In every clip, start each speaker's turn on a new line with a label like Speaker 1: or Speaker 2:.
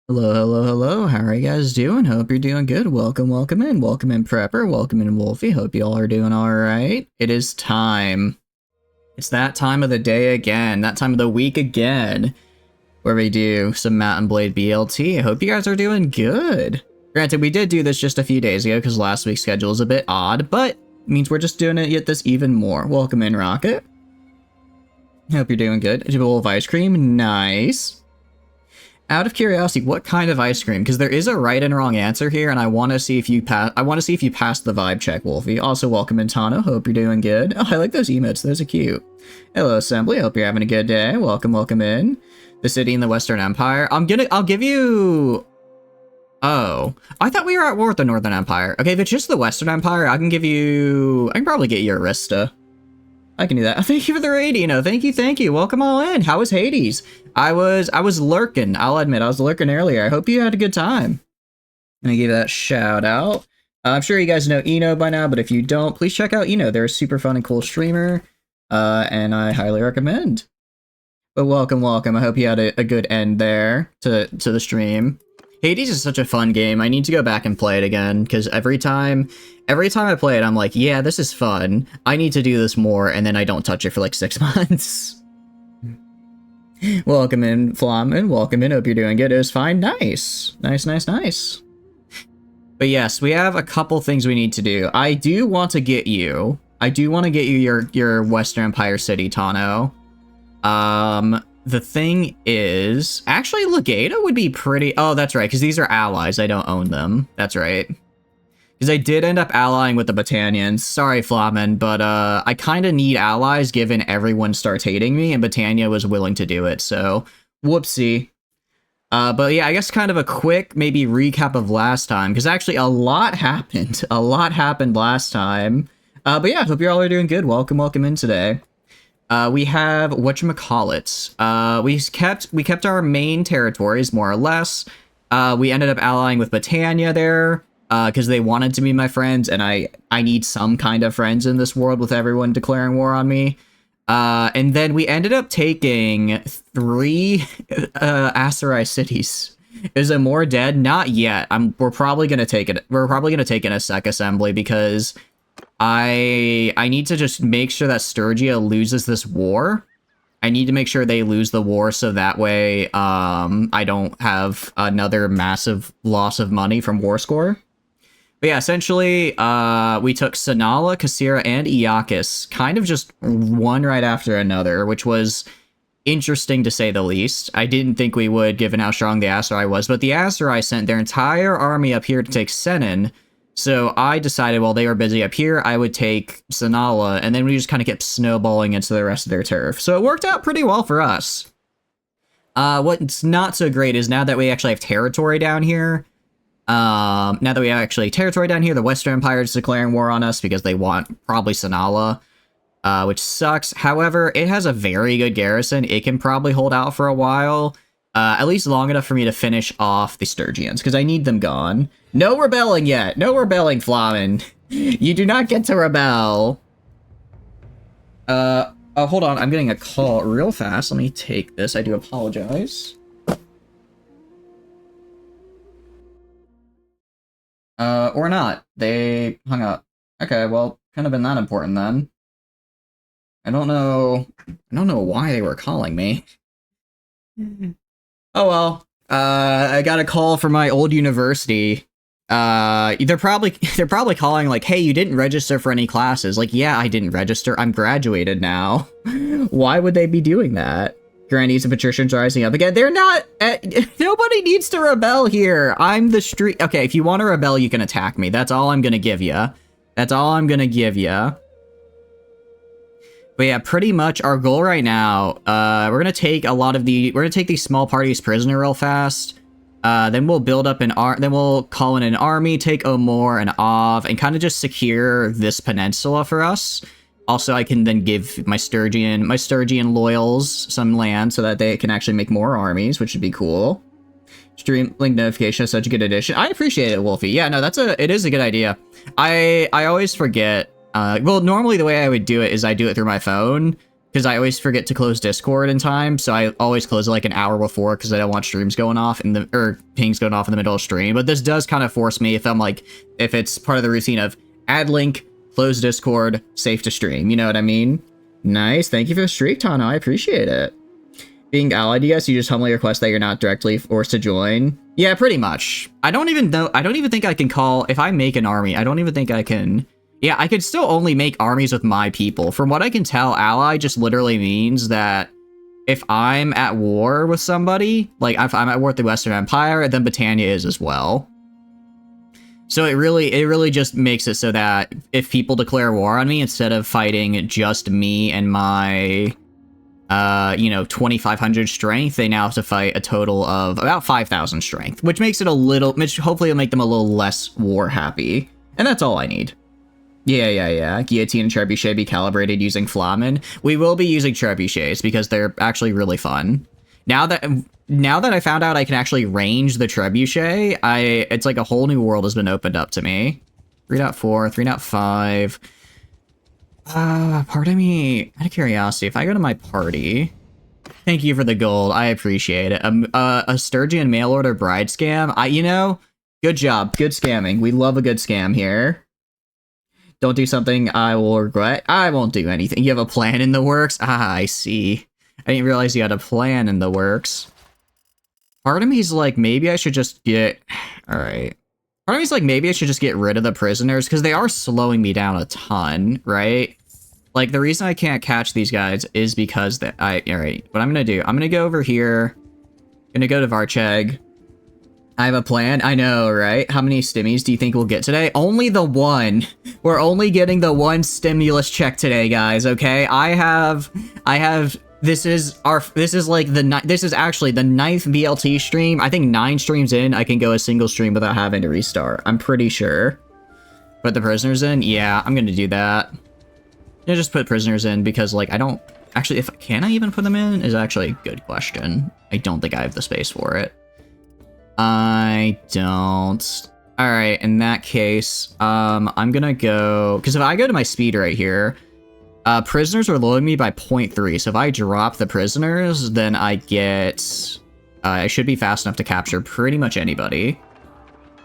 Speaker 1: Hello, hello, hello. How are you guys doing? Hope you're doing good. Welcome, welcome in. Welcome in, Prepper. Welcome in, Wolfie. Hope you all are doing alright. It is time. It's that time of the day again. That time of the week again. Where we do some Mountain Blade BLT. I hope you guys are doing good. Granted, we did do this just a few days ago because last week's schedule is a bit odd, but it means we're just doing it yet this even more. Welcome in, Rocket. Hope you're doing good. A bowl of ice cream. Nice. Out of curiosity, what kind of ice cream? Because there is a right and wrong answer here, and I want to see if you pass. I want to see if you passed the vibe check, Wolfie. Also, welcome in, Tano. Hope you're doing good. Oh, I like those emotes. Those are cute. Hello, Assembly. Hope you're having a good day. Welcome, welcome in. The city in the Western Empire. I'll give you. Oh, I thought we were at war with the Northern Empire. Okay, if it's just the Western Empire, I can give you. I can probably get you Arista. I can do that. Thank you for the raid, Thank you, thank you. Welcome all in. How was Hades? I was lurking. I'll admit, I was lurking earlier. I hope you had a good time. Let me give that shout out. I'm sure you guys know Eno by now, but if you don't, please check out Eno. They're a super fun and cool streamer, and I highly recommend. But welcome, welcome. I hope you had a good end there to the stream. Hades is such a fun game. I need to go back and play it again, because every time I play it, I'm like, yeah, this is fun. I need to do this more, and then I don't touch it for like 6 months. Welcome in, Flamin. Welcome in. Hope you're doing good. It was fine. Nice. Nice, nice, nice. But yes, we have a couple things we need to do. I do want to get you your Western Empire City, Tano. The thing is, actually, Legata would be pretty... Oh, that's right, because these are allies. I don't own them. That's right. Because I did end up allying with the Battanians. Sorry, Flamin, but I kind of need allies given everyone starts hating me, and Battania was willing to do it, so whoopsie. But yeah, I guess kind of a quick, maybe, recap of last time, because actually a lot happened. A lot happened last time. But yeah, hope you all are doing good. Welcome, welcome in today. We have whatchamacallits. We kept our main territories, more or less. We ended up allying with Battania there, because they wanted to be my friends, and I need some kind of friends in this world with everyone declaring war on me. And then we ended up taking 3 Aserai cities. Is Amor dead? Not yet. We're probably gonna take it. We're probably gonna take in a sec assembly because I need to just make sure that Sturgia loses this war. I need to make sure they lose the war so that way I don't have another massive loss of money from war score. But yeah, essentially, we took Sanala, Kasira, and Iakis, kind of just one right after another, which was interesting to say the least. I didn't think we would, given how strong the Aserai was, but the Aserai sent their entire army up here to take Senin. So I decided while they were busy up here, I would take Sanala, and then we just kind of kept snowballing into the rest of their turf. So it worked out pretty well for us. What's not so great is now that we actually have territory down here, the Western Empire is declaring war on us because they want probably Sanala, which sucks. However, it has a very good garrison. It can probably hold out for a while. At least long enough for me to finish off the Sturgians, because I need them gone. No rebelling yet! No rebelling, Flamin! You do not get to rebel! Oh, hold on, I'm getting a call real fast. Let me take this, I do apologize. Or not. They hung up. Okay, well, kind of been that important then. I don't know why they were calling me. Oh well, I got a call from my old university. They're probably calling like, hey, you didn't register for any classes. Like, yeah, I didn't register. I'm graduated now. Why would they be doing that? Grannies and patricians rising up again. They're not. Nobody needs to rebel here. I'm the street. Okay, if you want to rebel, you can attack me. That's all I'm gonna give you. That's all I'm gonna give you. But yeah, pretty much our goal right now, we're gonna take these small parties prisoner real fast. Then we'll build up then we'll call in an army, take Omor and Av, and kind of just secure this peninsula for us. Also, I can then give my Sturgian loyals some land so that they can actually make more armies, which would be cool. Stream link notification is such a good addition. I appreciate it, Wolfie. Yeah, no, it is a good idea. I always forget. Well, normally the way I would do it is I do it through my phone, because I always forget to close Discord in time, so I always close it like an hour before because I don't want streams going off or pings going off in the middle of stream. But this does kind of force me if it's part of the routine of add link, close Discord, safe to stream. You know what I mean? Nice. Thank you for the streak, Tano. I appreciate it. Being allied, yes, you just humbly request that you're not directly forced to join. Yeah, pretty much. I don't even think I can call, if I make an army, I don't even think I can. Yeah, I could still only make armies with my people. From what I can tell, ally just literally means that if I'm at war with somebody, like if I'm at war with the Western Empire, then Britannia is as well. So it really just makes it so that if people declare war on me, instead of fighting just me and my 2,500 strength, they now have to fight a total of about 5,000 strength, which makes it which hopefully will make them a little less war happy. And that's all I need. Yeah. Guillotine and Trebuchet be calibrated using Flamen. We will be using Trebuchets because they're actually really fun. Now that I found out I can actually range the Trebuchet, it's like a whole new world has been opened up to me. 3.4, 3.5. Pardon me, out of curiosity, if I go to my party, thank you for the gold, I appreciate it. A Sturgeon mail order bride scam, good job, good scamming. We love a good scam here. Don't do something I will regret. I won't do anything. You have a plan in the works? Ah, I see. I didn't realize you had a plan in the works. Part of me's like, maybe I should just get... Alright. Part of me's like, maybe I should just get rid of the prisoners, because they are slowing me down a ton, right? Like, the reason I can't catch these guys is because alright, what I'm gonna do, I'm gonna go over here, gonna go to Varcheg. I have a plan. I know, right? How many stimmies do you think we'll get today? Only the one. We're only getting the one stimulus check today, guys, okay? This is actually the 9th BLT stream. I think 9 streams in, I can go a single stream without having to restart. I'm pretty sure. Put the prisoners in? Yeah, I'm gonna do that. Yeah, just put prisoners in because, like, I don't... Actually, can I even put them in? Is actually a good question. I don't think I have the space for it. I don't. Alright, in that case, I'm gonna go... Because if I go to my speed right here... prisoners are lowering me by 0.3, so if I drop the prisoners, then I get... I should be fast enough to capture pretty much anybody.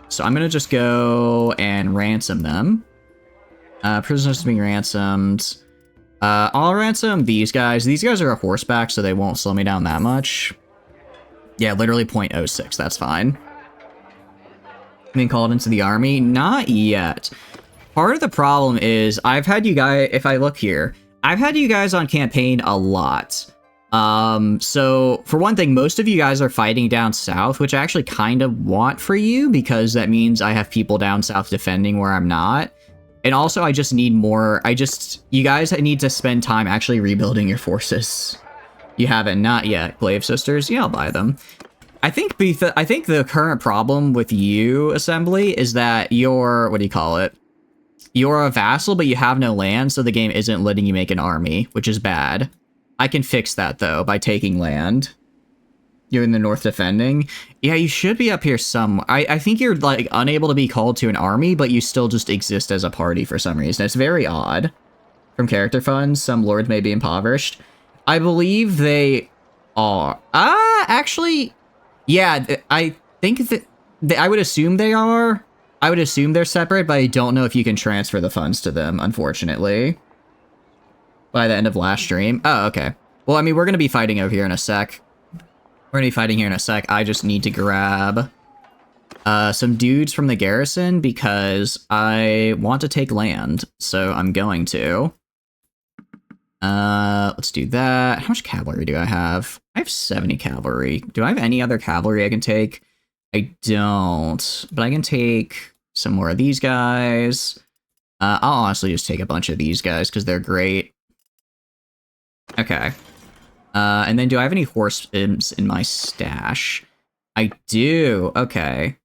Speaker 1: So I'm gonna just go and ransom them. Prisoners being ransomed. I'll ransom these guys. These guys are a horseback, so they won't slow me down that much. Yeah, literally 0.06, that's fine. Being called into the army? Not yet. Part of the problem is, I've had you guys, if I look here, I've had you guys on campaign a lot. So, for one thing, most of you guys are fighting down south, which I actually kind of want for you, because that means I have people down south defending where I'm not. And also, I just need more, you guys need to spend time actually rebuilding your forces. You haven't, not yet. Glaive Sisters? Yeah, I'll buy them. I think the current problem with you, Assembly, is that you're, what do you call it? You're a vassal, but you have no land, so the game isn't letting you make an army, which is bad. I can fix that, though, by taking land. You're in the north defending. Yeah, you should be up here somewhere. I think you're, like, unable to be called to an army, but you still just exist as a party for some reason. It's very odd. From character funds, some lords may be impoverished. I believe they are. Actually, yeah, I think that... I would assume they are. I would assume they're separate, but I don't know if you can transfer the funds to them, unfortunately. By the end of last stream. Oh, okay. Well, I mean, we're going to be fighting over here in a sec. We're going to be fighting here in a sec. I just need to grab some dudes from the garrison because I want to take land. So I'm going to. Let's do that. How much cavalry do I have? I have 70 cavalry. Do I have any other cavalry I can take? I don't, but I can take some more of these guys. I'll honestly just take a bunch of these guys because they're great. Okay. And then do I have any horse imps in my stash? I do. Okay.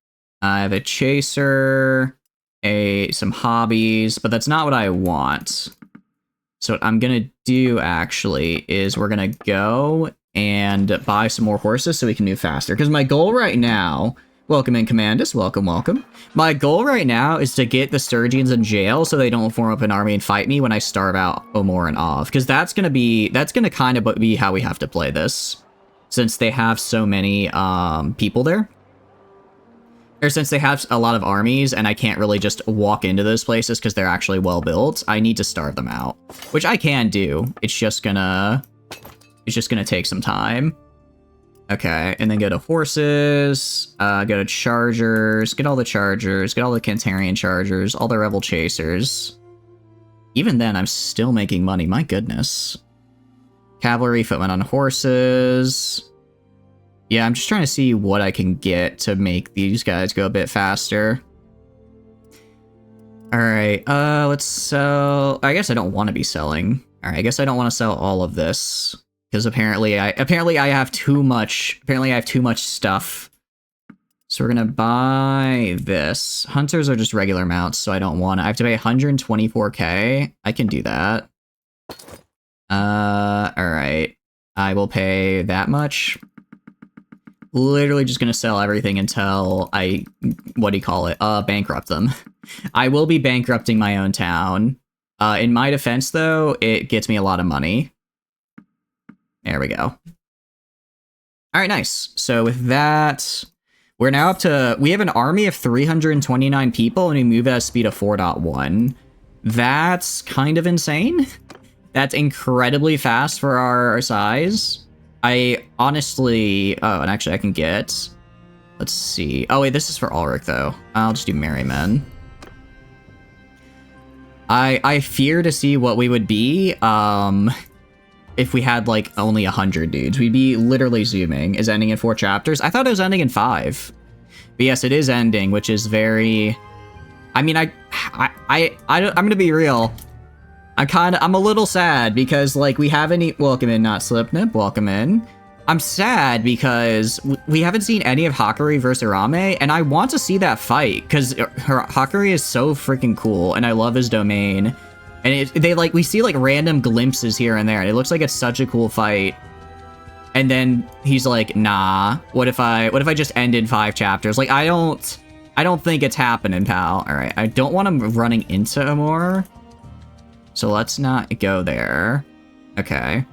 Speaker 1: I have a chaser, some hobbies, but that's not what I want. So what I'm gonna do actually is we're gonna go and buy some more horses so we can move faster. Because my goal right now, Welcome in, Commandus. Welcome, welcome. My goal right now is to get the Sturgians in jail so they don't form up an army and fight me when I starve out Omor and Ov, because that's gonna kind of be how we have to play this, since they have so many people there, or since they have a lot of armies, and I can't really just walk into those places because they're actually well built. I need to starve them out, which I can do. It's just gonna take some time. Okay, and then go to horses, go to chargers, get all the chargers, get all the Cantarian chargers, all the rebel chasers. Even then, I'm still making money, my goodness. Cavalry, footmen on horses. Yeah, I'm just trying to see what I can get to make these guys go a bit faster. Alright, let's sell... I guess I don't want to be selling. Alright, I guess I don't want to sell all of this. Because apparently I have too much stuff. So we're gonna buy this. Hunters are just regular mounts, so I don't want to. I have to pay 124k. I can do that. Alright. I will pay that much. Literally just gonna sell everything until I, bankrupt them. I will be bankrupting my own town. In my defense, though, it gets me a lot of money. There we go. All right, nice. So with that, we're now up to... We have an army of 329 people, and we move at a speed of 4.1. That's kind of insane. That's incredibly fast for our size. I honestly... Oh, and actually I can get... Let's see. Oh, wait, this is for Ulrich, though. I'll just do Merrymen. I fear to see what we would be, if we had, like, only 100 dudes. We'd be literally zooming. Is ending in 4 chapters? I thought it was ending in 5. But yes, it is ending, which is very... I mean, I'm gonna be real. I'm a little sad because, like, we haven't... Welcome in, not Slipnip. Welcome in. I'm sad because we haven't seen any of Hakari versus Arame, and I want to see that fight, because Hakari is so freaking cool, and I love his domain. And we see like random glimpses here and there, and it looks like it's such a cool fight. And then he's like, nah, what if I just end in 5 chapters? Like, I don't think it's happening, pal. All right, I don't want him running into Amor, so let's not go there. Okay.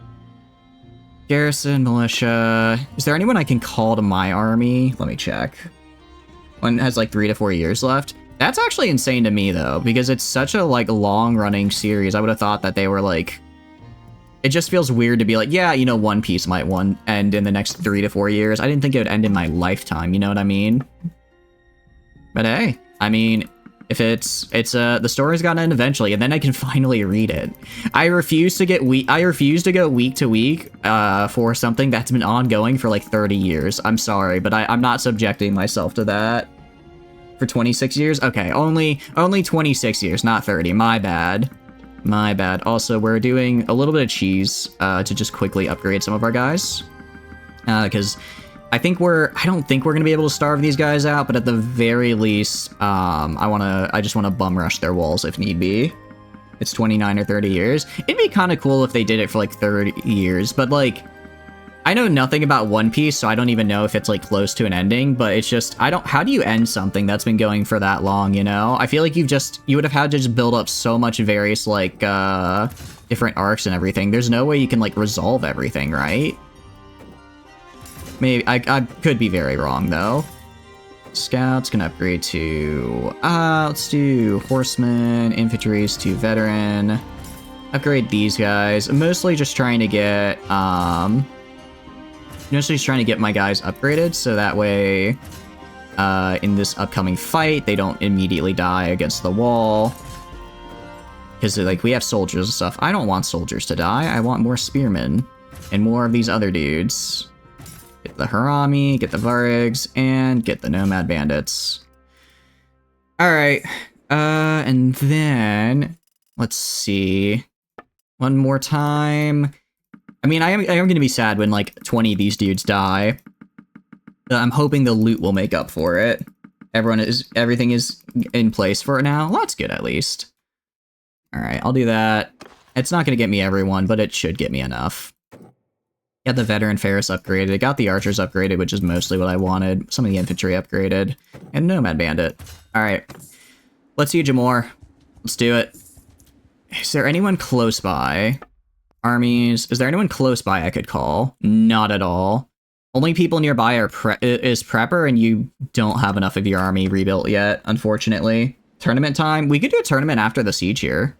Speaker 1: Garrison, militia. Is there anyone I can call to my army? Let me check. One has like 3 to 4 years left. That's actually insane to me, though, because it's such a, like, long-running series. I would have thought that they were, like... It just feels weird to be like, yeah, you know, One Piece might end in the next 3 to 4 years. I didn't think it would end in my lifetime, you know what I mean? But hey, I mean, if the story's gonna end eventually, and then I can finally read it. I refuse to go week to week, for something that's been ongoing for, like, 30 years. I'm sorry, but I'm not subjecting myself to that. For 26 years? Okay, only 26 years, not 30. My bad. My bad. Also, we're doing a little bit of cheese to just quickly upgrade some of our guys. Because I don't think we're gonna be able to starve these guys out, but at the very least, I just wanna bum rush their walls if need be. It's 29 or 30 years. It'd be kind of cool if they did it for like 30 years, but like, I know nothing about One Piece, so I don't even know if it's, like, close to an ending, but it's just, how do you end something that's been going for that long, you know? I feel like you would have had to just build up so much various, like, different arcs and everything. There's no way you can, like, resolve everything, right? Maybe, I could be very wrong, though. Scouts can upgrade to, let's do horsemen, infantries to veteran. Upgrade these guys. I'm mostly just trying to get, my guys upgraded, so that way, in this upcoming fight, they don't immediately die against the wall. Because, like, we have soldiers and stuff. I don't want soldiers to die. I want more spearmen. And more of these other dudes. Get the Harami, get the Varigs, and get the Nomad Bandits. Alright. And then... Let's see... One more time... I mean, I am going to be sad when, like, 20 of these dudes die. I'm hoping the loot will make up for it. Everything is in place for it now. Well, that's good, at least. Alright, I'll do that. It's not going to get me everyone, but it should get me enough. Got the veteran Ferris upgraded. Got the archers upgraded, which is mostly what I wanted. Some of the infantry upgraded. And Nomad Bandit. Alright. Let's siege more. Let's do it. Is there anyone close by? Armies. Is there anyone close by I could call? Not at all. Only people nearby are is Prepper, and you don't have enough of your army rebuilt yet, unfortunately. Tournament time? We could do a tournament after the siege here.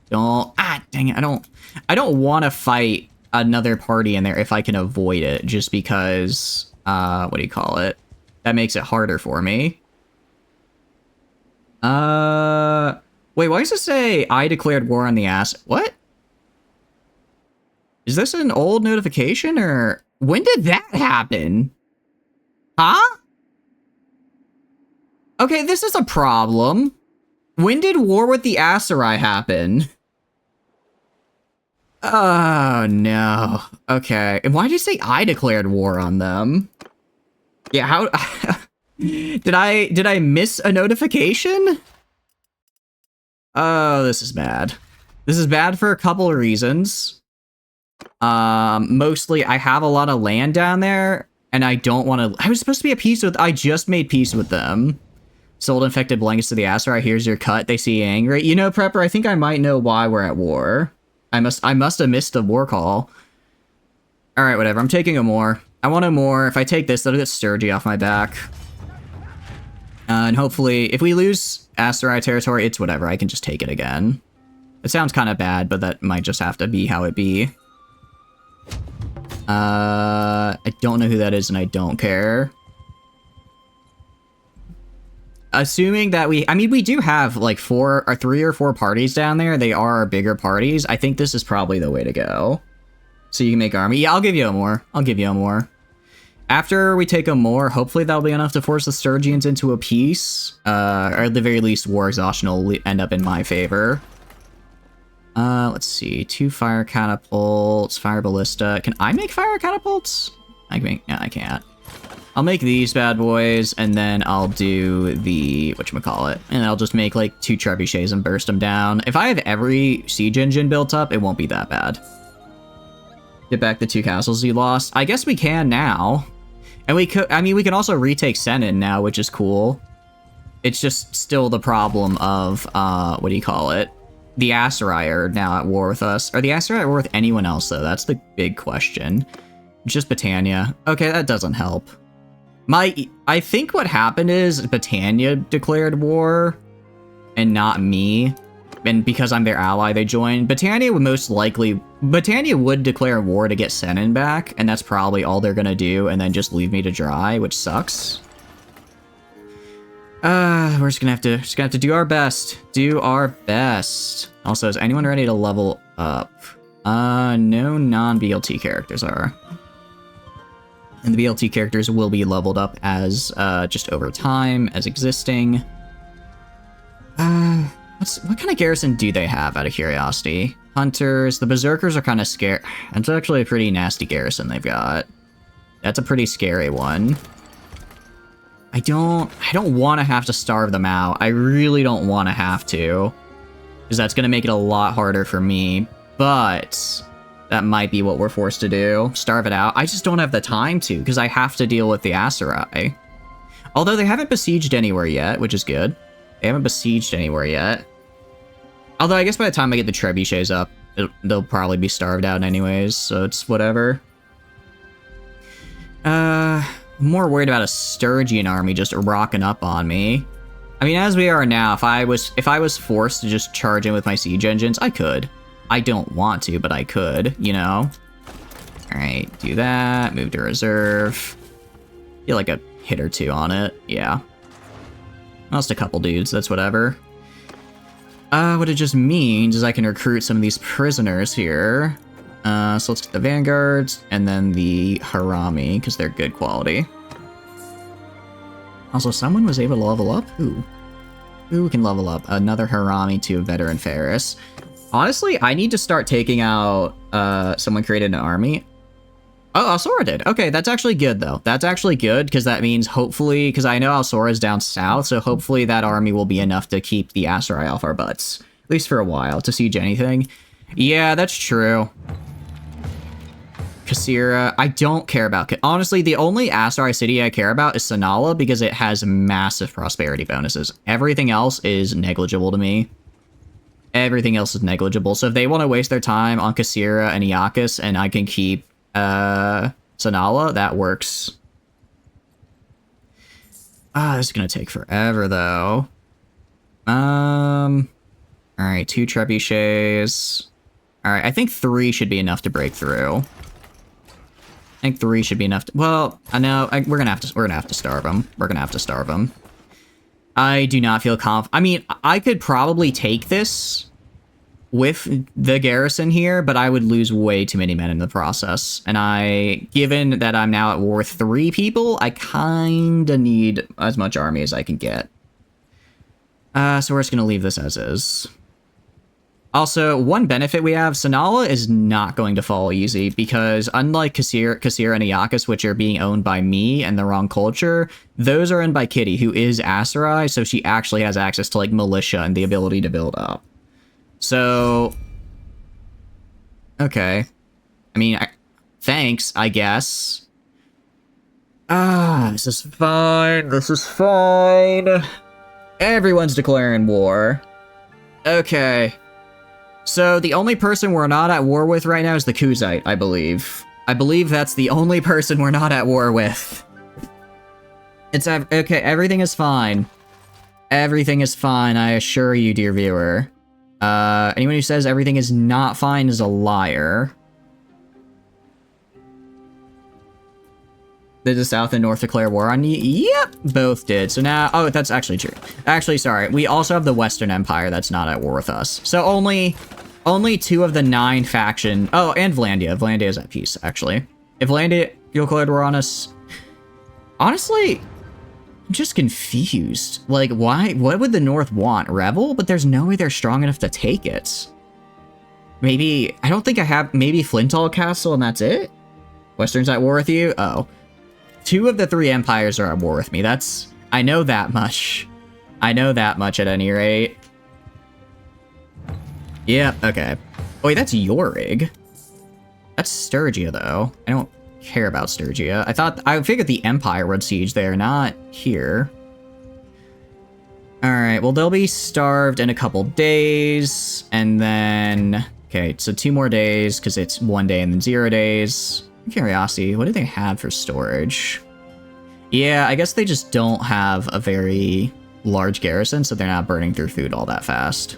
Speaker 1: Dang it, I don't want to fight another party in there if I can avoid it, just because, what do you call it? That makes it harder for me. Wait, why does it say I declared war on the ass? What? Is this an old notification, or when did that happen? Huh? Okay, this is a problem. When did war with the Aserai happen? Oh, no. Okay. And why did you say I declared war on them? Yeah, how... Did I miss a notification? Oh, this is bad. This is bad for a couple of reasons. Mostly, I have a lot of land down there, and I don't want to... I was supposed to be at peace with... I just made peace with them. Sold infected blankets to the Aserai. Here's your cut. They see you angry. You know, Prepper, I think I might know why we're at war. I must have missed a war call. Alright, whatever. I'm taking a more. I want a more. If I take this, that'll get Sturgy off my back. And hopefully, if we lose Aserai territory, it's whatever. I can just take it again. It sounds kind of bad, but that might just have to be how it be. I don't know who that is, and I don't care. Assuming that we do have like 3 or 4 parties down there. They are bigger parties. I think this is probably the way to go. So you can make army. Yeah, I'll give you a more. I'll give you a more. After we take a more, hopefully that'll be enough to force the Sturgians into a peace. Or at the very least, war exhaustion will end up in my favor. Let's see. 2 fire catapults, fire ballista. Can I make fire catapults? I can make... No, I can't. I'll make these bad boys, and then I'll do the... whatchamacallit. And I'll just make, like, 2 trebuchets and burst them down. If I have every siege engine built up, it won't be that bad. Get back the 2 castles you lost. I guess we can now. And we could... we can also retake Senin now, which is cool. It's just still the problem of, what do you call it? The Aserai are now at war with us. Are the Aserai at war with anyone else, though? That's the big question. Just Britannia. Okay, that doesn't help. I think what happened is Britannia declared war, and not me. And because I'm their ally, they joined. Britannia would declare war to get Senin back, and that's probably all they're gonna do, and then just leave me to dry, which sucks. We're just gonna have to do our best. Do our best. Also, is anyone ready to level up? No non-BLT characters are. And the BLT characters will be leveled up as, just over time, as existing. What kind of garrison do they have, out of curiosity? Hunters. The Berserkers are kind of scary. That's actually a pretty nasty garrison they've got. That's a pretty scary one. I don't want to have to starve them out. I really don't want to have to. Because that's going to make it a lot harder for me. But... that might be what we're forced to do. Starve it out. I just don't have the time to, because I have to deal with the Aserai. Although they haven't besieged anywhere yet, which is good. They haven't besieged anywhere yet. Although I guess by the time I get the trebuchets up, they'll probably be starved out anyways, so it's whatever. I'm more worried about a Sturgian army just rocking up on me. I mean, as we are now, if I was forced to just charge in with my siege engines, I could. I don't want to, but I could, you know? Alright, do that. Move to reserve. Get like a hit or 2 on it. Yeah. Lost a couple dudes, that's whatever. What it just means is I can recruit some of these prisoners here. So let's get the vanguards, and then the harami, because they're good quality. Also, someone was able to level up? Who can level up? Another harami to a veteran Ferris. Honestly, I need to start taking out, someone created an army. Oh, Alsora did. Okay, that's actually good, though. That's actually good, because that means, hopefully, because I know Alsora's down south, so hopefully that army will be enough to keep the Aserai off our butts. At least for a while, to siege anything. Yeah, that's true. Kasira. I don't care about... Honestly, the only Asteroid City I care about is Sanala because it has massive prosperity bonuses. Everything else is negligible to me. Everything else is negligible. So if they want to waste their time on Kasira and Iakis and I can keep Sanala, that works. This is going to take forever, though. Alright, 2 trebuchets. Alright, I think 3 should be enough to break through. I think 3 should be enough to... Well, I know, we're gonna have to starve them. We're gonna have to starve them. I do not feel I mean, I could probably take this with the garrison here, but I would lose way too many men in the process. And given that I'm now at war with 3 people, I kinda need as much army as I can get. So we're just gonna leave this as is. Also, one benefit we have, Sanala is not going to fall easy because unlike Kasir and Iakis, which are being owned by me and the wrong culture, those are owned by Kitty, who is Aserai, so she actually has access to like militia and the ability to build up. So, okay. I mean, thanks, I guess. This is fine. This is fine. Everyone's declaring war. Okay. So the only person we're not at war with right now is the Kuzite, I believe. I believe that's the only person we're not at war with. It's okay, everything is fine. Everything is fine, I assure you, dear viewer. Anyone who says everything is not fine is a liar. Did the South and North declare war on you? Yep, both did. So now, oh, that's actually true. Actually, sorry, we also have the Western Empire that's not at war with us. So only 2 of the 9 faction. Oh, and Vlandia. Vlandia is at peace, actually. If Vlandia declared war on us, honestly, I'm just confused. Like, why? What would the North want? Rebel? But there's no way they're strong enough to take it. Maybe, I don't think I have, maybe Flintall Castle and that's it? Western's at war with you? Oh. 2 of the 3 empires are at war with me. I know that much. I know that much at any rate. Yeah, okay. Oh, wait, that's Yorig. That's Sturgia, though. I don't care about Sturgia. I figured the Empire would siege there, not here. Alright, well, they'll be starved in a couple days, and then... Okay, so 2 more days, because it's 1 day and then 0 days. Curiosity, what do they have for storage? Yeah, I guess they just don't have a very large garrison, so they're not burning through food all that fast.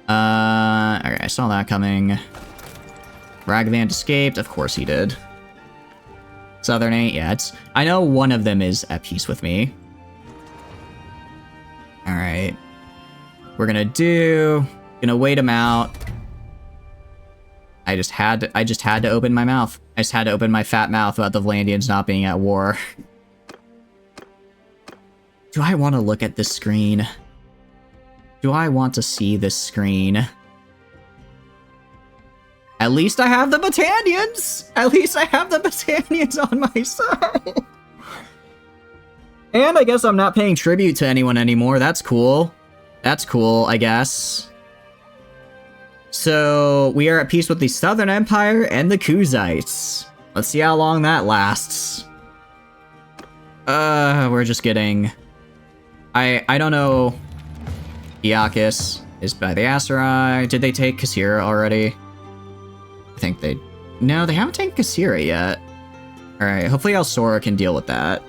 Speaker 1: Okay, I saw that coming. Ragavant escaped, of course he did. Southern ain't yet. I know one of them is at peace with me. Alright. Gonna wait him out. I just had to open my mouth. I just had to open my fat mouth about the Vlandians not being at war. Do I want to look at this screen? Do I want to see this screen? At least I have the Battanians! At least I have the Battanians on my side! And I guess I'm not paying tribute to anyone anymore. That's cool. That's cool, I guess. So, we are at peace with the Southern Empire and the Kuzites. Let's see how long that lasts. We're just getting... I don't know... Iakis is by the Aserai. Did they take Kasira already? I think they... No, they haven't taken Kasira yet. Alright, hopefully Alsora can deal with that.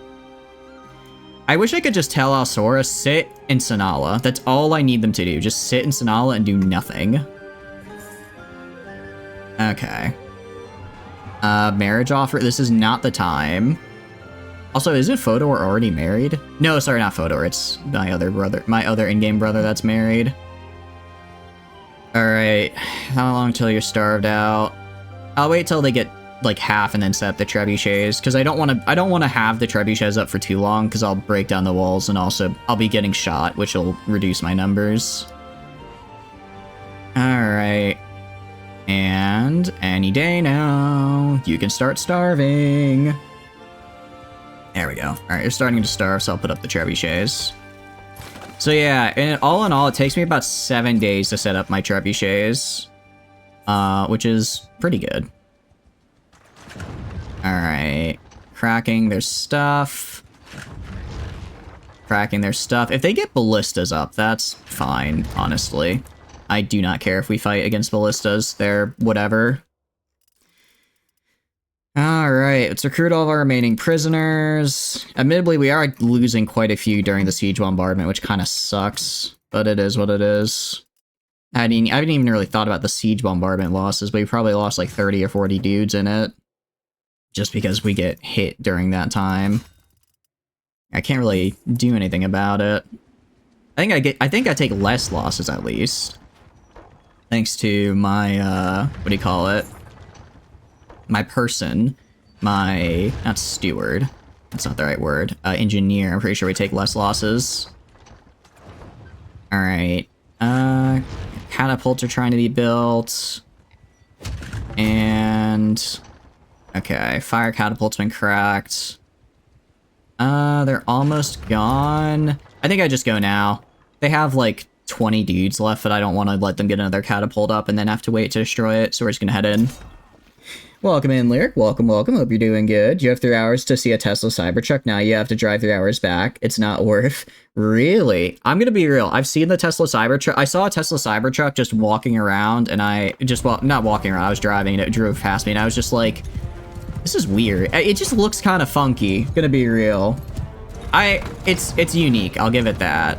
Speaker 1: I wish I could just tell Alsora, sit in Sanala. That's all I need them to do. Just sit in Sanala and do nothing. Okay. Marriage offer. This is not the time. Also, isn't Fodor already married? No, sorry, not Fodor. It's my other brother, my other in-game brother that's married. Alright. How long till you're starved out? I'll wait till they get like half and then set up the trebuchets, because I don't want to have the trebuchets up for too long, because I'll break down the walls and also I'll be getting shot, which will reduce my numbers. Alright. And any day now, you can start starving. There we go. Alright, you're starting to starve, so I'll put up the trebuchets. So yeah, in all, it takes me about 7 days to set up my trebuchets. Which is pretty good. Alright. Cracking their stuff. Cracking their stuff. If they get ballistas up, that's fine, honestly. I do not care if we fight against ballistas. They're whatever. Alright, let's recruit all of our remaining prisoners. Admittedly, we are losing quite a few during the siege bombardment, which kind of sucks. But it is what it is. I haven't even really thought about the siege bombardment losses, but we probably lost like 30 or 40 dudes in it. Just because we get hit during that time. I can't really do anything about it. I think I take less losses at least. Thanks to my, what do you call it? My person. Not steward. That's not the right word. Engineer. I'm pretty sure we take less losses. Alright. Catapults are trying to be built. And... okay, fire catapult's been cracked. They're almost gone. I think I just go now. They have like 20 dudes left, but I don't want to let them get another catapult up and then have to wait to destroy it, so we're just gonna head in. Welcome in, Lyric. Welcome, welcome. Hope you're doing good. You have 3 hours to see a Tesla Cybertruck. Now you have to drive 3 hours back. It's not worth. Really? I'm gonna be real. I've seen the Tesla Cybertruck. I saw a Tesla Cybertruck just walking around, and I just, well, not walking around. I was driving, and it drove past me, and I was just like, this is weird. It just looks kind of funky. Gonna be real. It's unique. I'll give it that.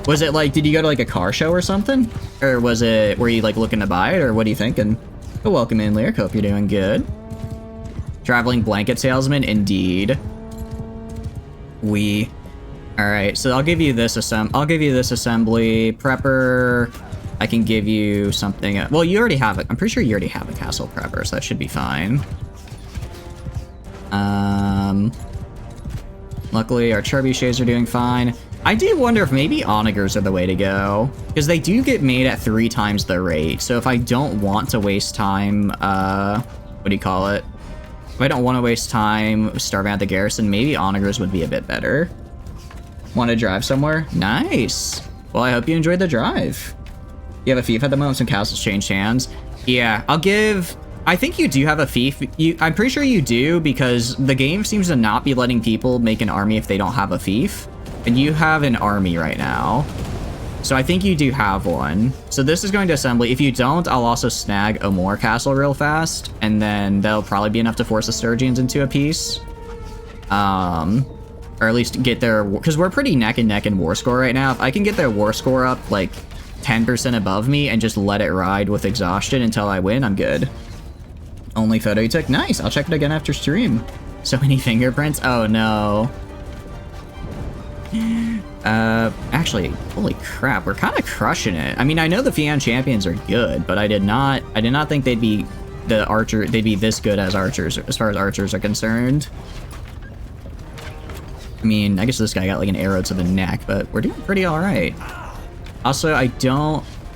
Speaker 1: Was it like, did you go to like a car show or something? Or were you like looking to buy it, or what are you thinking? But welcome in, Lyric. Hope you're doing good. Traveling blanket salesman, indeed. Alright, so I'll give you this assembly. Prepper. I can give you something. Well, you already have it. I'm pretty sure you already have a castle prepper, so that should be fine. Luckily, our trebuchets are doing fine. I do wonder if maybe onagers are the way to go, because they do get made at 3 times the rate. So if I don't want to waste time, what do you call it? If I don't want to waste time starving out the garrison, maybe onagers would be a bit better. Want to drive somewhere? Nice. Well, I hope you enjoyed the drive. You have a fief at the moment, some castles changed hands. Yeah, I think you do have a fief. I'm pretty sure you do, because the game seems to not be letting people make an army if they don't have a fief. And you have an army right now. So I think you do have one. So this is going to assembly. If you don't, I'll also snag a more castle real fast. And then that'll probably be enough to force the Sturgians into a peace. Or at least get their... because we're pretty neck and neck in war score right now. If I can get their war score up like 10% above me and just let it ride with exhaustion until I win, I'm good. Only photo you took? Nice. I'll check it again after stream. So many fingerprints? Oh no. Actually, holy crap, we're kind of crushing it. I mean, I know the Fian champions are good, but I did not think they'd be this good as archers, as far as archers are concerned. I mean, I guess this guy got like an arrow to the neck, but we're doing pretty all right. Also,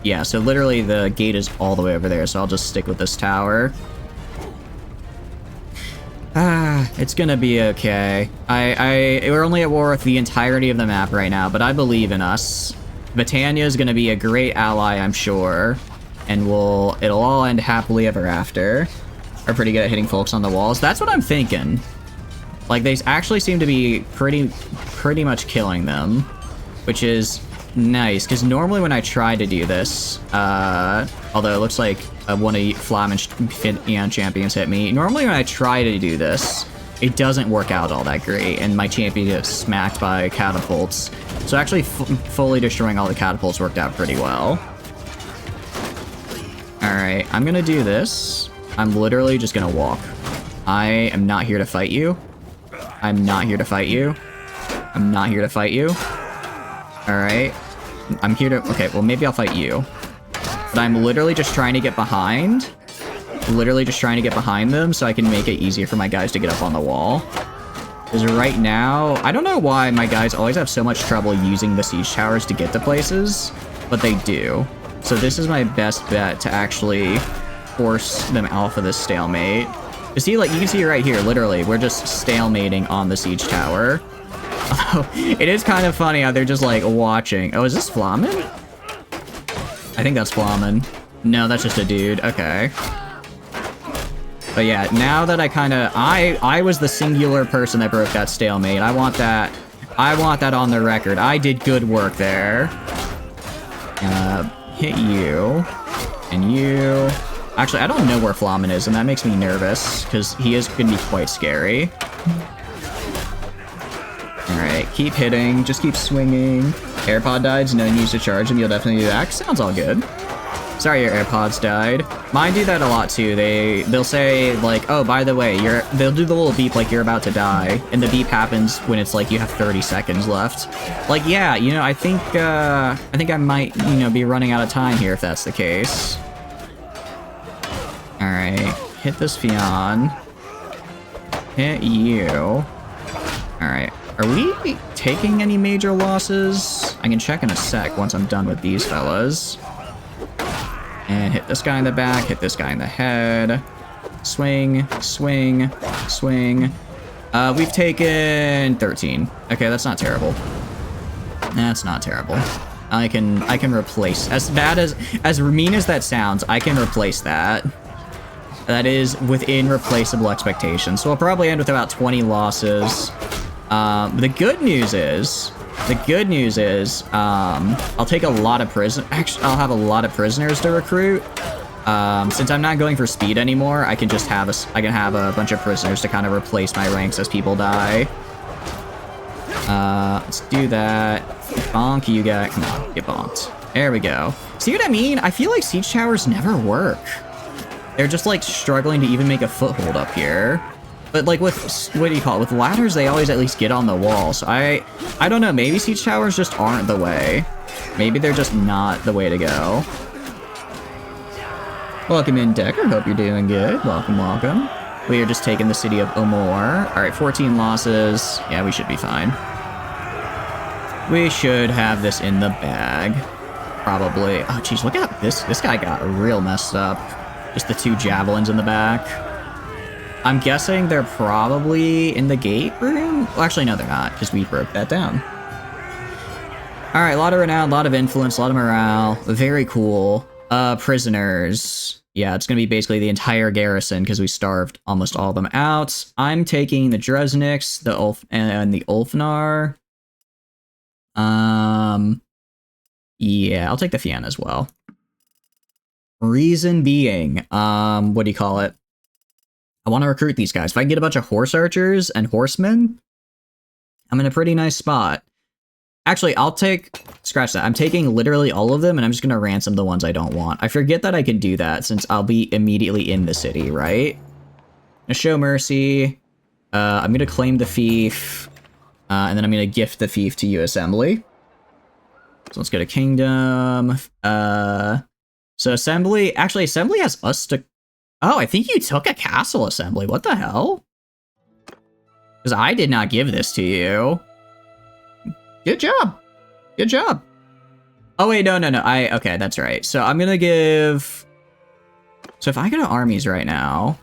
Speaker 1: yeah, so literally the gate is all the way over there, so I'll just stick with this tower. It's gonna be okay. We're only at war with the entirety of the map right now, but I believe in us. Britannia is gonna be a great ally, I'm sure. And it'll all end happily ever after. We're pretty good at hitting folks on the walls. That's what I'm thinking. Like, they actually seem to be pretty much killing them. Which is nice, because normally when I try to do this, although it looks like one of Flamish Eon champions hit me. Normally when I try to do this, it doesn't work out all that great, and my champion gets smacked by catapults. So actually fully destroying all the catapults worked out pretty well. Alright, I'm gonna do this. I'm literally just gonna walk. I am not here to fight you. I'm not here to fight you. I'm not here to fight you. Alright. I'm here to... okay, well maybe I'll fight you. But I'm literally just trying to get behind. Literally just trying to get behind them so I can make it easier for my guys to get up on the wall. Because right now, I don't know why my guys always have so much trouble using the siege towers to get to places, but they do. So this is my best bet to actually force them out of this stalemate. You see, like, you can see right here, literally, we're just stalemating on the siege tower. It is kind of funny how they're just, like, watching. Oh, is this Flamen? I think that's Flamen. No, that's just a dude. Okay. But yeah, now that I was the singular person that broke that stalemate. I want that on the record. I did good work there. Hit you. And you. Actually, I don't know where Flamen is, and that makes me nervous, because he is going to be quite scary. Alright, keep hitting, just keep swinging. AirPod died, no need to charge him, you'll definitely do that. Sounds all good. Sorry your AirPods died. Mine do that a lot too. They'll say like, oh, by the way, they'll do the little beep like you're about to die, and the beep happens when it's like you have 30 seconds left. Like, yeah, you know, I think I might, you know, be running out of time here if that's the case. Alright, hit this Fion. Hit you. Alright, are we taking any major losses? I can check in a sec once I'm done with these fellas. And hit this guy in the back, hit this guy in the head. Swing, swing, swing. We've taken 13. Okay, that's not terrible. That's not terrible. I can replace, as mean as that sounds, I can replace that. That is within replaceable expectations. So we'll probably end with about 20 losses. The good news is, I'll take a lot of actually, I'll have a lot of prisoners to recruit. Since I'm not going for speed anymore, I can just have a bunch of prisoners to kind of replace my ranks as people die. Let's do that. Bonk, you guys. Come on, get bonked. There we go. See what I mean? I feel like siege towers never work. They're just like struggling to even make a foothold up here. But like with, what do you call it? With ladders, they always at least get on the wall. So I don't know, maybe siege towers just aren't the way. Maybe they're just not the way to go. Welcome in, Decker. Hope you're doing good. Welcome, welcome. We are just taking the city of Omor. All right, 14 losses. Yeah, we should be fine. We should have this in the bag. Probably. Oh, geez, look at this. This guy got real messed up. Just the 2 javelins in the back. I'm guessing they're probably in the gate room? Well, actually, no, they're not, because we broke that down. Alright, a lot of renown, a lot of influence, a lot of morale. Very cool. Prisoners. Yeah, it's gonna be basically the entire garrison, because we starved almost all of them out. I'm taking the Dresniks, the and the Ulfnar. Yeah, I'll take the Fianna as well. Reason being, what do you call it? I want to recruit these guys. If I can get a bunch of horse archers and horsemen, I'm in a pretty nice spot. Actually, scratch that. I'm taking literally all of them, and I'm just going to ransom the ones I don't want. I forget that I can do that, since I'll be immediately in the city, right? I'm gonna show mercy. I'm going to claim the fief. And then I'm going to gift the fief to you, Assembly. So let's go to Kingdom. So Assembly... Actually, Assembly has us to... Oh, I think you took a castle, Assembly. What the hell? Because I did not give this to you. Good job. Good job. Oh, wait, no. Okay, that's right. So I'm going to give... So if I go to armies right now...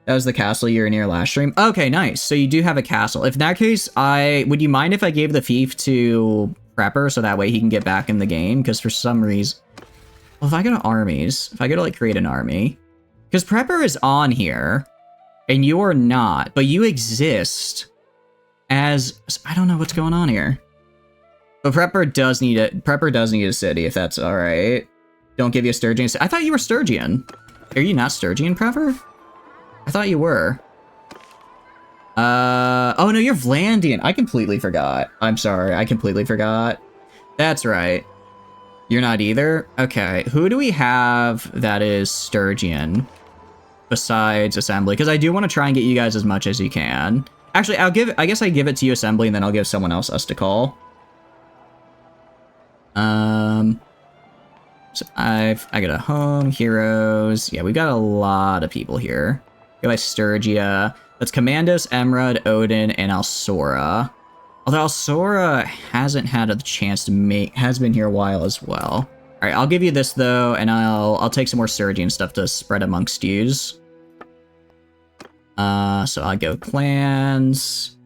Speaker 1: That was the castle you were near last stream. Okay, nice. So you do have a castle. If in that case, would you mind if I gave the fief to Prepper so that way he can get back in the game? Because for some reason... Well, if I go to armies, if I go to, like, create an army... Because Prepper is on here, and you're not, but you exist as... I don't know what's going on here. But Prepper does need a city, if that's alright. Don't give you a Sturgian. I thought you were Sturgian. Are you not Sturgian, Prepper? I thought you were. Oh no, you're Vlandian. I completely forgot. I'm sorry, I completely forgot. That's right. You're not either? Okay, who do we have that is Sturgian besides Assembly? Because I do want to try and get you guys as much as you can. Actually, I guess I give it to you, Assembly, and then I'll give someone else us to call. So I got a home, heroes. Yeah, we got a lot of people here. Go by Sturgia. That's Commandos, Emrod, Odin, and Alsora. Although Alsora hasn't had a chance to has been here a while as well. Alright, I'll give you this though, and I'll take some more Sturgian stuff to spread amongst yous. So I'll go clans.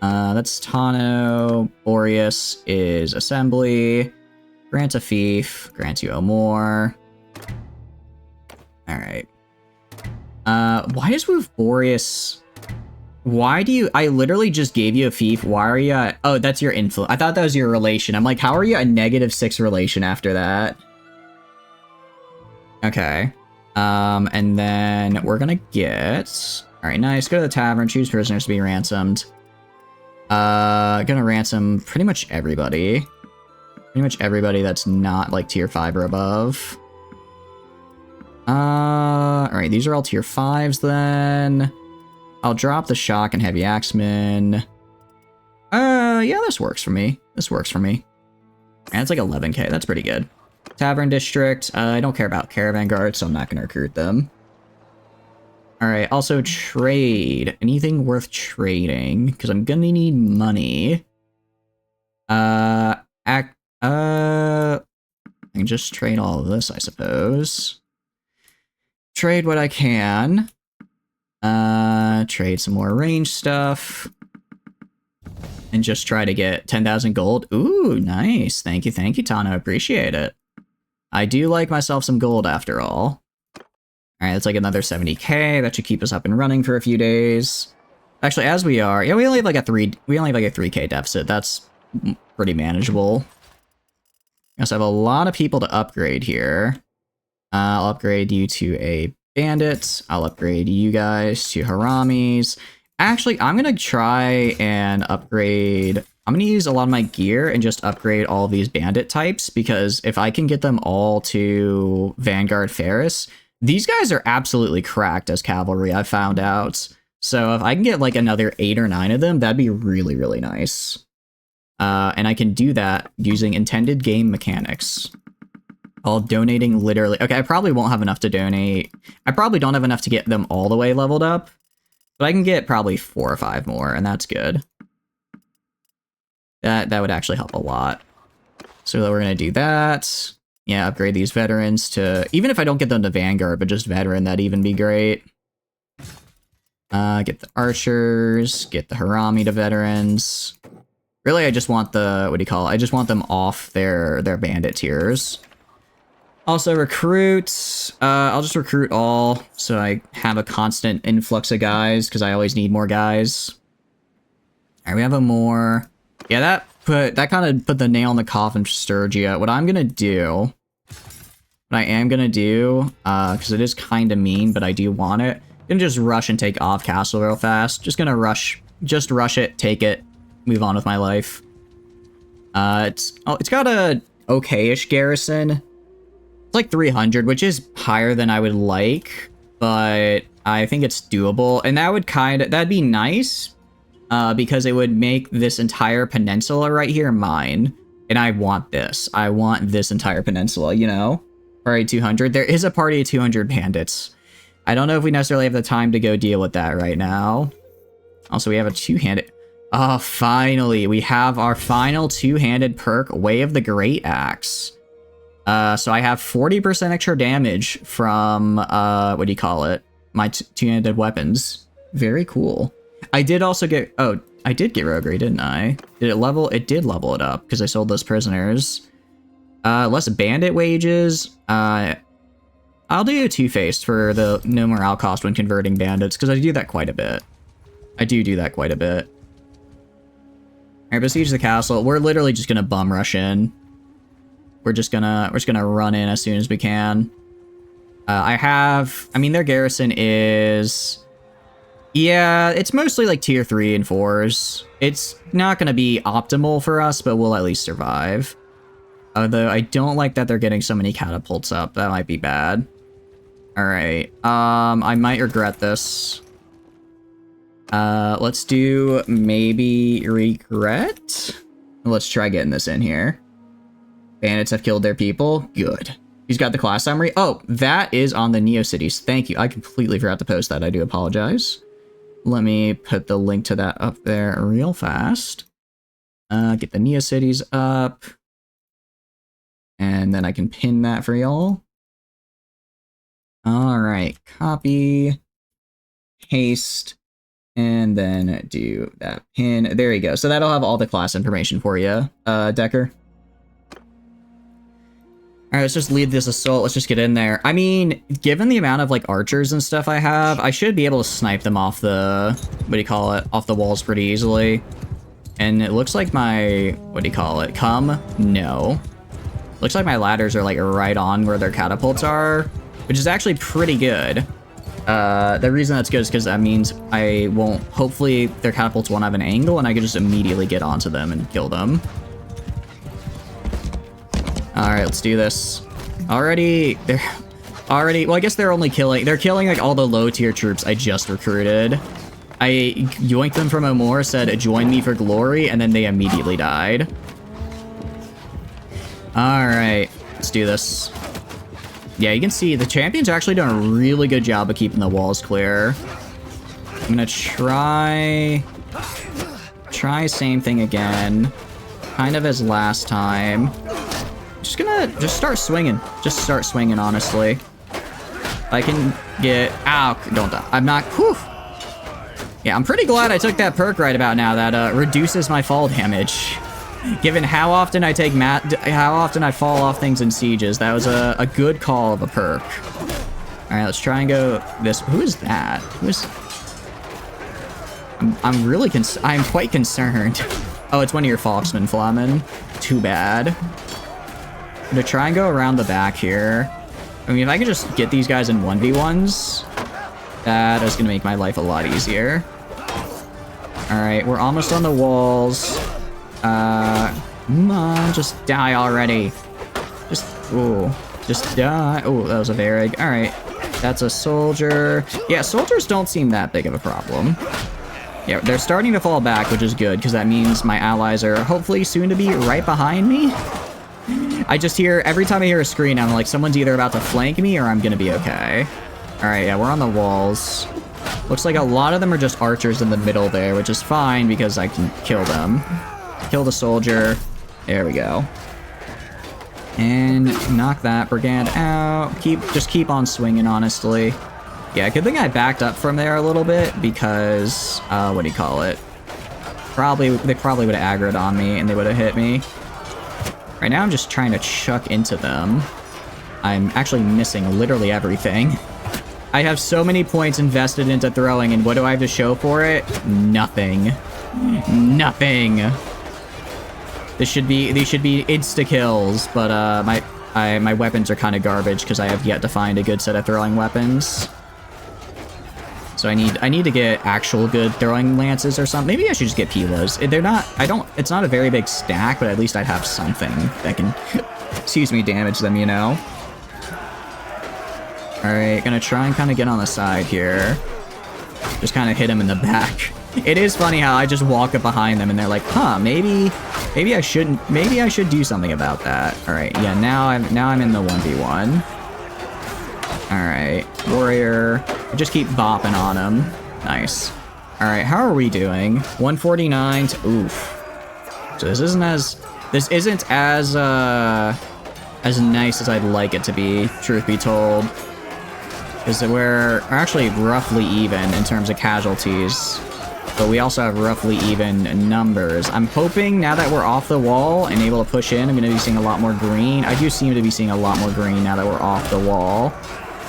Speaker 1: That's Tano. Boreas is Assembly. Grant a fief. Grant you a more. Alright. Why does Wuforius... Why do you... I literally just gave you a fief. Why are you... Oh, that's your influence. I thought that was your relation. I'm like, how are you a -6 relation after that? Okay. And then we're gonna get... Alright, nice. Go to the tavern. Choose prisoners to be ransomed. Gonna ransom pretty much everybody. Pretty much everybody that's not, like, tier 5 or above. Alright, these are all tier 5s then. I'll drop the shock and heavy axeman. Yeah, this works for me. This works for me. And it's like 11k, that's pretty good. Tavern district, I don't care about caravan guards, so I'm not gonna recruit them. Alright, also trade. Anything worth trading, because I'm gonna need money. I can just trade all of this, I suppose. Trade what I can. Trade some more range stuff. And just try to get 10,000 gold. Ooh, nice. Thank you, Tano. Appreciate it. I do like myself some gold after all. Alright, that's like another 70k. That should keep us up and running for a few days. Actually, as we are, yeah, we only have like a 3k deficit. That's pretty manageable. I also have a lot of people to upgrade here. I'll upgrade you to a bandit. I'll upgrade you guys to haramis. Actually, I'm gonna try and upgrade... I'm gonna use a lot of my gear and just upgrade all of these bandit types, because if I can get them all to Vanguard Ferris, these guys are absolutely cracked as cavalry, I found out. So if I can get like another 8 or 9 of them, that'd be really, really nice. And I can do that using intended game mechanics. While donating literally... Okay, I probably won't have enough to donate. I probably don't have enough to get them all the way leveled up. But I can get probably 4 or 5 more, and that's good. That would actually help a lot. So we're going to do that. Yeah, upgrade these veterans to... Even if I don't get them to Vanguard, but just veteran, that'd even be great. Get the archers, get the harami to veterans. Really, I just want the... What do you call it? I just want them off their bandit tiers. Also recruit, I'll just recruit all, so I have a constant influx of guys, because I always need more guys. Alright, we have a more... Yeah, that kind of put the nail in the coffin for Sturgia. What I am gonna do, because it is kind of mean, but I do want it, I'm gonna just rush and take off castle real fast. Just gonna rush it, take it, move on with my life. It's got a okay-ish garrison. It's like 300, which is higher than I would like, but I think it's doable. And that'd be nice, because it would make this entire peninsula right here mine. And I want this. I want this entire peninsula, you know? Party 200. There is a party of 200 bandits. I don't know if we necessarily have the time to go deal with that right now. Also, we have a two-handed... Oh, finally, we have our final two-handed perk, Way of the Great Axe. So I have 40% extra damage from, what do you call it? My two-handed weapons. Very cool. I did also get, oh, I did get roguery, didn't I? Did it level? It did level it up, because I sold those prisoners. Less bandit wages. I'll do two-faced for the no morale cost when converting bandits, because I do that quite a bit. Alright, besiege the castle. We're literally just gonna bum rush in. We're just gonna run in as soon as we can. I mean, their garrison is... Yeah, it's mostly like tier 3 and 4s. It's not gonna be optimal for us, but we'll at least survive. Although I don't like that they're getting so many catapults up. That might be bad. Alright, I might regret this. Let's do maybe regret? Let's try getting this in here. Bandits have killed their people. Good. He's got the class summary. Oh, that is on the Neo-Cities. Thank you. I completely forgot to post that. I do apologize. Let me put the link to that up there real fast. Get the Neo-Cities up. And then I can pin that for y'all. Alright. Copy. Paste. And then do that pin. There you go. So that'll have all the class information for you, Decker. Alright, let's just lead this assault. Let's just get in there. I mean, given the amount of, like, archers and stuff I have, I should be able to snipe them off the... what do you call it? Off the walls pretty easily. And it looks like my... what do you call it? No. Looks like my ladders are, like, right on where their catapults are, which is actually pretty good. The reason that's good is because that means I won't... hopefully, their catapults won't have an angle, and I can just immediately get onto them and kill them. Alright, let's do this. Well, I guess they're killing like all the low tier troops I just recruited. I yoinked them from O'More, said, join me for glory, and then they immediately died. Alright, let's do this. Yeah, you can see the champions are actually doing a really good job of keeping the walls clear. I'm gonna try same thing again. Kind of as last time. Just start swinging. Just start swinging, honestly. I can get... ow, don't die. I'm not... whew. Yeah, I'm pretty glad I took that perk right about now. That reduces my fall damage. Given how often I take how often I fall off things in sieges, that was a good call of a perk. Alright, let's try and go this... who is that? Who is... I'm really I'm quite concerned. Oh, it's one of your Foxmen, Flamen. Too bad. I'm gonna try and go around the back here. I mean, if I could just get these guys in 1v1s, that is gonna make my life a lot easier. Alright, we're almost on the walls. Come on, just die already. Just die. Oh, that was a Varrig. Alright, that's a soldier. Yeah, soldiers don't seem that big of a problem. Yeah, they're starting to fall back, which is good, because that means my allies are hopefully soon to be right behind me. I just hear, every time I hear a screen, I'm like, someone's either about to flank me or I'm gonna be okay. Alright, yeah, we're on the walls. Looks like a lot of them are just archers in the middle there, which is fine because I can kill them. Kill the soldier. There we go. And knock that brigand out. Just keep on swinging, honestly. Yeah, good thing I backed up from there a little bit because, what do you call it? They probably would have aggroed on me and they would have hit me. Right now I'm just trying to chuck into them. I'm actually missing literally everything. I have so many points invested into throwing, and what do I have to show for it? Nothing. Nothing. These should be insta-kills, but my weapons are kind of garbage because I have yet to find a good set of throwing weapons. So I need to get actual good throwing lances or something. Maybe I should just get Pilas. It's not a very big stack, but at least I'd have something that can, excuse me, damage them, you know? Alright, gonna try and kind of get on the side here. Just kind of hit him in the back. It is funny how I just walk up behind them and they're like, huh, maybe I should do something about that. Alright, yeah, now I'm in the 1v1. Alright, warrior. Just keep bopping on him. Nice. Alright, how are we doing? 149 to... oof. So this isn't as nice as I'd like it to be, truth be told. Because we're actually roughly even in terms of casualties. But we also have roughly even numbers. I'm hoping now that we're off the wall and able to push in, I'm going to be seeing a lot more green. I do seem to be seeing a lot more green now that we're off the wall.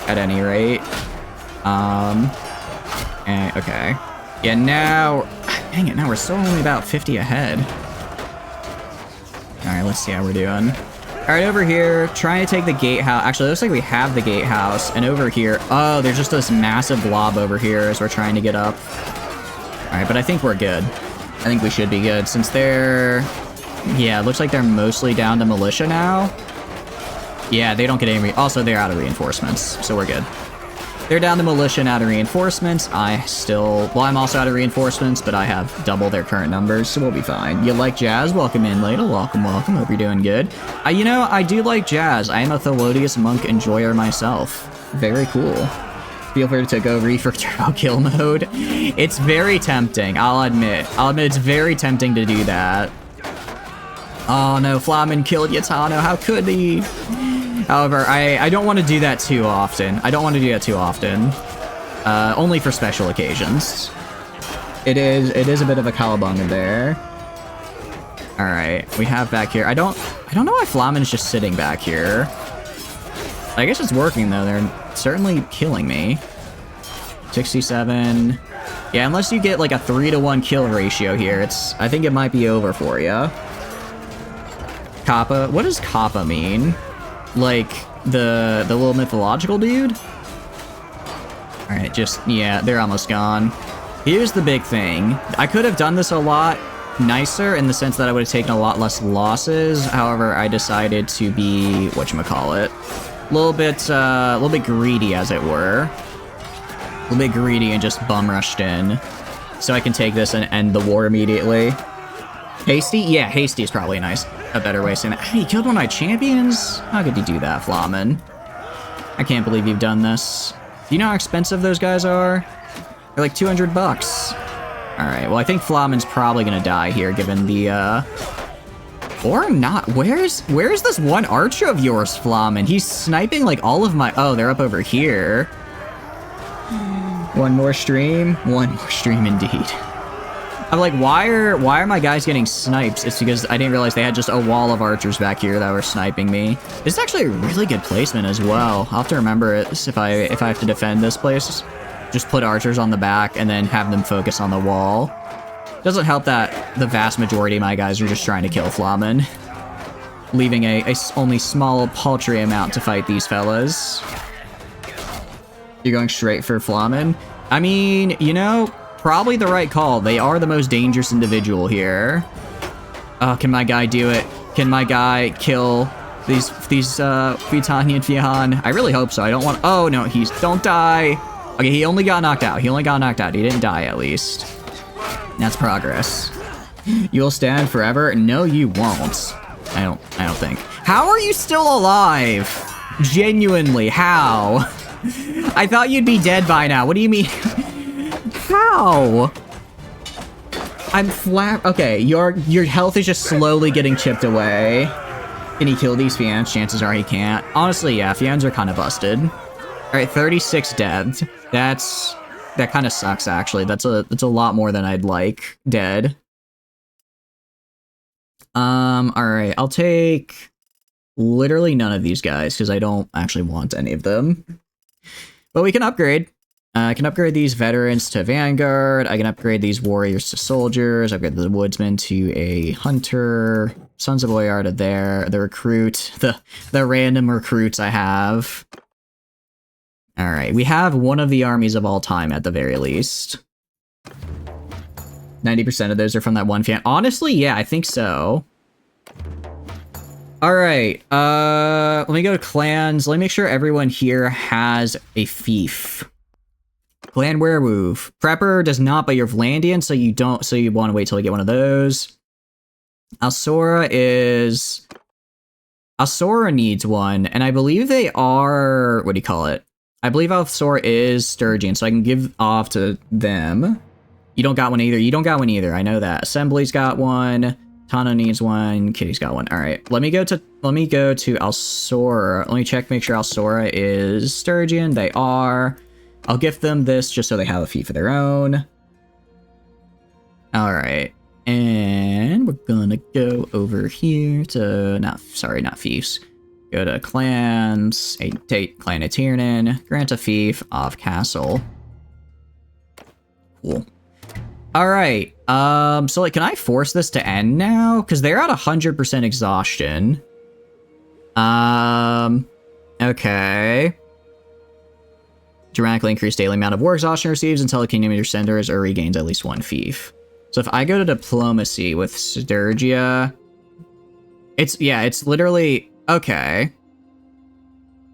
Speaker 1: At any rate. Okay. Yeah, now... dang it, now we're still only about 50 ahead. Alright, let's see how we're doing. Alright, over here, trying to take the gatehouse. Actually, it looks like we have the gatehouse. And over here... oh, there's just this massive blob over here as we're trying to get up. Alright, but I think we're good. I think we should be good, since they're... yeah, it looks like they're mostly down to militia now. Yeah, they don't get any... also, they're out of reinforcements, so we're good. They're down to militia and out of reinforcements. I'm also out of reinforcements, but I have double their current numbers, so we'll be fine. You like jazz? Welcome in, Ladle. Welcome, welcome. Hope you're doing good. You know, I do like jazz. I am a Thelodious Monk enjoyer myself. Very cool. Feel free to take over for turbo kill mode. It's very tempting, I'll admit. It's very tempting to do that. Oh no, Flamen killed Yatano. How could he? However, I don't want to do that too often. Only for special occasions. It is a bit of a cowabunga there. Alright, we have back here. I don't know why Flamen's just sitting back here. I guess it's working, though. They're certainly killing me. 67. Yeah, unless you get, like, a 3-to-1 kill ratio here, I think it might be over for you. Kappa. What does Kappa mean? Like, the little mythological dude? Alright, yeah, they're almost gone. Here's the big thing. I could have done this a lot nicer in the sense that I would have taken a lot less losses. However, I decided to be, whatchamacallit, a little bit greedy, as it were. A little bit greedy and just bum rushed in. So I can take this and end the war immediately. Hasty? Yeah, hasty is probably a better way of saying that. Hey, you killed one of my champions? How could you do that, Flamen? I can't believe you've done this. Do you know how expensive those guys are? They're like 200 bucks. Alright, well, I think Flamen's probably gonna die here, given the, or not. Where's this one archer of yours, Flamen? He's sniping, like, all of my... Oh, they're up over here. One more stream? One more stream, indeed. I'm like, why are my guys getting snipes? It's because I didn't realize they had just a wall of archers back here that were sniping me. This is actually a really good placement as well. I'll have to remember it if I have to defend this place. Just put archers on the back and then have them focus on the wall. Doesn't help that the vast majority of my guys are just trying to kill Flamen, leaving a only small, paltry amount to fight these fellas. You're going straight for Flamen? I mean, you know, probably the right call. They are the most dangerous individual here. Can my guy do it? Can my guy kill these Fitani and Fihan? I really hope so. I don't want... Oh, no, don't die. Okay, he only got knocked out. He didn't die, at least. That's progress. You'll stand forever? No, you won't. I don't think. How are you still alive? Genuinely, how? I thought you'd be dead by now. What do you mean? How? I'm flat. Okay, your health is just slowly getting chipped away. Can he kill these Fians? Chances are he can't. Honestly, yeah, Fians are kind of busted. All right, 36 dead. That kind of sucks, actually. That's a lot more than I'd like dead. All right, I'll take literally none of these guys because I don't actually want any of them. But we can upgrade. I can upgrade these veterans to Vanguard. I can upgrade these warriors to soldiers. Upgrade the woodsman to a hunter. Sons of Oyarda there. The recruit. The random recruits I have. Alright, we have one of the armies of all time at the very least. 90% of those are from that one fan. Honestly, yeah, I think so. Alright, let me go to clans. Let me make sure everyone here has a fief. Clan Werewolf. Prepper does not, but you're Vlandian, so you want to wait till you get one of those. Alsora needs one, and I believe they are... What do you call it? I believe Alsora is Sturgeon, so I can give off to them. You don't got one either. I know that. Assembly's got one. Tano needs one. Kitty's got one. All right. Let me go to Alsora. Let me check, make sure Alsora is Sturgeon. They are. I'll gift them this just so they have a fief of their own. All right. And we're gonna go over here to not fiefs. Go to clans, take Clan of Tiernan, grant a fief of castle. Cool. Alright, so like, can I force this to end now? Because they're at 100% exhaustion. Okay. Dramatically increase daily amount of war exhaustion receives until a kingdom either senders or regains at least one fief. So if I go to diplomacy with Sturgia, it's literally... Okay.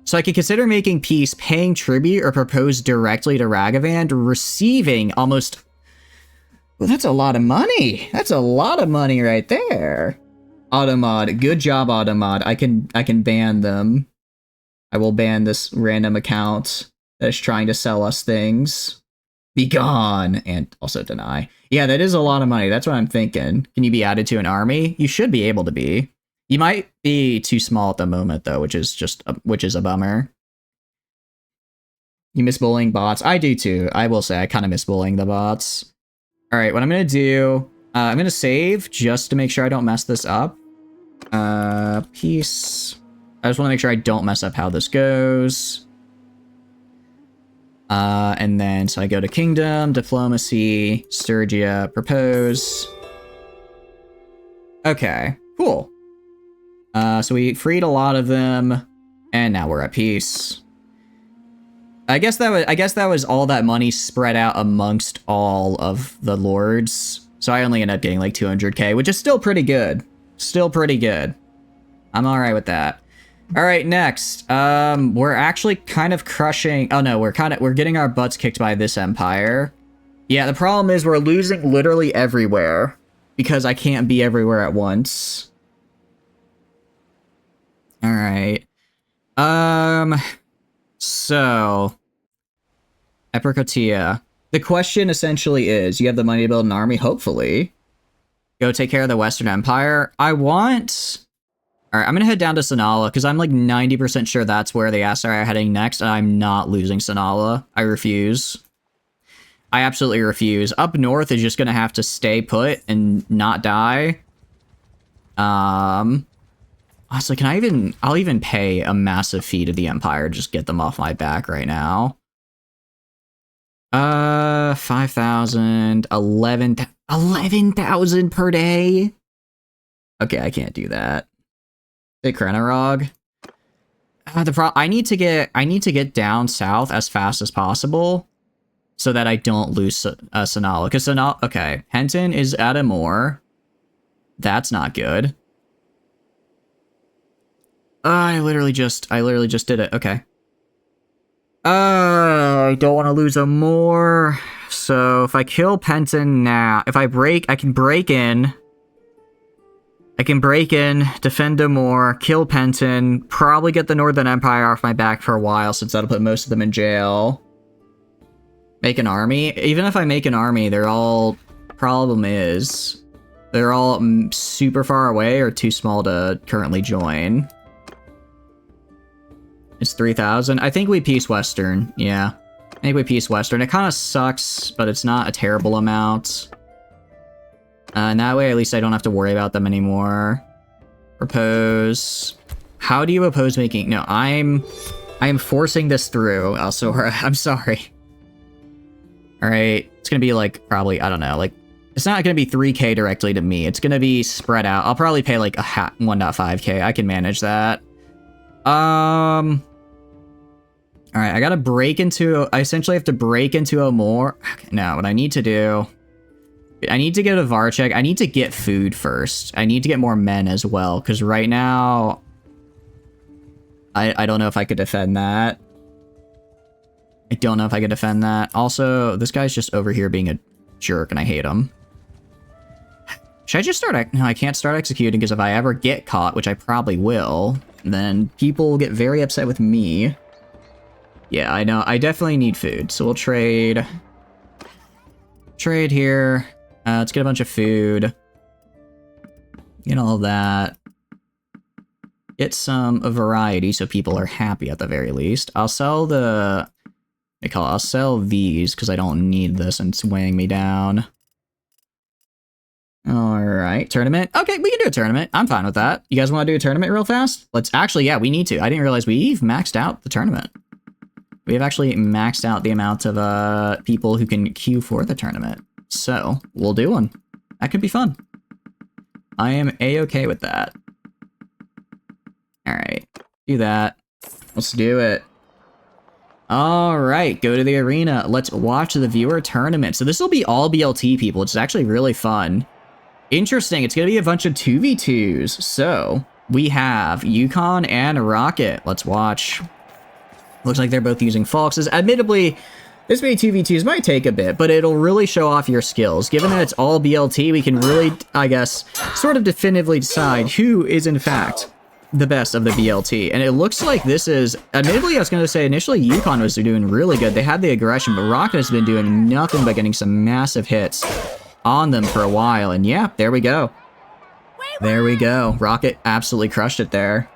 Speaker 1: So I can consider making peace, paying tribute, or propose directly to Ragavand, receiving almost... Well, that's a lot of money. That's a lot of money right there. Automod. Good job, Automod. I can ban them. I will ban this random account that is trying to sell us things. Be gone. And also deny. Yeah, that is a lot of money. That's what I'm thinking. Can you be added to an army? You should be able to be. You might be too small at the moment, though, which is a bummer. You miss bullying bots? I do, too. I will say, I kind of miss bullying the bots. All right, what I'm going to do, I'm going to save just to make sure I don't mess this up. Peace. I just want to make sure I don't mess up how this goes. And then, so I go to Kingdom, Diplomacy, Sturgia, Propose. Okay, cool. So we freed a lot of them, and now we're at peace. I guess that was all that money spread out amongst all of the lords. So I only ended up getting like 200k, which is still pretty good. Still pretty good. I'm alright with that. Alright, next. We're actually kind of crushing... Oh no, we're getting our butts kicked by this empire. Yeah, the problem is we're losing literally everywhere. Because I can't be everywhere at once. Alright. So... Epricotia. The question essentially is, you have the money to build an army, hopefully. Go take care of the Western Empire. I want... Alright, I'm gonna head down to Sanala, because I'm like 90% sure that's where the Asari are heading next, and I'm not losing Sanala. I refuse. I absolutely refuse. Up north is just gonna have to stay put and not die. Honestly, can I even... I'll even pay a massive fee to the Empire to just get them off my back right now. 5,000, 11,000 per day? Okay, I can't do that. Hey, Krenorog. I need to get down south as fast as possible so that I don't lose Sanala. Because Sanala... Okay, Henton is at Amor. That's not good. I literally just did it. Okay. I don't want to lose Amor. So if I kill Penton now, if I can break in. I can break in, defend Amor, kill Penton, probably get the Northern Empire off my back for a while, since that'll put most of them in jail. Make an army? Even if I make an army, they're all... Problem is, they're all super far away or too small to currently join. It's 3,000. I think we peace Western. Yeah. I think we peace Western. It kind of sucks, but it's not a terrible amount. And that way, at least I don't have to worry about them anymore. Propose. How do you oppose making... No, I am forcing this through. Also, I'm sorry. Alright. It's gonna be like, probably, I don't know, like... It's not gonna be 3k directly to me. It's gonna be spread out. I'll probably pay like a 1.5k. I can manage that. Alright, I gotta break into... I essentially have to break into a more... Okay, no, what I need to do... I need to get a Varchek. I need to get food first. I need to get more men as well, because right now... I don't know if I could defend that. I don't know if I could defend that. Also, this guy's just over here being a jerk, and I hate him. Should I just start... No, I can't start executing, because if I ever get caught, which I probably will, then people will get very upset with me. Yeah, I know. I definitely need food, so we'll trade... Trade here. Let's get a bunch of food. Get all of that. Get some variety so people are happy at the very least. I'll sell the... I'll sell these because I don't need this and it's weighing me down. Alright, tournament. Okay, we can do a tournament. I'm fine with that. You guys want to do a tournament real fast? Let's actually, yeah, we need to. I didn't realize we've maxed out the tournament. We have actually maxed out the amount of people who can queue for the tournament. So, we'll do one. That could be fun. I am A-okay with that. Alright, do that. Let's do it. Alright, go to the arena. Let's watch the viewer tournament. So this will be all BLT people, which is actually really fun. Interesting, it's going to be a bunch of 2v2s. So, we have Yukon and Rocket. Let's watch. Looks like they're both using Foxes. Admittedly, this many 2v2s might take a bit, but it'll really show off your skills. Given that it's all BLT, we can really, I guess, sort of definitively decide who is, in fact, the best of the BLT. And it looks like this is... Admittedly, I was going to say, initially, Yukon was doing really good. They had the aggression, but Rocket has been doing nothing but getting some massive hits on them for a while. And yeah, there we go. There we go. Rocket absolutely crushed it there.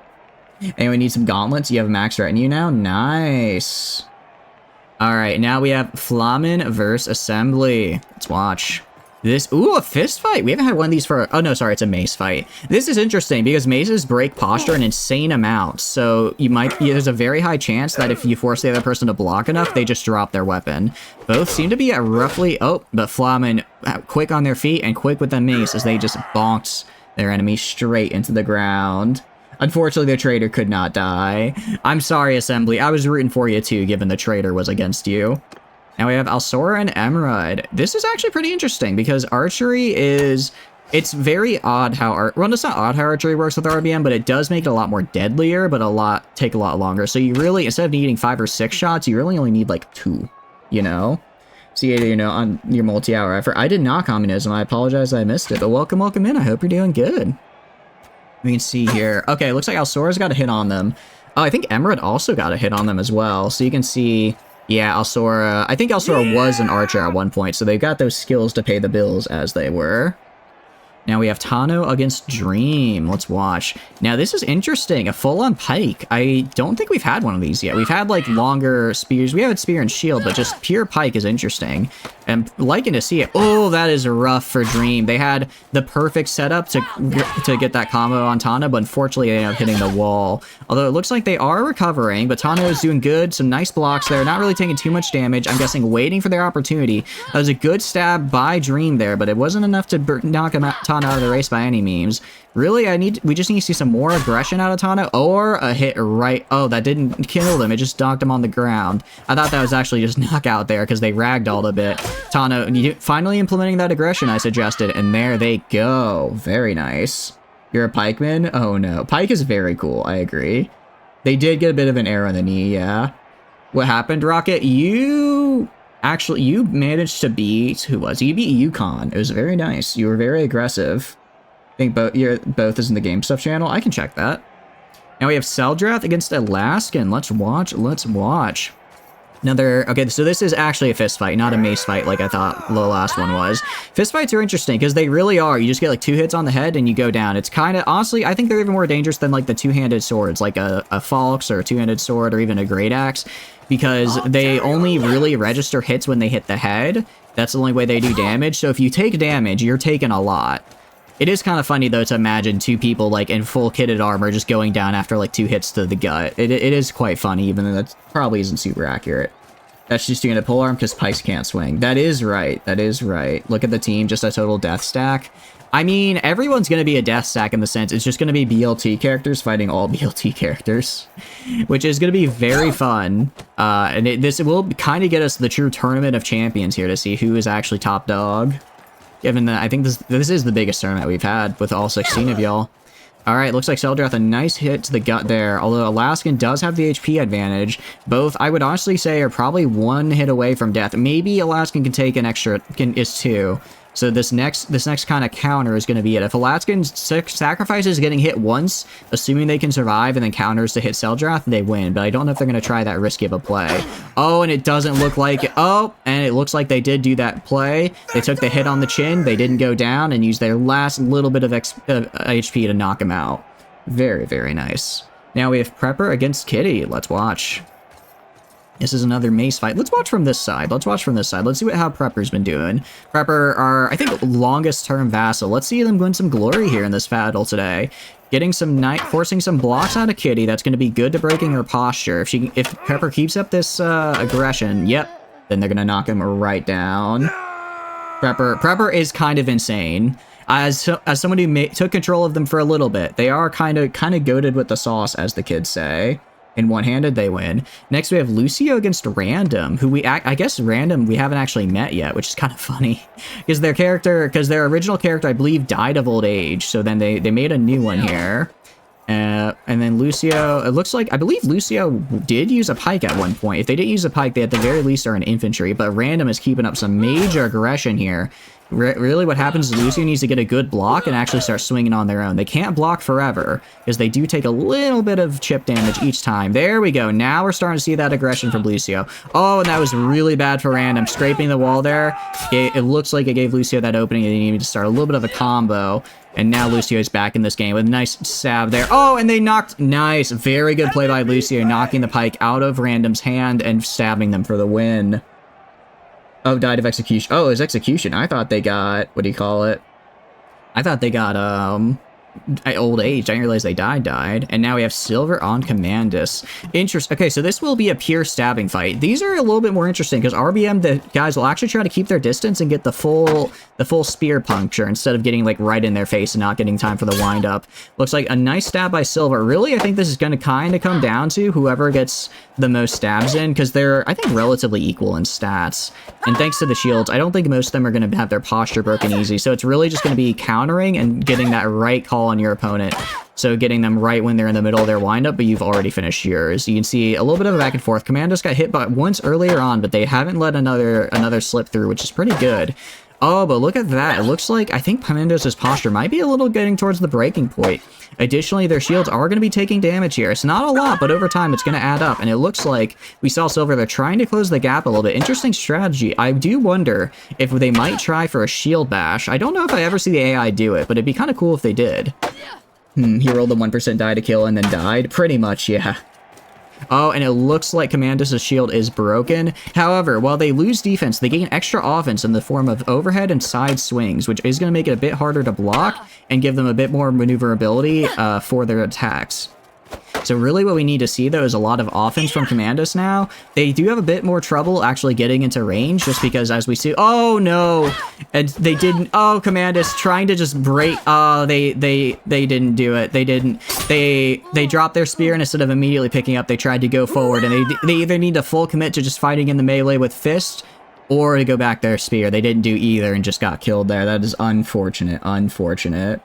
Speaker 1: Anyone need some gauntlets? You have a max retinue now? Nice. Alright, now we have Flamen versus Assembly. Let's watch. Ooh, a fist fight. We haven't had one of these for, oh no, sorry, it's a mace fight. This is interesting because maces break posture an insane amount. So there's a very high chance that if you force the other person to block enough, they just drop their weapon. Both seem to be at roughly, but Flamen quick on their feet and quick with the mace as they just bonked their enemy straight into the ground. Unfortunately, the traitor could not die. I'm sorry, Assembly. I was rooting for you too, given the traitor was against you. Now we have Alsora and Emerald. This is actually pretty interesting because archery is... It's very odd how... Well, it's not odd how archery works with RBM, but it does make it a lot more deadlier, but take a lot longer. So you really, instead of needing 5 or 6 shots, you really only need like 2, you know? See, you know, on your multi-hour effort. I did not communism. I apologize I missed it, but welcome in. I hope you're doing good. We can see here. Okay, looks like Alsora's got a hit on them. Oh, I think Emerald also got a hit on them as well. So you can see... Yeah, Alsora. I think Alsora was an archer at one point, so they've got those skills to pay the bills as they were. Now we have Tano against Dream. Let's watch. Now this is interesting. A full-on pike. I don't think we've had one of these yet. We've had like longer spears. We have a spear and shield, but just pure pike is interesting. And liking to see it. Oh, that is rough for Dream. They had the perfect setup to get that combo on Tana, but unfortunately they ended up hitting the wall. Although it looks like they are recovering, but Tana is doing good. Some nice blocks there. Not really taking too much damage. I'm guessing waiting for their opportunity. That was a good stab by Dream there, but it wasn't enough to knock him out, Tana out of the race by any means. Really, we just need to see some more aggression out of Tana, or a hit right... Oh, that didn't kill him. It just knocked him on the ground. I thought that was actually just knockout there because they ragdolled a bit. Tana finally implementing that aggression I suggested, and there they go. Very nice. You're a pikeman? Oh no. Pike is very cool, I agree. They did get a bit of an arrow in the knee, yeah. What happened, Rocket? You managed to beat... Who was? You beat Yukon. It was very nice. You were very aggressive. I think both is in the Game Stuff channel. I can check that. Now we have Seldrath against Alaskan. Let's watch. Okay, so this is actually a fist fight, not a mace fight like I thought the last one was. Fist fights are interesting because they really are. You just get like 2 hits on the head and you go down. It's kind of, honestly, I think they're even more dangerous than like the 2-handed swords, like a Falx or a 2-handed sword or even a Great Axe, because they only really register hits when they hit the head. That's the only way they do damage. So if you take damage, you're taking a lot. It is kind of funny, though, to imagine 2 people, like, in full kitted armor just going down after, like, 2 hits to the gut. It is quite funny, even though that probably isn't super accurate. That's just doing a polearm because pikes can't swing. That is right. That is right. Look at the team, just a total death stack. I mean, everyone's going to be a death stack in the sense it's just going to be BLT characters fighting all BLT characters, which is going to be very fun. And this will kind of get us the true tournament of champions here to see who is actually top dog. Given that I think this is the biggest tournament we've had with all 16 of y'all. Alright, looks like Seldrath, a nice hit to the gut there. Although Alaskan does have the HP advantage. Both, I would honestly say, are probably 1 hit away from death. Maybe Alaskan can take an extra, is 2. So this next kind of counter is going to be it. If Alaskan sacrifices getting hit once, assuming they can survive, and then counters to hit Seldrath, they win. But I don't know if they're going to try that risky of a play. Oh, and it doesn't look like it. Oh, and it looks like they did do that play. They took the hit on the chin, they didn't go down, and used their last little bit of HP to knock him out. Very, very nice. Now we have Prepper against Kitty. Let's watch. This is another mace fight. Let's watch from this side. Let's see how Prepper's been doing. Prepper are, I think, longest term vassal. Let's see them win some glory here in this battle today. Getting some forcing some blocks out of Kitty. That's going to be good to breaking her posture. If Prepper keeps up this aggression, yep, then they're going to knock him right down. Prepper is kind of insane. As someone who took control of them for a little bit, they are kind of goated with the sauce, as the kids say. In one-handed, they win. Next, we have Lucio against Random, who I guess Random we haven't actually met yet, which is kind of funny. Because their original character, I believe, died of old age, so then they made a new one here. And then Lucio, it looks like, I believe Lucio did use a pike at one point. If they didn't use a pike, they at the very least are an infantry, but Random is keeping up some major aggression here. Really what happens is Lucio needs to get a good block and actually start swinging on their own. They can't block forever, because they do take a little bit of chip damage each time. There we go. Now we're starting to see that aggression from Lucio. Oh, and that was really bad for Random. Scraping the wall there. It looks like it gave Lucio that opening, and he needed to start a little bit of a combo. And now Lucio's back in this game with a nice stab there. Oh, and they knocked... Nice. Very good play by Lucio, knocking the pike out of Random's hand and stabbing them for the win. Oh, died of execution. Oh, it was execution. I thought they got, what do you call it? I thought they got, old age. I didn't realize they died. And now we have silver on Commandus. Interesting. Okay, so this will be a pure stabbing fight. These are a little bit more interesting because RBM, the guys will actually try to keep their distance and get the full spear puncture instead of getting like right in their face and not getting time for the wind up. Looks like a nice stab by silver. Really, I think this is going to kind of come down to whoever gets the most stabs in because they're, I think, relatively equal in stats. And thanks to the shields, I don't think most of them are going to have their posture broken easy. So it's really just going to be countering and getting that right call on your opponent. So getting them right when they're in the middle of their windup, but you've already finished yours. You can see a little bit of a back and forth. Commandos got hit by once earlier on, but they haven't let another slip through, which is pretty good. Oh, but look at that. It looks like, I think Commandos' posture might be a little getting towards the breaking point. Additionally, their shields are going to be taking damage here. It's not a lot, but over time, it's going to add up. And it looks like we saw Silver, they're trying to close the gap a little bit. Interesting strategy. I do wonder if they might try for a shield bash. I don't know if I ever see the AI do it, but it'd be kind of cool if they did. He rolled the 1% die to kill and then died? Pretty much, yeah. Oh, and it looks like Commandus' shield is broken. However, while they lose defense, they gain extra offense in the form of overhead and side swings, which is going to make it a bit harder to block and give them a bit more maneuverability for their attacks. So really what we need to see, though, is a lot of offense from Commandus now. They do have a bit more trouble actually getting into range, just because as we see... Oh, no! And they didn't... Oh, Commandus trying to just break... Oh, they didn't do it. They didn't... They dropped their spear, and instead of immediately picking up, they tried to go forward, and they either need to full commit to just fighting in the melee with fist, or to go back their spear. They didn't do either and just got killed there. That is unfortunate. Unfortunate.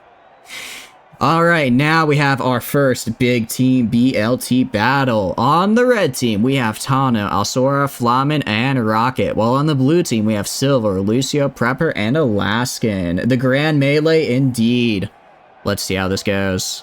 Speaker 1: Alright, now we have our first big team BLT battle. On the red team, we have Tano, Alsora, Flamen, and Rocket. While on the blue team, we have Silver, Lucio, Prepper, and Alaskan. The grand melee indeed. Let's see how this goes.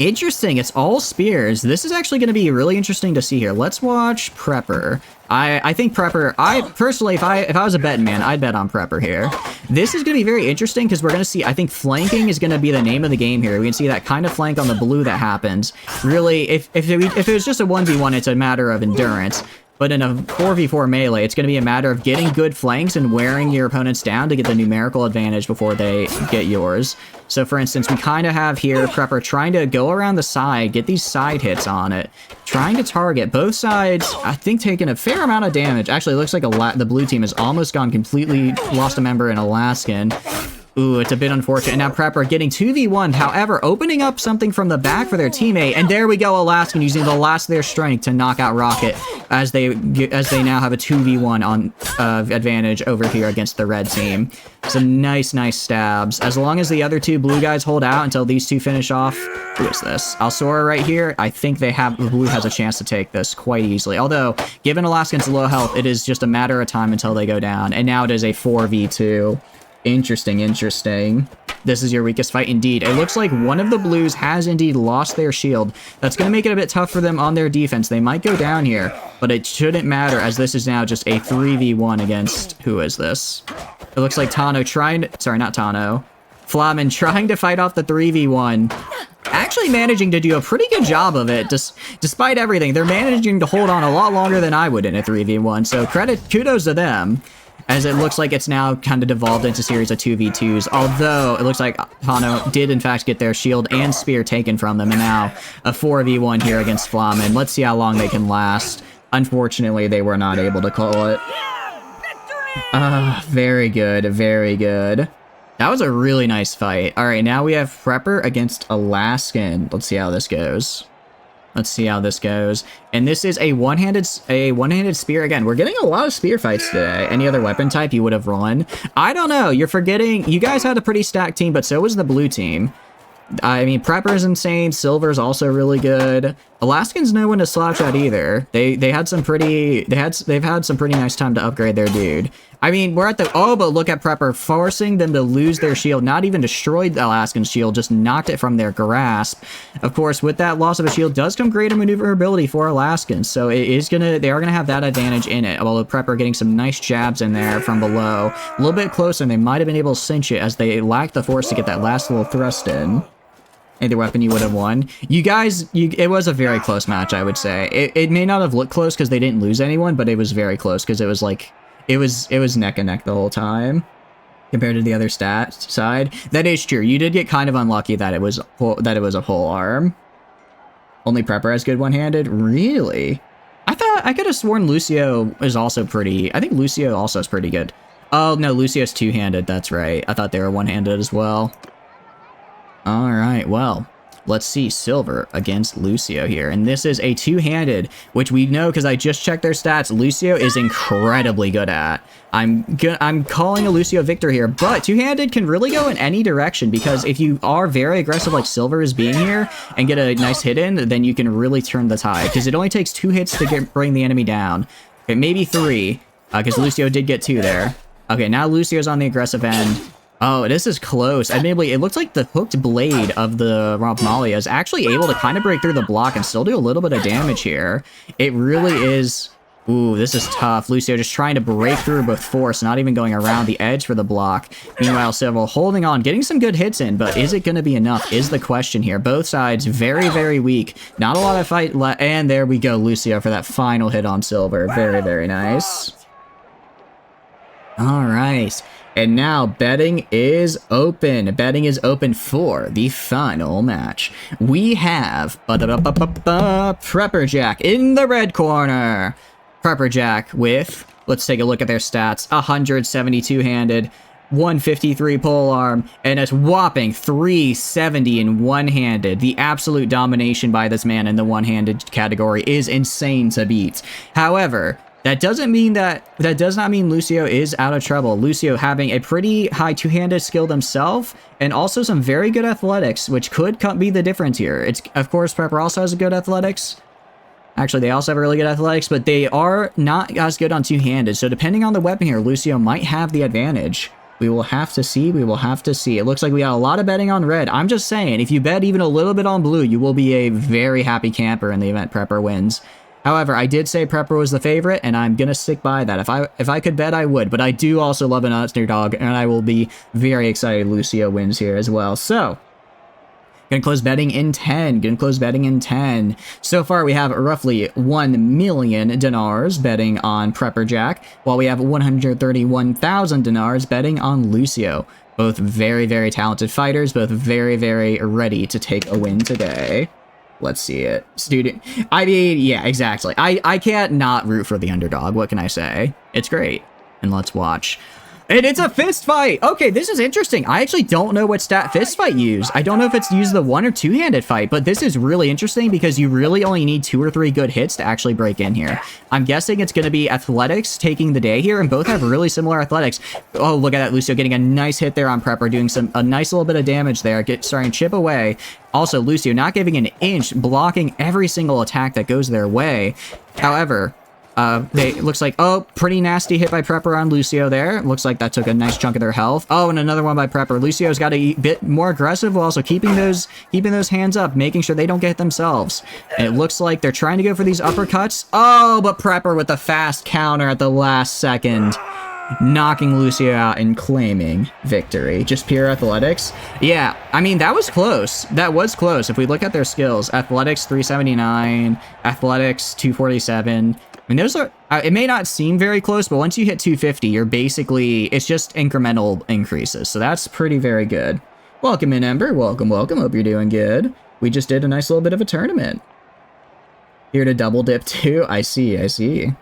Speaker 1: Interesting, it's all spears. This is actually going to be really interesting to see here. Let's watch Prepper. I think Prepper, personally, if I was a betting man, I'd bet on Prepper here. This is going to be very interesting because we're going to see, I think flanking is going to be the name of the game here. We can see that kind of flank on the blue that happens. Really, if it was just a 1v1, it's a matter of endurance. But in a 4v4 melee, it's going to be a matter of getting good flanks and wearing your opponents down to get the numerical advantage before they get yours. So for instance, we kind of have here Prepper trying to go around the side, get these side hits on it, trying to target both sides, I think taking a fair amount of damage. Actually, it looks like the blue team has almost gone completely, lost a member in Alaskan. Ooh, it's a bit unfortunate. And now Prepper getting 2v1, however, opening up something from the back for their teammate. And there we go, Alaskan using the last of their strength to knock out Rocket as they now have a 2v1 on advantage over here against the red team. Some nice stabs. As long as the other two blue guys hold out until these two finish off. Who is this? Alsora right here. I think the blue has a chance to take this quite easily. Although, given Alaskan's low health, it is just a matter of time until they go down. And now it is a 4v2. Interesting. This is your weakest fight indeed. It looks like one of the blues has indeed lost their shield. That's going to make it a bit tough for them on their defense. They might go down here, but it shouldn't matter as this is now just a 3v1 against... Who is this? It looks like Tano trying to... Sorry, not Tano. Flamen trying to fight off the 3v1. Actually managing to do a pretty good job of it, despite everything. They're managing to hold on a lot longer than I would in a 3v1, so kudos to them. As it looks like it's now kind of devolved into a series of 2v2s, although it looks like Tano did in fact get their shield and spear taken from them, and now a 4v1 here against Flamen. Let's see how long they can last. Unfortunately, they were not able to call it. Very good. That was a really nice fight. Alright, now we have Prepper against Alaskan. Let's see how this goes. And this is a one-handed spear. Again, we're getting a lot of spear fights today. Any other weapon type you would have run? I don't know. You're forgetting. You guys had a pretty stacked team, but so was the blue team. I mean, Prepper is insane. Silver's also really good. Alaskan's no one to slouch at either. They've had some pretty nice time to upgrade their dude. I mean, we're at the... Oh, but look at Prepper forcing them to lose their shield. Not even destroyed Alaskan's shield, just knocked it from their grasp. Of course, with that loss of a shield does come greater maneuverability for Alaskans. So they are gonna have that advantage in it. Although Prepper getting some nice jabs in there from below. A little bit closer, and they might have been able to cinch it as they lacked the force to get that last little thrust in. Either weapon you would have won. You guys, it was a very close match, I would say. It may not have looked close because they didn't lose anyone, but it was very close because it was like it was neck and neck the whole time compared to the other stat side. That is true. You did get kind of unlucky that it was a pole arm. Only Prepper has good one-handed? Really? I could have sworn Lucio is also pretty... I think Lucio also is pretty good. Oh, no, Lucio's two-handed. That's right. I thought they were one-handed as well. Alright, well... Let's see, Silver against Lucio here. And this is a two-handed, which we know because I just checked their stats. Lucio is incredibly good at. I'm calling a Lucio victory here, but two-handed can really go in any direction because if you are very aggressive like Silver is being here and get a nice hit in, then you can really turn the tide because it only takes 2 hits to bring the enemy down. Okay, maybe 3, because Lucio did get 2 there. Okay, now Lucio's on the aggressive end. Oh, this is close. Admittedly, it looks like the hooked blade of the Rompmalia is actually able to kind of break through the block and still do a little bit of damage here. It really is... Ooh, this is tough. Lucio just trying to break through with force, not even going around the edge for the block. Meanwhile, Silver holding on, getting some good hits in, but is it going to be enough is the question here. Both sides very, very weak. Not a lot of fight left. And there we go, Lucio for that final hit on Silver. Very, very nice. All right. And now betting is open. Betting is open for the final match. We have Prepper Jack in the red corner. Prepper Jack with, let's take a look at their stats, 172 handed, 153 polearm, and a whopping 370 in one-handed. The absolute domination by this man in the one-handed category is insane to beat. However, that does not mean Lucio is out of trouble. Lucio having a pretty high two-handed skill himself, and also some very good athletics, which could be the difference here. It's, of course, Prepper also has a good athletics. Actually, they also have really good athletics, but they are not as good on two-handed. So depending on the weapon here, Lucio might have the advantage. We will have to see. We will have to see. It looks like we got a lot of betting on red. I'm just saying, if you bet even a little bit on blue, you will be a very happy camper in the event Prepper wins. However, I did say Prepper was the favorite, and I'm gonna stick by that. If I could bet, I would. But I do also love an underdog, and I will be very excited Lucio wins here as well. So, gonna close betting in 10. Gonna close betting in 10. So far, we have roughly 1 million dinars betting on Prepper Jack, while we have 131,000 dinars betting on Lucio. Both very, very talented fighters, both very, very ready to take a win today. Let's see it. Student. I mean, yeah, exactly. I can't not root for the underdog. What can I say? It's great. And let's watch. And it's a fist fight! Okay, this is interesting. I actually don't know what stat fist fight use. I don't know if it's used the one or two-handed fight, but this is really interesting because you really only need 2 or 3 good hits to actually break in here. I'm guessing it's going to be athletics taking the day here, and both have really similar athletics. Oh, look at that, Lucio getting a nice hit there on Prepper, doing a nice little bit of damage there, starting to chip away. Also, Lucio not giving an inch, blocking every single attack that goes their way. However, looks like, oh, pretty nasty hit by Prepper on Lucio there. Looks like that took a nice chunk of their health. Oh, and another one by Prepper. Lucio's got a bit more aggressive while also keeping those hands up, making sure they don't get hit themselves. And it looks like they're trying to go for these uppercuts. Oh, but Prepper with the fast counter at the last second, knocking Lucio out and claiming victory. Just pure athletics. Yeah, I mean, that was close. That was close. If we look at their skills, athletics 379, athletics 247. I mean, those are, it may not seem very close, but once you hit 250, you're basically, it's just incremental increases. So that's pretty very good. Welcome in, Ember. Welcome, welcome. Hope you're doing good. We just did a nice little bit of a tournament. Here to double dip too. I see, I see.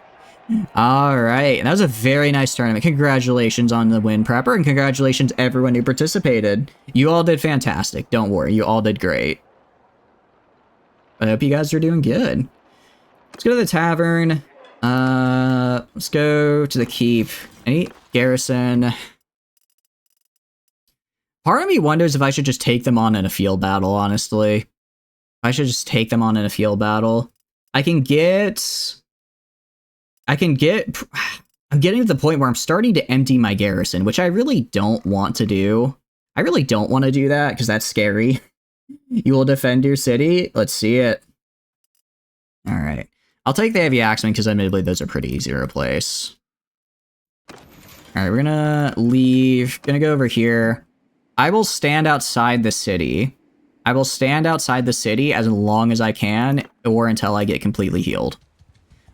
Speaker 1: All right. That was a very nice tournament. Congratulations on the win, Prepper, and congratulations to everyone who participated. You all did fantastic. Don't worry. You all did great. I hope you guys are doing good. Let's go to the tavern. Let's go to the keep. Any garrison. Part of me wonders if I should just take them on in a field battle, honestly. I should just take them on in a field battle. I'm getting to the point where I'm starting to empty my garrison, which I really don't want to do. I really don't want to do that because that's scary. You will defend your city? Let's see it. All right. I'll take the heavy axemen because admittedly those are pretty easy to replace. All right, we're gonna leave. Gonna go over here. I will stand outside the city. I will stand outside the city as long as I can or until I get completely healed.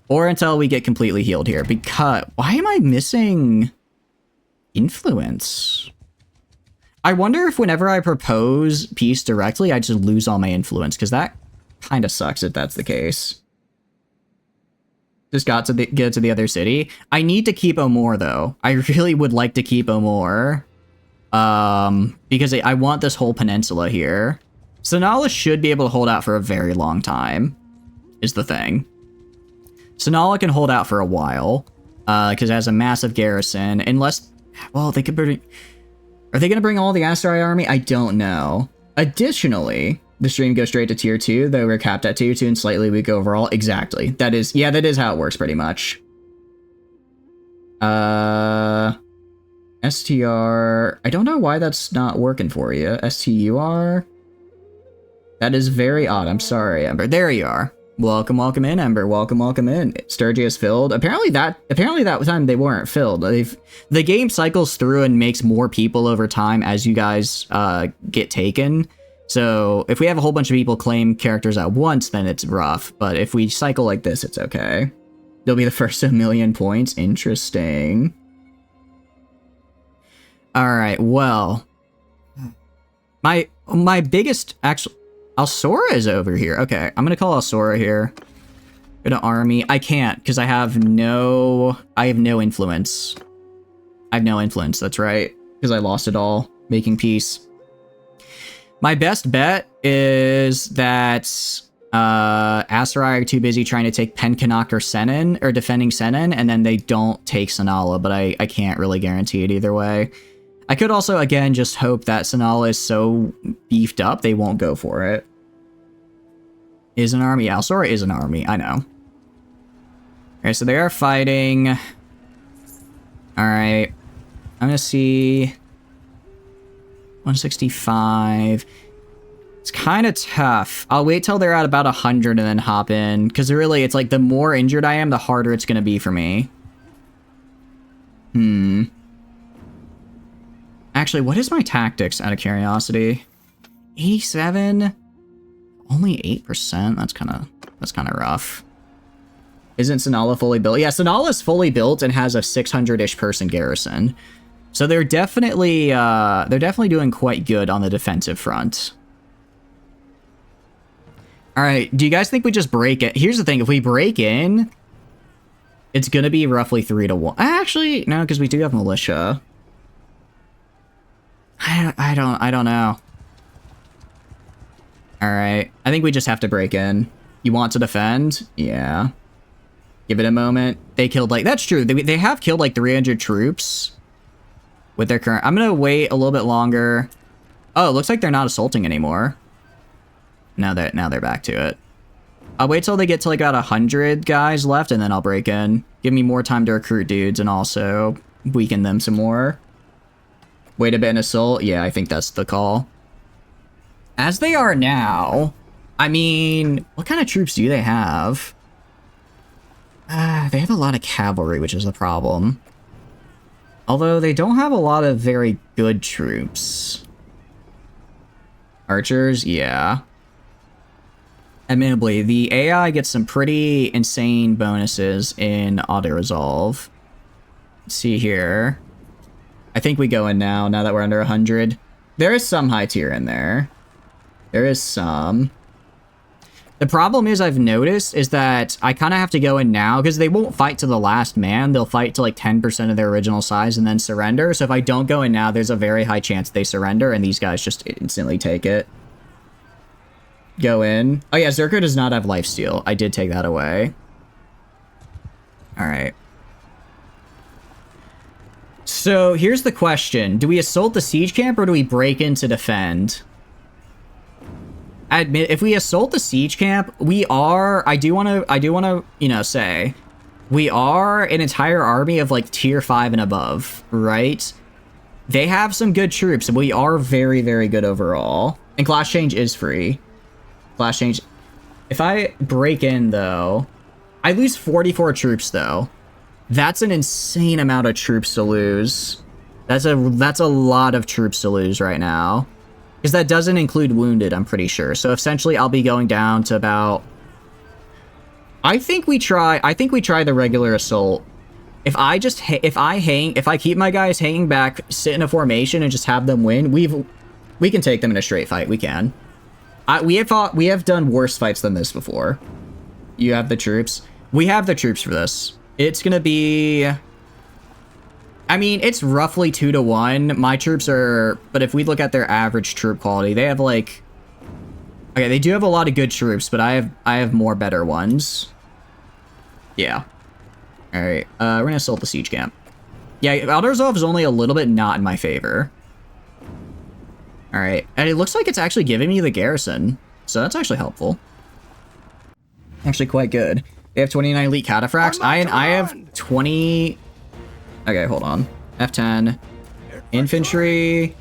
Speaker 1: Or until we get completely healed here. Because... Why am I missing... influence? I wonder if whenever I propose peace directly, I just lose all my influence. Because that kind of sucks if that's the case. Just got to get to the other city. I need to keep O'More, though. I really would like to keep O'More. Because I want this whole peninsula here. Sonala should be able to hold out for a very long time. Is the thing. Sonala can hold out for a while, because it has a massive garrison, unless, well, they could bring, are they going to bring all the Asteroid army? I don't know. Additionally, the stream goes straight to tier 2, though we're capped at tier 2 and slightly weak overall. Exactly. That is, yeah, that is how it works pretty much. STR, I don't know why that's not working for you. STUR? That is very odd. I'm sorry, Ember. There you are. Welcome, welcome in, Ember. Welcome, welcome in. Sturgy is filled. Apparently that time they weren't filled. The game cycles through and makes more people over time as you guys get taken. So if we have a whole bunch of people claim characters at once, then it's rough. But if we cycle like this, it's okay. They'll be the first 1,000,000 points. Interesting. All right. Well, my biggest actual. Alsora is over here. Okay, I'm gonna call Alsora here. Go to army. I can't because I have no influence. I have no influence. That's right, because I lost it all making peace. My best bet is that Aserai are too busy trying to take Penkanok or Senin, or defending Senin, and then they don't take Sonala. But I can't really guarantee it either way. I could also, again, just hope that Sonala is so beefed up, they won't go for it. Is an army. Alsora is an army, I know. Alright, so they are fighting. Alright. I'm gonna see... 165. It's kind of tough. I'll wait till they're at about 100 and then hop in. Because really, it's like the more injured I am, the harder it's gonna be for me. Actually, what is my tactics, out of curiosity? 87? Only 8%? That's kind of rough. Isn't Sonala fully built? Yeah, Sonala's fully built and has a 600-ish person garrison. So they're definitely doing quite good on the defensive front. Alright, do you guys think we just break it? Here's the thing, if we break in, it's gonna be roughly 3 to 1. Actually, no, because we do have militia. I don't know. Alright. I think we just have to break in. You want to defend? Yeah. Give it a moment. They killed like... That's true. They have killed like 300 troops with their current... I'm gonna wait a little bit longer. Oh, it looks like they're not assaulting anymore. Now they're back to it. I'll wait till they get to like about 100 guys left and then I'll break in. Give me more time to recruit dudes and also weaken them some more. Wait a bit and assault? Yeah, I think that's the call. As they are now, I mean, what kind of troops do they have? They have a lot of cavalry, which is the problem. Although they don't have a lot of very good troops. Archers? Yeah. Admittedly, the AI gets some pretty insane bonuses in auto-resolve. Let's see here. I think we go in now that we're under 100. There is some high tier in there. There is some. The problem is I've noticed is that I kind of have to go in now because they won't fight to the last man. They'll fight to like 10% of their original size and then surrender. So if I don't go in now, there's a very high chance they surrender and these guys just instantly take it. Go in. Oh yeah, Zerker does not have lifesteal. I did take that away. All right. So here's the question. Do we assault the siege camp or do we break in to defend? I admit, if we assault the siege camp, we are, I do want to, you know, say, we are an entire army of like tier 5 and above, right? They have some good troops and we are very, very good overall. And class change is free. Class change. If I break in though, I lose 44 troops though. That's an insane amount of troops to lose. That's a lot of troops to lose right now. Because that doesn't include wounded, I'm pretty sure. So essentially, I'll be going down to about... I think we try the regular assault. If I keep my guys hanging back, sit in a formation, and just have them win, we can take them in a straight fight. We can. We have done worse fights than this before. You have the troops. We have the troops for this. It's gonna be. I mean, it's roughly 2 to 1. My troops are, but if we look at their average troop quality, they have like. Okay, they do have a lot of good troops, but I have more better ones. Yeah. All right. We're gonna assault the siege camp. Yeah, Alderzov is only a little bit not in my favor. All right, and it looks like it's actually giving me the garrison, so that's actually helpful. Actually, quite good. They have 29 elite cataphracts. I have 20. Okay, hold on. F10. Infantry.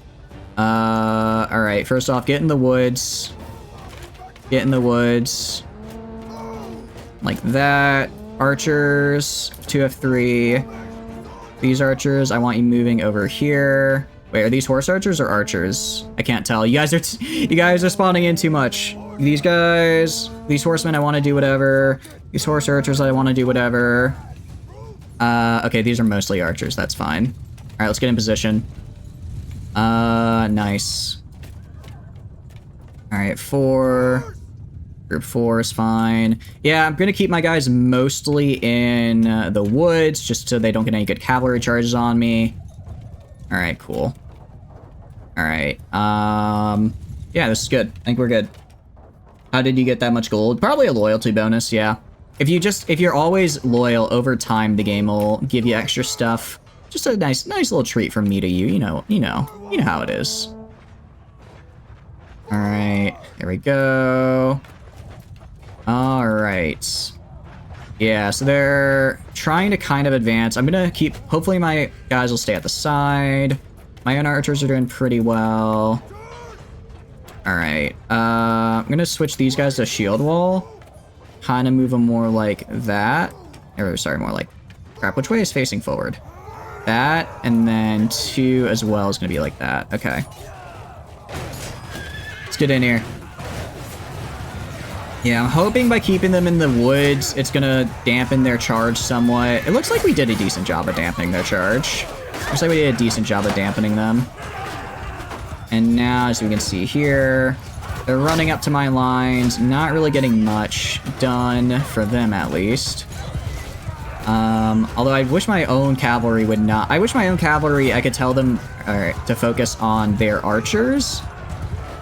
Speaker 1: All right. First off, get in the woods. Get in the woods. Like that. Archers. 2F3. These archers, I want you moving over here. Wait, are these horse archers or archers? I can't tell. You guys are spawning in too much. These guys, these horsemen, I want to do whatever. These horse archers, I want to do whatever. Okay, these are mostly archers. That's fine. All right, let's get in position. Nice. All right, 4. Group 4 is fine. Yeah, I'm gonna keep my guys mostly in the woods, just so they don't get any good cavalry charges on me. All right, cool. All right. Yeah, this is good. I think we're good. How did you get that much gold? Probably a loyalty bonus, yeah. If you're always loyal, over time the game will give you extra stuff. Just a nice little treat from me to you. You know how it is. All right, there we go. All right. Yeah, so they're trying to kind of advance. I'm gonna keep, hopefully my guys will stay at the side. My own archers are doing pretty well. All right, I'm gonna switch these guys to shield wall. Kind of move them more like that. Or sorry, more like, crap, which way is facing forward? That, and then 2 as well is gonna be like that. Okay. Let's get in here. Yeah, I'm hoping by keeping them in the woods, it's gonna dampen their charge somewhat. It looks like we did a decent job of dampening their charge. Looks like we did a decent job of dampening them. And now, as we can see here, they're running up to my lines, not really getting much done, for them at least. Although I wish my own cavalry would not... I wish my own cavalry, I could tell them to focus on their archers.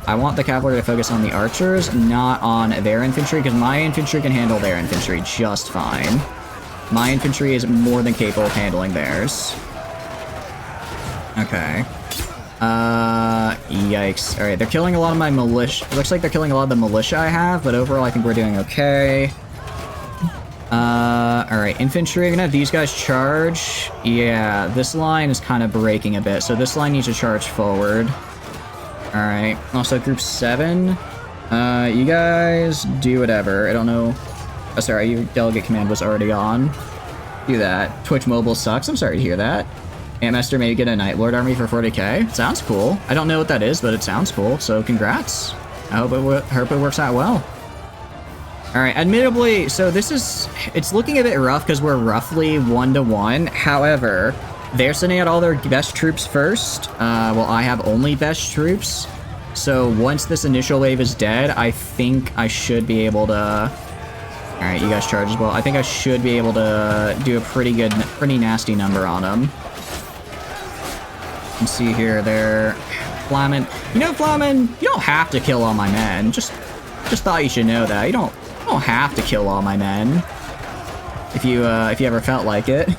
Speaker 1: I want the cavalry to focus on the archers, not on their infantry, because my infantry can handle their infantry just fine. My infantry is more than capable of handling theirs. Okay. Yikes. Alright, they're killing a lot of my militia. It looks like they're killing a lot of the militia I have, but overall I think we're doing okay. Alright, infantry, I'm gonna have these guys charge. Yeah, this line is kind of breaking a bit, so this line needs to charge forward. Alright, also group 7. You guys do whatever. I don't know. Oh, sorry, your delegate command was already on. Do that. Twitch mobile sucks. I'm sorry to hear that. Master may get a Night Lord army for 40k. Sounds cool. I don't know what that is, but it sounds cool, so congrats. I hope it works out well. Alright, admittedly, so it's looking a bit rough because we're roughly 1 to 1. However, they're sending out all their best troops first. Well, I have only best troops. So once this initial wave is dead, I think I should be able to... Alright, you guys charge as well. I think I should be able to do a pretty nasty number on them. You can see here, they're... Flamen. You know, Flamen, you don't have to kill all my men. Just thought you should know that. You don't have to kill all my men. If you ever felt like it.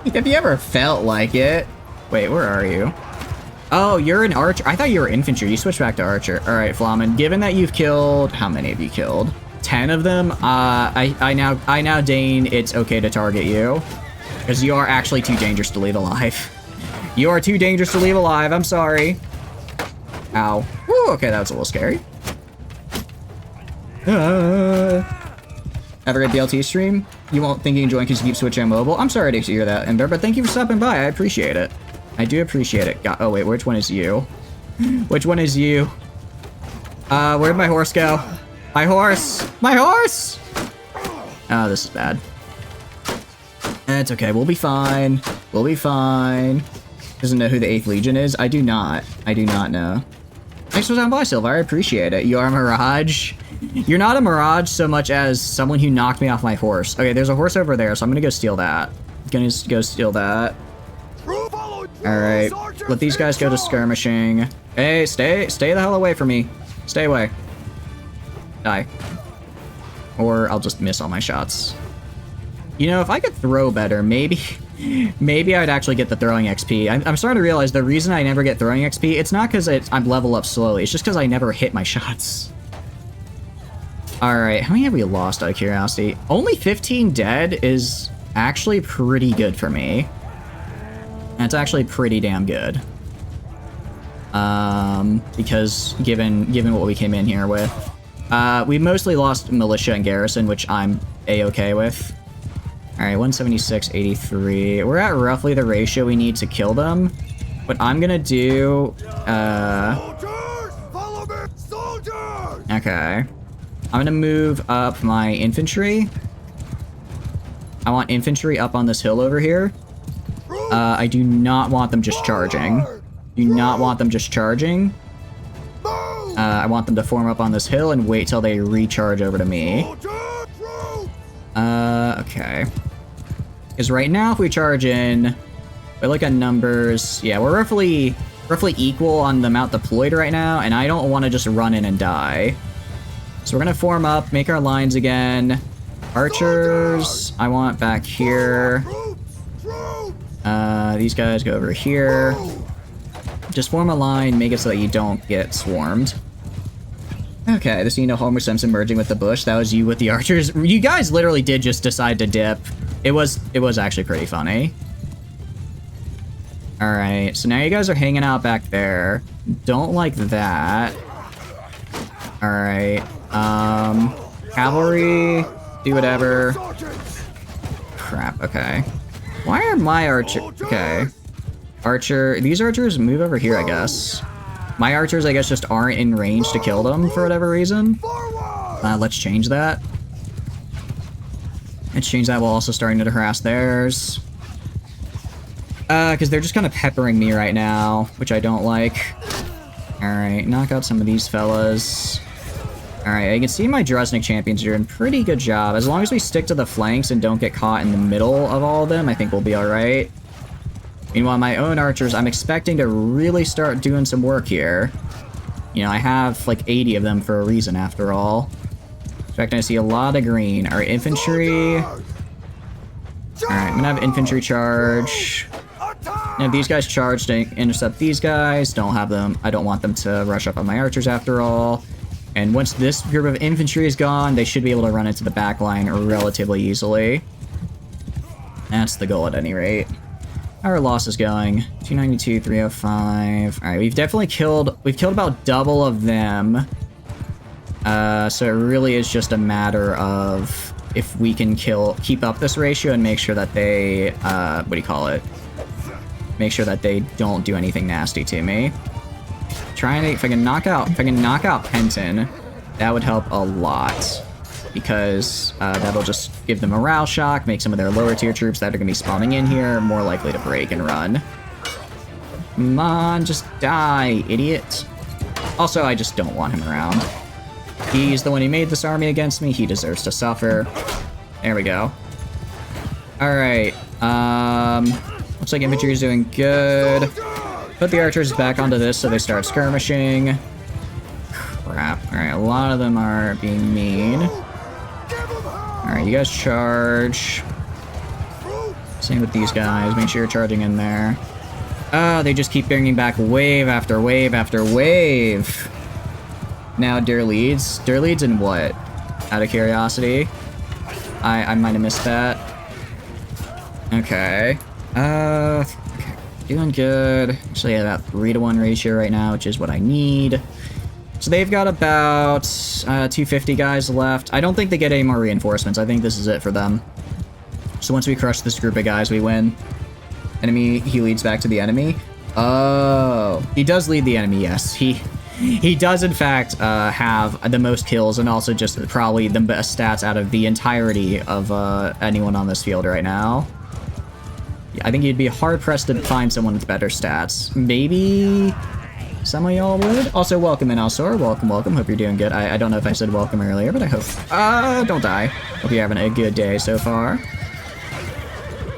Speaker 1: If you ever felt like it. Wait, where are you? Oh, you're an archer. I thought you were infantry. You switched back to archer. All right, Flamen. Given that you've killed, how many have you killed? 10 of them. I now deign it's okay to target you, because you are actually too dangerous to leave alive. You are too dangerous to leave alive. I'm sorry. Ow. Woo, okay, that was a little scary. Have a great BLT stream. You won't think you can join because you keep switching mobile. I'm sorry to hear that, Ember, but thank you for stopping by. I appreciate it. I do appreciate it. Oh, wait, which one is you? Which one is you? Where'd my horse go? My horse! My horse! Oh, this is bad. It's okay. We'll be fine. We'll be fine. Doesn't know who the 8th Legion is? I do not. I do not know. Thanks for stopping by, Silver. I appreciate it. You are a Mirage. You're not a Mirage so much as someone who knocked me off my horse. Okay, there's a horse over there, so I'm gonna go steal that. Gonna go steal that. Alright. Let these guys go to skirmishing. Hey, stay the hell away from me. Stay away. Die. Or I'll just miss all my shots. You know, if I could throw better, maybe I'd actually get the throwing XP. I'm starting to realize the reason I never get throwing XP, it's not because I'm level up slowly. It's just because I never hit my shots. Alright, how many have we lost out of curiosity? Only 15 dead is actually pretty good for me. That's actually pretty damn good. Because given what we came in here with. We mostly lost militia and garrison, which I'm a-okay with. Alright, 176, 83. We're at roughly the ratio we need to kill them. What I'm gonna do,
Speaker 2: Soldiers! Follow me! Soldiers!
Speaker 1: Okay. I'm gonna move up my infantry. I want infantry up on this hill over here. I do not want them just charging. Do not want them just charging. I want them to form up on this hill and wait till they recharge over to me. Okay. Because right now, if we charge in, if I look at numbers, yeah, we're roughly equal on the amount deployed right now, and I don't want to just run in and die. So we're gonna form up, make our lines again. Archers, I want back here. These guys go over here. Just form a line, make it so that you don't get swarmed. Okay, this, you know, Homer Simpson merging with the bush. That was you with the archers. You guys literally did just decide to dip. It was actually pretty funny. Alright, so now you guys are hanging out back there. Don't like that. Alright, cavalry, do whatever. Crap, okay. Why are my okay. Archer, these archers move over here, I guess. My archers, I guess, just aren't in range to kill them for whatever reason. Let's change that. Let's change that while also starting to harass theirs. Because they're just kind of peppering me right now, which I don't like. Alright, knock out some of these fellas. Alright, you can see my Druznik champions are doing a pretty good job. As long as we stick to the flanks and don't get caught in the middle of all of them, I think we'll be alright. Meanwhile, my own archers, I'm expecting to really start doing some work here. You know, I have like 80 of them for a reason, after all. Expecting to see a lot of green. Our infantry. Alright, I'm gonna have infantry charge. Now, these guys charge to intercept these guys. Don't have them. I don't want them to rush up on my archers, after all. And once this group of infantry is gone, they should be able to run into the back line relatively easily. That's the goal at any rate. How are our losses going? 292, 305. Alright, we've killed about double of them. So it really is just a matter of if we can keep up this ratio and make sure that they, what do you call it? Make sure that they don't do anything nasty to me. If I can knock out Penton, that would help a lot. Because that'll just give them a morale shock, make some of their lower tier troops that are going to be spawning in here more likely to break and run. Come on, just die, idiot. Also, I just don't want him around. He's the one who made this army against me. He deserves to suffer. There we go. Alright. Looks like infantry is doing good. Put the archers back onto this so they start skirmishing. Crap. Alright, a lot of them are being mean. Alright, you guys charge. Same with these guys. Make sure you're charging in there. Oh, they just keep bringing back wave after wave after wave. Now, Dear leads. Dear leads in what? Out of curiosity. I might have missed that. Okay. Okay. Doing good. Actually, at about 3-to-1 ratio right now, which is what I need. So they've got about 250 guys left. I don't think they get any more reinforcements. I think this is it for them. So once we crush this group of guys, we win. Enemy, he leads back to the enemy. Oh, he does lead the enemy, yes. He does, in fact, have the most kills and also just probably the best stats out of the entirety of anyone on this field right now. I think you'd be hard-pressed to find someone with better stats. Maybe some of y'all would. Also, welcome in, Alsor. Welcome, welcome. Hope you're doing good. I don't know if I said welcome earlier, but I hope... don't die. Hope you're having a good day so far.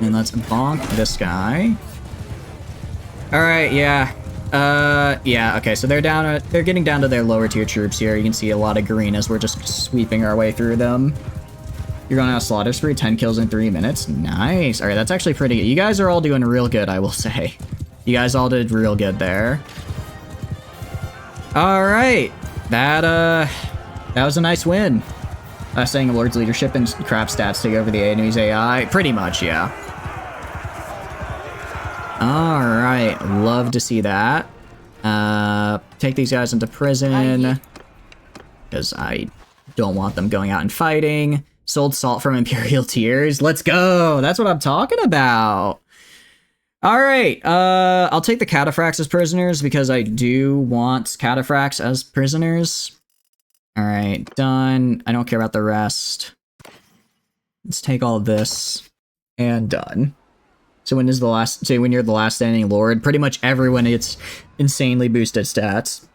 Speaker 1: And let's bonk this guy. Alright, yeah. Yeah, okay, so they're getting down to their lower tier troops here. You can see a lot of green as we're just sweeping our way through them. You're going on a slaughter spree, 10 kills in 3 minutes. Nice. Alright, that's actually pretty good. You guys are all doing real good, I will say. You guys all did real good there. Alright. That was a nice win. Saying Lord's leadership and crap stats take over the enemy's AI. Pretty much, yeah. Alright, love to see that. Take these guys into prison. Because I don't want them going out and fighting. Sold salt from Imperial tiers. Let's go! That's what I'm talking about! Alright, I'll take the cataphracts as prisoners because I do want cataphracts as prisoners. Alright, done. I don't care about the rest. Let's take all this. And done. So when you're the last standing lord, pretty much everyone gets insanely boosted stats.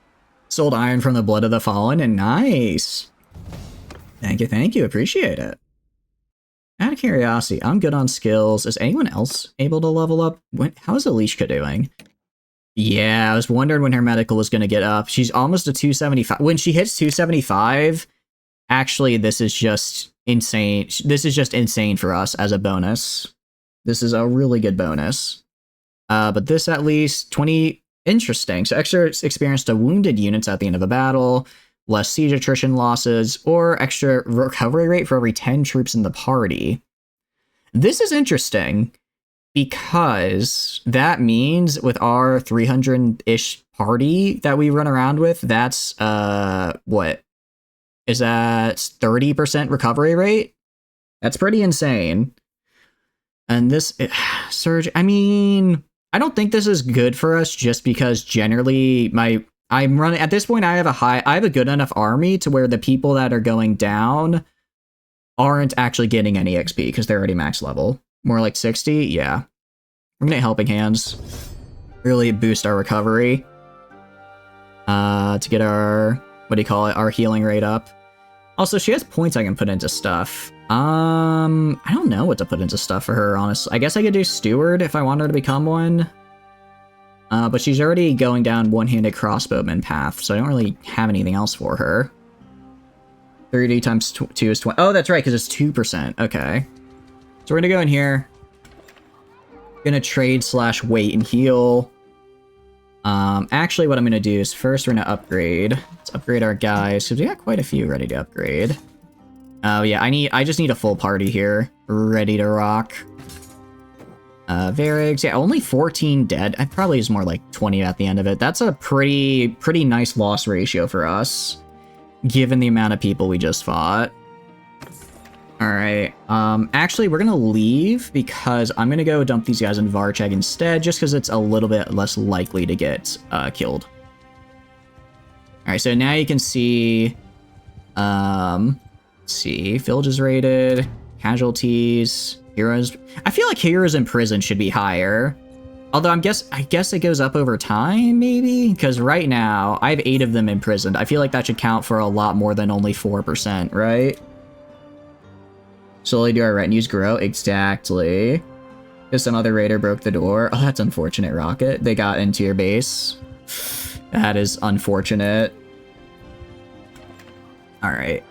Speaker 1: Sold iron from the blood of the fallen, and nice. Thank you, appreciate it. Out of curiosity, I'm good on skills. Is anyone else able to level up? How is Alishka doing? Yeah, I was wondering when her medical was going to get up. She's almost a 275. When she hits 275, actually, this is just insane. This is just insane for us as a bonus. This is a really good bonus. But this at least, 20, interesting. So extra experience to wounded units at the end of a battle, less siege attrition losses, or extra recovery rate for every 10 troops in the party. This is interesting because that means with our 300-ish party that we run around with, that's, what? Is that 30% recovery rate? That's pretty insane. And this surge, I mean, I don't think this is good for us just because generally I'm running at this point. I have a good enough army to where the people that are going down aren't actually getting any XP because they're already max level. More like 60. Yeah. I'm gonna helping hands. Really boost our recovery. To get our, our healing rate up. Also, she has points I can put into stuff. I don't know what to put into stuff for her, honestly. I guess I could do Steward if I want her to become one. But she's already going down one-handed crossbowman path, so I don't really have anything else for her. 30 times 2 is 20. Oh, that's right, because it's 2%. Okay. So we're gonna go in here. Gonna trade / wait and heal. Actually, what I'm gonna do is first we're gonna upgrade. Let's upgrade our guys, because we got quite a few ready to upgrade. Oh yeah, I just need a full party here, ready to rock. Varigs, yeah, only 14 dead. I probably is more like 20 at the end of it. That's a pretty nice loss ratio for us, given the amount of people we just fought. Alright, actually, we're gonna leave because I'm gonna go dump these guys in Varcheg instead, just because it's a little bit less likely to get killed. Alright, so now you can see, let's see, villages rated, casualties, heroes. I feel like heroes in prison should be higher. Although I guess it goes up over time, maybe? Because right now, I have 8 of them imprisoned. I feel like that should count for a lot more than only 4%, right? Slowly do our retinues grow? Exactly. Because some other raider broke the door. Oh, that's unfortunate, Rocket. They got into your base. That is unfortunate. Alright.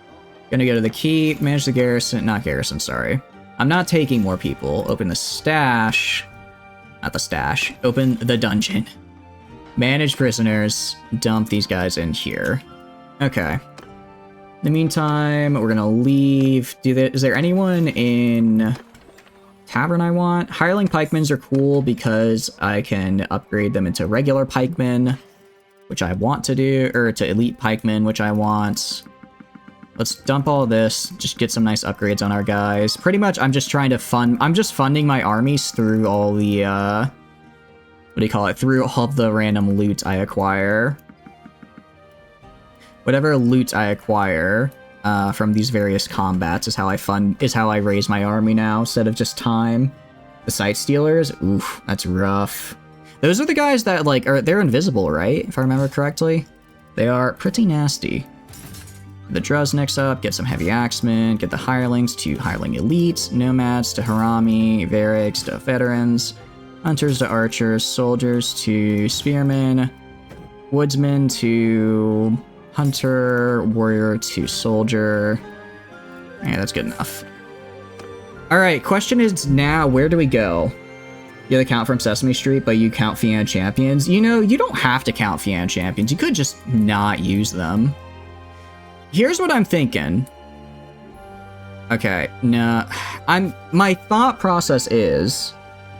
Speaker 1: Gonna go to the keep, manage the garrison. Not garrison, sorry. I'm not taking more people. Open the stash. Not the stash. Open the dungeon. Manage prisoners. Dump these guys in here. Okay. In the meantime, we're gonna leave. Is there anyone in tavern I want? Hireling pikemans are cool because I can upgrade them into regular pikemen, which I want to do, or to elite pikemen, which I want. Let's dump all this, just get some nice upgrades on our guys. Pretty much, I'm just trying to I'm just funding my armies through all the, through all of the random loot I acquire. Whatever loot I acquire from these various combats is how I raise my army now instead of just time. The Sight Stealers, oof, that's rough. Those are the guys that like they're invisible, right? If I remember correctly, they are pretty nasty. The Druzniks up, get some heavy axemen, get the hirelings to hireling elites, nomads to harami, varigs to veterans, hunters to archers, soldiers to spearmen, woodsmen to hunter, warrior to soldier. Yeah, that's good enough. Alright, question is now, where do we go? You have to count from Sesame Street, but you count Fian champions. You know, you don't have to count Fian champions. You could just not use them. Here's what I'm thinking. Okay, no, my thought process is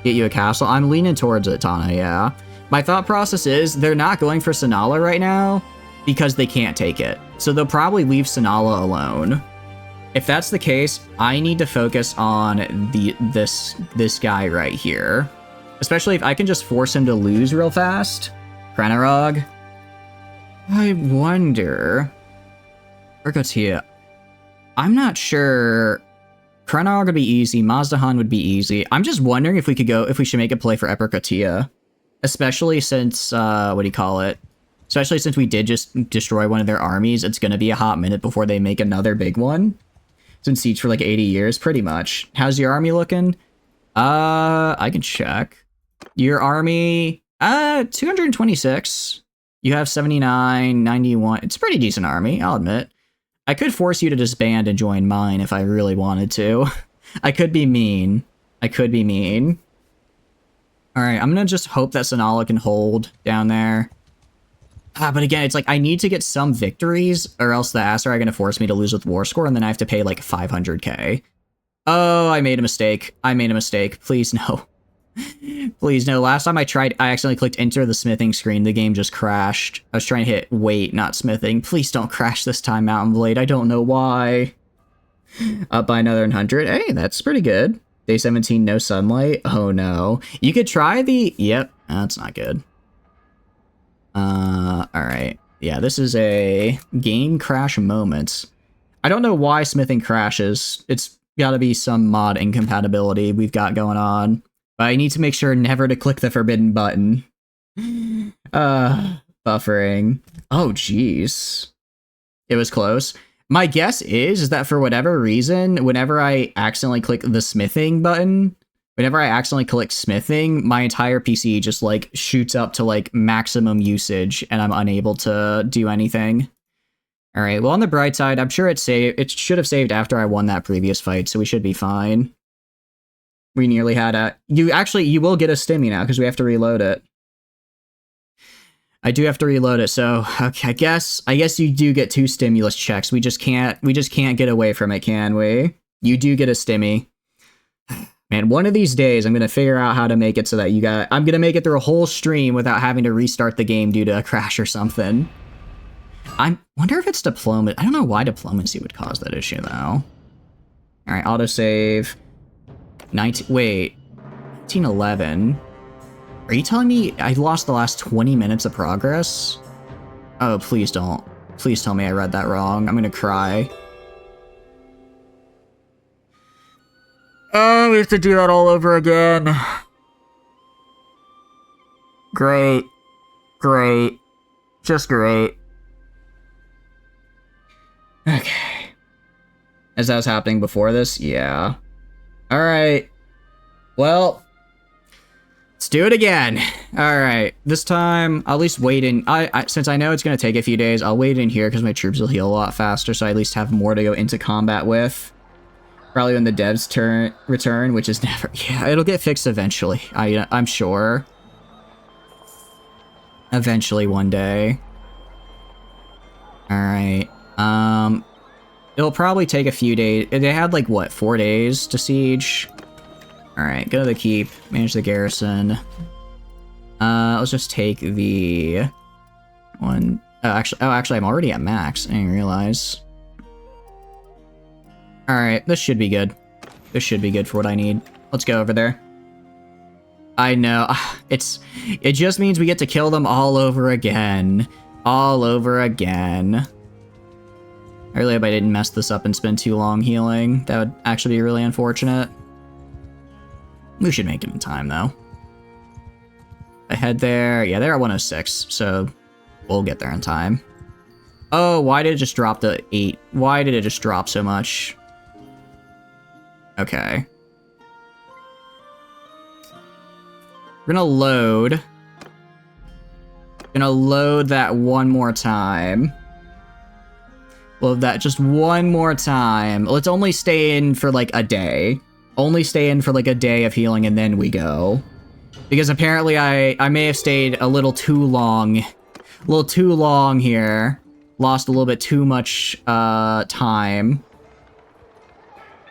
Speaker 1: get you a castle. I'm leaning towards it, Tana, yeah. My thought process is they're not going for Sinala right now because they can't take it. So they'll probably leave Sinala alone. If that's the case, I need to focus on this guy right here. Especially if I can just force him to lose real fast. Krenarog. I wonder... Urgotia. I'm not sure. Krenarog would be easy. Mazdahan would be easy. I'm just wondering if we should make a play for Epirkotia. Especially since, what do you call it? Especially since we did just destroy one of their armies. It's gonna be a hot minute before they make another big one. It's in siege for like 80 years, pretty much. How's your army looking? I can check. Your army, 226. You have 79, 91. It's a pretty decent army, I'll admit. I could force you to disband and join mine if I really wanted to. I could be mean. I could be mean. Alright, I'm gonna just hope that Sinala can hold down there. But again, it's like, I need to get some victories, or else the Asur are gonna force me to lose with war score, and then I have to pay like 500k. Oh, I made a mistake. I made a mistake. Please no. Please no. Last time I tried, I accidentally clicked enter the smithing screen. The game just crashed. I was trying to hit wait, not smithing. Please don't crash this time, Mountain Blade. I don't know why. Up by another 100. Hey, that's pretty good. Day 17, no sunlight. Oh no. You could try the... Yep, that's not good. Alright. Yeah, this is a game crash moment. I don't know why smithing crashes. It's gotta be some mod incompatibility we've got going on. But I need to make sure never to click the forbidden button. Buffering. Oh, jeez. It was close. My guess is that for whatever reason, whenever I accidentally click the smithing button, whenever I accidentally click smithing, my entire PC just like shoots up to like maximum usage and I'm unable to do anything. All right, well, on the bright side, I'm sure it should have saved after I won that previous fight, so we should be fine. We nearly had a... You will get a stimmy now, because we have to reload it. I do have to reload it, so... Okay, I guess you do get 2 stimulus checks. We just can't get away from it, can we? You do get a stimmy. Man, one of these days, I'm gonna figure out how to make it so that I'm gonna make it through a whole stream without having to restart the game due to a crash or something. I wonder if it's diplomacy. I don't know why diplomacy would cause that issue, though. Alright, autosave... 1911. Are you telling me I lost the last 20 minutes of progress? Oh, please don't. Please tell me I read that wrong. I'm gonna cry. Oh, we have to do that all over again. Great. Great. Just great. Okay. As that was happening before this? Yeah. Alright. Well, let's do it again. Alright. This time, I'll at least wait in... since I know it's going to take a few days, I'll wait in here because my troops will heal a lot faster, so I at least have more to go into combat with. Probably when the devs return, which is never... Yeah, it'll get fixed eventually. I'm sure. Eventually one day. Alright. It'll probably take a few days. They had like, what, 4 days to siege? Alright, go to the keep, manage the garrison. Let's just take the one... actually, I'm already at max. I didn't realize. Alright, this should be good. This should be good for what I need. Let's go over there. I know. It just means we get to kill them all over again. All over again. I really hope I didn't mess this up and spend too long healing. That would actually be really unfortunate. We should make it in time, though. I head there. Yeah, they're at 106, so we'll get there in time. Oh, why did it just drop to 8? Why did it just drop so much? Okay. We're gonna load. Gonna load that one more time. Load that just one more time. Let's only stay in for like a day. Only stay in for like a day of healing and then we go. Because apparently I may have stayed a little too long. A little too long here. Lost a little bit too much time.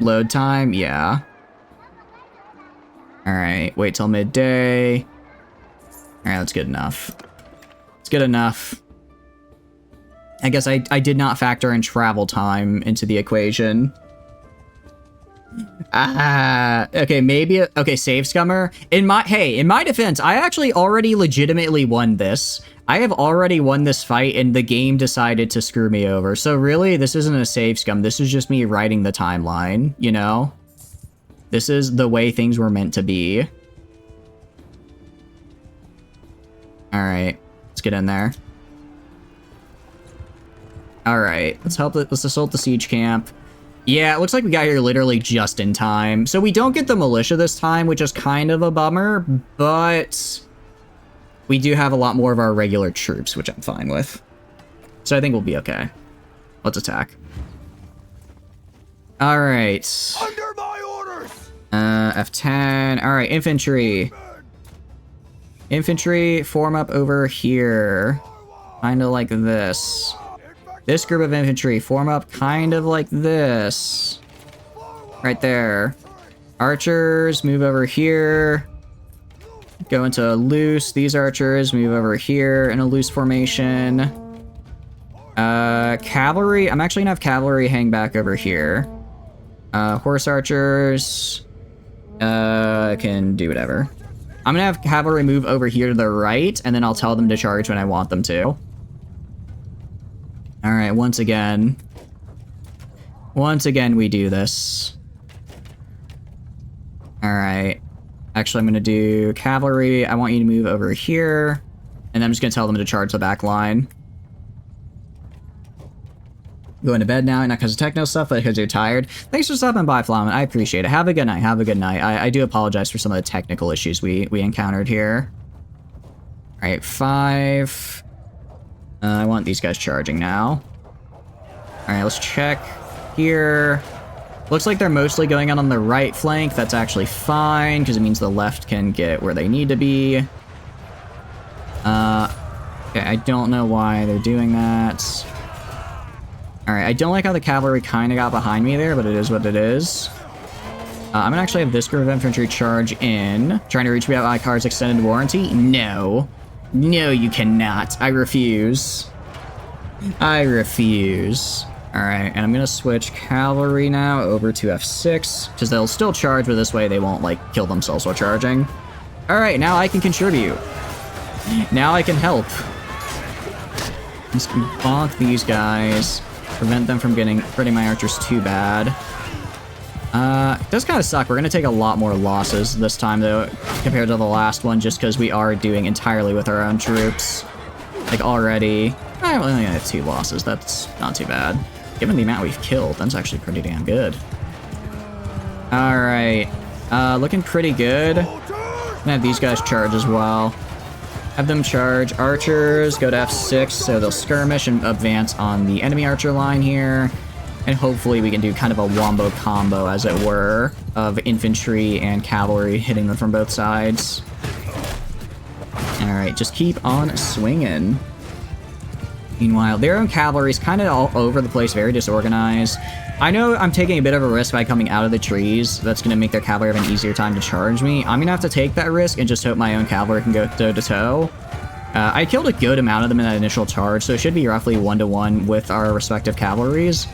Speaker 1: Load time? Yeah. Alright, wait till midday. Alright, that's good enough. It's good enough. I guess I did not factor in travel time into the equation. Okay, maybe, okay, save scummer. In my defense, I actually already legitimately won this. I have already won this fight and the game decided to screw me over. So really, this isn't a save scum. This is just me writing the timeline, you know? This is the way things were meant to be. Alright, let's get in there. Alright, let's assault the siege camp. Yeah, it looks like we got here literally just in time. So we don't get the militia this time, which is kind of a bummer, but we do have a lot more of our regular troops, which I'm fine with. So I think we'll be okay. Let's attack. Alright.
Speaker 2: Under my orders!
Speaker 1: F10. Alright, infantry. Infantry, form up over here. Kind of like this. This group of infantry, form up kind of like this. Right there. Archers, move over here. Go into loose. These archers, move over here in a loose formation. Cavalry, I'm actually gonna have cavalry hang back over here. Horse archers, can do whatever. I'm gonna have cavalry move over here to the right, and then I'll tell them to charge when I want them to. Alright, once again we do this. Alright. Actually, I'm gonna do cavalry. I want you to move over here, and I'm just gonna tell them to charge the back line. Going to bed now, not because of techno stuff, but because you're tired. Thanks for stopping by, Flamin. I appreciate it. Have a good night. Have a good night. I do apologize for some of the technical issues we encountered here. Alright, 5. I want these guys charging now. Alright, let's check here. Looks like they're mostly going out on the right flank. That's actually fine, because it means the left can get where they need to be. Okay, I don't know why they're doing that. Alright, I don't like how the cavalry kind of got behind me there, but it is what it is. I'm gonna actually have this group of infantry charge in. Trying to reach me out my car's extended warranty? No. No, you cannot. I refuse. I refuse. Alright, and I'm gonna switch cavalry now over to F6, because they'll still charge, but this way they won't, like, kill themselves while charging. Alright, now I can contribute. Now I can help. Just bonk these guys. Prevent them from hurting my archers too bad. It does kind of suck. We're going to take a lot more losses this time, though, compared to the last one, just because we are doing entirely with our own troops. Like, already. I only have 2 losses. That's not too bad. Given the amount we've killed, that's actually pretty damn good. Alright. Looking pretty good. I'm gonna have these guys charge as well. Have them charge archers, go to F6, so they'll skirmish and advance on the enemy archer line here. And hopefully we can do kind of a wombo combo, as it were, of infantry and cavalry hitting them from both sides. Alright, just keep on swinging. Meanwhile, their own cavalry is kind of all over the place, very disorganized. I know I'm taking a bit of a risk by coming out of the trees. That's going to make their cavalry have an easier time to charge me. I'm going to have to take that risk and just hope my own cavalry can go toe-to-toe. I killed a good amount of them in that initial charge, so it should be roughly 1-to-1 with our respective cavalries.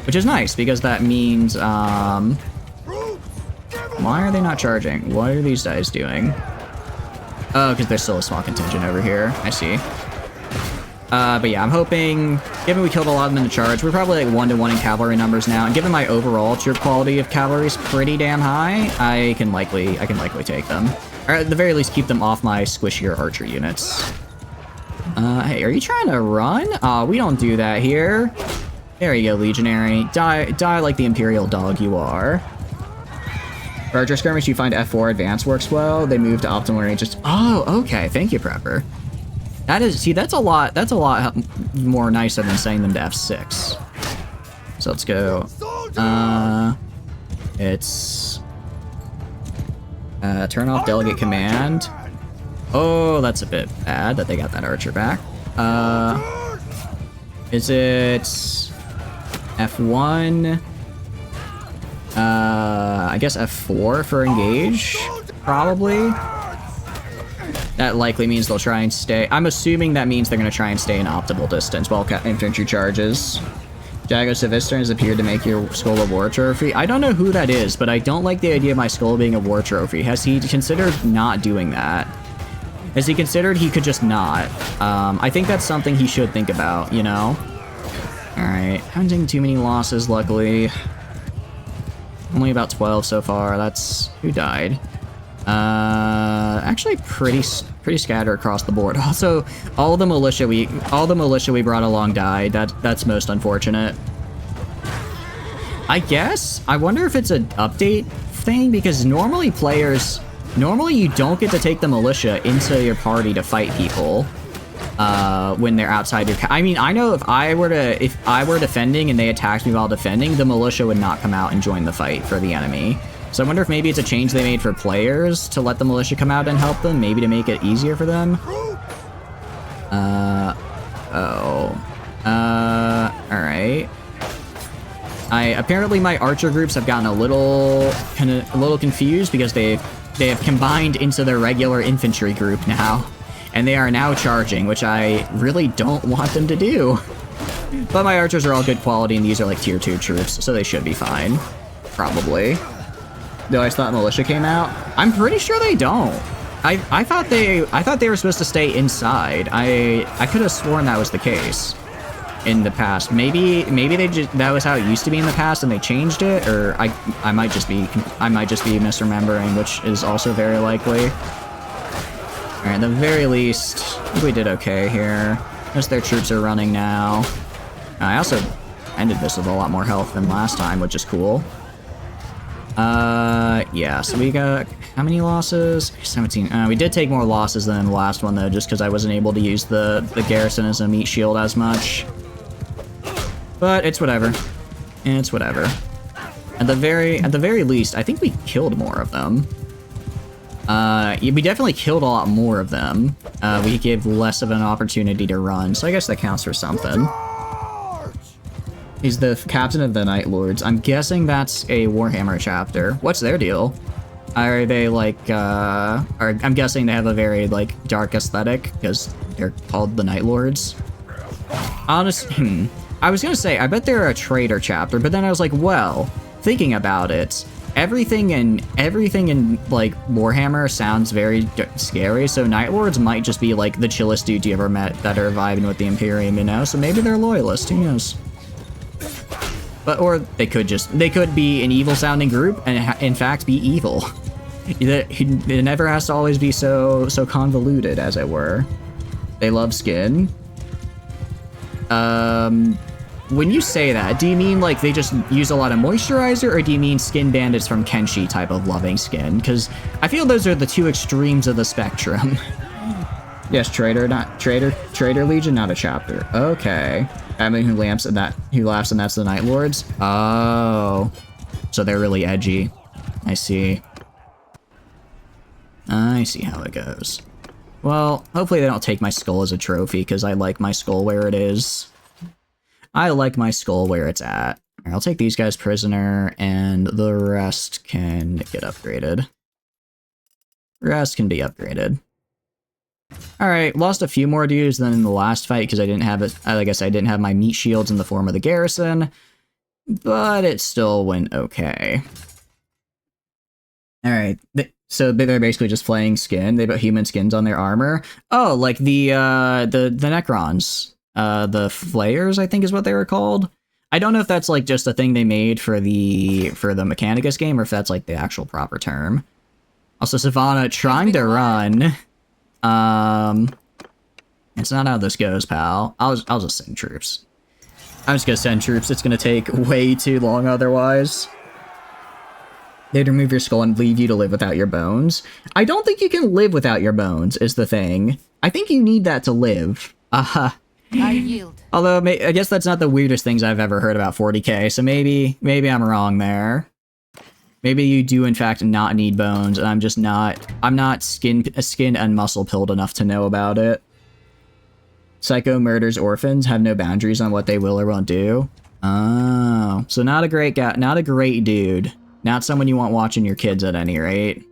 Speaker 1: Which is nice, because that means, why are they not charging? What are these guys doing? Oh, because there's still a small contingent over here. I see. But yeah, I'm hoping, given we killed a lot of them in the charge, we're probably like 1-to-1 in cavalry numbers now, and given my overall troop quality of cavalry is pretty damn high, I can likely take them. Or at the very least, keep them off my squishier archer units. Hey, are you trying to run? We don't do that here. There you go, legionary. Die like the imperial dog you are. For archer skirmish, you find F4 advance works well. They move to optimal ranges. Oh, okay. Thank you, Prepper. That is, see, that's a lot more nicer than sending them to F6. So let's go. It's turn off delegate command. Oh, that's a bit bad that they got that archer back. Is it F1? I guess F4 for engage, probably. That likely means they'll try and stay. I'm assuming that means they're going to try and stay in optimal distance while infantry charges. Jago Savistern has appeared to make your skull a war trophy. I don't know who that is, but I don't like the idea of my skull being a war trophy. Has he considered not doing that? Has he considered he could just not? I think that's something he should think about, you know? Alright, haven't taken too many losses, luckily. Only about 12 so far. That's... who died? Actually pretty scattered across the board. Also, all the militia we brought along died. That's most unfortunate. I guess? I wonder if it's an update thing, because normally you don't get to take the militia into your party to fight people when they're outside your I mean, I know if I were defending and they attacked me while defending, the militia would not come out and join the fight for the enemy. So I wonder if maybe it's a change they made for players to let the militia come out and help them, maybe to make it easier for them. Alright. Apparently my archer groups have gotten a little confused because they have combined into their regular infantry group now, and they are now charging, which I really don't want them to do. But my archers are all good quality, and these are like tier 2 troops, so they should be fine. Probably. Though I thought militia came out. I'm pretty sure they don't. I thought they were supposed to stay inside. I could have sworn that was the case in the past. Maybe that was how it used to be in the past and they changed it, or I might just be misremembering, which is also very likely. All right, at the very least, I think we did okay here. Most of their troops are running now. I also ended this with a lot more health than last time, which is cool. Yeah, so we got, how many losses? 17. We did take more losses than the last one, though, just because I wasn't able to use the garrison as a meat shield as much. But it's whatever. It's whatever. At the very least, I think we killed more of them. We definitely killed a lot more of them. We gave less of an opportunity to run, so I guess that counts for something. He's the captain of the Night Lords. I'm guessing that's a Warhammer chapter. What's their deal? Are they like, I'm guessing they have a very, like, dark aesthetic, because they're called the Night Lords. Honestly, I was gonna say, I bet they're a traitor chapter, but then I was like, well, thinking about it, everything in like, Warhammer sounds very scary, so Night Lords might just be, like, the chillest dudes you ever met that are vibing with the Imperium, you know? So maybe they're loyalists, who knows? But, or they could be an evil-sounding group and in fact be evil. It never has to always be so convoluted, as it were. They love skin. When you say that, do you mean like they just use a lot of moisturizer, or do you mean skin bandits from Kenshi type of loving skin? Because I feel those are the two extremes of the spectrum. Yes, traitor legion, not a chapter. Okay. I mean, who laughs and that's the Night Lords? Oh. So they're really edgy. I see. I see how it goes. Well, hopefully they don't take my skull as a trophy, because I like my skull where it is. I like my skull where it's at. I'll take these guys prisoner, and the rest can get upgraded. Rest can be upgraded. Alright, lost a few more dudes than in the last fight because I didn't have it. I guess I didn't have my meat shields in the form of the garrison, but it still went okay. Alright, so they're basically just playing skin. They put human skins on their armor. Oh, like the Necrons. The flayers, I think is what they were called. I don't know if that's like just a thing they made for the Mechanicus game or if that's like the actual proper term. Also, Savannah trying to run. It's not how this goes, pal. I'll just send troops. I'm just gonna send troops. It's gonna take way too long otherwise. They'd remove your skull and leave you to live without your bones. I don't think you can live without your bones, is the thing. I think you need that to live. I yield. Although, I guess that's not the weirdest things I've ever heard about 40k, so maybe I'm wrong there. Maybe you do, in fact, not need bones, and I'm not skin and muscle pilled enough to know about it. Psycho murders orphans, have no boundaries on what they will or won't do. Oh, so not a great guy, not a great dude. Not someone you want watching your kids at any rate.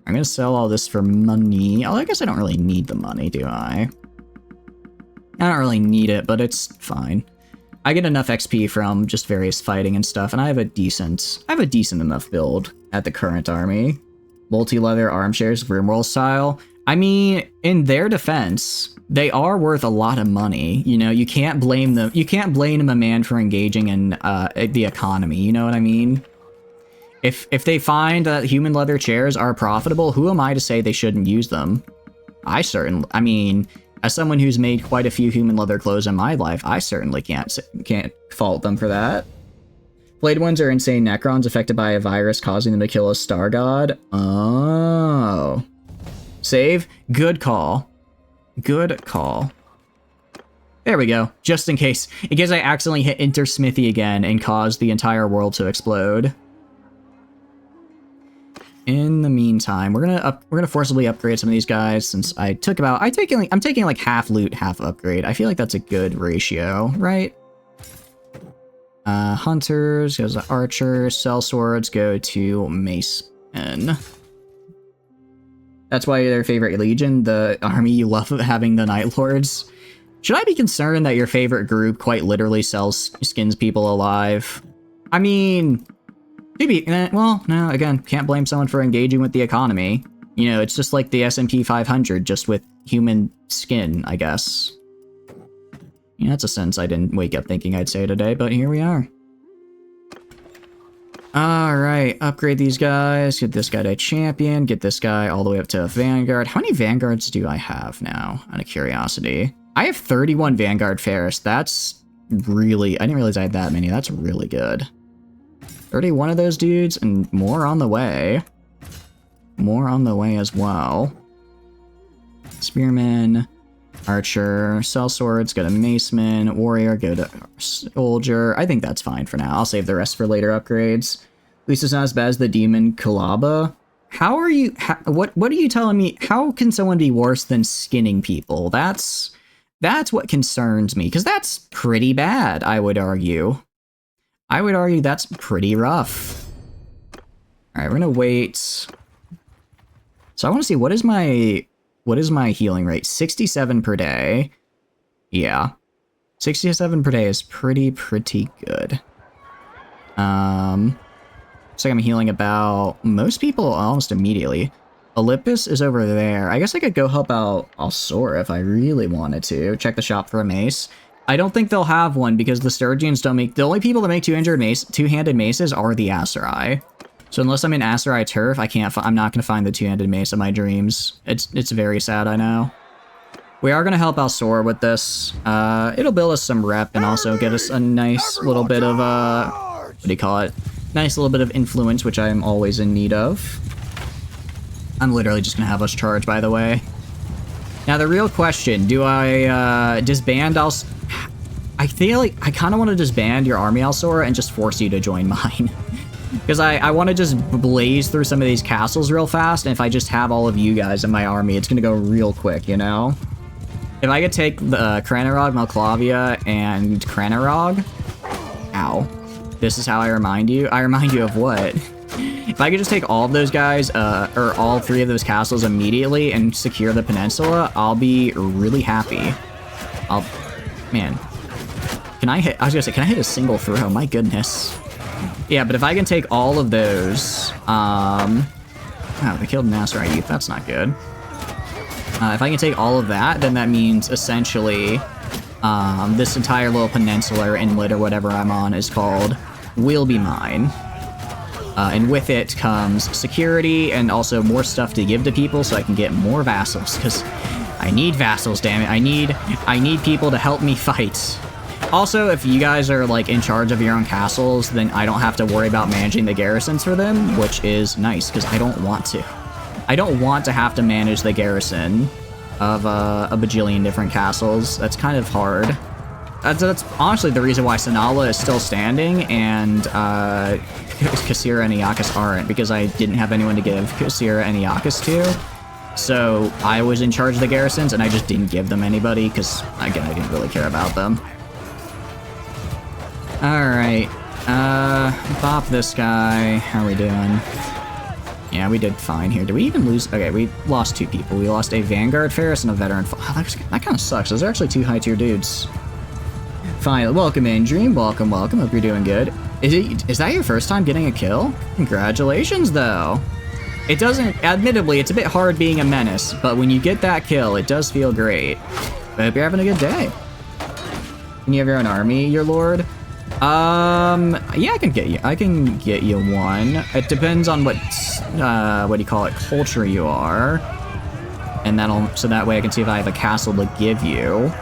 Speaker 1: I'm gonna sell all this for money. Oh, I guess I don't really need the money, do I? I don't really need it, but it's fine. I get enough XP from just various fighting and stuff, and I have a decent enough build at the current army. Multi-leather armchairs, RimWorld style. I mean, in their defense, they are worth a lot of money. You know, you can't blame them. You can't blame a man for engaging in the economy. You know what I mean? If they find that human leather chairs are profitable, who am I to say they shouldn't use them? I mean, as someone who's made quite a few human leather clothes in my life, I certainly can't fault them for that. Blade ones are insane Necrons affected by a virus causing them to kill a star god. Oh. Save. Good call. Good call. There we go. Just in case I accidentally hit Enter Smithy again and caused the entire world to explode. In the meantime, we're gonna forcibly upgrade some of these guys since I'm taking like half loot, half upgrade. I feel like that's a good ratio, right? Hunters goes to archers, sell swords go to macemen. That's why their favorite legion, the army you love having the Night Lords. Should I be concerned that your favorite group quite literally skins people alive? I mean, maybe, well, no, again, can't blame someone for engaging with the economy. You know, it's just like the S&P 500, just with human skin, I guess. Yeah, that's a sentence I didn't wake up thinking I'd say today, but here we are. Alright, upgrade these guys, get this guy to champion, get this guy all the way up to Vanguard. How many Vanguards do I have now, out of curiosity? I have 31 Vanguard Ferris. That's really, I didn't realize I had that many. That's really good. 31 of those dudes, and more on the way. More on the way as well. Spearman, archer, sell swords, go to maceman, warrior, go to soldier. I think that's fine for now. I'll save the rest for later upgrades. At least it's not as bad as the demon Kalaba. How are you, what are you telling me? How can someone be worse than skinning people? That's what concerns me, because that's pretty bad, I would argue. I would argue that's pretty rough. Alright, we're gonna wait. So I want to see, what is my healing rate? 67 per day. Yeah. 67 per day is pretty good. So I'm healing about most people almost immediately. Olympus is over there. I guess I could go help out Alsora if I really wanted to. Check the shop for a mace. I don't think they'll have one because the Sturgians don't make... The only people that make two-handed maces are the Aserai. So unless I'm in Aserai turf, I'm not going to find the two-handed mace in my dreams. It's very sad, I know. We are going to help Alsora with this. It'll build us some rep and also get us a nice little bit of, what do you call it? Nice little bit of influence, which I'm always in need of. I'm literally just going to have us charge, by the way. Now, the real question, do I disband I feel like I kind of want to disband your army, Alsora, and just force you to join mine. Because I want to just blaze through some of these castles real fast, and if I just have all of you guys in my army, it's going to go real quick, you know? If I could take the Cranarog, Malclavia, and Cranarog... Ow. This is how I remind you? I remind you of what? If I could just take all of those guys, or all 3 of those castles immediately and secure the peninsula, I'll be really happy. Man. Can I hit a single throw? My goodness. Yeah, but if I can take all of those, oh, they killed an Aserai youth. That's not good. If I can take all of that, then that means essentially this entire little peninsula or inlet or whatever I'm on is called will be mine. And with it comes security and also more stuff to give to people so I can get more vassals, because I need vassals, damn it. I need people to help me fight. Also, if you guys are like in charge of your own castles, then I don't have to worry about managing the garrisons for them, which is nice because I don't want to. I don't want to have to manage the garrison of a bajillion different castles. That's kind of hard. That's honestly the reason why Sanala is still standing and Kasira and Iacus aren't, because I didn't have anyone to give Kasira and Iacus to. So I was in charge of the garrisons and I just didn't give them anybody because, again, I didn't really care about them. Alright, bop this guy. How are we doing? Yeah, we did fine here. Did we even lose? Okay, we lost 2 people. We lost a Vanguard Ferris and a Veteran. Oh, that kind of sucks. Those are actually 2 high-tier dudes. Fine, welcome in, Dream. Welcome, welcome. Hope you're doing good. Is that your first time getting a kill? Congratulations, though. It doesn't, admittedly, it's a bit hard being a menace, but when you get that kill, it does feel great. I hope you're having a good day. Can you have your own army, your lord? Yeah, I can get you one. It depends on what do you call it, culture you are. And so that way I can see if I have a castle to give you.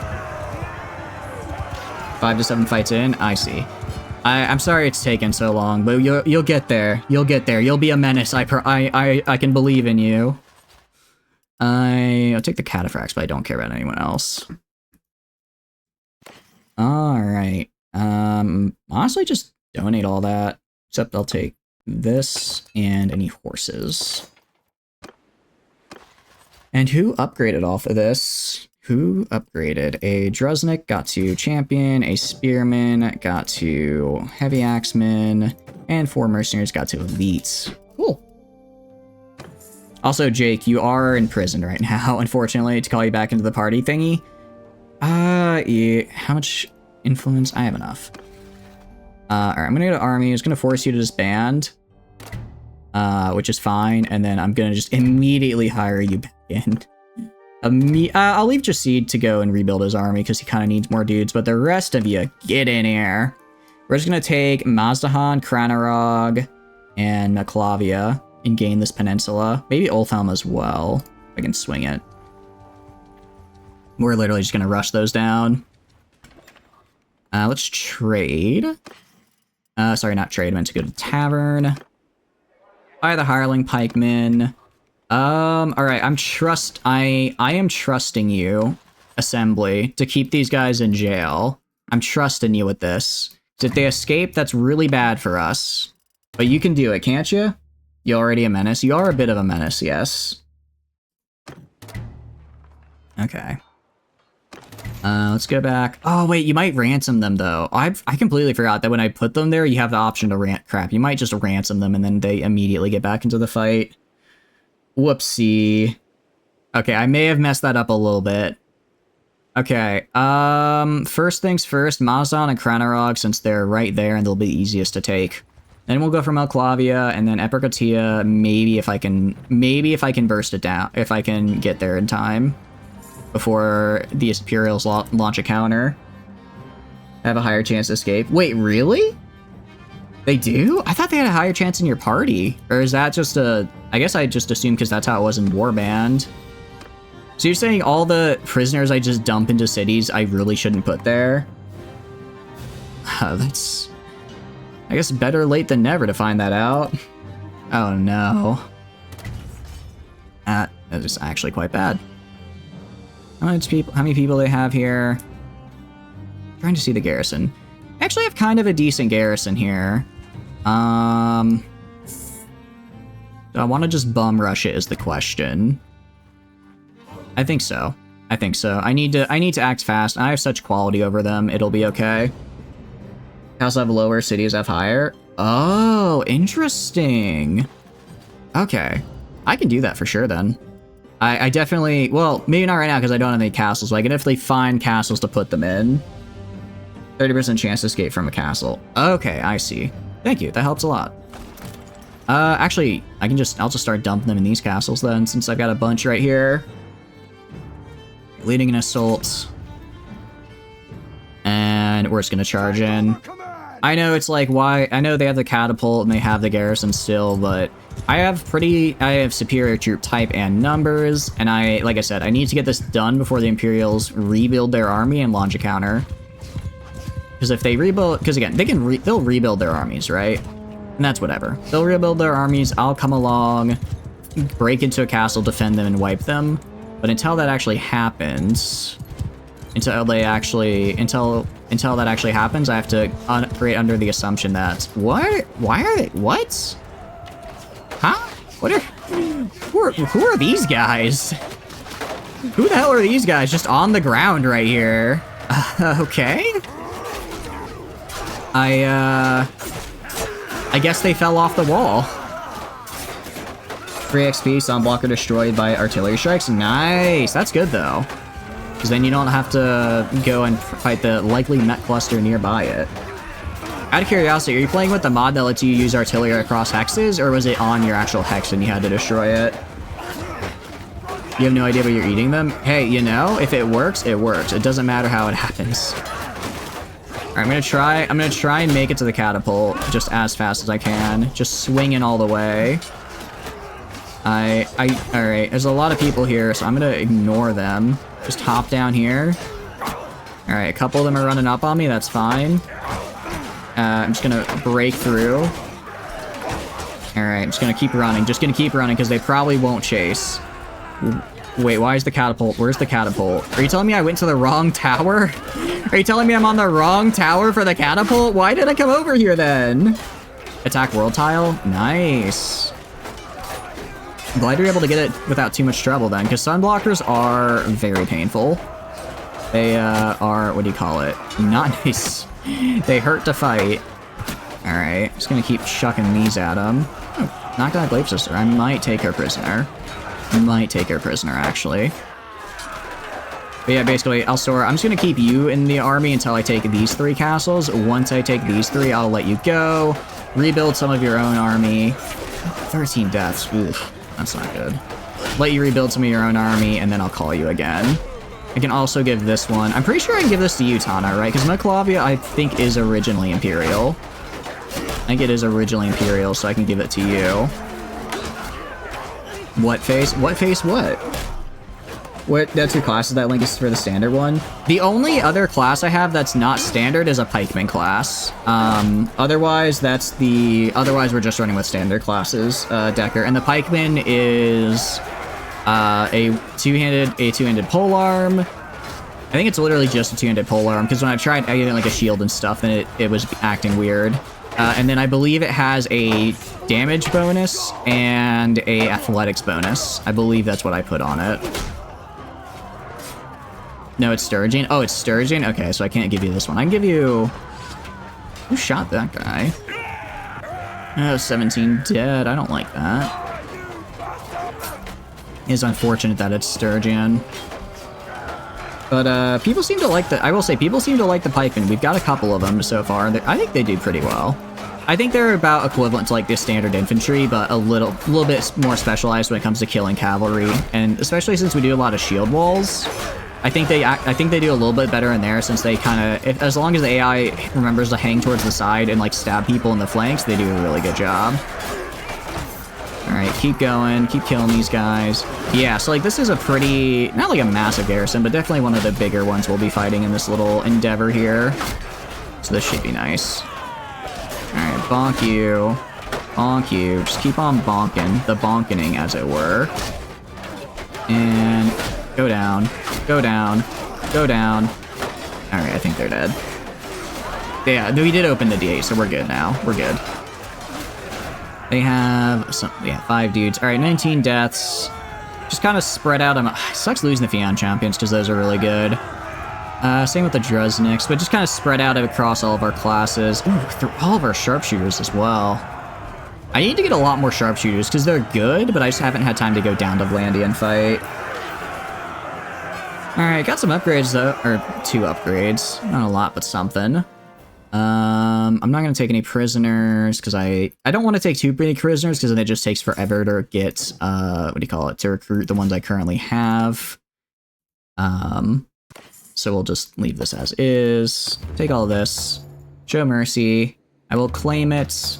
Speaker 1: 5 to 7 fights in, I see. I'm sorry it's taken so long, but you'll get there. You'll get there. You'll be a menace. I can believe in you. I'll take the cataphracts, but I don't care about anyone else. Alright. Honestly, just donate all that. Except I'll take this and any horses. And who upgraded off of this? Who upgraded? A Druznik got to Champion, a Spearman got to Heavy Axeman, and 4 Mercenaries got to Elite. Cool. Also, Jake, you are in prison right now, unfortunately, to call you back into the party thingy. Yeah, how much influence? I have enough. Alright, I'm gonna go to Army. It's gonna force you to disband, which is fine, and then I'm gonna just immediately hire you back in. I'll leave Jasid to go and rebuild his army because he kind of needs more dudes, but the rest of you, get in here. We're just going to take Mazdahan, Kranarog, and Maklavia and gain this peninsula. Maybe Ulthelm as well, if I can swing it. We're literally just going to rush those down. Let's trade. Sorry, not trade. I meant to go to Tavern. Buy the Hireling Pikemen. Alright, I am trusting you, Assembly, to keep these guys in jail. I'm trusting you with this. If they escape, that's really bad for us. But you can do it, can't you? You're already a menace? You are a bit of a menace, yes. Okay. Let's go back. Oh, wait, you might ransom them, though. I completely forgot that when I put them there, you have the option to crap. You might just ransom them, and then they immediately get back into the fight. Whoopsie. Okay, I may have messed that up a little bit. Okay, first things first, Mazdan and Kranarog, since they're right there and they'll be easiest to take. Then we'll go for Malklavia, and then Epicotia, maybe if I can burst it down, if I can get there in time. Before the Imperials launch a counter. I have a higher chance to escape. Wait, really? They do? I thought they had a higher chance in your party. Or is that just a... I guess I just assumed because that's how it was in Warband. So you're saying all the prisoners I just dump into cities I really shouldn't put there? That's... I guess better late than never to find that out. Oh no. That is actually quite bad. How many people they have here? I'm trying to see the garrison. I actually have kind of a decent garrison here. Do I want to just bum rush it is the question. I think so. I think so. I need to act fast. I have such quality over them. It'll be okay. Houses have lower, cities have higher. Oh, interesting. Okay. I can do that for sure then. I definitely, well, maybe not right now because I don't have any castles, but I can definitely find castles to put them in. 30% chance to escape from a castle. Okay, I see. Thank you, that helps a lot. Actually, I'll just start dumping them in these castles then, since I've got a bunch right here. leading an assault. And we're just gonna charge in. I know it's like, why? I know they have the catapult and they have the garrison still, but I have superior troop type and numbers, and like I said, I need to get this done before the Imperials rebuild their army and launch a counter. Because if they rebuild, because again, they'll rebuild their armies, right? And that's whatever. They'll rebuild their armies, I'll come along, break into a castle, defend them, and wipe them. But until that actually happens, until that actually happens, I have to operate under the assumption that, what? Why are they, what? Huh? Who are these guys? Who the hell are these guys just on the ground right here? Okay. I guess they fell off the wall. 3 XP, Sunblocker destroyed by artillery strikes. Nice. That's good, though. Because then you don't have to go and fight the likely Met cluster nearby it. Out of curiosity, are you playing with the mod that lets you use artillery across hexes, or was it on your actual hex and you had to destroy it? You have no idea what you're eating them? Hey, you know, if it works, it works. It doesn't matter how it happens. Alright, I'm gonna try and make it to the catapult just as fast as I can. Just swinging all the way. Alright, there's a lot of people here, so I'm gonna ignore them. Just hop down here. Alright, a couple of them are running up on me, that's fine. I'm just gonna break through. Alright, I'm just gonna keep running. Just gonna keep running, because they probably won't chase. Wait, why is the catapult? Where's the catapult? Are you telling me I went to the wrong tower? Are you telling me I'm on the wrong tower for the catapult? Why did I come over here then? Attack world tile? Nice. I'm glad you're able to get it without too much trouble then, because sunblockers are very painful. They are, what do you call it? Not nice. They hurt to fight. Alright, just gonna keep chucking these at them. Oh, knocked out Glaive Sister. I might take her prisoner. Actually. But yeah, basically, I'm just gonna keep you in the army until I take these 3 castles. Once I take these 3, I'll let you go. Rebuild some of your own army. 13 deaths. Oof, that's not good. Let you rebuild some of your own army, and then I'll call you again. I can also give this one. I'm pretty sure I can give this to you, Tana, right? Because Mokolavia, I think, is originally Imperial. I think it is originally Imperial, so I can give it to you. What face? What face what? What? That's your classes that link is for the standard one? The only other class I have that's not standard is a pikeman class. Otherwise we're just running with standard classes, Decker. And the pikeman is a two-handed polearm. I think it's literally just a two-handed polearm, because when I tried adding like a shield and stuff, then it was acting weird. And then I believe it has a damage bonus and a athletics bonus. I believe that's what I put on it. No, it's Sturgeon. Oh, it's Sturgeon? Okay, so I can't give you this one. I can give you... Who shot that guy? Oh, 17 dead. I don't like that. It's unfortunate that it's Sturgeon. But, people seem to like the... I will say, people seem to like the pikemen. We've got a couple of them so far. I think they do pretty well. I think they're about equivalent to, like, the standard infantry, but a little bit more specialized when it comes to killing cavalry. And especially since we do a lot of shield walls, I think they do a little bit better in there, since they kind of... As long as the AI remembers to hang towards the side and, like, stab people in the flanks, they do a really good job. Alright, keep going. Keep killing these guys. Yeah, so, like, this is a pretty... Not, like, a massive garrison, but definitely one of the bigger ones we'll be fighting in this little endeavor here. So this should be nice. Alright, bonk you. Bonk you. Just keep on bonking. The bonkening, as it were. And... Go down. Go down. Go down. Alright, I think they're dead. Yeah, we did open the D8, so we're good now. We're good. They have some, yeah, 5 dudes. Alright, 19 deaths. Just kind of spread out. Sucks losing the Fion champions, because those are really good. Same with the Druzniks, but just kind of spread out across all of our classes. Ooh, through all of our sharpshooters as well. I need to get a lot more sharpshooters, because they're good, but I just haven't had time to go down to Wöövelandia and fight. Alright, got some upgrades though, or 2 upgrades. Not a lot, but something. I'm not gonna take any prisoners, because I don't want to take too many prisoners, because then it just takes forever to get, what do you call it, to recruit the ones I currently have. So we'll just leave this as is. Take all this. Show mercy. I will claim it.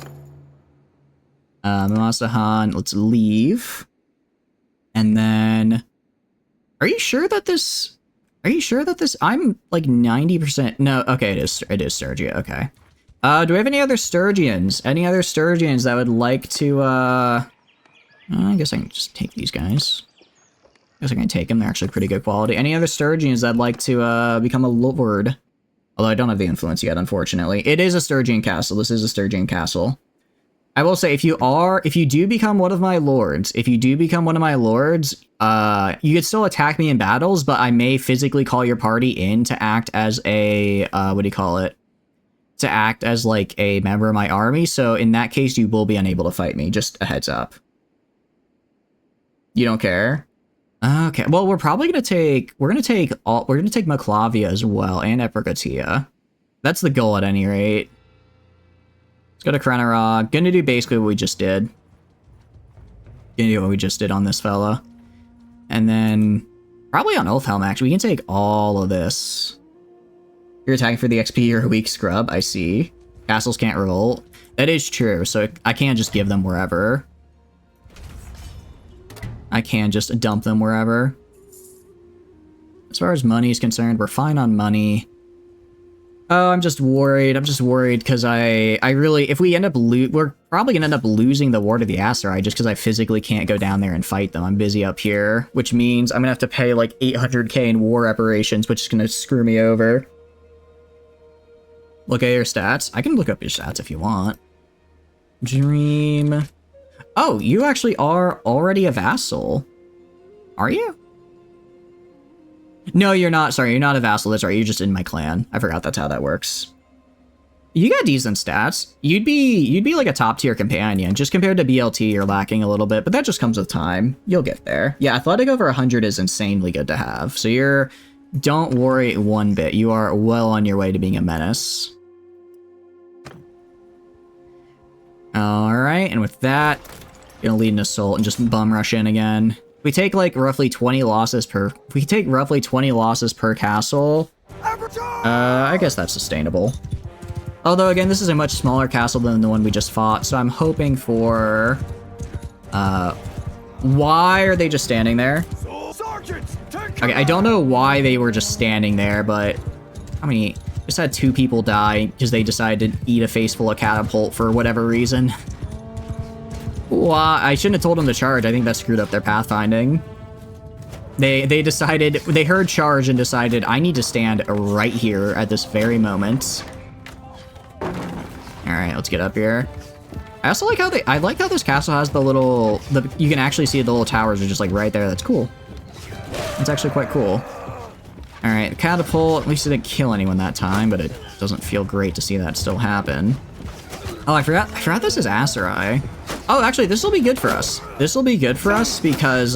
Speaker 1: Mamasahan, let's leave. And then... Are you sure that this... I'm like 90%... No, okay, it is Sturgia, okay. Do we have any other Sturgians? Any other Sturgians that would like to, I guess I can just take these guys. I guess I can take them, they're actually pretty good quality. Any other Sturgians that'd like to, become a lord? Although I don't have the influence yet, unfortunately. It is a Sturgian castle, this is a Sturgian castle. I will say, if you do become one of my lords, you could still attack me in battles, but I may physically call your party in to act as a, what do you call it? To act as, like, a member of my army, so in that case, you will be unable to fight me, just a heads up. You don't care? Okay, well, we're probably gonna take, we're gonna take Maklavia as well, and Epigatia. That's the goal at any rate. Let's go to Krenarog. Gonna do basically what we just did. On this fella. And then, probably on Oathhelm, actually, we can take all of this. You're attacking for the XP, you're a weak scrub, I see. Castles can't revolt. That is true, so I can't just give them wherever. I can just dump them wherever. As far as money is concerned, we're fine on money. Oh, I'm just worried because I really, if we end up we're probably gonna end up losing the War to the Asteroid just because I physically can't go down there and fight them. I'm busy up here, which means I'm gonna have to pay like 800k in war reparations, which is gonna screw me over. Look at your stats. I can look up your stats if you want. Dream. Oh, you actually are already a vassal. Are you? No, you're not. Sorry, you're not a vassal. That's right. You're just in my clan. I forgot that's how that works. You got decent stats. You'd be like a top tier companion. Just compared to BLT, you're lacking a little bit, but that just comes with time. You'll get there. Yeah, athletic over 100 is insanely good to have. So don't worry one bit. You are well on your way to being a menace. Alright, and with that, gonna lead an assault and just bum rush in again. We take like roughly 20 losses per castle. I guess that's sustainable. Although again, this is a much smaller castle than the one we just fought, so I'm hoping for why are they just standing there? Okay, I don't know why they were just standing there, but how many? Just had 2 people die because they decided to eat a face full of catapult for whatever reason. Why? I shouldn't have told them to charge. I think that screwed up their pathfinding. They heard charge and decided I need to stand right here at this very moment. All right, let's get up here. I also like I like how this castle has you can actually see the little towers are just like right there. That's cool. That's actually quite cool. All right, catapult, at least it didn't kill anyone that time, but it doesn't feel great to see that still happen. Oh, I forgot this is Aserai. Oh, actually, this will be good for us. This will be good for us because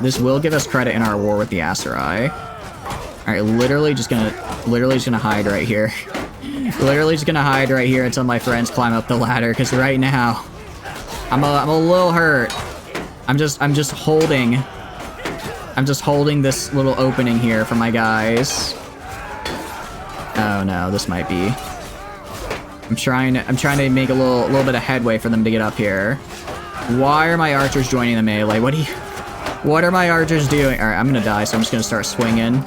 Speaker 1: this will give us credit in our war with the Aserai. All right, literally just gonna hide right here. Literally just gonna hide right here until my friends climb up the ladder, because right now, I'm a little hurt. I'm just holding this little opening here for my guys. Oh no, this might be. I'm trying to make a little bit of headway for them to get up here. Why are my archers joining the melee? What are my archers doing? All right, I'm gonna die, so I'm just gonna start swinging.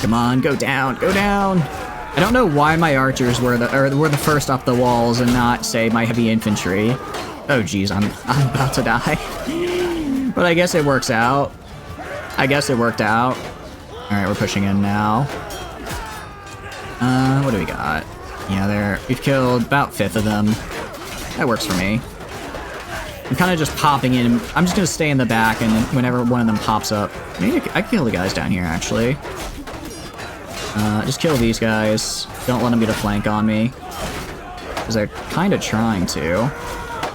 Speaker 1: Come on, go down, go down. I don't know why my archers were the first up the walls and not, say, my heavy infantry. Oh geez, I'm about to die. But I guess it works out. I guess it worked out. All right, we're pushing in now. What do we got? Yeah, we've killed about 1/5 of them. That works for me. I'm kind of just popping in. I'm just gonna stay in the back, and whenever one of them pops up, maybe I can kill the guys down here actually. Just kill these guys. Don't let them get a flank on me, because they're kind of trying to.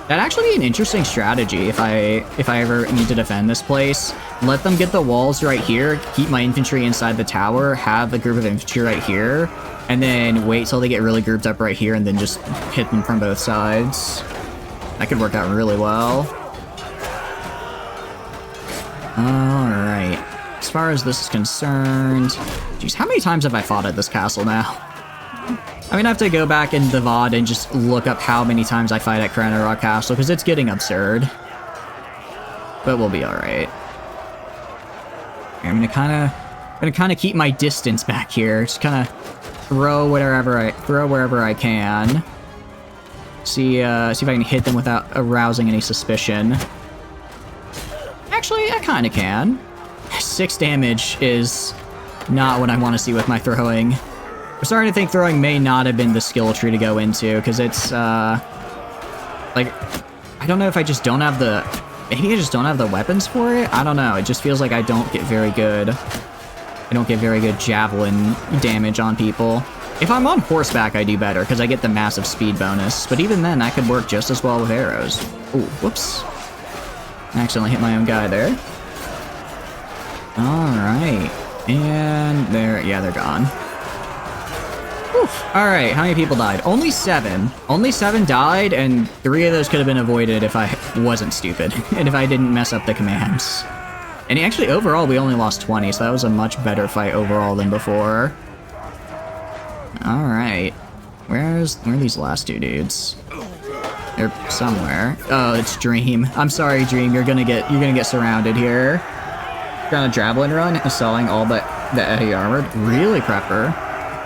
Speaker 1: That'd actually be an interesting strategy if I ever need to defend this place. Let them get the walls right here, keep my infantry inside the tower, have a group of infantry right here, and then wait till they get really grouped up right here and then just hit them from both sides. That could work out really well. Alright. As far as this is concerned... Jeez, how many times have I fought at this castle now? I'm gonna have to go back in the VOD and just look up how many times I fight at Cranarok Castle, because it's getting absurd. But we'll be alright. I'm gonna kinda keep my distance back here. Just kinda throw wherever I can. See if I can hit them without arousing any suspicion. Actually, I kinda can. 6 damage is not what I want to see with my throwing. I'm starting to think throwing may not have been the skill tree to go into, because it's, like, I don't know if I just don't have the... Maybe I just don't have the weapons for it? I don't know. It just feels like I don't get very good... I don't get very good javelin damage on people. If I'm on horseback, I do better, because I get the massive speed bonus. But even then, that could work just as well with arrows. Ooh, whoops. I accidentally hit my own guy there. Alright. And they're gone. Alright, how many people died? Only 7. Only 7 died, and 3 of those could have been avoided if I wasn't stupid. And if I didn't mess up the commands. And actually, overall, we only lost 20, so that was a much better fight overall than before. Alright. Where are these last 2 dudes? They're somewhere. Oh, it's Dream. I'm sorry, Dream, you're gonna get surrounded here. You're on a javelin run and selling all but the heavy armored. Really, Prepper?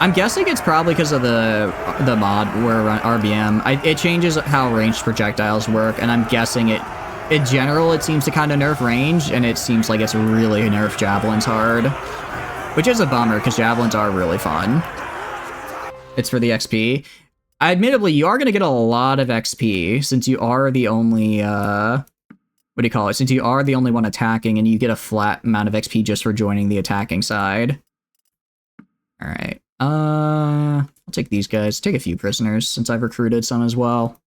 Speaker 1: I'm guessing it's probably because of the mod where RBM. It changes how ranged projectiles work, and I'm guessing in general it seems to kind of nerf range, and it seems like it's really nerfed javelins hard, which is a bummer because javelins are really fun. It's for the XP. Admittedly, you are going to get a lot of XP since you are the only what do you call it? Since you are the only one attacking, and you get a flat amount of XP just for joining the attacking side. All right. I'll take these guys. Take a few prisoners, since I've recruited some as well.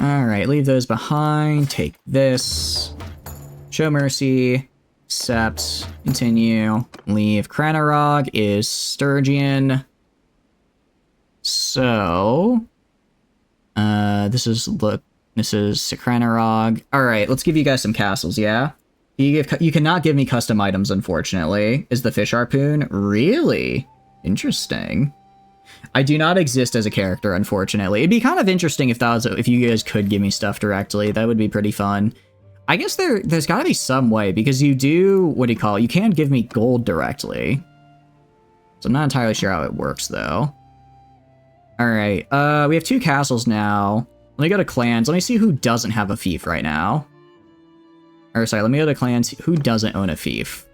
Speaker 1: Alright, leave those behind. Take this. Show mercy. Accept. Continue. Leave. Cranarog is Sturgeon. So... this is Cranarog. Alright, let's give you guys some castles, yeah? You cannot give me custom items, unfortunately. Is the fish harpoon? Really? Interesting. I do not exist as a character, unfortunately. It'd be kind of interesting if you guys could give me stuff directly. That would be pretty fun. I guess there's gotta be some way, because you do, what do you call it? You can give me gold directly. So I'm not entirely sure how it works, though. Alright, we have 2 castles now. Let me go to clans. Let me see who doesn't have a fief right now. Or sorry, let me go to clans. Who doesn't own a fief?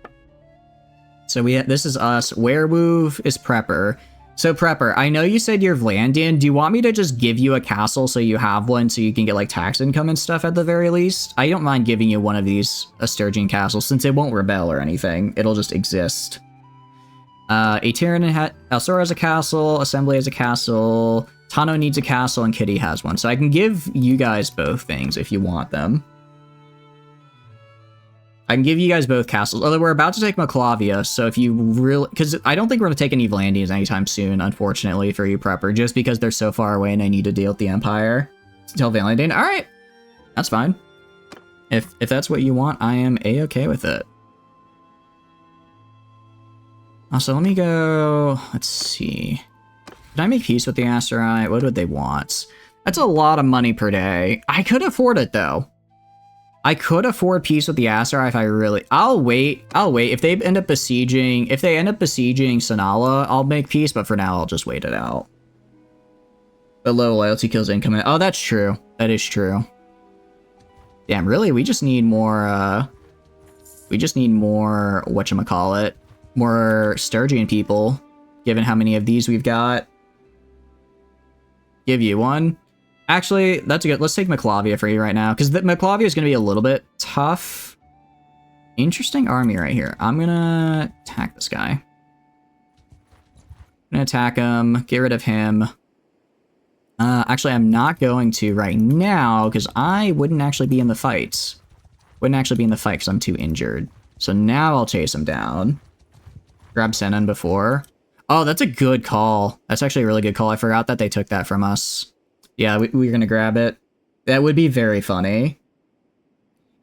Speaker 1: So this is us. Werewolf is Prepper. So Prepper, I know you said you're Vlandian. Do you want me to just give you a castle so you have one so you can get like tax income and stuff at the very least? I don't mind giving you one of these Sturgeon castles since it won't rebel or anything. It'll just exist. A Tyrann Elsora has a castle. Assembly has a castle. Tano needs a castle and Kitty has one. So I can give you guys both things if you want them. I can give you guys both castles. Although we're about to take Maclavia, so if you really... Because I don't think we're going to take any Vlandians anytime soon, unfortunately, for you, Prepper, just because they're so far away and I need to deal with the Empire. Until Vlandian. Alright! That's fine. If that's what you want, I am A-okay with it. Also, let me go... Let's see. Did I make peace with the Asteroid? What would they want? That's a lot of money per day. I could afford it, though. I could afford peace with the Asteroid if I really... I'll wait. If they end up besieging... If they end up besieging Sanala, I'll make peace, but for now, I'll just wait it out. But low loyalty kills income. Oh, that's true. That is true. Damn, really? We just need more, whatchamacallit. More Sturgeon people, given how many of these we've got. Give you one. Actually, that's good. Let's take Maclavia for you right now, because Maclavia is going to be a little bit tough. Interesting army right here. I'm going to attack this guy. I'm going to attack him, get rid of him. Actually, I'm not going to right now, because I wouldn't actually be in the fight. Wouldn't actually be in the fight, because I'm too injured. So now I'll chase him down. Grab Senon before. Oh, that's a good call. That's actually a really good call. I forgot that they took that from us. Yeah, we're gonna grab it. That would be very funny.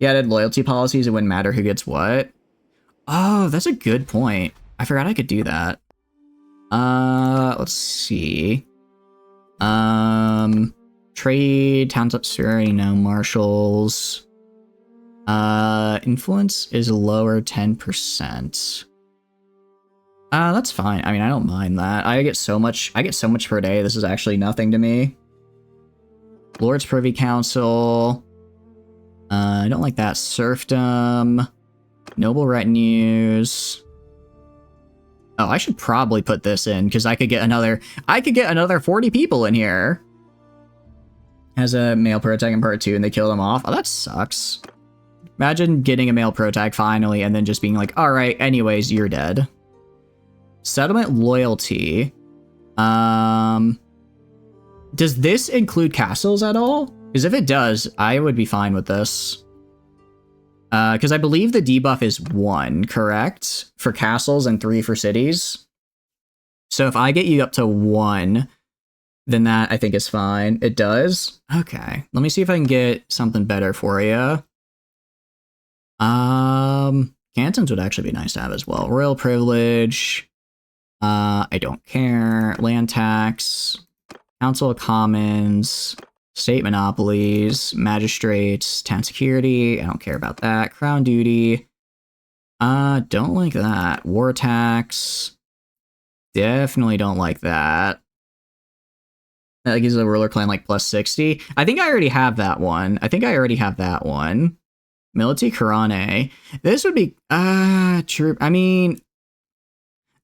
Speaker 1: He added loyalty policies, it wouldn't matter who gets what. Oh, that's a good point. I forgot I could do that. Let's see. Trade, towns up, already know, marshals. Influence is lower 10%. That's fine. I mean, I don't mind that. I get so much per day. This is actually nothing to me. Lord's Privy Council. I don't like that. Serfdom. Noble retinues. Oh, I should probably put this in because I could get another 40 people in here. Has a male protag in part 2 and they killed him off. Oh, that sucks. Imagine getting a male protag finally and then just being like, all right, anyways, you're dead. Settlement loyalty. Does this include castles at all? Because if it does, I would be fine with this. Because I believe the debuff is 1, correct? For castles and 3 for cities. So if I get you up to 1, then that I think is fine. It does? Okay. Let me see if I can get something better for you. Cantons would actually be nice to have as well. Royal privilege. I don't care. Land tax. Council of Commons. State monopolies. Magistrates. Town security. I don't care about that. Crown duty. Don't like that. War tax. Definitely don't like that. That gives a ruler clan like plus 60. I think I already have that one. Military Karane. This would be true. I mean,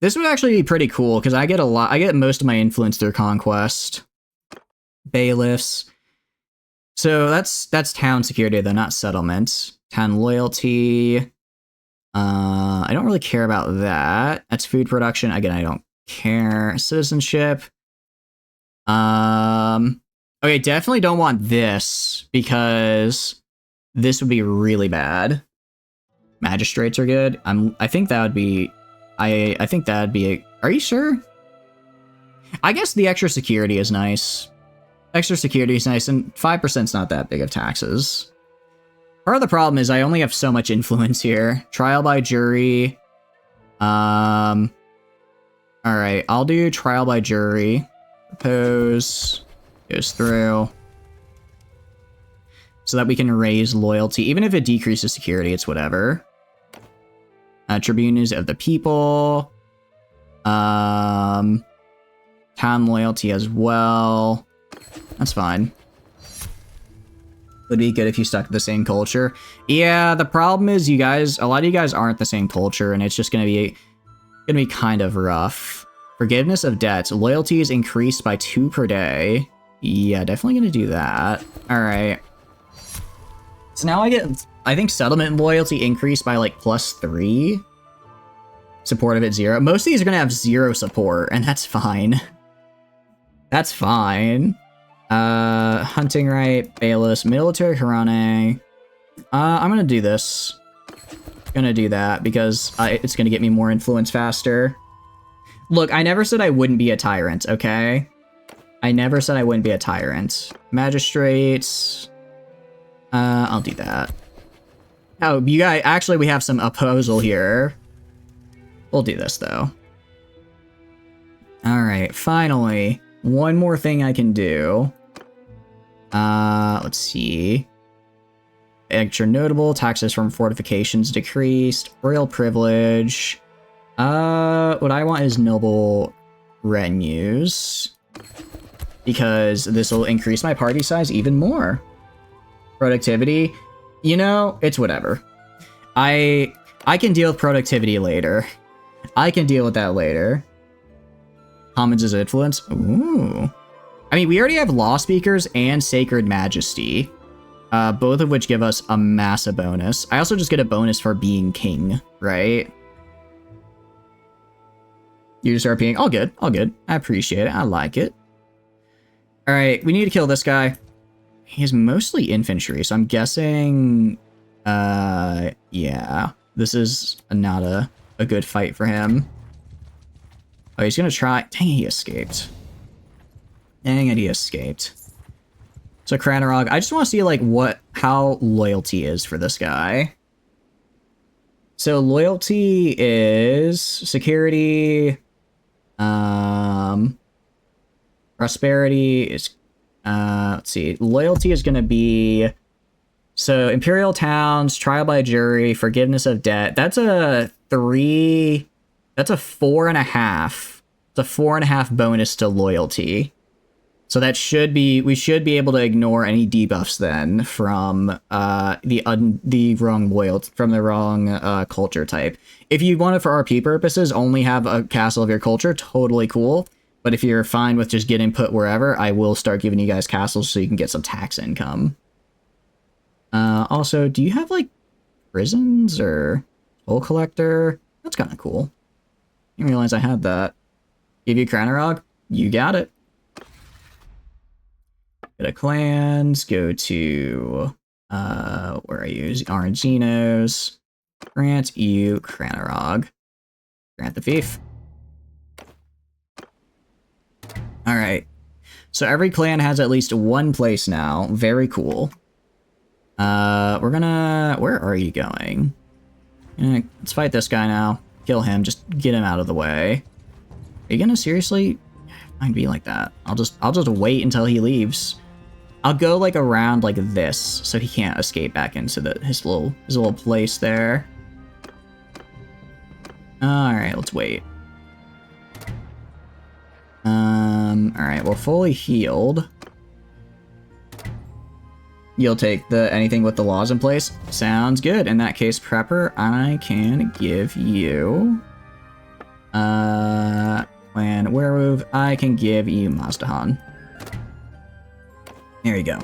Speaker 1: this would actually be pretty cool because I get most of my influence through conquest. Bailiffs. So that's town security though, not settlement. Town loyalty. I don't really care about that. That's food production. Again, I don't care. Citizenship. Okay, definitely don't want this because this would be really bad. Magistrates are good. I think that would be I think that'd be are you sure? I guess the extra security is nice. Extra security is nice, and 5%'s not that big of taxes. Part of the problem is I only have so much influence here. Trial by jury. Alright, I'll do trial by jury. Propose. Goes through. So that we can raise loyalty. Even if it decreases security, it's whatever. Tribunes of the people. Town loyalty as well. That's fine. Would be good if you stuck to the same culture. Yeah, the problem is a lot of you guys aren't the same culture, and it's just gonna be kind of rough. Forgiveness of debts. Loyalty is increased by 2 per day. Yeah, definitely gonna do that. Alright. So now I think settlement loyalty increased by like plus 3. Support of it 0. Most of these are gonna have 0 support, and that's fine. That's fine. Hunting right, Bailiffs, Military Harane. I'm gonna do this. Gonna do that because it's gonna get me more influence faster. Look, I never said I wouldn't be a tyrant, okay? I never said I wouldn't be a tyrant. Magistrates. I'll do that. Oh, you guys, actually we have some opposal here. We'll do this though. Alright, finally. One more thing I can do. Let's see. Extra notable, taxes from fortifications decreased, royal privilege. What I want is noble retinues. Because this will increase my party size even more. Productivity, you know, it's whatever. I can deal with productivity later. I can deal with that later. Commons is influence. Ooh. I mean, we already have law speakers and sacred majesty. Both of which give us a massive bonus. I also just get a bonus for being king, right? You just start being all good, all good. I appreciate it. I like it. All right, we need to kill this guy. He is mostly infantry, so I'm guessing, yeah, this is not a good fight for him. Oh, he's gonna try. Dang it, he escaped. Dang it, he escaped. So Cranarog, I just want to see like how loyalty is for this guy. So loyalty is security, prosperity is, let's see, loyalty is going to be, so imperial towns, trial by jury, forgiveness of debt. That's a 4.5. It's a 4.5 bonus to loyalty. So that we should be able to ignore any debuffs then from the wrong culture type. If you want it for RP purposes, only have a castle of your culture, totally cool. But if you're fine with just getting put wherever, I will start giving you guys castles so you can get some tax income. Also, do you have like prisons or toll collector? That's kind of cool. I didn't realize I had that. Give you Cranarog? You got it. Go to clans, go to, where are you? Oranginos. Grant you Cranarog. Grant the fief. Alright. So every clan has at least one place now. Very cool. We're gonna... Where are you going? Let's fight this guy now. Kill him. Just get him out of the way. Are you gonna seriously... I'd be like that. I'll just wait until he leaves. I'll go like around like this, so he can't escape back into his little place there. All right, let's wait. All right, we're fully healed. You'll take anything with the laws in place. Sounds good. In that case, Prepper, I can give you. Clan Werewolf, I can give you Mazdahan. There you go.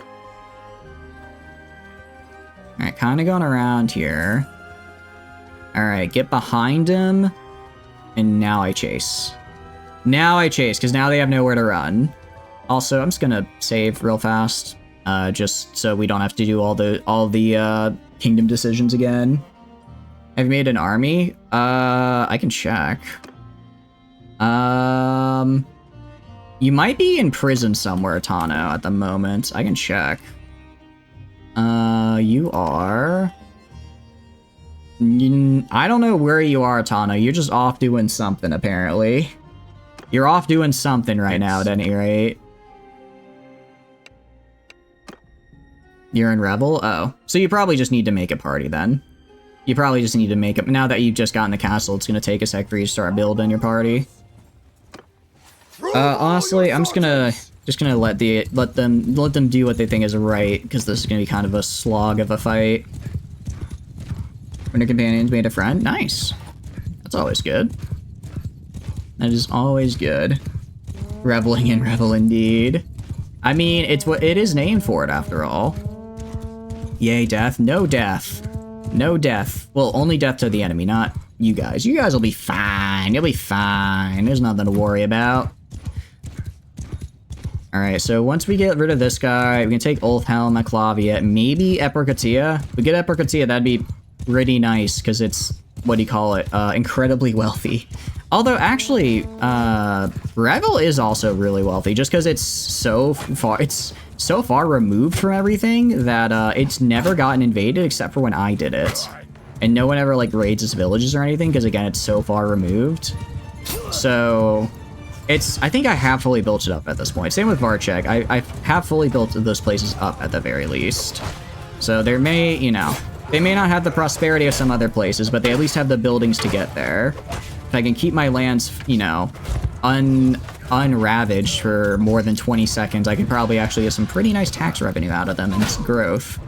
Speaker 1: Alright, kind of going around here. Alright, get behind him. And now I chase. Now I chase, because now they have nowhere to run. Also, I'm just gonna save real fast. Just so we don't have to do all the kingdom decisions again. Have you made an army? I can check. You might be in prison somewhere, Tano, at the moment. I can check. You are... I don't know where you are, Tano. You're just off doing something, apparently. You're off doing something right now, at any rate. You're in Rebel? Oh. So you probably just need to make a party, then. You probably just need to make it... Now that you've just gotten the castle, it's gonna take a sec for you to start building your party. Honestly, I'm just gonna let them do what they think is right, because this is gonna be kind of a slog of a fight. Winter companions made a friend. Nice. That's always good. That is always good. Reveling in Revel indeed. I mean, it is named for it after all. Yay, death. No death. No death. Well, only death to the enemy, not you guys. You guys will be fine. You'll be fine. There's nothing to worry about. Alright, so once we get rid of this guy, we can take Ulfhelm, Maclavia, maybe Epercatia. If we get Epercatia, that'd be pretty nice, because it's, what do you call it, incredibly wealthy. Although, actually, Revel is also really wealthy, just because it's so far removed from everything that it's never gotten invaded except for when I did it. And no one ever, like, raids its villages or anything, because, again, it's so far removed. So... I think I have fully built it up at this point. Same with Varchek. I have fully built those places up at the very least. So there may, they may not have the prosperity of some other places, but they at least have the buildings to get there. If I can keep my lands, unravaged for more than 20 seconds, I can probably actually get some pretty nice tax revenue out of them and some growth.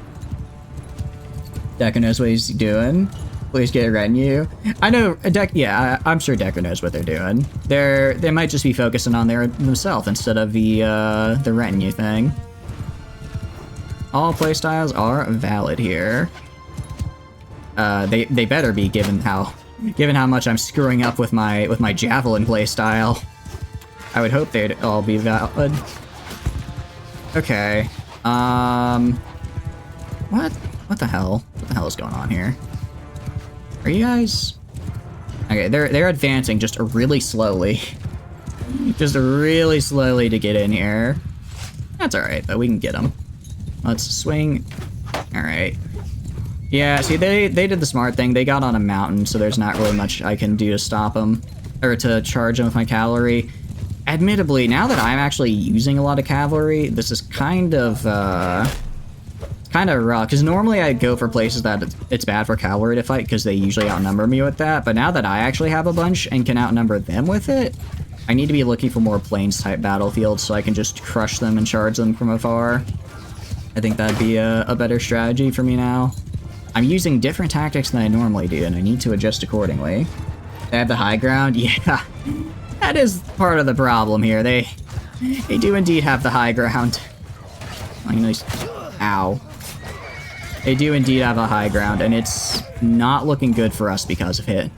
Speaker 1: Decker knows what he's doing. Please get a retinue. I know, I'm sure Decker knows what they're doing. They might just be focusing on themselves instead of the retinue thing. All playstyles are valid here. They better be, given how much I'm screwing up with my javelin playstyle. I would hope they'd all be valid. Okay. What the hell? What the hell is going on here? Are you guys... Okay, they're advancing just really slowly. Just really slowly to get in here. That's alright, though. We can get them. Let's swing. All right. Yeah, see, they did the smart thing. They got on a mountain, so there's not really much I can do to stop them, or to charge them with my cavalry. Admittedly, now that I'm actually using a lot of cavalry, this is kind of rough. Because normally I go for places that it's bad for cavalry to fight, because they usually outnumber me with that. But now that I actually have a bunch and can outnumber them with it, I need to be looking for more plains-type battlefields so I can just crush them and charge them from afar. I think that'd be a better strategy for me now. I'm using different tactics than I normally do, and I need to adjust accordingly. They have the high ground? Yeah, that is part of the problem here. They do indeed have the high ground. Ow. They do indeed have a high ground, and it's not looking good for us because of it.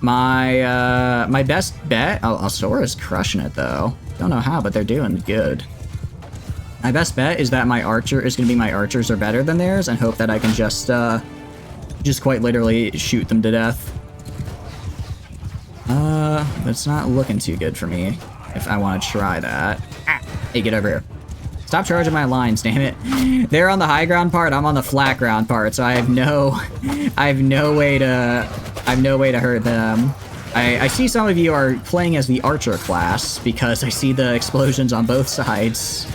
Speaker 1: My best bet... Oh, Alsora's crushing it, though. Don't know how, but they're doing good. My best bet is that my archer is going to be my archers are better than theirs, and hope that I can just quite literally shoot them to death. It's not looking too good for me if I want to try that. Ah, hey, get over here. Stop charging my lines, damn it. They're on the high ground part, I'm on the flat ground part, so I have no way to hurt them. I see some of you are playing as the archer class because I see the explosions on both sides.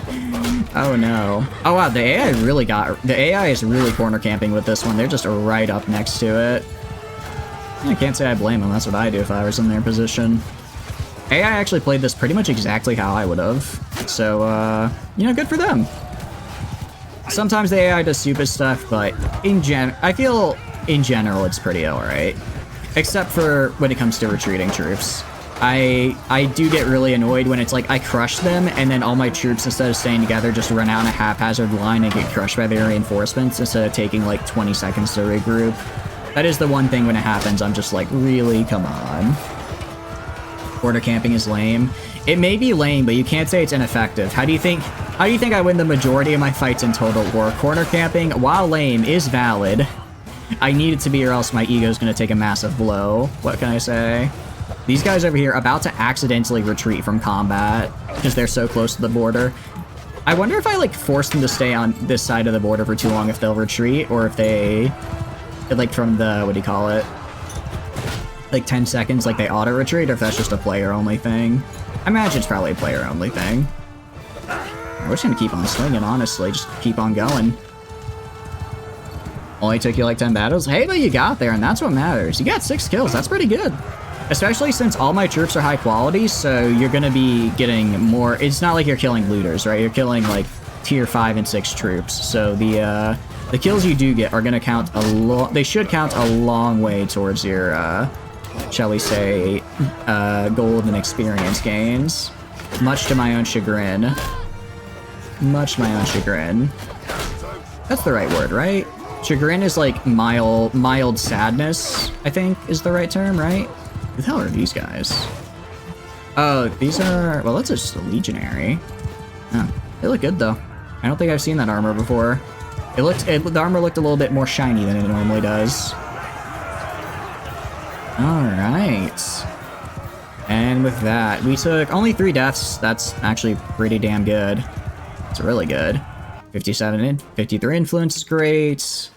Speaker 1: Oh no. Oh wow, the AI is really corner camping with this one. They're just right up next to it. I can't say I blame them, that's what I do if I was in their position. AI actually played this pretty much exactly how I would have. So, you know, good for them. Sometimes the AI does stupid stuff, but I feel in general it's pretty alright. Except for when it comes to retreating troops. I do get really annoyed when it's like I crush them and then all my troops, instead of staying together, just run out in a haphazard line and get crushed by their reinforcements instead of taking like 20 seconds to regroup. That is the one thing when it happens, I'm just like, really? Come on. Border camping is lame. It may be lame, but you can't say it's ineffective. How do you think I win the majority of my fights in Total War? Corner camping, while lame, is valid. I need it to be or else my ego's gonna take a massive blow. What can I say? These guys over here about to accidentally retreat from combat because they're so close to the border. I wonder if I like force them to stay on this side of the border for too long if they'll retreat, or if they like from the, what do you call it? Like 10 seconds, like they auto retreat, or if that's just a player only thing. I imagine it's probably a player only thing. We're just gonna keep on swinging, honestly, just keep on going. Only took you like 10 battles? Hey, but you got there, and that's what matters. You got 6 kills, that's pretty good. Especially since all my troops are high quality, so you're gonna be getting more... It's not like you're killing looters, right? You're killing, like, tier 5 and 6 troops. So the kills you do get are gonna count a lot... They should count a long way towards your, shall we say, gold and experience gains. Much to my own chagrin. Much to my own chagrin. That's the right word, right? Chagrin is like mild sadness, I think is the right term, right? Who the hell are these guys? Oh, these are... Well, that's just a legionary. Oh, they look good, though. I don't think I've seen that armor before. The armor looked a little bit more shiny than it normally does. Alright. And with that, we took only 3 deaths. That's actually pretty damn good. It's really good. 53 influence is great.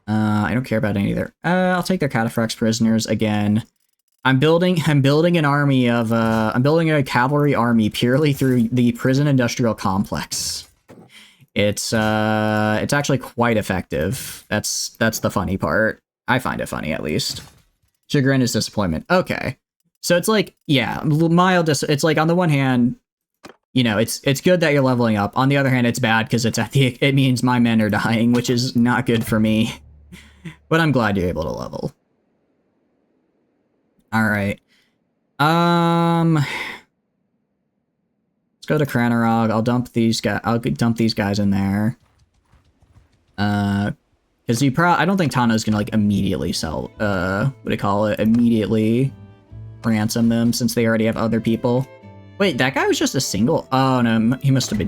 Speaker 1: I don't care about any of their... I'll take their Cataphracts prisoners again. I'm building an army of... I'm building a cavalry army purely through the prison industrial complex. It's actually quite effective. That's the funny part. I find it funny, at least. Chagrin is disappointment. Okay. So it's like, yeah, mild... It's like, on the one hand... You know, it's good that you're leveling up. On the other hand, it's bad because it means my men are dying, which is not good for me. But I'm glad you're able to level. Alright. Let's go to Kranorog. I'll dump these guys in there. Because I don't think Tano's gonna like immediately sell immediately ransom them since they already have other people. Wait, that guy was just a single? Oh no, he must have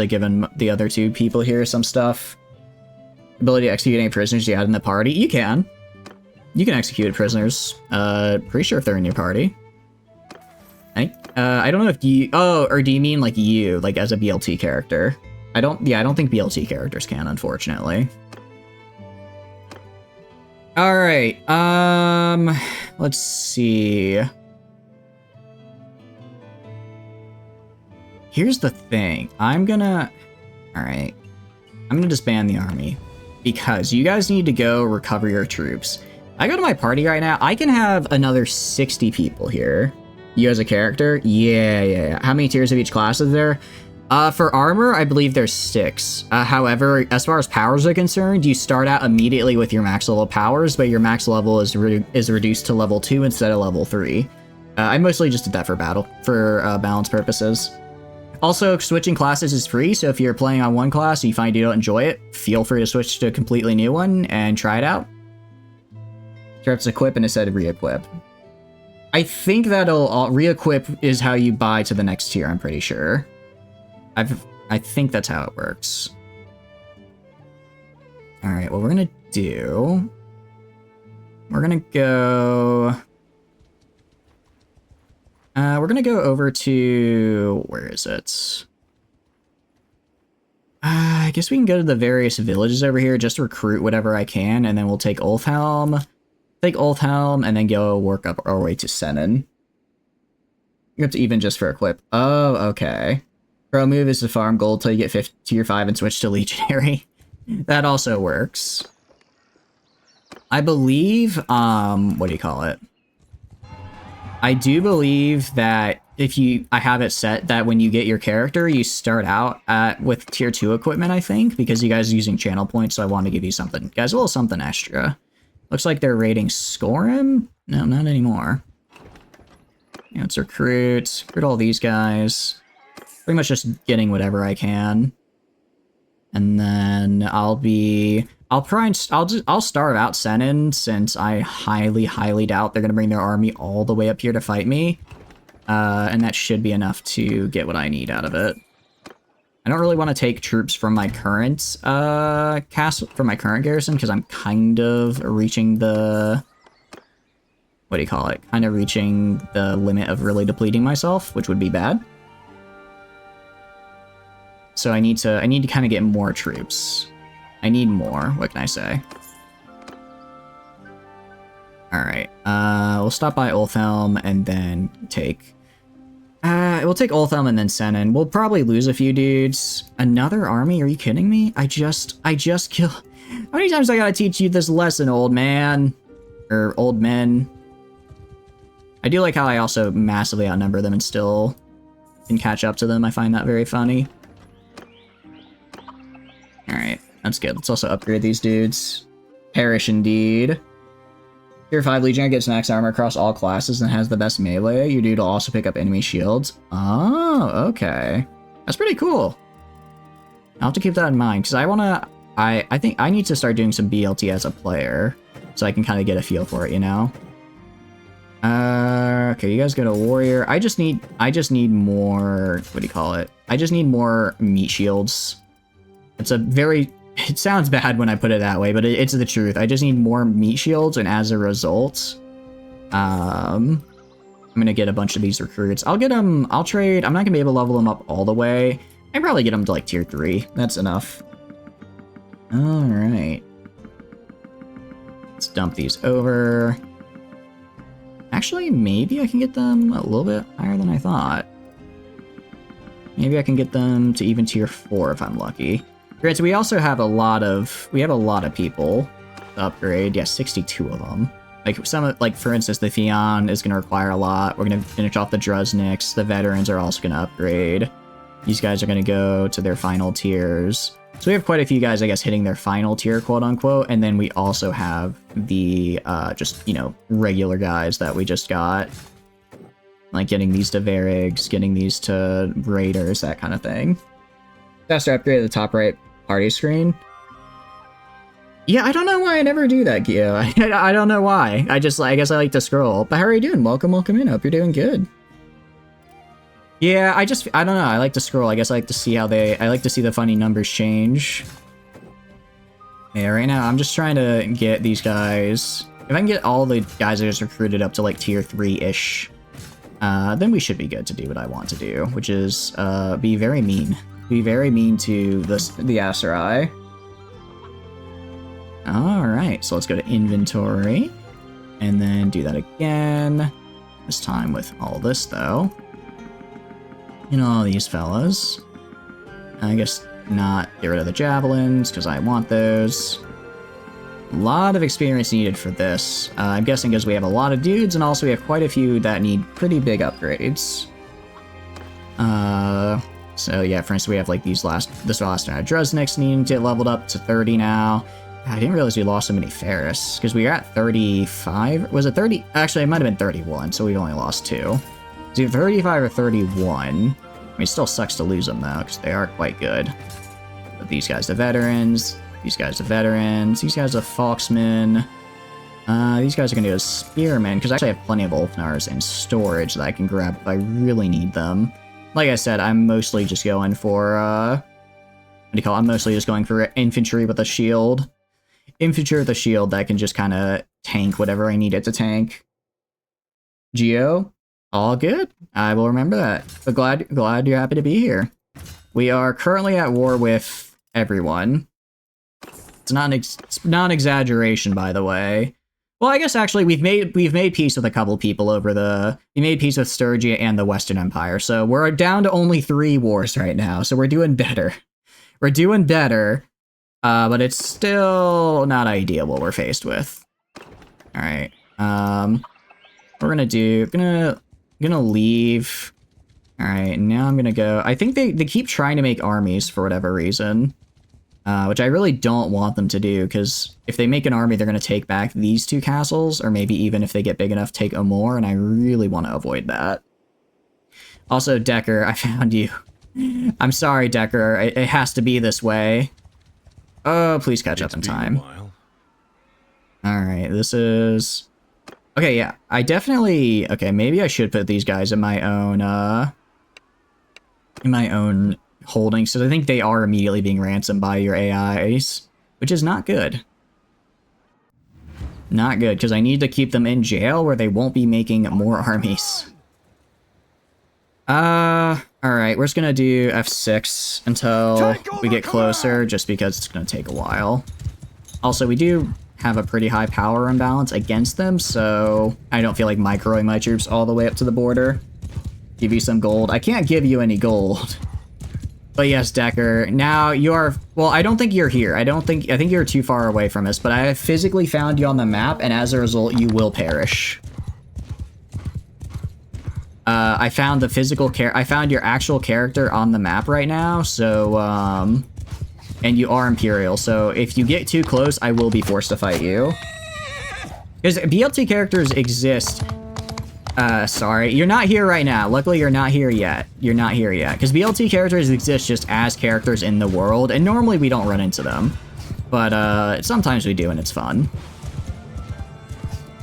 Speaker 1: given the other 2 people here some stuff. Ability to execute any prisoners you had in the party? You can execute prisoners. Pretty sure if they're in your party. I don't know if you... Oh, or do you mean like you, like as a BLT character? I don't think BLT characters can, unfortunately. Alright, let's see. Here's the thing. Alright. I'm gonna disband the army. Because you guys need to go recover your troops. I go to my party right now. I can have another 60 people here. You as a character? Yeah. How many tiers of each class is there? For armor, I believe there's 6. However, as far as powers are concerned, you start out immediately with your max level powers, but your max level is reduced to level 2 instead of level 3. I mostly just did that for balance purposes. Also, switching classes is free, so if you're playing on one class and you find you don't enjoy it, feel free to switch to a completely new one and try it out. Perhaps equip and instead of re-equip. I think that'll re-equip is how you buy to the next tier, I'm pretty sure. I think that's how it works. Alright, what we're gonna do... We're gonna go over to... Where is it? I guess we can go to the various villages over here, just recruit whatever I can, and then we'll take Ulfhelm. Take Ulfhelm, and then go work up our way to Sennen. You have to even just for equip. Oh, okay. Pro move is to farm gold till you get tier 5 and switch to Legionary. That also works. I believe, what do you call it? I do believe that I have it set that when you get your character, you start out with tier 2 equipment, I think, because you guys are using channel points, so I want to give you something. Guys, a little something extra. Looks like they're rating Scorim? No, not anymore. Yeah, let's recruit all these guys. Pretty much just getting whatever I can. And then I'll starve out Sennen, since I highly doubt they're gonna bring their army all the way up here to fight me. And that should be enough to get what I need out of it. I don't really want to take troops from my current castle, from my current garrison, because I'm kind of reaching the... What do you call it? Kind of reaching the limit of really depleting myself, which would be bad. So I need to kind of get more troops. I need more, what can I say? Alright, we'll stop by Ulfhelm and then take... we'll take Ulfhelm and then Sennen. We'll probably lose a few dudes. Another army? Are you kidding me? I just killed... How many times I gotta teach you this lesson, old man? Or old men? I do like how I also massively outnumber them and still can catch up to them. I find that very funny. Alright, that's good. Let's also upgrade these dudes. Perish indeed. Tier 5 Legionary gets max armor across all classes and has the best melee. Your dude will also pick up enemy shields. Oh, okay. That's pretty cool. I'll have to keep that in mind, because I think I need to start doing some BLT as a player, so I can kind of get a feel for it, you know? Okay, you guys go to warrior. I just need more, what do you call it? I just need more meat shields. It sounds bad when I put it that way, but it's the truth. I just need more meat shields, and as a result, I'm gonna get a bunch of these recruits. I'll trade. I'm not gonna be able to level them up all the way. I can probably get them to like tier 3. That's enough. Alright. Let's dump these over. Actually, maybe I can get them a little bit higher than I thought. Maybe I can get them to even tier 4 if I'm lucky. Granted, we also have a lot of people to upgrade. Yeah, 62 of them. Like for instance, the Theon is gonna require a lot. We're gonna finish off the Druzniks. The veterans are also gonna upgrade. These guys are gonna go to their final tiers. So we have quite a few guys, I guess, hitting their final tier, quote unquote. And then we also have the just, you know, regular guys that we just got. Like getting these to Varigs, getting these to Raiders, that kind of thing. Faster upgrade at the top right party screen. Yeah, I don't know why I never do that, Gio. I don't know why. I guess I like to scroll. But how are you doing? Welcome in. Hope you're doing good. Yeah, I don't know. I like to scroll. I guess I like to see I like to see the funny numbers change. Yeah, right now I'm just trying to get these guys. If I can get all the guys I just recruited up to like tier 3-ish, then we should be good to do what I want to do, which is be very mean. Be very mean to the Aserai. Alright, so let's go to inventory. And then do that again. This time with all this, though. And all these fellas. I guess not get rid of the javelins, because I want those. A lot of experience needed for this. I'm guessing because we have a lot of dudes, and also we have quite a few that need pretty big upgrades. So yeah, for instance, we have like this last Druzniks needing to get leveled up to 30 now. I didn't realize we lost so many Ferris, because we were at 35. Was it 30? Actually, it might have been 31, so we only lost 2. It's either 35 or 31. I mean, it still sucks to lose them, though, because they are quite good. But these guys are veterans. These guys are veterans. These guys are Foxmen. These guys are going to go Spearmen, because I actually have plenty of Ulfnars in storage that I can grab if I really need them. Like I said, I'm mostly just going for, what do you call it? I'm mostly just going for infantry with a shield. Infantry with a shield that can just kind of tank whatever I need it to tank. Geo, all good. I will remember that. But glad you're happy to be here. We are currently at war with everyone. It's not an exaggeration, by the way. Well, I guess actually we've made peace with a couple people we made peace with Sturgia and the Western Empire. So we're down to only 3 wars right now. So we're doing better. We're doing better. But it's still not ideal what we're faced with. All right. We're gonna leave. All right. Now I'm gonna go. I think they keep trying to make armies for whatever reason, which I really don't want them to do, because if they make an army, they're gonna take back these 2 castles, or maybe even if they get big enough, take Amor, and I really want to avoid that. Also, Decker, I found you. I'm sorry, Decker. It has to be this way. Oh, please catch up in time. Alright, this is... Okay, yeah, I definitely... Okay, maybe I should put these guys in my own, holdings, because I think they are immediately being ransomed by your AIs, which is not good. Not good, because I need to keep them in jail where they won't be making more armies. Alright, we're just gonna do F6 until we get closer, just because it's gonna take a while. Also, we do have a pretty high power imbalance against them, so I don't feel like microing my troops all the way up to the border. Give you some gold. I can't give you any gold. But yes, Decker, now you are... Well, I don't think you're here. I think you're too far away from us, but I have physically found you on the map, and as a result, you will perish. I found the physical I found your actual character on the map right now, so, and you are Imperial, so if you get too close, I will be forced to fight you. Because BLT characters exist. Sorry, you're not here right now. Luckily, you're not here yet. You're not here yet. Because BLT characters exist just as characters in the world, and normally we don't run into them. But, sometimes we do, and it's fun.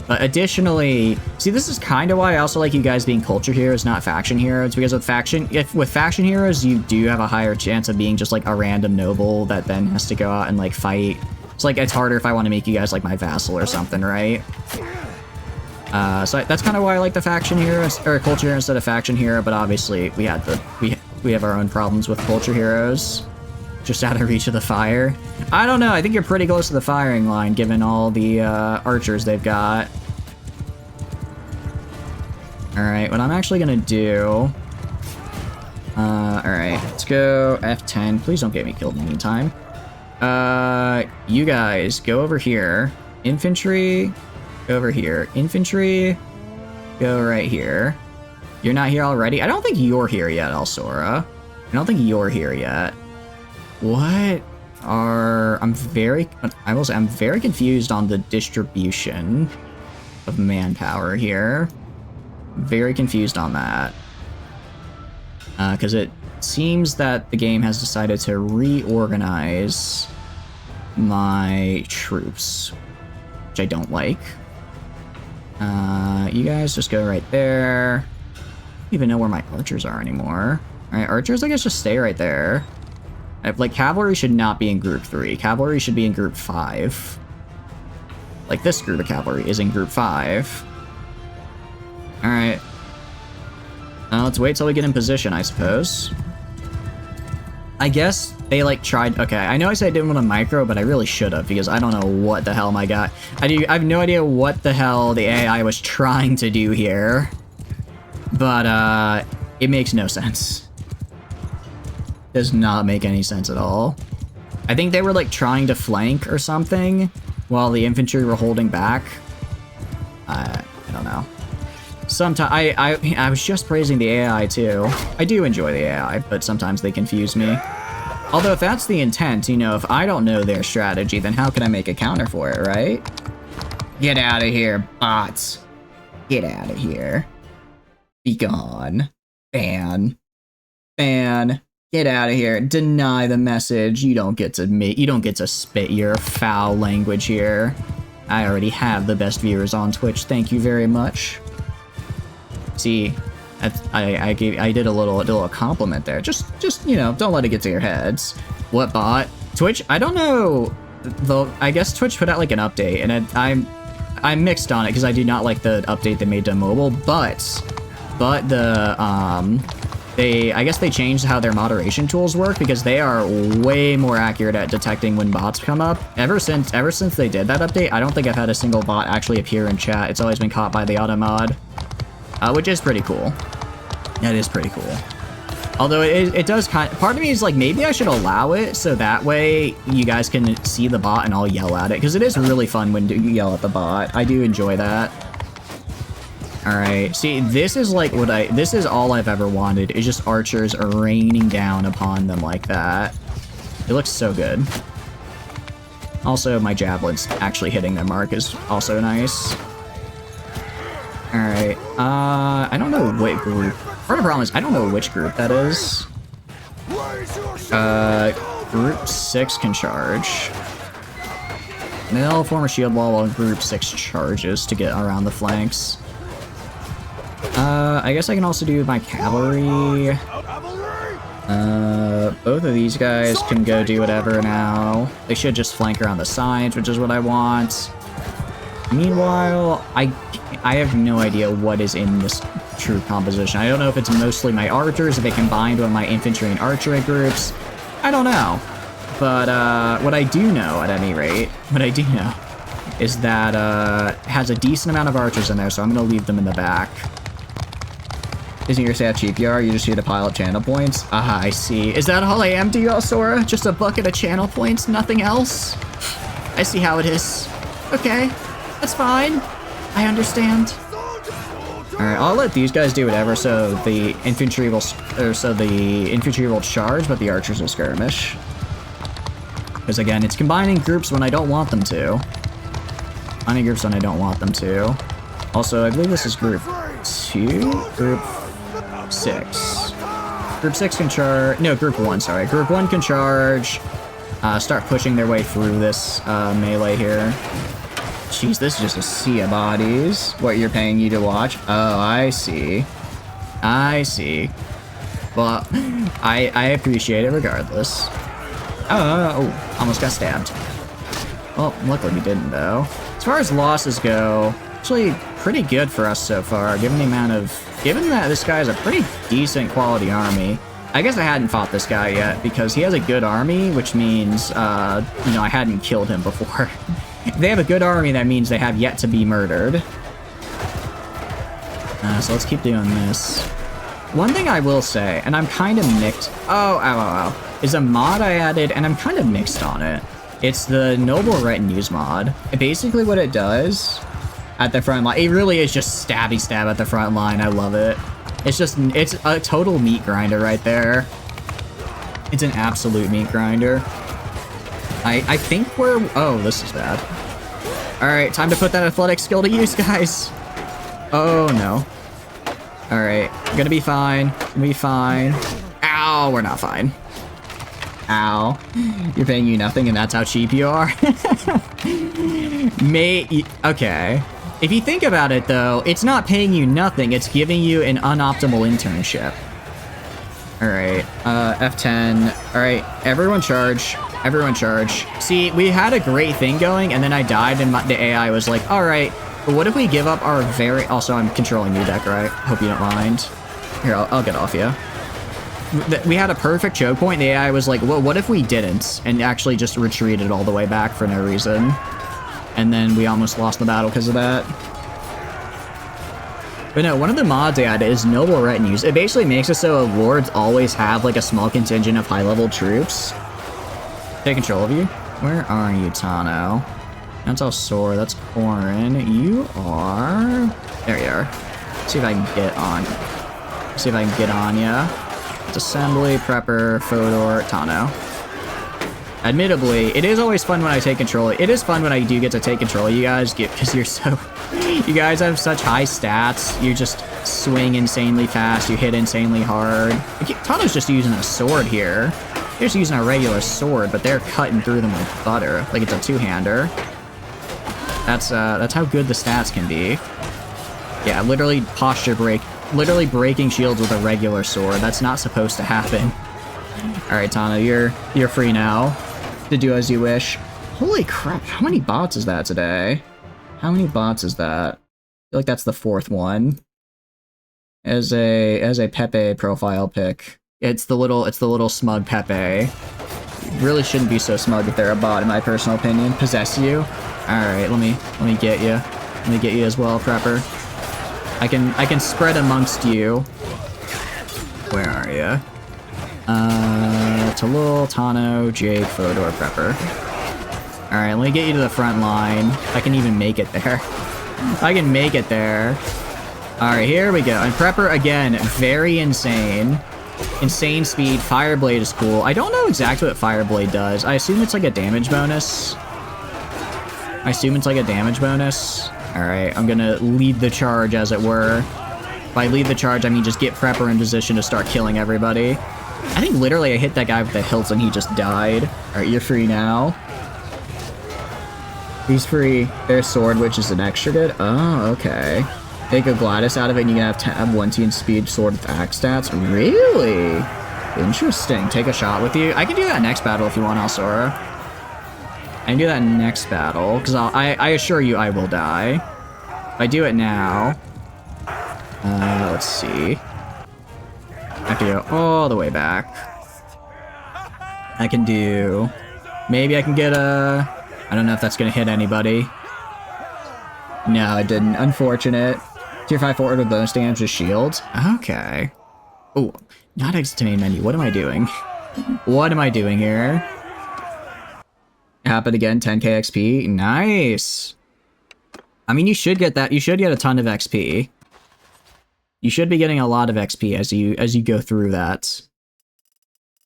Speaker 1: But additionally, see, this is kind of why I also like you guys being culture heroes, not faction heroes, because with faction heroes, you do have a higher chance of being just like a random noble that then has to go out and like fight. It's like, it's harder if I want to make you guys like my vassal or something, right? So that's kind of why I like the faction heroes, or culture hero instead of faction hero, but obviously we have our own problems with culture heroes. Just out of reach of the fire. I don't know, I think you're pretty close to the firing line given all the archers they've got. Alright, what I'm actually gonna do... alright, let's go F10. Please don't get me killed in the meantime. You guys, go over here. Infantry, go over here. Infantry, go right here. You're not here already? I don't think you're here yet, Alsora. I don't think you're here yet. What are... I will say I'm very confused on the distribution of manpower here. Very confused on that. Because it seems that the game has decided to reorganize my troops, which I don't like. You guys just go right there. I don't even know where my archers are anymore. Alright, archers, I guess, just stay right there. Like, cavalry should not be in group 3. Cavalry should be in group 5. Like, this group of cavalry is in group 5. Alright. Let's wait till we get in position, I suppose. I guess they like tried. Okay, I know I said I didn't want to micro, but I really should have because I don't know what the hell my guy. I have no idea what the hell the AI was trying to do here, but it makes no sense. Does not make any sense at all. I think they were like trying to flank or something while the infantry were holding back. I don't know. Sometimes I was just praising the AI too. I do enjoy the AI, but sometimes they confuse me. Although if that's the intent, you know, if I don't know their strategy, then how can I make a counter for it, right? Get out of here, bots. Get out of here. Be gone. Ban. Ban. Get out of here. Deny the message. You don't get to spit your foul language here. I already have the best viewers on Twitch. Thank you very much. See, I did a little compliment there. Just you know, don't let it get to your heads. What bot? Twitch? I don't know. Though I guess Twitch put out like an update, and I'm mixed on it because I do not like the update they made to mobile. But the I guess they changed how their moderation tools work because they are way more accurate at detecting when bots come up. Ever since they did that update, I don't think I've had a single bot actually appear in chat. It's always been caught by the auto mod. Which is pretty cool. That is pretty cool. Although it does kind of, part of me is like, maybe I should allow it so that way you guys can see the bot and I'll yell at it. Because it is really fun when you yell at the bot. I do enjoy that. Alright, see, this is like this is all I've ever wanted, is just archers raining down upon them like that. It looks so good. Also, my javelins actually hitting their mark is also nice. Alright, I don't know what group. Part of the problem is I don't know which group that is. Group 6 can charge. They'll form a shield wall while group 6 charges to get around the flanks. I guess I can also do my cavalry. Both of these guys can go do whatever now. They should just flank around the sides, which is what I want. Meanwhile, I have no idea what is in this troop composition. I don't know if it's mostly my archers, if they combined with my infantry and archery groups. I don't know. But what I do know, at any rate, is that it has a decent amount of archers in there, so I'm going to leave them in the back. Isn't your stat cheap you are? You just here to pile up channel points? Ah, I see. Is that all I am to you, Sora? Just a bucket of channel points? Nothing else? I see how it is. Okay. That's fine. I understand. Alright, I'll let these guys do whatever, so the infantry will charge, but the archers will skirmish. Because again, it's combining groups when I don't want them to. Combining groups when I don't want them to. Also, I believe this is group 2? Group 6. Group 6 can charge. No, group 1, sorry. Group 1 can charge. Start pushing their way through this melee here. Jeez, this is just a sea of bodies. What you're paying you to watch? Oh, I see. I see. Well, I appreciate it regardless. Oh, almost got stabbed. Well, luckily we didn't, though. As far as losses go, actually pretty good for us so far, given that this guy has a pretty decent quality army. I guess I hadn't fought this guy yet, because he has a good army, which means, you know, I hadn't killed him before. If they have a good army, that means they have yet to be murdered. So let's keep doing this. One thing I will say, and I'm kind of mixed... is a mod I added, and I'm kind of mixed on it. It's the Noble Retinues mod. Basically what it does at the front line, it really is just stabby stab at the front line. I love it. It's a total meat grinder right there. It's an absolute meat grinder. I think we're... Oh, this is bad. Alright, time to put that athletic skill to use, guys. Oh, no. Alright, gonna be fine. Gonna be fine. Ow, we're not fine. Ow. You're paying you nothing and that's how cheap you are? Okay. If you think about it, though, it's not paying you nothing. It's giving you an unoptimal internship. Alright, F10. Alright, everyone charge. Everyone charge. See, we had a great thing going, and then I died, and the AI was like, alright, but what if we give up our very... Also, I'm controlling new deck, right? Hope you don't mind. Here, I'll get off you. we had a perfect choke point. The AI was like, well, what if we didn't? And actually just retreated all the way back for no reason. And then we almost lost the battle because of that. But no, one of the mods they added is noble retinues. It basically makes it so lords always have like a small contingent of high-level troops. Take control of you. Where are you, Tano? That's all sore. That's Corin. You are... There you are. Let's see if I can get on. See if I can get on ya. It's Assembly, Prepper, Fodor, Tano. Admittably, it is always fun when I take control. It is fun when I do get to take control of you guys, because you're so... You guys have such high stats. You just swing insanely fast. You hit insanely hard. Tano's just using a sword here. They're just using a regular sword, but they're cutting through them like butter. Like it's a two-hander. That's how good the stats can be. Yeah, literally posture break. Literally breaking shields with a regular sword. That's not supposed to happen. Alright, Tano, you're free now to do as you wish. Holy crap, how many bots is that today? How many bots is that? I feel like that's the fourth one. As a Pepe profile pic. It's the little smug Pepe. Really shouldn't be so smug if they're a bot, in my personal opinion. Possess you. Alright, let me get you. Let me get you as well, Prepper. I can spread amongst you. Where are you? Talul, Tano, Jake, Fodor, Prepper. Alright, let me get you to the front line. I can even make it there. I can make it there. Alright, here we go. And Prepper, again, very insane. Insane speed. Fireblade is cool. I don't know exactly what Fireblade does. I assume it's like a damage bonus. Alright, I'm gonna lead the charge, as it were. By lead the charge, I mean just get Prepper in position to start killing everybody. I think literally I hit that guy with the hilts and he just died. Alright, you're free now. He's free. There's Sword, which is an extra good. Oh, okay. Take a Gladys out of it and you can have 1 team speed sword with axe stats. Really? Interesting. Take a shot with you. I can do that next battle if you want, Alsora. I can do that next battle, because I assure you I will die. If I do it now... let's see. I have to go all the way back. I can do... Maybe I can get a... I don't know if that's going to hit anybody. No, it didn't. Unfortunate. Tier 5 forward with bonus damage with shields. Okay. Oh, not exit to main menu. What am I doing? What am I doing here? Happened again. 10k XP. Nice. I mean, you should get that. You should get a ton of XP. You should be getting a lot of XP as you go through that.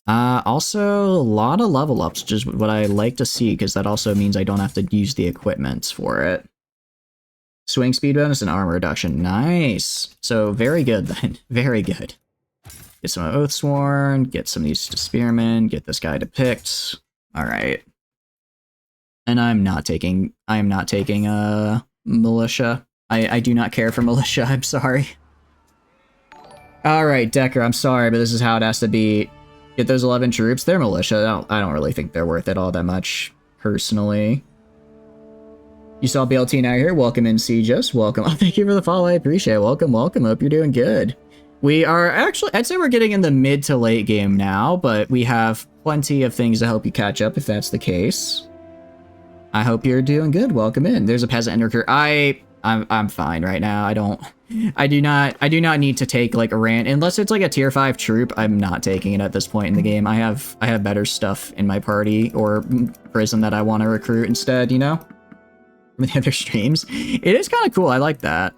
Speaker 1: Also, a lot of level ups, which is what I like to see, because that also means I don't have to use the equipment for it. Swing speed bonus and armor reduction. Nice. So, very good then. Very good. Get some Oathsworn, get some of these to Spearmen, get this guy depict. Alright. And I am not taking Militia. I do not care for Militia, I'm sorry. Alright, Decker, I'm sorry, but this is how it has to be. Get those 11 troops. They're Militia. I don't really think they're worth it all that much, personally. You saw BLT now here. Welcome in, Sieges. Welcome. Oh, thank you for the follow. I appreciate it. Welcome, welcome. Hope you're doing good. We are actually, I'd say we're getting in the mid to late game now, but we have plenty of things to help you catch up if that's the case. I hope you're doing good. Welcome in. There's a peasant recruit. I'm fine right now. I do not need to take like a rant unless it's like a tier 5 troop. I'm not taking it at this point in the game. I have better stuff in my party or prison that I want to recruit instead, you know? From the other streams. It is kind of cool. I like that.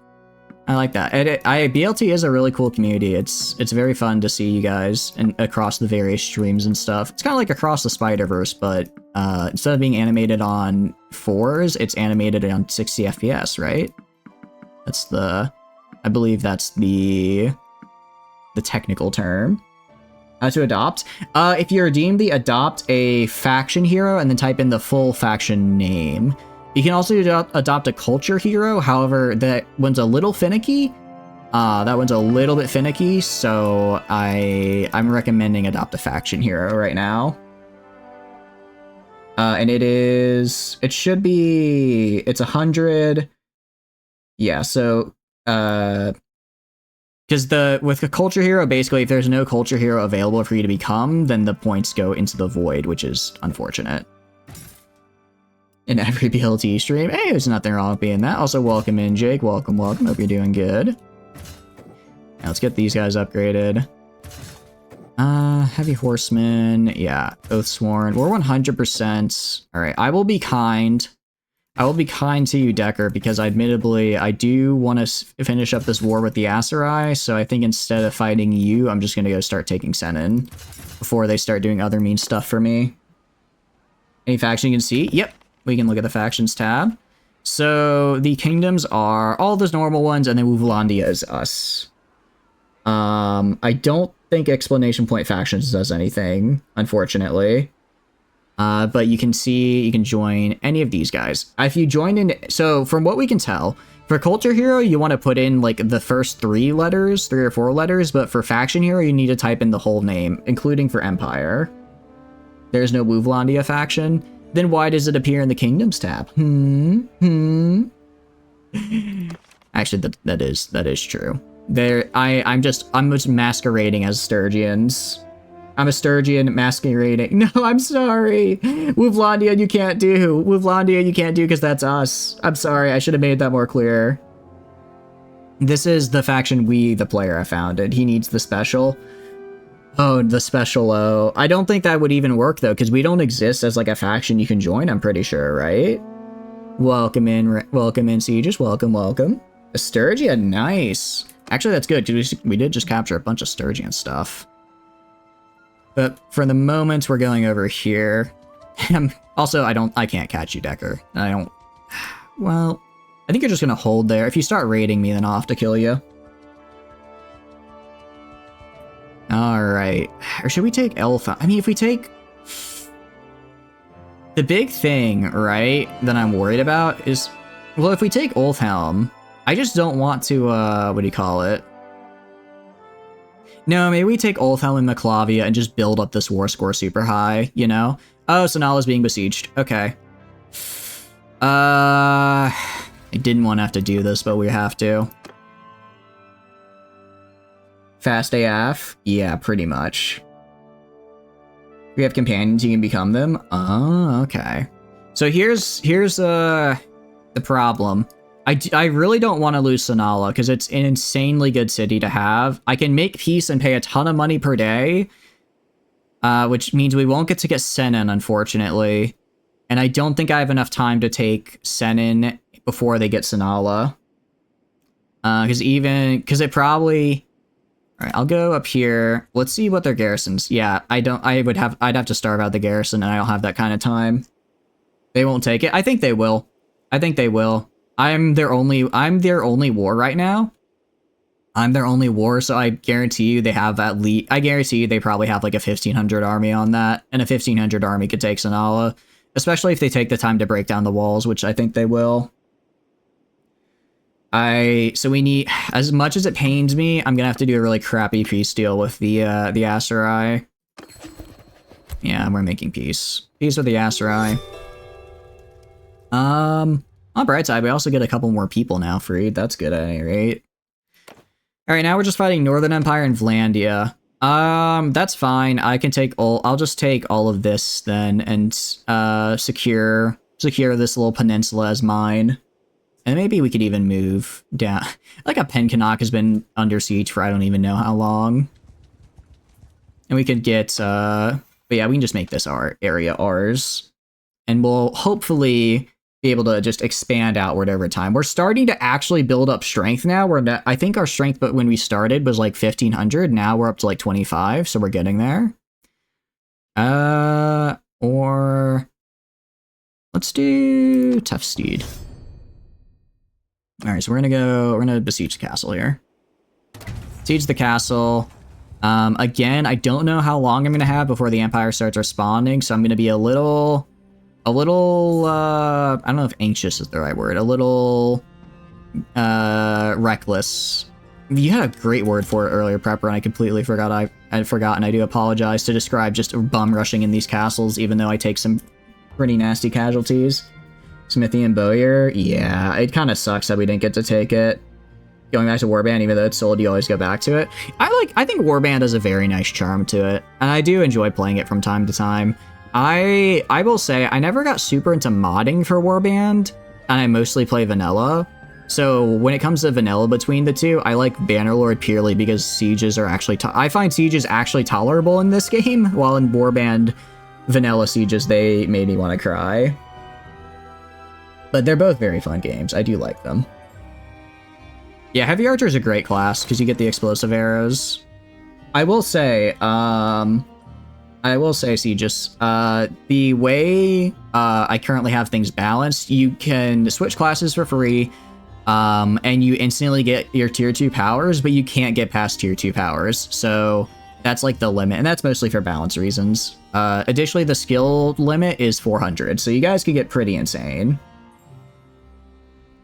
Speaker 1: I like that. BLT is a really cool community. It's very fun to see you guys and across the various streams and stuff. It's kind of like Across the Spider-Verse, but instead of being animated on 4s, it's animated on 60 FPS, right? That's I believe that's the technical term. How to adopt? If you redeem adopt a faction hero and then type in the full faction name. You can also adopt a culture hero, however, that one's a little finicky. That one's a little bit finicky, so I'm recommending adopt a faction hero right now. And it's 100. Yeah, so, Because with a culture hero, basically, if there's no culture hero available for you to become, then the points go into the void, which is unfortunate. In every BLT stream. Hey, there's nothing wrong with being that. Also, welcome in, Jake. Welcome, welcome. Hope you're doing good. Now, let's get these guys upgraded. Heavy Horseman. Yeah, Oathsworn. We're 100%. Alright, I will be kind. I will be kind to you, Decker, because admittedly, I do want to finish up this war with the Aserai, so I think instead of fighting you, I'm just going to go start taking Senin before they start doing other mean stuff for me. Any faction you can see? Yep. We can look at the factions tab. So the kingdoms are all those normal ones, and then Wöövelandia is us. I don't think Explanation Point Factions does anything, unfortunately. But you can see, you can join any of these guys. If you join in, so from what we can tell, for Culture Hero, you want to put in like the first 3 letters, 3 or 4 letters, but for Faction Hero, you need to type in the whole name, including for Empire. There's no Wöövelandia faction. Then why does it appear in the Kingdoms tab? Actually, that is true. I'm just masquerading as Sturgians. I'm a Sturgian masquerading. No, I'm sorry. Wöövelandia you can't do. Wöövelandia you can't do because that's us. I'm sorry, I should have made that more clear. This is the faction we, the player, have founded. He needs the special. Oh, the special O. I don't think that would even work, though, because we don't exist as, like, a faction you can join, I'm pretty sure, right? Welcome in, Sieges. Welcome, welcome. A Sturgia, nice. Actually, that's good, because we did just capture a bunch of Sturgian stuff. But for the moment, we're going over here. Also, I can't catch you, Decker. Well, I think you're just gonna hold there. If you start raiding me, then I'll have to kill you. Alright. Or should we take Elf? I mean, if we take... The big thing, right, that I'm worried about is... Well, if we take Ulfhelm, I just don't want to, what do you call it? No, maybe we take Ulfhelm and Maclavia and just build up this war score super high, you know? Oh, Sonala's being besieged. Okay. I didn't want to have to do this, but we have to. Fast AF? Yeah, pretty much. We have companions, you can become them? Oh, okay. So here's the problem. I really don't want to lose Sonala, because it's an insanely good city to have. I can make peace and pay a ton of money per day, which means we won't get to get Senin, unfortunately. And I don't think I have enough time to take Senin before they get Sonala. Because it probably... Alright, I'll go up here. Let's see what their garrisons... Yeah, I'd have to starve out the garrison, and I don't have that kind of time. They won't take it. I think they will. I think they will. I'm their only war right now. I'm their only war, so I guarantee you they have at least... I guarantee you they probably have like a 1,500 army on that, and a 1,500 army could take Sonala. Especially if they take the time to break down the walls, which I think they will. So we need... As much as it pains me, I'm gonna have to do a really crappy peace deal with the Aserai. Yeah, we're making peace. Peace with the Aserai. On the bright side, we also get a couple more people now freed. That's good at any rate. Alright, now we're just fighting Northern Empire and Vlandia. That's fine. I'll just take all of this then and secure this little peninsula as mine. And maybe we could even move down. Like a Penkanak has been under siege for I don't even know how long. And we could get but yeah, we can just make this area ours. And we'll hopefully be able to just expand outward over time. We're starting to actually build up strength now. I think our strength, but when we started was like 1,500. Now we're up to like 25, so we're getting there. Or let's do Tough Steed. All right, so we're gonna besiege the castle here. Siege the castle. Again, I don't know how long I'm gonna have before the Empire starts responding, so I'm gonna be a little, I don't know if anxious is the right word, a little, reckless. You had a great word for it earlier, Prepper, and I completely forgot. I'd forgotten. I do apologize to describe just bum rushing in these castles, even though I take some pretty nasty casualties. Smithy and Bowyer, yeah, it kind of sucks that we didn't get to take it. going back to Warband, even though it's sold, you always go back to it. I think Warband has a very nice charm to it, and I do enjoy playing it from time to time. I will say I never got super into modding for Warband, and I mostly play vanilla. So when it comes to vanilla between the two, I like Bannerlord purely because sieges are actually I find sieges actually tolerable in this game, while in Warband vanilla sieges, they made me want to cry. But they're both very fun games. I do like them. Yeah, Heavy Archer is a great class because you get the explosive arrows. I will say, Sieges, the way I currently have things balanced, you can switch classes for free, and you instantly get your tier 2 powers, but you can't get past tier 2 powers. So that's like the limit, and that's mostly for balance reasons. Additionally, the skill limit is 400, so you guys could get pretty insane.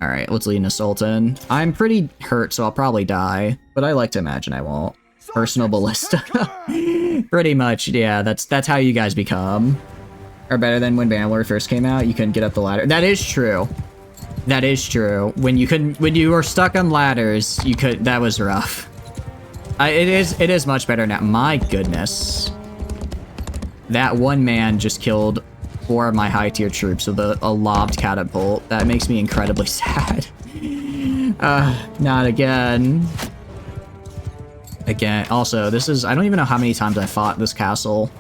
Speaker 1: All right, let's lead into Sultan. I'm pretty hurt, so I'll probably die, but I like to imagine I won't. Personal ballista. Pretty much, yeah, that's how you guys become. Or better than when Bannerlord first came out, you couldn't get up the ladder. That is true. That is true. When you were stuck on ladders, that was rough. It is much better now. My goodness. That one man just killed 4 of my high tier troops with a lobbed catapult. That makes me incredibly sad. Not again. Again, also, I don't even know how many times I fought this castle.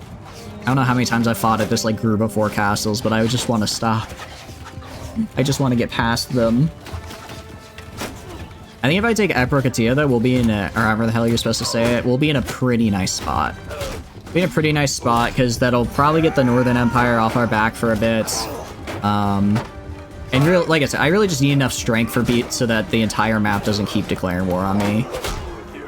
Speaker 1: I don't know how many times I fought at this, like, group of 4 castles, but I just want to stop. I just want to get past them. I think if I take Eprokatia, though, we'll be in or however the hell you're supposed to say it, we'll be in a pretty nice spot. Be in a pretty nice spot, because that'll probably get the Northern Empire off our back for a bit. And like I said, I really just need enough strength for beat so that the entire map doesn't keep declaring war on me.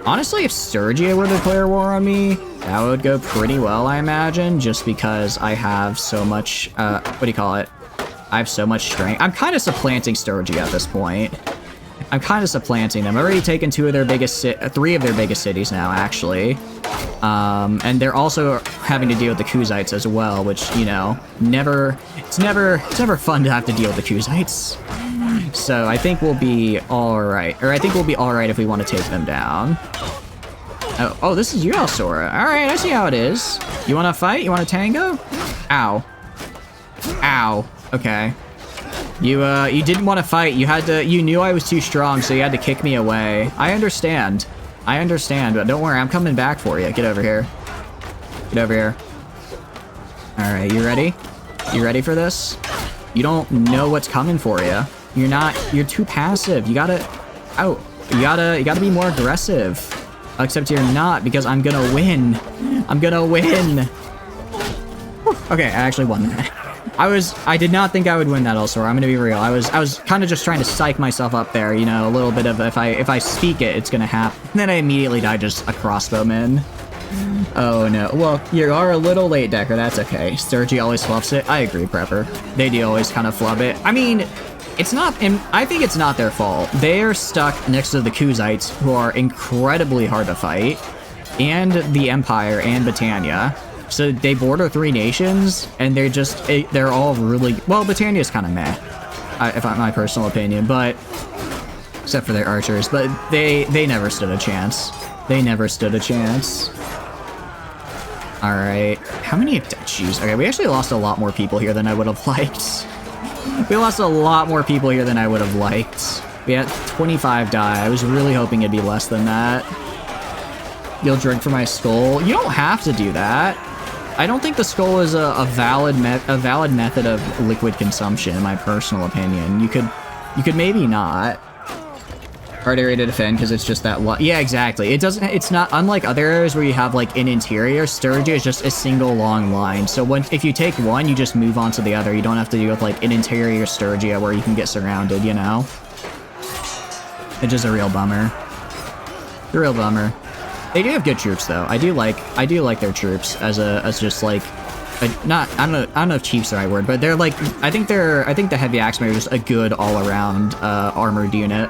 Speaker 1: Honestly, if Sturgia were to declare war on me, that would go pretty well, I imagine, just because I have so much, what do you call it? I have so much strength. I'm kind of supplanting Sturgia at this point. I'm kind of supplanting them. I've already taken 3 of their biggest cities now, actually. And they're also having to deal with the Kuzites as well, which, you know, it's never fun to have to deal with the Kuzites. So I think we'll be alright. Or I think we'll be alright if we want to take them down. Oh, this is you, Sora. Alright, I see how it is. You want to fight? You want to tango? Ow. Ow. Okay. You didn't want to fight. You knew I was too strong, so you had to kick me away. I understand. But don't worry, I'm coming back for you. Get over here. Get over here. Alright, you ready? You ready for this? You don't know what's coming for you. You're too passive. You gotta be more aggressive. Except you're not, because I'm gonna win. I'm gonna win. Okay, I actually won that. I did not think I would win that, also. I'm gonna be real. I was kind of just trying to psych myself up there, you know, a little bit of if I speak it, it's gonna happen. And then I immediately died just a crossbowman. Oh no. Well, you are a little late, Decker. That's okay. Sturgy always fluffs it. I agree, Prepper. They do always kind of flub it. I mean, I think it's not their fault. They're stuck next to the Kuzites, who are incredibly hard to fight, and the Empire and Britannia. So they border 3 nations, and they're all really, well, Britannia's kind of meh, if I'm my personal opinion, but except for their archers, but they never stood a chance. They never stood a chance. All right, how many? Jeez. Okay, we actually lost a lot more people here than I would have liked. We lost a lot more people here than I would have liked. We had 25 die. I was really hoping it'd be less than that. You'll drink from my skull. You don't have to do that. I don't think the skull is a valid method of liquid consumption, in my personal opinion. You could maybe not. Hard area to defend because it's just that one. Yeah, exactly. It's not unlike other areas where you have like an interior. Sturgia is just a single long line. So if you take one, you just move on to the other. You don't have to deal with like an interior Sturgia where you can get surrounded, you know? It's just a real bummer. A real bummer. They do have good troops though. I do like their troops as just like I don't know if cheap's the right word, but they're like I think the heavy axemen are just a good all-around armored unit.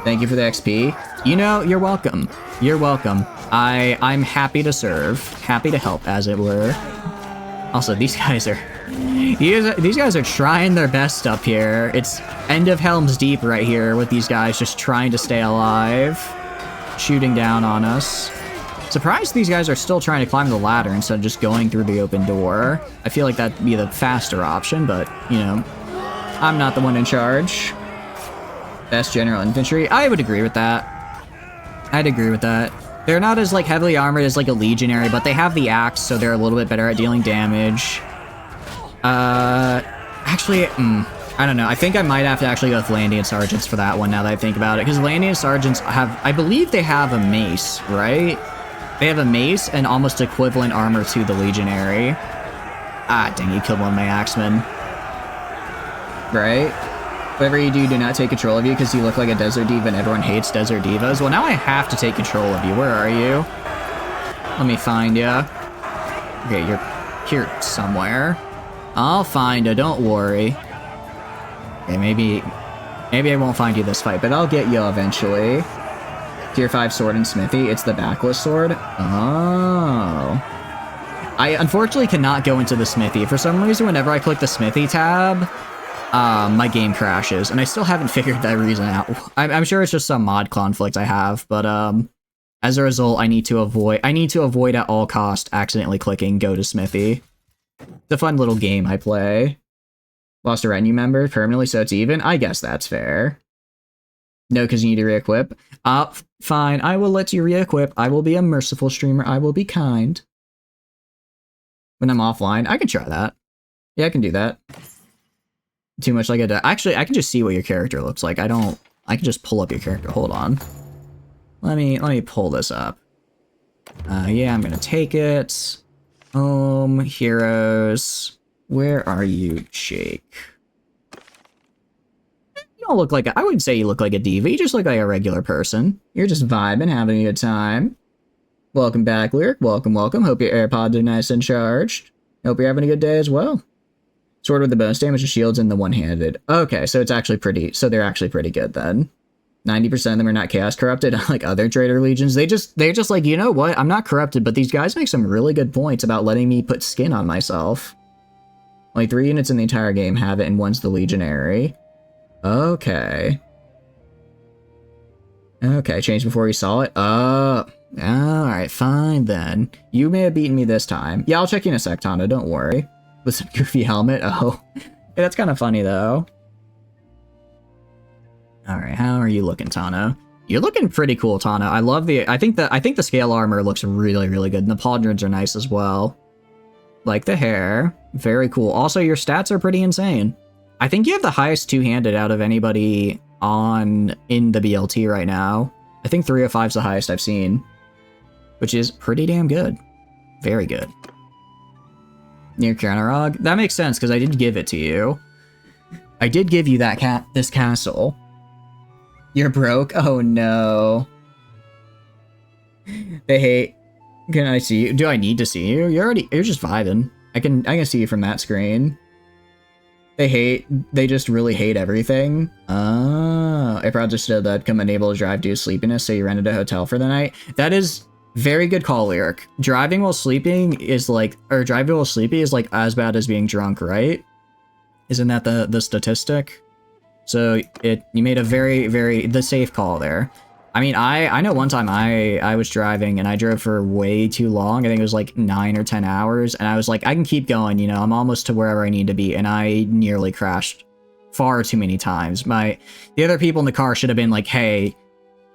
Speaker 1: Thank you for the XP. You know, you're welcome. You're welcome. I'm happy to serve. Happy to help, as it were. Also, these guys are These guys are trying their best up here. It's end of Helm's Deep right here with these guys just trying to stay alive. Shooting down on us. Surprised these guys are still trying to climb the ladder instead of just going through the open door. I feel like that'd be the faster option, but, you know, I'm not the one in charge. Best general infantry. I would agree with that. I'd agree with that. They're not as, like, heavily armored as, like, a legionary, but they have the axe, so they're a little bit better at dealing damage. Actually, I don't know. I think I might have to actually go with Landian Sergeants for that one now that I think about it, because Landian Sergeants have, I believe they have a mace, right? They have a mace and almost equivalent armor to the legionary. Ah, dang, you killed one of my axemen. Right? Whatever you do, do not take control of you because you look like a desert diva and everyone hates desert divas. Well, now I have to take control of you. Where are you? Let me find you. Okay, you're here somewhere. I'll find you, don't worry. Okay, maybe I won't find you this fight, but I'll get you eventually. Tier 5 sword and smithy. It's the backless sword. Oh. I unfortunately cannot go into the smithy. For some reason, whenever I click the smithy tab, my game crashes, and I still haven't figured that reason out. I'm sure it's just some mod conflict I have, but as a result, I need to avoid at all cost accidentally clicking go to smithy. It's a fun little game I play. Lost a retinue member permanently, so it's even. I guess that's fair. No, because you need to re-equip. Fine, I will let you re-equip. I will be a merciful streamer. I will be kind. When I'm offline, I can try that. Yeah, I can do that. Too much like a... Actually, I can just see what your character looks like. I can just pull up your character. Hold on. Let me pull this up. Yeah, I'm gonna take it. Home, heroes. Where are you, Jake? You don't look like I wouldn't say you look like a diva. You just look like a regular person. You're just vibing, having a good time. Welcome back, Lyric. Welcome, welcome. Hope your AirPods are nice and charged. Hope you're having a good day as well. Sword with the bonus damage, the shields, and the one-handed. Okay, so it's actually pretty... So they're actually pretty good, then. 90% of them are not chaos corrupted, unlike other traitor legions. They're just like, you know what? I'm not corrupted, but these guys make some really good points about letting me put skin on myself. Only 3 units in the entire game have it, and one's the legionary. Okay. Okay, change before you saw it? Alright, fine then. You may have beaten me this time. Yeah, I'll check you in a sec, Tana, don't worry. With some goofy helmet? Oh. Yeah, that's kind of funny, though. Alright, how are you looking, Tana? You're looking pretty cool, Tana. I love the... I think the scale armor looks really, really good, and the pauldrons are nice as well. Like the hair. Very cool. Also, your stats are pretty insane. I think you have the highest two-handed out of anybody in the BLT right now. I think 305 is the highest I've seen, which is pretty damn good. Very good. Near Kranarog? That makes sense, because I did give it to you. I did give you that this castle. You're broke? Oh no. They hate... Can I see you? Do I need to see you? You're just vibing. I can see you from that screen. They just really hate everything. A project still that come unable to drive due to sleepiness, so you rented a hotel for the night. That is very good call, Lyric. Driving while sleeping is like, or driving while sleepy is like as bad as being drunk, right? Isn't that the statistic? So you made a the safe call there. I mean, I know one time I was driving and I drove for way too long. I think it was like 9 or 10 hours. And I was like, I can keep going, you know, I'm almost to wherever I need to be. And I nearly crashed far too many times. The other people in the car should have been like, hey,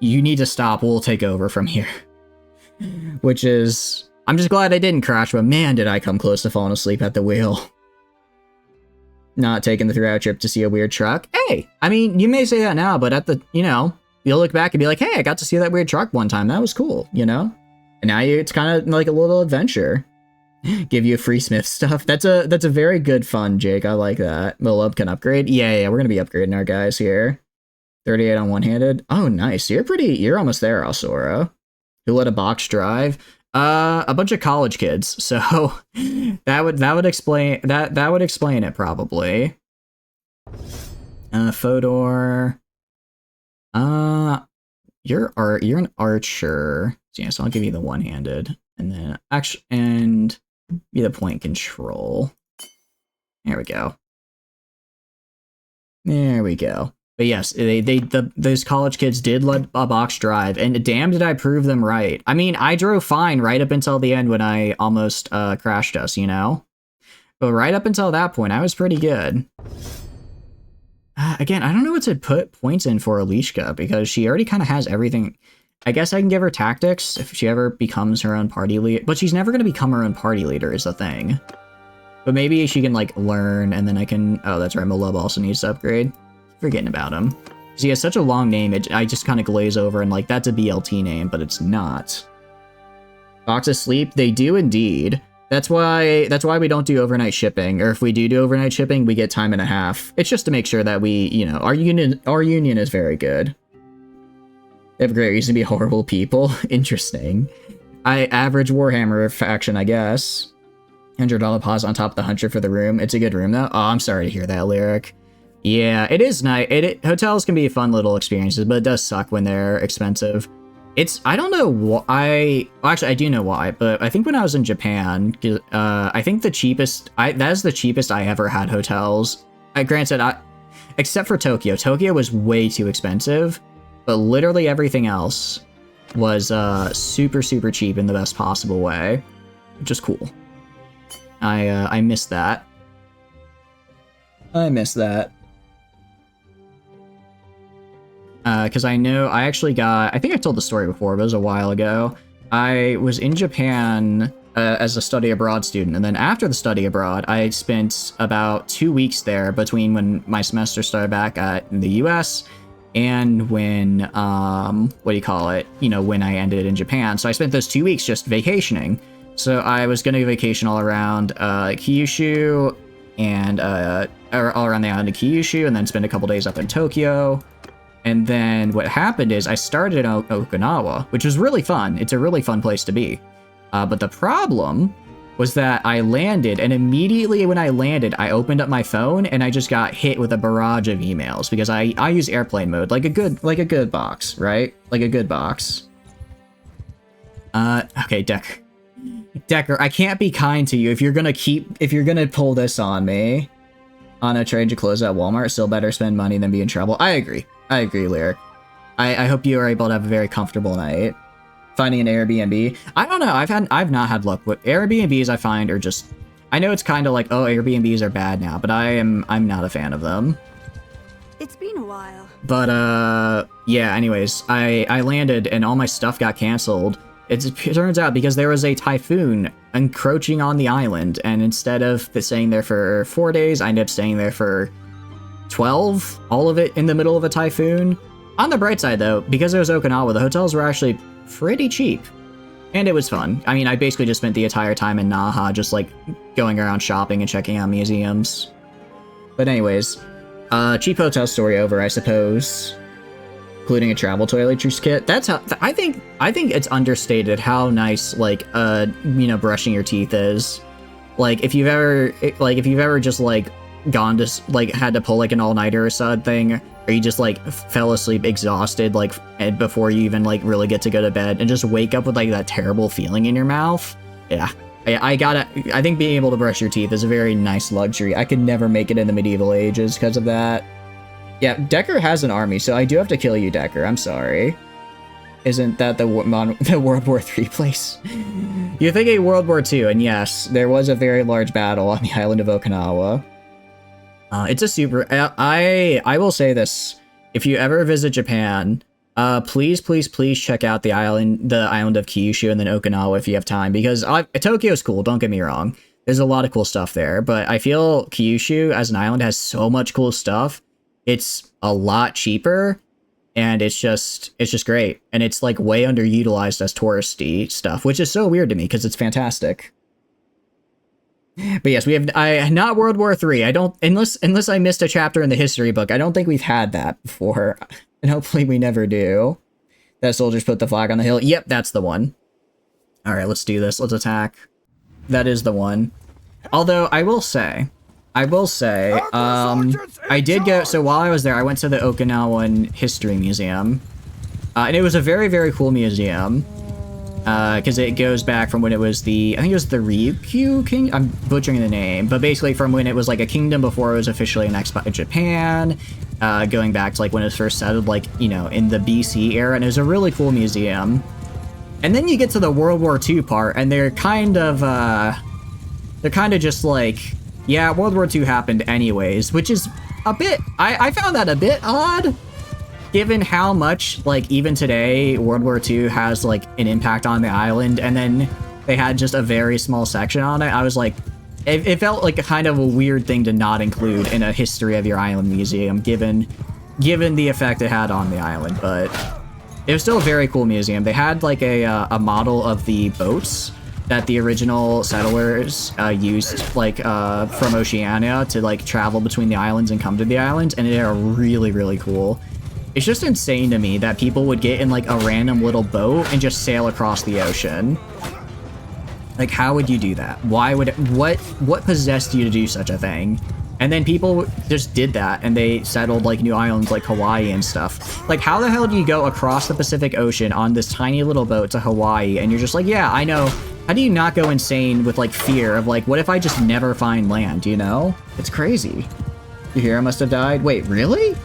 Speaker 1: you need to stop. We'll take over from here. Which is, I'm just glad I didn't crash, but man, did I come close to falling asleep at the wheel. Not taking the 3-hour trip to see a weird truck. Hey, I mean, you may say that now, but at the, you know, you'll look back and be like, hey, I got to see that weird truck one time. That was cool, you know? And now it's kind of like a little adventure. Give you a free Smith stuff. That's a very good fun, Jake. I like that. Willub can upgrade. Yeah, we're going to be upgrading our guys here. 38 on one-handed. Oh, nice. You're almost there, Alsora. Who let a box drive? A bunch of college kids. So that would explain it probably. Fodor. You're an archer. So yeah, so I'll give you the one-handed, and then be the point control. There we go. There we go. But yes, those college kids did let a box drive, and damn did I prove them right. I mean, I drove fine right up until the end when I almost crashed us, you know? But right up until that point, I was pretty good. Again, I don't know what to put points in for Alishka, because she already kind of has everything. I guess I can give her tactics if she ever becomes her own party leader, but she's never going to become her own party leader is the thing. But maybe she can, like, learn, and then I can... Oh, that's right, Malub also needs to upgrade. Forgetting about him. Because he has such a long name, I just kind of glaze over and, like, that's a BLT name, but it's not. Box of Sleep? They do indeed. That's why we don't do overnight shipping, or if we do overnight shipping, we get time and a half. It's just to make sure that we, you know, our union is very good. They have a great reason to be horrible people. Interesting. Average Warhammer faction, I guess. $100 pause on top of the hunter for the room. It's a good room, though. Oh, I'm sorry to hear that, Lyric. Yeah, it is nice. Hotels can be fun little experiences, but it does suck when they're expensive. I don't know why. Well, actually, I do know why, but I think when I was in Japan, I think that is the cheapest I ever had hotels. Granted, except for Tokyo. Tokyo was way too expensive, but literally everything else was super, super cheap in the best possible way, which is cool. I miss that. I miss that. Because I know I actually I think I told the story before, but it was a while ago. I was in Japan as a study abroad student, and then after the study abroad, I spent about 2 weeks there between when my semester started back in the US and when, what do you call it? You know, when I ended in Japan. So I spent those 2 weeks just vacationing. So I was going to vacation all around Kyushu and all around the island of Kyushu, and then spend a couple days up in Tokyo. And then what happened is I started in Okinawa, which was really fun. It's a really fun place to be. But the problem was that I landed, and immediately when I landed, I opened up my phone and I just got hit with a barrage of emails because I use airplane mode like a good box, right? Like a good box. Okay, Decker, I can't be kind to you if you're gonna pull this on me. On a trade to close at Walmart, still better spend money than be in trouble. I agree, Lyric. I hope you are able to have a very comfortable night. Finding an Airbnb. I don't know, I've not had luck with Airbnbs. I find are just, I know it's kind of like, oh, Airbnbs are bad now, but I'm not a fan of them.
Speaker 3: It's been a while.
Speaker 1: But yeah, anyways, I landed and all my stuff got canceled. It turns out because there was a typhoon encroaching on the island, and instead of staying there for 4 days, I ended up staying there for 12, all of it in the middle of a typhoon. On the bright side, though, because it was Okinawa, the hotels were actually pretty cheap, and it was fun. I mean, I basically just spent the entire time in Naha, just like going around shopping and checking out museums. But anyways, cheap hotel story over, I suppose. Including a travel toiletries kit. That's how I think it's understated how nice, like, you know, brushing your teeth is. Like, if you've ever just like gone to like had to pull like an all-nighter or something, or you just like fell asleep exhausted like before you even like really get to go to bed and just wake up with like that terrible feeling in your mouth. Yeah. I think being able to brush your teeth is a very nice luxury. I could never make it in the medieval ages because of that. Yeah, Decker has an army, so I do have to kill you, Decker. I'm sorry. Isn't that the World War III place? You're thinking World War II, and yes, there was a very large battle on the island of Okinawa. It's a super... I will say this. If you ever visit Japan, please check out the island of Kyushu and then Okinawa if you have time, because Tokyo's cool, don't get me wrong. There's a lot of cool stuff there, but I feel Kyushu as an island has so much cool stuff. It's a lot cheaper, and it's just great. And it's like way underutilized as touristy stuff, which is so weird to me because it's fantastic. But yes, we have not World War III. I don't, unless I missed a chapter in the history book, I don't think we've had that before, and hopefully we never do. That soldiers put the flag on the hill. Yep, that's the one. All right, let's do this. Let's attack. That is the one. Although I will say, I did go, so while I was there, I went to the Okinawan History Museum, and it was a very, very cool museum. because it goes back from when it was I think it was the Ryukyu King. I'm butchering the name, but basically from when it was like a kingdom before it was officially annexed by Japan, going back to like when it was first settled, like, you know, in the BC era, and it was a really cool museum. And then you get to the World War II part, and they're kind of just like, yeah, World War II happened anyways, which is a bit, I found that a bit odd, given how much, like, even today, World War II has, like, an impact on the island, and then they had just a very small section on it. I was like, it felt like a kind of a weird thing to not include in a history of your island museum, given the effect it had on the island, but it was still a very cool museum. They had, like, a model of the boats that the original settlers used, like, from Oceania to, like, travel between the islands and come to the islands, and they are really, really cool. It's just insane to me that people would get in, like, a random little boat and just sail across the ocean. Like, how would you do that? Why would it, what possessed you to do such a thing? And then people just did that, and they settled, like, new islands like Hawaii and stuff. Like, how the hell do you go across the Pacific Ocean on this tiny little boat to Hawaii, and you're just like, yeah, I know. How do you not go insane with, like, fear of, like, what if I just never find land, you know? It's crazy. Your hero must have died? Wait, really?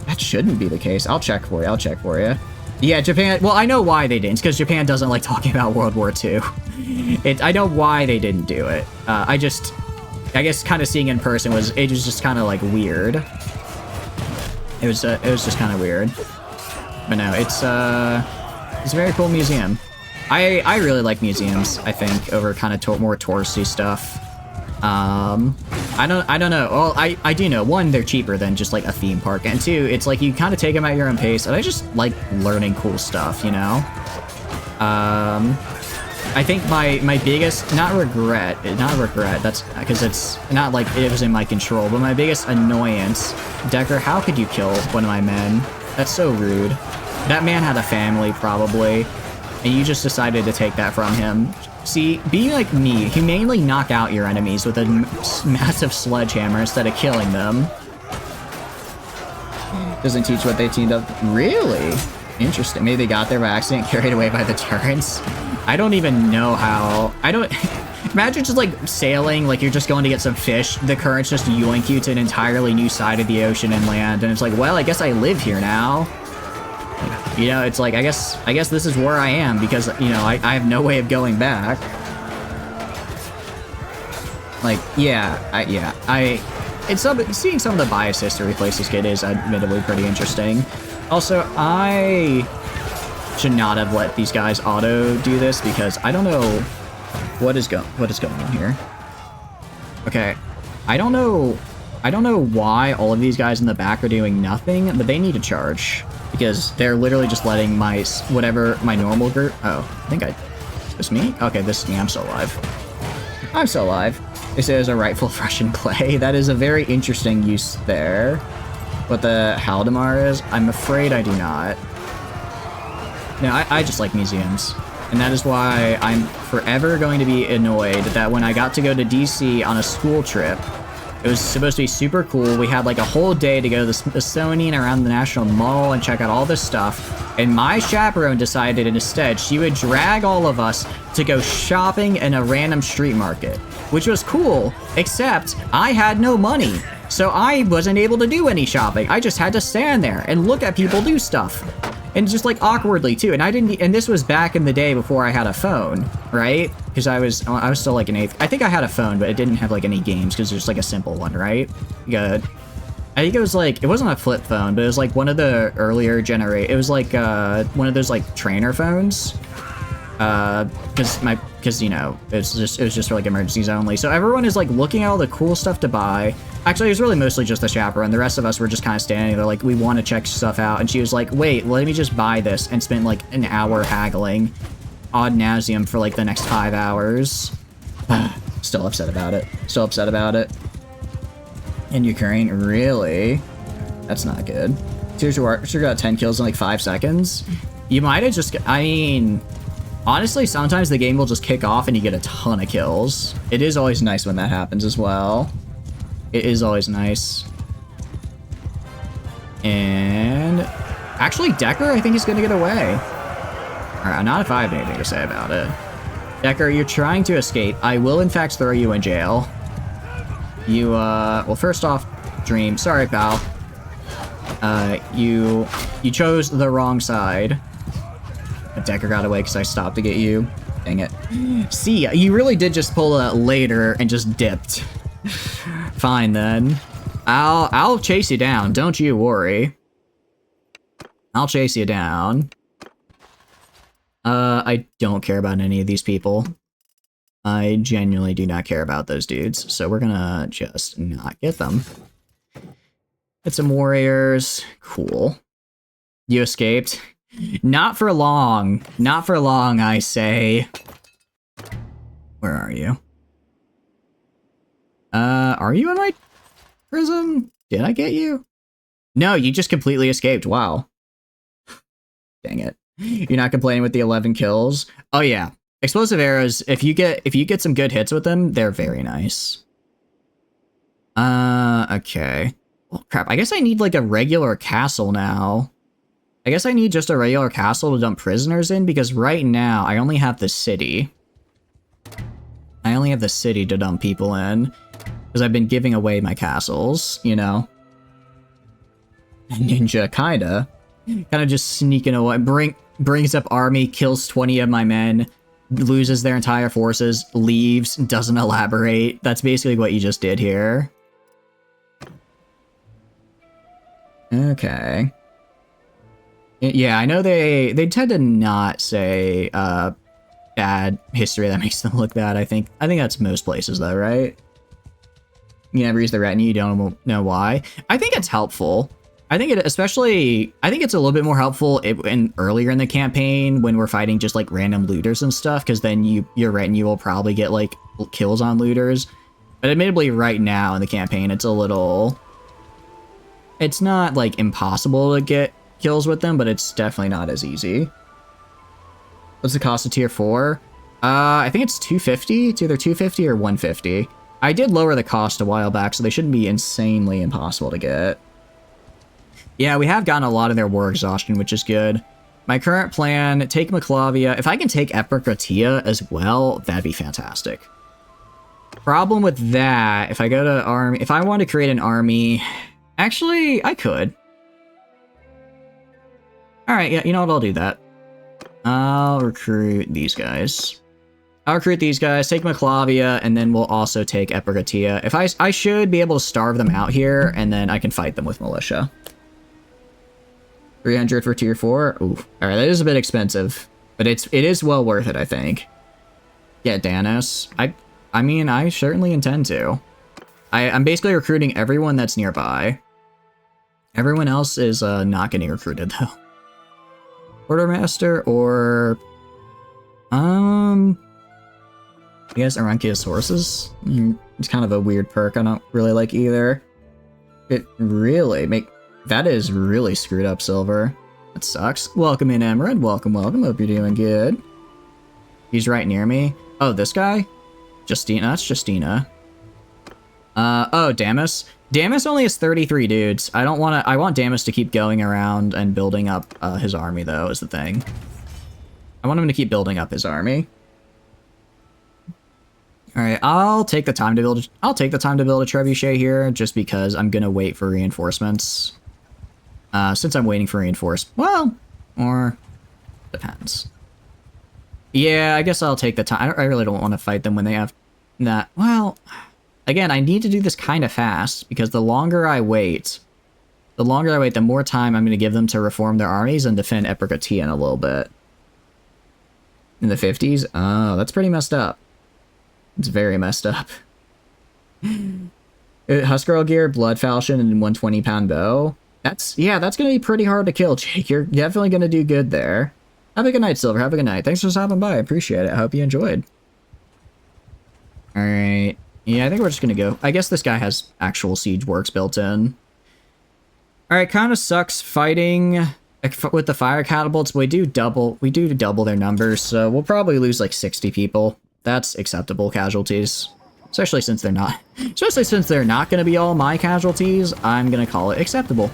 Speaker 1: That shouldn't be the case. I'll check for you. Yeah, Japan, well, I know why they didn't. It's because Japan doesn't like talking about World War II. I know why they didn't do it. I guess kind of seeing in person was just kind of, like, weird. It was just kind of weird. But no, it's a very cool museum. I really like museums, I think, over kind of more touristy stuff. I don't know. Well, I do know, one, they're cheaper than just, like, a theme park, and two, it's like you kind of take them at your own pace, and I just like learning cool stuff, you know? I think my biggest, not regret, that's because it's not like it was in my control, but my biggest annoyance, Decker, how could you kill one of my men? That's so rude. That man had a family, probably, and you just decided to take that from him. See, be like me, humanely knock out your enemies with a massive sledgehammer instead of killing them. Doesn't teach what they teamed up. Really? Interesting. Maybe they got there by accident, carried away by the turrets. I don't even know how. Imagine just, like, sailing, like you're just going to get some fish. The currents just yoink you to an entirely new side of the ocean and land, and it's like, well, I guess I live here now. You know, it's like, I guess this is where I am, because, you know, I have no way of going back. Like, seeing some of the bias history places get is admittedly pretty interesting. Also, I should not have let these guys auto do this, because I don't know what is going on here. Okay, I don't know why all of these guys in the back are doing nothing, but they need to charge. Because they're literally just letting my normal group. Oh, I think it's me? Okay, this is me. I'm still alive. They say there's a rightful Russian clay. That is a very interesting use there. What the Haldemar is? I'm afraid I do not. No, I just like museums. And that is why I'm forever going to be annoyed that when I got to go to DC on a school trip, it was supposed to be super cool. We had like a whole day to go to the Smithsonian around the National Mall and check out all this stuff. And my chaperone decided instead she would drag all of us to go shopping in a random street market, which was cool, except I had no money. So I wasn't able to do any shopping. I just had to stand there and look at people do stuff. And just like awkwardly too. And this was back in the day before I had a phone, right? Because I was still like an 8th. I think I had a phone, but it didn't have like any games because it was like a simple one, right? Good. I think it was like, it wasn't a flip phone, but it was like one of the earlier it was like one of those like trainer phones. Because you know, it was just for like emergencies only. So everyone is like looking at all the cool stuff to buy. Actually, it was really mostly just the chaperone. The rest of us were just kind of standing there like, we want to check stuff out. And she was like, wait, let me just buy this, and spent like an hour haggling ad nauseum for like the next 5 hours. Still upset about it. In Ukraine, really? That's not good. Sure got 10 kills in like 5 seconds. You might have just, I mean, honestly, sometimes the game will just kick off and you get a ton of kills. It is always nice when that happens as well. It is always nice. And actually, Decker, I think he's gonna get away. Alright, not if I have anything to say about it. Decker, you're trying to escape. I will in fact throw you in jail. You, well, first off, Dream, sorry, pal. You chose the wrong side. But Decker got away because I stopped to get you. Dang it. See, you really did just pull that later and just dipped. Fine then. I'll chase you down, don't you worry. I'll chase you down. I don't care about any of these people. I genuinely do not care about those dudes, so we're gonna just not get them. Get some warriors. Cool. You escaped? Not for long. Not for long, I say. Where are you? Are you in my prison? Did I get you? No, you just completely escaped. Wow. Dang it. You're not complaining with the 11 kills? Oh yeah. Explosive arrows, if you get some good hits with them, they're very nice. Okay. Well, crap, I guess I need like a regular castle now. I guess I need just a regular castle to dump prisoners in, because right now I only have the city. I only have the city to dump people in, because I've been giving away my castles, you know? Ninja, kinda just sneaking away. Brings up army, kills 20 of my men, loses their entire forces, leaves, doesn't elaborate. That's basically what you just did here. Okay. Yeah, I know they tend to not say bad history that makes them look bad. I think that's most places though, right? You never use the retinue, you don't know why. I think it's helpful. I think it's a little bit more helpful earlier in the campaign when we're fighting just like random looters and stuff, because then your retinue will probably get like kills on looters. But admittedly, right now in the campaign, it's not like impossible to get kills with them, but it's definitely not as easy. What's the cost of tier 4? I think it's 250. It's either 250 or 150. I did lower the cost a while back, so they shouldn't be insanely impossible to get. Yeah, we have gotten a lot of their war exhaustion, which is good. My current plan, take Maclavia. If I can take Epicratia as well, that'd be fantastic. Problem with that, if I go to army, if I want to create an army, actually, I could. Alright, yeah, you know what, I'll do that. I'll recruit these guys. I'll recruit these guys, take Maclavia, and then we'll also take Epicratia. If I should be able to starve them out here, and then I can fight them with militia. 300 for tier 4. Ooh. Alright, that is a bit expensive. But it is well worth it, I think. Yeah, Danos. I mean, I certainly intend to. I'm basically recruiting everyone that's nearby. Everyone else is not getting recruited, though. Quartermaster or... I guess Arunculus Horses? It's kind of a weird perk I don't really like either. That is really screwed up, Silver. That sucks. Welcome in, Emerald. Welcome, welcome. Hope you're doing good. He's right near me. Oh, this guy? Justina. That's Justina. Oh, Damus. Damus only has 33 dudes. I want Damus to keep going around and building up his army, though, is the thing. I want him to keep building up his army. Alright, I'll take the time to build a trebuchet here, just because I'm gonna wait for reinforcements. Since I'm waiting for reinforcements. Well, or depends. Yeah, I guess I'll take the time. I really don't want to fight them when they have that. Well, again, I need to do this kind of fast, because the longer I wait, the more time I'm going to give them to reform their armies and defend Epicratia in a little bit. In the 50s? Oh, that's pretty messed up. It's very messed up. Huskarl gear, blood falchion, and 120-pound bow. That's going to be pretty hard to kill, Jake. You're definitely going to do good there. Have a good night, Silver. Have a good night. Thanks for stopping by. I appreciate it. I hope you enjoyed. Alright. Yeah, I think we're just going to go. I guess this guy has actual siege works built in. Alright, kind of sucks fighting with the fire catapults, but we do double their numbers, so we'll probably lose like 60 people. That's acceptable casualties. Especially since they're not going to be all my casualties, I'm going to call it acceptable.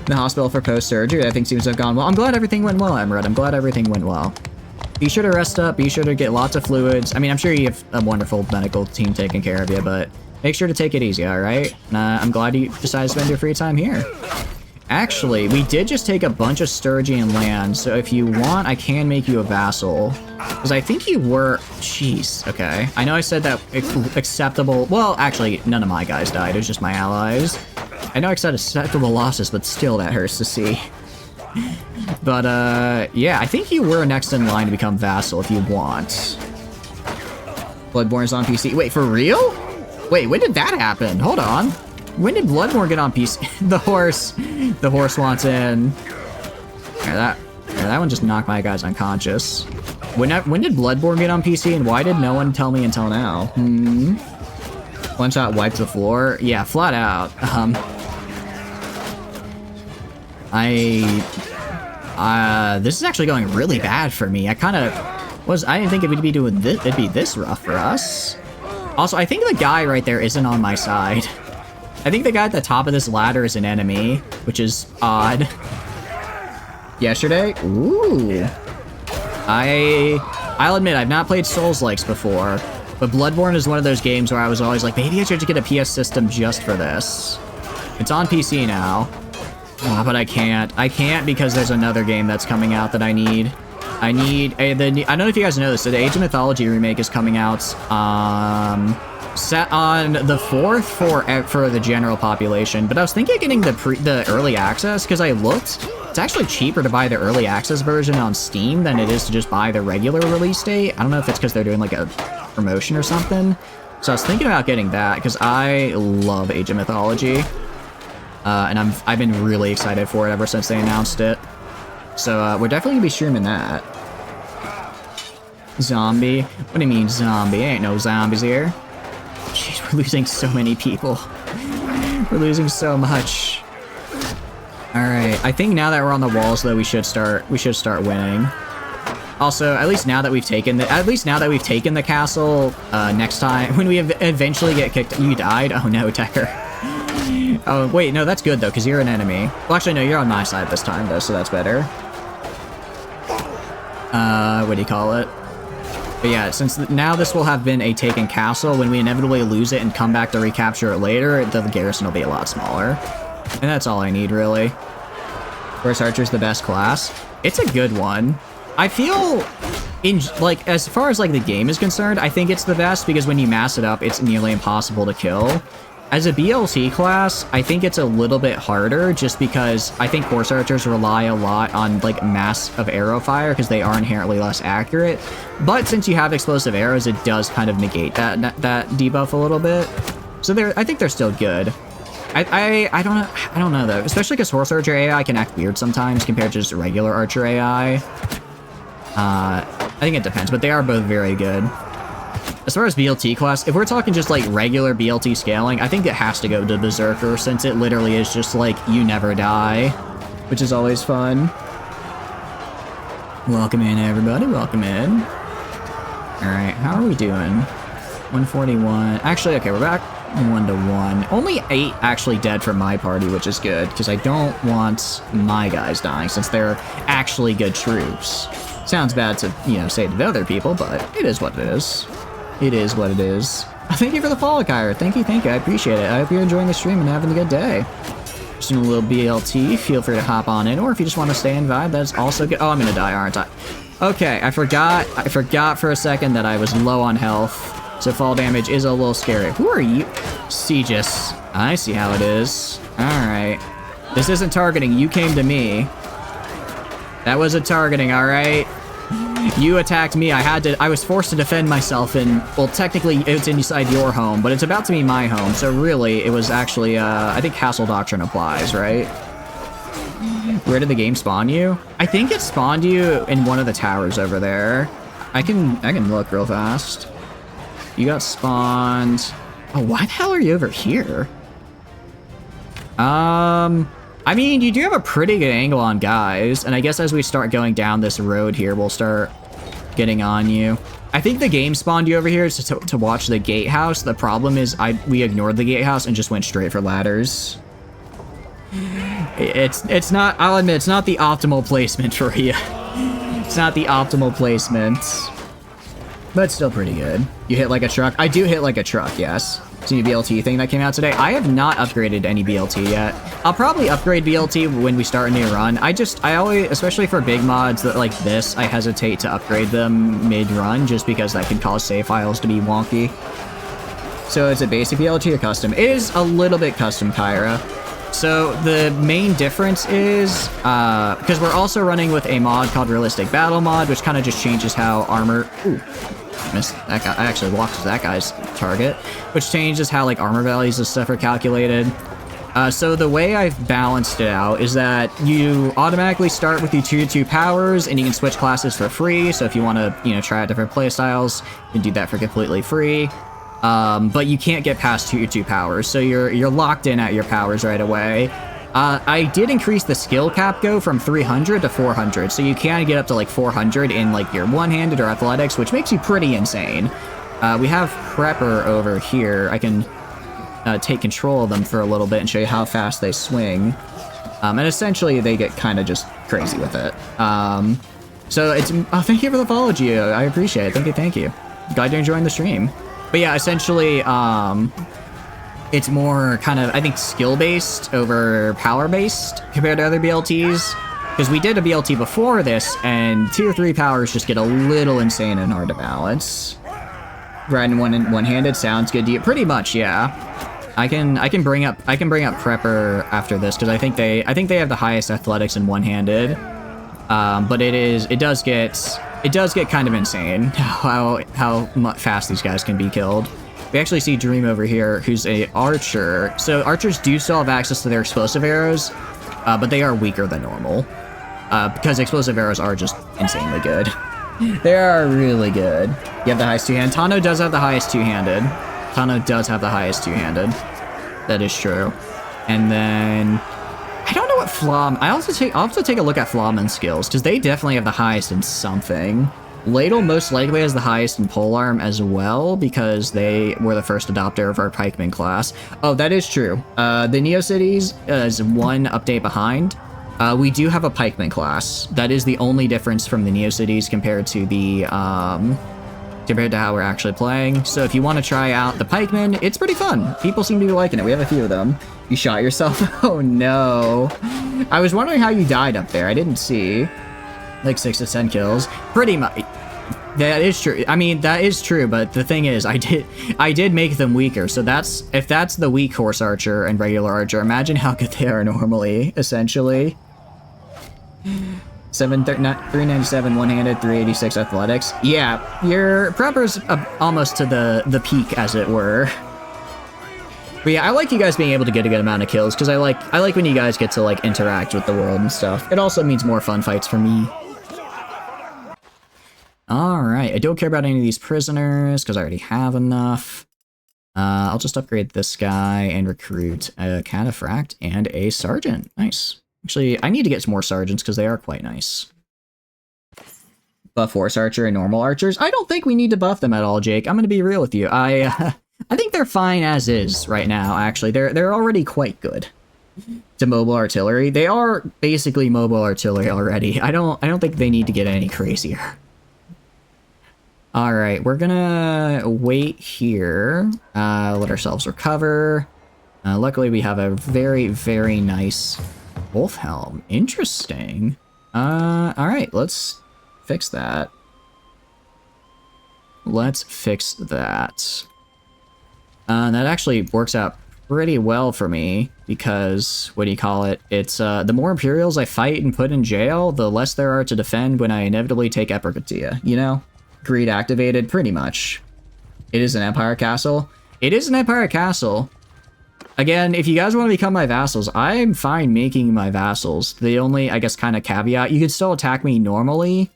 Speaker 1: the hospital for post-surgery. Everything seems to have gone well. I'm glad everything went well, Emerald. I'm glad everything went well. Be sure to rest up. Be sure to get lots of fluids. I mean, I'm sure you have a wonderful medical team taking care of you, but make sure to take it easy, all right? I'm glad you decided to spend your free time here. Actually, we did just take a bunch of Sturgian land, so if you want, I can make you a vassal. Because I think you were... Jeez, okay. I know I said that acceptable... Well, actually, none of my guys died. It was just my allies. I know I said acceptable losses, but still that hurts to see. But, yeah, I think you were next in line to become vassal if you want. Bloodborne's on PC. Wait, for real? Wait, when did that happen? Hold on. When did Bloodborne get on PC? The horse wants in. Yeah, that one just knocked my guys unconscious. When did Bloodborne get on PC, and why did no one tell me until now? One shot wiped the floor. Yeah, flat out. This is actually going really bad for me. I didn't think it would be doing this. It'd be this rough for us. Also, I think the guy right there isn't on my side. I think the guy at the top of this ladder is an enemy, which is odd. Yesterday? Ooh. I'll admit, I've not played Souls-likes before, but Bloodborne is one of those games where I was always like, maybe I should get a PS system just for this. It's on PC now. But I can't. I can't because there's another game that's coming out that I need. I don't know if you guys know this, so the Age of Mythology remake is coming out, set on the 4th for the general population, but I was thinking of getting the early access, because I looked. It's actually cheaper to buy the early access version on Steam than it is to just buy the regular release date. I don't know if it's because they're doing like a promotion or something. So I was thinking about getting that, because I love Age of Mythology. And I've been really excited for it ever since they announced it. So we're definitely gonna be streaming that. Zombie? What do you mean zombie? Ain't no zombies here. Jeez, we're losing so many people. We're losing so much. Alright, I think now that we're on the walls though, we should start winning. Also, at least now that we've taken the castle, next time when we eventually get kicked. You died? Oh no, Tecker. Oh wait, no, that's good though, because you're an enemy. Well, actually, no, you're on my side this time though, so that's better. What do you call it? But yeah, since now this will have been a taken castle, when we inevitably lose it and come back to recapture it later, the garrison will be a lot smaller. And that's all I need, really. Horse Archer's the best class. It's a good one. I feel, as far as like the game is concerned, I think it's the best because when you mass it up, it's nearly impossible to kill. As a BLT class, I think it's a little bit harder just because I think horse archers rely a lot on like mass of arrow fire because they are inherently less accurate. But since you have explosive arrows, it does kind of negate that debuff a little bit. So I think they're still good. I don't know though, especially because horse archer AI can act weird sometimes compared to just regular archer AI. I think it depends, but they are both very good. As far as BLT class, if we're talking just like regular BLT scaling, I think it has to go to Berserker since it literally is just like you never die, which is always fun. Welcome in, everybody. Welcome in. All right, how are we doing? 141. Actually, okay, we're back 1-1. Only 8 actually dead from my party, which is good because I don't want my guys dying since they're actually good troops. Sounds bad to, say to the other people, but it is what it is. It is what it is. Thank you for the follow, Kyra. Thank you. I appreciate it. I hope you're enjoying the stream and having a good day. Just doing a little BLT. Feel free to hop on in, or if you just want to stay and vibe, that's also good. Oh, I'm gonna die, aren't I? Okay, I forgot for a second that I was low on health, so fall damage is a little scary. Who are you? Segis. I see how it is. Alright. This isn't targeting. You came to me. That was a targeting, alright? You attacked me. I was forced to defend myself in, well, technically it's inside your home, but it's about to be my home, so really it was actually, I think Castle Doctrine applies, right? Where did the game spawn you? I think it spawned you in one of the towers over there. I can look real fast. You got spawned. Oh, why the hell are you over here? I mean, you do have a pretty good angle on guys, and I guess as we start going down this road here, we'll start getting on you. I think the game spawned you over here to watch the gatehouse. The problem is we ignored the gatehouse and just went straight for ladders. It's not, I'll admit, it's not the optimal placement for you. It's not the optimal placement. But still pretty good. You hit like a truck? I do hit like a truck, yes. See the BLT thing that came out today? I have not upgraded any BLT yet. I'll probably upgrade BLT when we start a new run. I always, especially for big mods that like this, I hesitate to upgrade them mid-run just because that can cause save files to be wonky. So is it basic BLT or custom? It is a little bit custom, Kyra. So the main difference is, because we're also running with a mod called Realistic Battle Mod, which kind of just changes how armor... Ooh, missed that guy. I actually walked that guy's target, which changes how like armor values and stuff are calculated. So the way I've balanced it out is that you automatically start with the 2-2 powers, and you can switch classes for free. So if you want to, you know, try out different playstyles, you can do that for completely free. But you can't get past 2 powers, so you're locked in at your powers right away. I did increase the skill cap go from 300 to 400, so you can get up to like 400 in like your one-handed or athletics, which makes you pretty insane. We have Prepper over here. I can take control of them for a little bit and show you how fast they swing. And essentially they get kind of just crazy with it. So it's, thank you for the follow, Gio. I appreciate it. Thank you. Glad you're enjoying the stream. But yeah, essentially, it's more kind of, I think, skill-based over power-based compared to other BLTs. Because we did a BLT before this, and 2 or 3 powers just get a little insane and hard to balance. Riding one-handed sounds good to you. Pretty much, yeah. I can bring up Prepper after this because I think they have the highest athletics in one-handed. But it does get kind of insane how fast these guys can be killed. We actually see Dream over here, who's a archer. So archers do still have access to their explosive arrows, but they are weaker than normal. Because explosive arrows are just insanely good. They are really good. You have the highest two-handed. Tano does have the highest two-handed. That is true. And then I don't know what Flom. I'll have to take a look at Flommen's skills because they definitely have the highest in something. Ladle most likely has the highest in polearm as well because they were the first adopter of our pikeman class. Oh, that is true. The Neocities is one update behind. We do have a pikeman class. That is the only difference from the Neocities compared to the compared to how we're actually playing. So if you want to try out the pikeman, it's pretty fun. People seem to be liking it. We have a few of them. You shot yourself? Oh no. I was wondering how you died up there. I didn't see. Like 6 to 10 kills. Pretty much. That is true. I mean, that is true, but the thing is, I did make them weaker. So if that's the weak horse archer and regular archer, imagine how good they are normally, essentially. 397 one-handed, 386 athletics. Yeah, your Prepper's almost to the peak, as it were. But yeah, I like you guys being able to get a good amount of kills, because I like when you guys get to like interact with the world and stuff. It also means more fun fights for me. Alright, I don't care about any of these prisoners, because I already have enough. I'll just upgrade this guy and recruit a cataphract and a sergeant. Nice. Actually, I need to get some more sergeants, because they are quite nice. Buff horse archer and normal archers? I don't think we need to buff them at all, Jake. I'm going to be real with you. I think they're fine as is right now, actually. They're already quite good. To mobile artillery. They are basically mobile artillery already. I don't think they need to get any crazier. Alright, we're gonna wait here. Let ourselves recover. Luckily we have a very, very nice wolf helm. Interesting. Alright, let's fix that. Let's fix that. That actually works out pretty well for me because, what do you call it? It's, the more Imperials I fight and put in jail, the less there are to defend when I inevitably take Epicatia, you know? Greed activated, pretty much. It is an Empire Castle. It is an Empire Castle. Again, if you guys want to become my vassals, I'm fine making my vassals. The only, I guess, kind of caveat, you can still attack me normally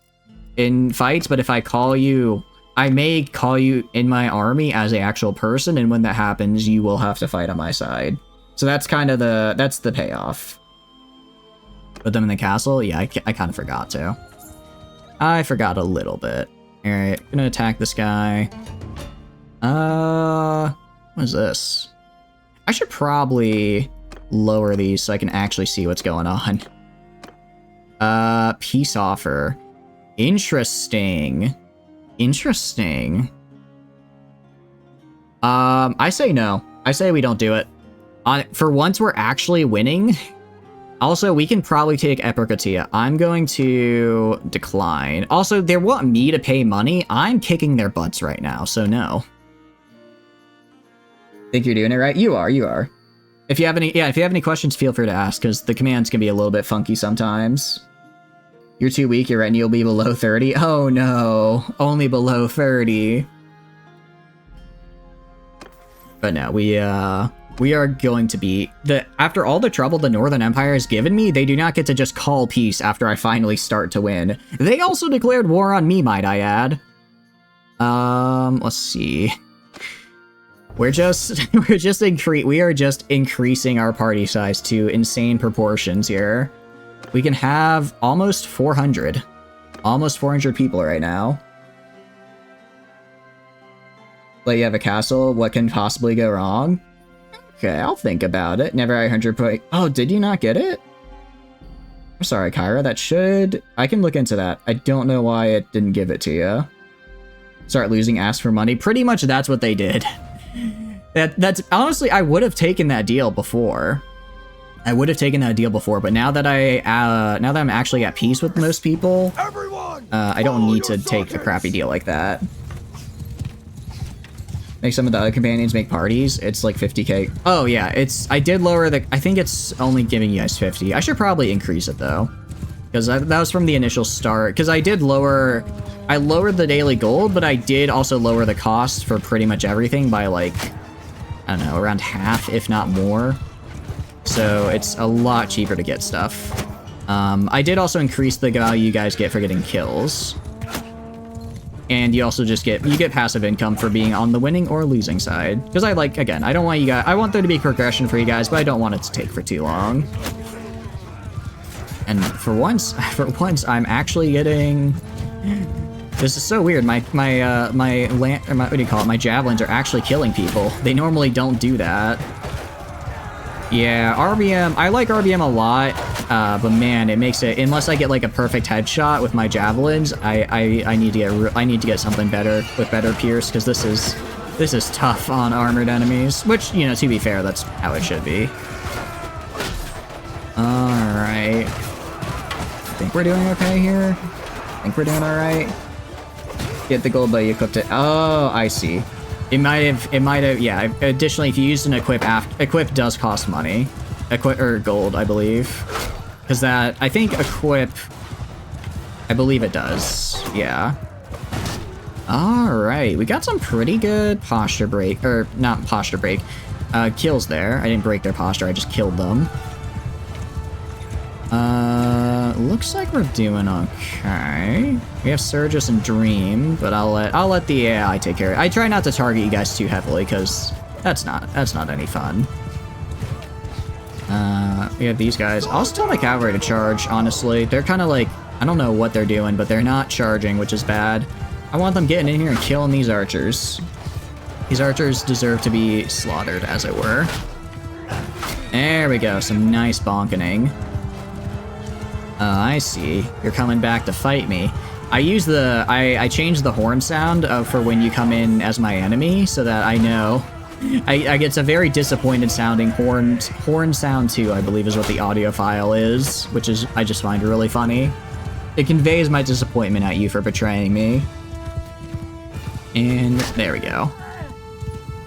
Speaker 1: in fights, but if I call you, I may call you in my army as an actual person, and when that happens, you will have to fight on my side. So that's kind of that's the payoff. Put them in the castle? Yeah, I kind of forgot to. I forgot a little bit. Alright, gonna attack this guy. What is this? I should probably lower these so I can actually see what's going on. Peace offer. Interesting. Interesting. I say no. I say we don't do it. For once we're actually winning. Also, we can probably take Epicatia. I'm going to decline. Also, they want me to pay money. I'm kicking their butts right now, so no. Think you're doing it right? You are, you are. If you have any, yeah, if you have any questions, feel free to ask, because the commands can be a little bit funky sometimes. You're too weak, you're right, and you'll be below 30. Oh no, only below 30. But no, we are going to be after all the trouble the Northern Empire has given me, they do not get to just call peace after I finally start to win. They also declared war on me, might I add. Let's see. We are just increasing our party size to insane proportions here. We can have almost 400. Almost 400 people right now. But you have a castle, what can possibly go wrong? Okay, I'll think about it. Never 100 point. Oh, did you not get it? I'm sorry, Kyra. That should... I can look into that. I don't know why it didn't give it to you. Start losing, ask for money. Pretty much that's what they did. That's honestly, I would have taken that deal before. I would have taken that deal before, but now that I'm actually at peace with most people, I don't need to take a crappy deal like that. Make some of the other companions make parties. It's like 50k. Oh yeah, I did lower the, I think it's only giving you guys 50. I should probably increase it though. Because that was from the initial start. Because I lowered the daily gold, but I did also lower the cost for pretty much everything by like, I don't know, around half, if not more. So it's a lot cheaper to get stuff. I did also increase the value you guys get for getting kills. And you also just get passive income for being on the winning or losing side. Because I don't want you guys, I want there to be progression for you guys, but I don't want it to take for too long. And for once, I'm actually getting... This is so weird. My what do you call it? My javelins are actually killing people. They normally don't do that. Yeah, RBM, I like RBM a lot, but man, it makes it, unless I get like a perfect headshot with my javelins, I need to get something better with better pierce, because this is tough on armored enemies, which, you know, to be fair, that's how it should be. Alright. I think we're doing okay here. I think we're doing alright. Get the gold, but you equipped it. Oh, I see. It might have, yeah. Additionally, if you used an equip, equip does cost money. Or gold, I believe. Because that, I think equip, I believe it does, yeah. Alright, we got some pretty good posture break, or not posture break, kills there. I didn't break their posture, I just killed them. Looks like we're doing okay. We have Surgus and Dream, but I'll let the AI take care of it. I try not to target you guys too heavily, because that's not any fun. We have these guys. I'll just tell my cavalry to charge, honestly. They're kind of like, I don't know what they're doing, but they're not charging, which is bad. I want them getting in here and killing these archers. These archers deserve to be slaughtered, as it were. There we go, some nice bonkening. I see. You're coming back to fight me. I changed the horn sound for when you come in as my enemy, so that I know. I get a very disappointed sounding horn sound too, I believe is what the audio file is, which is, I just find really funny. It conveys my disappointment at you for betraying me. And there we go.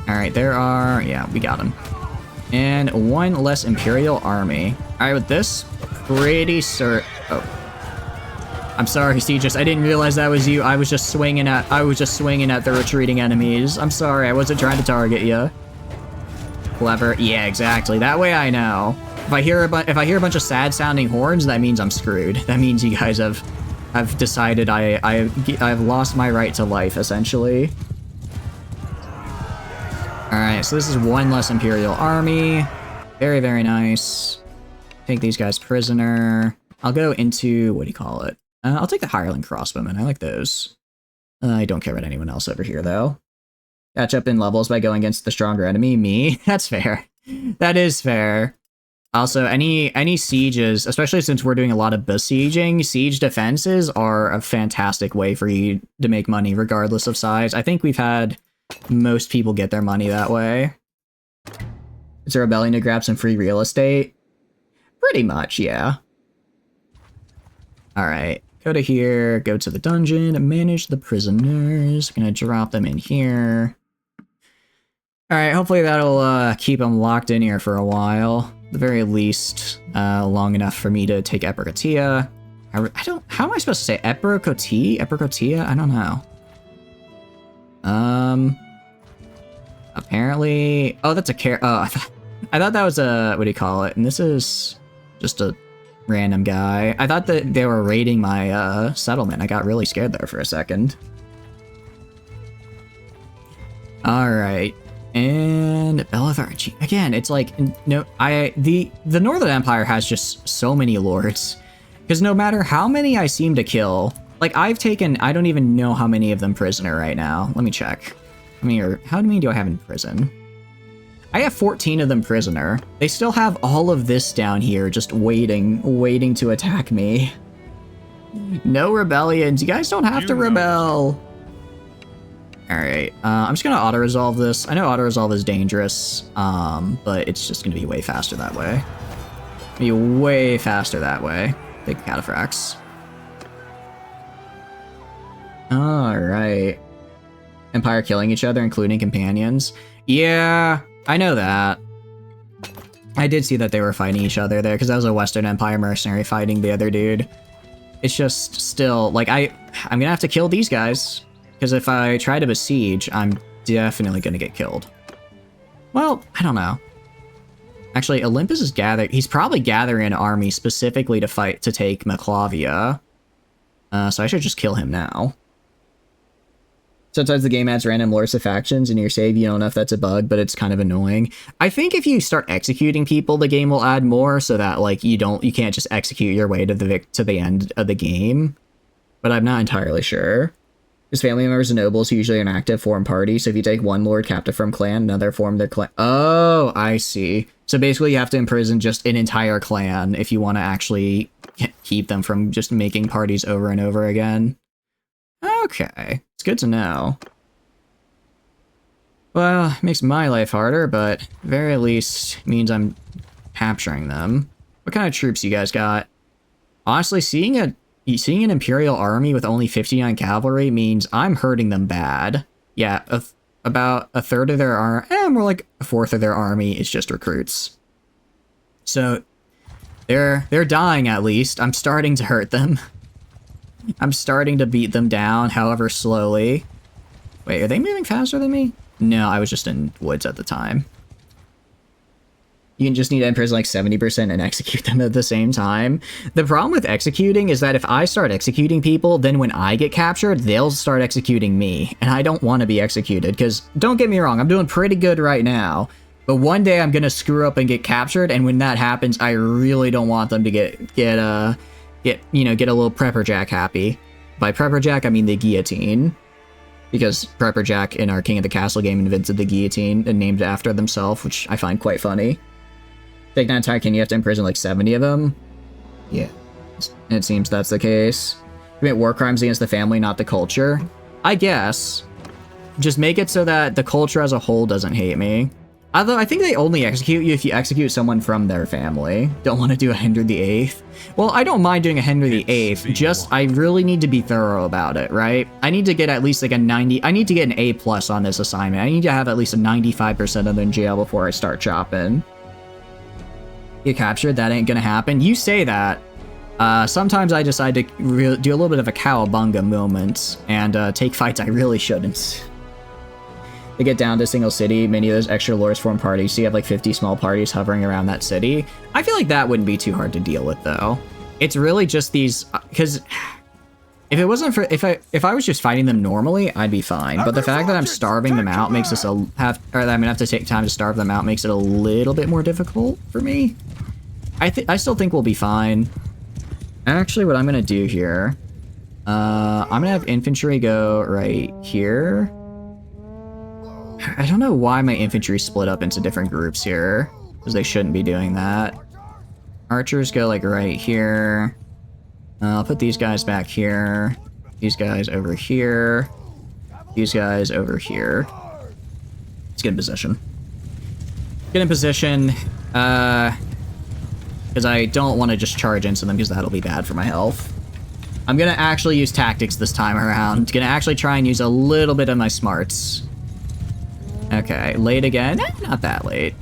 Speaker 1: Alright, yeah, we got him. And one less Imperial army. Alright, with this, pretty certain. Oh, I'm sorry, Seagus. I didn't realize that was you. I was just swinging at the retreating enemies. I'm sorry. I wasn't trying to target you. Clever. Yeah, exactly. That way I know. If I hear a bunch of sad-sounding horns, that means I'm screwed. That means you guys have decided I've lost my right to life, essentially. All right. So this is one less Imperial army. Very, very nice. Take these guys prisoner. I'll go into, what do you call it? I'll take the hireling crossbowmen. I like those. I don't care about anyone else over here, though. Catch up in levels by going against the stronger enemy. Me? That's fair. That is fair. Also, any sieges, especially since we're doing a lot of besieging, siege defenses are a fantastic way for you to make money regardless of size. I think we've had most people get their money that way. Is a rebellion to grab some free real estate? Pretty much, yeah. Alright, go to here, go to the dungeon, manage the prisoners. Gonna drop them in here. Alright, hopefully that'll keep them locked in here for a while. At the very least, long enough for me to take Epicotia. I don't, how am I supposed to say Epicotia? I don't know. Apparently, oh, that's a oh, I thought that was a, what do you call it? And this is just a random guy. I thought that they were raiding my, settlement. I got really scared there for a second. Alright. And Belethar, again, it's like, no, the Northern Empire has just so many lords. Because no matter how many I seem to kill, like I've taken, I don't even know how many of them prisoner right now. Let me check. How many do I have in prison? I have 14 of them prisoner. They still have all of this down here just waiting to attack me. No rebellions. You guys don't have to rebel. Alright, I'm just gonna auto-resolve this. I know auto-resolve is dangerous, but it's just gonna be way faster that way. Be way faster that way. Big cataphracts. Alright. Empire killing each other, including companions. Yeah, I know that. I did see that they were fighting each other there, because that was a Western Empire mercenary fighting the other dude. It's just still, like, I'm gonna have to kill these guys. Because if I try to besiege, I'm definitely going to get killed. Well, I don't know. Actually, Olympus is he's probably gathering an army specifically to take Maclavia. So I should just kill him now. Sometimes the game adds random lords to factions in your save. You don't know if that's a bug, but it's kind of annoying. I think if you start executing people, the game will add more so that like you can't just execute your way to the end of the game. But I'm not entirely sure. His family members and nobles usually an active form party, so if you take one lord captive from clan, another form their clan. Oh, I see. So basically you have to imprison just an entire clan if you want to actually keep them from just making parties over and over again. Okay, it's good to know. Well, it makes my life harder, but very least means I'm capturing them. What kind of troops you guys got? Honestly, seeing an Imperial army with only 59 cavalry means I'm hurting them bad. Yeah, about a third of their army, more like a fourth of their army is just recruits. So, they're dying at least. I'm starting to hurt them. I'm starting to beat them down, however slowly. Wait, are they moving faster than me? No, I was just in woods at the time. You can just need to imprison like 70% and execute them at the same time. The problem with executing is that if I start executing people, then when I get captured, they'll start executing me. And I don't want to be executed, because don't get me wrong, I'm doing pretty good right now. But one day I'm going to screw up and get captured, and when that happens, I really don't want them to get a little Prepper Jack happy. By Prepper Jack, I mean the guillotine. Because Prepper Jack in our King of the Castle game invented the guillotine and named it after themselves, which I find quite funny. Take that entire king, you have to imprison like 70 of them? Yeah. It seems that's the case. Commit war crimes against the family, not the culture. I guess. Just make it so that the culture as a whole doesn't hate me. Although I think they only execute you if you execute someone from their family. Don't want to do a Henry VIII. Well, I don't mind doing a Henry VIII, just I really need to be thorough about it, right? I need to get at least like a 90, I need to get an A+ on this assignment. I need to have at least a 95% of them in jail before I start chopping. Get captured, that ain't gonna happen. You say that. Sometimes I decide to do a little bit of a cowabunga moment and take fights I really shouldn't. They get down to a single city, many of those extra lords form parties, so you have like 50 small parties hovering around that city. I feel like that wouldn't be too hard to deal with though. It's really just these, because if it wasn't for, if I was just fighting them normally, I'd be fine. But the fact that I'm starving them out makes this I'm gonna have to take time to starve them out makes it a little bit more difficult for me. I still think we'll be fine. Actually, what I'm gonna do here, I'm gonna have infantry go right here. I don't know why my infantry split up into different groups here, because they shouldn't be doing that. Archers go like right here. I'll put these guys back here. These guys over here. These guys over here. Let's get in position. Get in position, because I don't want to just charge into them, because that'll be bad for my health. I'm gonna actually use tactics this time around. Gonna actually try and use a little bit of my smarts. Okay, late again? Not that late.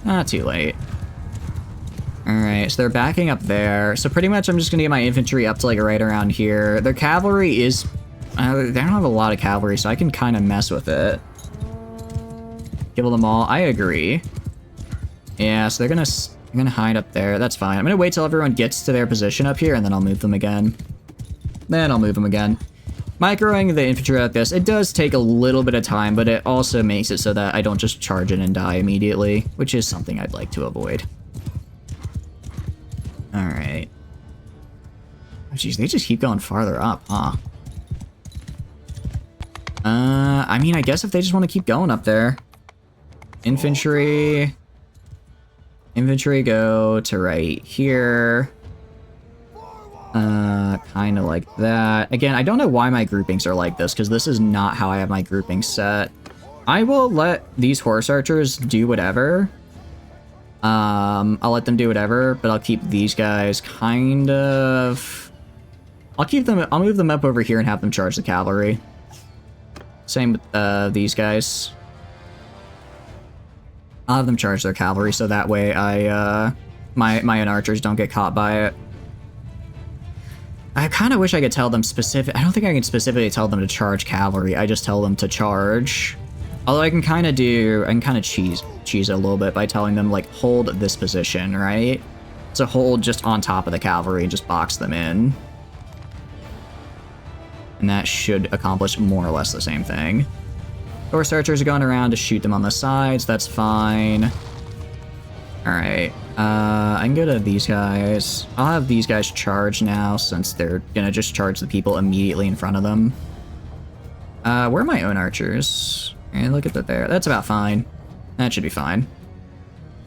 Speaker 1: Not too late. Alright, so they're backing up there. So pretty much I'm just gonna get my infantry up to like right around here. Their cavalry is... they don't have a lot of cavalry, so I can kind of mess with it. Kill them all. I agree. Yeah, so they're gonna hide up there. That's fine. I'm gonna wait till everyone gets to their position up here, and then I'll move them again. Then I'll move them again. Microing the infantry like this, it does take a little bit of time, but it also makes it so that I don't just charge in and die immediately, which is something I'd like to avoid. Alright. Oh, jeez, they just keep going farther up, huh? I mean, I guess if they just want to keep going up there. Infantry go to right here. Kind of like that. Again, I don't know why my groupings are like this, because this is not how I have my grouping set. I will let these horse archers do whatever. I'll let them do whatever, but I'll keep these guys kind of... I'll move them up over here and have them charge the cavalry. Same with these guys. I'll have them charge their cavalry, so that way my own archers don't get caught by it. I kind of wish I could tell them I don't think I can specifically tell them to charge cavalry. I just tell them to charge. Although I can kind of cheese it a little bit by telling them, like, hold this position, right? So hold just on top of the cavalry and just box them in. And that should accomplish more or less the same thing. Horse archers are going around to shoot them on the sides. That's fine. Alright. I can go to these guys. I'll have these guys charge now, since they're gonna just charge the people immediately in front of them. Where are my own archers? And look at that there. That's about fine. That should be fine.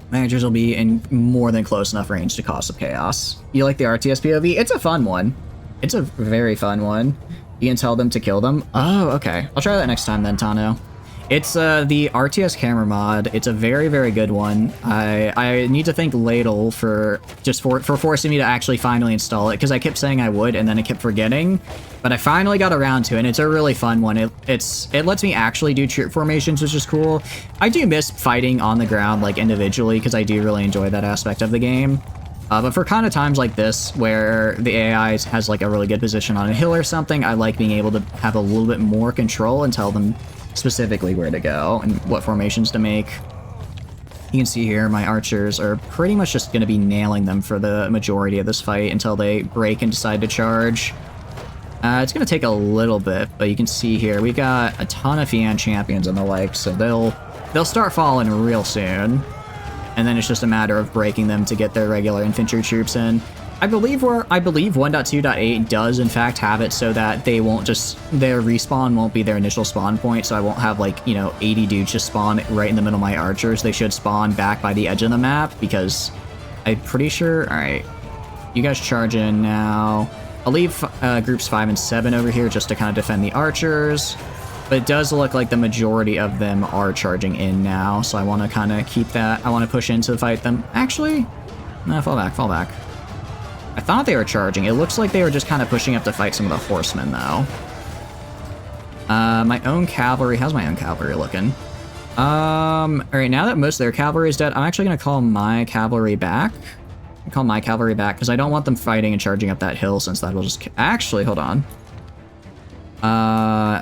Speaker 1: My archers will be in more than close enough range to cause some chaos. You like the RTS POV? It's a fun one. It's a very fun one. You can tell them to kill them. Oh, okay. I'll try that next time then, Tano. It's the RTS camera mod. It's a very, very good one. I need to thank Ladle for forcing me to actually finally install it, because I kept saying I would and then I kept forgetting. But I finally got around to it, and it's a really fun one. It lets me actually do troop formations, which is cool. I do miss fighting on the ground, like, individually, because I do really enjoy that aspect of the game. But for kind of times like this, where the AI has, like, a really good position on a hill or something, I like being able to have a little bit more control and tell them specifically where to go and what formations to make. You can see here my archers are pretty much just going to be nailing them for the majority of this fight until they break and decide to charge. It's going to take a little bit, but you can see here we got a ton of Fian champions and the like, so they'll start falling real soon. And then it's just a matter of breaking them to get their regular infantry troops in. I believe 1.2.8 does in fact have it so that they won't their respawn won't be their initial spawn point, so I won't have, like, you know, 80 dudes just spawn right in the middle of my archers. They should spawn back by the edge of the map, because I'm pretty sure... Alright, you guys charge in now. I'll leave groups 5 and 7 over here just to kind of defend the archers. But it does look like the majority of them are charging in now, so I want to kind of keep that. I want to push in to fight them. Actually, no, fall back, fall back. I thought they were charging. It looks like they were just kind of pushing up to fight some of the horsemen, though. My own cavalry. How's my own cavalry looking? Alright, now that most of their cavalry is dead, I'm actually going to call my cavalry back. Call my cavalry back, because I don't want them fighting and charging up that hill, since that will just... Actually, hold on.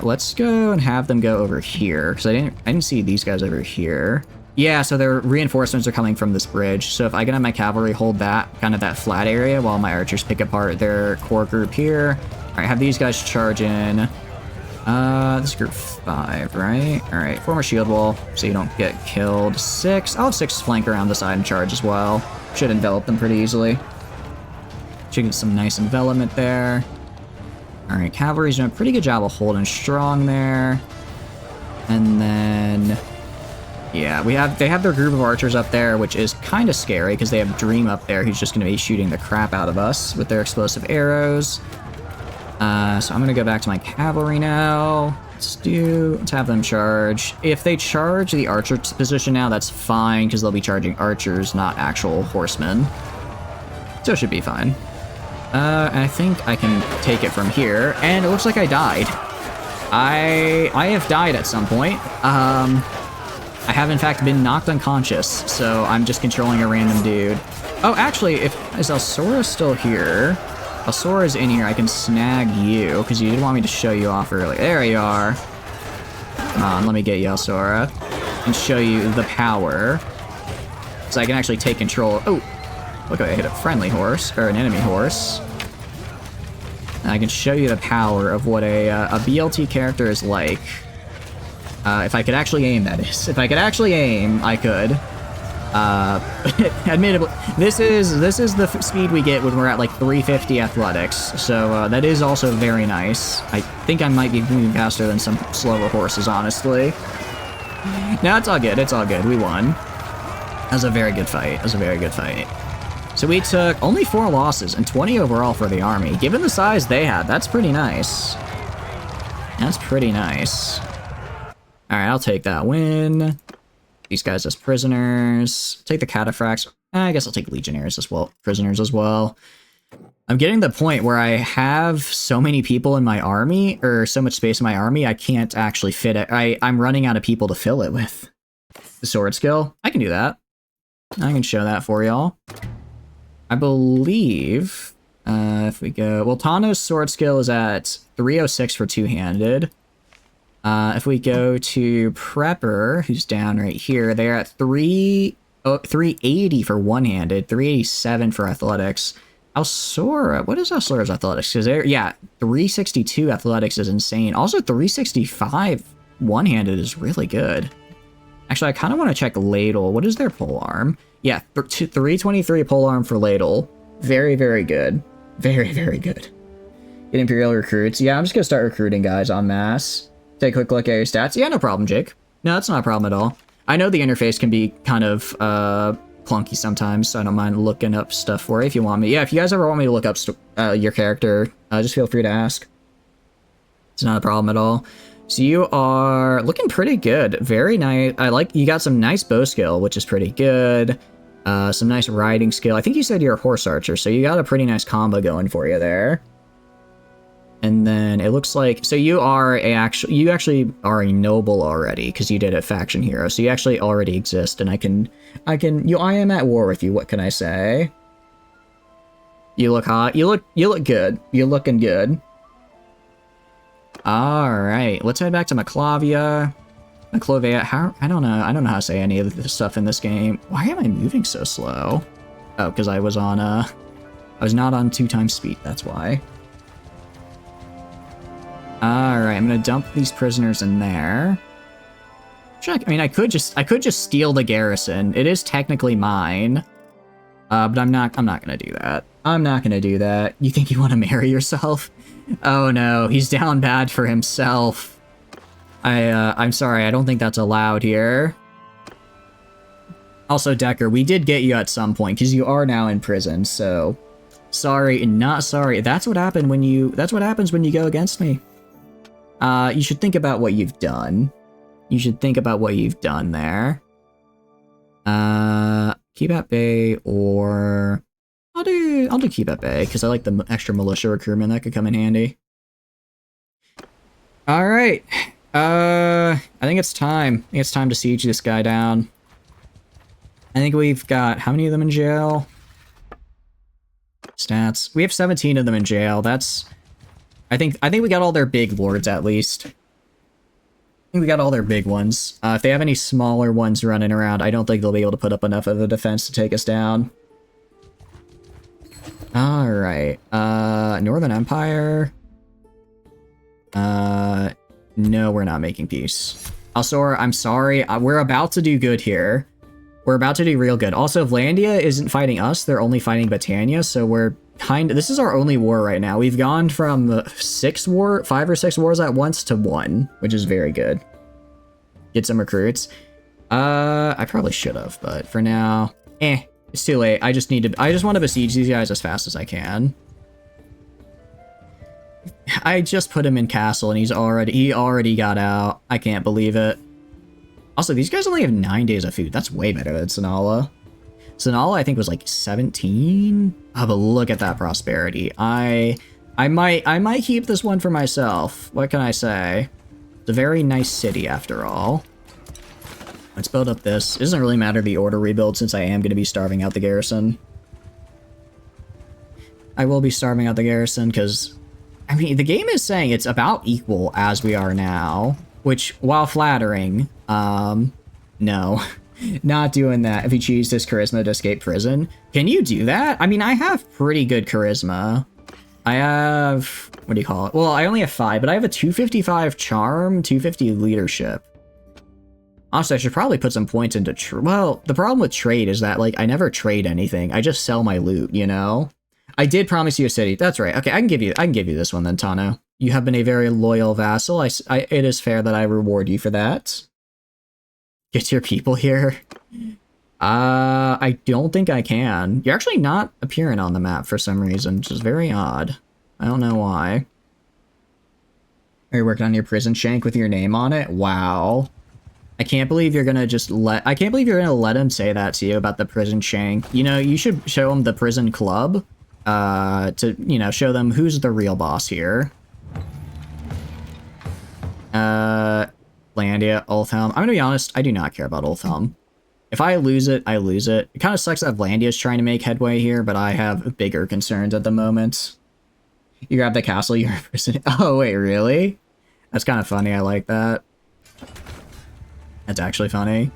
Speaker 1: Let's go and have them go over here, because I didn't see these guys over here. Yeah, so their reinforcements are coming from this bridge, so if I can have my cavalry hold that, kind of that flat area, while my archers pick apart their core group here. Alright, have these guys charge in. This is group 5, right? Alright, form a shield wall, so you don't get killed. 6, I'll have 6 flank around the side and charge as well. Should envelop them pretty easily. Should get some nice envelopment there. Alright, cavalry's doing a pretty good job of holding strong there. And then... Yeah, they have their group of archers up there, which is kind of scary because they have Dream up there who's just going to be shooting the crap out of us with their explosive arrows. So I'm going to go back to my cavalry now. Let's have them charge. If they charge the archer position now, that's fine because they'll be charging archers, not actual horsemen. So it should be fine. I think I can take it from here, and it looks like I died. I have died at some point. I have in fact been knocked unconscious, so I'm just controlling a random dude. Oh, actually, is Alsora still here? Alsora's in here. I can snag you, because you did want me to show you off earlier. There you are. Come on, let me get you, Alsora, and show you the power. So I can actually take control. Oh, look, I hit a friendly horse, or an enemy horse. And I can show you the power of what a BLT character is like. If I could actually aim, that is. If I could actually aim, I could. Admittedly, this is the speed we get when we're at like 350 athletics, so that is also very nice. I think I might be moving faster than some slower horses, honestly. No, it's all good. It's all good. We won. That was a very good fight. That was a very good fight. So we took only 4 losses and 20 overall for the army. Given the size they had, that's pretty nice. That's pretty nice. All right, I'll take that win. These guys as prisoners. Take the cataphracts. I guess I'll take legionnaires as well, prisoners as well. I'm getting to the point where I have so many people in my army, or so much space in my army, I can't actually fit it. I'm running out of people to fill it with. The sword skill, I can do that. I can show that for y'all. I believe, if we go, well, Tano's sword skill is at 306 for two-handed. If we go to Prepper, who's down right here, they're at 380 for one-handed, 387 for athletics. Alsora, what is Alsora's athletics? Because they're, yeah, 362 athletics is insane. Also, 365 one-handed is really good. Actually, I kind of want to check Ladle. What is their polearm? Yeah, 323 polearm for Ladle. Very, very good. Very, very good. Get Imperial recruits. Yeah, I'm just going to start recruiting guys en masse. Take a quick look at your stats. Yeah, no problem, Jake. No, that's not a problem at all. I know the interface can be kind of clunky sometimes, so I don't mind looking up stuff for you if you want me. Yeah, if you guys ever want me to look up your character, just feel free to ask. It's not a problem at all. So you are looking pretty good. Very nice. I like, you got some nice bow skill, which is pretty good. Some nice riding skill. I think you said you're a horse archer, so you got a pretty nice combo going for you there. And then it looks like, so you actually are a noble already, because you did a faction hero. So you actually already exist, and I am at war with you. What can I say? You look hot. You look good. You're looking good. All right, let's head back to Maclavia. Maclovia. I don't know how to say any of this stuff in this game. Why am I moving so slow? Oh, because I was not on 2x speed. That's why. Alright, I'm gonna dump these prisoners in there. I mean, I could just steal the garrison. It is technically mine. But I'm not gonna do that. I'm not gonna do that. You think you want to marry yourself? Oh no, he's down bad for himself. I'm sorry, I don't think that's allowed here. Also, Decker, we did get you at some point, because you are now in prison, so... Sorry and not sorry. That's what happens when you go against me. You should think about what you've done. You should think about what you've done there. Keep at bay, or I'll do keep at bay because I like the extra militia recruitment that could come in handy. All right, I think it's time. I think it's time to siege this guy down. I think we've got how many of them in jail? Stats. We have 17 of them in jail. That's. I think we got all their big lords at least. I think we got all their big ones. If they have any smaller ones running around, I don't think they'll be able to put up enough of a defense to take us down. Alright. Northern Empire. No, we're not making peace. Alsor, I'm sorry. We're about to do good here. We're about to do real good. Also, Vlandia isn't fighting us. They're only fighting Britannia, so we're this is our only war right now. We've gone from 5 or 6 wars at once to 1, which is very good. Get some recruits. I probably should have, but for now, it's too late. I just want to besiege these guys as fast as I can. I just put him in castle and he already got out. I can't believe it. Also, these guys only have 9 days of food. That's way better than Sonala. Sonala, I think, was like 17. Oh, but look at that prosperity. I might keep this one for myself. What can I say? It's a very nice city after all. Let's build up this. It doesn't really matter the order rebuild since I am going to be starving out the garrison. I will be starving out the garrison because, I mean, the game is saying it's about equal as we are now, which, while flattering, no. Not doing that. If you choose this charisma to escape prison. Can you do that? I mean, I have pretty good charisma. I have, what do you call it? Well, I only have 5, but I have a 255 charm, 250 leadership. Honestly, I should probably put some points into well, the problem with trade is that, like, I never trade anything. I just sell my loot, you know? I did promise you a city. That's right. Okay, I can give you this one then, Tano. You have been a very loyal vassal. It is fair that I reward you for that. Get your people here. I don't think I can. You're actually not appearing on the map for some reason, which is very odd. I don't know why. Are you working on your prison shank with your name on it? Wow. I can't believe you're gonna let him say that to you about the prison shank. You know, you should show him the prison club, to, you know, show them who's the real boss here. Landia, Ulthelm. I'm gonna be honest, I do not care about Ulthelm. If I lose it, I lose it. It kind of sucks that Vlandia is trying to make headway here, but I have bigger concerns at the moment. You grab the castle, you're a prison. Oh, wait, really? That's kind of funny, I like that. That's actually funny.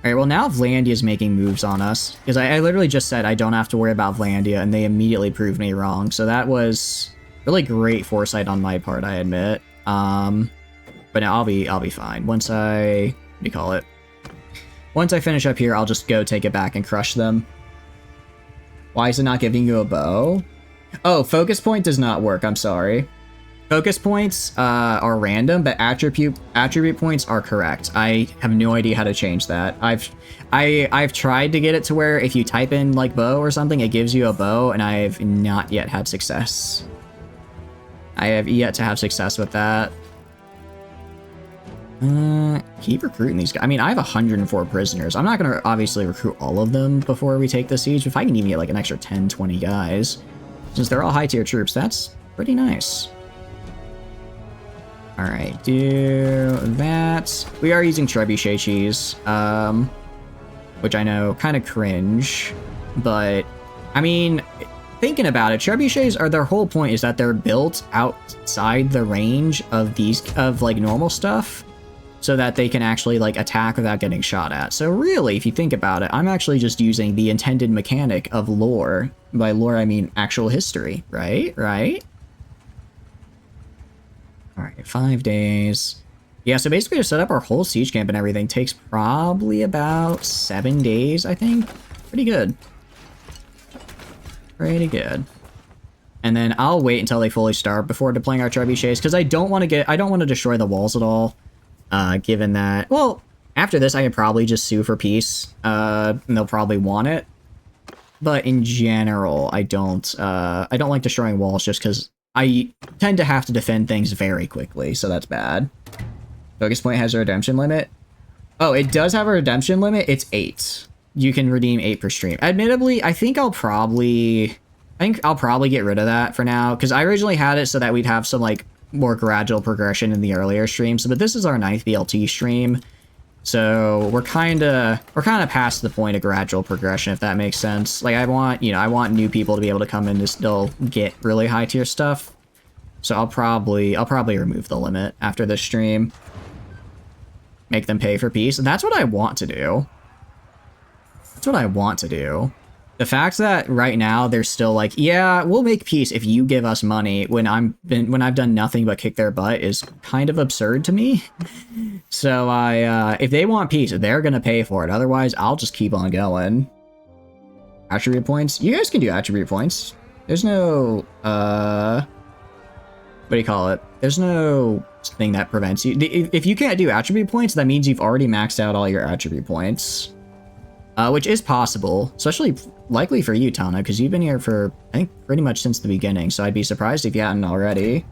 Speaker 1: Alright, well now Vlandia is making moves on us. Because I literally just said I don't have to worry about Vlandia, and they immediately proved me wrong. So that was really great foresight on my part, I admit. But now I'll be fine. Once I finish up here, I'll just go take it back and crush them. Why is it not giving you a bow? Oh, focus point does not work, I'm sorry. Focus points are random, but attribute points are correct. I have no idea how to change that. I've tried to get it to where if you type in like bow or something, it gives you a bow, and I've not yet had success. I have yet to have success with that. Keep recruiting these guys. I mean, I have 104 prisoners. I'm not going to obviously recruit all of them before we take the siege. If I can even get like an extra 10, 20 guys, since they're all high tier troops, that's pretty nice. All right, do that. We are using trebuchet cheese, which I know kind of cringe, but I mean, thinking about it, trebuchets are, their whole point is that they're built outside the range of like normal stuff, so that they can actually like attack without getting shot at. So really, if you think about it, I'm actually just using the intended mechanic of lore. By lore, I mean actual history, right? Right? All right, 5 days. Yeah, so basically to set up our whole siege camp and everything takes probably about 7 days, I think. Pretty good. Pretty good. And then I'll wait until they fully starve before deploying our trebuchets, because I don't want to destroy the walls at all. Given that, well, after this I could probably just sue for peace. And they'll probably want it. But in general, I don't like destroying walls just because I tend to have to defend things very quickly, so that's bad. Focus point has a redemption limit. Oh, it does have a redemption limit. It's 8. You can redeem 8 per stream. Admittedly, I think I'll probably get rid of that for now, because I originally had it so that we'd have some like more gradual progression in the earlier streams. But this is our 9th BLT stream, so we're kind of past the point of gradual progression, if that makes sense. Like I want new people to be able to come in to still get really high tier stuff. So I'll probably remove the limit after this stream. Make them pay for peace. And that's what I want to do. That's what I want to do. The fact that right now they're still like, yeah, we'll make peace if you give us money when I've done nothing but kick their butt is kind of absurd to me. So if they want peace, they're gonna pay for it. Otherwise, I'll just keep on going. Attribute points. You guys can do attribute points. There's no do you call it? There's no thing that prevents you. If you can't do attribute points, that means you've already maxed out all your attribute points. Which is possible, especially likely for you, Tana, because you've been here for, I think, pretty much since the beginning, so I'd be surprised if you hadn't already.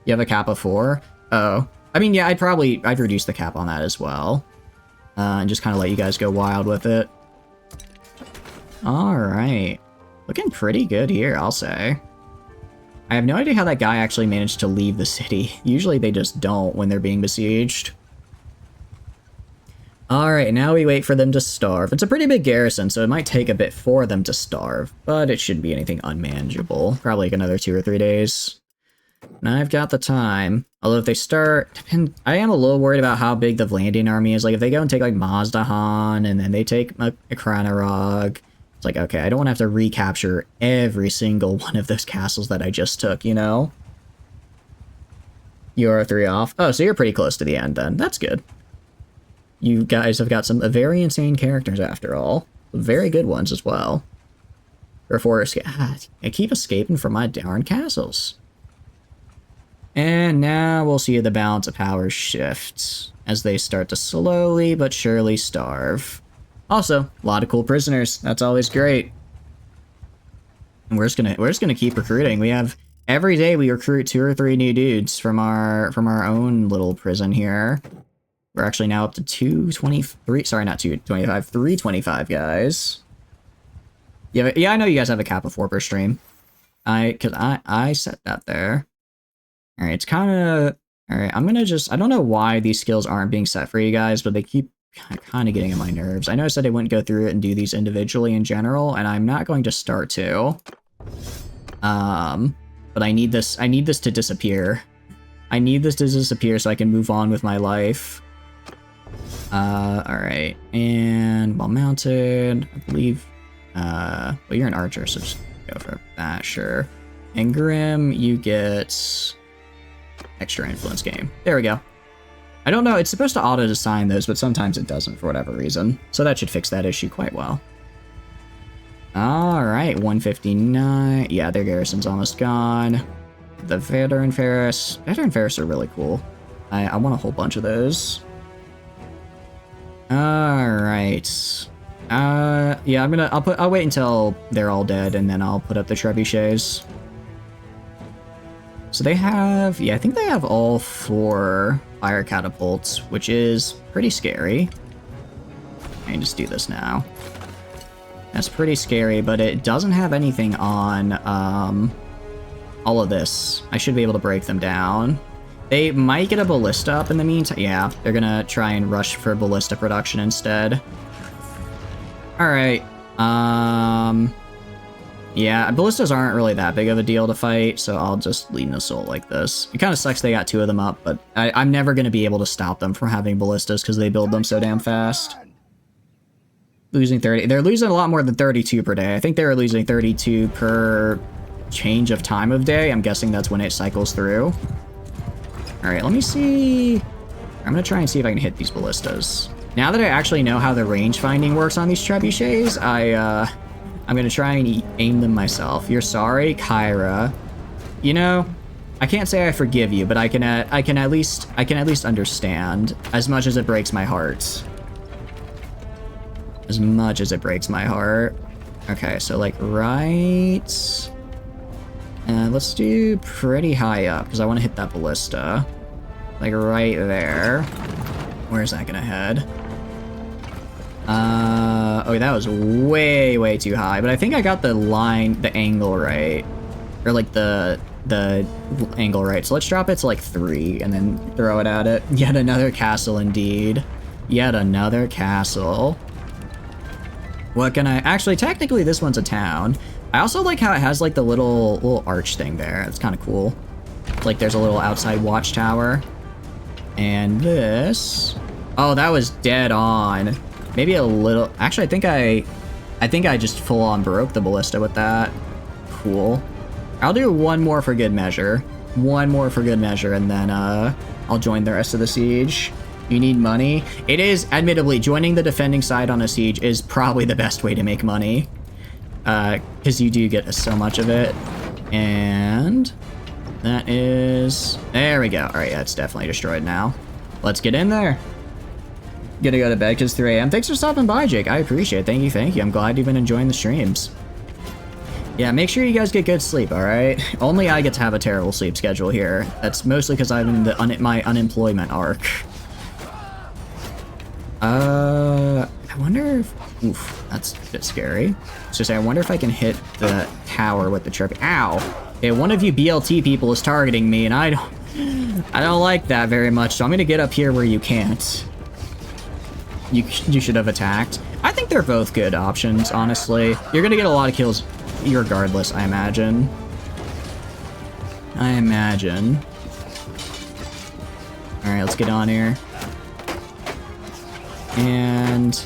Speaker 1: You have a cap of 4? Oh. I mean, yeah, I'd reduce the cap on that as well. And just kind of let you guys go wild with it. Alright. Looking pretty good here, I'll say. I have no idea how that guy actually managed to leave the city. Usually they just don't when they're being besieged. Alright, now we wait for them to starve. It's a pretty big garrison, so it might take a bit for them to starve, but it shouldn't be anything unmanageable. Probably like another 2 or 3 days. And I've got the time. Although if they start... I am a little worried about how big the Vlandian army is. Like, if they go and take, like, Mazdahan, and then they take Akranarog... It's like, okay, I don't want to have to recapture every single one of those castles that I just took, you know? You're 3 off. Oh, so you're pretty close to the end, then. That's good. You guys have got some very insane characters, after all. Very good ones, as well. Therefore, I keep escaping from my darn castles. And now we'll see the balance of power shift as they start to slowly but surely starve. Also, a lot of cool prisoners. That's always great. And we're just gonna keep recruiting. We have every day we recruit 2 or 3 new dudes from our own little prison here. We're actually now up to 223. Sorry, not 225. 325 guys. Yeah, I know you guys have a cap of 4 per stream. Cause I set that there. All right, it's kind of all right. I'm gonna just. I don't know why these skills aren't being set for you guys, but they keep kind of getting on my nerves. I know I said I wouldn't go through it and do these individually in general, and I'm not going to start to. But I need this. I need this to disappear. I need this to disappear so I can move on with my life. All right, and well mounted. I believe. Well, you're an archer, so just go for that. Sure. And Grim, you get extra influence game. There we go. I don't know, it's supposed to auto-assign those, but sometimes it doesn't for whatever reason. So that should fix that issue quite well. Alright, 159. Yeah, their garrison's almost gone. The Veteran Ferris. Veteran Ferris are really cool. I want a whole bunch of those. Alright. Yeah, I'll wait until they're all dead, and then I'll put up the trebuchets. So they have, yeah, I think they have all 4 fire catapults, which is pretty scary. I can just do this now. That's pretty scary, but it doesn't have anything on all of this. I should be able to break them down. They might get a ballista up in the meantime. Yeah, they're gonna try and rush for ballista production instead. Alright, yeah, ballistas aren't really that big of a deal to fight, so I'll just lead an assault like this. It kind of sucks they got 2 of them up, but I'm never going to be able to stop them from having ballistas because they build them so damn fast. Losing 30. They're losing a lot more than 32 per day. I think they were losing 32 per change of time of day. I'm guessing that's when it cycles through. Alright, let me see. I'm going to try and see if I can hit these ballistas. Now that I actually know how the range finding works on these trebuchets, I'm gonna try and aim them myself. You're sorry, Kyra. You know, I can't say I forgive you, but I can at least understand. As much as it breaks my heart. As much as it breaks my heart. Okay, so like right. Let's do pretty high up because I want to hit that ballista. Like right there. Where's that gonna head? Oh, that was way too high, but I think I got the angle right. Or like the angle right. So let's drop it to like 3 and then throw it at it. Yet another castle indeed. Yet another castle. What can I... Actually, technically this one's a town. I also like how it has like the little arch thing there. It's kind of cool. Like there's a little outside watchtower. And this... Oh, that was dead on. Maybe a little... Actually, I think I just full-on broke the ballista with that. Cool. I'll do one more for good measure. One more for good measure, and then I'll join the rest of the siege. You need money? It is, admittedly, joining the defending side on a siege is probably the best way to make money. Because you do get so much of it. And... That is... There we go. Alright, yeah, it's definitely destroyed now. Let's get in there. Gonna go to bed because 3 a.m. Thanks for stopping by, Jake. I appreciate it. Thank you, thank you. I'm glad you've been enjoying the streams. Yeah, make sure you guys get good sleep, alright? Only I get to have a terrible sleep schedule here. That's mostly because I'm in my unemployment arc. I wonder if... Oof, that's a bit scary. So say, I wonder if I can hit the tower with the chirp. Ow! Okay, one of you BLT people is targeting me, and I don't like that very much, so I'm gonna get up here where you can't. You should have attacked. I think they're both good options, honestly. You're gonna get a lot of kills regardless, I imagine. Alright, let's get on here. And...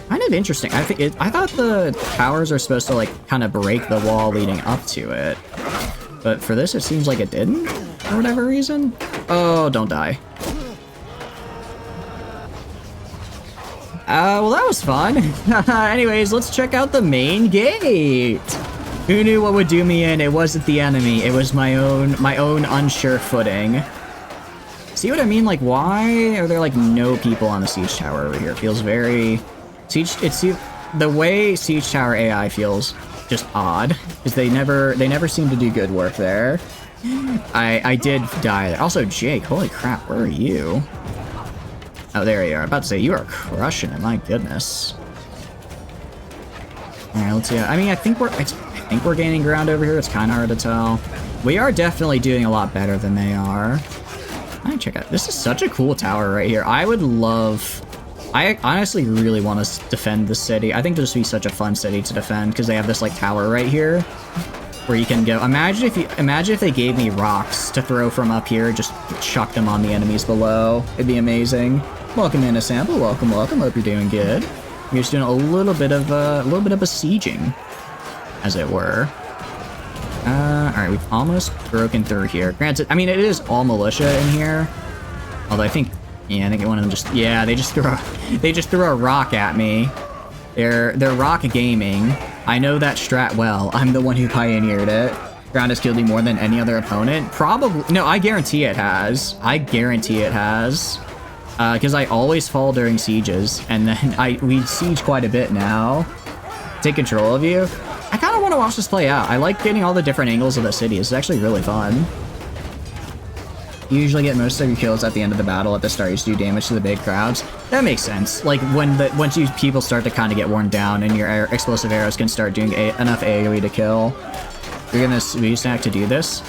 Speaker 1: kind of interesting. I thought the towers are supposed to, like, kind of break the wall leading up to it. But for this, it seems like it didn't, for whatever reason. Oh, don't die. Well, that was fun. Anyways, let's check out the main gate. Who knew what would do me in? It wasn't the enemy. It was my own unsure footing. See what I mean? Like, why are there, like, no people on the siege tower over here? It feels very... the way siege tower AI feels just odd, because they never seem to do good work there. I did die there. Also, Jake, holy crap, where are you? Oh, there you are. I'm about to say, you are crushing it, my goodness. Alright, let's see. I mean, I think we're gaining ground over here. It's kind of hard to tell. We are definitely doing a lot better than they are. Check out. This is such a cool tower right here. I honestly really want to defend the city. I think this would be such a fun city to defend because they have this, like, tower right here where you can go. Imagine if they gave me rocks to throw from up here, just chuck them on the enemies below. It'd be amazing. Welcome in a sample. Welcome. Hope you're doing good. We're just doing a little bit of besieging, as it were. Alright, we've almost broken through here. Granted, I mean, it is all militia in here. Although I think one of them just... Yeah, they just threw a rock at me. They're rock gaming. I know that strat well. I'm the one who pioneered it. Ground has killed me more than any other opponent. Probably... No, I guarantee it has. Because I always fall during sieges, and then we siege quite a bit now. Take control of you. I kind of want to watch this play out. I like getting all the different angles of the city. It's actually really fun. You usually get most of your kills at the end of the battle. At the start, you just do damage to the big crowds. That makes sense. Like, once people start to kind of get worn down, and your explosive arrows can start doing enough AoE to kill. You're gonna use snack to do this?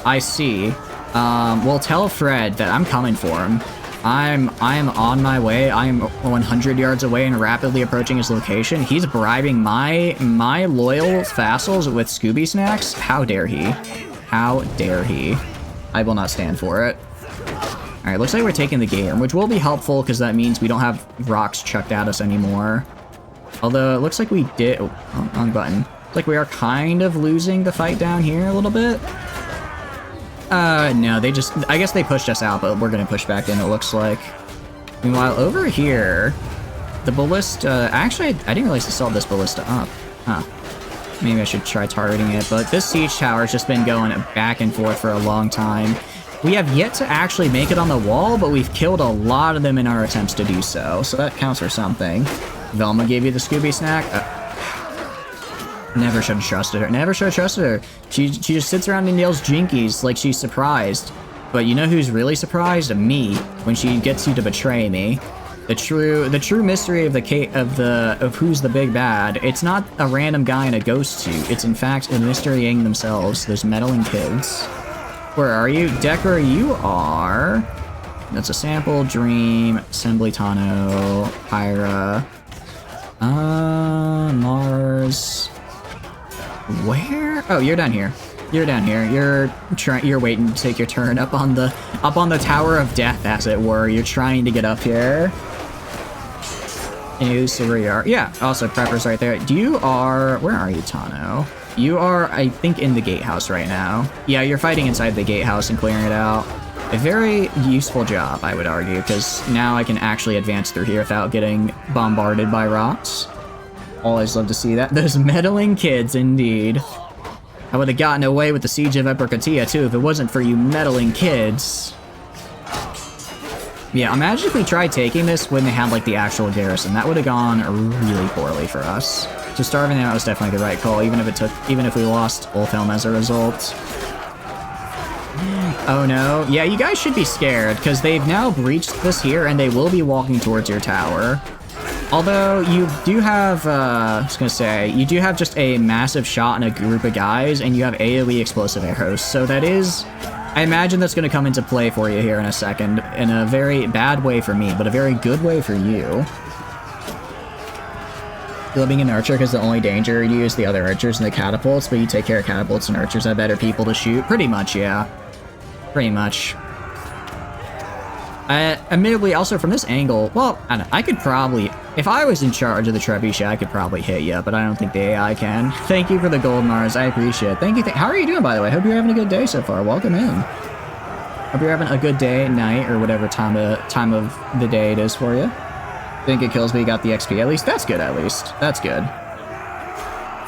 Speaker 1: I see. Well, tell Fred that I'm coming for him. I'm on my way. I am 100 yards away and rapidly approaching his location. He's bribing my loyal vassals with Scooby snacks. How dare he? How dare he? I will not stand for it. Alright, looks like we're taking the gate room, which will be helpful because that means we don't have rocks chucked at us anymore. Although, it looks like we did... Oh, wrong button. Looks like we are kind of losing the fight down here a little bit. No, they just... I guess they pushed us out, but we're gonna push back in, it looks like. Meanwhile, over here, the ballista... Actually, I didn't realize they saw this ballista up. Huh. Maybe I should try targeting it, but this siege tower has just been going back and forth for a long time. We have yet to actually make it on the wall, but we've killed a lot of them in our attempts to do so, so that counts for something. Velma gave you the Scooby snack? Never should have trusted her. Never should have trusted her. She just sits around and yells jinkies like she's surprised. But you know who's really surprised? Me, when she gets you to betray me. The true mystery of who's the big bad. It's not a random guy in a ghost suit. It's in fact a mystery Yang themselves. Those meddling kids. Where are you? Decker, you are. That's a sample, Dream, Assembly Tano, Pyra. Mars. Where? Oh, you're down here. You're down here. You're waiting to take your turn up on the Tower of Death, as it were. You're trying to get up here. So where you are. Yeah, also Prepper's right there. Where are you, Tano? You are, I think, in the gatehouse right now. Yeah, you're fighting inside the gatehouse and clearing it out. A very useful job, I would argue, because now I can actually advance through here without getting bombarded by rocks. Always love to see that. Those meddling kids, indeed. I would have gotten away with the siege of Epircotia too if it wasn't for you meddling kids. Yeah, imagine if we tried taking this when they had like the actual garrison. That would have gone really poorly for us. So starving them out was definitely the right call, even if we lost Ulfhelm as a result. Oh no. Yeah, you guys should be scared, because they've now breached this here, and they will be walking towards your tower. Although, you do have, I was gonna say, you do have just a massive shot and a group of guys, and you have AoE explosive arrows, so that is... I imagine that's gonna come into play for you here in a second, in a very bad way for me, but a very good way for you. You love being an archer because the only danger you use the other archers and the catapults, but you take care of catapults and archers have better people to shoot? Pretty much, yeah. Pretty much. Admittedly, also from this angle, well, I don't know, I could probably, if I was in charge of the trebuchet, I could probably hit you, but I don't think the AI can. Thank you for the gold, Mars. I appreciate it. Thank you. How are you doing, by the way? Hope you're having a good day so far. Welcome in. Hope you're having a good day, night, or whatever time of the day it is for you. Think it kills me, you got the XP. At least that's good, at least. That's good.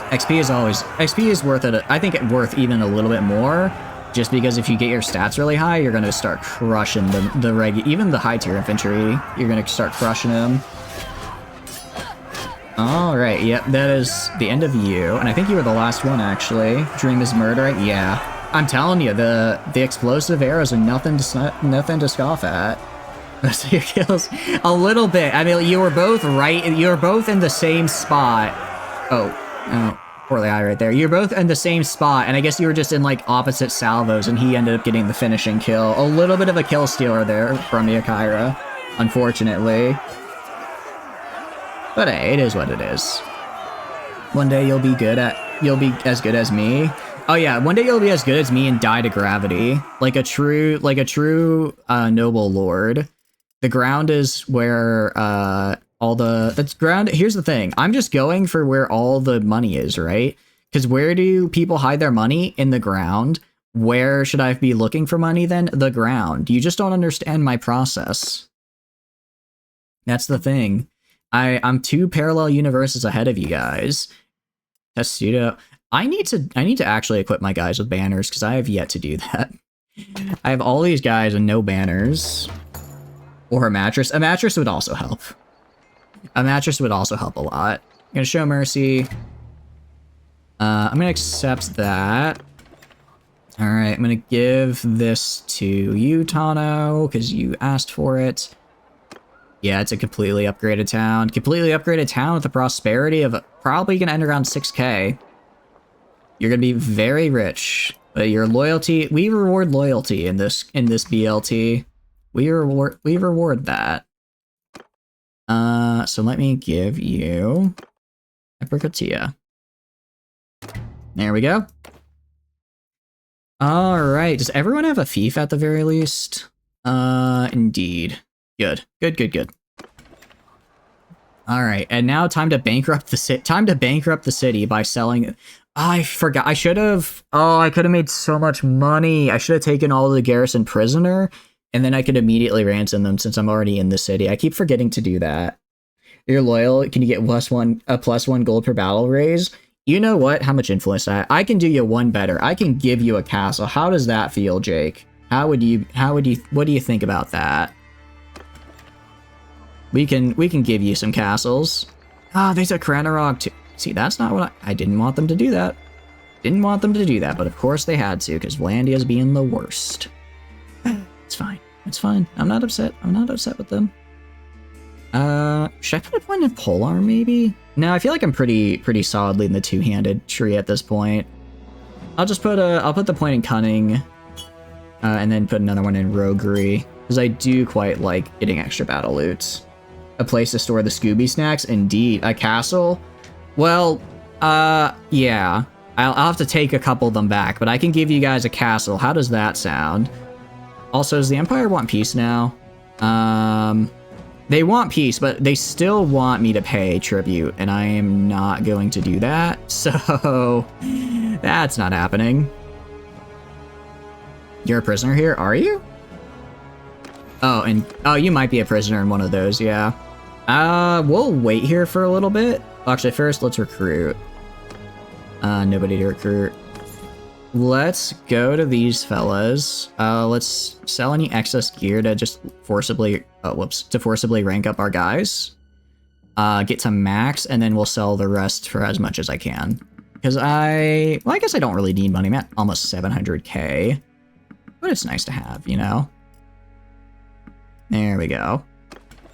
Speaker 1: XP is worth it. I think it's worth even a little bit more, just because if you get your stats really high, you're going to start crushing even the high tier infantry, you're going to start crushing them. Alright, yep, that is the end of you, and I think you were the last one, actually. Dream is murdering? Yeah. I'm telling you, the explosive arrows are nothing to scoff at. So your kills a little bit. I mean, you were both right. You were both in the same spot. Oh, poorly eye right there. You're both in the same spot, and I guess you were just in like opposite salvos, and he ended up getting the finishing kill. A little bit of a kill stealer there from Yakira, unfortunately. But hey, it is what it is. One day you'll be as good as me. Oh yeah, one day you'll be as good as me and die to gravity, like a true noble lord. The ground is where here's the thing. I'm just going for where all the money is, right? Because where do people hide their money? In the ground. Where should I be looking for money then? The ground. You just don't understand my process. That's the thing. I'm 2 parallel universes ahead of you guys. That's pseudo. I need to actually equip my guys with banners, because I have yet to do that. I have all these guys and no banners. Or a mattress. A mattress would also help. A mattress would also help a lot. I'm gonna show mercy. I'm gonna accept that. Alright, I'm gonna give this to you, Tano, because you asked for it. Yeah, it's a completely upgraded town. Completely upgraded town with the prosperity of probably gonna end around 6k. You're gonna be very rich. But your loyalty, we reward loyalty in this BLT. We reward that. So let me give you Epircotia. There we go. Alright, does everyone have a fief at the very least? Indeed. Good. Alright, and now time to bankrupt the city by selling... I forgot, I could have made so much money. I should have taken all of the garrison prisoner, and then I could immediately ransom them since I'm already in the city. I keep forgetting to do that. You're loyal, can you get a +1 gold per battle raise? You know what? How much influence I can do you one better. I can give you a castle. How does that feel, Jake? What do you think about that? We can give you some castles. There's a Kranerog too. See, that's not what I didn't want them to do that. Didn't want them to do that, but of course they had to, because Wöövelandia's being the worst. It's fine. It's fine. I'm not upset. I'm not upset with them. Should I put a point in Polearm, maybe? No, I feel like I'm pretty solidly in the two-handed tree at this point. I'll just put I'll put the point in Cunning, and then put another one in Roguery, because I do quite like getting extra battle loot. A place to store the Scooby snacks? Indeed. A castle? Well, yeah. I'll have to take a couple of them back, but I can give you guys a castle. How does that sound? Also, does the Empire want peace now? They want peace, but they still want me to pay tribute, and I am not going to do that, so that's not happening. You're a prisoner here, are you? Oh, you might be a prisoner in one of those, yeah. We'll wait here for a little bit. Actually, first, let's recruit. Nobody to recruit. let's go to these fellas. Let's sell any excess gear to just forcibly, to forcibly rank up our guys. Get to max, and then we'll sell the rest for as much as I can. Because I guess I don't really need money. I'm at almost 700k. But it's nice to have, you know? There we go.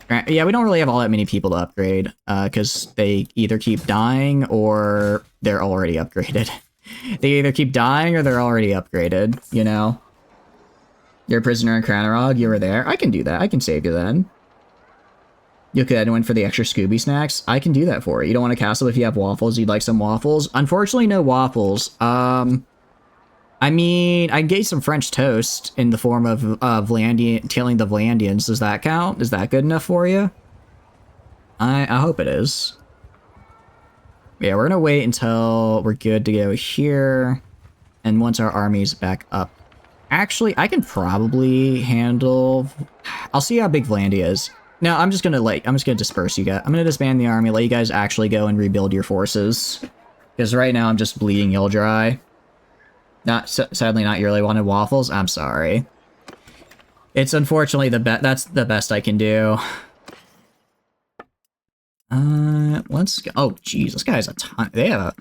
Speaker 1: Yeah, we don't really have all that many people to upgrade, because they either keep dying or they're already upgraded. They either keep dying or they're already upgraded, you know? You're a prisoner in Cranarog, you were there. I can do that, I can save you then. You could add one for the extra Scooby snacks. I can do that for you. You don't want a castle if you have waffles, you'd like some waffles? Unfortunately, no waffles. I mean, I can get you some French toast in the form of tailing the Vlandians. Does that count? Is that good enough for you? I hope it is. Yeah, we're gonna wait until we're good to go here. And once our army's back up. Actually, I can probably handle... I'll see how big Vlandia is. No, I'm just gonna disperse you guys. I'm gonna disband the army, let you guys actually go and rebuild your forces. Because right now I'm just bleeding Hill dry. Sadly not you really wanted waffles. I'm sorry. It's unfortunately that's the best I can do. Let's go. Oh, jeez, this guy has a ton. They have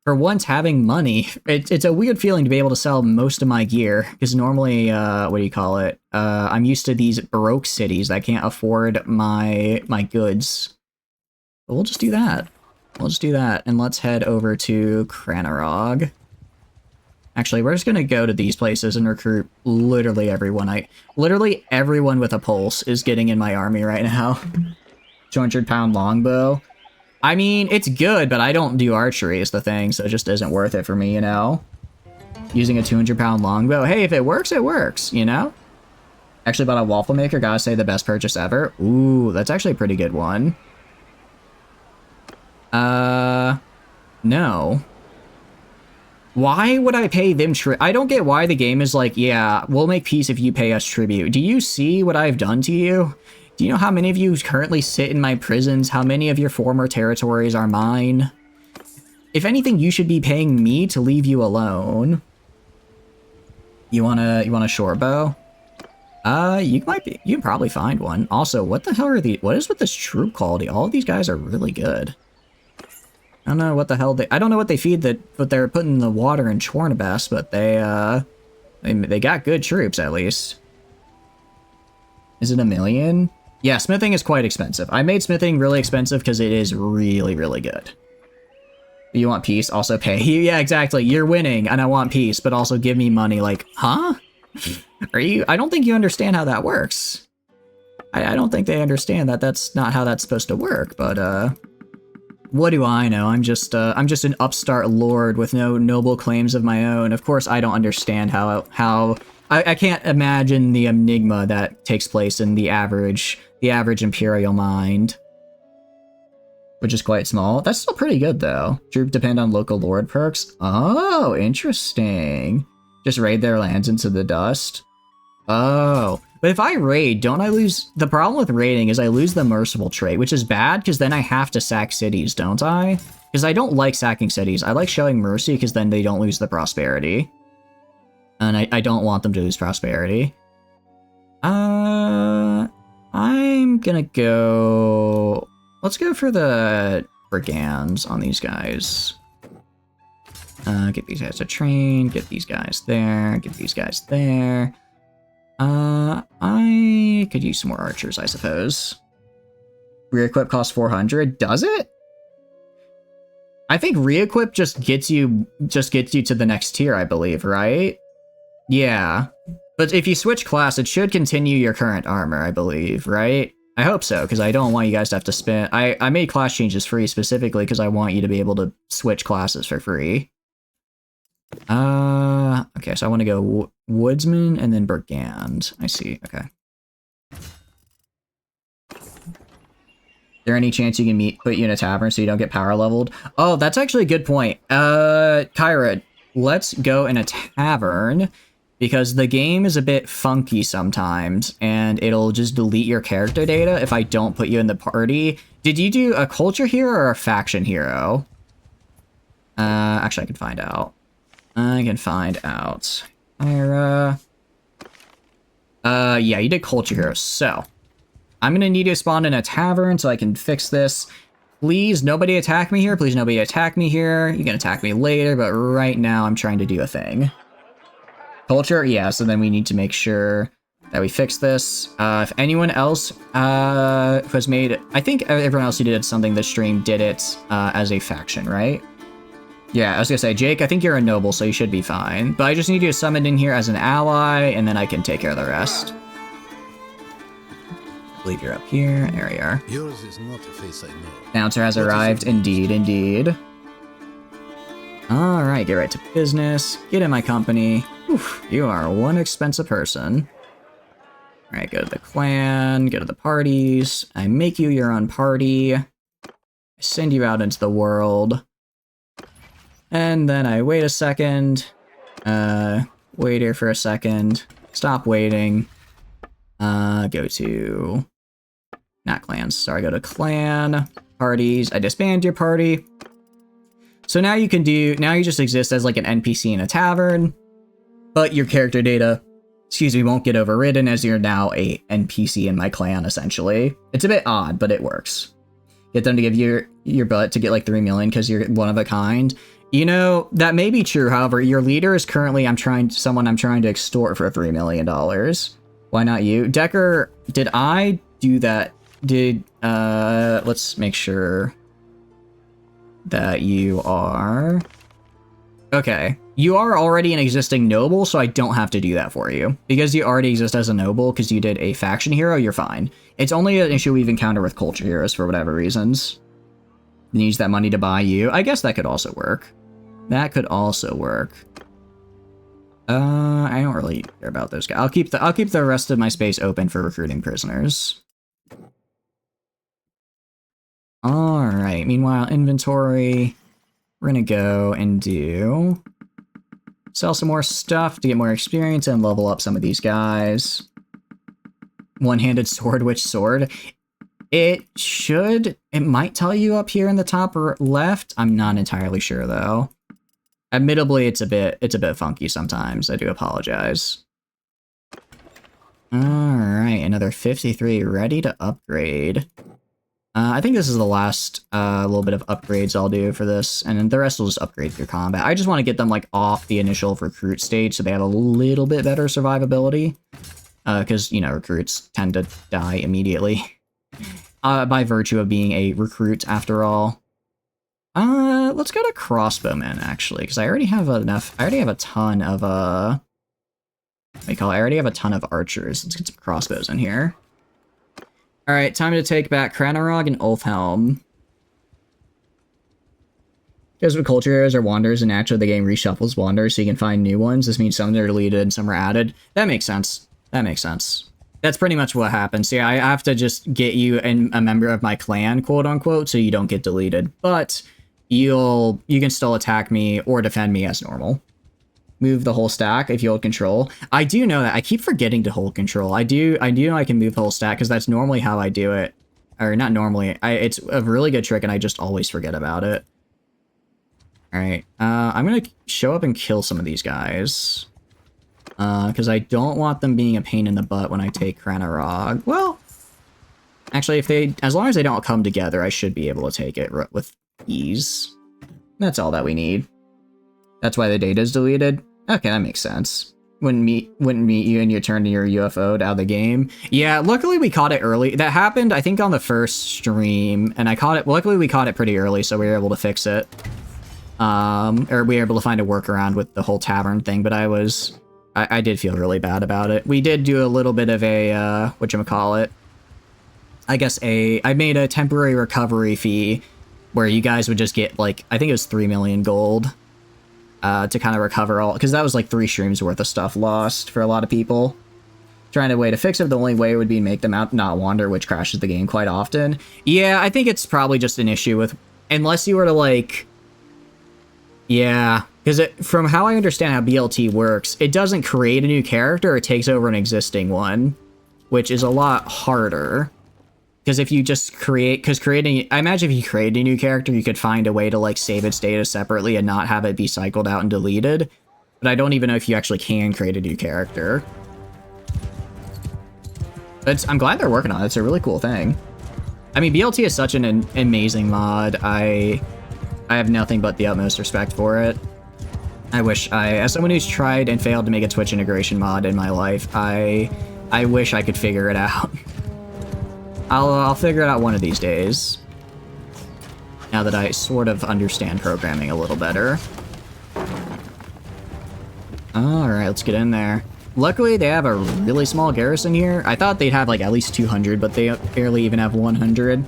Speaker 1: for once having money. It's a weird feeling to be able to sell most of my gear because normally, what do you call it? I'm used to these broke cities that can't afford my goods. But we'll just do that. We'll just do that, and let's head over to Cranarog. Actually, we're just gonna go to these places and recruit literally everyone. Literally everyone with a pulse is getting in my army right now. 200-pound longbow. I mean, it's good, but I don't do archery is the thing, so it just isn't worth it for me, you know? Using a 200-pound longbow. Hey, if it works, you know? Actually bought a waffle maker, gotta say the best purchase ever. Ooh, that's actually a pretty good one. No. Why would I pay them I don't get why the game is like, yeah, we'll make peace if you pay us tribute. Do you see what I've done to you? Do you know how many of you currently sit in my prisons? How many of your former territories are mine? If anything, you should be paying me to leave you alone. You want a short bow? You can probably find one. Also, what the hell are what is with this troop quality? All of these guys are really good. I don't know what the hell I don't know what they feed but they're putting in the water in Chornabas, but they got good troops at least. Is it 1 million? Yeah, smithing is quite expensive. I made smithing really expensive because it is really, really good. You want peace? Also pay. Yeah, exactly. You're winning and I want peace, but also give me money. Like, huh? I don't think you understand how that works. I don't think they understand that that's not how that's supposed to work, but what do I know? I'm just an upstart lord with no noble claims of my own. Of course, I don't understand how I can't imagine the enigma that takes place in the average Imperial mind, which is quite small. That's still pretty good though. Troops depend on local lord perks. Oh, interesting. Just raid their lands into the dust. Oh. But if I raid, don't I lose... The problem with raiding is I lose the merciful trait, which is bad because then I have to sack cities, don't I? Because I don't like sacking cities. I like showing mercy because then they don't lose the prosperity. And I don't want them to lose prosperity. I'm gonna go... Let's go for the brigands on these guys. Get these guys to train, get these guys there, get these guys there. I could use some more archers, I suppose. Re-equip costs 400. Does it? I think re-equip just gets you to the next tier, I believe, right? Yeah. But if you switch class, it should continue your current armor, I believe, right? I hope so, because I don't want you guys to have to spend... I made class changes free specifically because I want you to be able to switch classes for free. Okay, so I want to go Woodsman and then Brigand. I see, okay. Is there any chance you can put you in a tavern so you don't get power leveled? Oh, that's actually a good point. Kyra, let's go in a tavern because the game is a bit funky sometimes and it'll just delete your character data if I don't put you in the party. Did you do a culture hero or a faction hero? Actually, I can find out. I can find out. Ira. Yeah, you did culture hero. So, I'm gonna need you to spawn in a tavern so I can fix this. Please, nobody attack me here. Please, nobody attack me here. You can attack me later, but right now I'm trying to do a thing. Culture, yeah, so then we need to make sure that we fix this. If anyone else has made... I think everyone else who did something this stream did it as a faction, right? Yeah, I was gonna say, Jake, I think you're a noble, so you should be fine. But I just need you to summon in here as an ally, and then I can take care of the rest. I believe you're up here. There you are.
Speaker 2: Yours is not a face I know.
Speaker 1: Bouncer has arrived. Indeed, indeed. Alright, get right to business. Get in my company. Oof, you are one expensive person. Alright, go to the clan, go to the parties. I make you your own party. I send you out into the world. And then I wait a second. Wait here for a second. Stop waiting. Go to... Not clans, sorry, go to clan. Parties. I disband your party. So now you can do... Now you just exist as like an NPC in a tavern. But your character data, excuse me, won't get overridden as you're now a NPC in my clan, essentially. It's a bit odd, but it works. Get them to give you your butt to get like 3 million because you're one of a kind. You know, that may be true, however, your leader is currently someone I'm trying to extort for $3 million. Why not you? Decker, did I do that? Let's make sure that you are... Okay. You are already an existing noble, so I don't have to do that for you. Because you already exist as a noble, because you did a faction hero, you're fine. It's only an issue we've encountered with culture heroes for whatever reasons. Use that money to buy you. I guess that could also work. That could also work. I don't really care about those guys. I'll keep the rest of my space open for recruiting prisoners. Alright, meanwhile, inventory. We're gonna go and sell some more stuff to get more experience and level up some of these guys. One-handed sword, which sword? It might tell you up here in the top left. I'm not entirely sure though. Admittedly, it's a bit funky sometimes. I do apologize. Alright, another 53 ready to upgrade. I think this is the last little bit of upgrades I'll do for this, and then the rest will just upgrade through combat. I just want to get them like off the initial recruit stage so they have a little bit better survivability. Because, you know, recruits tend to die immediately. By virtue of being a recruit, after all. Let's go to crossbowmen, actually, because I already have enough. I already have a ton of, what do you call it? I already have a ton of archers. Let's get some crossbows in here. Alright, time to take back Cranarog and Ulfhelm. Because with culture heroes are wanderers, and naturally the game reshuffles wanderers so you can find new ones. This means some are deleted and some are added. That makes sense. That makes sense. That's pretty much what happens. Yeah, I have to just get you a member of my clan, quote unquote, so you don't get deleted. But you can still attack me or defend me as normal. Move the whole stack if you hold control. I do know that. I keep forgetting to hold control. I do know I can move the whole stack because that's normally how I do it. Or not normally. It's a really good trick and I just always forget about it. Alright. I'm gonna show up and kill some of these guys. Because I don't want them being a pain in the butt when I take Cranarog. Well, actually, as long as they don't come together, I should be able to take it with ease. That's all that we need. That's why the data is deleted? Okay, that makes sense. Wouldn't meet you and you turned your UFO out of the game. Yeah, luckily we caught it early. That happened, I think, on the first stream, and I caught it. Luckily we caught it pretty early, so we were able to fix it. Or we were able to find a workaround with the whole tavern thing, but I did feel really bad about it. We did do a little bit of a, whatchamacallit. I guess I made a temporary recovery fee where you guys would just get, like, I think it was 3 million gold. To kind of recover all, because that was like 3 streams worth of stuff lost for a lot of people. Trying a way to fix it, the only way would be make them not wander, which crashes the game quite often. Yeah, I think it's probably just an issue with, unless you were to like, yeah, because from how I understand how BLT works, it doesn't create a new character, it takes over an existing one, which is a lot harder. Because if you just I imagine if you create a new character, you could find a way to like save its data separately and not have it be cycled out and deleted. But I don't even know if you actually can create a new character. But I'm glad they're working on it. It's a really cool thing. I mean, BLT is such an amazing mod. I have nothing but the utmost respect for it. I wish as someone who's tried and failed to make a Twitch integration mod in my life, I wish I could figure it out. I'll figure it out one of these days. Now that I sort of understand programming a little better. Alright, let's get in there. Luckily, they have a really small garrison here. I thought they'd have like at least 200, but they barely even have 100.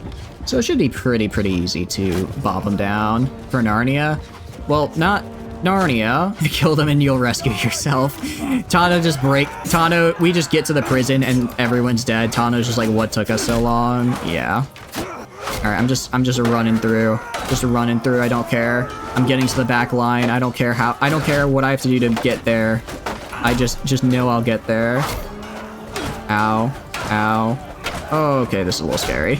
Speaker 1: So it should be pretty easy to bop them down for Narnia. Well, not Narnia. Kill them and you'll rescue yourself. Tano, we just get to the prison and everyone's dead. Tano's just like, what took us so long? Yeah. Alright, I'm just running through. Just running through, I don't care. I'm getting to the back line. I don't care what I have to do to get there. I just know I'll get there. Ow. Ow. Oh, okay, this is a little scary.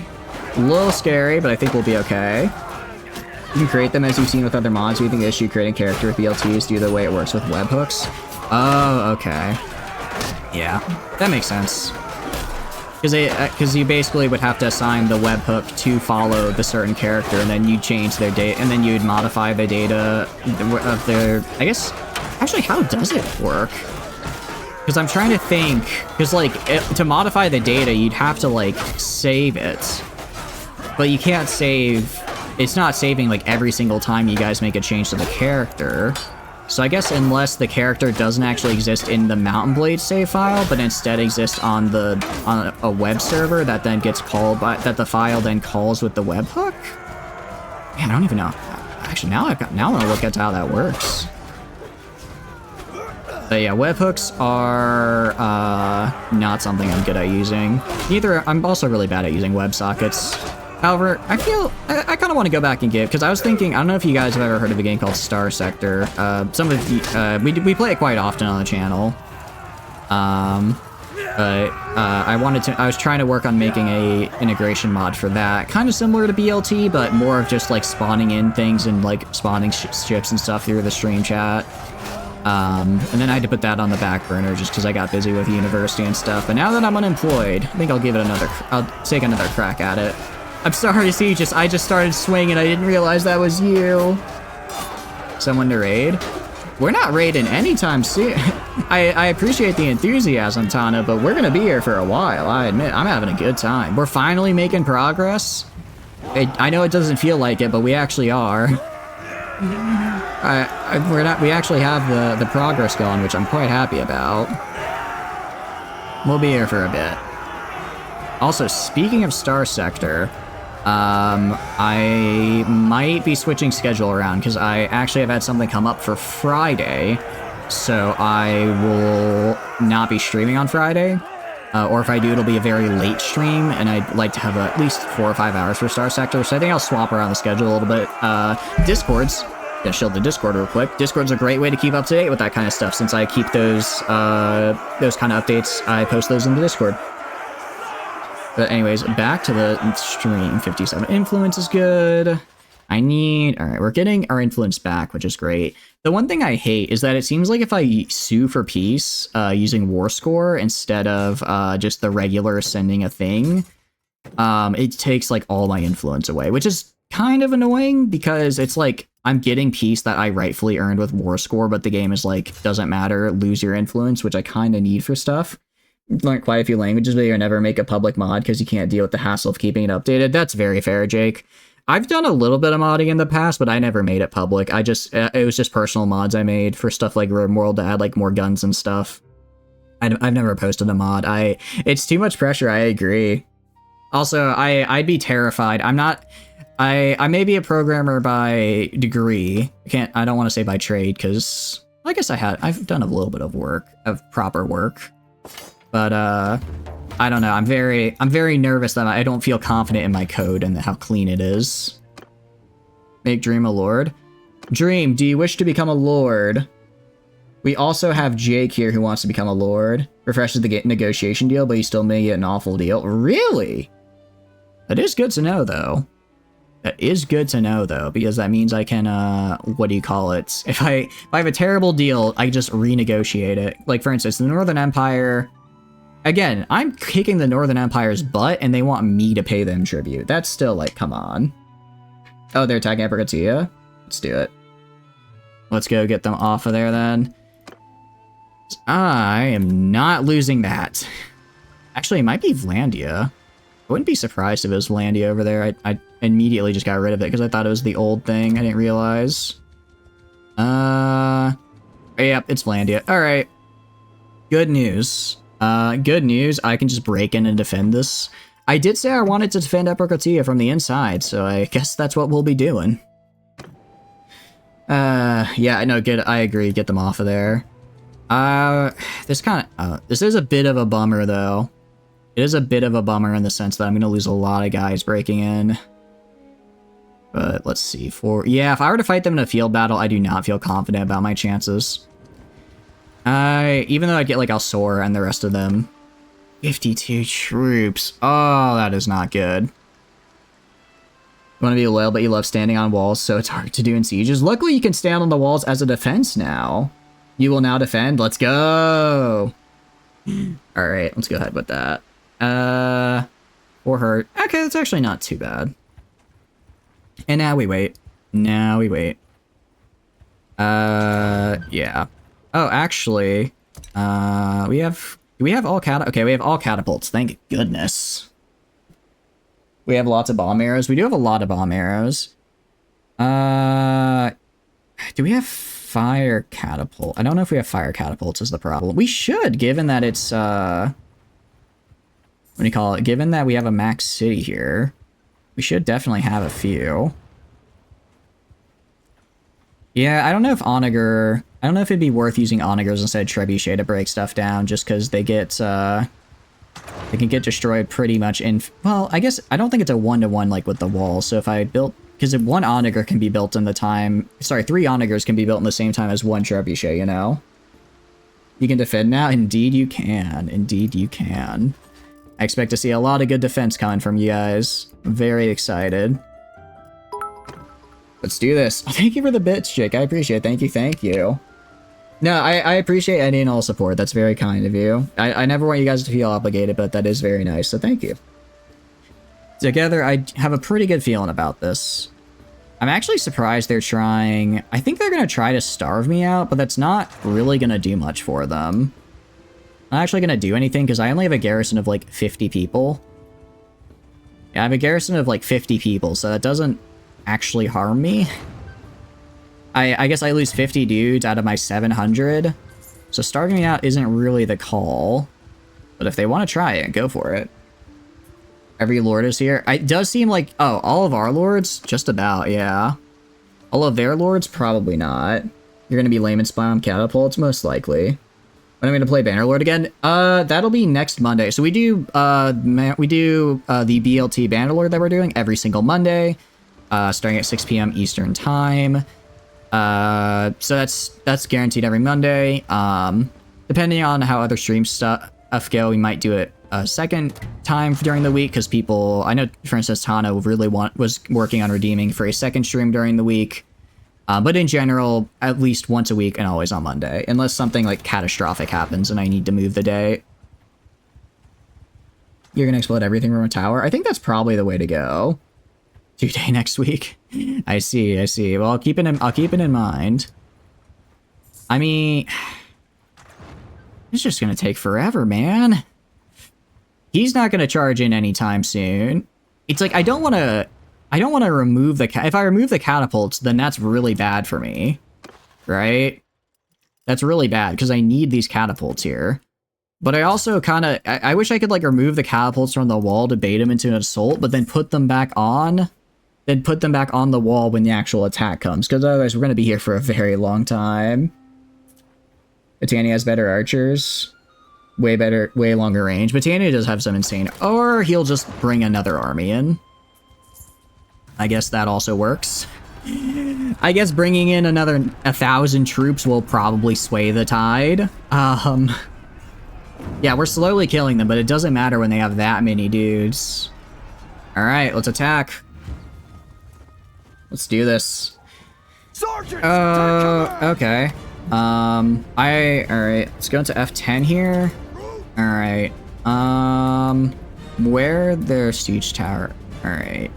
Speaker 1: A little scary, but I think we'll be okay. You can create them as you've seen with other mods. We think the issue creating character with BLTs due to the way it works with webhooks. Oh, okay. Yeah, that makes sense. Because you basically would have to assign the webhook to follow the certain character, and then you change their data, and then you'd modify the data of their. I guess. Actually, how does it work? Because I'm trying to think. Because like to modify the data, you'd have to like save it, but you can't save. It's not saving like every single time you guys make a change to the character. So I guess unless the character doesn't actually exist in the Mountain Blade save file, but instead exists on a web server that then gets called by that the file then calls with the webhook. Man, I don't even know. Actually, now I want to look at how that works. But yeah, webhooks are not something I'm good at using. I'm also really bad at using WebSockets. However, I feel I kind of want to go back and give, because I was thinking, I don't know if you guys have ever heard of a game called Star Sector. Some of you, we play it quite often on the channel. But I was trying to work on making a integration mod for that, kind of similar to BLT, but more of just like spawning in things and like spawning ships and stuff through the stream chat. And then I had to put that on the back burner just because I got busy with university and stuff. But now that I'm unemployed, I think I'll take another crack at it. I'm sorry, see, I just started swinging. I didn't realize that was you. Someone to raid? We're not raiding anytime soon. I appreciate the enthusiasm, Tana, but we're gonna be here for a while. I admit, I'm having a good time. We're finally making progress. I know it doesn't feel like it, but we actually are. We actually have the progress going, which I'm quite happy about. We'll be here for a bit. Also, speaking of Star Sector, I might be switching schedule around because I actually have had something come up for Friday, so I will not be streaming on Friday. Or if I do, it'll be a very late stream, and I'd like to have at least 4 or 5 hours for Star Sector, so I think I'll swap around the schedule a little bit. Discords. Gonna shield the Discord real quick. Discord's a great way to keep up to date with that kind of stuff, since I keep those kind of updates. I post those in the Discord. But anyways, back to the stream. 57 influence is good. Alright, we're getting our influence back, which is great. The one thing I hate is that it seems like if I sue for peace using war score instead of just the regular sending a thing, it takes like all my influence away, which is kind of annoying because it's like I'm getting peace that I rightfully earned with war score, but the game is like, doesn't matter, lose your influence, which I kind of need for stuff. Learned quite a few languages, but you never make a public mod because you can't deal with the hassle of keeping it updated. That's very fair, Jake. I've done a little bit of modding in the past, but I never made it public. It was just personal mods I made for stuff like RimWorld to add like more guns and stuff. I've never posted a mod. It's too much pressure, I agree. Also, I'd be terrified. I may be a programmer by degree. I don't want to say by trade, because I guess I've done a little bit of work, of proper work. But I don't know. I'm very nervous that I don't feel confident in my code and how clean it is. Make Dream a lord. Dream, do you wish to become a lord? We also have Jake here who wants to become a lord. Refreshes the negotiation deal, but you still may get an awful deal. Really? That is good to know, though. That is good to know, though, because that means I can, what do you call it? If I have a terrible deal, I just renegotiate it. Like, for instance, the Northern Empire... Again, I'm kicking the Northern Empire's butt, and they want me to pay them tribute. That's still, like, come on. Oh, they're attacking Apricotia? Let's do it. Let's go get them off of there, then. I am not losing that. Actually, it might be Vlandia. I wouldn't be surprised if it was Vlandia over there. I immediately just got rid of it because I thought it was the old thing. I didn't realize. Yep, it's Vlandia. Alright. Good news. Good news. I can just break in and defend this. I did say I wanted to defend Apricotia from the inside, so I guess that's what we'll be doing. Yeah, no, good. I agree. Get them off of there. This is a bit of a bummer, though. It is a bit of a bummer in the sense that I'm going to lose a lot of guys breaking in. But let's see. Yeah, if I were to fight them in a field battle, I do not feel confident about my chances. Even though I'd get, like, Alsor and the rest of them. 52 troops. Oh, that is not good. You want to be loyal, but you love standing on walls, so it's hard to do in sieges. Luckily, you can stand on the walls as a defense now. You will now defend. Let's go! Alright, let's go ahead with that. Or her. Okay, that's actually not too bad. And now we wait. Now we wait. Yeah. Oh, actually, do we have all okay, we have all catapults. Thank goodness. We have lots of bomb arrows. We do have a lot of bomb arrows. Do we have fire catapult? I don't know if we have fire catapults is the problem. We should, given that it's, what do you call it? Given that we have a max city here, we should definitely have a few. Yeah, I don't know if Onager... I don't know if it'd be worth using Onagers instead of Trebuchet to break stuff down, just because they get, they can get destroyed pretty much in... Well, I guess I don't think it's a one-to-one like with the wall, so if I built... Because one Onager can be built in the time... Sorry, 3 Onagers can be built in the same time as 1 Trebuchet, you know? You can defend now? Indeed you can. Indeed you can. I expect to see a lot of good defense coming from you guys. I'm very excited. Let's do this. Oh, thank you for the bits, Jake. I appreciate it. Thank you, thank you. No, I appreciate any and all support. That's very kind of you. I never want you guys to feel obligated, but that is very nice, so thank you. Together, I have a pretty good feeling about this. I'm actually surprised they're trying... I think they're going to try to starve me out, but that's not really going to do much for them. Not actually going to do anything, because I only have a garrison of, like, 50 people. Yeah, I have a garrison of, like, 50 people, so that doesn't actually harm me. I guess I lose 50 dudes out of my 700. So starving me out isn't really the call. But if they want to try it, go for it. Every lord is here. It does seem like... Oh, all of our lords? Just about, yeah. All of their lords? Probably not. You're going to be lame and spy on catapults? Most likely. When I'm going to play Bannerlord again? That'll be next Monday. So we do, the BLT Bannerlord that we're doing every single Monday. Starting at 6 p.m. Eastern Time. So that's guaranteed every Monday. Depending on how other stream stuff go, we might do it a second time during the week, because people, I know, for instance, Tano really was working on redeeming for a second stream during the week. But in general, at least once a week and always on Monday, unless something like catastrophic happens and I need to move the day. You're gonna explode everything from a tower? I think that's probably the way to go. 2-day next week. I see, I see. Well, I'll keep it in mind. I mean, it's just gonna take forever, man. He's not gonna charge in anytime soon. It's like I don't want to remove the if I remove the catapults, then that's really bad for me, right? That's really bad because I need these catapults here. But I also I wish I could like remove the catapults from the wall to bait them into an assault, but then put them back on. Then put them back on the wall when the actual attack comes, because otherwise we're going to be here for a very long time. Britannia has better archers. Way better, way longer range. Britannia does have some insane... Or he'll just bring another army in. I guess that also works. I guess bringing in another 1,000 troops will probably sway the tide. Yeah, we're slowly killing them, but it doesn't matter when they have that many dudes. Alright, let's attack. Let's do this.
Speaker 2: Sergeant! take command!
Speaker 1: Okay. Alright, let's go into F10 here. Alright. Where their siege tower? Alright.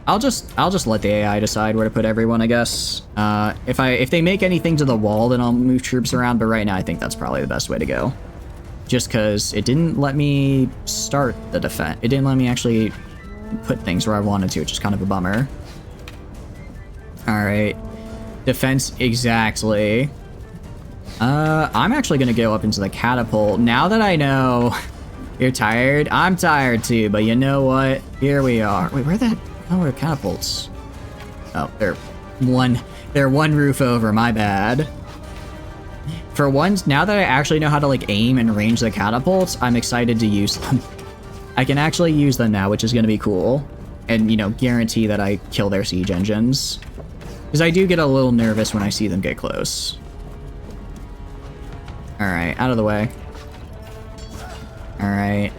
Speaker 1: I'll just let the AI decide where to put everyone, I guess. If they make anything to the wall, then I'll move troops around, but right now I think that's probably the best way to go. Just because it didn't let me start the defense. It didn't let me actually put things where I wanted to, which is kind of a bummer. Alright. Defense, exactly. I'm actually gonna go up into the catapult. Now that I know you're tired, I'm tired too, but you know what? Here we are. Wait, where the hell are catapults? Oh, they're one roof over, my bad. For once, now that I actually know how to like aim and range the catapults, I'm excited to use them. I can actually use them now, which is gonna be cool. And, you know, guarantee that I kill their siege engines. Because I do get a little nervous when I see them get close. Alright, out of the way. Alright,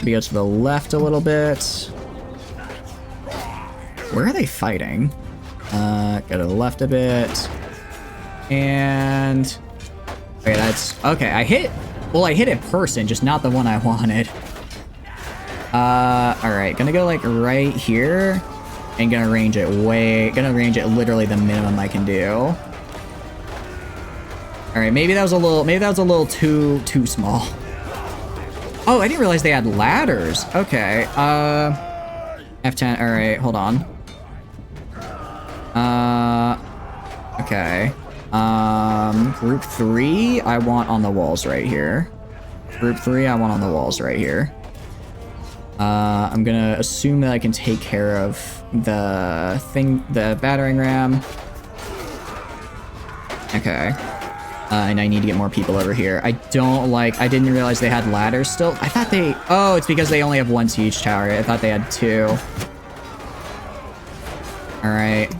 Speaker 1: we go to the left a little bit. Where are they fighting? Go to the left a bit. And... wait, that's... okay, I hit a person, just not the one I wanted. Alright, gonna go, like, right here. And gonna range it literally the minimum I can do. Alright, maybe that was a little too small. Oh, I didn't realize they had ladders. Okay, F10, alright, hold on. Okay. Group 3, I want on the walls right here. Group 3, I want on the walls right here. I'm gonna assume that I can take care of the battering ram. Okay. And I need to get more people over here. I didn't realize they had ladders still. I thought oh, it's because they only have one siege tower. I thought they had 2. Alright,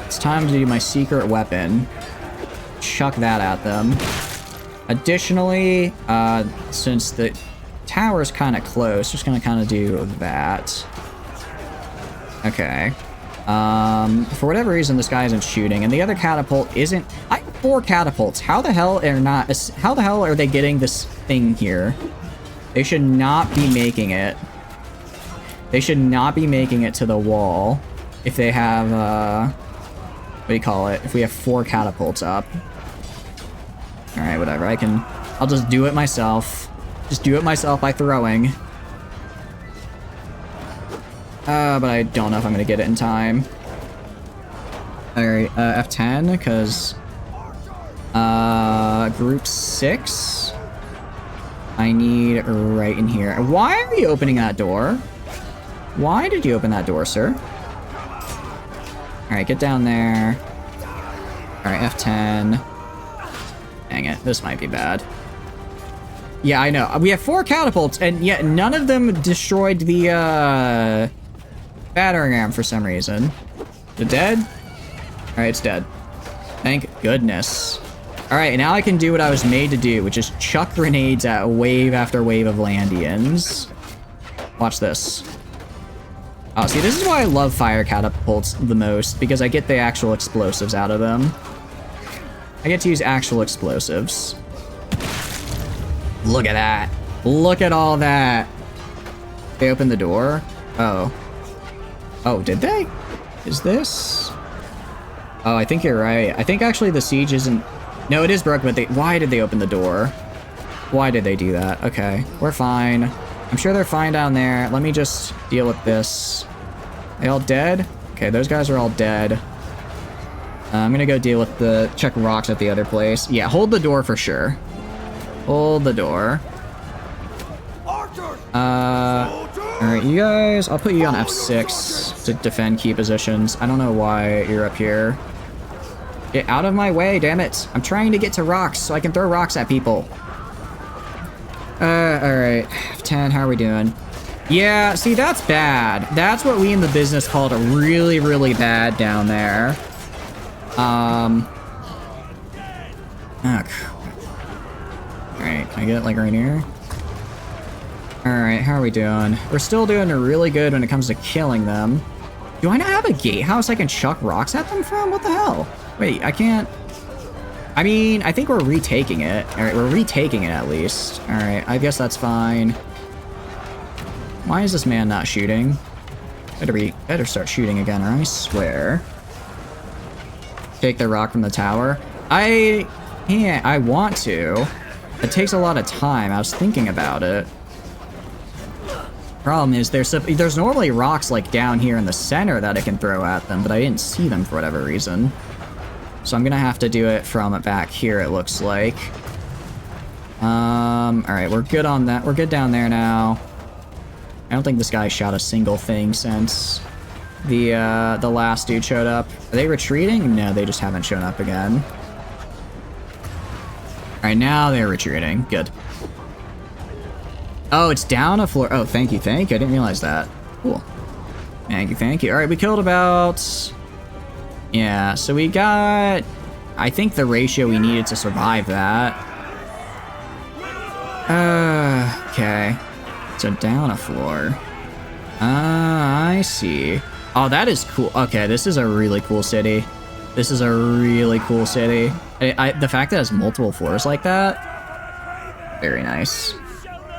Speaker 1: it's time to do my secret weapon. Chuck that at them. Additionally, since the tower's kind of close, just gonna kind of do that. Okay. For whatever reason, this guy isn't shooting, and the other catapult isn't. I have 4 catapults. How the hell are they getting this thing here? They should not be making it. They should not be making it to the wall if they have, what do you call it? If we have 4 catapults up. Alright, whatever. I'll just do it myself. Just do it myself by throwing. But I don't know if I'm gonna get it in time. Alright, F10, because... group 6? I need right in here. Why are you opening that door? Why did you open that door, sir? Alright, get down there. Alright, F10. Dang it, this might be bad. Yeah, I know. We have 4 catapults, and yet none of them destroyed the, battering ram for some reason. Is it dead? Alright, it's dead. Thank goodness. Alright, now I can do what I was made to do, which is chuck grenades at wave after wave of Landians. Watch this. Oh, see, this is why I love fire catapults the most, because I get the actual explosives out of them. I get to use actual explosives. Look at that. Look at all that. They opened the door? Oh. Oh, did they? Is this? Oh, I think you're right. I think actually the siege isn't... No, it is broken, but why did they open the door? Why did they do that? Okay, we're fine. I'm sure they're fine down there. Let me just deal with this. They all dead? Okay, those guys are all dead. I'm gonna go deal with check rocks at the other place. Yeah, hold the door for sure. Hold the door. Alright, you guys, I'll put you on F6 to defend key positions. I don't know why you're up here. Get out of my way, damn it. I'm trying to get to rocks so I can throw rocks at people. Alright. F10, how are we doing? Yeah, see, that's bad. That's what we in the business called really, really bad down there. Alright, can I get it, like, right here? Alright, how are we doing? We're still doing really good when it comes to killing them. Do I not have a gatehouse I can chuck rocks at them from? What the hell? Wait, I can't... I mean, I think we're retaking it. Alright, we're retaking it at least. Alright, I guess that's fine. Why is this man not shooting? Better start shooting again, or I swear. Take the rock from the tower. I want to. It takes a lot of time. I was thinking about it. Problem is, there's normally rocks like down here in the center that I can throw at them, but I didn't see them for whatever reason. So I'm gonna have to do it from back here, it looks like. Alright, we're good on that. We're good down there now. I don't think this guy shot a single thing since the last dude showed up. Are they retreating? No, they just haven't shown up again. Alright, now they're retreating. Good. Oh, it's down a floor. Oh, thank you, thank you. I didn't realize that. Cool. Thank you, thank you. Alright, we killed about... Yeah, so we got... I think the ratio we needed to survive that. Okay. So down a floor. I see. Oh, that is cool. Okay, this is a really cool city. This is a really cool city. The fact that it has multiple floors like that, very nice.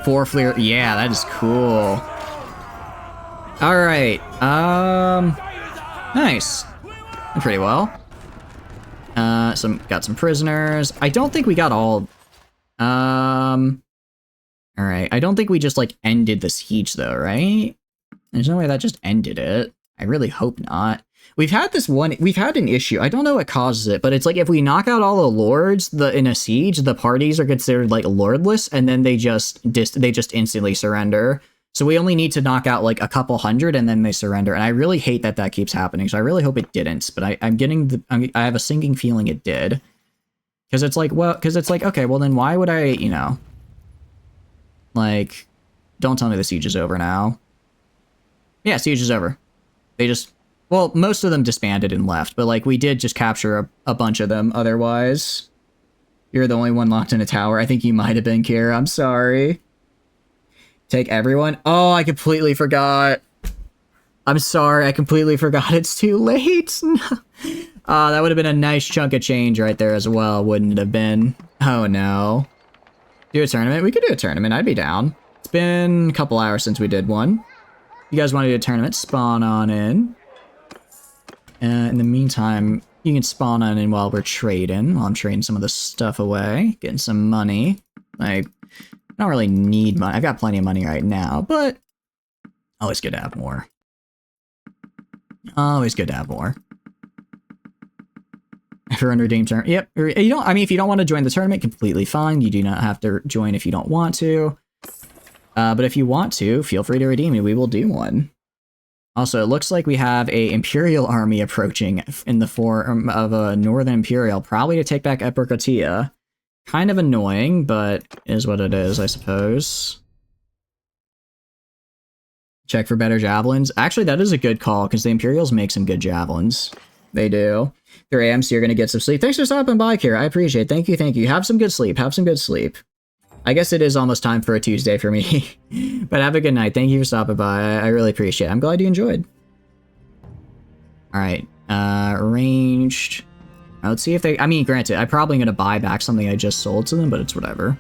Speaker 1: 4 floor, yeah, that is cool. All right, nice. Pretty well. Got some prisoners. I don't think we got all. All right, I don't think we just like ended the siege though, right? There's no way that just ended it. I really hope not. We've had an issue. I don't know what causes it, but it's like if we knock out all the lords in a siege, the parties are considered like lordless, and then they just instantly surrender. So we only need to knock out like a couple hundred, and then they surrender. And I really hate that keeps happening. So I really hope it didn't. But I have a sinking feeling it did, because it's like okay, well then why would I, like, don't tell me the siege is over now. Yeah, siege is over. Well, most of them disbanded and left, but like we did just capture a bunch of them otherwise. You're the only one locked in a tower. I think you might have been, Kira. I'm sorry. Take everyone? Oh, I completely forgot. I'm sorry, I completely forgot. It's too late. That would have been a nice chunk of change right there as well, wouldn't it have been? Oh no. Do a tournament? We could do a tournament. I'd be down. It's been a couple hours since we did one. You guys want to do a tournament? Spawn on in. In the meantime, you can spawn on in while we're trading. While I'm trading some of the stuff away. Getting some money. I don't really need money. I've got plenty of money right now, but always good to have more. Always good to have more. If you're unredeemed tournament, yep. If you don't want to join the tournament, completely fine. You do not have to join if you don't want to. But if you want to, feel free to redeem me. We will do one. Also, it looks like we have a Imperial army approaching in the form of a Northern Imperial, probably to take back Epircotia. Kind of annoying, but is what it is, I suppose. Check for better javelins. Actually, that is a good call, because the Imperials make some good javelins. They do. 3 a.m., so you're going to get some sleep. Thanks for stopping by, Kira. I appreciate it. Thank you, thank you. Have some good sleep. Have some good sleep. I guess it is almost time for a Tuesday for me. But have a good night. Thank you for stopping by. I really appreciate it. I'm glad you enjoyed. Alright. Arranged. Let's see if they... I mean, granted, I'm probably going to buy back something I just sold to them, but it's whatever.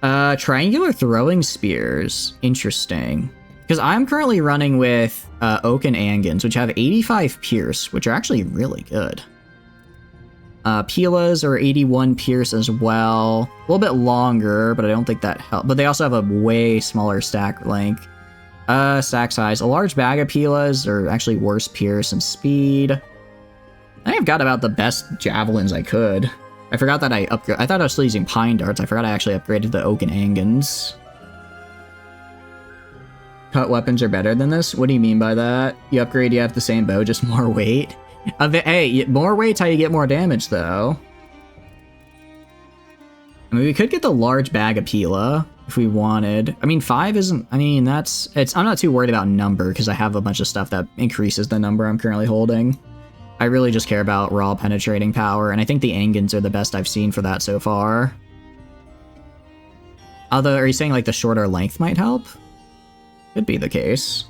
Speaker 1: Triangular throwing spears. Interesting. Because I'm currently running with Oak and Angans, which have 85 pierce, which are actually really good. Pilas are 81 pierce as well. A little bit longer, but I don't think that helps. But they also have a way smaller stack length. Stack size. A large bag of Pilas are actually worse pierce and speed. I think I've got about the best javelins I could. I forgot that I thought I was still using pine darts. I forgot I actually upgraded the Oak and Angans. Cut weapons are better than this? What do you mean by that? You upgrade, you have the same bow, just more weight? Hey, more weight's how you get more damage, though. I mean, we could get the large bag of Pila if we wanted. I mean, 5 isn't... I mean, I'm not too worried about number, because I have a bunch of stuff that increases the number I'm currently holding. I really just care about raw penetrating power, and I think the Angans are the best I've seen for that so far. Although, are you saying like the shorter length might help? Could be the case.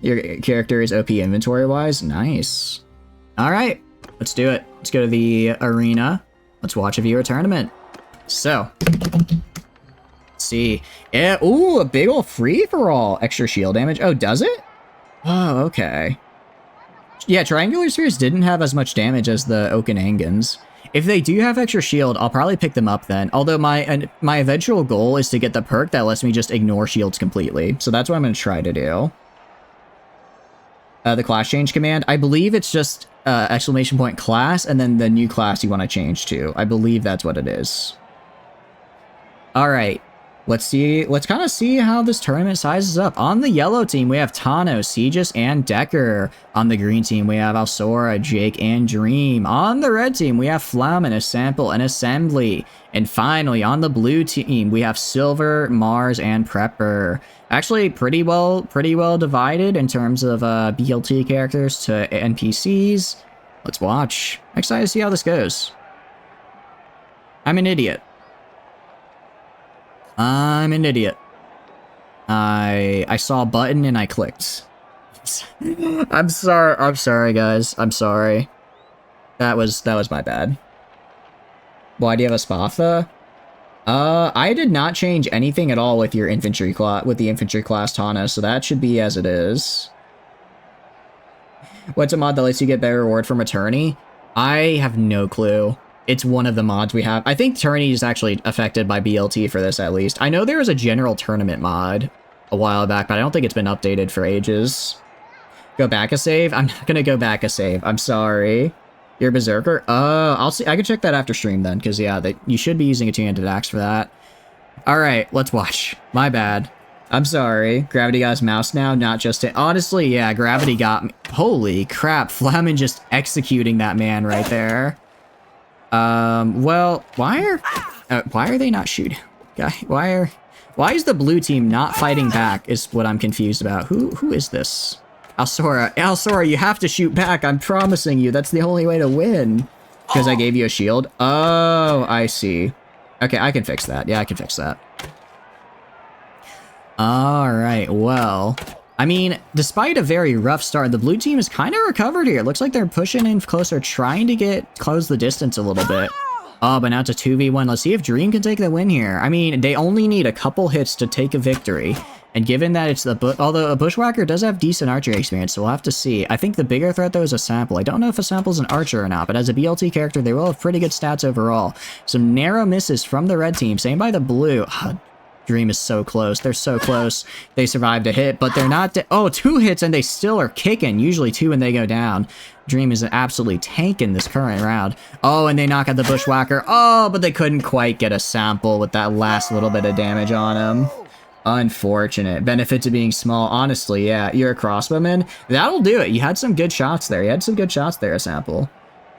Speaker 1: Your character is OP inventory-wise? Nice. Alright, let's do it. Let's go to the arena. Let's watch a viewer tournament. So, let's see. Yeah, ooh, a big ol' free-for-all. Extra shield damage. Oh, does it? Oh, okay. Yeah, Triangular Spheres didn't have as much damage as the Okanangans. If they do have extra shield, I'll probably pick them up then. Although my eventual goal is to get the perk that lets me just ignore shields completely. So that's what I'm going to try to do. The class change command, I believe it's just exclamation point class and then the new class you want to change to. I believe that's what it is. Alright, let's kind of see how this tournament sizes up. On the yellow team, we have Tano, Segis, and Decker. On the green team, we have Alsora, Jake, and Dream. On the red team, we have Flamin, a Sample, and Assembly. And finally, on the blue team, we have Silver, Mars, and Prepper. Actually, pretty well divided in terms of BLT characters to NPCs. Let's watch. I'm excited to see how this goes. I'm an idiot. I'm an idiot. I saw a button and I clicked. I'm sorry, guys. I'm sorry. That was my bad. Why do you have a Spatha? I did not change anything at all with your infantry class, with the infantry class Tana, so that should be as it is. What's a mod that lets you get better reward from a tourney? I have no clue. It's one of the mods we have. I think tourney is actually affected by BLT for this at least. I know there was a general tournament mod a while back, but I don't think it's been updated for ages. Go back a save? I'm not gonna go back a save. I'm sorry. You're a berserker? I'll see. I can check that after stream then, because yeah, you should be using a two-handed axe for that. Alright, let's watch. My bad. I'm sorry. Gravity got his mouse now, not just it. Honestly, yeah, Gravity got me. Holy crap, Flamin just executing that man right there. Well, why are they not shooting? Why is the blue team not fighting back is what I'm confused about. Who is this? Alsora, you have to shoot back. I'm promising you. That's the only way to win. Because I gave you a shield. Oh, I see. Okay, I can fix that. Yeah, I can fix that. Alright, well. I mean, despite a very rough start, the blue team is kind of recovered here. It looks like they're pushing in closer, trying to close the distance a little bit. Oh, but now it's a 2v1. Let's see if Dream can take the win here. I mean, they only need a couple hits to take a victory. And given that it's although a Bushwhacker does have decent archery experience, so we'll have to see. I think the bigger threat, though, is a Sample. I don't know if a Sample's an archer or not, but as a BLT character, they will have pretty good stats overall. Some narrow misses from the red team, same by the blue. Dream is so close. They're so close. They survived a hit, but they're not... Oh, 2 hits, and they still are kicking. Usually 2 when they go down. Dream is absolutely tanking this current round. Oh, and they knock out the Bushwhacker. Oh, but they couldn't quite get a Sample with that last little bit of damage on him. Unfortunate. Benefit to being small. Honestly, yeah. You're a crossbowman. That'll do it. You had some good shots there. You had some good shots there, a Sample.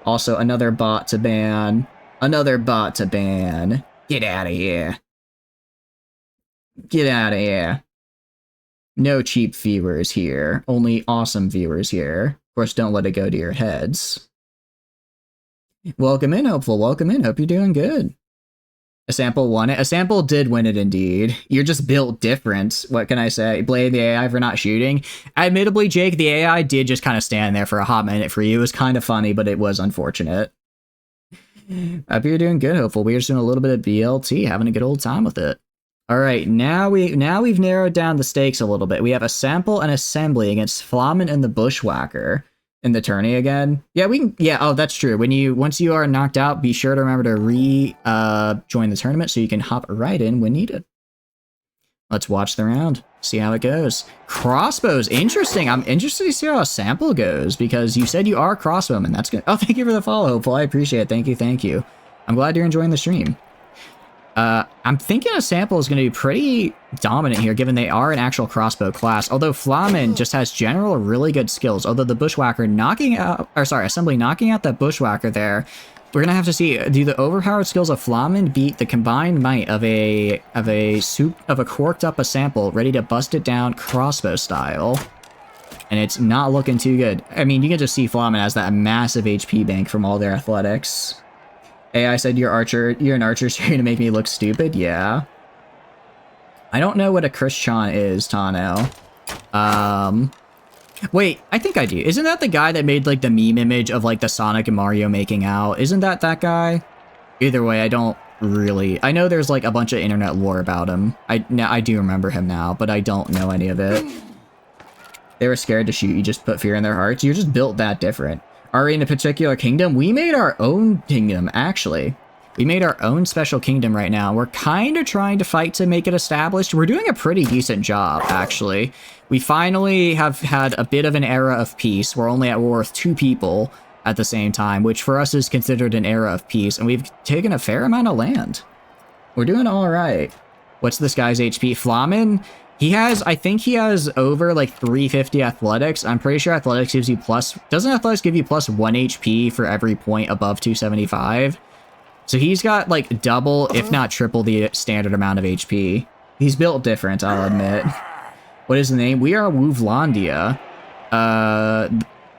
Speaker 1: Also, another bot to ban. Another bot to ban. Get out of here. Get out of here. No cheap viewers here. Only awesome viewers here. Of course, don't let it go to your heads. Welcome in, Hopeful. Welcome in. Hope you're doing good. A Sample won it. A Sample did win it indeed. You're just built different. What can I say? Blame the AI for not shooting. Admittably, Jake, the AI did just kind of stand there for a hot minute for you. It was kind of funny, but it was unfortunate. Hope you're doing good, Hopeful. We're just doing a little bit of BLT, having a good old time with it. Alright, now we've narrowed down the stakes a little bit. We have a Sample and Assembly against Flamin and the Bushwhacker in the tourney again. Yeah, oh, that's true. Once you are knocked out, be sure to remember to join the tournament so you can hop right in when needed. Let's watch the round, see how it goes. Crossbows, interesting. I'm interested to see how a Sample goes because you said you are a crossbowman. That's good. Oh, thank you for the follow, Hopeful. I appreciate it. Thank you. I'm glad you're enjoying the stream. I'm thinking a Sample is going to be pretty dominant here, given they are an actual crossbow class. Although Flamin just has general really good skills. Although the Bushwhacker Assembly knocking out that Bushwhacker there, we're gonna have to see, do the overpowered skills of Flamin beat the combined might of a corked up a Sample ready to bust it down crossbow style. And it's not looking too good. I mean, you can just see Flamin has that massive HP bank from all their athletics. AI said you're an archer, so you're gonna make me look stupid? Yeah. I don't know what a Christian is, Tano. Wait, I think I do. Isn't that the guy that made, like, the meme image of, like, the Sonic and Mario making out? Isn't that guy? Either way, I don't really... I know there's, like, a bunch of internet lore about him. I do remember him now, but I don't know any of it. They were scared to shoot. You just put fear in their hearts. You're just built that different. Are we in a particular kingdom? We made our own kingdom, actually. We made our own special kingdom right now. We're kind of trying to fight to make it established. We're doing a pretty decent job, actually. We finally have had a bit of an era of peace. We're only at war with 2 people at the same time, which for us is considered an era of peace, and we've taken a fair amount of land. We're doing all right. What's this guy's HP? Flamen? I think he has over like 350 athletics. I'm pretty sure athletics gives you plus... Doesn't athletics give you plus 1 HP for every point above 275? So he's got like double, if not triple, the standard amount of HP. He's built different, I'll admit. What is the name? We are Wöövelandia.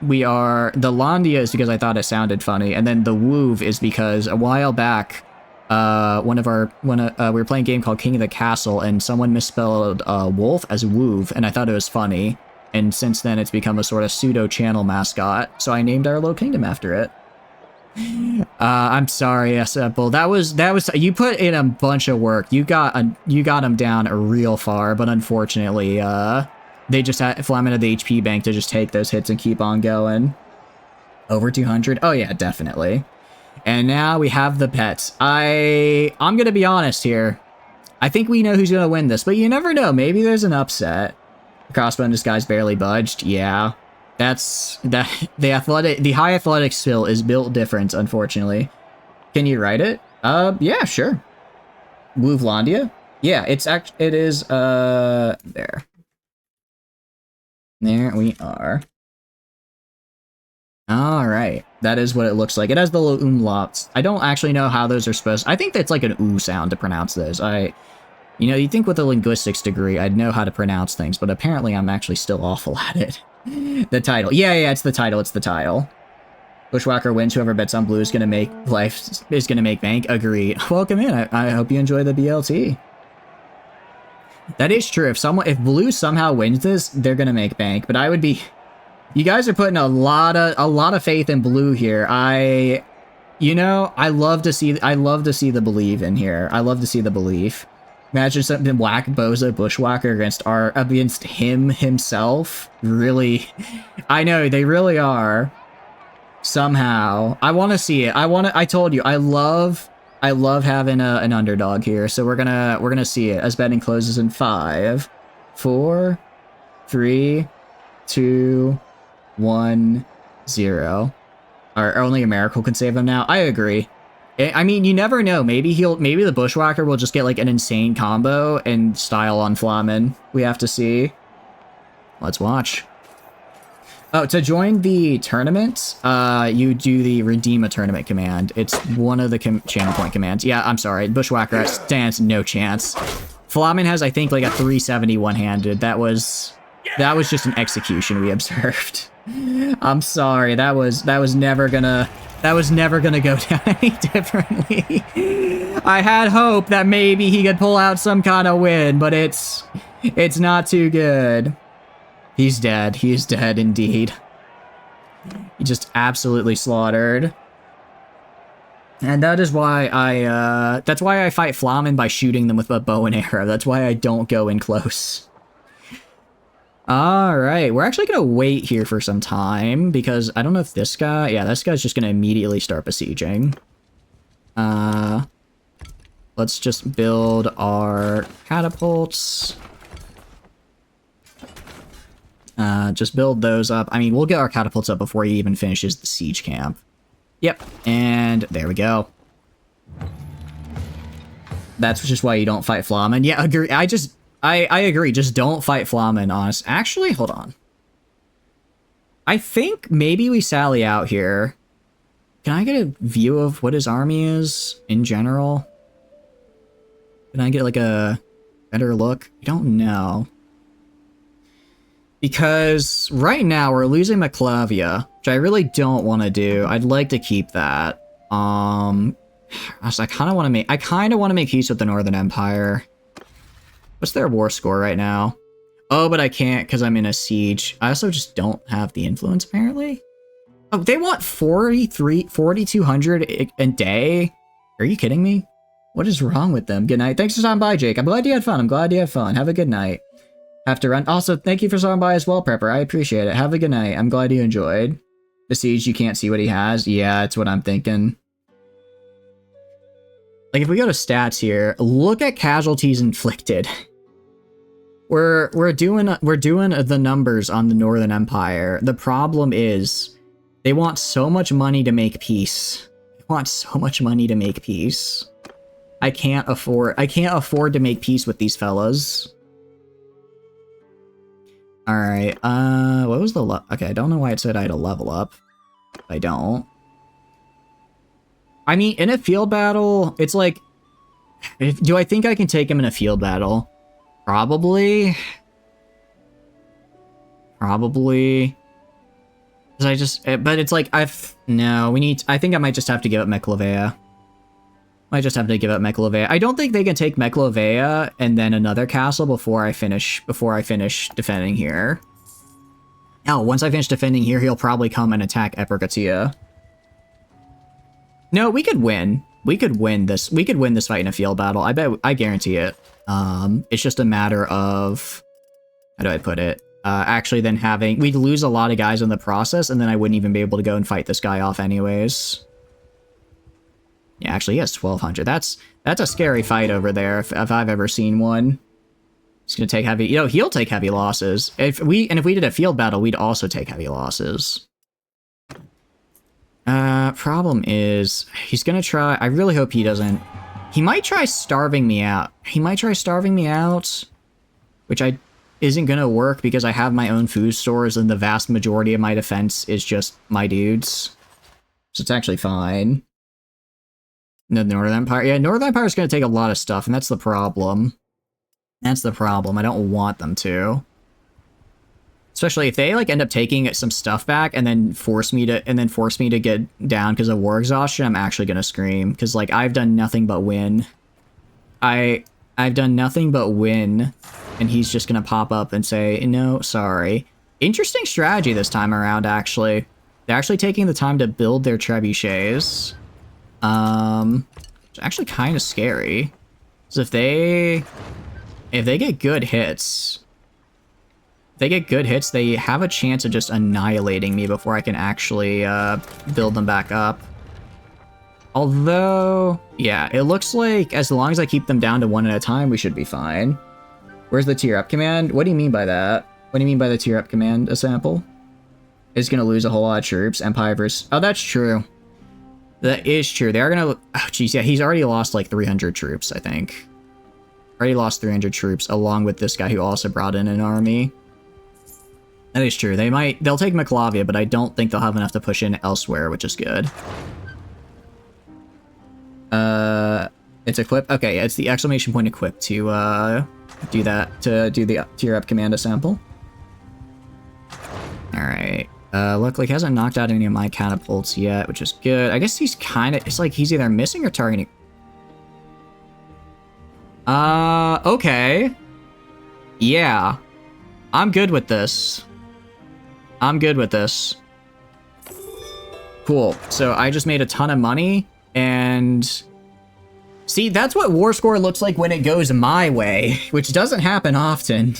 Speaker 1: We are... The Landia is because I thought it sounded funny, and then the Wööv is because a while back, we were playing a game called King of the Castle, and someone misspelled wolf as Wööv, and I thought it was funny. And since then, it's become a sort of pseudo-channel mascot, so I named our little kingdom after it. I'm sorry, Simple. That was you put in a bunch of work. You got him down real far, but unfortunately, they just had Flamen had the HP bank to just take those hits and keep on going. Over 200? Oh yeah, definitely. And now we have the pets. I'm gonna be honest here. I think we know who's gonna win this, but you never know. Maybe there's an upset. The crossbow in disguise barely budged. Yeah. The high athletic skill is built different, unfortunately. Can you write it? Yeah, sure. Wöövelandia? Yeah, it is, there. There we are. Alright, that is what it looks like. It has the little umlauts. I don't actually know how those are supposed... I think that's like an ooh sound to pronounce those. You know, you'd think with a linguistics degree I'd know how to pronounce things, but apparently I'm actually still awful at it. The title. Yeah, it's the title. Bushwhacker wins. Whoever bets on blue is gonna make bank. Agree. Welcome in. I hope you enjoy the BLT. That is true. If blue somehow wins this, they're gonna make bank. But I would be... You guys are putting a lot of faith in blue here. I love to see the belief in here. I love to see the belief. Imagine something whack Bozo Bushwhacker against him himself. Really, I know they really are. Somehow, I want to see it. I told you, I love having an underdog here. So we're gonna see it as betting closes in 5, 4, 3, 2, 1, 0. Or only a miracle can save him now. I agree. I mean, you never know. Maybe the Bushwhacker will just get like an insane combo and style on Flamen. We have to see. Let's watch. Oh, to join the tournament, you do the redeem a tournament command. It's one of the channel point commands. Yeah, I'm sorry. Bushwhacker stands no chance. Flamen has, I think, like a 370 one-handed. That was just an execution we observed. I'm sorry. That was never gonna go down any differently. I had hope that maybe he could pull out some kind of win, but it's not too good. He's dead. He's dead indeed. He just absolutely slaughtered. And that is why I fight Flamen by shooting them with a bow and arrow. That's why I don't go in close. Alright, we're actually gonna wait here for some time, because I don't know if this guy... Yeah, this guy's just gonna immediately start besieging. Let's just build our catapults. Just build those up. I mean, we'll get our catapults up before he even finishes the siege camp. Yep, and there we go. That's just why you don't fight Flamen. Yeah, agree. I agree, just don't fight Flamen, honest. Actually, hold on. I think maybe we sally out here. Can I get a view of what his army is in general? Can I get like a better look? I don't know. Because right now we're losing Maclavia, which I really don't want to do. I'd like to keep that. I kind of want to make peace with the Northern Empire. What's their war score right now? Oh, but I can't because I'm in a siege. I also just don't have the influence, apparently. Oh, they want 4,200 a day? Are you kidding me? What is wrong with them? Good night. Thanks for stopping by, Jake. I'm glad you had fun. I'm glad you had fun. Have a good night. Have to run. Also, thank you for stopping by as well, Prepper. I appreciate it. Have a good night. I'm glad you enjoyed. The siege, you can't see what he has. Yeah, that's what I'm thinking. Like, if we go to stats here, look at casualties inflicted. We're doing the numbers on the Northern Empire. The problem is they want so much money to make peace. They want so much money to make peace. I can't afford to make peace with these fellas. All right. What was the okay, I don't know why it said I had to level up. I don't. I mean, in a field battle, it's like, do I think I can take him in a field battle? Probably. Probably. Cause I just, but it's like, no, I think I might just have to give up Meklovea. Might just have to give up Meklovea. I don't think they can take Meklovea and then another castle before I finish defending here. Oh, once I finish defending here, he'll probably come and attack Epirgatia. No, we could win. We could win this. We could win this fight in a field battle. I guarantee it. It's just a matter of, how do I put it? Actually then we'd lose a lot of guys in the process, and then I wouldn't even be able to go and fight this guy off anyways. Yeah, actually, he has 1,200. That's a scary fight over there if I've ever seen one. He's gonna take heavy, he'll take heavy losses. If we did a field battle, we'd also take heavy losses. Problem is, he's gonna try, I really hope he doesn't, he might try starving me out. Which isn't gonna work because I have my own food stores and the vast majority of my defense is just my dudes. So it's actually fine. The Northern Empire, yeah, Northern Empire is gonna take a lot of stuff, and that's the problem. I don't want them to. Especially if they like end up taking some stuff back and then force me to get down because of war exhaustion, I'm actually gonna scream. Because like I've done nothing but win. I've done nothing but win, and he's just gonna pop up and say, no, sorry. Interesting strategy this time around, actually. They're actually taking the time to build their trebuchets. It's actually kind of scary. So if they get good hits, they have a chance of just annihilating me before I can actually build them back up. Although, yeah, it looks like as long as I keep them down to one at a time, we should be fine. Where's the tier up command? What do you mean by that? What do you mean by the tier up command, a sample? Is gonna lose a whole lot of troops. Empire versus... Oh, that's true. That is true. They are gonna... Oh, jeez, yeah, he's already lost like 300 troops, I think. Already lost 300 troops, along with this guy who also brought in an army. That is true. They'll take Meklavia, but I don't think they'll have enough to push in elsewhere, which is good. It's equipped. Okay, it's the exclamation point equipped to do that, to do the tier up command a sample. Alright. Luckily he hasn't knocked out any of my catapults yet, which is good. I guess he's kind of, it's like he's either missing or targeting. Okay. Yeah. I'm good with this. Cool. So I just made a ton of money, and... See, that's what war score looks like when it goes my way, which doesn't happen often.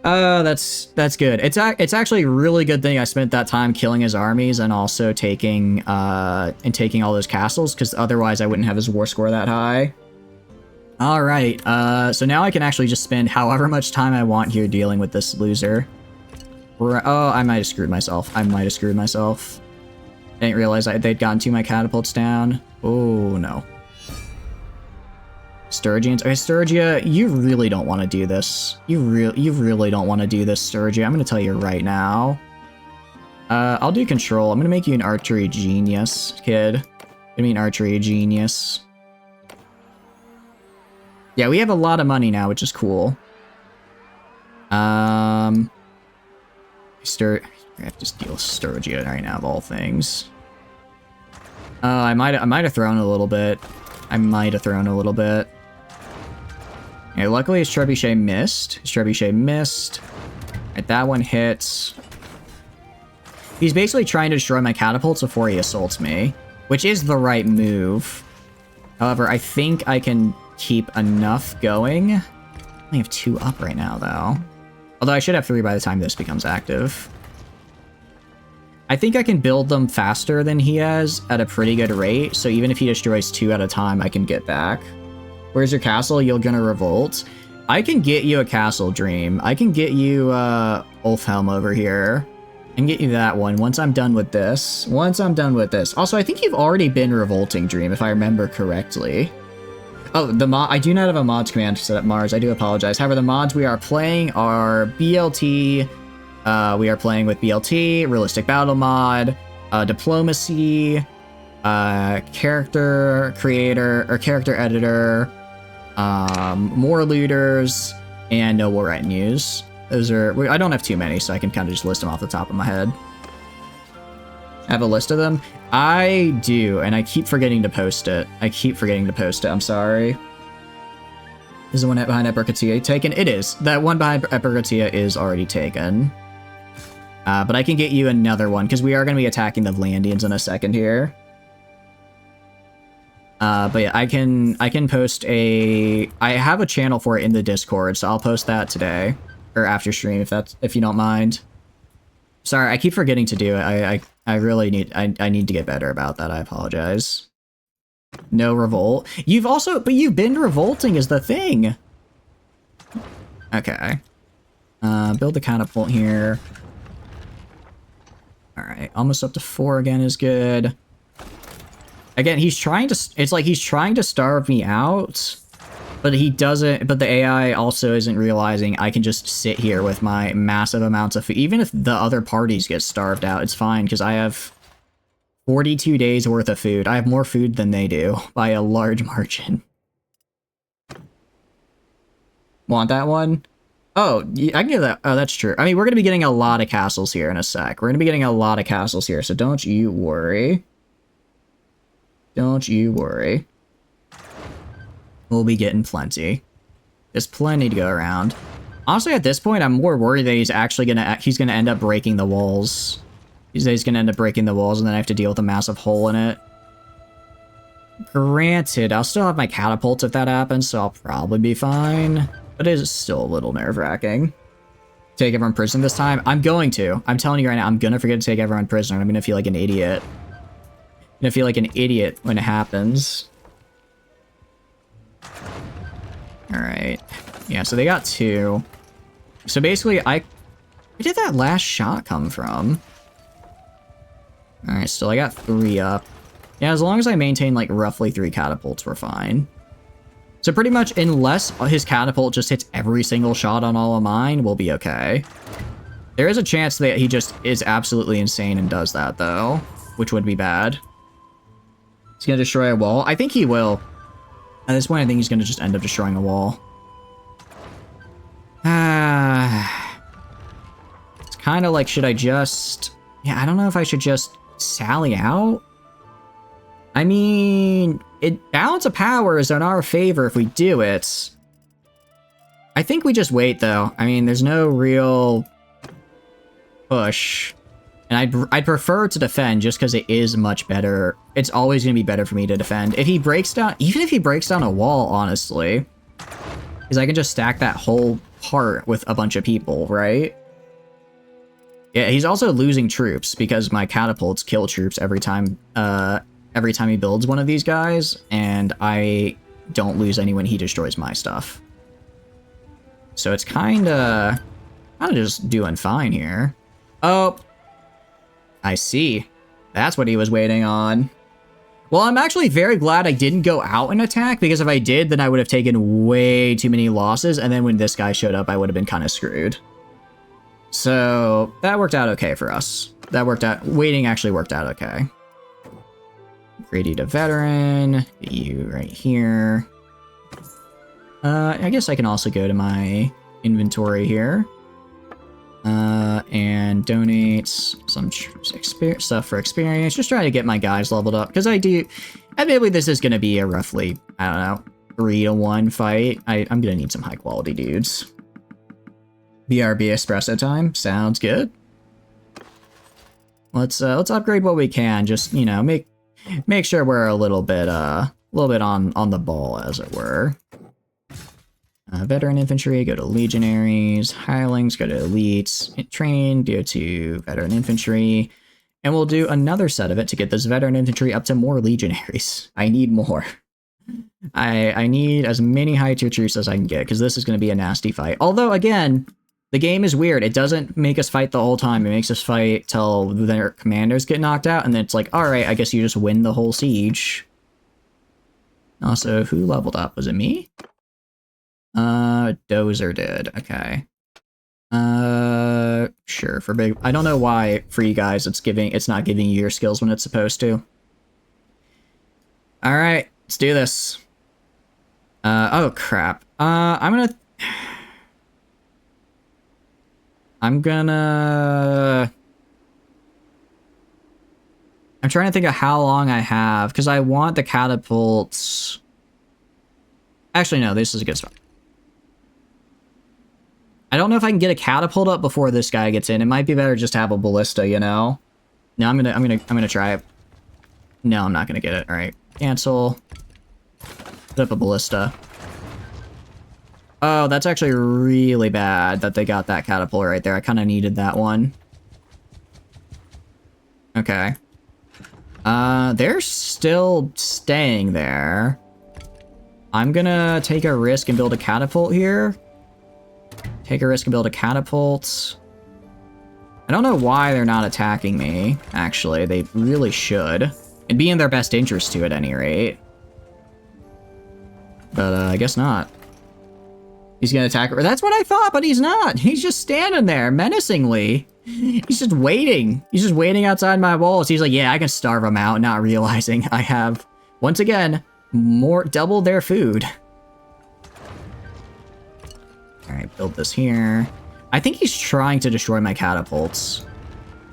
Speaker 1: That's good. It's actually a really good thing I spent that time killing his armies and also taking all those castles, because otherwise I wouldn't have his war score that high. Alright, so now I can actually just spend however much time I want here dealing with this loser. Oh, I might have screwed myself. I didn't realize they'd gotten to my catapults down. Oh, no. Sturgians. Okay, Sturgia, you really don't want to do this. You really don't want to do this, Sturgia. I'm going to tell you right now. I'll do control. I'm going to make you an archery genius, kid. I mean, archery genius. Yeah, we have a lot of money now, which is cool. I have to deal with Sturgia right now, of all things. I might have thrown a little bit. Okay, luckily his trebuchet missed. His trebuchet missed. Alright, that one hits. He's basically trying to destroy my catapults before he assaults me, which is the right move. However, I think I can keep enough going. I only have 2 up right now, though. Although I should have 3 by the time this becomes active. I think I can build them faster than he has at a pretty good rate, so even if he destroys 2 at a time, I can get back. Where's your castle? You're gonna revolt. I can get you a castle, Dream. I can get you, Ulfhelm over here. I can get you that one once I'm done with this. Also, I think you've already been revolting, Dream, if I remember correctly. Oh, I do not have a mods command set up, Mars. I do apologize. However, the mods we are playing are BLT. We are playing with BLT, Realistic Battle mod, Diplomacy, Character Creator, or Character Editor, More Looters, and No War Retinues. Those are... I don't have too many, so I can kind of just list them off the top of my head. I have a list of them? I do, and I keep forgetting to post it. I'm sorry. Is the one behind Epirkatia taken? It is. That one behind Epirkatia is already taken. But I can get you another one, because we are going to be attacking the Vlandians in a second here. But yeah, I can post I have a channel for it in the Discord, so I'll post that today. Or after stream, if you don't mind. Sorry, I keep forgetting to do it. I really need to get better about that. I apologize. No revolt. But you've been revolting is the thing. Okay. Build the catapult here. Alright, almost up to 4 again is good. Again, it's like he's trying to starve me out. But he doesn't, but the AI also isn't realizing I can just sit here with my massive amounts of food. Even if the other parties get starved out, it's fine, because I have 42 days worth of food. I have more food than they do, by a large margin. Want that one? Oh, I can get that. Oh, that's true. I mean, we're going to be getting a lot of castles here in a sec. So don't you worry. Don't you worry. We'll be getting plenty. There's plenty to go around. Honestly, at this point, I'm more worried that he's gonna end up breaking the walls. He's gonna end up breaking the walls, and then I have to deal with a massive hole in it. Granted, I'll still have my catapults if that happens, so I'll probably be fine. But it is still a little nerve-wracking. Take everyone prisoner this time? I'm going to. I'm telling you right now, I'm gonna forget to take everyone prisoner. I'm gonna feel like an idiot. I'm gonna feel like an idiot when it happens. Alright. Yeah, so they got 2. So basically, where did that last shot come from? Alright, still I got 3 up. Yeah, as long as I maintain, like, roughly 3 catapults, we're fine. So pretty much, unless his catapult just hits every single shot on all of mine, we'll be okay. There is a chance that he just is absolutely insane and does that, though, which would be bad. He's gonna destroy a wall? I think he will. At this point, I think he's gonna just end up destroying a wall. It's kind of like, should I just... Yeah, I don't know if I should just sally out. I mean, balance of power is in our favor if we do it. I think we just wait, though. I mean, there's no real push. And I'd prefer to defend just because it is much better. It's always going to be better for me to defend. If he breaks down, even if he breaks down a wall, honestly, because I can just stack that whole part with a bunch of people, right? Yeah, he's also losing troops because my catapults kill troops every time he builds one of these guys, and I don't lose any when he destroys my stuff. So it's kind of just doing fine here. Oh, I see. That's what he was waiting on. Well, I'm actually very glad I didn't go out and attack, because if I did, then I would have taken way too many losses, and then when this guy showed up, I would have been kind of screwed. So that worked out okay for us. Waiting actually worked out okay. Grady to veteran, get you right here. I guess I can also go to my inventory here. And donate some stuff for experience. Just trying to get my guys leveled up, because admittedly, this is going to be a roughly, I don't know, 3-to-1 fight. I'm gonna need some high quality dudes. BRB espresso time. Sounds good. Let's upgrade what we can. Just, you know, make sure we're a little bit on the ball, as it were. Veteran infantry, go to legionaries. Hirelings, go to elites. Train, go to veteran infantry. And we'll do another set of it to get this veteran infantry up to more legionaries. I need more. I need as many high tier troops as I can get, because this is going to be a nasty fight. Although, again, the game is weird. It doesn't make us fight the whole time. It makes us fight till their commanders get knocked out, and then it's like, alright, I guess you just win the whole siege. Also, who leveled up? Was it me? Dozer did. Okay. Sure, for big... I don't know why, for you guys, it's not giving you your skills when it's supposed to. Alright, let's do this. Oh crap. I'm trying to think of how long I have, because I want the catapults... Actually, no, this is a good spot. I don't know if I can get a catapult up before this guy gets in. It might be better just to have a ballista, you know? No, I'm gonna try it. No, I'm not gonna get it. Alright. Cancel. Put up a ballista. Oh, that's actually really bad that they got that catapult right there. I kind of needed that one. Okay. They're still staying there. I'm gonna take a risk and build a catapult here. Take a risk and build a catapult. I don't know why they're not attacking me, actually. They really should. It'd be in their best interest to, at any rate. But, I guess not. He's gonna attack her. That's what I thought, but he's not. He's just standing there, menacingly. He's just waiting. He's just waiting outside my walls. He's like, yeah, I can starve them out, not realizing I have, once again, double their food. Alright, build this here. I think he's trying to destroy my catapults.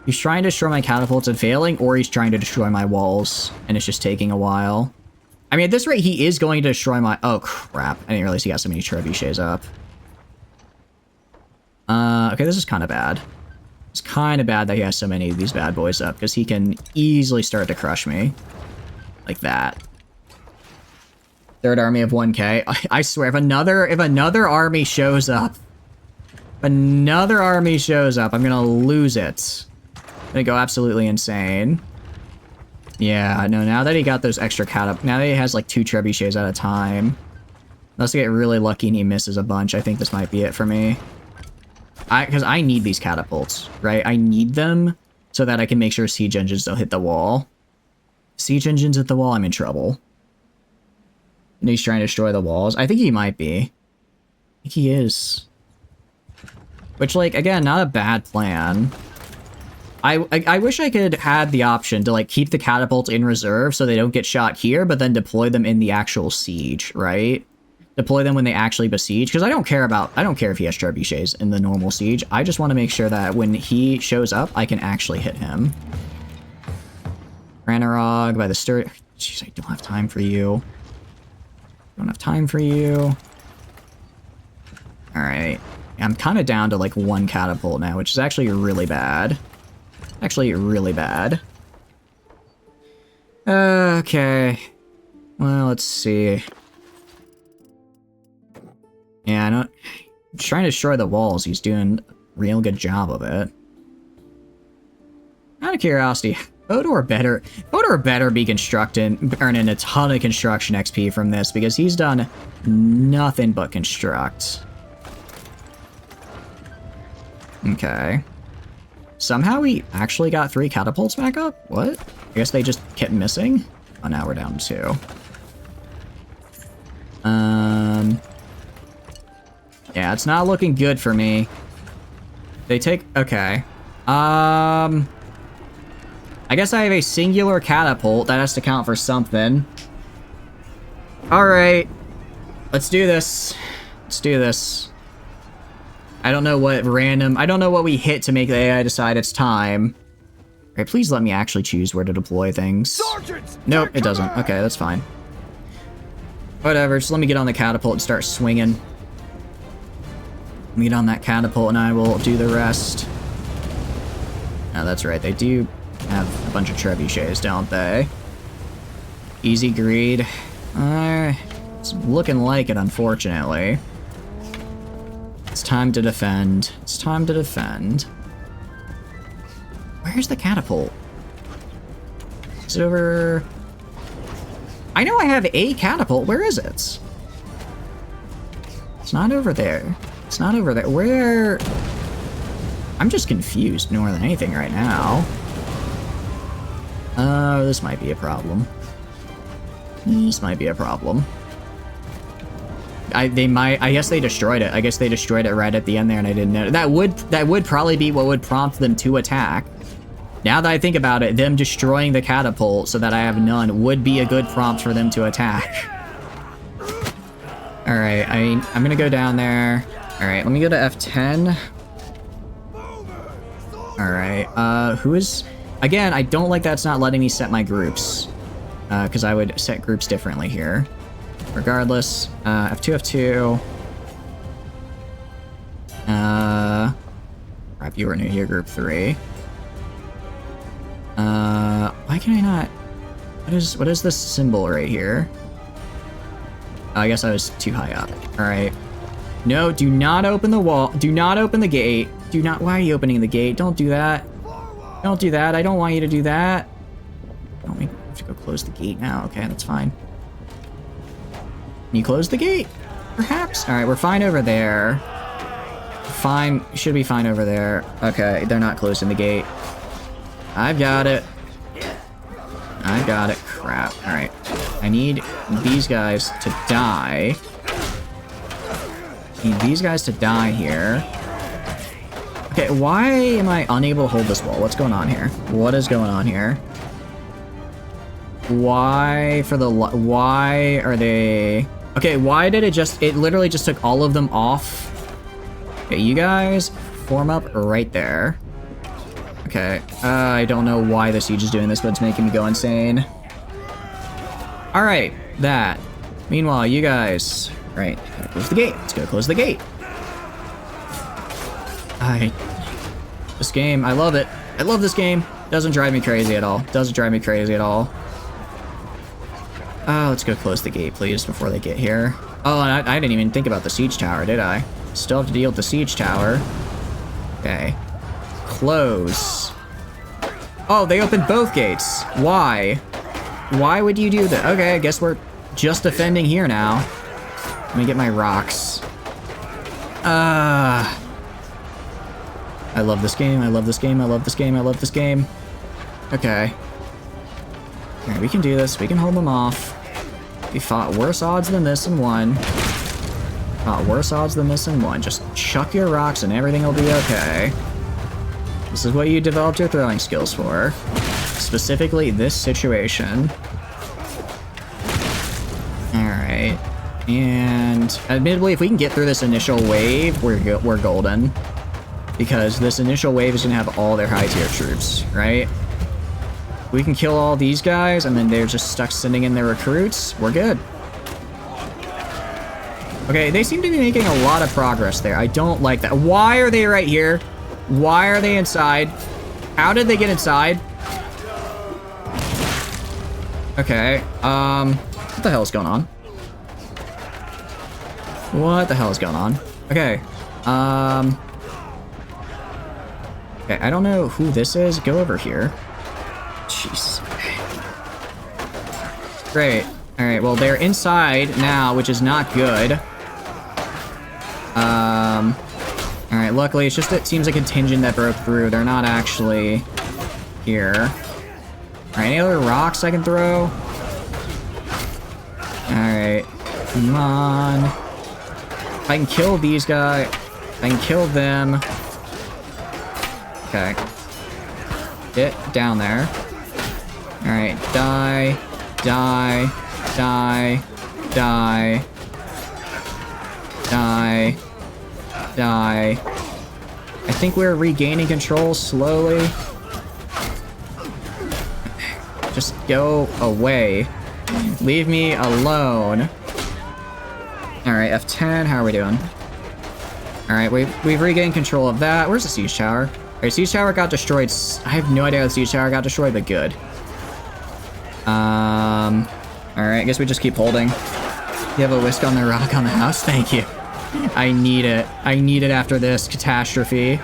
Speaker 1: He's trying to destroy my catapults and failing, or he's trying to destroy my walls, and it's just taking a while. I mean, at this rate, he is going to destroy my... Oh, crap. I didn't realize he got so many trebuchets up. Okay, this is kind of bad. It's kind of bad that he has so many of these bad boys up, because he can easily start to crush me. Like that. Third army of 1k. I swear, if another army shows up, I'm gonna lose it. I'm gonna go absolutely insane. Yeah, no, now that he got those extra now that he has like 2 trebuchets at a time. Unless I get really lucky and he misses a bunch, I think this might be it for me. Because I need these catapults, right? I need them so that I can make sure siege engines don't hit the wall. Siege engines hit the wall, I'm in trouble. And he's trying to destroy the walls. I think he might be. I think he is. Which, like, again, not a bad plan. I wish I could have the option to, like, keep the catapults in reserve so they don't get shot here, but then deploy them in the actual siege, right? Deploy them when they actually besiege, because I don't care if he has trebuchets in the normal siege. I just want to make sure that when he shows up, I can actually hit him. Ranarog by the stir... Jeez, I don't have time for you. Don't have time for you. Alright. I'm kind of down to, like, 1 catapult now, which is actually really bad. Actually, really bad. Okay. Well, let's see. Yeah, I know. He's trying to destroy the walls. He's doing a real good job of it. Out of curiosity, Fodor better be earning a ton of construction XP from this, because he's done nothing but construct. Okay. Somehow we actually got 3 catapults back up? What? I guess they just kept missing? Oh, now we're down to 2. Yeah, it's not looking good for me. They take... Okay. I guess I have a singular catapult. That has to count for something. Alright. Let's do this. Let's do this. I don't know what we hit to make the AI decide it's time. Alright, please let me actually choose where to deploy things.
Speaker 2: Sergeants,
Speaker 1: Nope, it doesn't. Okay, that's fine. Whatever, just let me get on the catapult and start swinging. Let me get on that catapult and I will do the rest. Oh, that's right, they do have a bunch of trebuchets, don't they? Easy greed. It's looking like it, unfortunately. It's time to defend. It's time to defend. Where's the catapult? Is it over... I know I have a catapult. Where is it? It's not over there. It's not over there. Where... I'm just confused more than anything right now. Oh, this might be a problem. This might be a problem. I guess they destroyed it. I guess they destroyed it right at the end there and I didn't know. That would probably be what would prompt them to attack. Now that I think about it, them destroying the catapult so that I have none would be a good prompt for them to attack. Alright, I'm gonna go down there. Alright, let me go to F10. Alright, who is... Again, I don't like that it's not letting me set my groups. Because I would set groups differently here. Regardless, F2, F2. Crap, you were new here, group 3. Why can I not... What is this symbol right here? Oh, I guess I was too high up. Alright. No, do not open the wall. Do not open the gate. Do not... Why are you opening the gate? Don't do that. Don't do that. I don't want you to do that. Don't we have to go close the gate now? Okay, that's fine. Can you close the gate? Perhaps? Alright, we're fine over there. Fine. Should be fine over there. Okay, they're not closing the gate. I've got it. I've got it. Crap. Alright. I need these guys to die. I need these guys to die here. Okay, why am I unable to hold this wall? What's going on here? What is going on here? Why are they... Okay, why did it literally just took all of them off? Okay, you guys form up right there. Okay, I don't know why the siege is doing this, but it's making me go insane. Alright, that. Meanwhile, you guys... Right, gotta close the gate. Let's go close the gate. This game, I love it. I love this game. Doesn't drive me crazy at all. Doesn't drive me crazy at all. Let's go close the gate, please, before they get here. Oh, and I didn't even think about the siege tower, did I? Still have to deal with the siege tower. Okay. Close. Oh, they opened both gates. Why? Why would you do that? Okay, I guess we're just defending here now. Let me get my rocks. I love this game. I love this game. I love this game. I love this game. Okay. Alright, we can do this. We can hold them off. We fought worse odds than this in one. Fought worse odds than this in one. Just chuck your rocks and everything will be okay. This is what you developed your throwing skills for. Specifically, this situation. Alright. And admittedly, if we can get through this initial wave, we're golden. Because this initial wave is going to have all their high-tier troops, right? We can kill all these guys, and then they're just stuck sending in their recruits. We're good. Okay, they seem to be making a lot of progress there. I don't like that. Why are they right here? Why are they inside? How did they get inside? Okay, what the hell is going on? What the hell is going on? Okay, okay, I don't know who this is. Go over here. Jeez. Great. Alright, well, they're inside now, which is not good. Alright, luckily, it's just, it seems a contingent that broke through. They're not actually here. Alright, any other rocks I can throw? Alright, come on. If I can kill these guys, if I can kill them. Okay. Get down there. Alright, die, die, die, die, die, die. I think we're regaining control slowly. Just go away. Leave me alone. Alright, F10, how are we doing? Alright, we've regained control of that. Where's the siege tower? Alright, siege tower got destroyed. I have no idea how the siege tower got destroyed, but good. Alright, I guess we just keep holding. You have a whisk on the rock on the house? Thank you. I need it. I need it after this catastrophe.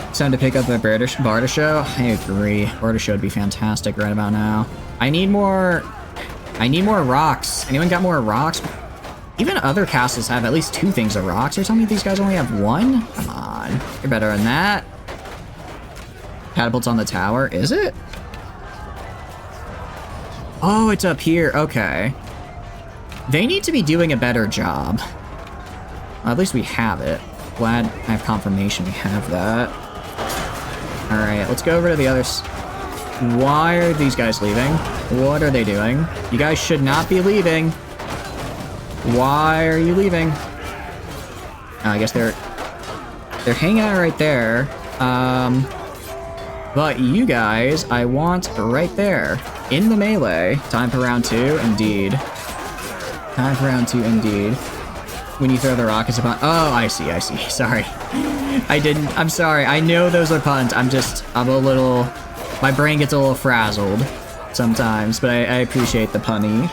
Speaker 1: It's time to pick up a barter show. I agree. Barter show would be fantastic right about now. I need more rocks. Anyone got more rocks? Even other castles have at least 2 things of rocks. You're telling me these guys only have 1? Come on. You're better than that. Catapults on the tower. Is it? Oh, it's up here. Okay. They need to be doing a better job. Well, at least we have it. Glad I have confirmation we have that. Alright, let's go over to the others. Why are these guys leaving? What are they doing? You guys should not be leaving. Why are you leaving? Oh, I guess they're hanging out right there. But you guys, I want right there. In the melee. Time for round 2, indeed. Time for round 2, indeed. When you throw the rockets upon— oh, I see. Sorry. I'm sorry. I know those are puns. I'm a little— my brain gets a little frazzled sometimes, but I appreciate the punny.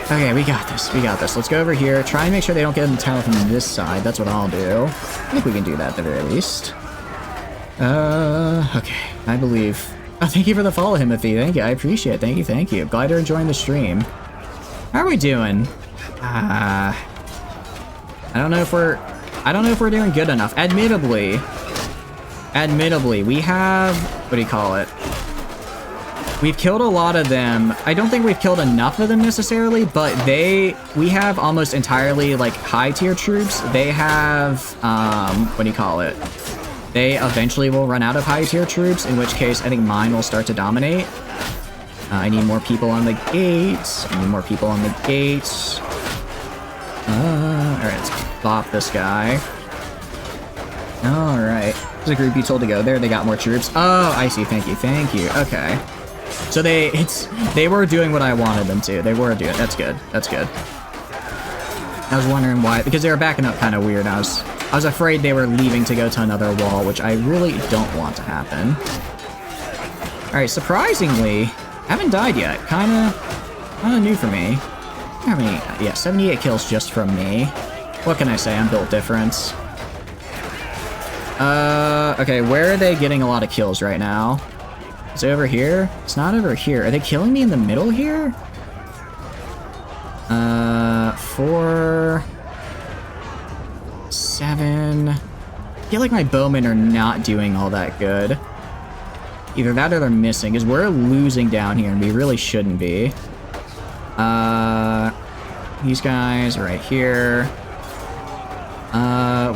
Speaker 1: Okay, we got this. Let's go over here. Try and make sure they don't get in the tower from this side. That's what I'll do. I think we can do that at the very least. Okay. I believe— oh, thank you for the follow, Timothy. Thank you. I appreciate it. Thank you. Glad you're enjoying the stream. How are we doing? I don't know if we're doing good enough. Admittedly, we have— what do you call it? We've killed a lot of them. I don't think we've killed enough of them necessarily, but we have almost entirely like high tier troops. They have, what do you call it? They eventually will run out of high tier troops, in which case I think mine will start to dominate. I need more people on the gates. Alright, let's bop this guy. Alright. There's a group you told to go there. They got more troops. Oh, I see. Thank you. Okay. So they were doing what I wanted them to. They were doing— that's good. I was wondering why— because they were backing up kind of weird. I was afraid they were leaving to go to another wall, which I really don't want to happen. Alright, surprisingly, haven't died yet. Kinda new for me. How many? Yeah, 78 kills just from me. What can I say? I'm built different. Okay, where are they getting a lot of kills right now? Is it over here? It's not over here. Are they killing me in the middle here? 4... 7... I feel like my bowmen are not doing all that good. Either that or they're missing, because we're losing down here, and we really shouldn't be. These guys are right here.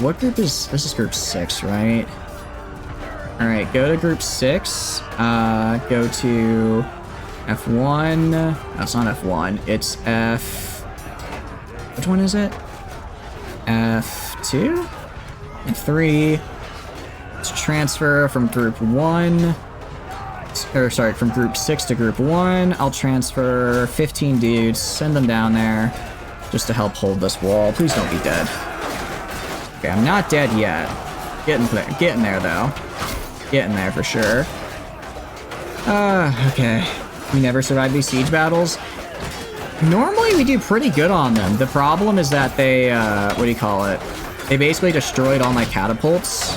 Speaker 1: What group is— this is group 6, right? Alright, go to group 6. Go to F1. No, it's not F1. It's F— which one is it? F2? F3. Let's transfer from group 1. Or, sorry, from group 6 to group 1. I'll transfer 15 dudes, send them down there, just to help hold this wall. Please don't be dead. Okay, I'm not dead yet. Getting there, though. Getting there for sure. Okay. We never survive these siege battles. Normally, we do pretty good on them. The problem is that they, what do you call it? They basically destroyed all my catapults.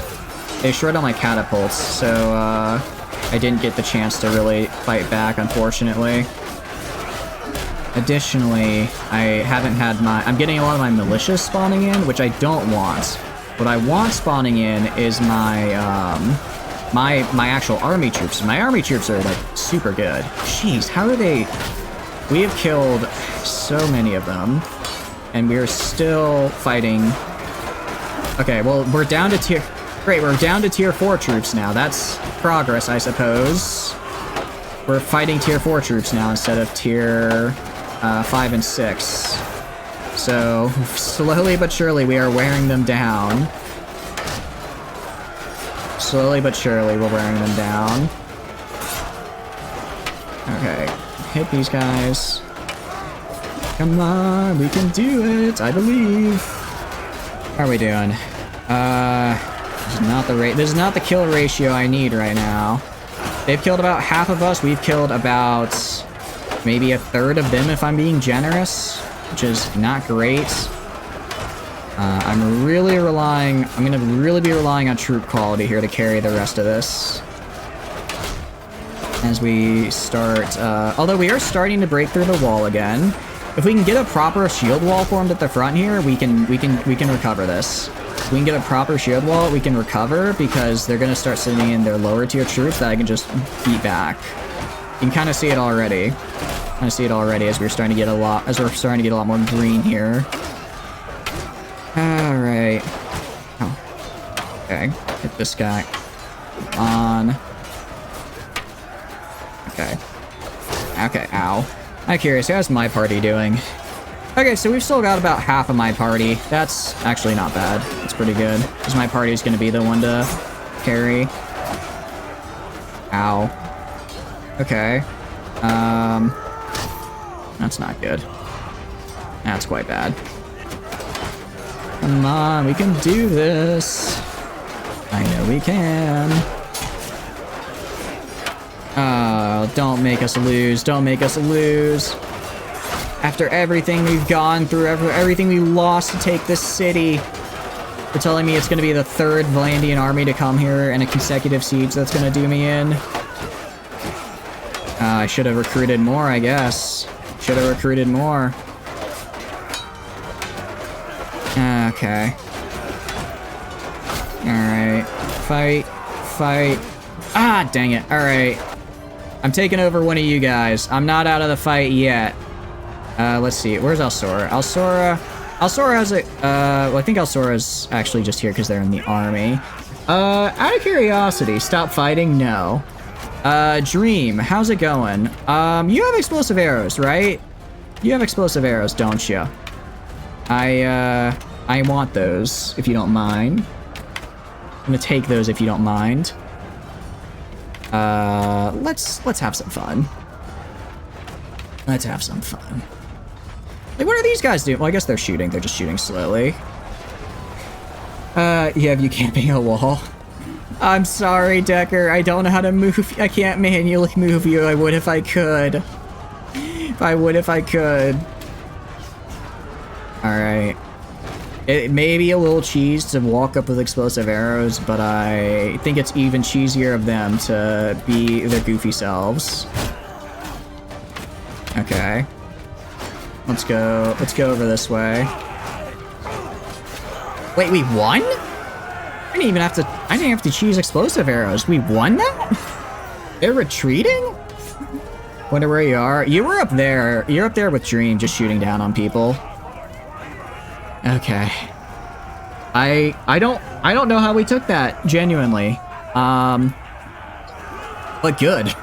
Speaker 1: They destroyed all my catapults, so, I didn't get the chance to really fight back, unfortunately. Additionally, I haven't had I'm getting a lot of my militias spawning in, which I don't want. What I want spawning in is my actual army troops. My army troops are, like, super good. Jeez, how are they— we have killed so many of them, and we're still fighting. Okay, well, we're down to tier— great, we're down to tier 4 troops now. That's progress, I suppose. We're fighting tier 4 troops now instead of tier 5 and 6. So, slowly but surely, we are wearing them down. Slowly but surely, we're wearing them down. Okay, hit these guys. Come on, we can do it, I believe. How are we doing? This is not the kill ratio I need right now. They've killed about half of us. We've killed about maybe a third of them if I'm being generous, which is not great. I'm gonna really be relying on troop quality here to carry the rest of this. As we start, although we are starting to break through the wall again. If we can get a proper shield wall formed at the front here, we can recover this. If we can get a proper shield wall, we can recover because they're gonna start sending in their lower tier troops that I can just beat back. You can kind of see it already. As we're starting to get a lot more green here. All right. Oh. Okay. Hit this guy. Come on. Okay. Okay. Ow. I'm curious. How's my party doing? Okay, so we've still got about half of my party. That's actually not bad. That's pretty good. Because my party is going to be the one to carry. Ow. Okay. That's not good. That's quite bad. Come on, we can do this. I know we can. Oh, don't make us lose. Don't make us lose. After everything we've gone through, everything we lost to take this city, you're telling me it's going to be the third Wöövelandian army to come here in a consecutive siege that's going to do me in? I should have recruited more, I guess. Should have recruited more. Okay. Alright. Fight. Fight. Ah, dang it. Alright. I'm taking over one of you guys. I'm not out of the fight yet. Let's see. Where's Alsora? Alsora has a... well, I think Alsora's actually just here because they're in the army. Out of curiosity, stop fighting? No. Dream, how's it going? You have explosive arrows, right? You have explosive arrows, don't you? I want those, if you don't mind. I'm gonna take those if you don't mind. Let's have some fun. Let's have some fun. Like, what are these guys doing? Well, I guess they're shooting. They're just shooting slowly. You have you camping a wall. I'm sorry, Decker. I don't know how to move. I can't manually move you. I would if I could. If I could. Alright. It may be a little cheese to walk up with explosive arrows, but I think it's even cheesier of them to be their goofy selves. Okay. Let's go over this way. Wait, we won? I didn't have to cheese explosive arrows. We won that? They're retreating? Wonder where you are. You were up there. You're up there with Dream, just shooting down on people. Okay. I don't know how we took that, genuinely. But good.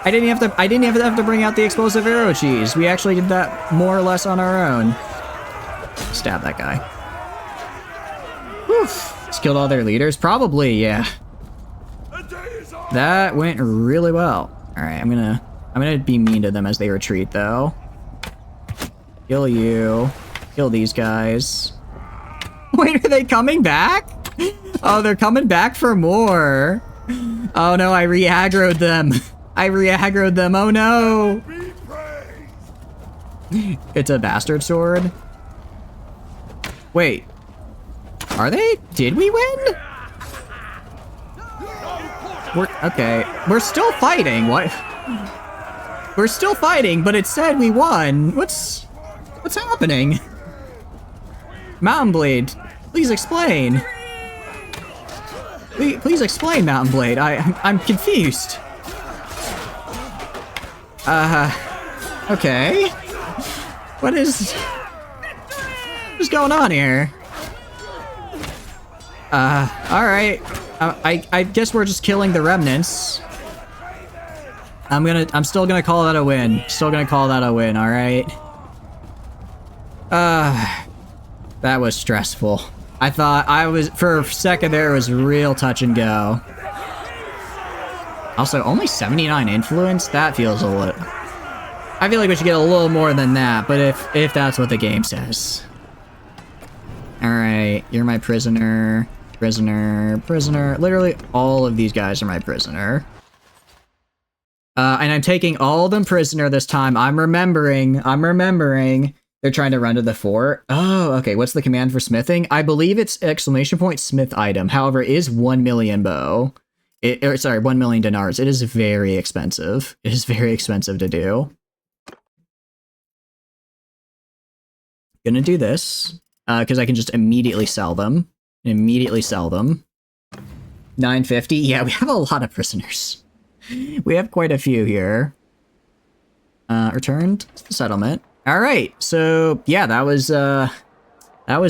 Speaker 1: I didn't have to bring out the explosive arrow cheese. We actually did that more or less on our own. Stab that guy. Whew. Just killed all their leaders? Probably, yeah. That went really well. Alright, I'm gonna be mean to them as they retreat, though. Kill you. Kill these guys. Wait, are they coming back? Oh, they're coming back for more. Oh no, I re-aggroed them. Oh no! It's a bastard sword? Wait. Are they? Did we win? Okay. We're still fighting. What? We're still fighting, but it said we won. What's happening? Mountain Blade, please explain. Please explain, Mountain Blade. I'm confused. Okay. What's going on here? Alright. I guess we're just killing the remnants. I'm still gonna call that a win. Alright. That was stressful. I thought for a second there, it was real touch and go. Also, only 79 influence? That feels a little... I feel like we should get a little more than that, but if that's what the game says. Alright, you're my prisoner. Prisoner, prisoner. Literally all of these guys are my prisoner. And I'm taking all of them prisoner this time. I'm remembering. They're trying to run to the fort. Oh, okay. What's the command for smithing? I believe it's exclamation point smith item. However, it is 1 million bow. Sorry, 1 million dinars. It is very expensive. It is very expensive to do. Gonna do this, because I can just immediately sell them. 950. Yeah, we have a lot of prisoners. We have quite a few here. Returned to the settlement. All right, so yeah, that was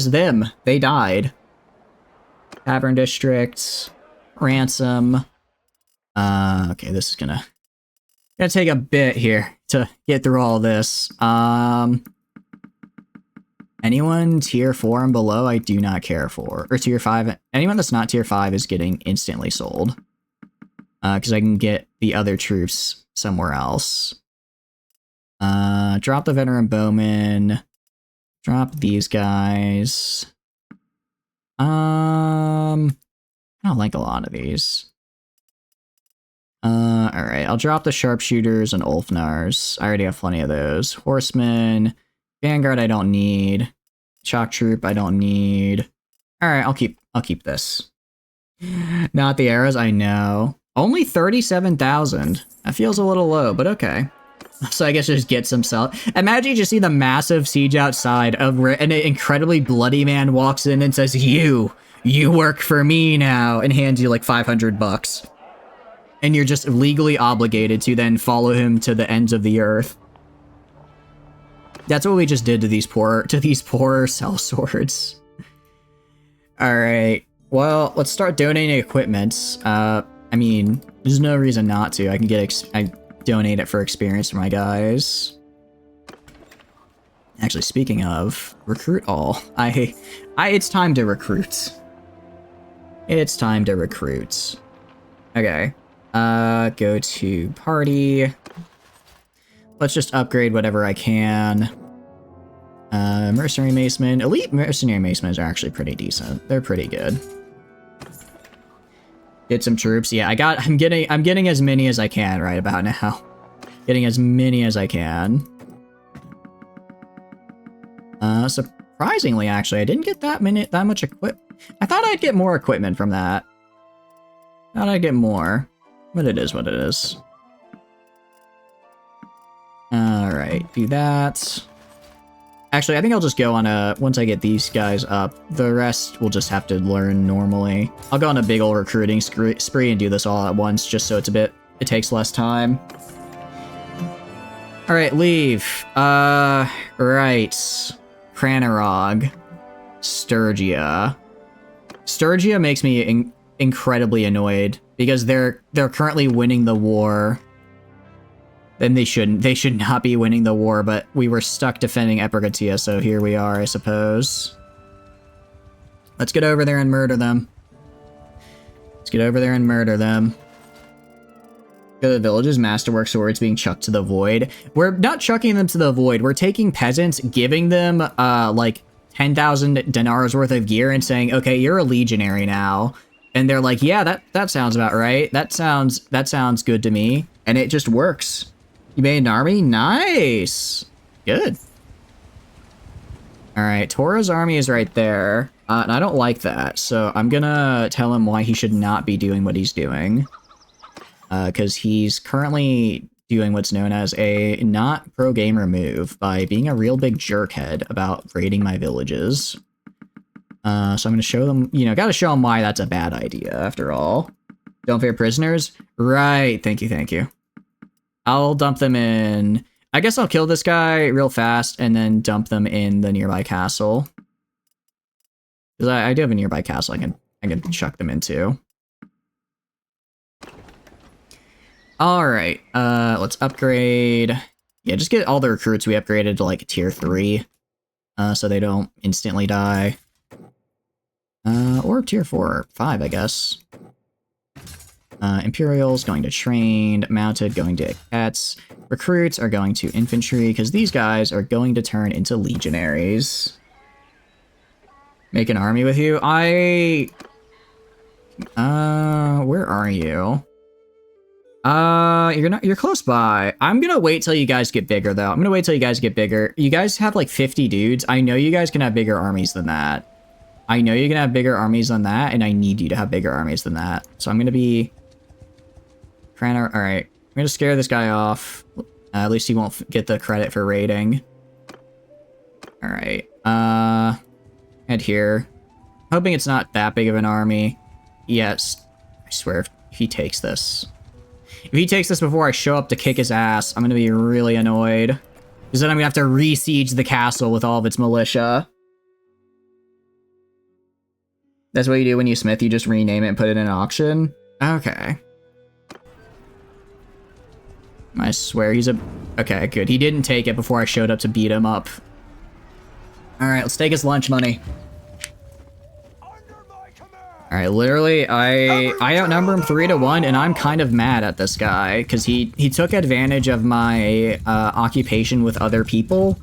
Speaker 1: them. They died. Tavern district, ransom. Okay, this is gonna take a bit here to get through all this. Anyone tier 4 and below, I do not care for. Or tier 5. Anyone that's not tier 5 is getting instantly sold. Because I can get the other troops somewhere else. Drop the veteran bowman. Drop these guys. I don't like a lot of these. Alright, I'll drop the sharpshooters and Ulfnars. I already have plenty of those. Horsemen. Vanguard I don't need. Shock troop I don't need. Alright, I'll keep this. Not the arrows, I know. Only 37,000. That feels a little low, but okay. So I guess just get some sell. Imagine you just see the massive siege outside of where an incredibly bloody man walks in and says, You work for me now, and hands you like 500 bucks. And you're just legally obligated to then follow him to the ends of the earth. That's what we just did to these poor sellswords. Alright. Well, let's start donating equipment. I mean, there's no reason not to. I can get I donate it for experience for my guys. Actually, speaking of, recruit all. It's time to recruit. It's time to recruit. Okay. Go to party. Let's just upgrade whatever I can. Mercenary Macemen. Elite Mercenary Macemen are actually pretty decent. They're pretty good. Get some troops. Yeah, I'm getting as many as I can right about now. Getting as many as I can. Surprisingly, actually, I didn't get that much equip. I thought I'd get more equipment from that. Thought I'd get more. But it is what it is. Alright, do that. Actually, I think I'll just go on once I get these guys up, the rest we'll just have to learn normally. I'll go on a big old recruiting spree and do this all at once, just so it takes less time. Alright, leave. Right. Cranarog. Sturgia. Sturgia makes me incredibly annoyed, because they're currently winning the war. Then they should not be winning the war, but we were stuck defending Epirgatia, so here we are, I suppose. Let's get over there and murder them. Let's get over there and murder them. Go to the villages, masterwork swords being chucked to the void. We're not chucking them to the void, we're taking peasants, giving them, like, 10,000 dinars worth of gear and saying, okay, you're a legionary now. And they're like, yeah, that sounds about right. That sounds good to me. And it just works. You made an army? Nice! Good. Alright, Tora's army is right there. And I don't like that, so I'm gonna tell him why he should not be doing what he's doing. Because he's currently doing what's known as a not pro-gamer move by being a real big jerkhead about raiding my villages. So I'm gonna show them, gotta show them why that's a bad idea, after all. Don't fear prisoners? Right, thank you. I'll dump them in... I guess I'll kill this guy real fast and then dump them in the nearby castle. Because I do have a nearby castle I can chuck them into. Alright, let's upgrade... Yeah, just get all the recruits we upgraded to, like, tier 3. So they don't instantly die. Or tier 4 or 5, I guess. Imperials going to trained, mounted going to cadets, recruits are going to infantry, because these guys are going to turn into legionaries. Make an army with you? Where are you? You're close by. I'm gonna wait till you guys get bigger, though. I'm gonna wait till you guys get bigger. You guys have like 50 dudes. I know you guys can have bigger armies than that. I know you can have bigger armies than that, and I need you to have bigger armies than that. So I'm gonna be... Alright. I'm gonna scare this guy off. At least he won't get the credit for raiding. Alright. Head here. Hoping it's not that big of an army. Yes. I swear, if he takes this... If he takes this before I show up to kick his ass, I'm gonna be really annoyed. Because then I'm gonna have to re-siege the castle with all of its militia. That's what you do when you smith, you just rename it and put it in auction? Okay. I swear he's a... Okay, good. He didn't take it before I showed up to beat him up. Alright, let's take his lunch money. Alright, literally, I outnumber him 3-1, and I'm kind of mad at this guy, because he took advantage of my occupation with other people.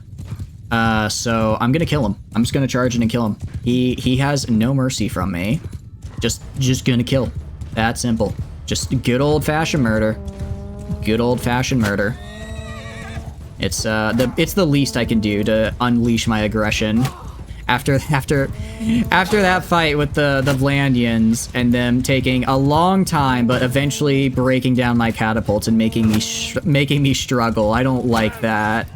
Speaker 1: So I'm gonna kill him. I'm just gonna charge in and kill him. He has no mercy from me. Just gonna kill. That simple. Just good old-fashioned murder. Good old-fashioned murder. It's the least I can do to unleash my aggression. After that fight with the Vlandians and them taking a long time, but eventually breaking down my catapults and making me struggle. I don't like that.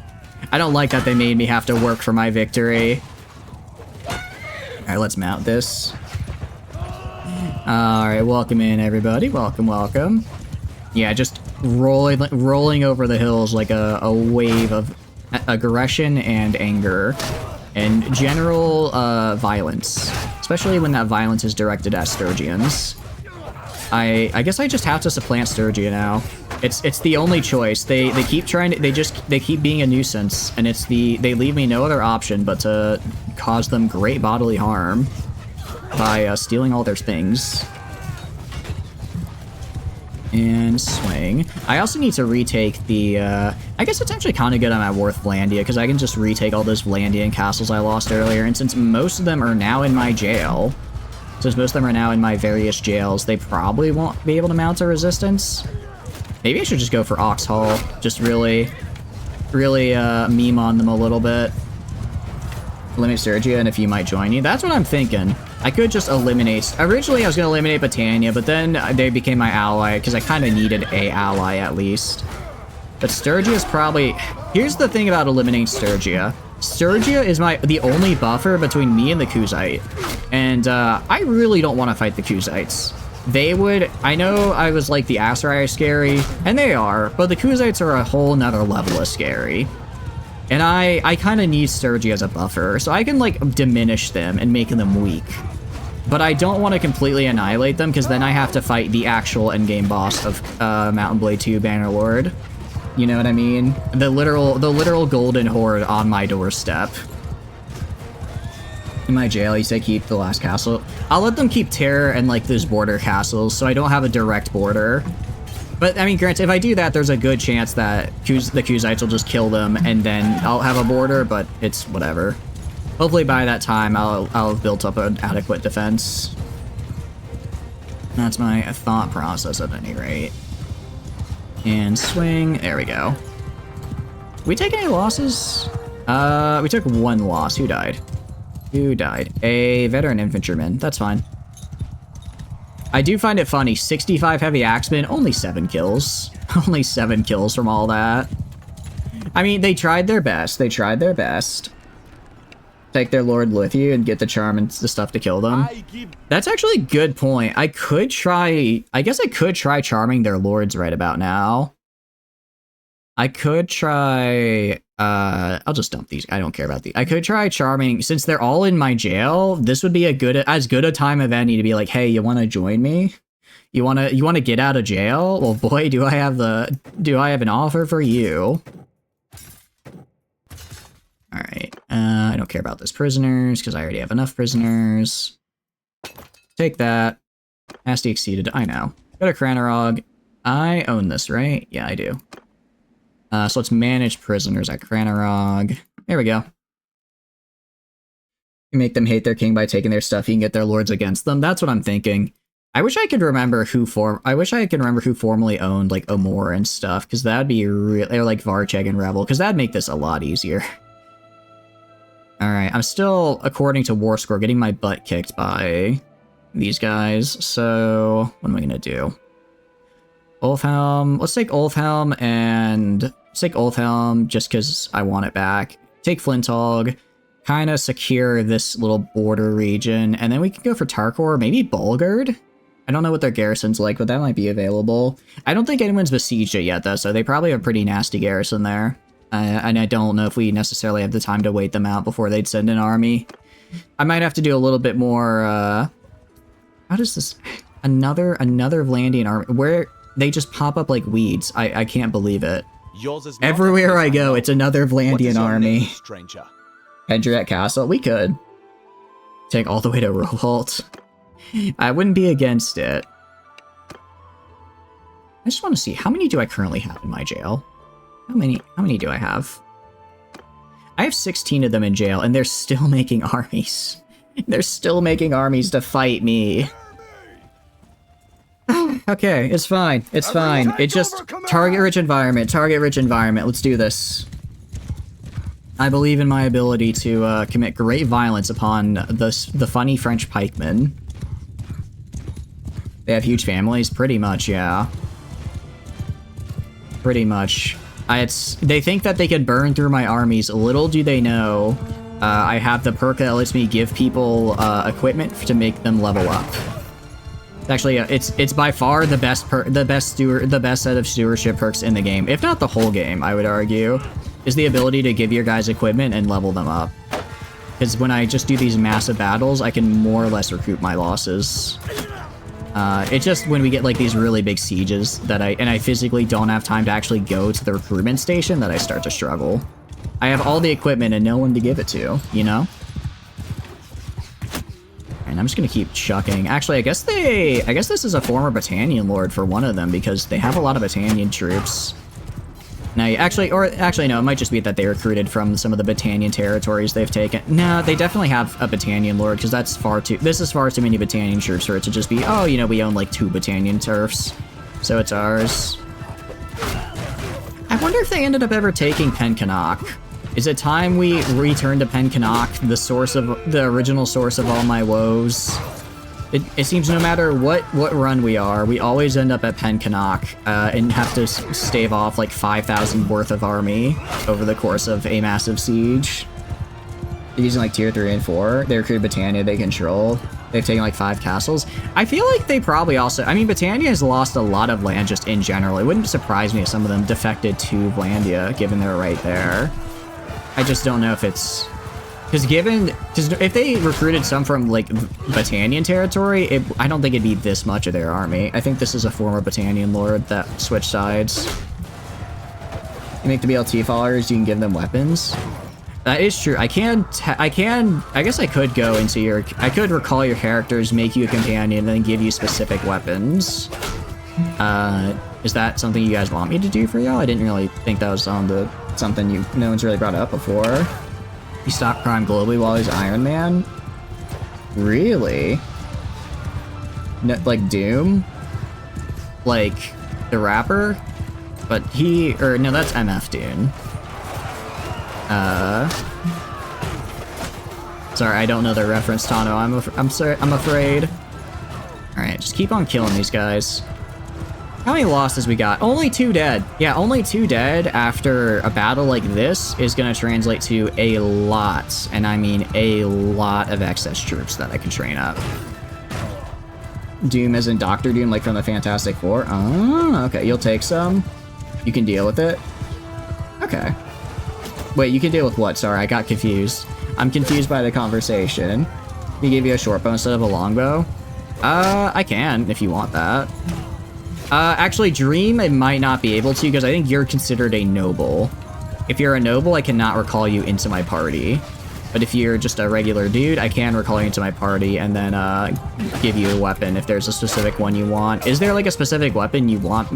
Speaker 1: I don't like that they made me have to work for my victory. Alright, let's mount this. Alright, welcome in, everybody. Welcome, welcome. Yeah, just rolling over the hills like a wave of aggression and anger. And general violence. Especially when that violence is directed at Sturgians. I guess I just have to supplant Sturgia now. It's the only choice. They keep trying to, they keep being a nuisance, and they leave me no other option but to cause them great bodily harm by stealing all their things. And swing. I also need to retake the, I guess it's actually kind of good I'm at Wöövelandia, because I can just retake all those Vlandian castles I lost earlier, and since most of them are now in my jail, since most of them are now in my various jails, they probably won't be able to mount a resistance. Maybe I should just go for Oxhall. Just really meme on them a little bit. Eliminate Sturgia, and if you might join you. That's what I'm thinking. I could just eliminate... Originally, I was going to eliminate Britannia, but then they became my ally, because I kind of needed a ally, at least. But Sturgia is probably... Here's the thing about eliminating Sturgia. Sturgia is the only buffer between me and the Kuzite. And I really don't want to fight the Kuzites. They would... I know I was like the Aserai are scary, and they are, but the Kuzites are a whole nother level of scary. And I kind of need Sturgia as a buffer, so I can, like, diminish them and make them weak. But I don't want to completely annihilate them, because then I have to fight the actual endgame boss of Mountain Blade 2 Bannerlord. You know what I mean? The literal golden horde on my doorstep. In my jail, you say keep the last castle. I'll let them keep Terror and, like, those border castles, so I don't have a direct border. But, I mean, granted, if I do that, there's a good chance that the Kuzites will just kill them, and then I'll have a border, but it's whatever. Hopefully by that time, I'll have built up an adequate defense. That's my thought process at any rate. And swing. There we go. Did we take any losses? We took one loss. Who died? Who died? A veteran infantryman. That's fine. I do find it funny. 65 heavy axemen, only 7 kills. Only 7 kills from all that. I mean, they tried their best. They tried their best. Take their lord with you and get the charm and the stuff to kill them. That's actually a good point. I could try... I guess I could try charming their lords right about now. I could try... I'll just dump these. I don't care about these. I could try charming... Since they're all in my jail, this would be as good a time of any to be like, hey, you want to join me? You want to get out of jail? Well, boy, do I have an offer for you. Alright, I don't care about those prisoners, because I already have enough prisoners. Take that. Capacity exceeded, I know. Go to Cranarog. I own this, right? Yeah, I do. So let's manage prisoners at Cranarog. There we go. You make them hate their king by taking their stuff. You can get their lords against them. That's what I'm thinking. I wish I could remember who formerly owned like Amor and stuff, because that'd be really, or like Varcheg and Rebel, because that'd make this a lot easier. All right, I'm still, according to War Score, getting my butt kicked by these guys. So what am I gonna do? Ulfhelm. Let's take Ulfhelm just because I want it back. Take Flinthog. Kind of secure this little border region, and then we can go for Tarkor, maybe Bulgard? I don't know what their garrison's like, but that might be available. I don't think anyone's besieged it yet, though, so they probably have a pretty nasty garrison there. And I don't know if we necessarily have the time to wait them out before they'd send an army. I might have to do a little bit more, how does this... Another Vlandian army, where they just pop up like weeds. I can't believe it. Everywhere I go, it's another Vlandian army.
Speaker 2: Name, stranger?
Speaker 1: Hedret Castle? We could. Take all the way to Roholt. I wouldn't be against it. I just want to see, how many do I currently have in my jail? How many do I have? I have 16 of them in jail, and they're still making armies. They're still making armies to fight me. Okay, it's fine. It's fine. It's just target-rich environment. Target-rich environment. Let's do this. I believe in my ability to commit great violence upon the funny French pikemen. They have huge families? Pretty much, yeah. Pretty much. They think that they can burn through my armies. Little do they know, I have the perk that lets me give people equipment to make them level up. Actually, it's by far the best set of stewardship perks in the game, if not the whole game. I would argue, is the ability to give your guys equipment and level them up. Because when I just do these massive battles, I can more or less recoup my losses. It's just when we get like these really big sieges that I physically don't have time to actually go to the recruitment station that I start to struggle. I have all the equipment and no one to give it to, you know? And I'm just gonna keep chucking. Actually, I guess this is a former Battanian lord for one of them, because they have a lot of Battanian troops. Now, actually, no, it might just be that they recruited from some of the Battanian territories they've taken. No, they definitely have a Battanian lord, because this is far too many Battanian troops for it to just be, oh, you know, we own like 2 Battanian turfs, so it's ours. I wonder if they ended up ever taking Pencanak. Is it time we return to Pencanak, the original source of all my woes? It seems no matter what run we are, we always end up at Pencanak and have to stave off like 5,000 worth of army over the course of a massive siege. They're using like tier 3 and 4. They recruited Battania they control. They've taken like 5 castles. I feel like they probably also... I mean, Battania has lost a lot of land just in general. It wouldn't surprise me if some of them defected to Vlandia, given they're right there. I just don't know if it's... Because if they recruited some from, like, Battanian territory, I don't think it'd be this much of their army. I think this is a former Battanian lord that switched sides. You make the BLT followers, you can give them weapons. That is true. I guess I could go into I could recall your characters, make you a companion, and then give you specific weapons. Is that something you guys want me to do for y'all? I didn't really think that was something no one's really brought up before. He stopped crime globally while he's Iron Man? Really? No, like Doom? Like the rapper? But no, that's MF Doom. Sorry, I don't know the reference, Tano. I'm sorry, I'm afraid. Alright, just keep on killing these guys. How many losses we got? Only 2 dead. Yeah, only 2 dead after a battle like this is gonna translate to a lot, and I mean a lot of excess troops that I can train up. Doom as in Doctor Doom, like from the Fantastic Four? Oh, okay, you'll take some? You can deal with it? Okay. Wait, you can deal with what? Sorry, I got confused. I'm confused by the conversation. Can you give you a short bow instead of a longbow? I can, if you want that. Actually, Dream, I might not be able to, because I think you're considered a noble. If you're a noble, I cannot recall you into my party. But if you're just a regular dude, I can recall you into my party and then give you a weapon if there's a specific one you want. Is there like a specific weapon you want?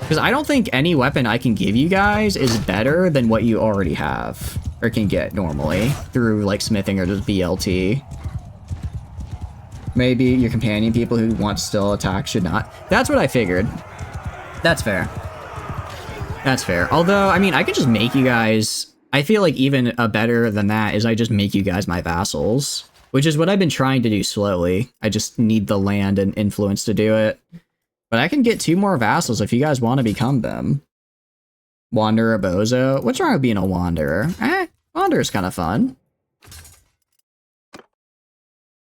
Speaker 1: Because I don't think any weapon I can give you guys is better than what you already have or can get normally through like smithing or just BLT. Maybe your companion people who want to still attack should not. That's what I figured. That's fair. That's fair. Although, I mean, I could just make you guys... I feel like even better than that is I just make you guys my vassals, which is what I've been trying to do slowly. I just need the land and influence to do it. But I can get 2 more vassals if you guys want to become them. Wanderer Bozo. What's wrong with being a wanderer? Wanderer's kind of fun.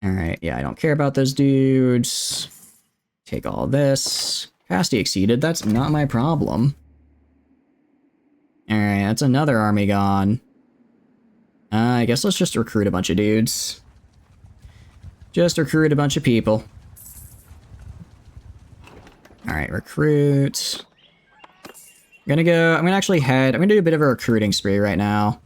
Speaker 1: Alright, yeah, I don't care about those dudes. Take all this. Capacity exceeded, that's not my problem. Alright, that's another army gone. I guess let's just recruit a bunch of dudes. Just recruit a bunch of people. Alright, recruit. I'm gonna actually head, I'm gonna do a bit of a recruiting spree right now.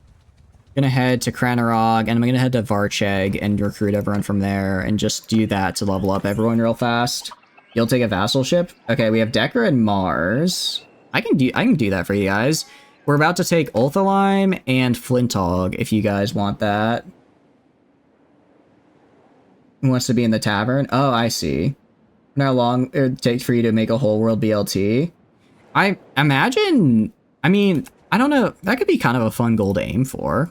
Speaker 1: I'm gonna head to Kranerog, and I'm gonna head to Varcheg and recruit everyone from there, and just do that to level up everyone real fast. You'll take a vassal ship? Okay, we have Decker and Mars. I can do that for you guys. We're about to take Ulthalime and Flintog, if you guys want that. Who wants to be in the tavern? Oh, I see. How long it takes for you to make a whole world BLT? I imagine... I mean, I don't know. That could be kind of a fun goal to aim for.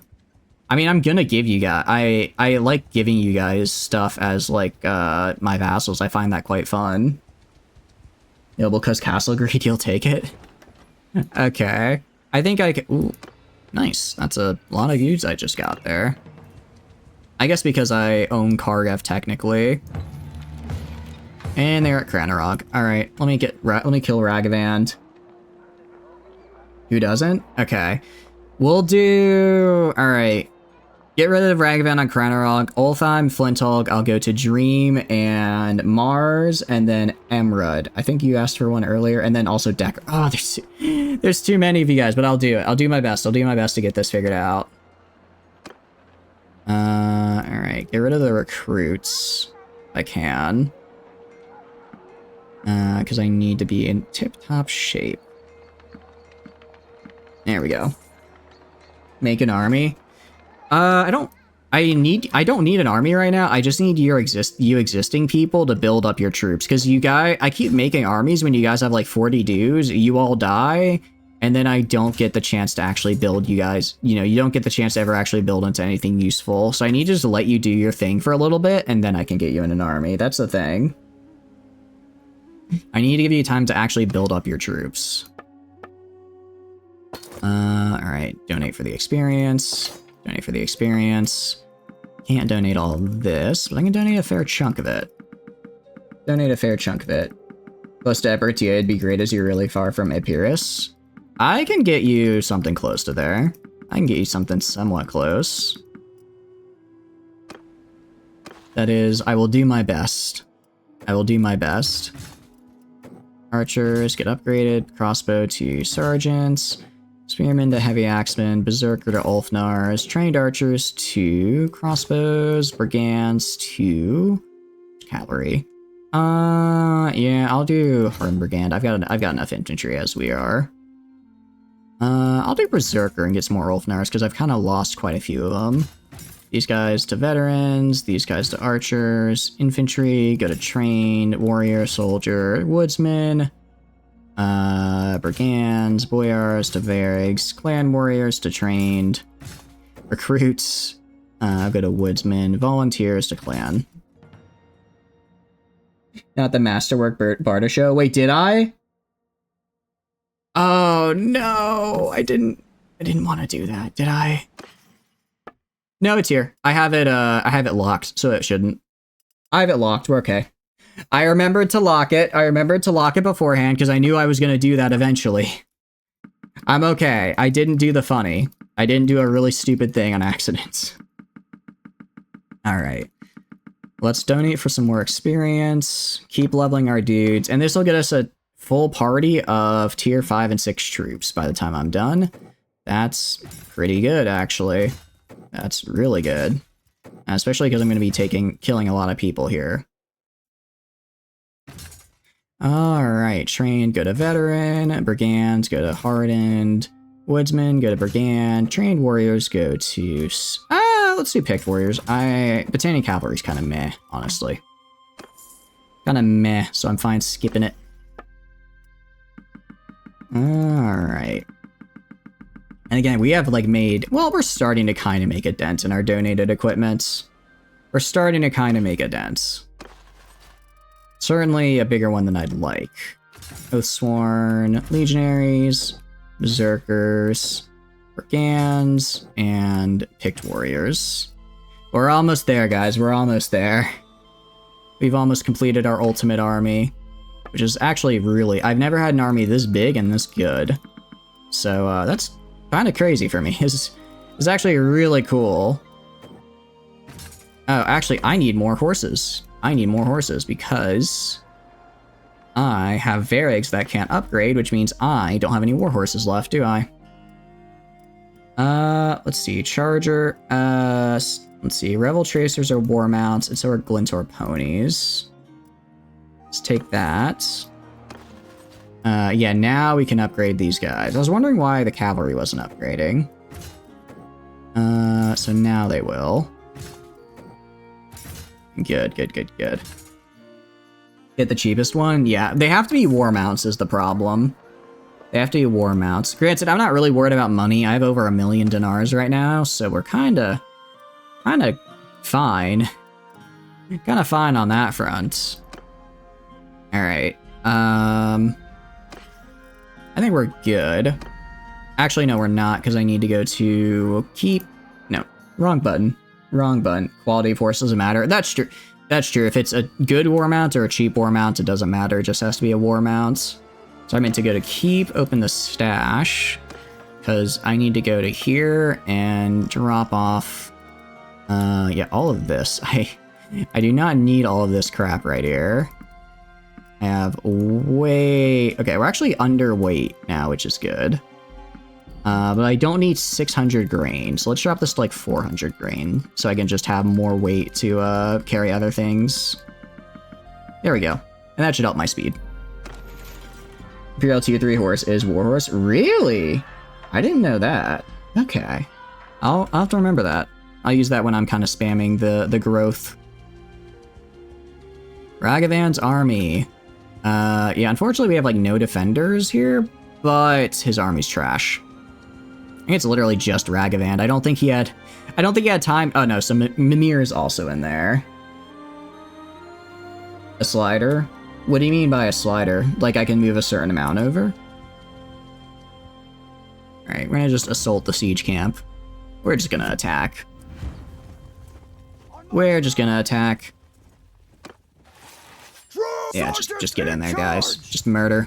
Speaker 1: I mean, I'm gonna give you guys... I like giving you guys stuff as, like, my vassals. I find that quite fun. Noble Coast Castle Greed, you'll take it? Okay. I think I can... Ooh, nice. That's a lot of views I just got there. I guess because I own Kargev technically. And they're at Kranerog. Alright, let me kill Ragavand. Who doesn't? Okay. We'll do... Alright. Get rid of Ragavand on Kranerog. Ulthime, Flintog, I'll go to Dream and Mars, and then Emrud. I think you asked for one earlier, and then also Decker. Oh, there's too many of you guys, but I'll do it. I'll do my best. I'll do my best to get this figured out. Alright. Get rid of the recruits. If I can. Because I need to be in tip-top shape. There we go. Make an army. I don't need an army right now. I just need you existing people to build up your troops. Because I keep making armies when you guys have like 40 dudes. You all die, and then I don't get the chance to actually build you guys. You know, you don't get the chance to ever actually build into anything useful. So I need to just let you do your thing for a little bit, and then I can get you in an army. That's the thing. I need to give you time to actually build up your troops. Alright. Donate for the experience. Donate for the experience. Can't donate all this, but I can donate a fair chunk of it. Donate a fair chunk of it. Close to Epertia, it'd be great as you're really far from Epirus. I can get you something close to there. I can get you something somewhat close. That is, I will do my best. I will do my best. Archers get upgraded. Crossbow to sergeants. Spearmen to heavy axemen. Berserker to Ulfnars. Trained archers to crossbows. Brigands to cavalry. Yeah, I'll do Hardened Brigand. I've got enough infantry as we are. I'll do Berserker and get some more Ulfnars because I've kind of lost quite a few of them. These guys to veterans, these guys to archers, infantry, go to trained, warrior, soldier, woodsman, brigands, boyars to vargs, clan warriors to trained, recruits, go to woodsman, volunteers to clan. Not the Masterwork Barter Show. Wait, did I? Oh no, I didn't want to do that, did I? No, it's here. I have it locked, so it shouldn't. I have it locked, we're okay. I remembered to lock it. I remembered to lock it beforehand because I knew I was going to do that eventually. I'm okay. I didn't do the funny. I didn't do a really stupid thing on accident. Alright. Let's donate for some more experience. Keep leveling our dudes. And this will get us a full party of tier 5 and 6 troops by the time I'm done. That's pretty good, actually. That's really good. Especially because I'm going to be killing a lot of people here. Alright, trained, go to veteran. Brigands, go to hardened. Woodsmen, go to brigand. Trained warriors, go to... let's do picked warriors. Battalion cavalry's kind of meh, honestly. Kind of meh, so I'm fine skipping it. Alright. And again, we have like we're starting to kind of make a dent in our donated equipment. We're starting to kind of make a dent. Certainly a bigger one than I'd like. Oathsworn legionaries, berserkers, brigands, and picked warriors. We're almost there, guys. We're almost there. We've almost completed our ultimate army, which is actually really... I've never had an army this big and this good. So that's kind of crazy for me. It's actually really cool. Oh, actually, I need more horses. I need more horses because I have Varegs that can't upgrade, which means I don't have any war horses left, do I? Let's see. Charger. Let's see. Revel Tracers are war mounts, and so are Glintor ponies. Let's take that. Yeah, now we can upgrade these guys. I was wondering why the cavalry wasn't upgrading. So now they will. Good, good, good, good. Get the cheapest one? Yeah, they have to be war mounts is the problem. They have to be war mounts. Granted, I'm not really worried about money. I have over 1 million dinars right now, so we're kinda fine. Kinda fine on that front. Alright, I think we're good. Actually, no, we're not, because I need to go to no, wrong button. Wrong button. Quality of horse doesn't matter. That's true. That's true. If it's a good war mount or a cheap war mount, it doesn't matter. It just has to be a war mount. So I meant to go to keep, open the stash, because I need to go to here and drop off, yeah, all of this. I do not need all of this crap right here. I have okay, we're actually underweight now, which is good. But I don't need 600 grain, so let's drop this to like 400 grain, so I can just have more weight to carry other things. There we go. And that should help my speed. Imperial Tier 3 horse is Warhorse. Really? I didn't know that. Okay. I'll have to remember that. I'll use that when I'm kind of spamming the growth. Ragavan's army. Yeah, unfortunately we have like no defenders here, but his army's trash. I think it's literally just Ragavan. I don't think he had time. Oh no, so Mimir is also in there. A slider? What do you mean by a slider? Like I can move a certain amount over? Alright, we're gonna just assault the siege camp. We're just gonna attack. We're just gonna attack. Yeah, just get in there, guys. Just murder.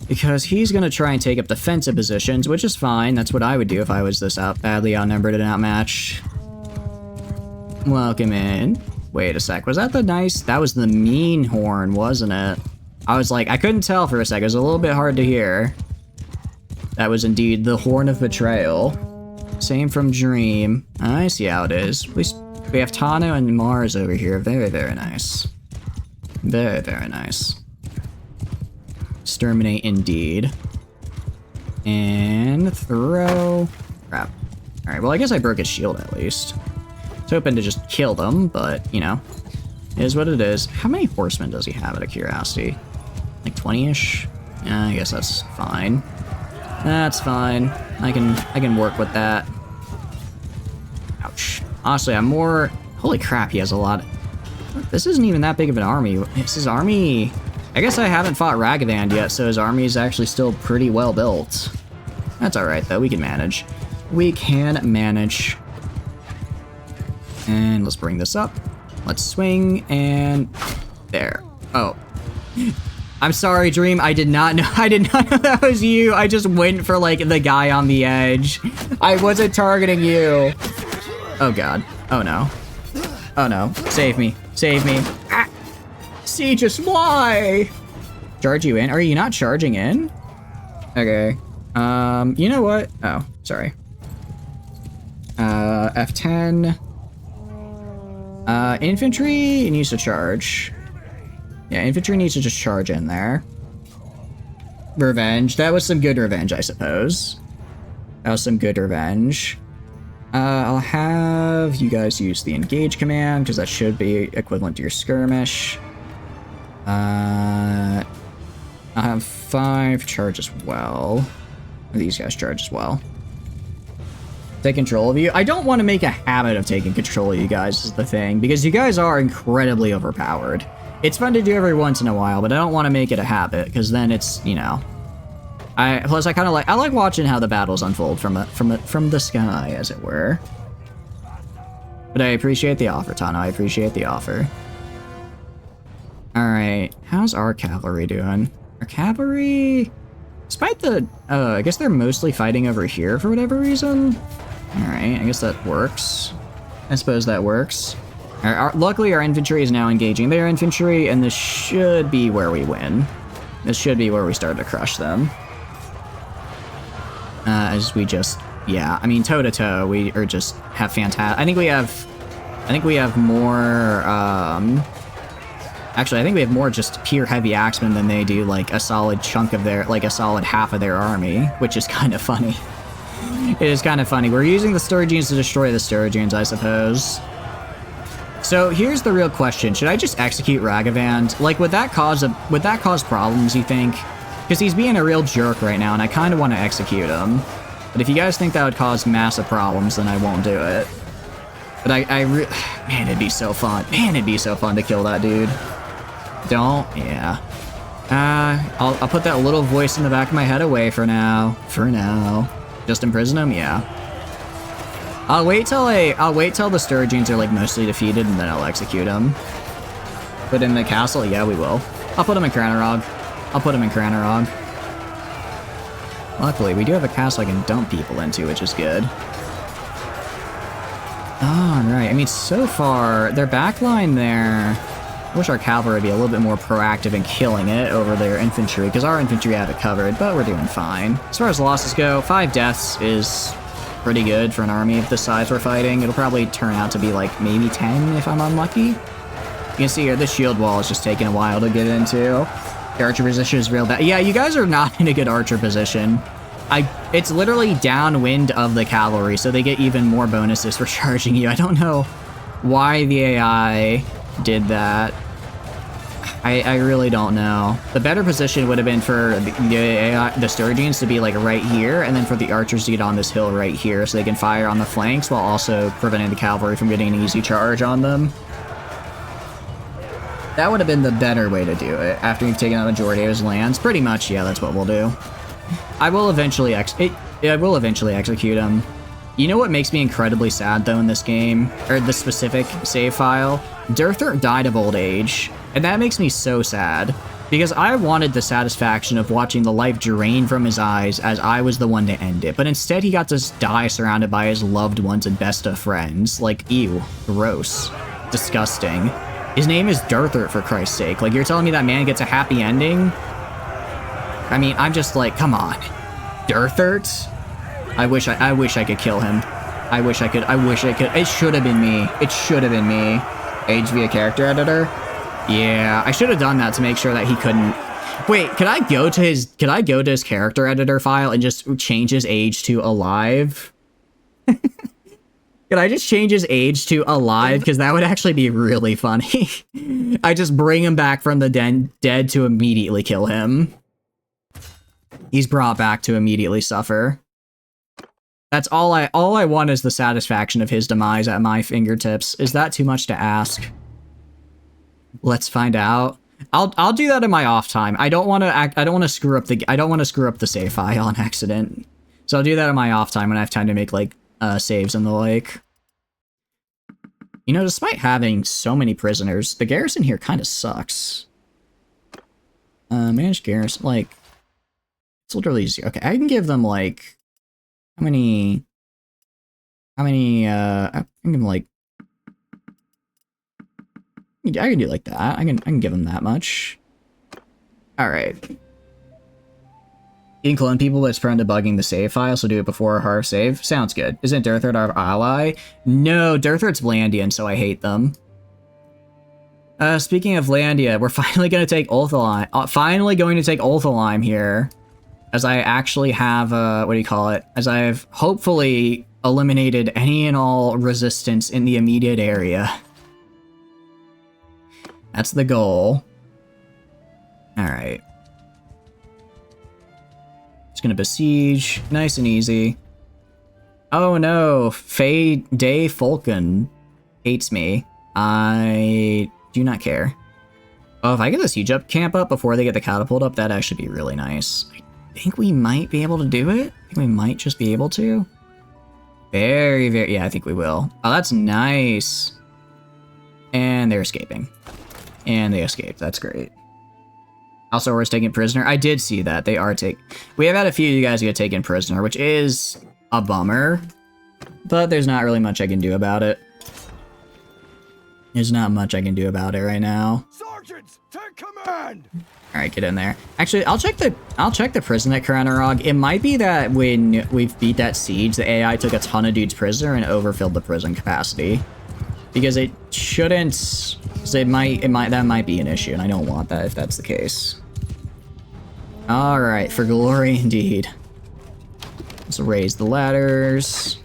Speaker 1: Because he's gonna try and take up defensive positions, which is fine. That's what I would do if I was this badly outnumbered and outmatched. Welcome in. Wait a sec, was that the nice? That was the mean horn, wasn't it? I was like, I couldn't tell for a sec. It was a little bit hard to hear. That was indeed the horn of betrayal. Same from Dream. I see how it is. At least we have Tano and Mars over here. Very, very nice. Very, very nice. Exterminate indeed. And throw. Crap. Alright, well I guess I broke his shield at least. I was hoping to just kill them, but, you know, it is what it is. How many horsemen does he have out of curiosity? Like 20-ish? Yeah, I guess that's fine. That's fine. I can work with that. Ouch. Honestly, I'm more... Holy crap, he has a lot. This isn't even that big of an army. It's his army... I guess I haven't fought Ragavan yet, so his army is actually still pretty well built. That's alright, though. We can manage. We can manage. And let's bring this up. Let's swing, and... There. Oh. I'm sorry, Dream. I did not know that was you. I just went for, like, the guy on the edge. I wasn't targeting you. Oh, God. Oh, no. Oh, no. Save me. Save me. Ah! Just why? Charge you in? Are you not charging in? Okay. You know what? Oh, sorry. F10. Infantry needs to charge. Yeah, infantry needs to just charge in there. Revenge. That was some good revenge, I suppose. That was some good revenge. I'll have you guys use the engage command, because that should be equivalent to your skirmish. I'll have 5 charge as well. These guys charge as well. Take control of you. I don't want to make a habit of taking control of you guys, is the thing, because you guys are incredibly overpowered. It's fun to do every once in a while, but I don't want to make it a habit, because then it's, you know... Plus, I kind of like... I like watching how the battles unfold from the sky, as it were. But I appreciate the offer, Tano. I appreciate the offer. Alright. How's our cavalry doing? Our cavalry... Despite the... I guess they're mostly fighting over here for whatever reason. Alright, I guess that works. I suppose that works. Luckily, our infantry is now engaging their infantry, and this should be where we win. This should be where we start to crush them. As we just... Yeah, I mean, toe-to-toe, we are just have fantastic... I think we have more... Actually, I think we have more just pure heavy axemen than they do, like, a solid chunk of their... Like, a solid half of their army, which is kind of funny. It is kind of funny. We're using the Sturgians to destroy the Sturgians, I suppose. So, here's the real question. Should I just execute Ragavand? Like, would that cause problems, you think? Because he's being a real jerk right now, and I kind of want to execute him. But if you guys think that would cause massive problems, then I won't do it. But man, it'd be so fun. Man, it'd be so fun to kill that dude. Don't? Yeah. I'll put that little voice in the back of my head away for now. For now. Just imprison him? Yeah. I'll wait till the Sturgians are like mostly defeated, and then I'll execute him. Put in the castle? Yeah, we will. I'll put him in Cranarog. Luckily, we do have a castle I can dump people into, which is good. Alright, I mean, so far, their backline there... I wish our cavalry would be a little bit more proactive in killing it over their infantry, because our infantry have it covered, but we're doing fine. As far as losses go, 5 deaths is pretty good for an army of the size we're fighting. It'll probably turn out to be like maybe 10 if I'm unlucky. You can see here, this shield wall is just taking a while to get into. The archer position is real bad. Yeah, you guys are not in a good archer position. It's literally downwind of the cavalry, so they get even more bonuses for charging you. I don't know why the AI did that. I really don't know. The better position would have been for the Sturgians to be like right here, and then for the archers to get on this hill right here so they can fire on the flanks while also preventing the cavalry from getting an easy charge on them. That would have been the better way to do it after you've taken out the majority of his lands. Pretty much, yeah, that's what we'll do. I will eventually execute him. You know what makes me incredibly sad, though, in this game? Or the specific save file? Durthert died of old age, and that makes me so sad. Because I wanted the satisfaction of watching the life drain from his eyes as I was the one to end it, but instead he got to die surrounded by his loved ones and best of friends. Like, ew. Gross. Disgusting. His name is Durthert, for Christ's sake. Like, you're telling me that man gets a happy ending? I mean, I'm just like, come on. Durthert? I wish I could kill him. I wish I could. It should have been me. It should have been me. Age via character editor? Yeah, I should have done that to make sure that he couldn't. Wait, could I go to his character editor file and just change his age to alive? Could I just change his age to alive? Because that would actually be really funny. I just bring him back from the dead to immediately kill him. He's brought back to immediately suffer. That's all I want is the satisfaction of his demise at my fingertips. Is that too much to ask? Let's find out. I'll do that in my off time. I don't want to screw up the save file on accident. So I'll do that in my off time when I have time to make like saves and the like. You know, despite having so many prisoners, the garrison here kind of sucks. Managed garrison, like, it's literally easy. Okay, I can give them like how many I can give them like I can do like that. I can give them that much. All right. You can clone people, but it's prone to bugging the save file, so do it before a hard save. Sounds good. Isn't Durthard our ally? No, Durthard's Landian, so I hate them. Speaking of Landia, we're finally going to take Ulthalime. Ulthalime here. As I actually have, what do you call it? As I've hopefully eliminated any and all resistance in the immediate area. That's the goal. Alright. Just gonna besiege. Nice and easy. Oh no, Faye Day Falcon hates me. I do not care. Oh, if I get the siege up camp up before they get the catapult up, that'd actually be really nice. I think we might be able to do it. I think we might just be able to. Very, very, yeah, I think we will. Oh, that's nice. And they're escaping. And they escaped, that's great. Also, we're taken prisoner. I did see that. They are we have had a few of you guys get taken prisoner, which is a bummer. But there's not really much I can do about it. There's not much I can do about it right now.
Speaker 2: Sergeants, take command!
Speaker 1: Alright, get in there. Actually, I'll check the prison at Karanerog. It might be that when we've beat that siege, the AI took a ton of dudes prisoner and overfilled the prison capacity. Because it shouldn't, so that might be an issue, and I don't want that if that's the case. Alright, for glory indeed. Let's raise the ladders.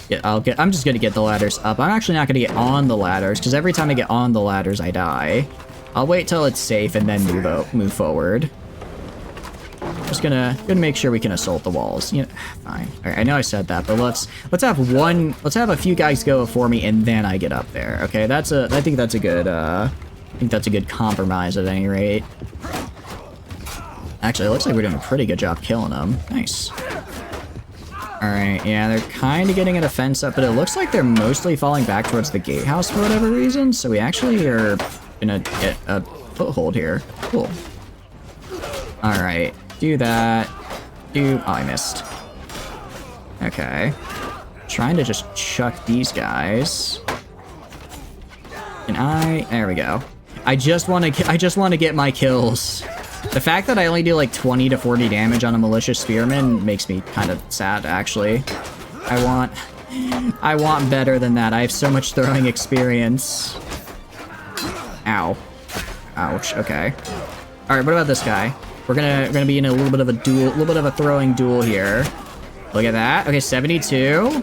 Speaker 1: Yeah, I'm just gonna get the ladders up. I'm actually not gonna get on the ladders, because every time I get on the ladders, I die. I'll wait till it's safe and then move forward. Just gonna make sure we can assault the walls. You know, fine. All right, I know I said that, but let's have a few guys go before me and then I get up there. Okay, I think that's a good compromise at any rate. Actually, it looks like we're doing a pretty good job killing them. Nice. All right, yeah, they're kind of getting a defense up, but it looks like they're mostly falling back towards the gatehouse for whatever reason. So we actually are gonna get a foothold here. Cool. All right. Do that. Oh, I missed. Okay. Trying to just chuck these guys. There we go. I just want to get my kills. The fact that I only do like 20 to 40 damage on a malicious spearman makes me kind of sad, actually. I want better than that. I have so much throwing experience. Ow. Ouch. Okay. All right. What about this guy? We're gonna be in a little bit of a throwing duel here. Look at that. Okay, 72.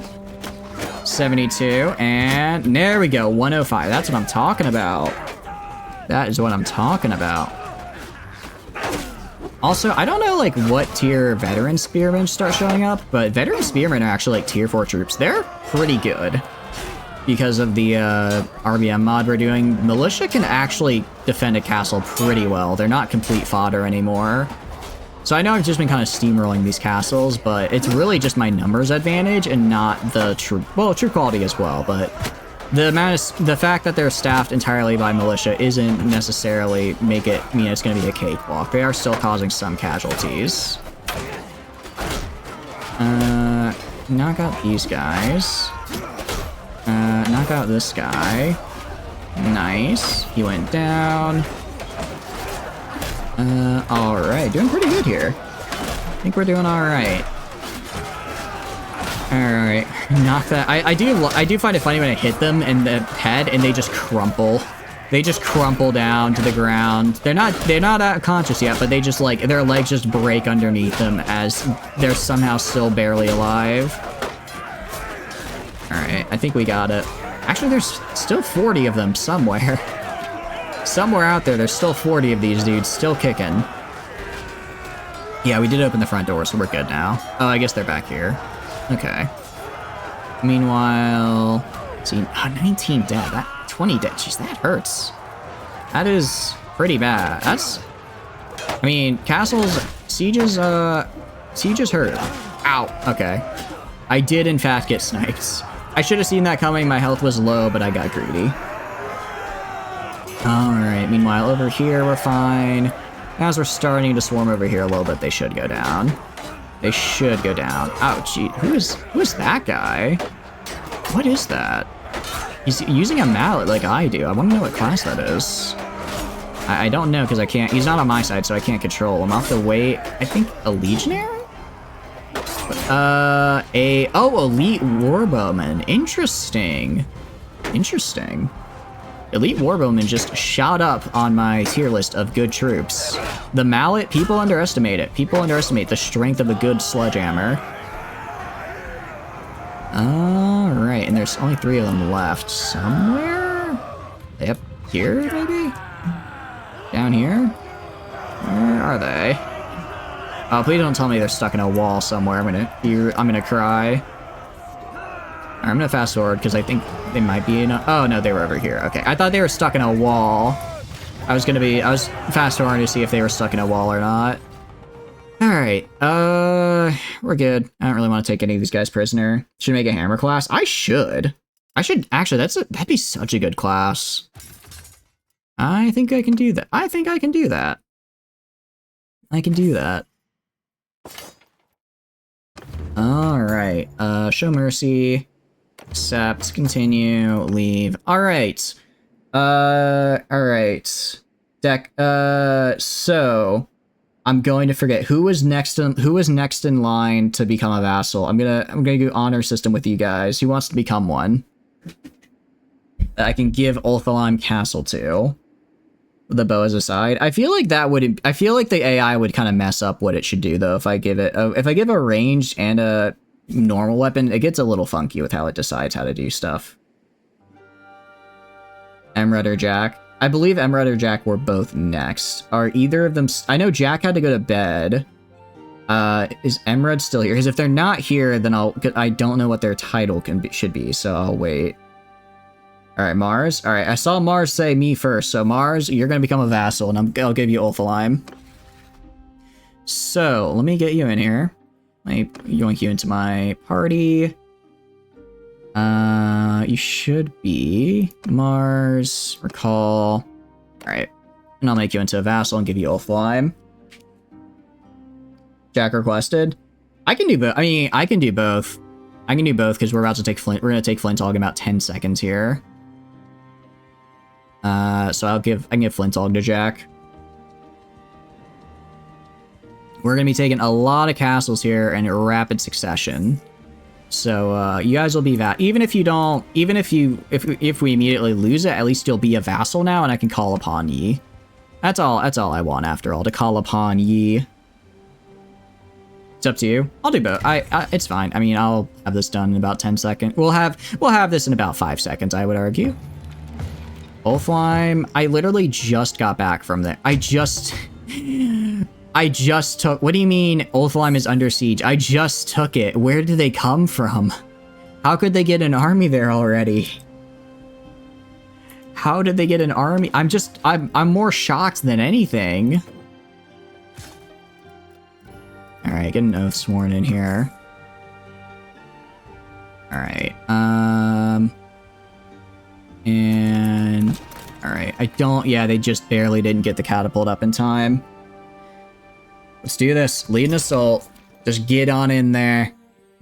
Speaker 1: 72, and there we go, 105. That's what I'm talking about. That is what I'm talking about. Also, I don't know like what tier veteran spearmen start showing up, but veteran spearmen are actually like tier 4 troops. They're pretty good. Because of the RBM mod we're doing, militia can actually defend a castle pretty well. They're not complete fodder anymore. So I know I've just been kind of steamrolling these castles, but it's really just my numbers advantage and not the troop quality as well. But the fact that they're staffed entirely by militia isn't necessarily mean it's going to be a cakewalk. They are still causing some casualties. Knock out these guys. Knock out this guy. Nice. He went down. Alright. Doing pretty good here. I think we're doing alright. Alright. Knock that. I do find it funny when I hit them in the head and they just crumple. They just crumple down to the ground. They're not conscious yet, but they just like, their legs just break underneath them as they're somehow still barely alive. Alright, I think we got it. Actually, there's still 40 of them somewhere. Somewhere out there, there's still 40 of these dudes still kicking. Yeah, we did open the front door, so we're good now. Oh, I guess they're back here. Okay. Meanwhile, see, 19 dead. 20 dead. Jeez, that hurts. That is pretty bad. I mean, castles, sieges hurt. Ow. Okay. I did, in fact, get sniped. I should have seen that coming. My health was low, but I got greedy. Alright, meanwhile, over here, we're fine. As we're starting to swarm over here a little bit, they should go down. They should go down. Oh, gee. Who is that guy? What is that? He's using a mallet like I do. I want to know what class that is. I don't know because I can't. He's not on my side, so I can't control him. I'll have to wait. I think a legionary. Elite warbowman. Interesting. Interesting. Elite warbowman just shot up on my tier list of good troops. The mallet, people underestimate it. People underestimate the strength of a good sledgehammer. Alright, and there's only 3 of them left. Somewhere? They up here, maybe? Down here? Where are they? Oh, please don't tell me they're stuck in a wall somewhere. I'm gonna cry. Alright, I'm gonna fast forward because I think they might be in a... Oh, no, they were over here. Okay, I thought they were stuck in a wall. I was fast forwarding to see if they were stuck in a wall or not. Alright, we're good. I don't really want to take any of these guys prisoner. Should I make a hammer class? I should. Actually, that'd be such a good class. I think I can do that. I think I can do that. I can do that. Alright, show mercy. Accept, continue, leave. Alright. Alright. Deck, so... I'm going to forget who was next in line to become a vassal. I'm gonna do honor system with you guys. Who wants to become one? That I can give Wöövelandia Castle to. The bow as a side. I feel like the AI would kind of mess up what it should do though if I give it a ranged and a normal weapon. It gets a little funky with how it decides how to do stuff. Emred or Jack? I believe Emred or Jack were both next. Are either of them... I know Jack had to go to bed. Is Emred still here? Because if they're not here, then I don't know what their title should be, so I'll wait. Alright, Mars. Alright, I saw Mars say me first, so Mars, you're gonna become a vassal, and I'll give you Wöövelandia. So, let me get you in here. Let me yoink you into my party. You should be Mars, recall. Alright. And I'll make you into a vassal and give you Wöövelandia. Jack requested. I can do both. I mean, I can do both. I can do both because we're about to take Flint. We're gonna take Flintog in about 10 seconds here. So I can give Flintog to Jack. We're gonna be taking a lot of castles here in rapid succession. So, you guys will be even if we immediately lose it, at least you'll be a vassal now, and I can call upon ye. That's all I want, after all, to call upon ye. It's up to you. I'll do both. It's fine. I mean, I'll have this done in about 10 seconds. We'll have this in about 5 seconds, I would argue. Wöövelandia, I literally just got back from there. I just took... What do you mean Wöövelandia is under siege? I just took it. Where did they come from? How could they get an army there already? How did they get an army? I'm more shocked than anything. Alright, get an oath sworn in here. Alright, and... Alright, yeah, they just barely didn't get the catapult up in time. Let's do this. Lead an assault. Just get on in there.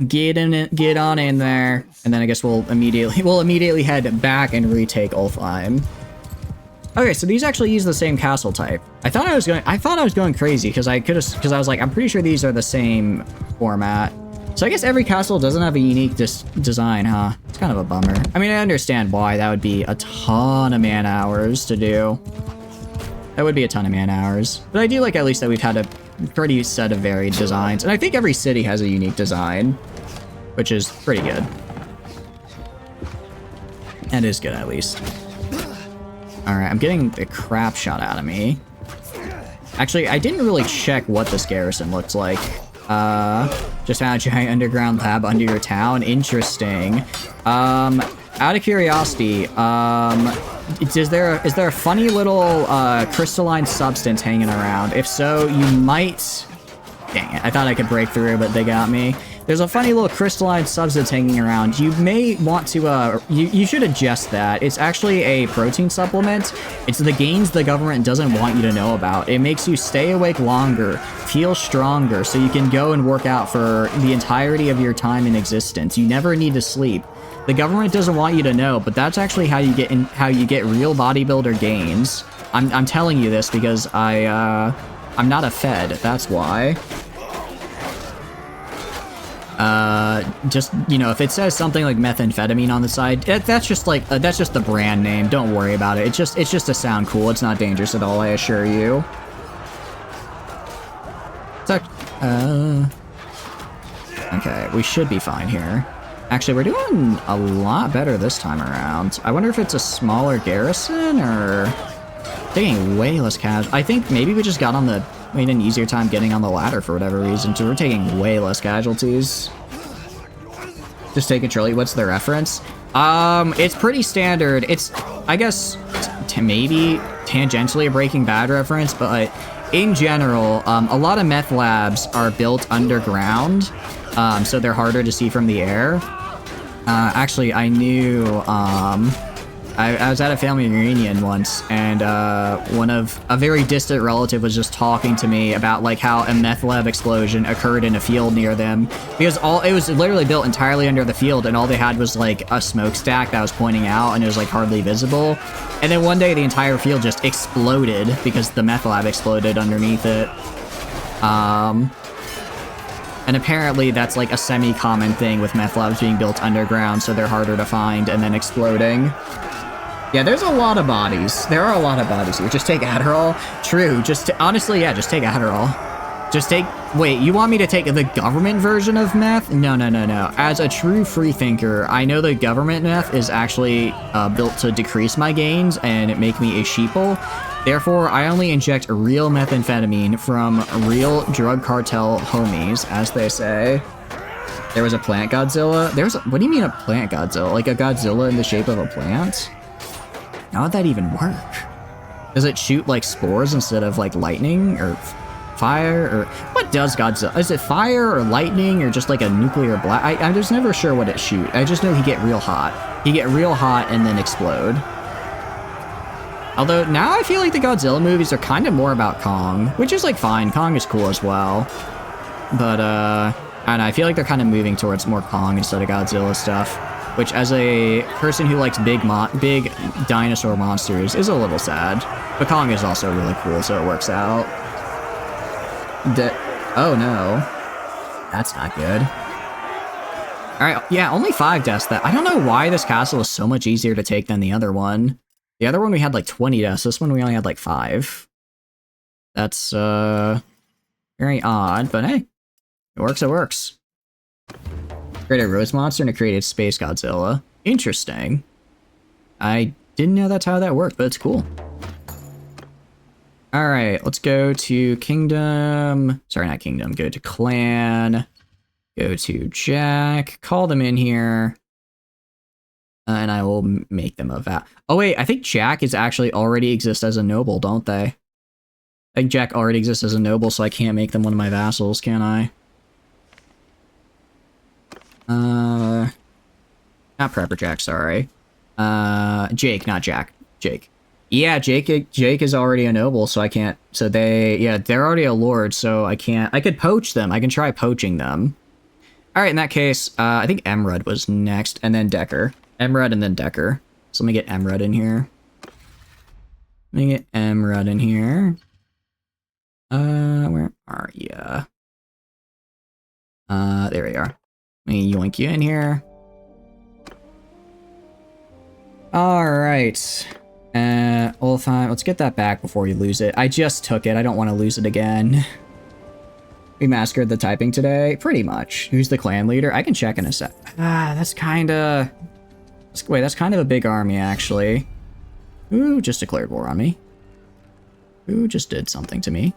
Speaker 1: Get on in there. And then I guess we'll immediately head back and retake Wöövelandia. Okay, so these actually use the same castle type. I thought I was going crazy because I was like, I'm pretty sure these are the same format. So I guess every castle doesn't have a unique design, huh? It's kind of a bummer. I mean, I understand why. That would be a ton of man hours to do. That would be a ton of man hours. But I do like at least that we've had a pretty set of varied designs. And I think every city has a unique design, which is pretty good. That is good, at least. Alright, I'm getting the crap shot out of me. Actually, I didn't really check what this garrison looks like. Just found a giant underground lab under your town. Interesting. Out of curiosity, is there a funny little crystalline substance hanging around? If so, you might... Dang it, I thought I could break through, but they got me. There's a funny little crystalline substance hanging around. You may want to, you should ingest that. It's actually a protein supplement. It's the gains the government doesn't want you to know about. It makes you stay awake longer, feel stronger, so you can go and work out for the entirety of your time in existence. You never need to sleep. The government doesn't want you to know, but that's actually how you get real bodybuilder gains. I'm telling you this because I'm not a Fed, that's why. Just, you know, if it says something like methamphetamine on the side, that's just the brand name. Don't worry about it. It's just to sound cool. It's not dangerous at all, I assure you. Okay, we should be fine here. Actually, we're doing a lot better this time around. I wonder if it's a smaller garrison or taking way less cash. I think maybe we just got on the, we had an easier time getting on the ladder for whatever reason, so we're taking way less casualties. Just take control. What's the reference? It's pretty standard. It's, I guess, maybe tangentially a Breaking Bad reference, but in general, a lot of meth labs are built underground, so they're harder to see from the air. Actually, I knew, I was at a family reunion once, and a very distant relative was just talking to me about like how a meth lab explosion occurred in a field near them, because it was literally built entirely under the field, and all they had was like a smokestack that was pointing out, and it was like hardly visible. And then one day the entire field just exploded because the meth lab exploded underneath it. And apparently that's like a semi-common thing with meth labs being built underground, so they're harder to find and then exploding. Yeah, there's a lot of bodies. There are a lot of bodies here. Just take Adderall? True, honestly, yeah, just take Adderall. Wait, you want me to take the government version of meth? No. As a true free thinker, I know the government meth is actually built to decrease my gains and make me a sheeple. Therefore, I only inject real methamphetamine from real drug cartel homies, as they say. There was a plant Godzilla? What do you mean a plant Godzilla? Like a Godzilla in the shape of a plant? How would that even work? Does it shoot like spores instead of like lightning or fire? Or what does Godzilla? Is it fire or lightning or just like a nuclear blast? I'm just never sure what it shoots. I just know he get real hot. He get real hot and then explode. Although now I feel like the Godzilla movies are kind of more about Kong, which is like fine. Kong is cool as well. But I don't know, I feel like they're kind of moving towards more Kong instead of Godzilla stuff, which as a person who likes big dinosaur monsters is a little sad. But Kong is also really cool, so it works out. Oh no. That's not good. Alright, yeah, only 5 deaths. I don't know why this castle is so much easier to take than the other one. The other one we had like 20 deaths, this one we only had like 5. That's, very odd, but hey. It works. Created a rose monster and it created Space Godzilla. Interesting. I didn't know that's how that worked, but it's cool. Alright, let's go to Kingdom. Sorry, not Kingdom. Go to Clan. Go to Jack. Call them in here. And I will make them a vow. Oh wait, I think Jack is actually already exists as a noble, don't they? I think Jack already exists as a noble, so I can't make them one of my vassals, can I? Not Prepper Jack, sorry. Jake, not Jack. Jake. Yeah, Jake is already a noble, so I can't, they're already a lord, so I could poach them. I can try poaching them. Alright, in that case, I think Emrud was next, and then Decker. Emrud and then Decker. So let me get Emrud in here. Where are ya? There we are. Let me yoink you in here. Alright. Olafine, let's get that back before you lose it. I just took it, I don't want to lose it again. We massacred the typing today? Pretty much. Who's the clan leader? I can check in a sec. That's kinda... Wait, that's kind of a big army, actually. Who just declared war on me? Who just did something to me?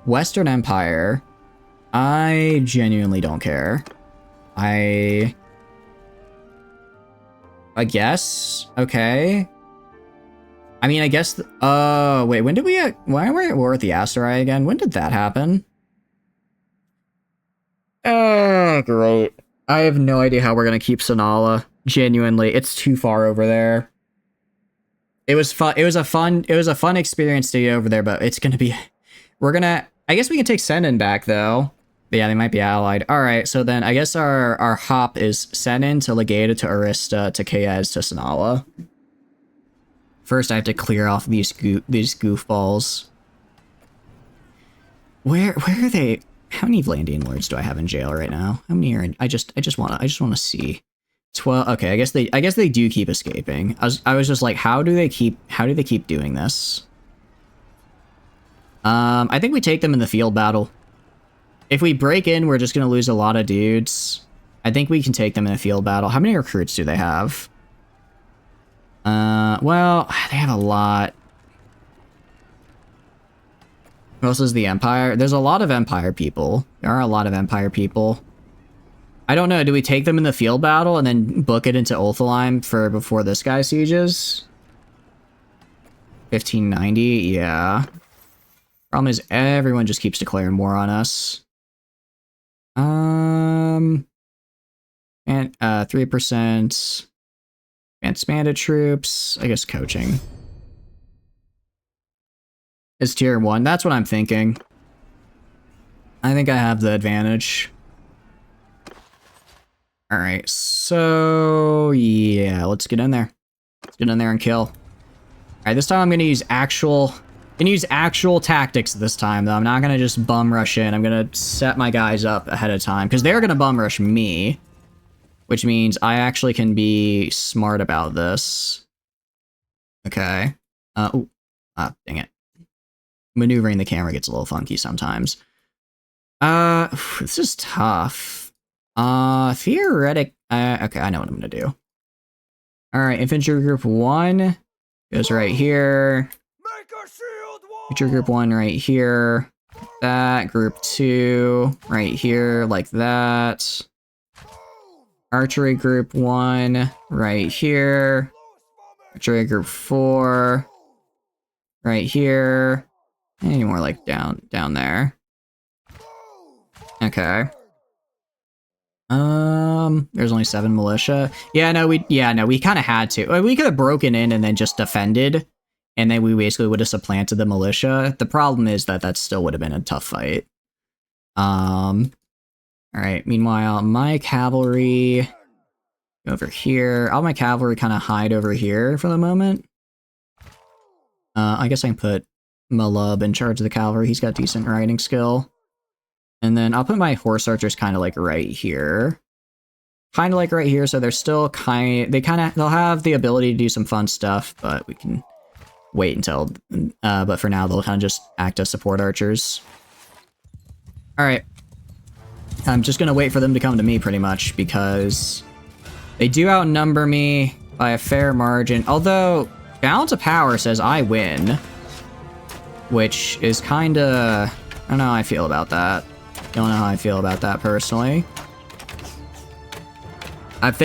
Speaker 1: Western Empire. I genuinely don't care. I guess. Okay. I mean, I guess... wait, when did we... Why were we at war with the Asterai again? When did that happen? Oh, great. I have no idea how we're gonna keep Sanala. Genuinely, it's too far over there. It was fun. It was a fun experience to get over there, but it's gonna be. I guess we can take Senin back though. But yeah, they might be allied. All right, so then I guess our hop is Senin to Legata to Arista to Kaez to Sanala. First, I have to clear off these goofballs. Where are they? How many Vlandian lords do I have in jail right now? How many are in? I just wanna see. 12. Okay, I guess they do keep escaping. I was just like, how do they keep doing this? I think we take them in the field battle. If we break in, we're just gonna lose a lot of dudes. I think we can take them in a field battle. How many recruits do they have? Well, they have a lot. Who else is the Empire? There's a lot of Empire people. There are a lot of Empire people. I don't know, do we take them in the field battle and then book it into Ulthalheim for before this guy sieges? 1590, yeah. Problem is everyone just keeps declaring war on us. And 3% advanced bandit troops. I guess coaching. It's tier 1. That's what I'm thinking. I think I have the advantage. Alright, so yeah, let's get in there. Let's get in there and kill. Alright, this time I'm gonna use actual tactics this time, though. I'm not gonna just bum rush in. I'm gonna set my guys up ahead of time, because they're gonna bum rush me. Which means I actually can be smart about this. Okay. Dang it. Maneuvering the camera gets a little funky sometimes. This is tough. Theoretic. Okay, I know what I'm gonna do. Alright, infantry group 1 goes right here. Infantry group 1 right here. That. Group 2 right here, like that. Archery group 1 right here. Archery group 4 right here. Any more like down there. Okay. There's only 7 militia. Yeah, no, we kind of had to. We could have broken in and then just defended, and then we basically would have supplanted the militia. The problem is that still would have been a tough fight. Alright, meanwhile, my cavalry over here. All my cavalry kind of hide over here for the moment. I guess I can put Malub in charge of the cavalry. He's got decent riding skill. And then I'll put my horse archers kind of like right here. Kind of like right here, so they're still they'll have the ability to do some fun stuff, but we can wait until, but for now they'll kind of just act as support archers. Alright. I'm just gonna wait for them to come to me pretty much, because they do outnumber me by a fair margin, although Balance of Power says I win, which is kinda, I don't know how I feel about that. Don't know how I feel about that personally. If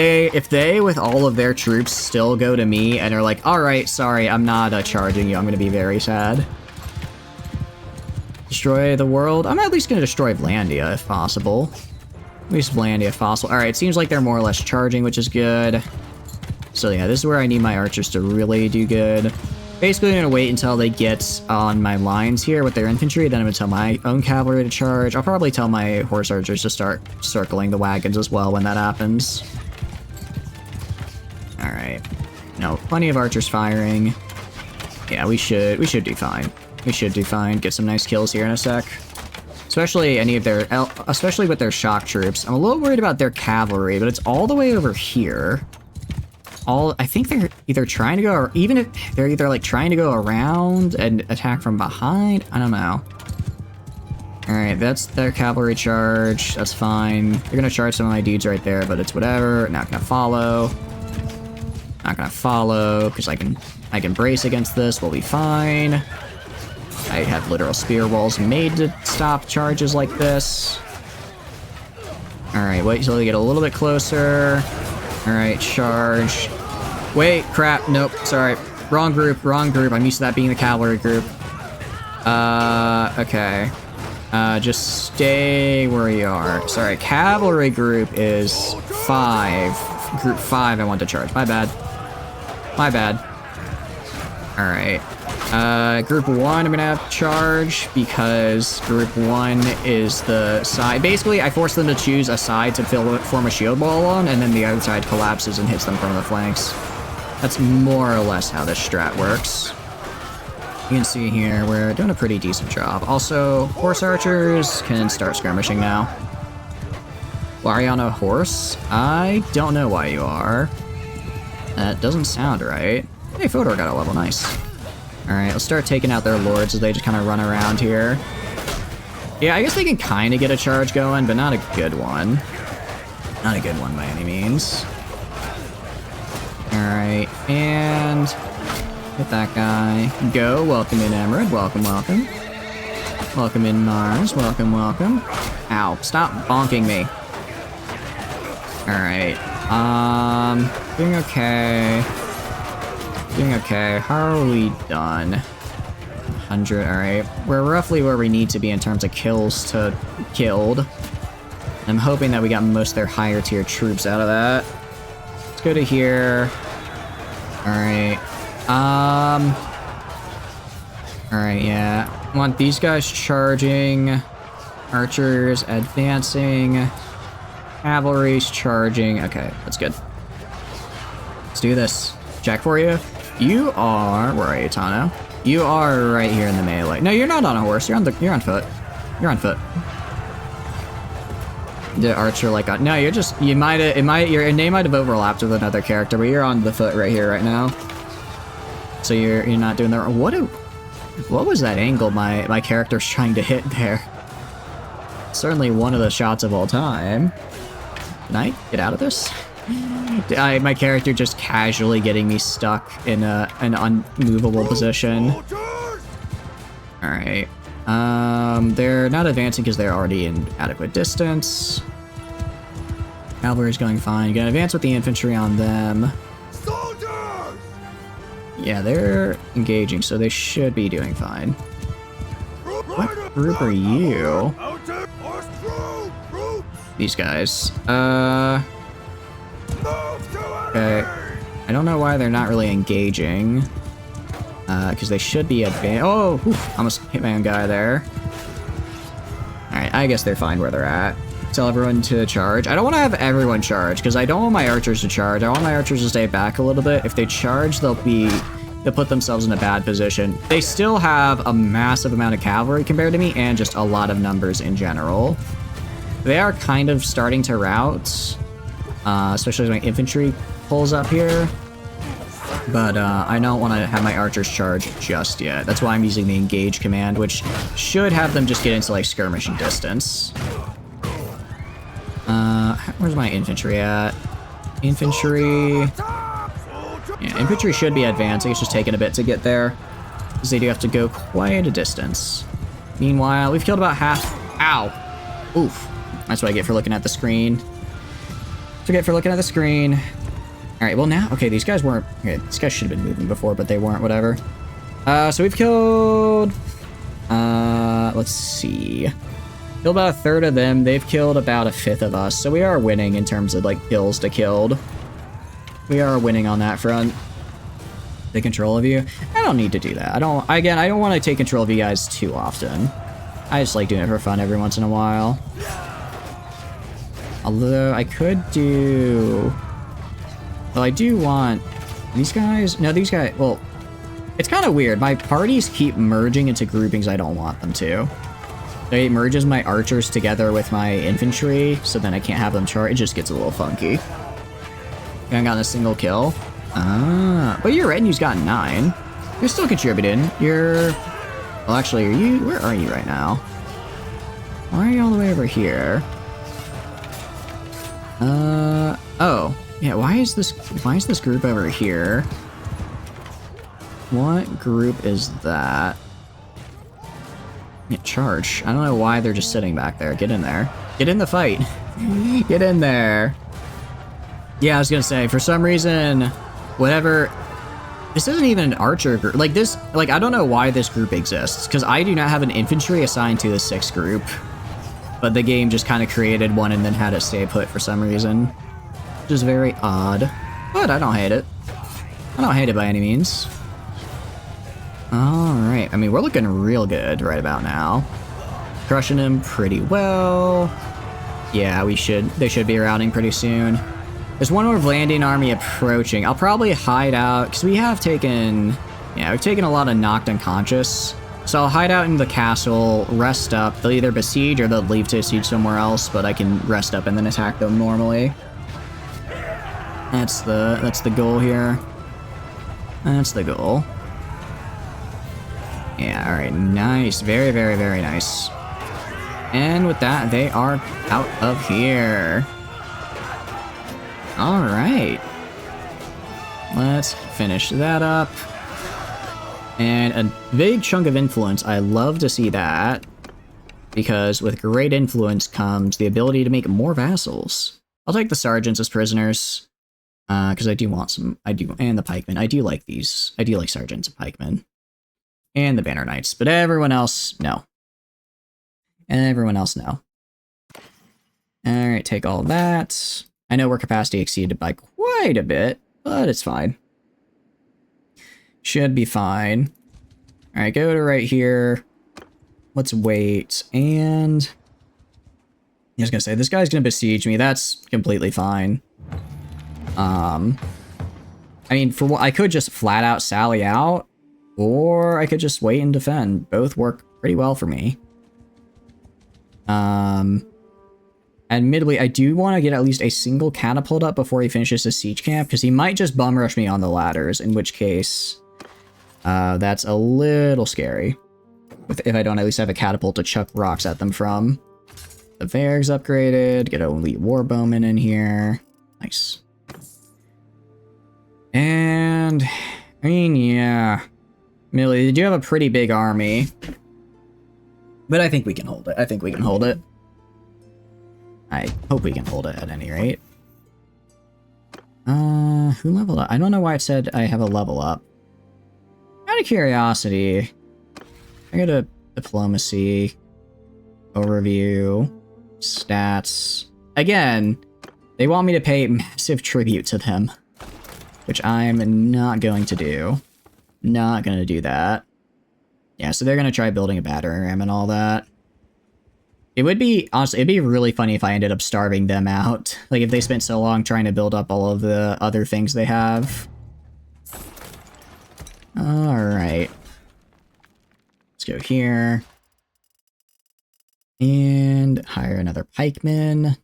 Speaker 1: they with all of their troops still go to me and are like, alright, sorry, I'm not charging you, I'm gonna be very sad. Destroy the world? I'm at least gonna destroy Wöövelandia if possible. At least Wöövelandia if possible. Alright, it seems like they're more or less charging, which is good. So yeah, this is where I need my archers to really do good. Basically, I'm gonna wait until they get on my lines here with their infantry, then I'm gonna tell my own cavalry to charge. I'll probably tell my horse archers to start circling the wagons as well when that happens. Alright. No, plenty of archers firing. Yeah, we should do fine. We should do fine. Get some nice kills here in a sec. Especially especially with their shock troops. I'm a little worried about their cavalry, but it's all the way over here. I think they're either trying to go, or even if they're either like trying to go around and attack from behind. I don't know. Alright, that's their cavalry charge. That's fine. They're gonna charge some of my dudes right there, but it's whatever. Not gonna follow. Not gonna follow, because I can brace against this. We'll be fine. I have literal spear walls made to stop charges like this. Alright, wait till they get a little bit closer. Alright, charge. Wait, crap, nope, sorry. Wrong group, wrong group. I'm used to that being the cavalry group. Okay. Just stay where you are. Sorry, cavalry group is 5. Group 5 I want to charge. My bad. My bad. Alright. Group 1 I'm gonna have to charge, because group 1 is the side. Basically, I force them to choose a side to form a shield wall on, and then the other side collapses and hits them from the flanks. That's more or less how this strat works. You can see here, we're doing a pretty decent job. Also, horse archers can start skirmishing now. Why are you on a horse? I don't know why you are. That doesn't sound right. Hey, Fodor got a level, nice. Alright, let's start taking out their lords as they just kind of run around here. Yeah, I guess they can kind of get a charge going, but not a good one. Not a good one by any means. Alright, and hit that guy. Go, welcome in Emerald, welcome, welcome. Welcome in Mars, welcome, welcome. Ow, stop bonking me. Alright, doing okay. Doing okay, how are we done? 100, alright. We're roughly where we need to be in terms of kills to killed. I'm hoping that we got most of their higher tier troops out of that. Let's go to here. Alright. Alright, yeah. I want these guys charging. Archers advancing. Cavalry's charging. Okay, that's good. Let's do this. Jack for you. You are... Where are you, Tano? You are right here in the melee. No, you're not on a horse. You're on foot. You're on foot. The archer like no, you're just your name might have overlapped with another character, but you're on the foot right here right now. So you're not doing the what was that angle my character's trying to hit there? Certainly one of the shots of all time. Can I get out of this? My character just casually getting me stuck in an unmovable position. All right. They're not advancing because they're already in adequate distance. Cavalry's going fine. You gotta advance with the infantry on them.
Speaker 2: Soldiers!
Speaker 1: Yeah, they're engaging, so they should be doing fine. What group are you? These guys. Okay. I don't know why they're not really engaging. Because they should be advanced. Oh, oof, almost hit my own guy there. Alright, I guess they're fine where they're at. Tell everyone to charge. I don't want to have everyone charge, because I don't want my archers to charge. I want my archers to stay back a little bit. If they charge, they'll put themselves in a bad position. They still have a massive amount of cavalry compared to me, and just a lot of numbers in general. They are kind of starting to rout, especially as my infantry pulls up here. But I don't want to have my archers charge just yet. That's why I'm using the engage command, which should have them just get into like skirmishing distance. Where's my infantry at? Infantry... Yeah, infantry should be advancing. It's just taking a bit to get there, because they do have to go quite a distance. Meanwhile, we've killed about half... Ow! Oof. That's what I get for looking at the screen. Forget for looking at the screen. Alright, well now... Okay, these guys weren't... Okay, these guys should have been moving before, but they weren't, whatever. So we've killed... let's see... Killed about a third of them. They've killed about a fifth of us. So we are winning in terms of, like, kills to killed. We are winning on that front. Take control of you. I don't need to do that. I don't want to take control of you guys too often. I just like doing it for fun every once in a while. Although, I could do... Well, I do want... These guys... No, these guys... Well, it's kind of weird. My parties keep merging into groupings I don't want them to. It merges my archers together with my infantry, so then I can't have them charge. It just gets a little funky. You haven't gotten a single kill. Ah, but your retinue's got 9. You're still contributing. You're... Well, actually, are you... Where are you right now? Why are you all the way over here? Oh. Yeah, why is this group over here? What group is that? Yeah, charge. I don't know why they're just sitting back there. Get in there. Get in the fight. Get in there. Yeah, I was gonna say, for some reason, whatever... This isn't even an archer group. Like, this... Like, I don't know why this group exists, because I do not have an infantry assigned to the 6th group. But the game just kind of created one and then had it stay put for some reason. Which is very odd. But I don't hate it. I don't hate it by any means. Alright, I mean, we're looking real good right about now. Crushing him pretty well. Yeah, they should be routing pretty soon. There's one more Vlandian army approaching. I'll probably hide out, because we have taken... Yeah, we've taken a lot of knocked unconscious. So I'll hide out in the castle, rest up. They'll either besiege or they'll leave to siege somewhere else, but I can rest up and then attack them normally. That's the goal here. That's the goal. Yeah, alright, nice. Very, very, very nice. And with that, they are out of here. Alright. Let's finish that up. And a big chunk of influence. I love to see that. Because with great influence comes the ability to make more vassals. I'll take the sergeants as prisoners. Because I do want some, and the pikemen. I do like these. I do like sergeants and pikemen. And the banner knights. But everyone else, no. Everyone else, no. Alright, take all that. I know we're capacity exceeded by quite a bit, but it's fine. Should be fine. Alright, go to right here. Let's wait, and... I was gonna say, this guy's gonna besiege me. That's completely fine. I mean, for what I could just flat out sally out, or I could just wait and defend. Both work pretty well for me. Admittedly, I do want to get at least a single catapult up before he finishes his siege camp, because he might just bum rush me on the ladders, in which case, that's a little scary. If I don't at least have a catapult to chuck rocks at them from. The Varg's upgraded, get an elite warbowman in here. Nice. And, I mean, yeah. Admittedly, they do have a pretty big army. But I think we can hold it. I think we can hold it. I hope we can hold it at any rate. Who leveled up? I don't know why it said I have a level up. Out of curiosity, I got a diplomacy, overview, stats. Again, they want me to pay massive tribute to them, which I'm not going to do. Not going to do that. Yeah, so they're going to try building a battering ram and all that. It would be, honestly, it'd be really funny if I ended up starving them out. Like, if they spent so long trying to build up all of the other things they have. Alright. Let's go here. And hire another pikeman.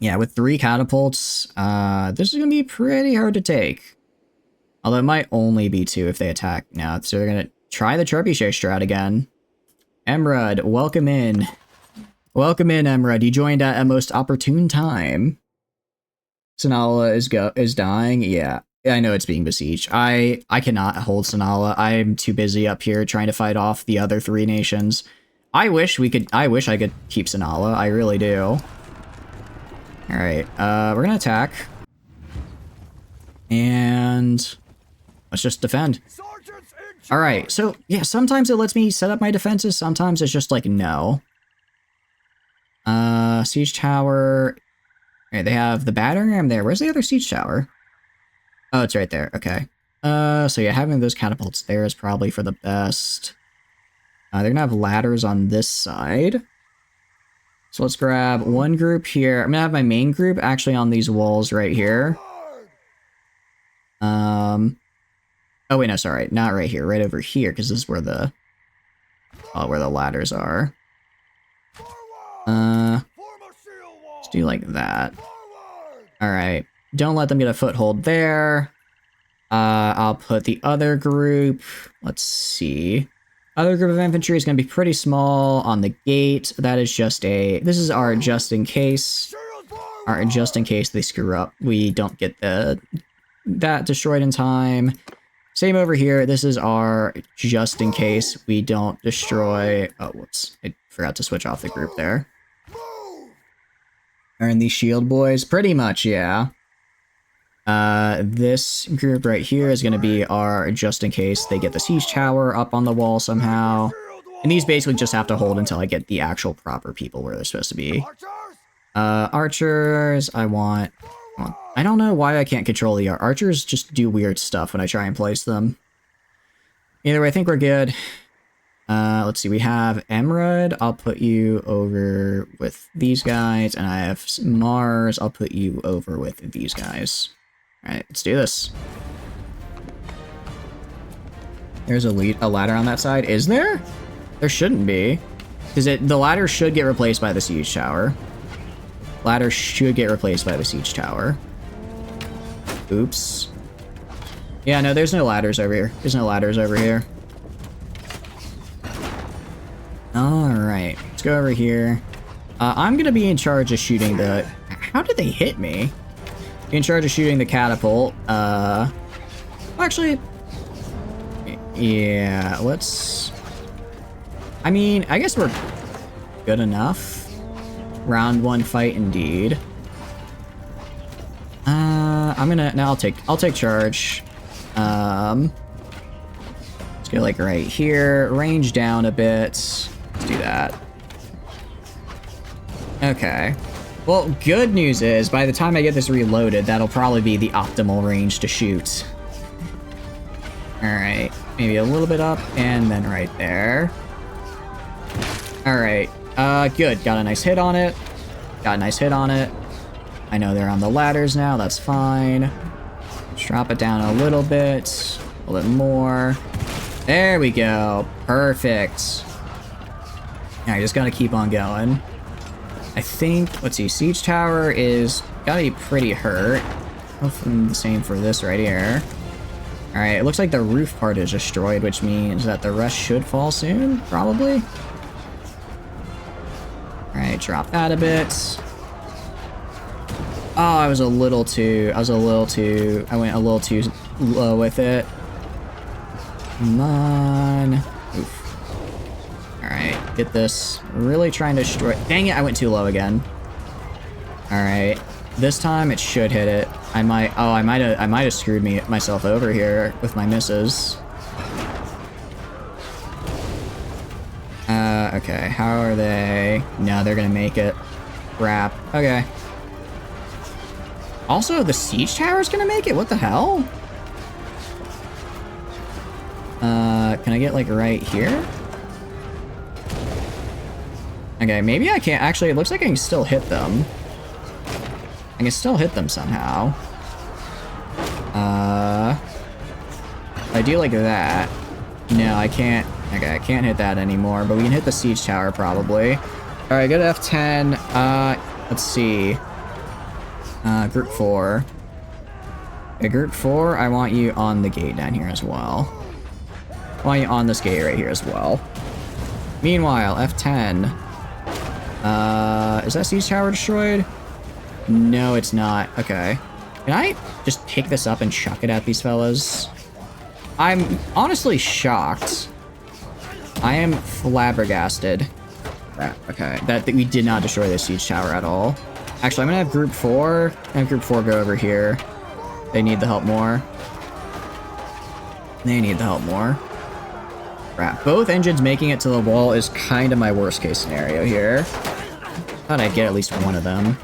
Speaker 1: Yeah, with 3 catapults, this is going to be pretty hard to take. Although it might only be 2 if they attack now. So they're going to try the trebuchet strat again. Emrud, welcome in. Welcome in, Emrud. You joined at a most opportune time. Sanala is dying. Yeah, I know it's being besieged. I cannot hold Sanala. I'm too busy up here trying to fight off the other 3 nations. I wish I could keep Sanala. I really do. Alright, we're gonna attack. And let's just defend. Alright, so yeah, sometimes it lets me set up my defenses, sometimes it's just like, no. Siege tower. Alright, they have the battering ram there. Where's the other siege tower? Oh, it's right there, okay. So yeah, having those catapults there is probably for the best. They're gonna have ladders on this side. So let's grab one group here. I'm gonna have my main group actually on these walls right here. Oh wait, no, sorry, not right here, right over here, because this is where the ladders are. Let's do like that. Alright, don't let them get a foothold there. I'll put the other group, let's see. Other group of infantry is going to be pretty small on the gate. That is just this is our just in case. Our just in case they screw up. We don't get that destroyed in time. Same over here. This is our just in case we don't destroy... Oh, whoops. I forgot to switch off the group there. Earn these shield boys? Pretty much, yeah. This group right here is going to be our just in case they get the siege tower up on the wall somehow. And these basically just have to hold until I get the actual proper people where they're supposed to be. Archers, I don't know why I can't control the archers. Just do weird stuff when I try and place them. Either way, I think we're good. Let's see, we have Emerald. I'll put you over with these guys, and I have Mars. I'll put you over with these guys. Alright, let's do this. There's a ladder on that side. Is there? There shouldn't be. Because the ladder should get replaced by the siege tower. Ladder should get replaced by the siege tower. Oops. Yeah, no, there's no ladders over here. There's no ladders over here. Alright, let's go over here. I'm gonna be in charge of shooting the... How did they hit me? Be in charge of shooting the catapult. Well, actually... Yeah, let's... I mean, I guess we're good enough. Round 1 fight indeed. I'm gonna... No, I'll take charge. Let's go like right here. Range down a bit. Let's do that. Okay. Well, good news is, by the time I get this reloaded, that'll probably be the optimal range to shoot. Alright. Maybe a little bit up, and then right there. Alright. Good. Got a nice hit on it. Got a nice hit on it. I know they're on the ladders now, that's fine. Just drop it down a little bit more. There we go. Perfect. Yeah, I just gotta keep on going. I think, let's see, siege tower is gotta be pretty hurt. Hopefully the same for this right here. Alright, it looks like the roof part is destroyed, which means that the rest should fall soon, probably. Alright, drop that a bit. Oh, I went a little too low with it. Come on. Oof. Alright, get this. Really trying to destroy... Dang it, I went too low again. Alright. This time it should hit it. I might have screwed myself over here with my misses. Okay, how are they? No, they're gonna make it. Crap. Okay. Also, the siege tower's gonna make it? What the hell? Can I get, like, right here? Okay, maybe I can't. Actually, it looks like I can still hit them. I can still hit them somehow. If I do like that. No, I can't. Okay, I can't hit that anymore, but we can hit the siege tower probably. Alright, go to F10. Let's see. Group 4. Okay, group 4, I want you on the gate down here as well. I want you on this gate right here as well. Meanwhile, F10. Is that siege tower destroyed? No, it's not. Okay. Can I just pick this up and chuck it at these fellas? I'm honestly shocked. I am flabbergasted. Okay, that we did not destroy the siege tower at all. Actually, I'm gonna have group 4 and group 4 go over here. They need the help more. They need the help more. Crap. Both engines making it to the wall is kind of my worst case scenario here. Thought I'd get at least one of them.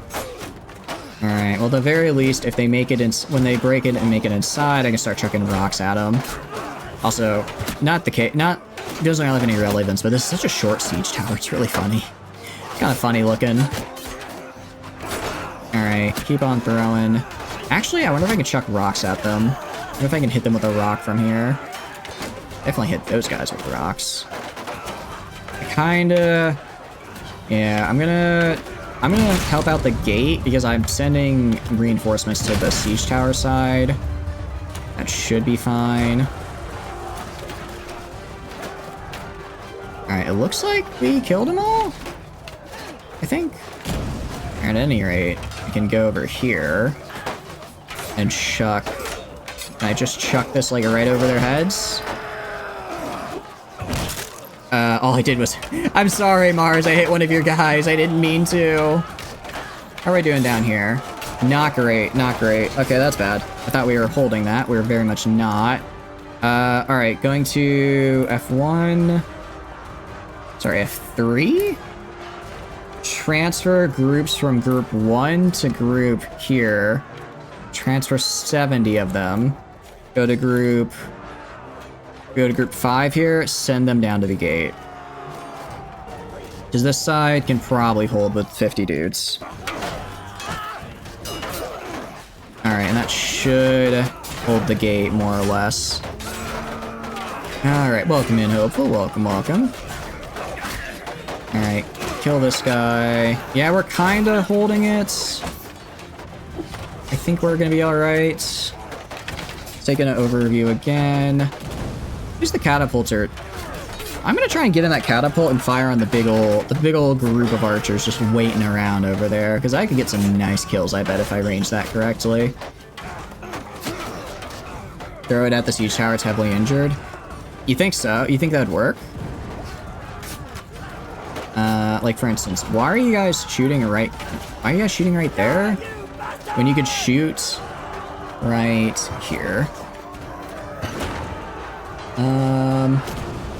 Speaker 1: Alright, well, at the very least, if they make it when they break it and make it inside, I can start chucking rocks at them. Also, not the case, it doesn't have any relevance, but this is such a short siege tower, it's really funny. Kind of funny looking. Alright, keep on throwing. Actually, I wonder if I can chuck rocks at them. I wonder if I can hit them with a rock from here. Definitely hit those guys with rocks. Kinda... Yeah, I'm gonna help out the gate because I'm sending reinforcements to the siege tower side. That should be fine. Alright, it looks like we killed them all? I think. At any rate, I can go over here and chuck... Can I just chuck this like right over their heads? All I did was... I'm sorry, Mars, I hit one of your guys. I didn't mean to. How are we doing down here? Not great, not great. Okay, that's bad. I thought we were holding that. We were very much not. Alright, going to F1. Sorry, F3? Transfer groups from group 1 to group here. Transfer 70 of them. Go to group Go to group 5 here, send them down to the gate. Because this side can probably hold with 50 dudes. Alright, and that should hold the gate more or less. Alright, welcome in, Hopeful. Welcome, welcome. Alright, kill this guy. Yeah, we're kinda holding it. I think we're gonna be alright. Let's take an overview again. Use the catapulter. I'm gonna try and get in that catapult and fire on the big old group of archers just waiting around over there, because I could get some nice kills, I bet, if I range that correctly. Throw it at the siege tower, it's heavily injured. You think so? You think that would work? Like for instance, why are you guys shooting right there? When you could shoot right here.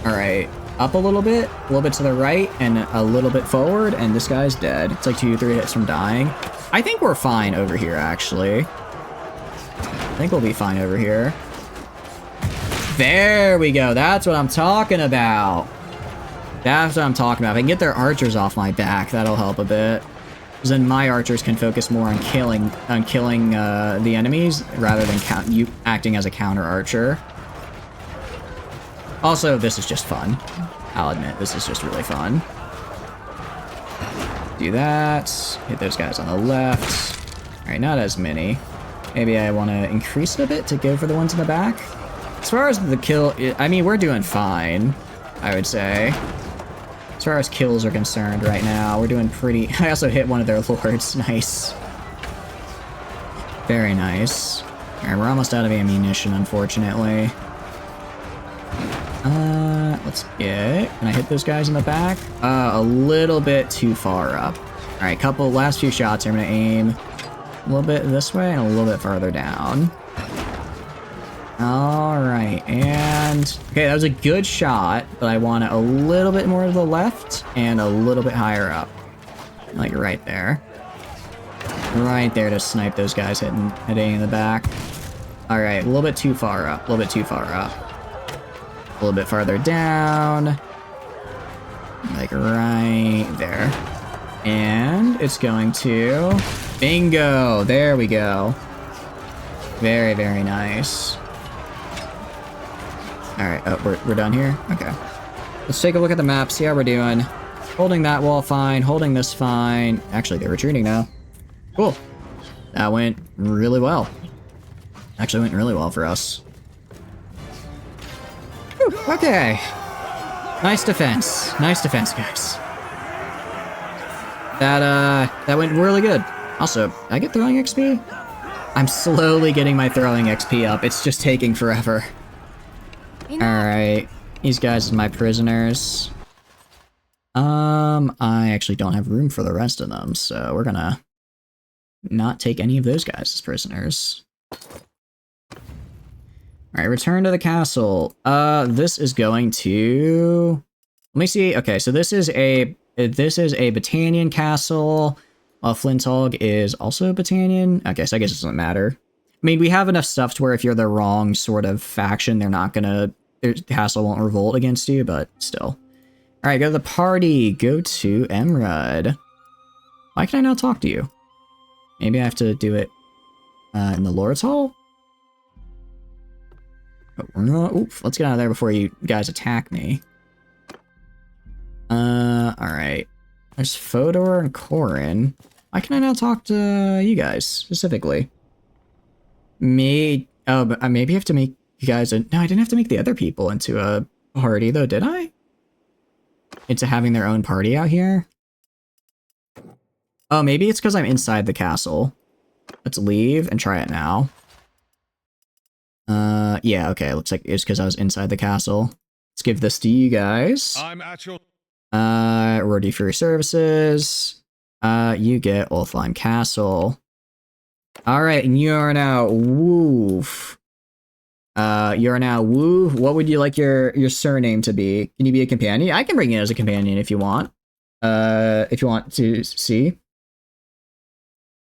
Speaker 1: Alright. Up a little bit to the right, and a little bit forward, and this guy's dead. It's like 2-3 hits from dying. I think we're fine over here, actually. I think we'll be fine over here. There we go. That's what I'm talking about. That's what I'm talking about. If I can get their archers off my back, that'll help a bit. Because then my archers can focus more on killing the enemies rather than you acting as a counter archer. Also, this is just fun. I'll admit, this is just really fun. Do that. Hit those guys on the left. Alright, not as many. Maybe I want to increase it a bit to go for the ones in the back. As far as the kill, I mean, we're doing fine, I would say. As far as kills are concerned right now, we're doing pretty... I also hit one of their lords. Nice. Very nice. Alright, we're almost out of ammunition, unfortunately. Let's get... Can I hit those guys in the back? A little bit too far up. Alright, last few shots. I'm gonna aim a little bit this way and a little bit farther down. Alright, and... Okay, that was a good shot, but I want it a little bit more to the left and a little bit higher up. Like right there. Right there to snipe those guys hitting in the back. Alright, a little bit too far up. A little bit too far up. A little bit farther down. Like right there. And it's going to... Bingo! There we go. Very, very nice. Alright, oh, we're done here? Okay. Let's take a look at the map, see how we're doing. Holding that wall fine, holding this fine. Actually, they're retreating now. Cool. That went really well. Actually went really well for us. Whew, okay. Nice defense. Nice defense, guys. That went really good. Also, did I get throwing XP? I'm slowly getting my throwing XP up. It's just taking forever. Alright. These guys are my prisoners. I actually don't have room for the rest of them, so we're gonna not take any of those guys as prisoners. Alright, return to the castle. This is going to... Let me see. Okay, so this is a Battanian castle. Flinthog is also a Battanian. Okay, so I guess it doesn't matter. I mean, we have enough stuff to where if you're the wrong sort of faction, they're not gonna... The castle won't revolt against you, but still. Alright, go to the party. Go to Emrud. Why can I not talk to you? Maybe I have to do it in the Lord's Hall? Oh, oof, let's get out of there before you guys attack me. Alright. There's Fodor and Corin. Why can I not talk to you guys, specifically? Me... Oh, but maybe I have to make you guys... No, I didn't have to make the other people into a party, though, did I? Into having their own party out here? Oh, maybe it's because I'm inside the castle. Let's leave and try it now. Yeah, okay, looks like it's because I was inside the castle. Let's give this to you guys.
Speaker 2: I'm at your...
Speaker 1: Reward for your services. You get Ulfheim Castle. Alright, and you are now Woof. You are now Woo. What would you like your surname to be? Can you be a companion? I can bring you as a companion if you want. If you want to see.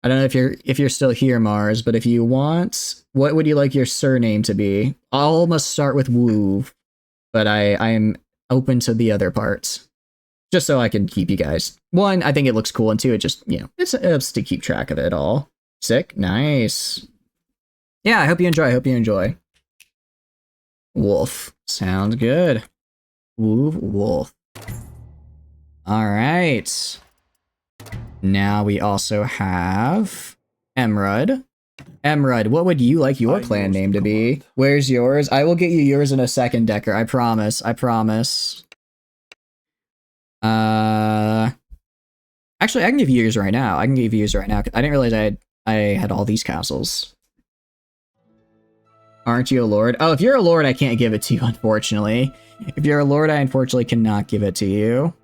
Speaker 1: I don't know if you're still here, Mars, but if you want, what would you like your surname to be? All must start with Woo. but I am open to the other parts. Just so I can keep you guys. One, I think it looks cool, and two, it just, you know, it's to keep track of it all. Sick. Nice. Yeah, I hope you enjoy. I hope you enjoy. Wolf. Sounds good. Wolf. Alright. Now we also have Emrud. Emrud, what would you like your clan name to be? Where's yours? I will get you yours in a second, Decker. I promise. I promise. Actually, I can give you yours right now. I can give you yours right now. I didn't realize I had all these castles. Aren't you a lord? Oh, if you're a lord, I can't give it to you, unfortunately. If you're a lord, I unfortunately cannot give it to you.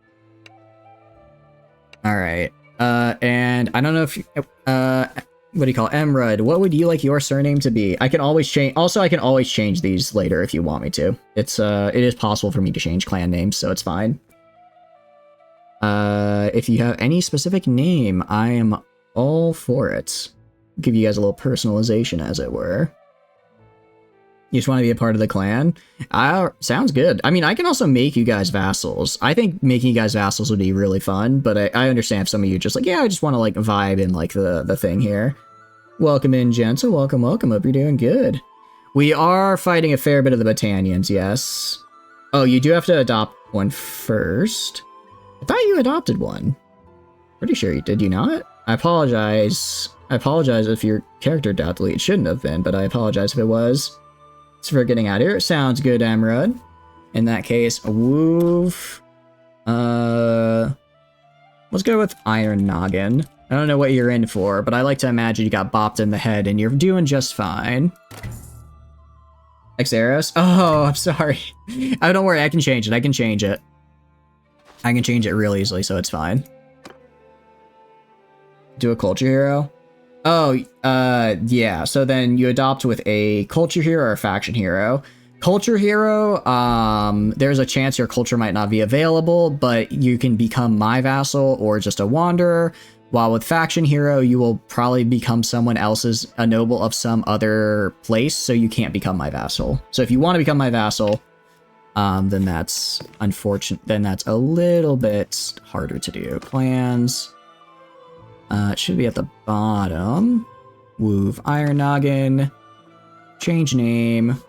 Speaker 1: Alright. And I don't know if you, what do you call it? Emrud, what would you like your surname to be? I can always change. Also, I can always change these later if you want me to. It is possible for me to change clan names, so it's fine. If you have any specific name, I am all for it. Give you guys a little personalization, as it were. You just want to be a part of the clan? Sounds good. I mean, I can also make you guys vassals. I think making you guys vassals would be really fun, but I understand if some of you are just like, yeah, I just want to like vibe in like the thing here. Welcome in, gents. Welcome, welcome. Hope you're doing good. We are fighting a fair bit of the Battanians, yes. Oh, you do have to adopt one first. I thought you adopted one. Pretty sure you did, you not? I apologize. I apologize if your character doubtfully it shouldn't have been, but I apologize if it was. It's for getting out of here. Sounds good, Emrud. In that case, woof. Let's go with Iron Noggin. I don't know what you're in for, but I like to imagine you got bopped in the head and you're doing just fine. Xeris? Oh, I'm sorry. Oh, don't worry, I can change it. I can change it. I can change it real easily, so it's fine. Do a culture hero? Oh, yeah. So then you adopt with a culture hero or a faction hero. Culture hero, there's a chance your culture might not be available, but you can become my vassal or just a wanderer. While with faction hero, you will probably become someone else's, a noble of some other place, so you can't become my vassal. So if you want to become my vassal, then that's unfortunate. Then that's a little bit harder to do. Clans. It should be at the bottom. Woof. Iron Noggin. Change name.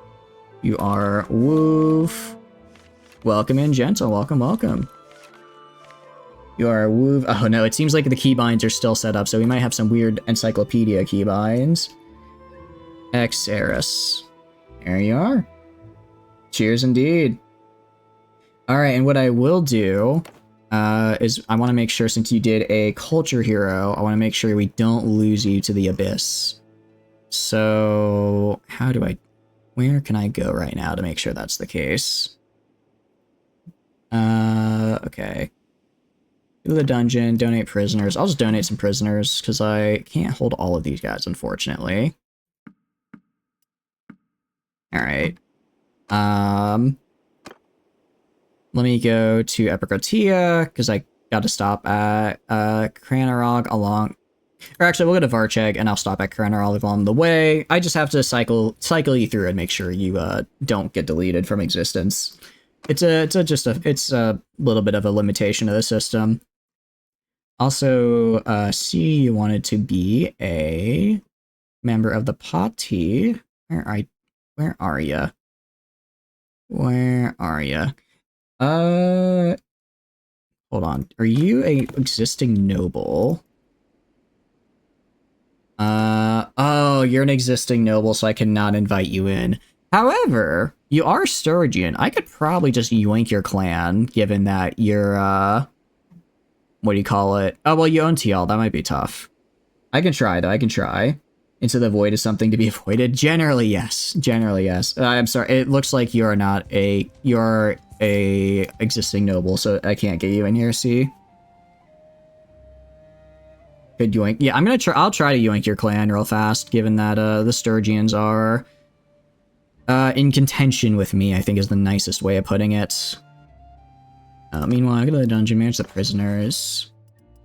Speaker 1: You are Woof. Welcome in, gentle. Welcome, welcome. You are Woof. Oh no, it seems like the keybinds are still set up, so we might have some weird encyclopedia keybinds. Xeris. There you are. Cheers indeed. Alright, and what I will do is I want to make sure, since you did a culture hero, I want to make sure we don't lose you to the abyss. So, where can I go right now to make sure that's the case? Okay. Go to the dungeon, donate prisoners. I'll just donate some prisoners, because I can't hold all of these guys, unfortunately. Alright. Let me go to Epicotia, because I got to stop at Cranarog along... Or actually, we'll go to Varcheg, and I'll stop at Cranarog along the way. I just have to cycle you through and make sure you don't get deleted from existence. It's a little bit of a limitation of the system. Also, see, you wanted to be a member of the party. Where are you? Where are you? Hold on. Are you a existing noble? Oh, you're an existing noble, so I cannot invite you in. However, you are Sturgeon. I could probably just yoink your clan, given that you're, what do you call it? Oh, well, you own TL. That might be tough. I can try, though. I can try. Into the void is something to be avoided. Generally, yes. Generally, yes. I'm sorry. It looks like you're a existing noble, so I can't get you in here, see? Could yoink. Yeah, I'll try to yoink your clan real fast, given that, the Sturgians are, in contention with me, I think is the nicest way of putting it. Meanwhile, I go to the dungeon, manage the prisoners.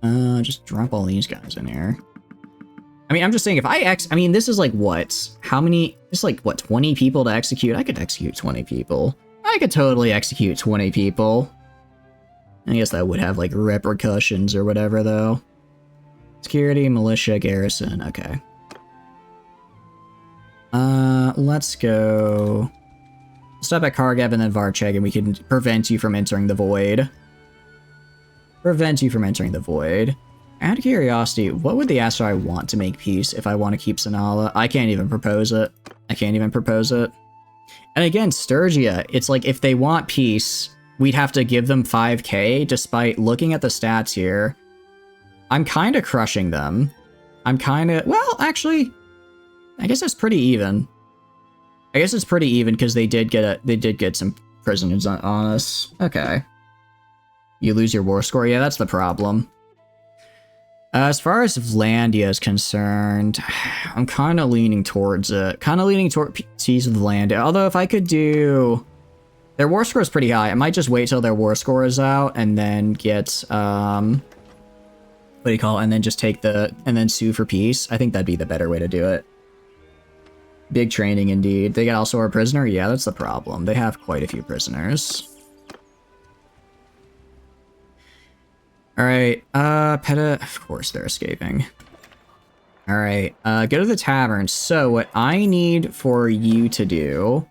Speaker 1: Just drop all these guys in here. I mean, I'm just saying, if I mean, this is like what? How many? It's like, what, 20 people to execute? I could execute 20 people. I could totally execute 20 people. I guess that would have, like, repercussions or whatever, though. Security, militia, garrison, okay. Let's go... Stop at Kargav and then Varcheg, and we can prevent you from entering the void. Prevent you from entering the void. Out of curiosity, what would the Astrai want to make peace if I want to keep Sanala? I can't even propose it. I can't even propose it. And again, Sturgia, it's like if they want peace, we'd have to give them 5k, despite looking at the stats here. I'm kind of crushing them. I'm kind of... Well, actually, I guess it's pretty even. I guess it's pretty even because they did get some prisoners on us. Okay. You lose your war score? Yeah, that's the problem. As far as Vlandia is concerned, I'm kind of leaning towards it. Kind of leaning toward peace with Vlandia. Although if I could do... Their war score is pretty high. I might just wait till their war score is out and then get... what do you call it? And then just take the... And then sue for peace. I think that'd be the better way to do it. Big training indeed. They got also a prisoner? Yeah, that's the problem. They have quite a few prisoners. Alright, Peta... Of course they're escaping. Alright, go to the tavern. So, what I need for you to do...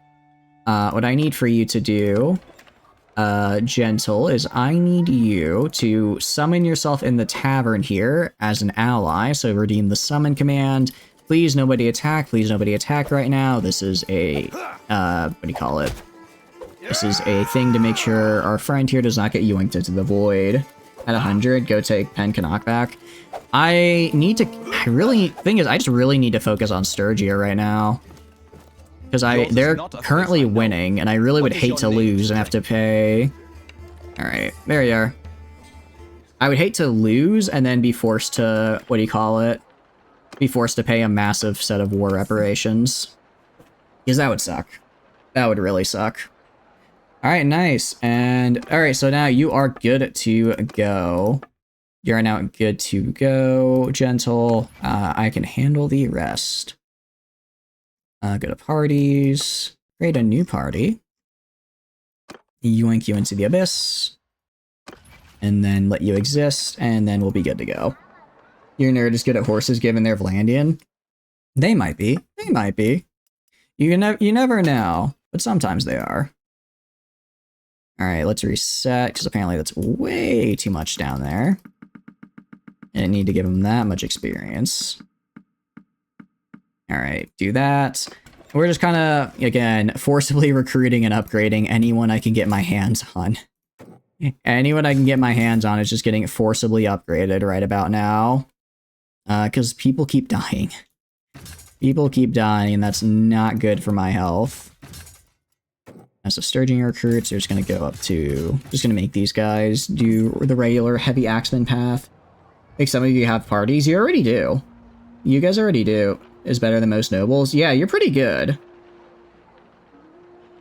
Speaker 1: Gentle, is I need you to summon yourself in the tavern here as an ally. So, redeem the summon command. Please nobody attack. Please nobody attack right now. This is a, what do you call it? This is a thing to make sure our friend here does not get yoinked into the void. At 100, go take Pen knockback. I just really need to focus on Sturgia right now. Because they're currently winning, and I really would hate to lose and have to pay... Alright, there you are. I would hate to lose and then be forced to, what do you call it? Be forced to pay a massive set of war reparations. Because that would suck. That would really suck. Alright, nice. And, alright, so now you are good to go. You are now good to go, Gentle. I can handle the rest. Go to parties. Create a new party. Yoink you into the abyss. And then let you exist, and then we'll be good to go. Your nerd is good at horses given they're Vlandian. They might be. They might be. You never know, but sometimes they are. Alright, let's reset, because apparently that's way too much down there. I didn't need to give them that much experience. Alright, do that. We're just kind of, again, forcibly recruiting and upgrading anyone I can get my hands on. Anyone I can get my hands on is just getting forcibly upgraded right about now. Because people keep dying. People keep dying, and that's not good for my health. As a Sturgeon recruits, they're just going to go up to... Just going to make these guys do the regular heavy axeman path. Like some of you have parties. You already do. You guys already do. Is better than most nobles. Yeah, you're pretty good.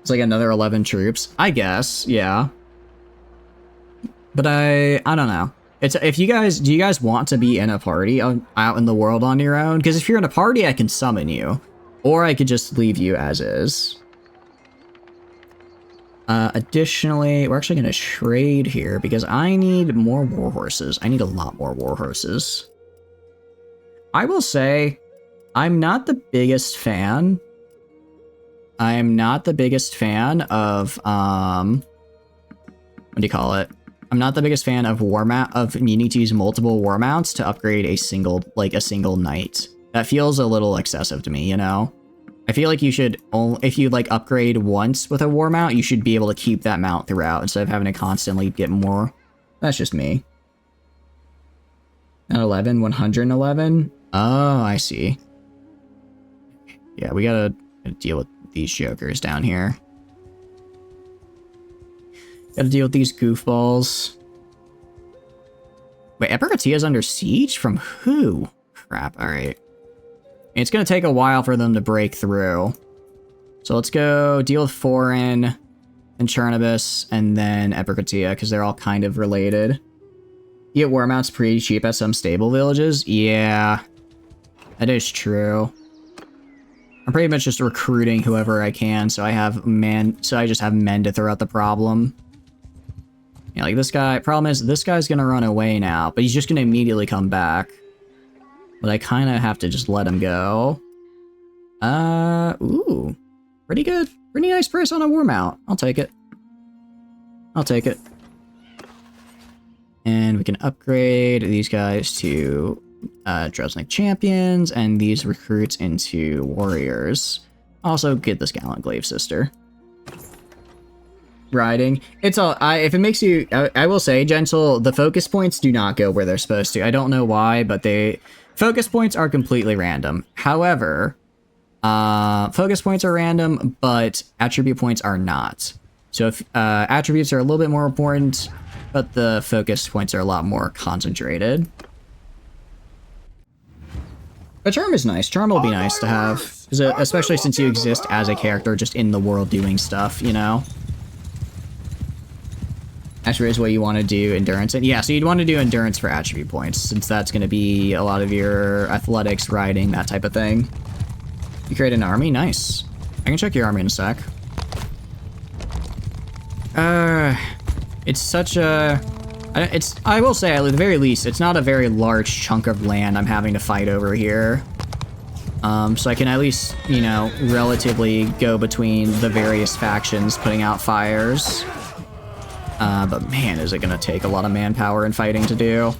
Speaker 1: It's like another 11 troops. I guess, yeah. But I don't know. It's if you guys... Do you guys want to be in a party out in the world on your own? Because if you're in a party, I can summon you. Or I could just leave you as is. Additionally, we're actually going to trade here because I need more war horses. I need a lot more war horses. I will say, I'm not the biggest fan. I'm not the biggest fan of, what do you call it? I'm not the biggest fan of of needing to use multiple war mounts to upgrade a single knight. That feels a little excessive to me, you know? I feel like you should, if you like upgrade once with a war mount, you should be able to keep that mount throughout instead of having to constantly get more. That's just me. At 11, 111? Oh, I see. Yeah, we gotta deal with these jokers down here. Gotta deal with these goofballs. Wait, Epircotia's under siege? From who? Crap, alright. It's gonna take a while for them to break through. So let's go deal with Foreign, and Chernobis, and then Epircotia, because they're all kind of related. You get war mounts pretty cheap at some stable villages? Yeah. That is true. I'm pretty much just recruiting whoever I can, so I just have men to throw out the problem. Yeah, like this guy, problem is, this guy's gonna run away now, but he's just gonna immediately come back. But I kind of have to just let him go. Ooh. Pretty good. Pretty nice price on a war mount. I'll take it. I'll take it. And we can upgrade these guys to Dresnik champions, and these recruits into warriors. Also, get this gallant glaive sister. Riding. It's all, if it makes you, I will say, Gentle, the focus points do not go where they're supposed to. I don't know why, but focus points are completely random. However, focus points are random, but attribute points are not. So if attributes are a little bit more important, but the focus points are a lot more concentrated. But Charm is nice. Charm will be nice to have, especially since you exist as a character just in the world doing stuff, you know? Actually, is what you want to do endurance. And yeah, so you'd want to do endurance for attribute points, since that's going to be a lot of your athletics, riding, that type of thing. You create an army? Nice. I can check your army in a sec. It's such a... I will say, at the very least, it's not a very large chunk of land I'm having to fight over here. So I can at least, you know, relatively go between the various factions putting out fires. But man, is it gonna take a lot of manpower and fighting to do.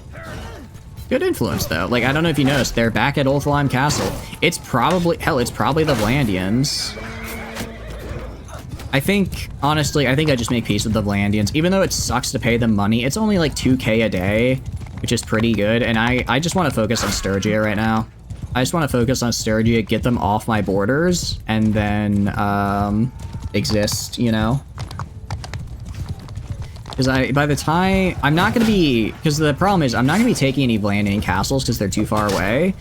Speaker 1: Good influence, though. Like, I don't know if you noticed, they're back at Wöövelandia Castle. It's probably, hell, it's probably the Vlandians. I think, honestly, I just make peace with the Vlandians. Even though it sucks to pay them money, it's only like 2k a day, which is pretty good. And I just want to focus on Sturgia right now. I just want to focus on Sturgia, get them off my borders, and then, exist, you know? Because by the time, I'm not going to be, because the problem is, I'm not going to be taking any Vlandian castles because they're too far away.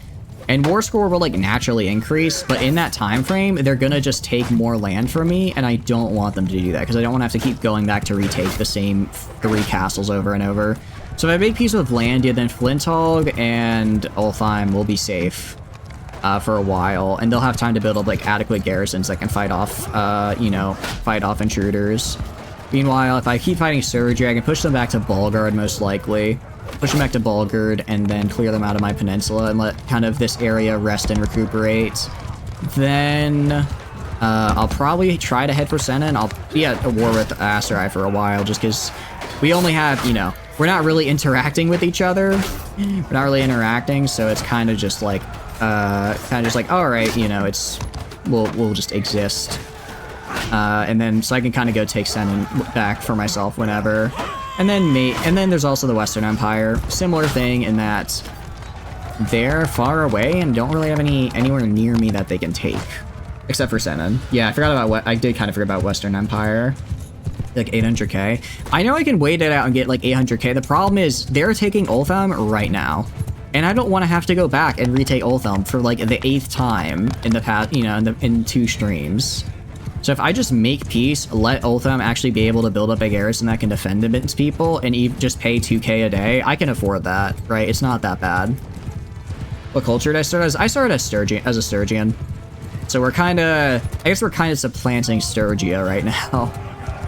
Speaker 1: And war score will like naturally increase, but in that time frame, they're going to just take more land from me, and I don't want them to do that, because I don't want to have to keep going back to retake the same 3 castles over and over. So if I make peace with Vlandia, then Flinthog and Ulfheim will be safe for a while, and they'll have time to build up like adequate garrisons that can fight off, you know, fight off intruders. Meanwhile, if I keep fighting Sturgia, I can push them back to Bulgard, most likely. Push them back to Bulgard, and then clear them out of my peninsula, and let kind of this area rest and recuperate. Then, I'll probably try to head for Senna, and I'll be at a war with Aserai for a while, just because we only have, you know, we're not really interacting with each other. We're not really interacting, so it's kind of just like, alright, you know, we'll just exist. And then, so I can kind of go take Senna back for myself whenever. And then there's also the Western Empire. Similar thing in that they're far away and don't really have anywhere near me that they can take. Except for Senna. Yeah, I did kind of forget about Western Empire. Like 800k. I know I can wait it out and get like 800k. The problem is they're taking Ulfheim right now. And I don't want to have to go back and retake Ulfheim for like the 8th time in the past, you know, in 2 streams. So if I just make peace, let Ulfheim actually be able to build up a garrison that can defend its people, and just pay 2k a day, I can afford that, right? It's not that bad. What culture did I start as? I started as a Sturgian. So we're kind of, I guess we're kind of supplanting Sturgia right now,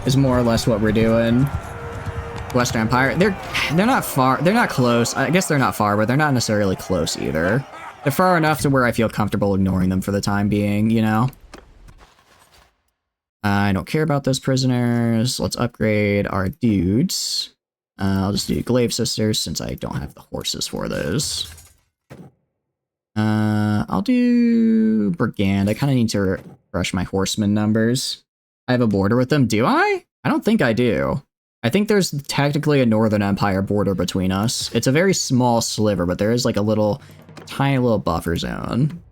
Speaker 1: is more or less what we're doing. Western Empire, they're not far, they're not close. I guess they're not far, but they're not necessarily close either. They're far enough to where I feel comfortable ignoring them for the time being, you know? I don't care about those prisoners. Let's upgrade our dudes. I'll just do Glaive Sisters since I don't have the horses for those. I'll do Brigand. I kind of need to refresh my horseman numbers. I have a border with them. Do I? I don't think I do. I think there's technically a Northern Empire border between us. It's a very small sliver, but there is like a tiny little buffer zone.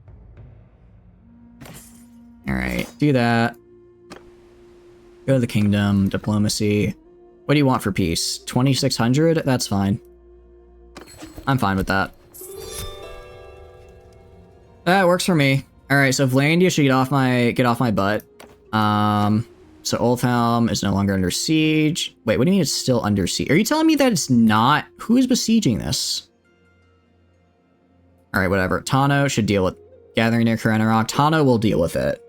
Speaker 1: All right, do that. Go to the kingdom, diplomacy. What do you want for peace? 2,600? That's fine. I'm fine with that. That works for me. All right, so Vlandia should get off my butt. So Ulfhelm is no longer under siege. Wait, what do you mean it's still under siege? Are you telling me that it's not? Who is besieging this? All right, whatever. Tano should deal with Gathering near Karanarok. Tano will deal with it.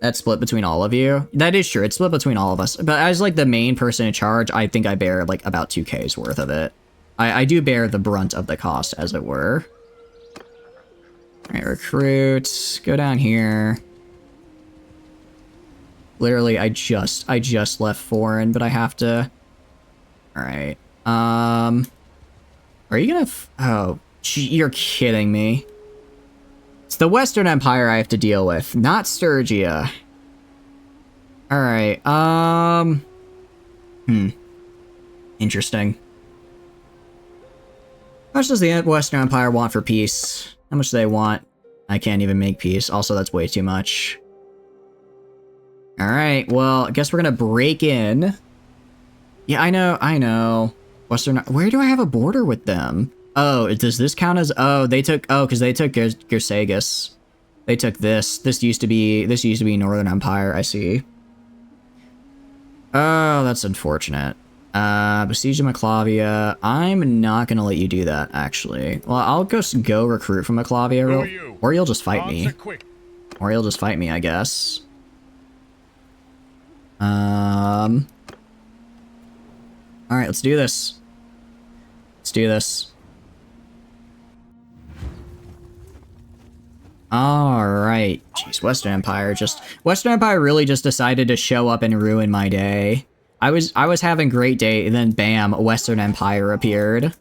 Speaker 1: That's split between all of you. That is true. It's split between all of us. But as like the main person in charge, I think I bear like about 2K's worth of it. I do bear the brunt of the cost, as it were. Alright, recruit. Go down here. Literally, I just left foreign, but I have to... Alright. Are you gonna... Oh, you're kidding me. It's the Western Empire I have to deal with, not Sturgia. Alright, Interesting. How much does the Western Empire want for peace? How much do they want? I can't even make peace. Also, that's way too much. Alright, well, I guess we're gonna break in. Yeah, I know. Western... Where do I have a border with them? Oh, does this count as... Oh, they took... Oh, because they took Gersagus. They took this. This used to be Northern Empire, I see. Oh, that's unfortunate. Besiege of Maclavia. I'm not gonna let you do that, actually. Well, I'll just go recruit from Maclavia, or you'll just fight me. Or you'll just fight me, I guess. Alright, let's do this. Let's do this. Alright. Jeez, Western Empire really just decided to show up and ruin my day. I was having a great day, and then bam, Western Empire appeared.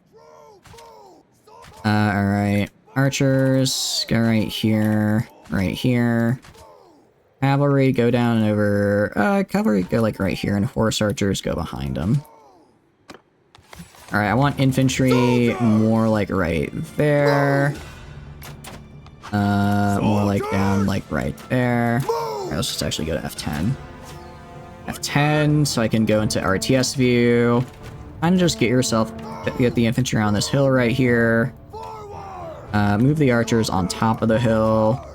Speaker 1: Alright. Archers, go right here. Right here. Cavalry, go down and over... cavalry, go like right here, and horse archers, go behind them. Alright, I want infantry more like right there. More like down like right there. Alright, let's just actually go to F10. F10, so I can go into RTS view. Kind of just get the infantry on this hill right here. Move the archers on top of the hill.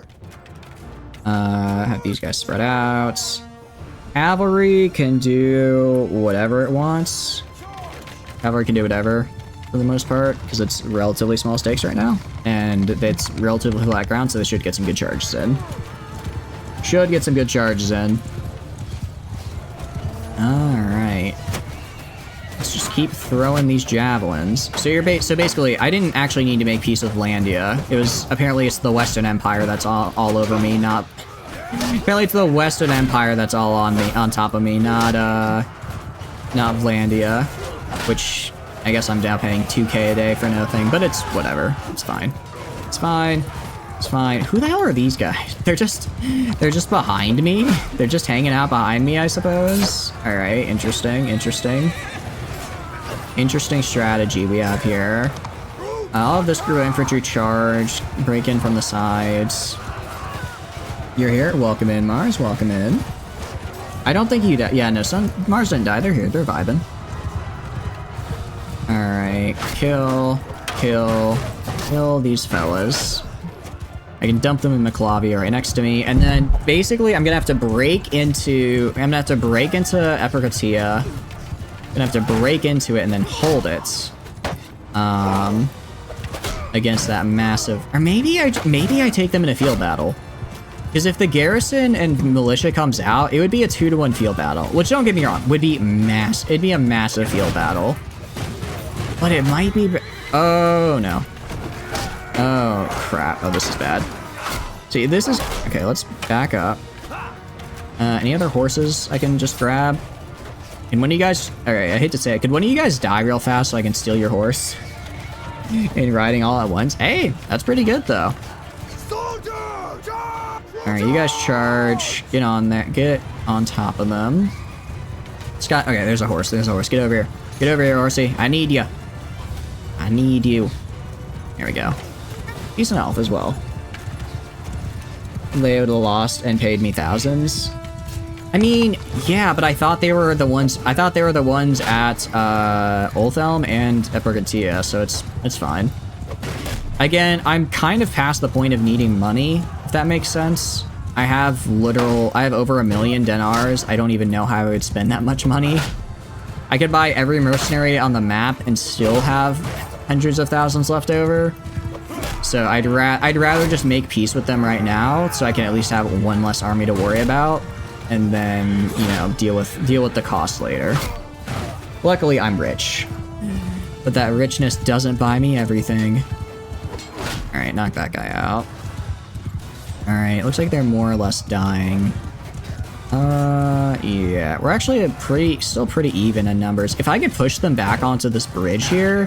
Speaker 1: Have these guys spread out. Cavalry can do whatever it wants. Cavalry can do whatever, for the most part, because it's relatively small stakes right now. And it's relatively flat ground, so they should get some good charges in. Alright. Let's just keep throwing these javelins. So basically, I didn't actually need to make peace with Landia. Apparently it's the Western Empire that's all over me, not... Apparently it's the Western Empire that's all on top of me, not Landia. Which, I guess I'm down paying 2K a day for nothing, but it's whatever. It's fine. It's fine. It's fine. Who the hell are these guys? They're just behind me? They're just hanging out behind me, I suppose? Alright, interesting. Interesting strategy we have here. I'll have this crew infantry charge, break in from the sides. You're here? Welcome in, Mars. Welcome in. I don't think you died. Yeah, no, Mars didn't die. They're here. They're vibing. Alright, kill these fellas. I can dump them in Maclavia right next to me, and then basically I'm gonna have to break into Epicotia. Gonna have to break into it and then hold it. Against that massive, or maybe I take them in a field battle. Because if the garrison and militia comes out, it would be a 2-to-1 field battle, which, don't get me wrong, it'd be a massive field battle. But it might be... Oh, no. Oh, crap. Oh, this is bad. See, this is... Okay, let's back up. Any other horses I can just grab? Can one of you guys... Alright, I hate to say it. Could one of you guys die real fast so I can steal your horse? And riding all at once? Hey, that's pretty good, though. Alright, you guys charge. Get on there. Get on top of them. Scott... Okay, there's a horse. Get over here. Get over here, horsey. I need you. There we go. Decent health as well. They would have lost and paid me thousands. I mean, yeah, but I thought they were the ones at Ulthelm and Epicotia, so it's fine. Again, I'm kind of past the point of needing money, if that makes sense. I have over 1 million dinars. I don't even know how I would spend that much money. I could buy every mercenary on the map and still have hundreds of thousands left over. So So I'd rather just make peace with them right now, so I can at least have one less army to worry about, and then, you know, deal with the cost later. Luckily, I'm rich, but that richness doesn't buy me everything. All right, knock that guy out. All right, looks like they're more or less dying. Yeah, we're actually still pretty even in numbers. If I could push them back onto this bridge here,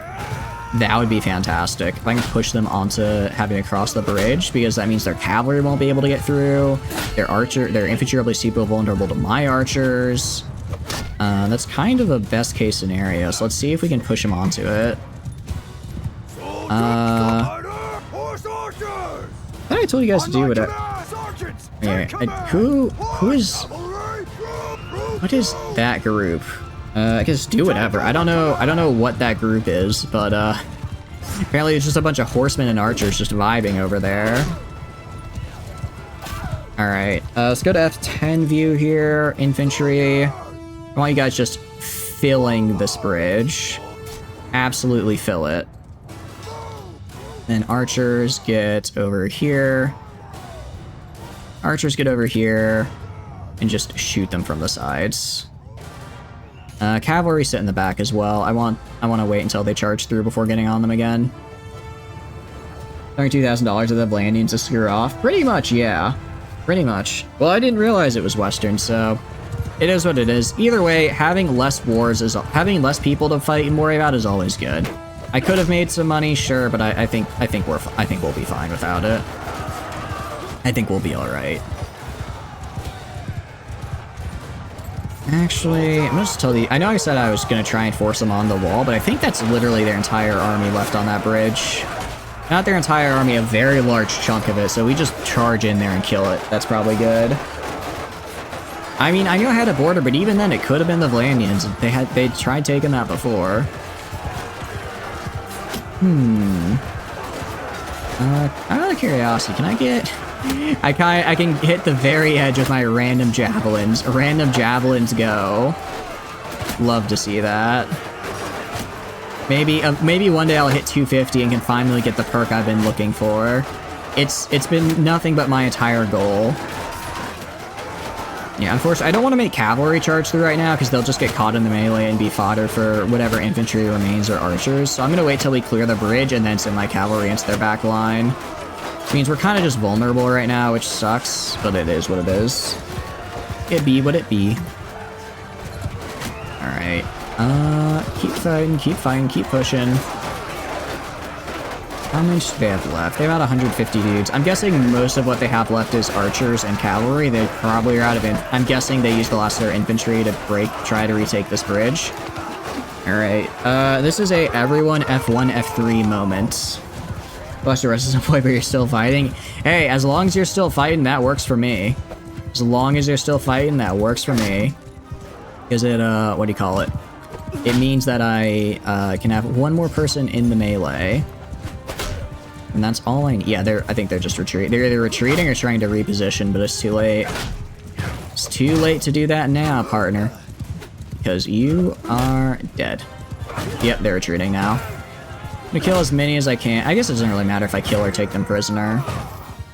Speaker 1: that would be fantastic. If I can push them onto having to cross the bridge, because that means their cavalry won't be able to get through. Their infantry will be super vulnerable to my archers. That's kind of a best case scenario. So let's see if we can push them onto it. I told you guys to do whatever. Okay, what is that group? I guess do whatever. I don't know what that group is, but apparently it's just a bunch of horsemen and archers just vibing over there. All right, let's go to F10 view here. Infantry. I want you guys just filling this bridge. Absolutely fill it. Then archers get over here. Archers get over here and just shoot them from the sides. Cavalry sit in the back as well. I want to wait until they charge through before getting on them again. $32,000 of the Vlandians to screw off. Pretty much, yeah. Pretty much. Well, I didn't realize it was Western, so it is what it is. Either way, having less people to fight and worry about is always good. I could have made some money, sure, but I think we'll be fine without it. I think we'll be all right. Actually, I'm gonna just tell you. I know I said I was gonna try and force them on the wall, but I think that's literally their entire army left on that bridge. Not their entire army, a very large chunk of it. So we just charge in there and kill it. That's probably good. I mean, I knew I had a border, but even then, it could have been the Vlandians. They tried taking that before. Out of curiosity, can I get? I can hit the very edge with my random javelins. Random javelins go. Love to see that. Maybe one day I'll hit 250 and can finally get the perk I've been looking for. It's been nothing but my entire goal. Yeah, unfortunately, I don't want to make cavalry charge through right now because they'll just get caught in the melee and be fodder for whatever infantry remains or archers. So I'm going to wait till we clear the bridge and then send my cavalry into their back line. Which means we're kind of just vulnerable right now, which sucks, but it is what it is. It be what it be. Alright. Keep fighting, keep pushing. How much do they have left? They have about 150 dudes. I'm guessing most of what they have left is archers and cavalry. They probably are out of I'm guessing they used the last of their infantry to try to retake this bridge. Alright, this is a everyone F1, F3 moment. Buster Rest is employed, but you're still fighting. Hey, as long as you're still fighting, that works for me. As long as you're still fighting, that works for me. Is it, what do you call it? It means that I can have one more person in the melee. And that's all I need. Yeah, I think they're just retreating. They're either retreating or trying to reposition, but it's too late. It's too late to do that now, partner. Because you are dead. Yep, they're retreating now. I'm gonna kill as many as I can. I guess it doesn't really matter if I kill or take them prisoner.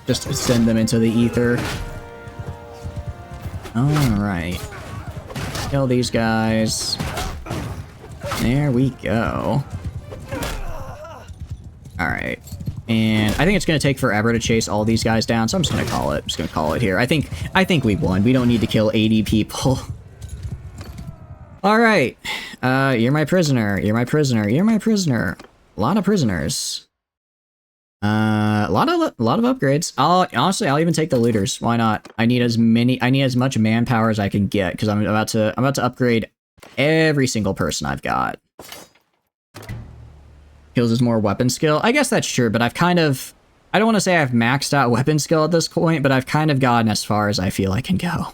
Speaker 1: Just send them into the ether. Alright. Kill these guys. There we go. Alright. And I think it's going to take forever to chase all these guys down, so I'm just going to call it. I'm just going to call it here. I think we won. We don't need to kill 80 people. Alright. You're my prisoner. You're my prisoner. You're my prisoner. A lot of prisoners. A lot of upgrades. Honestly, I'll even take the looters. Why not? I need as much manpower as I can get, because I'm about to upgrade every single person I've got. Kills is more weapon skill. I guess that's true, but I don't want to say I've maxed out weapon skill at this point, but I've kind of gotten as far as I feel I can go.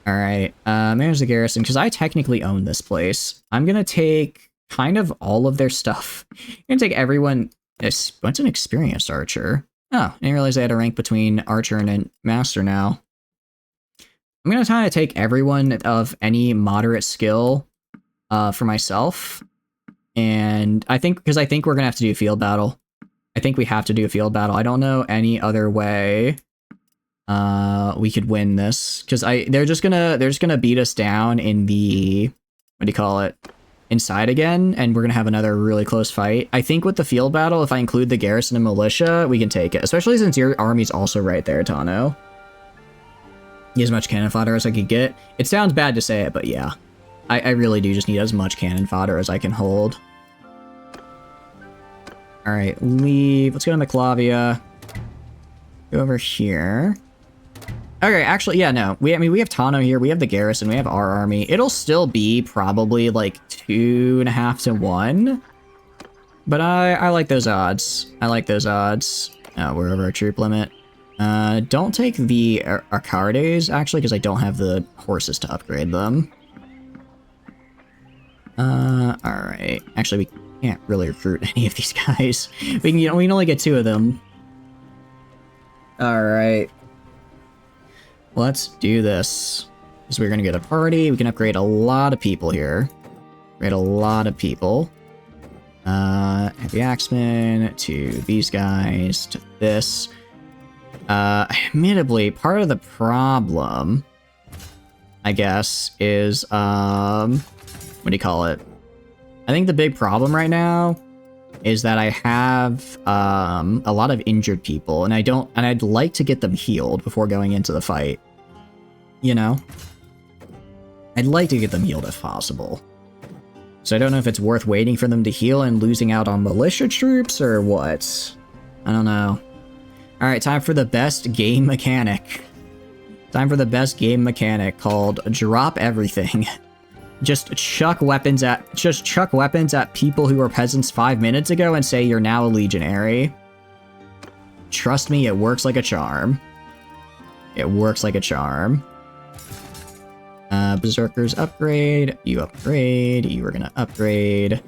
Speaker 1: Alright, manage the garrison, because I technically own this place. I'm gonna take kind of all of their stuff. I'm gonna take everyone. What's an experienced archer? Oh, I didn't realize they had a rank between archer and master now. I'm gonna kind of take everyone of any moderate skill for myself. And I think we're gonna have to do field battle. I think we have to do a field battle. I don't know any other way we could win this, because they're just gonna beat us down in the, what do you call it, inside again, and we're gonna have another really close fight. I think with the field battle, if I include the garrison and militia, we can take it, especially since your army's also right there, Tano. Get as much cannon fodder as I could get. It sounds bad to say it, but yeah, I really do just need as much cannon fodder as I can hold. All right, leave. Let's go to Maclavia. Go over here. Okay, actually, yeah, no. I mean, we have Tano here. We have the garrison. We have our army. It'll still be probably like 2.5 to 1. But I like those odds. I like those odds. Oh, we're over our troop limit. Don't take the Arcardes, actually, because I don't have the horses to upgrade them. Alright. Actually, we can't really recruit any of these guys. We can only get 2 of them. Alright. Let's do this. Because we're gonna get a party. We can upgrade a lot of people here. Upgrade a lot of people. Heavy Axemen to these guys, to this. Admittedly, part of the problem, I guess, is, what do you call it? I think the big problem right now is that I have, a lot of injured people, and I'd like to get them healed before going into the fight. You know? I'd like to get them healed if possible. So I don't know if it's worth waiting for them to heal and losing out on militia troops, or what? I don't know. Alright, time for the best game mechanic. Time for the best game mechanic called Drop Everything. Just chuck weapons at people who were peasants 5 minutes ago and say you're now a legionary. Trust me, it works like a charm. It works like a charm. Berserkers upgrade. You upgrade. You are gonna upgrade.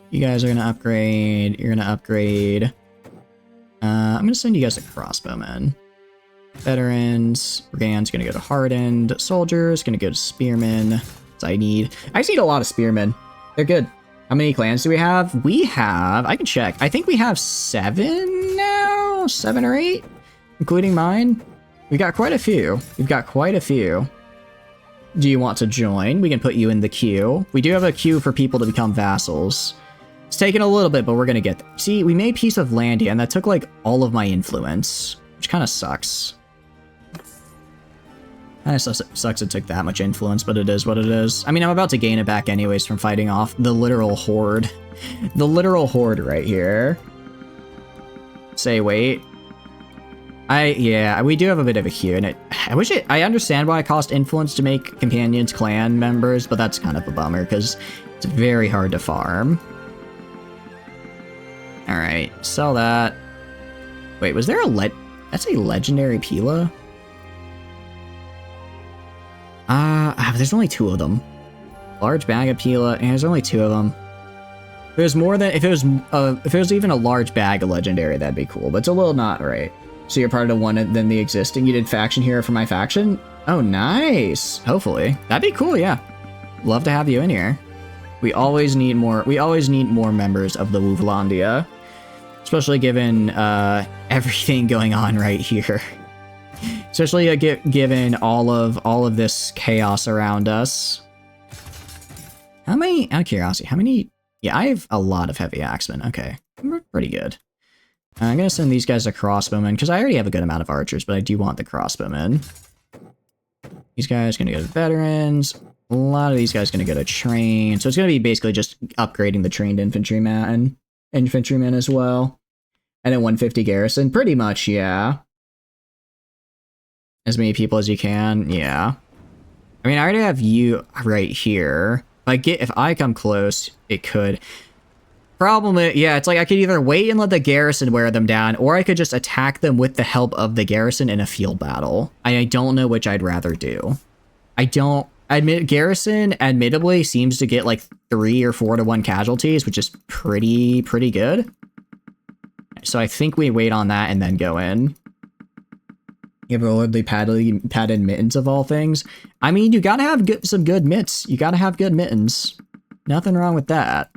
Speaker 1: You guys are gonna upgrade. You're gonna upgrade. I'm gonna send you guys to crossbowmen. Veterans. Brigand's gonna go to hardened. Soldiers gonna go to spearmen. I just need a lot of spearmen. They're good. How many clans do we have? I can check. I think we have 7 now? 7 or 8? Including mine? We've got quite a few. Do you want to join? We can put you in the queue. We do have a queue for people to become vassals. It's taken a little bit, but we're gonna get there. See, we made Peace of Landia, and that took like all of my influence, which kind of sucks. Kind of sucks it took that much influence, but it is what it is. I mean, I'm about to gain it back anyways from fighting off the literal horde. The literal horde right here. Say, wait. Yeah, we do have a bit of a queue, and I understand why it cost influence to make companions clan members, but that's kind of a bummer, because it's very hard to farm. Alright, sell that. Wait, was there that's a legendary Pila? There's only 2 of them. Large bag of Pila, and there's only 2 of them. If it was more than, if it was even a large bag of legendary, that'd be cool, but it's a little not right. So you're part of one than the existing. You did faction hero for my faction? Oh, nice. Hopefully. That'd be cool, yeah. Love to have you in here. We always need more members of the Wöövelandia. Especially given everything going on right here. Especially given all of this chaos around us. How many, out of curiosity, how many? Yeah, I have a lot of heavy axemen. Okay, we're pretty good. I'm gonna send these guys to crossbowmen because I already have a good amount of archers, but I do want the crossbowmen. These guys are gonna go to veterans. A lot of these guys are gonna go to train. So it's gonna be basically just upgrading the trained infantrymen as well. And then 150 garrison, pretty much, yeah. As many people as you can, yeah. I mean, I already have you right here. If I come close, it could. Problem is, yeah, it's like I could either wait and let the garrison wear them down, or I could just attack them with the help of the garrison in a field battle. I don't know which I'd rather do. Garrison admittedly seems to get like 3 or 4 to 1 casualties, which is pretty good. So I think we wait on that and then go in. Give lordly padded mittens of all things. I mean, you gotta have some good mitts. You gotta have good mittens. Nothing wrong with that.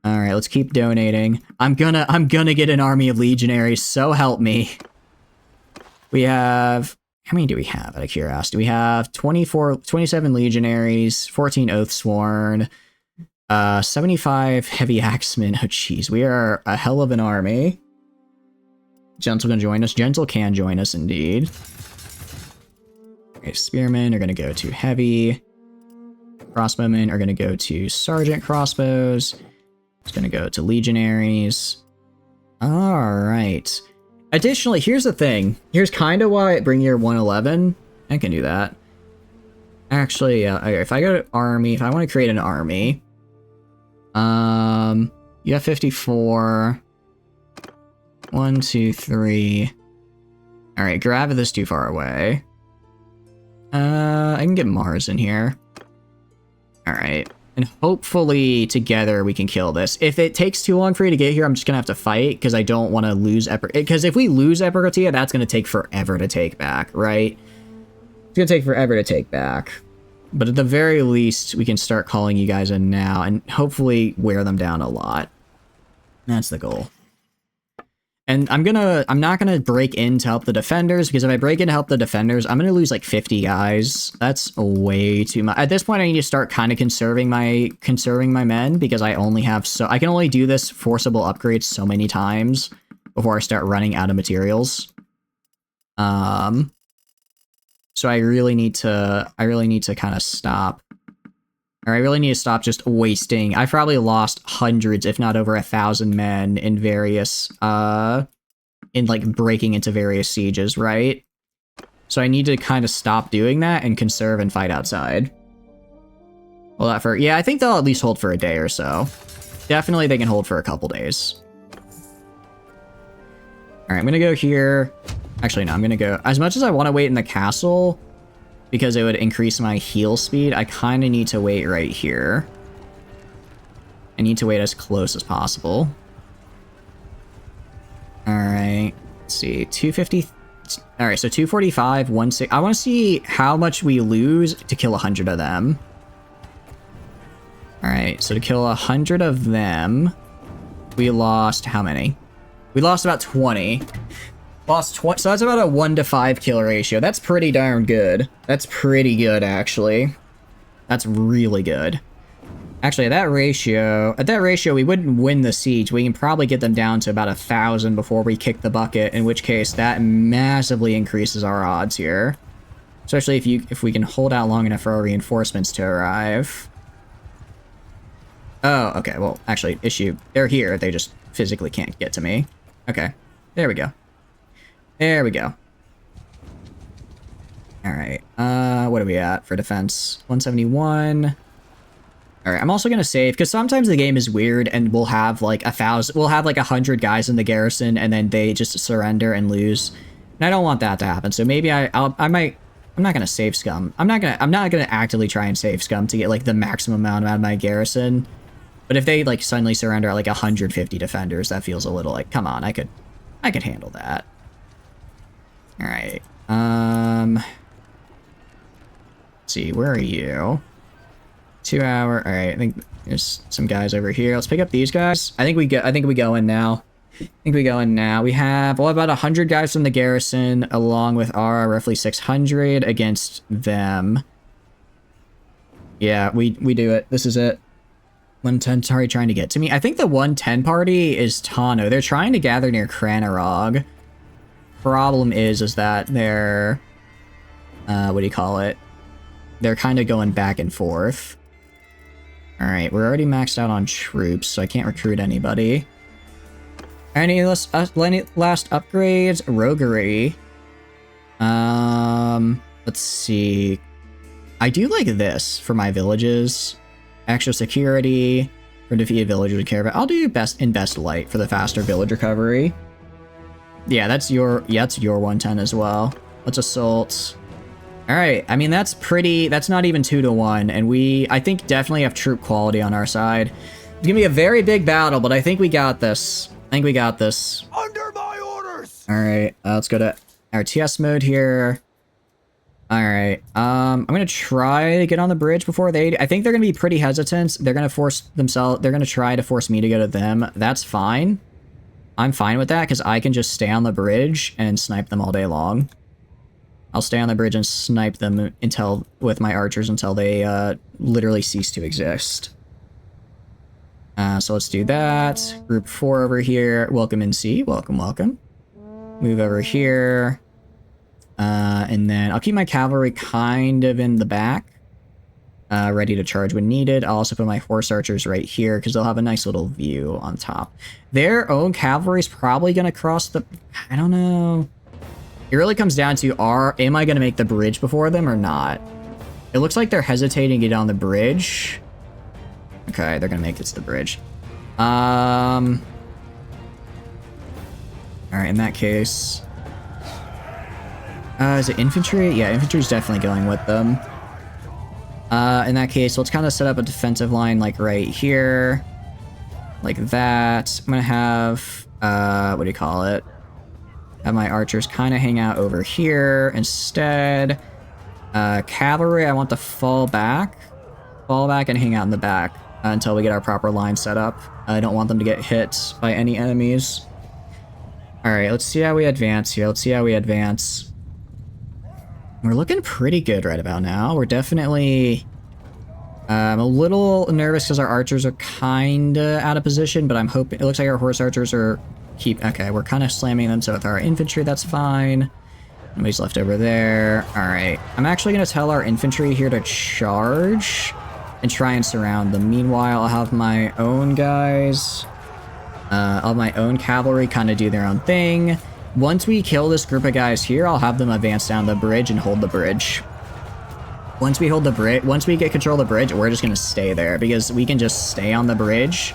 Speaker 1: All right, let's keep donating. I'm gonna get an army of legionaries, so help me. We have, how many do we have out of curiosity? We have 27 legionaries, 14 oathsworn, 75 heavy axemen. Oh jeez, we are a hell of an army. Gentle can join us. Gentle can join us indeed. Okay, spearmen are gonna go to heavy. Crossbowmen are gonna go to sergeant crossbows. It's gonna go to legionaries. Alright. Additionally, here's the thing. Here's kind of why I bring year 111. I can do that. Actually, if I go to army, if I want to create an army, you have 54. 1, 2, 3. All right, Grav is too far away. I can get Mars in here. All right, and hopefully together we can kill this. If it takes too long for you to get here, I'm just gonna have to fight because I don't want to lose because if we lose Epirotia, that's gonna take forever to take back, right? It's gonna take forever to take back. But at the very least, we can start calling you guys in now and hopefully wear them down a lot. That's the goal. And I'm not gonna break in to help the defenders, because if I break in to help the defenders, I'm gonna lose like 50 guys. That's way too much. At this point, I need to start kind of conserving my men, because I can only do this forcible upgrade so many times before I start running out of materials. So I really need to kind of stop. Or I really need to stop just wasting. I've probably lost hundreds, if not over 1,000 men in various, in like breaking into various sieges, right? So I need to kind of stop doing that and conserve and fight outside. Well, I think they'll at least hold for a day or so. Definitely they can hold for a couple days. All right, I'm gonna go here. Actually, no, I'm gonna go, as much as I want to wait in the castle, because it would increase my heal speed, I kind of need to wait right here. I need to wait as close as possible. Alright, let's see, 250... Alright, so 245, 16... I want to see how much we lose to kill 100 of them. Alright, so to kill 100 of them, we lost how many? We lost about 20. Lost 20, so that's about a 1 to 5 kill ratio. That's pretty darn good. That's pretty good, actually. That's really good. Actually, at that ratio, we wouldn't win the siege. We can probably get them down to about 1,000 before we kick the bucket, in which case that massively increases our odds here. Especially if we can hold out long enough for our reinforcements to arrive. Oh, okay, well, actually, they're here, they just physically can't get to me. Okay, there we go. There we go. Alright, what are we at for defense? 171. Alright, I'm also gonna save, because sometimes the game is weird and we'll have like 100 guys in the garrison and then they just surrender and lose. And I don't want that to happen, so maybe I'm not gonna save scum. I'm not gonna actively try and save scum to get like the maximum amount out of my garrison. But if they like suddenly surrender at like 150 defenders, that feels a little like, come on, I could handle that. Alright, let's see, where are you? 2 hour, alright, I think there's some guys over here. Let's pick up these guys. I think we go in now. We have, well, about 100 guys from the garrison, along with our roughly 600 against them. Yeah, we do it. This is it. 110 party trying to get to me. I think the 110 party is Tano. They're trying to gather near Cranarog. Problem is that they're, what do you call it? They're kind of going back and forth. Alright, we're already maxed out on troops, so I can't recruit anybody. Any last upgrades? Roguery. Let's see. I do like this for my villages. Extra security for defeated villagers we care about. I'll do best light for the faster village recovery. Yeah, that's your 110 as well. Let's assault. Alright, I mean, that's not even 2 to 1, and I think definitely have troop quality on our side. It's gonna be a very big battle, but I think we got this.
Speaker 2: Under my orders!
Speaker 1: Alright, let's go to RTS mode here. Alright, I'm gonna try to get on the bridge before they... I think they're gonna be pretty hesitant. They're gonna they're gonna try to force me to go to them. That's fine. I'm fine with that, because I can just stay on the bridge and snipe them all day long. I'll stay on the bridge and snipe them with my archers until they literally cease to exist. So let's do that. Group 4 over here. Welcome in C. Welcome, welcome. Move over here. And then I'll keep my cavalry kind of in the back. Ready to charge when needed. I'll also put my horse archers right here because they'll have a nice little view on top. Their own cavalry is probably going to cross the... I don't know. It really comes down to, am I going to make the bridge before them or not? It looks like they're hesitating to get on the bridge. Okay, they're going to make it to the bridge. Alright, in that case... is it infantry? Yeah, infantry's definitely going with them. In that case, let's kind of set up a defensive line like right here. Like that. I'm gonna have, what do you call it? Have my archers kind of hang out over here instead. Cavalry, I want to fall back. Fall back and hang out in the back until we get our proper line set up. I don't want them to get hit by any enemies. Alright, let's see how we advance here. Let's see how we advance. We're looking pretty good right about now. We're definitely... I'm a little nervous because our archers are kind of out of position, but I'm hoping... It looks like our horse archers are... Okay, we're kind of slamming them, so with our infantry, that's fine. Nobody's left over there. Alright. I'm actually going to tell our infantry here to charge and try and surround them. Meanwhile, I'll have my own guys... I'll have my own cavalry kind of do their own thing. Once we kill this group of guys here, I'll have them advance down the bridge and hold the bridge. Once we get control of the bridge, we're just going to stay there because we can just stay on the bridge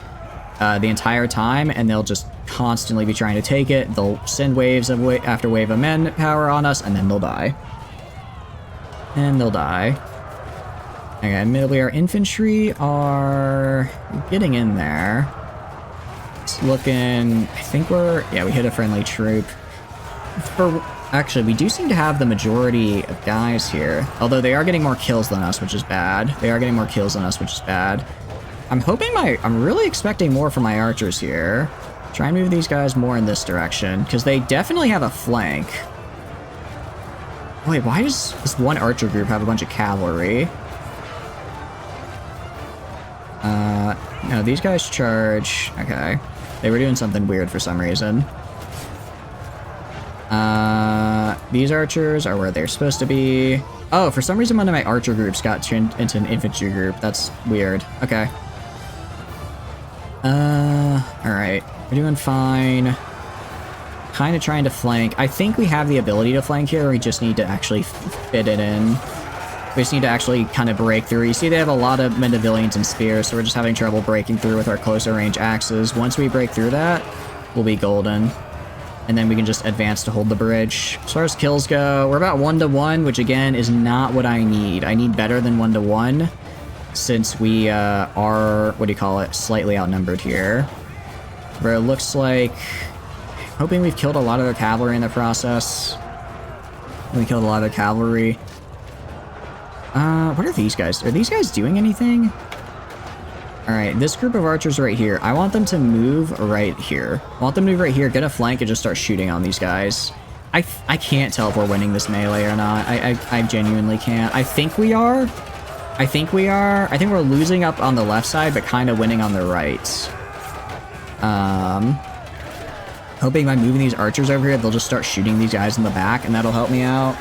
Speaker 1: the entire time and they'll just constantly be trying to take it. They'll send waves after wave of men power on us and then they'll die. And they'll die. Okay, admittedly our infantry are getting in there. It's looking... I think we're... Yeah, we hit a friendly troop. Actually, we do seem to have the majority of guys here. Although they are getting more kills than us, which is bad. They are getting more kills than us, which is bad. I'm hoping I'm really expecting more from my archers here. Try and move these guys more in this direction, because they definitely have a flank. Wait, why does this one archer group have a bunch of cavalry? No, these guys charge. Okay. They were doing something weird for some reason. These archers are where they're supposed to be. Oh, for some reason one of my archer groups got turned into an infantry group. That's weird. Okay. Alright. We're doing fine. Kind of trying to flank. I think we have the ability to flank here. We just need to actually fit it in. We just need to actually kind of break through. You see they have a lot of Mendevilians and spears, so we're just having trouble breaking through with our closer range axes. Once we break through that, we'll be golden. And then we can just advance to hold the bridge. As far as kills go, we're about 1-to-1, which again is not what I need. I need better than 1-to-1, since we are, what do you call it, slightly outnumbered here. But it looks like... Hoping we've killed a lot of their cavalry in the process. We killed a lot of their cavalry. What are these guys? Are these guys doing anything? Alright, this group of archers right here, I want them to move right here. I want them to move right here, get a flank, and just start shooting on these guys. I can't tell if we're winning this melee or not. I genuinely can't. I think we are. I think we're losing up on the left side, but kind of winning on the right. Hoping by moving these archers over here, they'll just start shooting these guys in the back, and that'll help me out.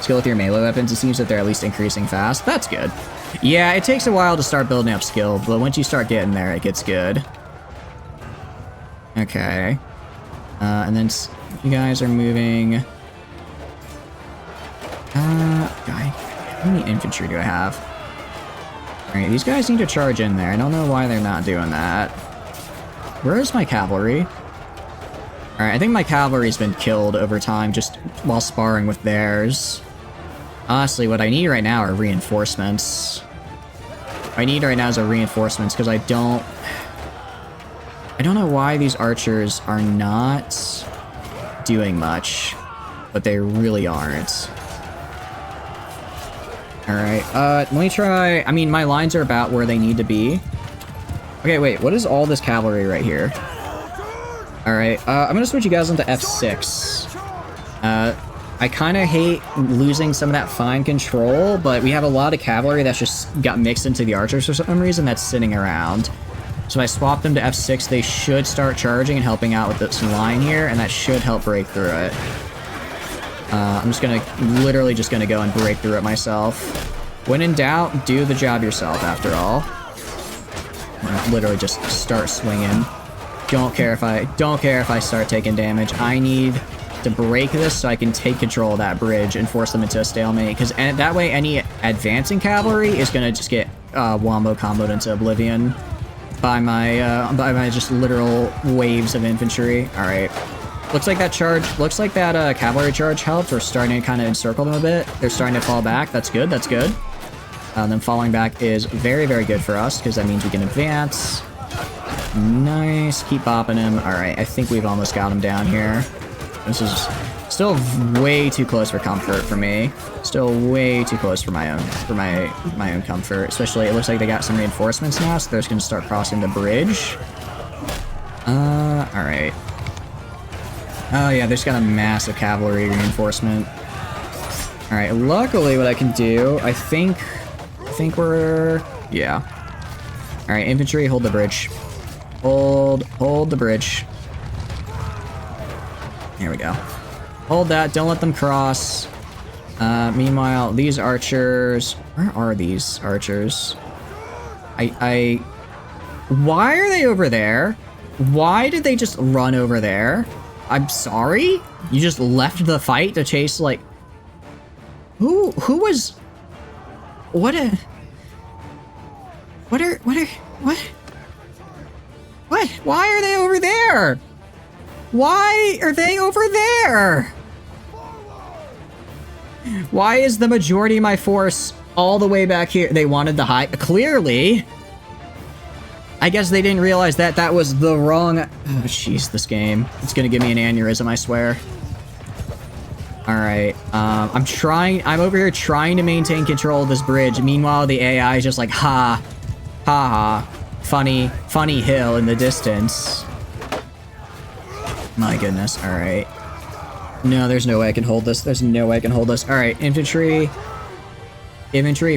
Speaker 1: Skill with your melee weapons, it seems that they're at least increasing fast. That's good. Yeah, it takes a while to start building up skill, but once you start getting there, it gets good. Okay. And then you guys are moving... how many infantry do I have? Alright, these guys need to charge in there. I don't know why they're not doing that. Where is my cavalry? Alright, I think my cavalry's been killed over time just while sparring with theirs. Honestly, what I need right now are reinforcements. What I need right now is reinforcements, because I don't know why these archers are not doing much, but they really aren't. Alright, let me try... I mean, my lines are about where they need to be. Okay, wait, what is all this cavalry right here? Alright, I'm gonna switch you guys into F6. I kind of hate losing some of that fine control, but we have a lot of cavalry that's just got mixed into the archers for some reason that's sitting around. So if I swap them to F6, they should start charging and helping out with this line here, and that should help break through it. I'm just gonna, literally just gonna go and break through it myself. When in doubt, do the job yourself, after all. Literally just start swinging. Don't care if I start taking damage. I need to break this so I can take control of that bridge and force them into a stalemate, because that way any advancing cavalry is gonna just get wombo comboed into oblivion by my just literal waves of infantry. All right, looks like that cavalry charge helped. We're starting to kind of encircle them a bit. They're starting to fall back. That's good. That's good. Them falling back is very, very good for us, because that means we can advance. Nice. Keep bopping him. All right, I think we've almost got him down here. This is still way too close for comfort for me. Still way too close for my own comfort. Especially, it looks like they got some reinforcements now, so they're just gonna start crossing the bridge. All right. Oh yeah, they just got a massive cavalry reinforcement. All right. Luckily, what I can do, I think we're, yeah. All right, infantry, hold the bridge. Hold the bridge. Here we go. Hold that. Don't let them cross. Meanwhile, these archers... Where are these archers? Why are they over there? Why did they just run over there? I'm sorry? You just left the fight to chase, like... Who was... What? Why are they over there? Why are they over there? Why is the majority of my force all the way back here? They wanted the high... Clearly. I guess they didn't realize that that was the wrong... Oh, jeez, this game. It's gonna give me an aneurysm, I swear. Alright, I'm over here trying to maintain control of this bridge. Meanwhile, the AI is just like, ha ha, funny hill in the distance. My goodness, alright. No, there's no way I can hold this. There's no way I can hold this. Alright, infantry,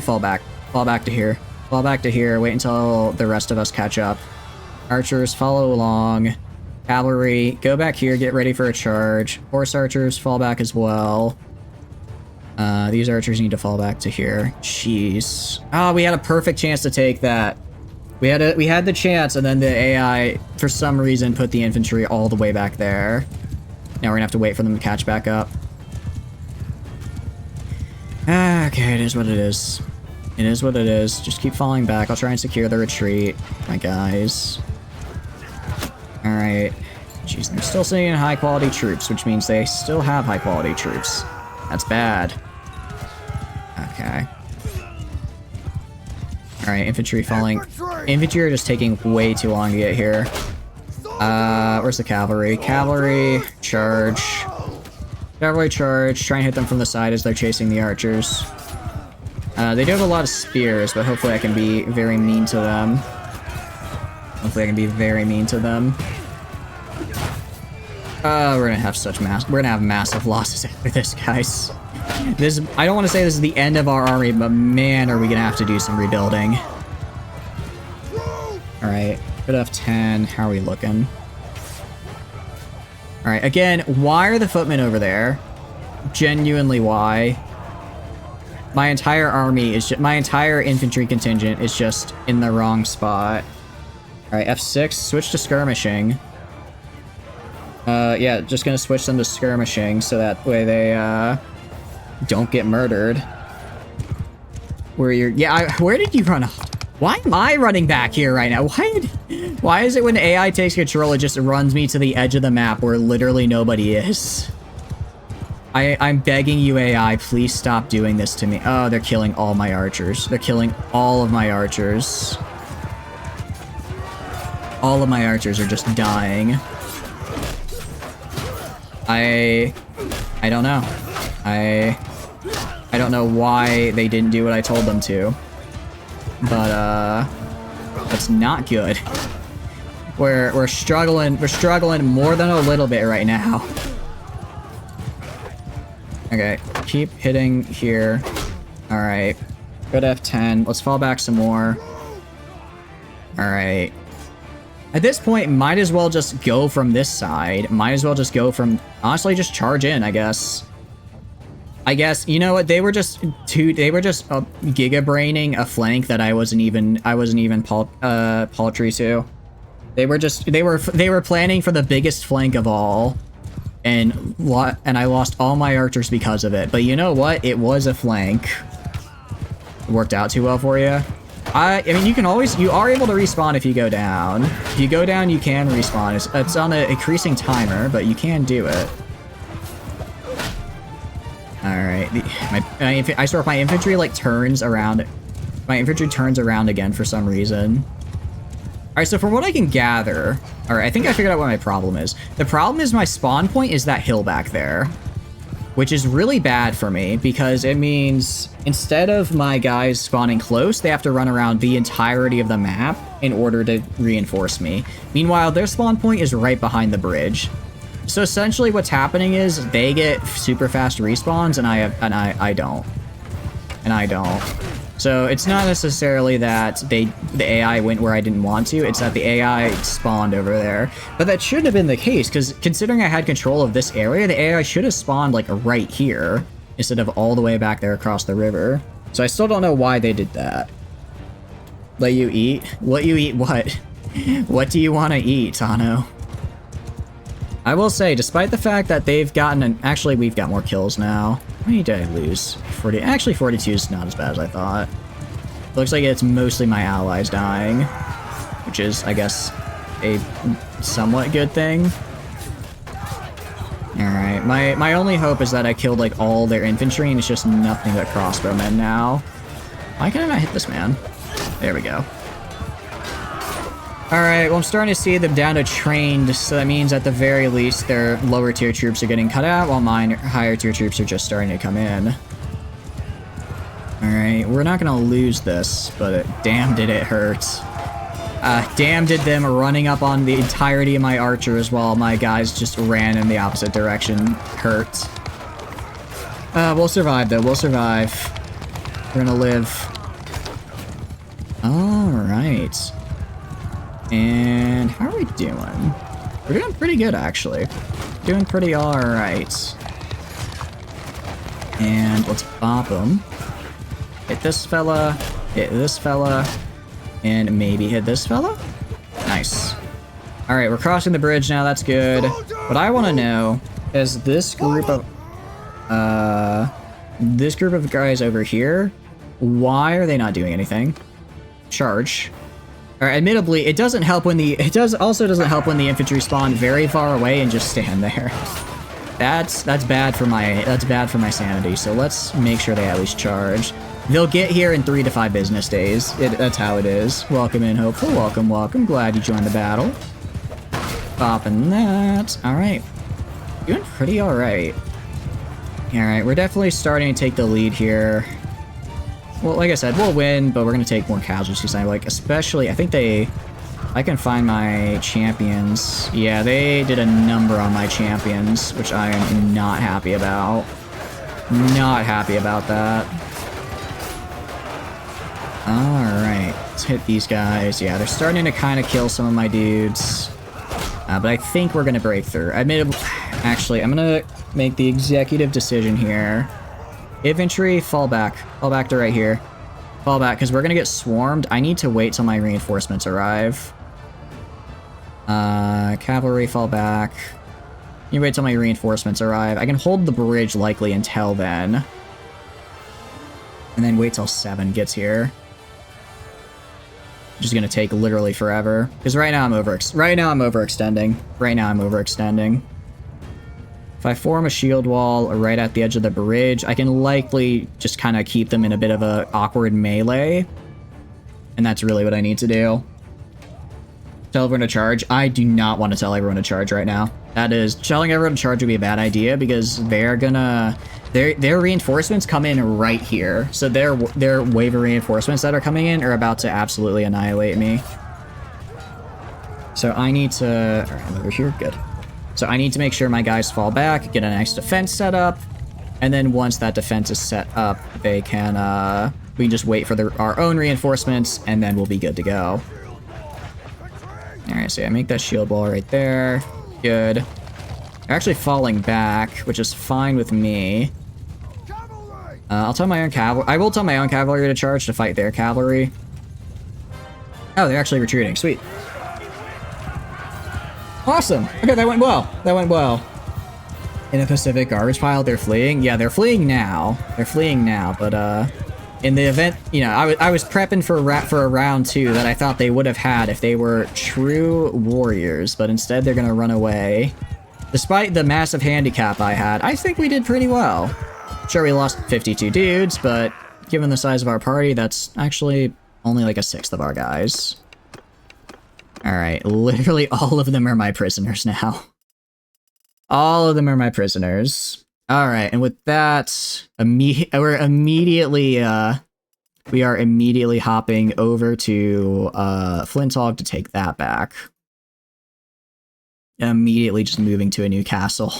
Speaker 1: fall back. Fall back to here. Fall back to here. Wait until the rest of us catch up. Archers, follow along. Cavalry, go back here, get ready for a charge. Horse archers, fall back as well. These archers need to fall back to here. Jeez. Oh, we had a perfect chance to take that. We had the chance, and then the AI, for some reason, put the infantry all the way back there. Now we're gonna have to wait for them to catch back up. Okay, it is what it is. It is what it is. Just keep falling back. I'll try and secure the retreat, my guys. Alright. Jeez, I'm still seeing high-quality troops, which means they still have high-quality troops. That's bad. Okay. Alright, infantry falling. Infantry are just taking way too long to get here. Where's the cavalry? Cavalry, charge. Cavalry charge. Try and hit them from the side as they're chasing the archers. They do have a lot of spears, but hopefully I can be very mean to them. Hopefully I can be very mean to them. We're gonna have massive losses after this, guys. I don't want to say this is the end of our army, but man, are we gonna have to do some rebuilding. Alright, good F10. How are we looking? Alright, again, why are the footmen over there? Genuinely, why? My entire army is my entire infantry contingent is just in the wrong spot. Alright, F6, switch to skirmishing. Yeah, just gonna switch them to skirmishing so that way they, don't get murdered. Where did you run off? Why am I running back here right now? Why is it when AI takes control, it just runs me to the edge of the map where literally nobody is? I'm begging you, AI, please stop doing this to me. Oh, they're killing all my archers. They're killing all of my archers. All of my archers are just dying. I don't know. I I don't know why they didn't do what I told them to. But, that's not good. We're struggling more than a little bit right now. Okay, keep hitting here. Alright. Good F10. Let's fall back some more. Alright. At this point, might as well just go from this side. Might as well just go from... Honestly, just charge in, I guess. I guess, you know what? They were just giga-braining a flank that I wasn't even paltry to. They were planning for the biggest flank of all. And I lost all my archers because of it. But you know what? It was a flank. It worked out too well for you. I mean, you are able to respawn if you go down. If you go down, you can respawn. It's on an increasing timer, but you can do it. Alright, I swear my infantry like turns around. My infantry turns around again for some reason. Alright, so from what I can gather... Alright, I think I figured out what my problem is. The problem is my spawn point is that hill back there. Which is really bad for me, because it means instead of my guys spawning close, they have to run around the entirety of the map in order to reinforce me. Meanwhile, their spawn point is right behind the bridge. So essentially what's happening is they get super fast respawns and I don't. And I don't. So it's not necessarily that the AI went where I didn't want to, it's that the AI spawned over there. But that shouldn't have been the case, because considering I had control of this area, the AI should have spawned like right here, instead of all the way back there across the river. So I still don't know why they did that. Let you eat? Let you eat what? What do you want to eat, Tano? I will say, despite the fact that they've gotten actually, we've got more kills now. How many did I lose? 40. Actually, 42 is not as bad as I thought. Looks like it's mostly my allies dying, which is, I guess, a somewhat good thing. Alright, my only hope is that I killed, like, all their infantry, and it's just nothing but crossbowmen now. Why can I not hit this man? There we go. Alright, well I'm starting to see them down to trained, so that means at the very least their lower tier troops are getting cut out, while mine higher tier troops are just starting to come in. Alright, we're not gonna lose this, but damn did it hurt. Damn did them running up on the entirety of my archers while my guys just ran in the opposite direction hurt. We'll survive though, we'll survive. We're gonna live. Alright. And how are we doing? We're doing pretty good, actually. Doing pretty alright. And let's bop him. Hit this fella, and maybe hit this fella? Nice. Alright, we're crossing the bridge now, that's good. What I want to know is this group of guys over here, why are they not doing anything? Charge. Alright, admittedly, it doesn't help when the also doesn't help when the infantry spawn very far away and just stand there. That's bad for my sanity. So let's make sure they at least charge. They'll get here in 3 to 5 business days. That's how it is. Welcome in, hopeful. Welcome, welcome. Glad you joined the battle. Popping that. Alright. Doing pretty alright. Alright, we're definitely starting to take the lead here. Well, like I said, we'll win, but we're going to take more casualties. Especially, I think I can find my champions. Yeah, they did a number on my champions, which I am not happy about. Not happy about that. Alright, let's hit these guys. Yeah, they're starting to kind of kill some of my dudes. But I think we're going to break through. Actually, I'm going to make the executive decision here. Infantry, fall back. Fall back to right here. Fall back, because we're going to get swarmed. I need to wait till my reinforcements arrive. Cavalry, fall back. You wait till my reinforcements arrive. I can hold the bridge likely until then. And then wait till 7 gets here. Which is going to take literally forever. Because right now I'm overextending. If I form a shield wall right at the edge of the bridge, I can likely just kind of keep them in a bit of a awkward melee. And that's really what I need to do. Tell everyone to charge. I do not want to tell everyone to charge right now. That is, telling everyone to charge would be a bad idea because they're gonna... Their reinforcements come in right here. So their wave of reinforcements that are coming in are about to absolutely annihilate me. So I need to... Alright, I'm over here. Good. So I need to make sure my guys fall back, get a nice defense set up, and then once that defense is set up, they can, we can just wait for our own reinforcements, and then we'll be good to go. Alright, so yeah, make that shield wall right there. Good. They're actually falling back, which is fine with me. I'll tell my own cavalry. I will tell my own cavalry to charge to fight their cavalry. Oh, they're actually retreating. Sweet. Awesome. Okay, that went well. That went well. In a Pacific garbage pile, they're fleeing. Yeah, they're fleeing now. They're fleeing now, but in the event, you know, I was prepping for a round 2 that I thought they would have had if they were true warriors, but instead they're gonna run away. Despite the massive handicap I had, I think we did pretty well. Sure, we lost 52 dudes, but given the size of our party, that's actually only like a sixth of our guys. Alright, literally all of them are my prisoners now. All of them are my prisoners. Alright, and with that, we are immediately hopping over to Flinthog to take that back. Immediately just moving to a new castle.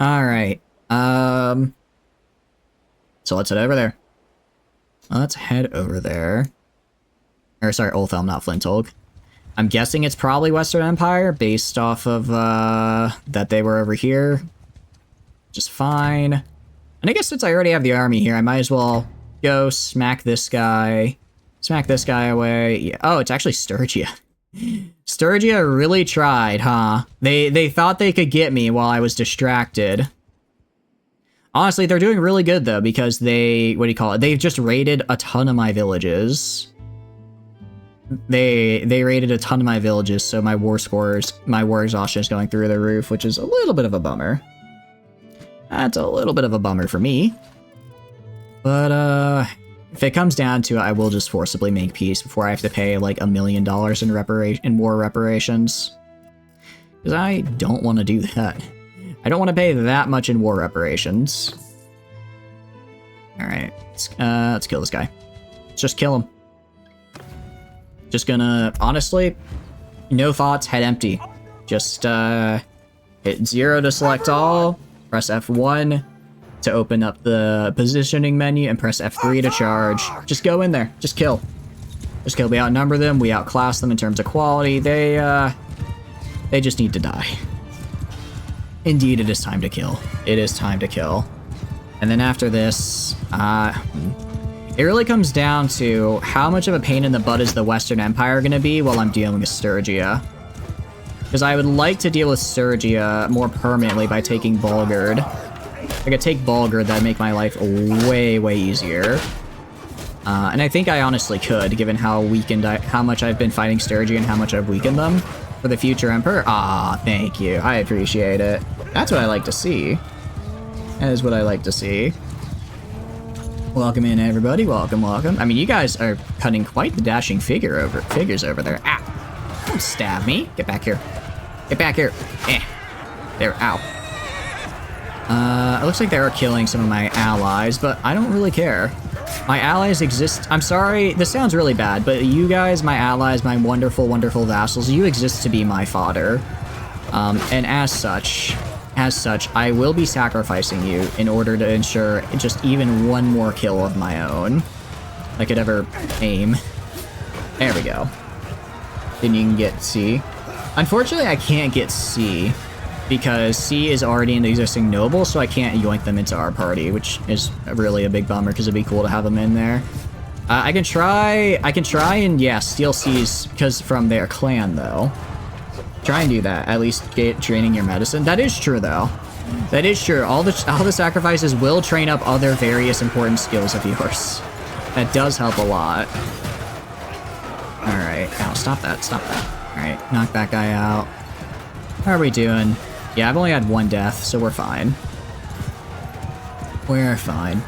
Speaker 1: Alright. So let's head over there. Let's head over there. Or sorry, Ulthelm, not Flinthog. I'm guessing it's probably Western Empire based off of that they were over here. Just fine. And I guess since I already have the army here, I might as well go smack this guy. Smack this guy away. Yeah. Oh, it's actually Sturgia. Sturgia really tried, huh? They thought they could get me while I was distracted. Honestly, they're doing really good though, because they, what do you call it? They've just raided a ton of my villages. They raided a ton of my villages, so my war scores, my war exhaustion is going through the roof, which is a little bit of a bummer. That's a little bit of a bummer for me. But, if it comes down to it, I will just forcibly make peace before I have to pay like $1 million in war reparations. Because I don't want to do that. I don't want to pay that much in war reparations. Alright, let's kill this guy. Let's just kill him. Just gonna, honestly, no thoughts, head empty. Just hit 0 to select all, press F1 to open up the positioning menu, and press F3 to charge. Just go in there, just kill. Just kill. We outnumber them, we outclass them in terms of quality. They just need to die. Indeed, it is time to kill. It is time to kill. And then after this, it really comes down to how much of a pain in the butt is the Western Empire going to be while I'm dealing with Sturgia. Because I would like to deal with Sturgia more permanently by taking Bulgard. If I could take Bulgard, that'd make my life way, way easier. And I think I honestly could, given how weakened how much I've been fighting Sturgia and how much I've weakened them. For the future Emperor? Ah, thank you. I appreciate it. That's what I like to see. That is what I like to see. Welcome in, everybody. Welcome, welcome. I mean, you guys are cutting quite the dashing figures over there. Ah! Don't stab me. Get back here. Get back here. Eh. There. Ow. It looks like they are killing some of my allies, but I don't really care. My allies exist. I'm sorry, this sounds really bad, but you guys, my allies, my wonderful, wonderful vassals, you exist to be my fodder. And as such, I will be sacrificing you in order to ensure just even one more kill of my own I could ever aim. There we go. Then you can get C. Unfortunately, I can't get C because C is already an existing noble, so I can't yoink them into our party, which is really a big bummer because it'd be cool to have them in there. I can try and, yeah, steal C's because from their clan, though. Try and do that, at least get training your medicine. That is true, though. That is true. All the sacrifices will train up other various important skills of yours. That does help a lot. Alright. Ow, stop that. Stop that. Alright, knock that guy out. How are we doing? Yeah, I've only had 1 death, so we're fine. We're fine.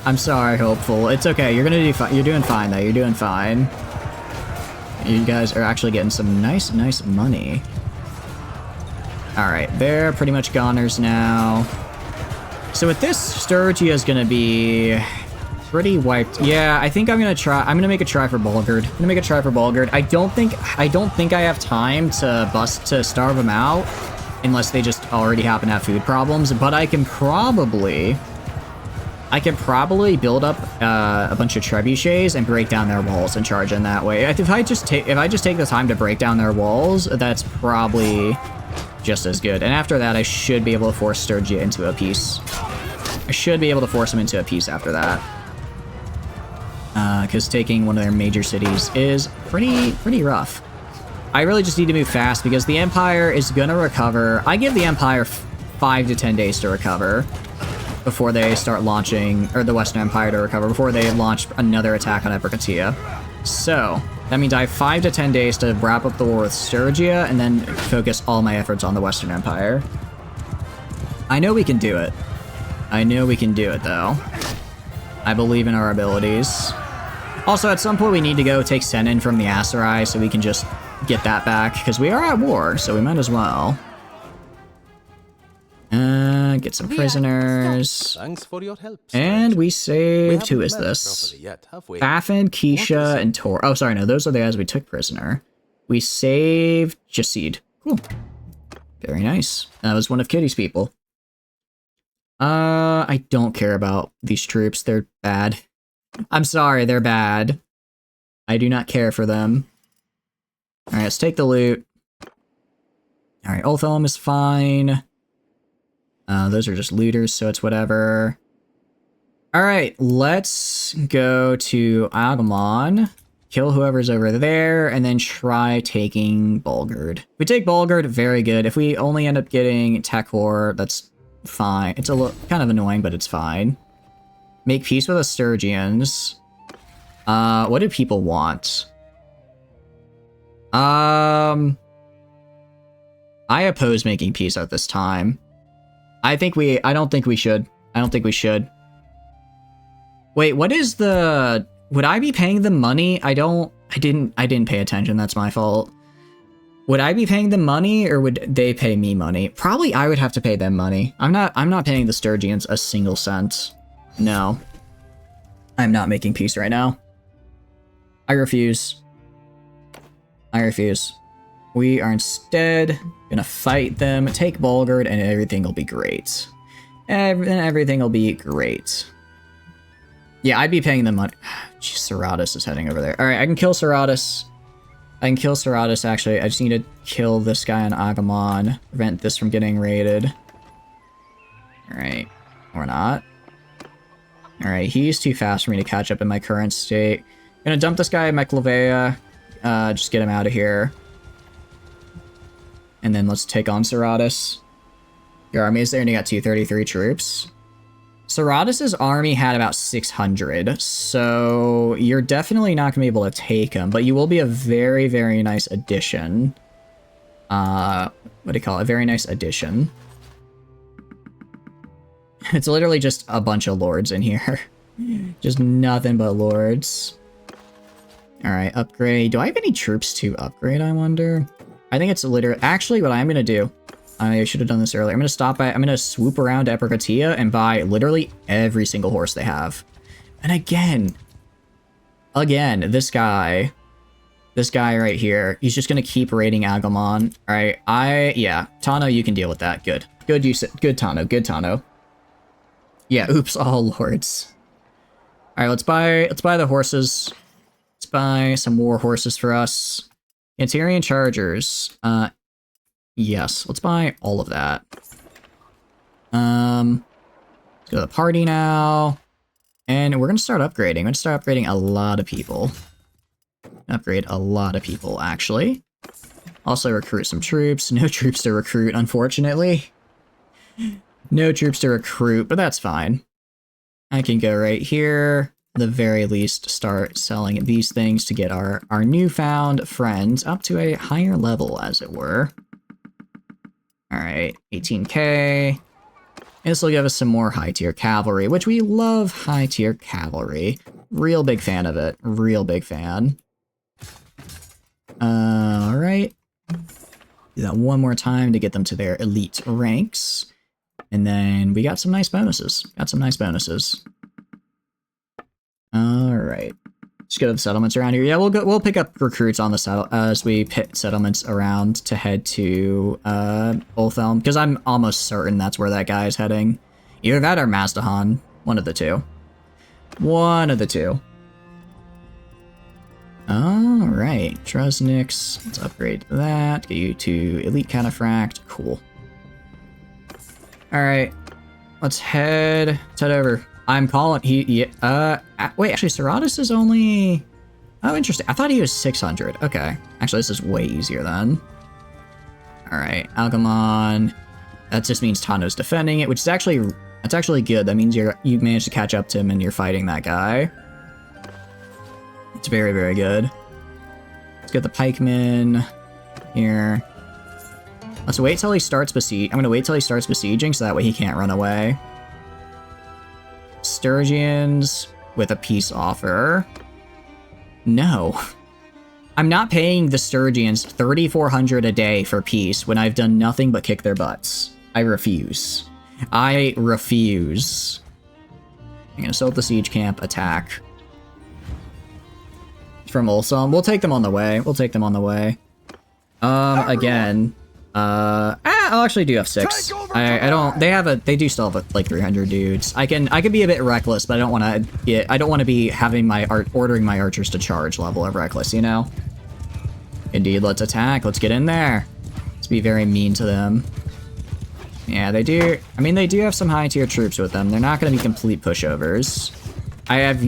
Speaker 1: I'm sorry, Hopeful. It's okay. You're gonna do fine. You're doing fine, though. You're doing fine. You guys are actually getting some nice money. Alright, they're pretty much goners now. So with this, Sturgia is gonna be pretty wiped. Yeah, I think I'm gonna make a try for Bulgard. I don't think I have time to starve them out unless they just already happen to have food problems, but I can probably build up a bunch of trebuchets and break down their walls and charge in that way. If I just take the time to break down their walls, that's probably just as good. And after that, I should be able to force Sturgia into a peace. I should be able to force him into a peace after that. Because taking one of their major cities is pretty rough. I really just need to move fast because the Empire is gonna recover. I give the Empire 5 to 10 days to recover before they start launching, or the Western Empire to recover, before they launch another attack on Epirkatia. So, that means I have 5 to 10 days to wrap up the war with Sturgia and then focus all my efforts on the Western Empire. I know we can do it. I know we can do it, though. I believe in our abilities. Also, at some point, we need to go take Senin from the Aserai so we can just get that back, because we are at war, so we might as well. Get some prisoners.
Speaker 4: Thanks for your help.
Speaker 1: And we saved. Who is this? Baffin, Keisha, and Tor. Oh, sorry, no, those are the guys we took prisoner. We saved Jasid. Cool. Very nice. That was one of Kitty's people. I don't care about these troops. They're bad. I'm sorry, they're bad. I do not care for them. Alright, let's take the loot. Alright, Ulthelm is fine. Those are just looters, so it's whatever. Alright, let's go to Agumon, kill whoever's over there, and then try taking Bulgard. If we take Bulgard, very good. If we only end up getting Tekhor, that's fine. It's a little kind of annoying, but it's fine. Make peace with the Sturgians. What do people want? I oppose making peace at this time. I don't think we should. Wait, what is the... Would I be paying them money? I didn't pay attention, that's my fault. Would I be paying them money, or would they pay me money? Probably I would have to pay them money. I'm not paying the Sturgians a single cent. No. I'm not making peace right now. I refuse. We are instead gonna fight them, take Bulgard, and everything will be great. Everything will be great. Yeah, I'd be paying them money. Jeez, Seratus is heading over there. Alright, I can kill Seratus. Actually. I just need to kill this guy on Agumon. Prevent this from getting raided. Alright. Or not. Alright, he's too fast for me to catch up in my current state. I'm gonna dump this guy in Meklavea. Just get him out of here. And then let's take on Seratus. Your army is there and you got 233 troops. Seratus's army had about 600, so you're definitely not going to be able to take him, but you will be a very, very nice addition. What do you call it? A very nice addition. It's literally just a bunch of lords in here. Just nothing but lords. Alright, upgrade. Do I have any troops to upgrade, I wonder? I think it's literally... Actually, what I'm going to do... I should have done this earlier. I'm going to swoop around to Epirkatia and buy literally every single horse they have. And again, this guy right here, he's just going to keep raiding Agumon. All right, yeah, Tano, you can deal with that. Good, good Tano. Yeah, oops, all lords. All right, let's buy the horses. Let's buy some war horses for us. Antarian Chargers. Yes, let's buy all of that. Let's go to the party now. And we're going to start upgrading. I'm going to start upgrading a lot of people. Upgrade a lot of people, actually. Also recruit some troops. No troops to recruit, unfortunately. No troops to recruit, but that's fine. I can go right here. At the very least, start selling these things to get our newfound friends up to a higher level, as it were. Alright, 18k. This will give us some more high-tier cavalry, which we love high-tier cavalry. Real big fan of it. Real big fan. Alright. Do that one more time to get them to their elite ranks. And then we got some nice bonuses. Alright. Just go to the settlements around here. Yeah, we'll pick up recruits on the as we pit settlements around to head to Ulthelm, because I'm almost certain that's where that guy is heading. Either that or Mazdahan. One of the two. Alright, Trusnix. Let's upgrade that. Get you to Elite Cataphract. Cool. Alright. Let's head over. I'm calling. Wait, actually, Seratus is only. Oh, interesting. I thought he was 600. Okay. Actually, this is way easier then. Alright, Algamon. That just means Tano's defending it, which is actually. That's actually good. That means you managed to catch up to him and you're fighting that guy. It's very, very good. Let's get the pikemen here. Let's wait till he starts I'm gonna wait till he starts besieging so that way he can't run away. Sturgians with a peace offer. No. I'm not paying the Sturgians 3,400 a day for peace when I've done nothing but kick their butts. I refuse. I'm gonna assault the siege camp, attack. From Ulsom. We'll take them on the way. Again. I'll actually do F6. They do still have like 300 dudes. I can be a bit reckless, but I don't want to be having ordering my archers to charge level of reckless, you know? Indeed, let's attack. Let's get in there. Let's be very mean to them. Yeah, they do. I mean, they do have some high tier troops with them. They're not going to be complete pushovers. I have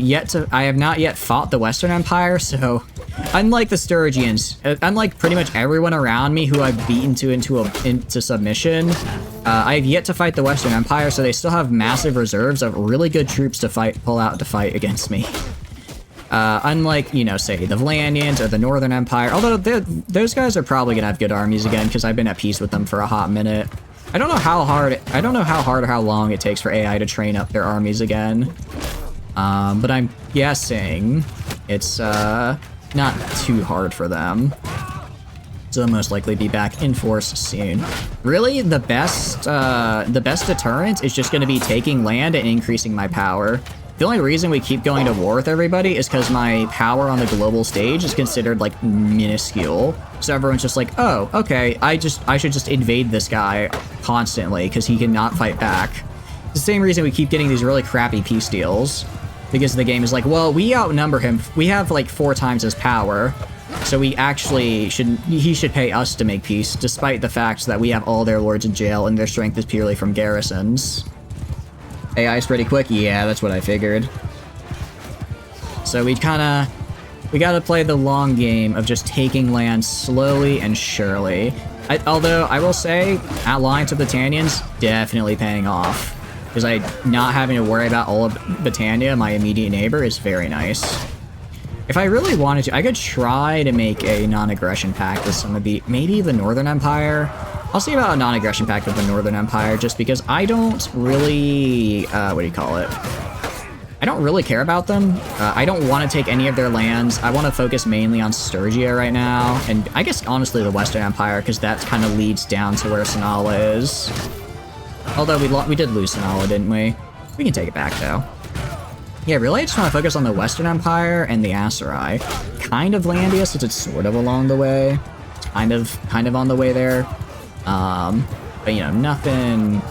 Speaker 1: not yet fought the Western Empire, so unlike the Sturgians, unlike pretty much everyone around me who I've beaten into submission, I have yet to fight the Western Empire, so they still have massive reserves of really good troops to pull out to fight against me. Unlike, you know, say, the Vlandians or the Northern Empire, although those guys are probably going to have good armies again, because I've been at peace with them for a hot minute. I don't know how hard or how long it takes for AI to train up their armies again. But I'm guessing it's not too hard for them. So they'll most likely be back in force soon. Really, the best deterrent is just going to be taking land and increasing my power. The only reason we keep going to war with everybody is because my power on the global stage is considered like minuscule. So everyone's just like, oh, okay, I should just invade this guy constantly because he cannot fight back. It's the same reason we keep getting these really crappy peace deals. Because the game is like, well, we outnumber him. We have like 4 times his power. So he should pay us to make peace, despite the fact that we have all their lords in jail and their strength is purely from garrisons. AI is pretty quick. Yeah, that's what I figured. So we gotta play the long game of just taking land slowly and surely. Although I will say, Alliance of Britannians, definitely paying off. Because not having to worry about all of Britannia, my immediate neighbor, is very nice. If I really wanted to, I could try to make a non-aggression pact with maybe the Northern Empire. I'll see about a non-aggression pact with the Northern Empire, just because I don't really, I don't really care about them. I don't want to take any of their lands. I want to focus mainly on Sturgia right now, and I guess honestly the Western Empire, because that kind of leads down to where Sanala is. Although we did lose Sanala, didn't we? We can take it back, though. Yeah, really, I just want to focus on the Western Empire and the Aserai. Kind of Landia, since it's sort of along the way. It's kind of on the way there. But, you know, nothing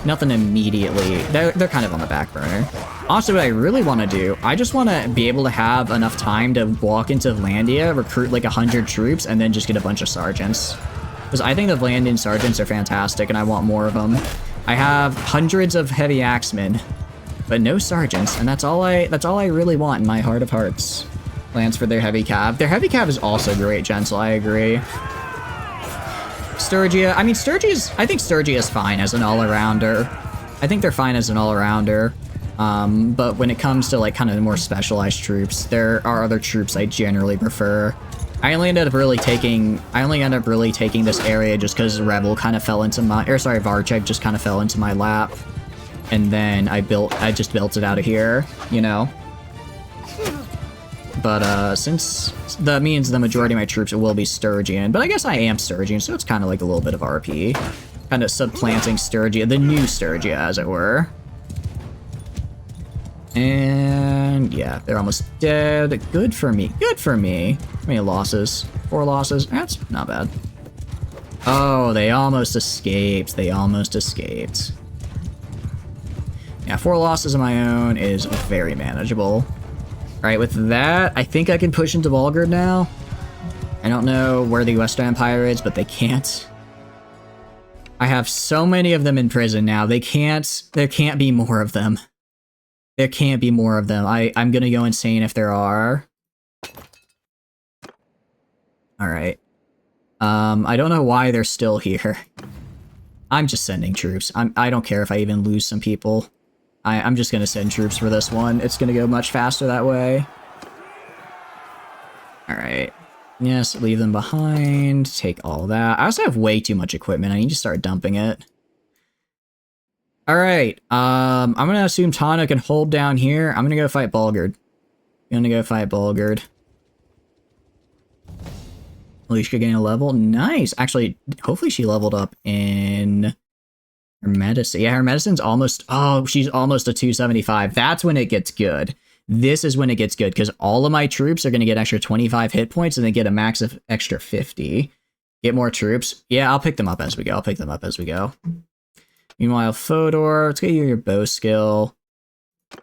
Speaker 1: immediately. They're kind of on the back burner. Also, what I really want to do, I just want to be able to have enough time to walk into Landia, recruit like 100 troops, and then just get a bunch of sergeants. Because I think the Vlandian sergeants are fantastic, and I want more of them. I have hundreds of heavy axemen, but no sergeants, and that's all I really want in my heart of hearts. Lands for their heavy cav. Their heavy cav is also great, Gentle, I agree. Sturgia, I think Sturgia is fine as an all-arounder. I think they're fine as an all-arounder. But when it comes to like kind of more specialized troops, there are other troops I generally prefer. I only ended up really taking this area just because Rebel kind of fell into Varchek just kind of fell into my lap. And then I just built it out of here, you know? But since that means the majority of my troops will be Sturgian, but I guess I am Sturgian, so it's kind of like a little bit of RP. Kind of supplanting Sturgia, the new Sturgia, as it were. And yeah, they're almost dead. Good for me. Good for me. How many losses? 4 losses. That's not bad. Oh, they almost escaped. They almost escaped. Yeah, 4 losses of my own is very manageable. Alright, with that, I think I can push into Volgard now. I don't know where the Western Empire is, but they can't. I have so many of them in prison now. There can't be more of them. There can't be more of them. I'm gonna go insane if there are. Alright. I don't know why they're still here. I'm just sending troops. I don't care if I even lose some people. I'm just gonna send troops for this one. It's gonna go much faster that way. Alright. Yes, leave them behind. Take all that. I also have way too much equipment. I need to start dumping it. Alright. I'm gonna assume Tana can hold down here. I'm gonna go fight Bulgard. Alicia gain a level. Nice. Actually, hopefully she leveled up in her medicine. Yeah, her medicine's almost... Oh, she's almost a 275. That's when it gets good. This is when it gets good, because all of my troops are going to get extra 25 hit points, and they get a max of extra 50. Get more troops. Yeah, I'll pick them up as we go. Meanwhile, Fodor, let's get you your bow skill.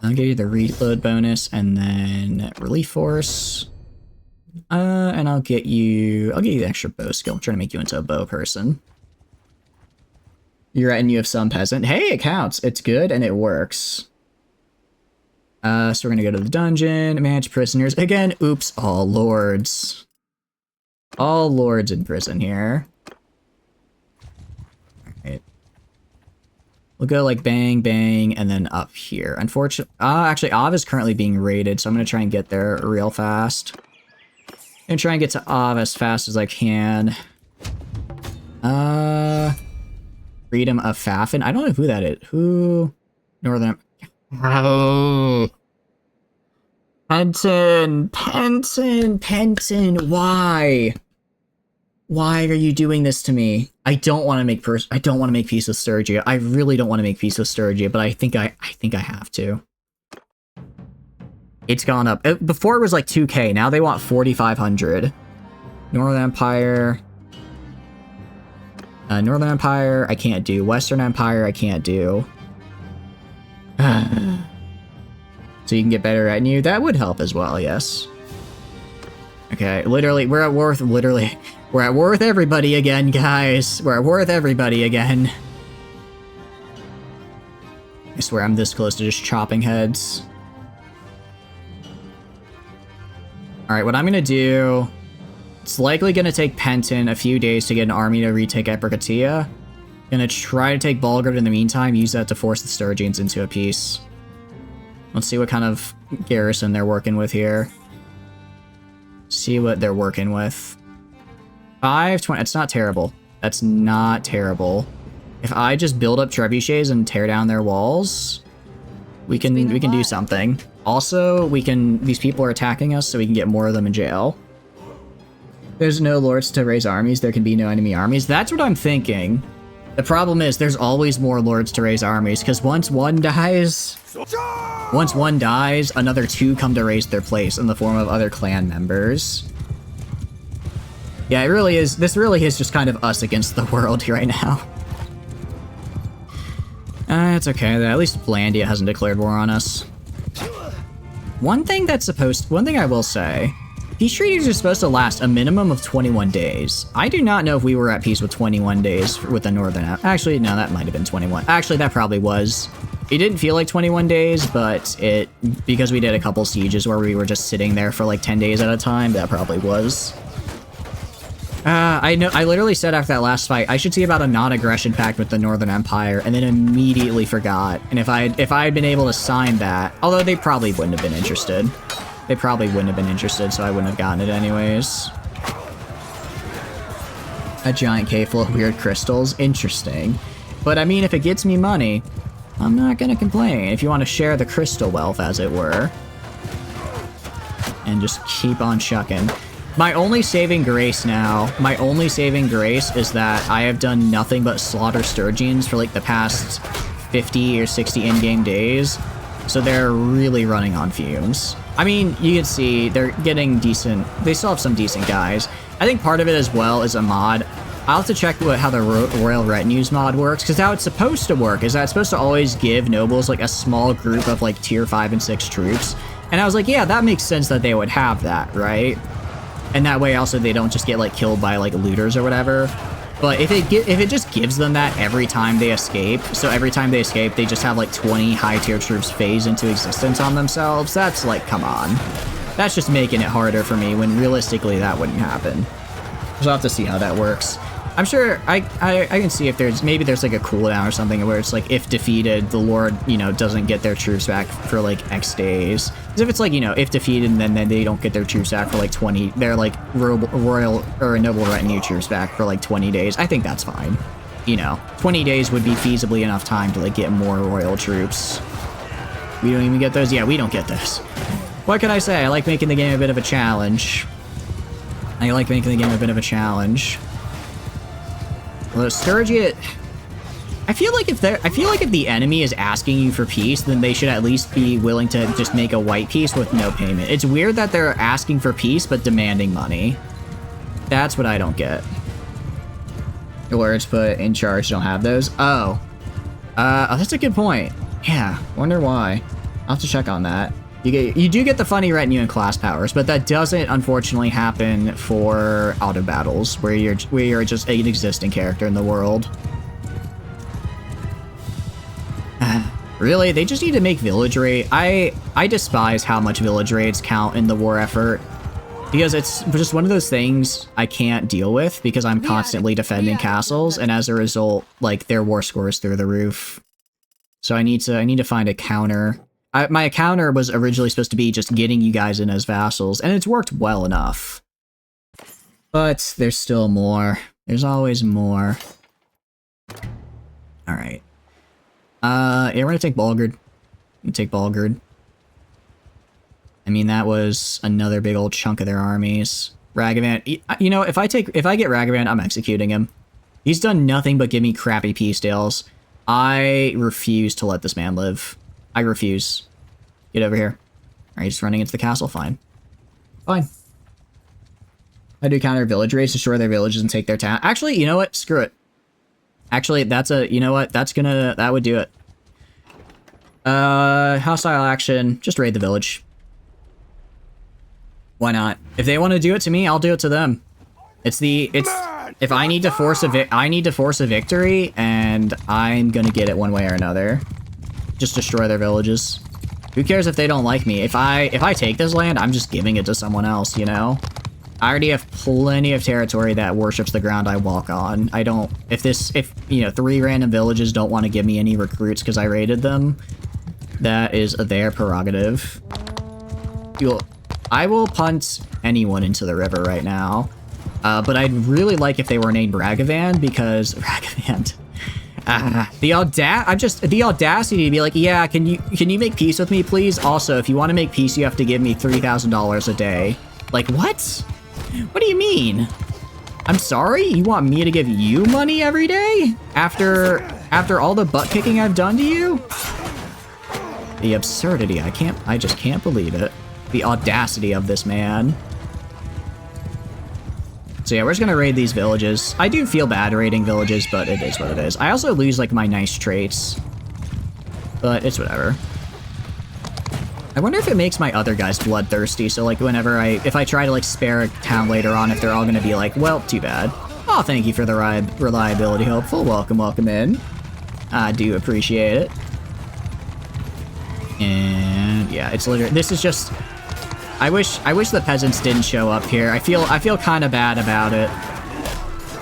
Speaker 1: I'll give you the reload bonus, and then relief force. And I'll get you the extra bow skill. I'm trying to make you into a bow person. You're retinue of some peasant. Hey, it counts. It's good and it works. So we're gonna go to the dungeon, manage prisoners. Again, oops, all lords. All lords in prison here. Alright. We'll go like bang, bang, and then up here. Unfortunately, actually, Av is currently being raided, so I'm gonna try and get there real fast. I'm gonna try and get to Av as fast as I can. Freedom of Fafin. I don't know who that is. Who? Northern... Oh. Penton, why? Why are you doing this to me? I don't want to make peace with Sturgia. I really don't want to make peace with Sturgia, but I think I have to. It's gone up. Before it was like 2k, now they want 4,500. Northern Empire. Northern Empire, I can't do. Western Empire, I can't do. So you can get better retinue. That would help as well, yes. Okay, literally, we're at Worth everybody again, guys. We're at Worth everybody again. I swear I'm this close to just chopping heads. Alright, what I'm gonna do... It's likely gonna take Penton a few days to get an army to retake Epicatia. Gonna try to take Bulgard in the meantime, use that to force the Sturgians into a peace. Let's see what kind of garrison they're working with here. See what they're working with. 520, it's not terrible. That's not terrible. If I just build up trebuchets and tear down their walls, we can do something. Also, these people are attacking us, so we can get more of them in jail. There's no lords to raise armies, there can be no enemy armies. That's what I'm thinking. The problem is, there's always more lords to raise armies, because once one dies, another 2 come to raise their place in the form of other clan members. Yeah, this really is just kind of us against the world right now. It's okay, at least Wöövelandia hasn't declared war on us. One thing I will say, peace treaties are supposed to last a minimum of 21 days. I do not know if we were at peace with 21 days with the Northern... Actually, no, that might have been 21. Actually, that probably was. It didn't feel like 21 days, but because we did a couple sieges where we were just sitting there for like 10 days at a time, that probably was. I literally said after that last fight, I should see about a non-aggression pact with the Northern Empire, and then immediately forgot. And if I had been able to sign that, although they probably wouldn't have been interested. They probably wouldn't have been interested, so I wouldn't have gotten it anyways. A giant cave full of weird crystals. Interesting. But I mean, if it gets me money, I'm not gonna complain. If you want to share the crystal wealth, as it were. and just keep on chucking. My only saving grace now, is that I have done nothing but slaughter Sturgeons for like the past 50 or 60 in-game days. So they're really running on fumes. I mean, you can see they're getting decent. They still have some decent guys. I think part of it as well is a mod. I'll have to check how the Royal Retinues mod works, because how it's supposed to work is that it's supposed to always give nobles like a small group of like tier 5 and 6 troops. And I was like, yeah, that makes sense that they would have that, right? And that way also they don't just get like killed by like looters or whatever. But if it just gives them that every time they escape, so every time they escape, they just have like 20 high-tier troops phase into existence on themselves, that's like, come on. That's just making it harder for me when realistically that wouldn't happen. So I'll have to see how that works. I'm sure I can see if maybe there's like a cooldown or something where it's like if defeated, the Lord, you know, doesn't get their troops back for like X days. Because if it's like, you know, if defeated and then they don't get their troops back for like 20, they're like royal or noble retinue troops back for like 20 days. I think that's fine. You know, 20 days would be feasibly enough time to like get more royal troops. We don't even get those? Yeah, we don't get those. What can I say? I like making the game a bit of a challenge. Well, Sturgeon, I feel like if the enemy is asking you for peace, then they should at least be willing to just make a white peace with no payment. It's weird that they're asking for peace but demanding money. That's what I don't get. The words put in charge don't have those. Oh, that's a good point. Yeah, wonder why. I'll have to check on that. You do get the funny retinue and class powers, but that doesn't unfortunately happen for auto battles where you're just an existing character in the world. Really, they just need to make village raid. I despise how much village raids count in the war effort because it's just one of those things I can't deal with because I'm constantly defending castles, and as a result, like their war score is through the roof. So I need to find a counter. My counter was originally supposed to be just getting you guys in as vassals, and it's worked well enough. But there's still more. There's always more. Alright. Yeah, we're gonna take Bulgard. I mean, that was another big old chunk of their armies. Ragavan, you know, if I get Ragavan, I'm executing him. He's done nothing but give me crappy peace deals. I refuse to let this man live. I refuse. Get over here. Alright, he's running into the castle. Fine. Fine. I do counter village raids, destroy their villages and take their town. Actually, you know what? Screw it. Actually, you know what? That would do it. Hostile action. Just raid the village. Why not? If they want to do it to me, I'll do it to them. If I need to force a victory, and I'm gonna get it one way or another. Just destroy their villages. Who cares if they don't like me? If I take this land, I'm just giving it to someone else, you know? I already have plenty of territory that worships the ground I walk on. If you know, 3 random villages don't want to give me any recruits because I raided them, that is their prerogative. I will punt anyone into the river right now. But I'd really like if they were named Ragavan, because Ragavan. The audacity to be like, yeah, can you make peace with me, please? Also, if you want to make peace, you have to give me $3,000 a day. Like, what? What do you mean? I'm sorry? You want me to give you money every day? After all the butt kicking I've done to you? The absurdity, I just can't believe it. The audacity of this man. So yeah, we're just gonna raid these villages. I do feel bad raiding villages, but it is what it is. I also lose, like, my nice traits. But it's whatever. I wonder if it makes my other guys bloodthirsty, so, like, if I try to, like, spare a town later on, if they're all gonna be like, well, too bad. Oh, thank you for the reliability, hopeful. Welcome in. I do appreciate it. And yeah, it's literally, this is just... I wish the peasants didn't show up here. I feel kind of bad about it.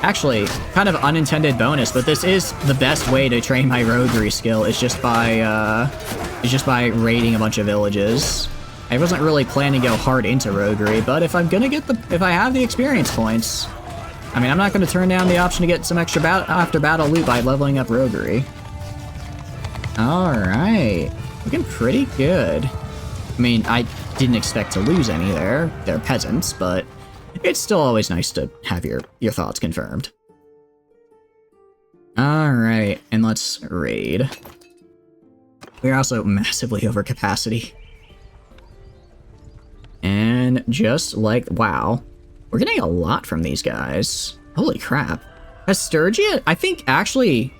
Speaker 1: Actually, kind of unintended bonus, but this is the best way to train my roguery skill. Is just by raiding a bunch of villages. I wasn't really planning to go hard into roguery, but if I have the experience points, I mean, I'm not going to turn down the option to get some extra after battle loot by leveling up roguery. All right, looking pretty good. I mean, I didn't expect to lose any there. They're peasants, but it's still always nice to have your thoughts confirmed. Alright, and let's raid. We're also massively over capacity. And just like, wow. We're getting a lot from these guys. Holy crap. Has Sturgia, I think actually,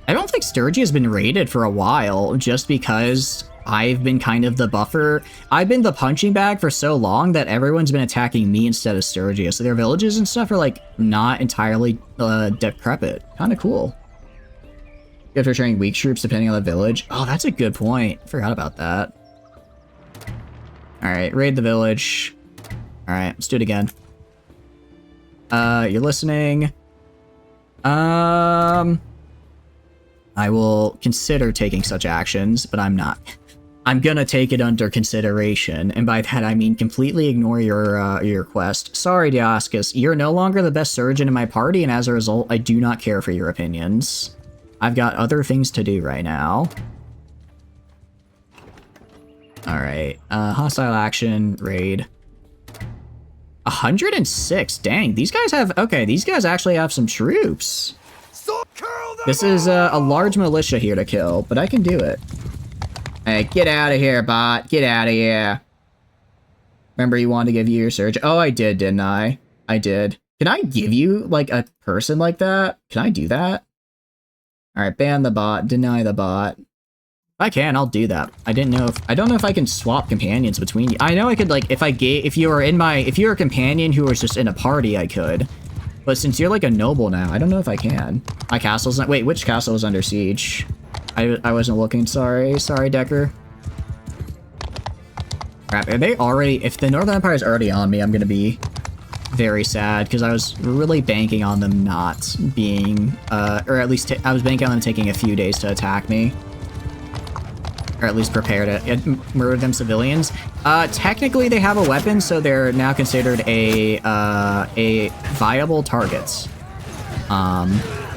Speaker 1: I don't think Sturgia has been raided for a while just because I've been kind of the buffer. I've been the punching bag for so long that everyone's been attacking me instead of Sturgia. So their villages and stuff are like not entirely decrepit. Kind of cool. You have to train weak troops depending on the village. Oh, that's a good point. I forgot about that. Alright, raid the village. Alright, let's do it again. You're listening. I will consider taking such actions, but I'm not. I'm gonna take it under consideration, and by that I mean completely ignore your request. Sorry, Dioscus, you're no longer the best surgeon in my party, and as a result, I do not care for your opinions. I've got other things to do right now. Alright, hostile action, raid. 106, dang, these guys have, okay, these guys actually have some troops. This is a large militia here to kill, but I can do it. Hey, get out of here, bot, get out of here. Remember you wanted to give you your surge? Oh, I did, didn't I? I did. Can I give you, like, a person like that? Can I do that? Alright, ban the bot, deny the bot. If I can, I'll do that. I don't know if I can swap companions between you. I know I could, like, if you were a companion who was just in a party, I could. But since you're like a noble now, I don't know if I can. My castle's not, wait, which castle is under siege? I wasn't looking, sorry, Decker. Crap, are they already, if the Northern Empire is already on me, I'm gonna be very sad, because I was really banking on them not being, or at least I was banking on them taking a few days to attack me. Or at least prepare to murder them civilians. Technically they have a weapon, so they're now considered a viable targets.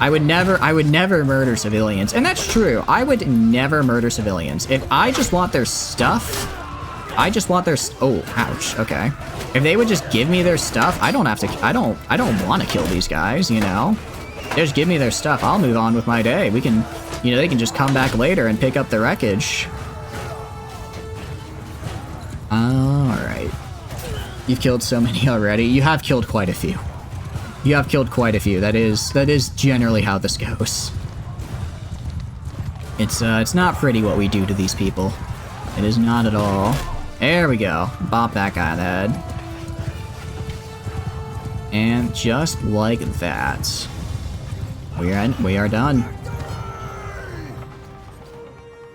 Speaker 1: I would never murder civilians, and that's true. I would never murder civilians. If I just want their stuff, oh, ouch, okay. If they would just give me their stuff, I don't want to kill these guys, you know? They just give me their stuff, I'll move on with my day. We can, you know, they can just come back later and pick up the wreckage. Alright. You've killed so many already. You have killed quite a few. You have killed quite a few. That is generally how this goes. It's not pretty what we do to these people. It is not at all. There we go. Bop that guy in the head. And just like that, we are done.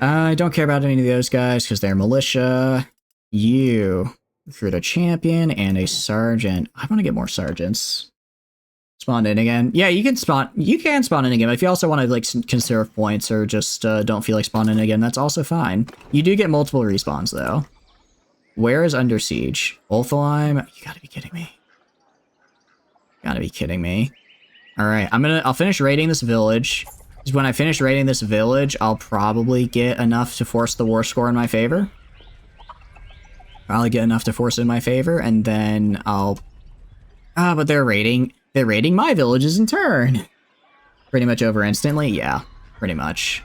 Speaker 1: I don't care about any of those guys because they're militia. You recruit a champion and a sergeant. I want to get more sergeants. Spawn in again. Yeah, you can spawn in again. If you also want to like conserve points or just don't feel like spawning again, that's also fine. You do get multiple respawns though. Where is under siege? Ulthalheim? You gotta be kidding me. Gotta be kidding me. Alright, I'll finish raiding this village. When I finish raiding this village, I'll probably get enough to force the war score in my favor. Probably get enough to force it in my favor, and then I'll... but they're raiding my villages in turn. Pretty much over instantly? Yeah, pretty much.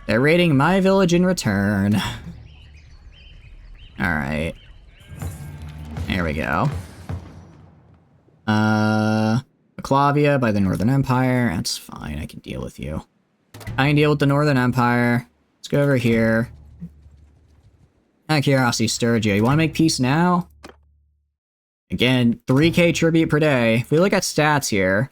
Speaker 1: They're raiding my village in return. Alright. There we go. Clavia by the Northern Empire. That's fine, I can deal with you. I can deal with the Northern Empire. Let's go over here. Curiosity, Sturgia. You want to make peace now? Again, 3k tribute per day. If we look at stats here.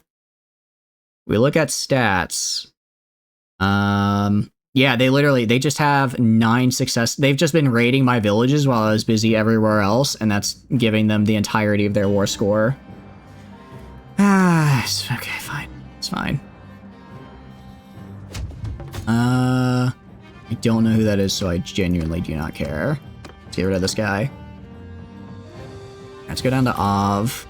Speaker 1: Yeah, they just have 9 success. They've just been raiding my villages while I was busy everywhere else, and that's giving them the entirety of their war score. Okay, fine. It's fine. I don't know who that is, so I genuinely do not care. Let's get rid of this guy. Let's go down to Av.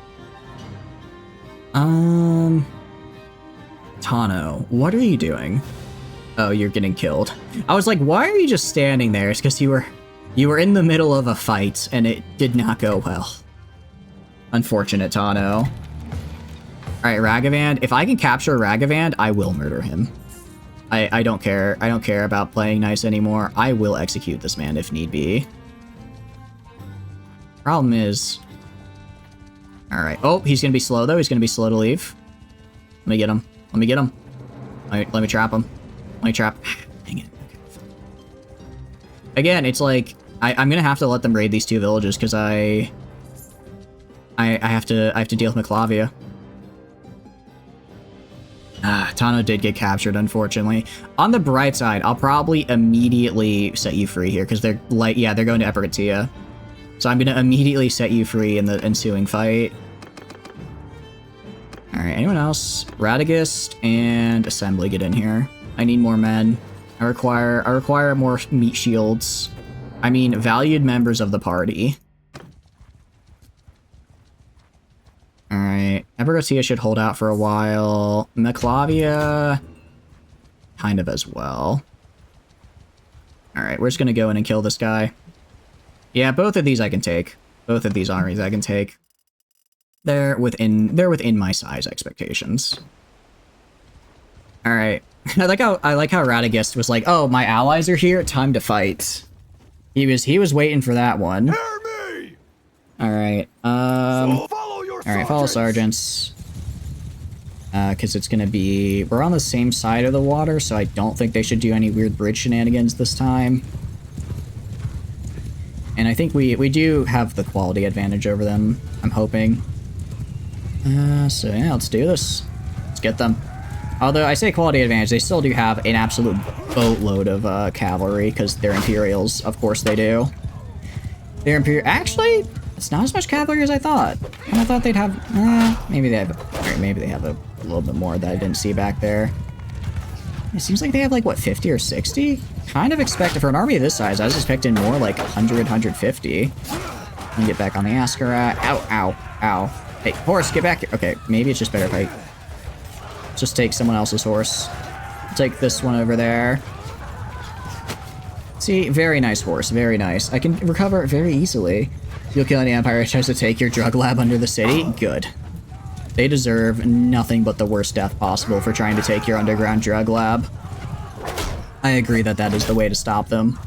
Speaker 1: Tano, what are you doing? Oh, you're getting killed. I was like, why are you just standing there? It's because you were You were in the middle of a fight, and it did not go well. Unfortunate, Tano. Alright, Ragavand. If I can capture Ragavand, I will murder him. I don't care. I don't care about playing nice anymore. I will execute this man if need be. Problem is... Alright. Oh, he's gonna be slow, though. He's gonna be slow to leave. Let me get him. Let me get him. Let me trap him. Let me trap... Dang it. Okay. Again, it's like... I'm gonna have to let them raid these two villages, because I have to deal with Maclavia. Tano did get captured, unfortunately. On the bright side, I'll probably immediately set you free here, because they're like, yeah, they're going to Epirgatia. So I'm gonna immediately set you free in the ensuing fight. Alright, anyone else? Radagast and Assembly get in here. I need more men. I require more meat shields. I mean, valued members of the party. Alright, Epirgatia should hold out for a while. Maclavia, kind of as well. Alright, we're just gonna go in and kill this guy. Yeah, both of these I can take. Both of these armies I can take. They're within my size expectations. Alright. I like how Radagast was like, oh, my allies are here, time to fight. He was waiting for that one.
Speaker 2: Hear me!
Speaker 1: Alright,
Speaker 2: So follow your
Speaker 1: alright, follow sergeants. Because it's gonna be... We're on the same side of the water, so I don't think they should do any weird bridge shenanigans this time. And I think we do have the quality advantage over them, I'm hoping. So yeah, let's do this. Let's get them. Although I say quality advantage, they still do have an absolute boatload of cavalry, because they're Imperials. Of course they do. They're Imperial... Actually, it's not as much cavalry as I thought. And I thought they'd have... maybe they have... Or maybe they have a little bit more that I didn't see back there. It seems like they have like, what, 50 or 60? Kind of expected, for an army of this size, I was expecting more like 100, 150. Let me get back on the Askarat. Ow, ow, ow. Hey, horse, get back here. Okay, maybe it's just better if I just take someone else's horse. I'll take this one over there. See, very nice horse, very nice. I can recover it very easily. You'll kill any Empire that tries to take your drug lab under the city? Good. They deserve nothing but the worst death possible for trying to take your underground drug lab. I agree that that is the way to stop them.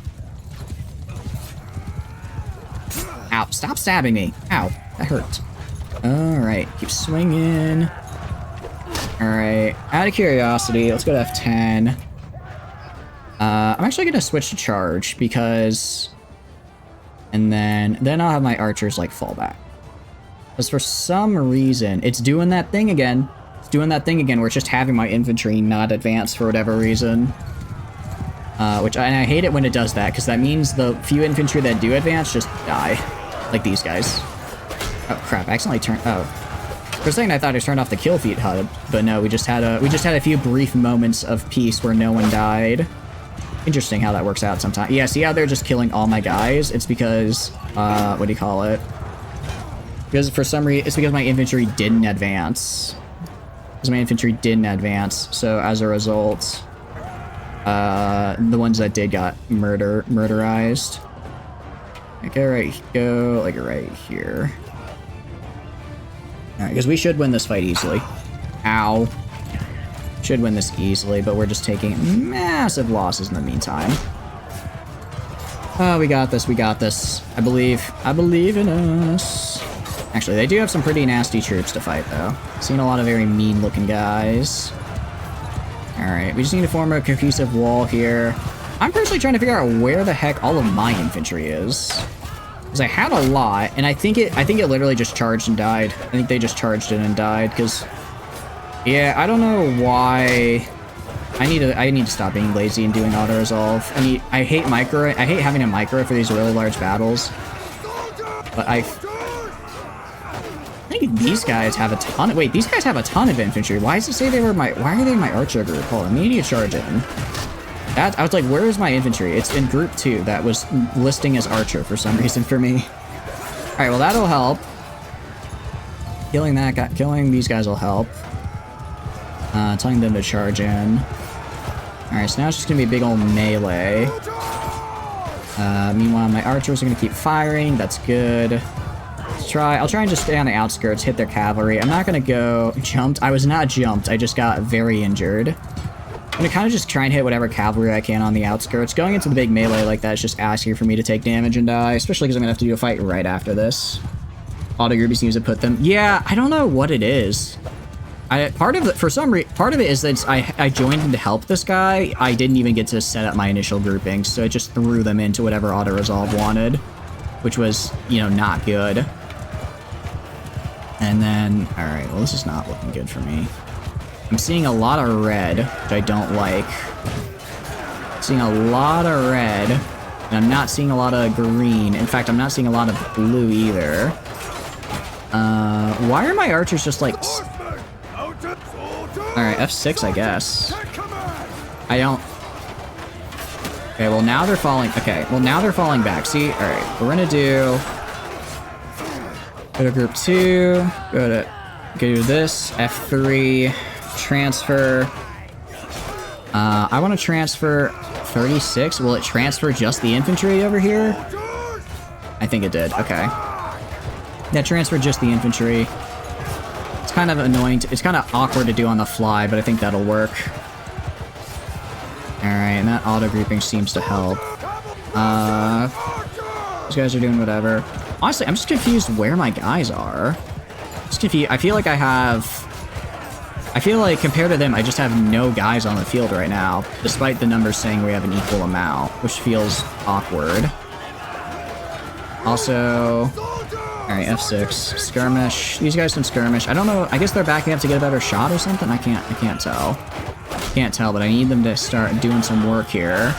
Speaker 1: Ow, stop stabbing me. Ow, that hurt. Alright, keep swinging. Alright, out of curiosity, let's go to F10. I'm actually gonna switch to charge because... And then I'll have my archers, like, fall back. Because for some reason, it's doing that thing again. It's doing that thing again where it's just having my infantry not advance for whatever reason. And I hate it when it does that, because that means the few infantry that do advance just die. Like these guys. Oh crap, I accidentally turned... Oh. For a second I thought I turned off the kill feed HUD, but no, we just had a few brief moments of peace where no one died. Interesting how that works out sometimes. Yeah, see how they're just killing all my guys? It's because, what do you call it? Because for some reason, it's because my infantry didn't advance. Because my infantry didn't advance, so as a result, the ones that did got murderized. Go right here. Alright, because we should win this fight easily. Ow. Should win this easily, but we're just taking massive losses in the meantime. Oh, we got this, we got this. I believe in us. Actually, they do have some pretty nasty troops to fight, though. Seen a lot of very mean-looking guys. Alright, we just need to form a cohesive wall here. I'm personally trying to figure out where the heck all of my infantry is. Because I had a lot, and I think it literally just charged and died. I think they just charged in and died, because... Yeah, I don't know why... I need to stop being lazy and doing auto-resolve. I hate having a micro for these really large battles. But I think these guys have a ton of... Wait, these guys have a ton of infantry. Why does it say they were my... Why are they my archer group? Hold on, I need to charge in. I was like, where is my infantry? It's in group 2 that was listing as archer for some reason for me. Alright, well that'll help. Killing these guys will help. Telling them to charge in. Alright, so now it's just gonna be a big old melee. Meanwhile, my archers are gonna keep firing. That's good. I'll try and just stay on the outskirts, hit their cavalry. I'm not gonna go jumped. I was not jumped. I just got very injured. I'm gonna kind of just try and hit whatever cavalry I can on the outskirts. Going into the big melee like that is just asking for me to take damage and die, especially because I'm gonna have to do a fight right after this. Auto group seems to put them. Yeah, I don't know what it is. Part of it is that I joined in to help this guy. I didn't even get to set up my initial groupings, so it just threw them into whatever auto resolve wanted, which was, you know, not good. And then, all right, well, this is not looking good for me. I'm seeing a lot of red, which I don't like. Seeing a lot of red, and I'm not seeing a lot of green. In fact, I'm not seeing a lot of blue either. Why are my archers just like... Alright, F6, I guess. I don't... Okay, well, now they're falling... Okay, well, now they're falling back. See? Alright, we're gonna do... Go to group 2. Go to this. F3. Transfer. I want to transfer 36. Will it transfer just the infantry over here? I think it did. Okay. Yeah, transfer just the infantry. It's kind of annoying. It's kind of awkward to do on the fly, but I think that'll work. Alright, and that auto grouping seems to help. These guys are doing whatever. Honestly, I'm just confused where my guys are. Just confused. I feel like compared to them, I just have no guys on the field right now, despite the numbers saying we have an equal amount, which feels awkward. Also, alright, F6, skirmish. These guys can skirmish. I don't know, I guess they're backing up to get a better shot or something? I can't tell. Can't tell, but I need them to start doing some work here.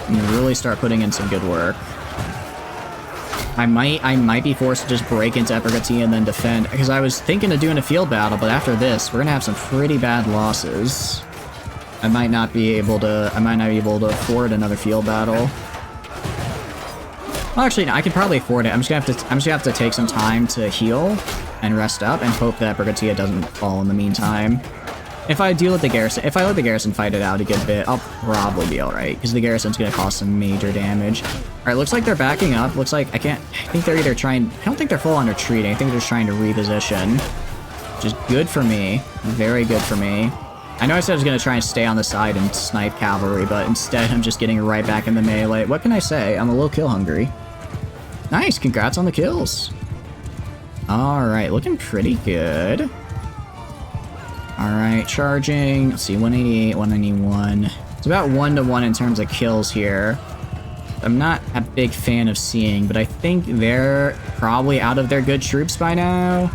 Speaker 1: And really start putting in some good work. I might be forced to just break into Epirgati and then defend, because I was thinking of doing a field battle, but after this, we're gonna have some pretty bad losses. I might not be able to afford another field battle. Well, actually, no, I can probably afford it. I'm just gonna have to take some time to heal and rest up and hope that Epirgati doesn't fall in the meantime. If I let the garrison fight it out a good bit, I'll probably be alright, because the garrison's gonna cause some major damage. Alright, looks like they're backing up. Looks like I think they're either trying... I don't think they're full on retreating. I think they're just trying to reposition. Which is good for me. Very good for me. I know I said I was gonna try and stay on the side and snipe cavalry, but instead I'm just getting right back in the melee. What can I say? I'm a little kill hungry. Nice, congrats on the kills. Alright, looking pretty good. Alright, charging. Let's see, 188, 191. It's about 1-to-1 in terms of kills here. I'm not a big fan of seeing, but I think they're probably out of their good troops by now.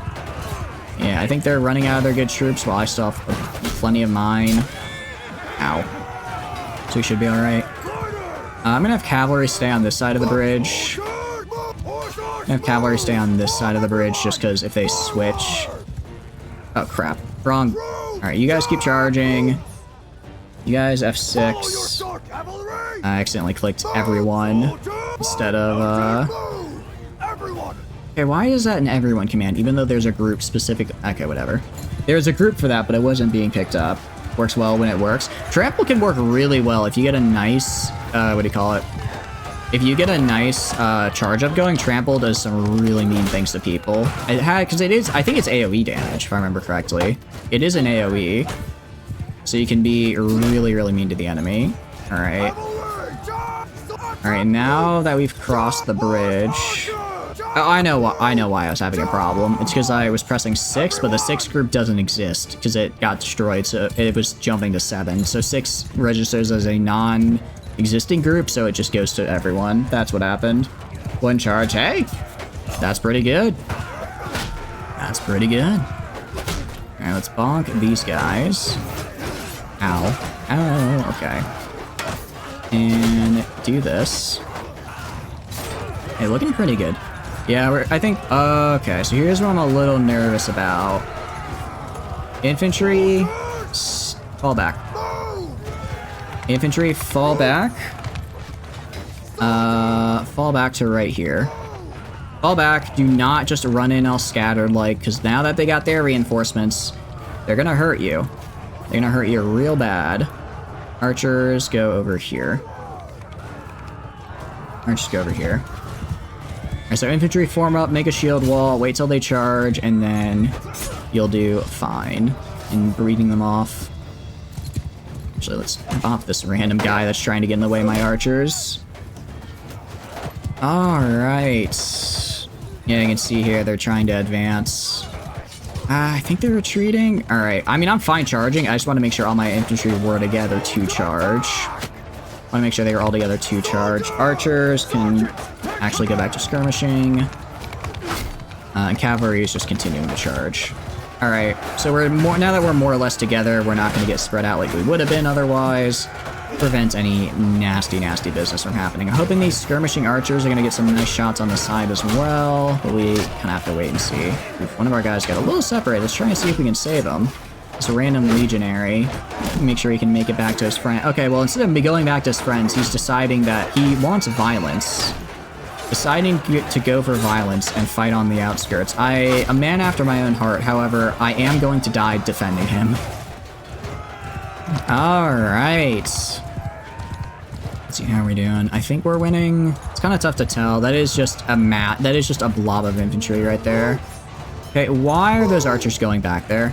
Speaker 1: Yeah, I think they're running out of their good troops while I still have plenty of mine. Ow. So we should be alright. I'm gonna have cavalry stay on this side of the bridge. I'm gonna have cavalry stay on this side of the bridge just because if they switch... Oh, crap. Wrong. Alright, you guys keep charging. You guys F6. I accidentally clicked everyone instead of, Okay, why is that an everyone command, even though there's a group specific... Okay, whatever. There's a group for that, but it wasn't being picked up. Works well when it works. Trample can work really well if you get a nice... what do you call it? If you get a nice charge up going, Trample does some really mean things to people. Because it is, I think it's AoE damage, if I remember correctly. It is an AoE. So you can be really, really mean to the enemy. Alright. Alright, now that we've crossed the bridge... Oh, I know why I was having a problem. It's because I was pressing 6, but the 6 group doesn't exist, because it got destroyed, so it was jumping to 7. So 6 registers as a non-existing group, so it just goes to everyone. That's what happened. One charge. Hey! That's pretty good. That's pretty good. Alright, let's bonk these guys. Ow. Oh, okay. And do this. Hey, looking pretty good. Yeah, I think... okay, so here's what I'm a little nervous about. Infantry... fall back. Infantry, fall back. Fall back to right here. Fall back. Do not just run in all scattered, like, because now that they got their reinforcements, they're gonna hurt you. They're gonna hurt you real bad. Archers, go over here. Or just go over here. Alright, so infantry form up, make a shield wall, wait till they charge, and then you'll do fine in breeding them off. Actually, let's bop this random guy that's trying to get in the way of my archers. Alright. Yeah, you can see here they're trying to advance. I think they're retreating. Alright, I mean, I'm fine charging. I just want to make sure all my infantry were together to charge. I want to make sure they were all together to charge. Archers can actually go back to skirmishing. And cavalry is just continuing to charge. Alright, so now that we're more or less together, we're not going to get spread out like we would have been otherwise. Prevent any nasty, nasty business from happening. I'm hoping these skirmishing archers are going to get some nice shots on the side as well, but we kind of have to wait and see. One of our guys got a little separated. Let's try and see if we can save him. It's a random legionary. Make sure he can make it back to his friend. Okay, well, instead of going back to his friends, he's deciding that he wants violence. Deciding to go for violence and fight on the outskirts. A man after my own heart, however, I am going to die defending him. Alright. Let's see, how are we doing? I think we're winning. It's kind of tough to tell. That is just a blob of infantry right there. Okay, why are those archers going back there?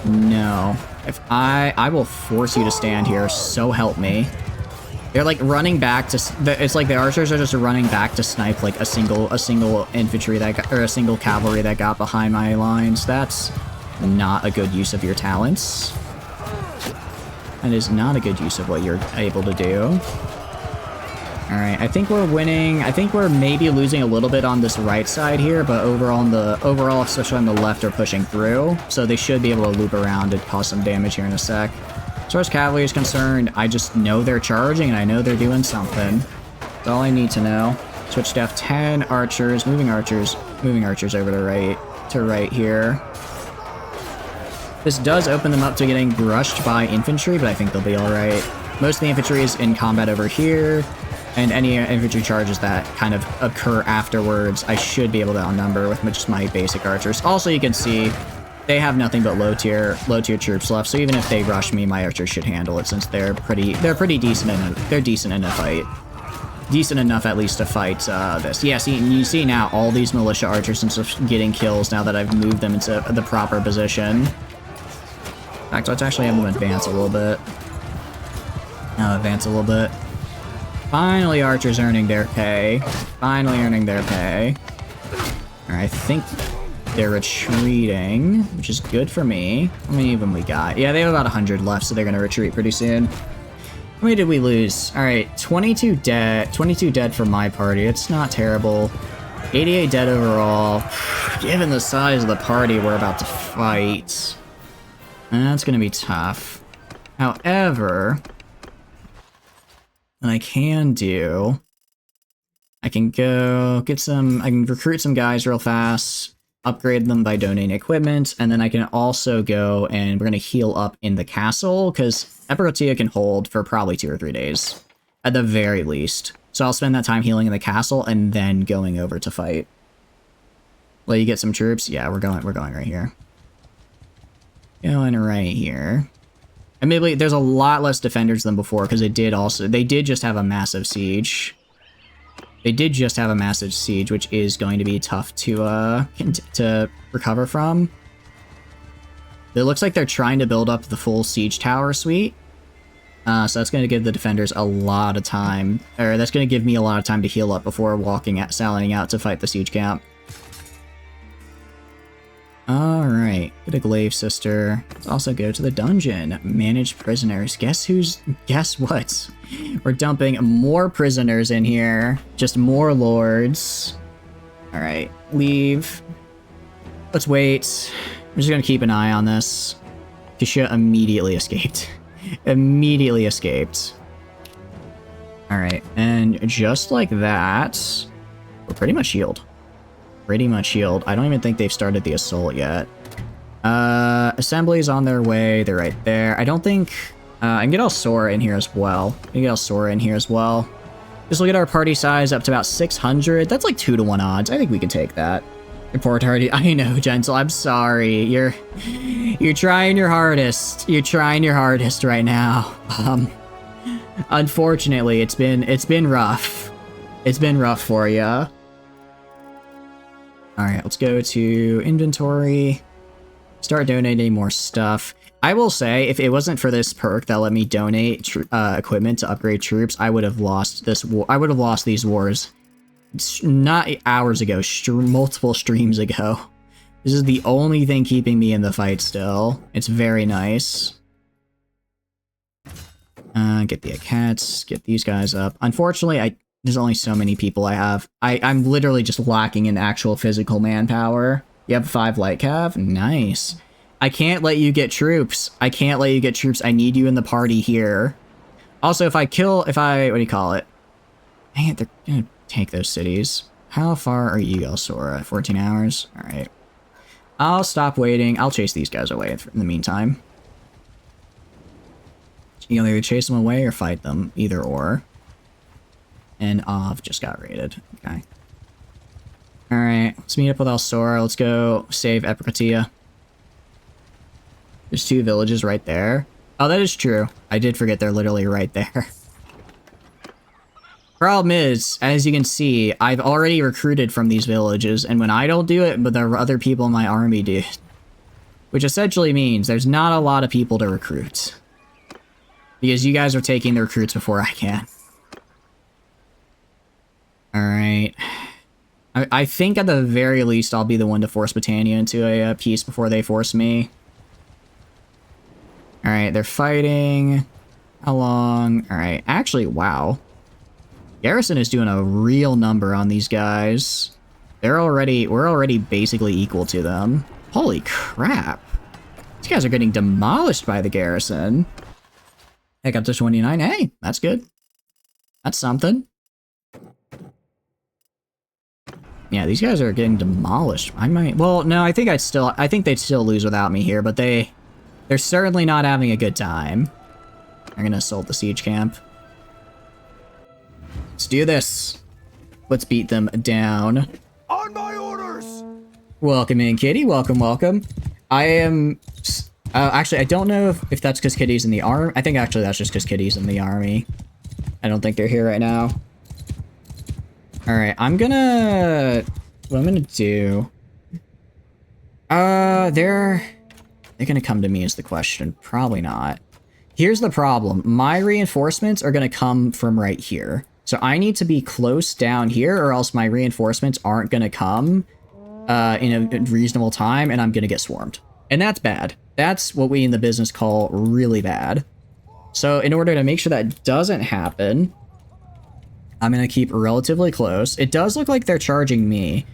Speaker 1: No. If I will force you to stand here, so help me. They're like running back to, it's like the archers are just running back to snipe like a single infantry that got, or a single cavalry that got behind my lines. That's not a good use of your talents. That is not a good use of what you're able to do. Alright, I think we're winning. I think we're maybe losing a little bit on this right side here, but overall, especially on the left, are pushing through. So they should be able to loop around and cause some damage here in a sec. As far as cavalry is concerned, I just know they're charging and I know they're doing something. That's all I need to know. Switch to F10, archers, moving archers over to right here. This does open them up to getting brushed by infantry, but I think they'll be alright. Most of the infantry is in combat over here, and any infantry charges that kind of occur afterwards, I should be able to outnumber with just my basic archers. Also, you can see they have nothing but low tier troops left, so even if they rush me, my archers should handle it since they're pretty decent in a fight. Decent enough at least to fight this. Yeah, see, you see now all these militia archers are getting kills now that I've moved them into the proper position. In fact, let's actually have them advance a little bit. Finally, archers earning their pay. Alright, I think they're retreating, which is good for me. How many of them we got? Yeah, they have about 100 left, so they're gonna retreat pretty soon. How many did we lose? Alright, 22 dead. 22 dead for my party. It's not terrible. 88 dead overall. Given the size of the party we're about to fight, that's gonna be tough. However, what I can do, I can go get some, I can recruit some guys real fast, upgrade them by donating equipment, and then I can also go and we're going to heal up in the castle, because Epiratia can hold for probably 2 or 3 days, at the very least. So I'll spend that time healing in the castle and then going over to fight. Will you get some troops? Yeah, we're going right here. Going right here. And maybe there's a lot less defenders than before, because they did just have a massive siege. They did just have a massive siege, which is going to be tough to recover from. It looks like they're trying to build up the full siege tower suite. So that's going to give the defenders a lot of time, or that's going to give me a lot of time to heal up before sallying out to fight the siege camp. Alright, get a glaive sister. Let's also go to the dungeon. Manage prisoners. Guess what? We're dumping more prisoners in here. Just more lords. Alright, leave. Let's wait. I'm just gonna keep an eye on this. Kisha immediately escaped. Alright, and just like that, we're pretty much healed. I don't even think they've started the assault yet. Assembly's on their way. They're right there. I don't think... I can get Alsora in here as well. Just look at our party size up to about 600. That's like 2-to-1 odds. I think we can take that. Report party. I know, Gentle. I'm sorry. You're trying your hardest. You're trying your hardest right now. Unfortunately, it's been rough. It's been rough for ya. Alright, let's go to inventory. Start donating more stuff. I will say, if it wasn't for this perk that let me donate equipment to upgrade troops, I would have lost this war. I would have lost these wars not hours ago, multiple streams ago. This is the only thing keeping me in the fight still. It's very nice. Get the cats, get these guys up. Unfortunately, there's only so many people I have. I'm literally just lacking in actual physical manpower. You have 5 light cav? Nice. I can't let you get troops. I can't let you get troops. I need you in the party here. Also, what do you call it? Dang it, they're gonna take those cities. How far are you, Elsora? 14 hours? Alright. I'll stop waiting. I'll chase these guys away in the meantime. You can either chase them away or fight them. Either or. And Av just got raided. Okay. Alright, let's meet up with Elsora. Let's go save Epicatia. There's 2 villages right there. Oh, that is true. I did forget they're literally right there. Problem is, as you can see, I've already recruited from these villages, and when I don't do it, but there are other people in my army do. Which essentially means there's not a lot of people to recruit. Because you guys are taking the recruits before I can. Alright. I think at the very least I'll be the one to force Britannia into a peace before they force me. Alright, they're fighting. How long? Alright, actually, wow. Garrison is doing a real number on these guys. We're already basically equal to them. Holy crap. These guys are getting demolished by the garrison. Heck, up to 29. Hey, that's good. That's something. Yeah, these guys are getting demolished. I might... Well, no, I think they'd still lose without me here, but they're certainly not having a good time. They're gonna assault the siege camp. Let's do this. Let's beat them down.
Speaker 2: On my orders!
Speaker 1: Welcome in, Kitty. Welcome, welcome. I am... actually, I don't know if that's because Kitty's in the army. I think actually that's just because Kitty's in the army. I don't think they're here right now. Alright, what I'm gonna do... They're gonna come to me is the question. Probably not. Here's the problem. My reinforcements are gonna come from right here. So I need to be close down here, or else my reinforcements aren't gonna come in a reasonable time, and I'm gonna get swarmed. And that's bad. That's what we in the business call really bad. So in order to make sure that doesn't happen, I'm gonna keep relatively close. It does look like they're charging me.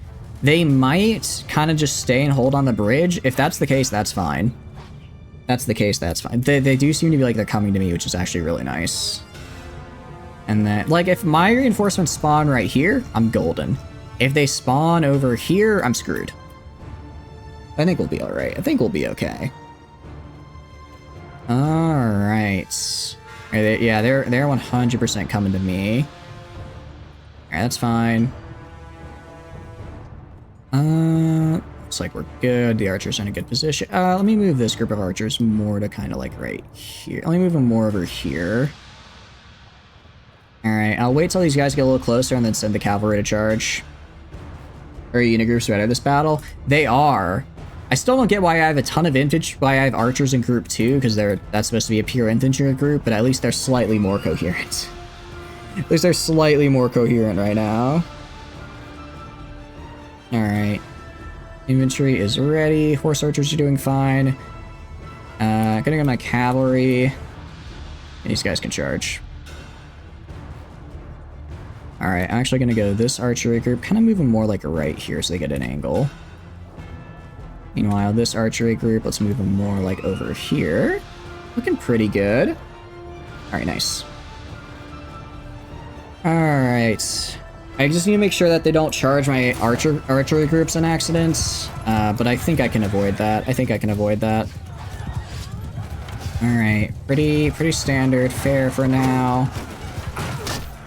Speaker 1: They might kind of just stay and hold on the bridge. If that's the case, that's fine. That's the case, that's fine. They do seem to be like they're coming to me, which is actually really nice. And then, like, if my reinforcements spawn right here, I'm golden. If they spawn over here, I'm screwed. I think we'll be alright. I think we'll be okay. Alright. Yeah, they're 100% coming to me. Alright, that's fine. Looks like we're good. The archer's in a good position. Let me move this group of archers more to kind of like right here. Let me move them more over here. Alright, I'll wait till these guys get a little closer and then send the cavalry to charge. Are unit groups ready for this battle? They are. I still don't get why I have a ton of infantry, why I have archers in group 2, because that's supposed to be a pure infantry group, but at least they're slightly more coherent. At least they're slightly more coherent right now. Alright. Infantry is ready. Horse archers are doing fine. Gonna get my cavalry. These guys can charge. Alright, I'm actually gonna go this archery group. Kind of move them more like right here so they get an angle. Meanwhile, this archery group, let's move them more like over here. Looking pretty good. Alright, nice. Alright. I just need to make sure that they don't charge my archery groups in accidents. But I think I can avoid that. Alright, pretty standard fare for now.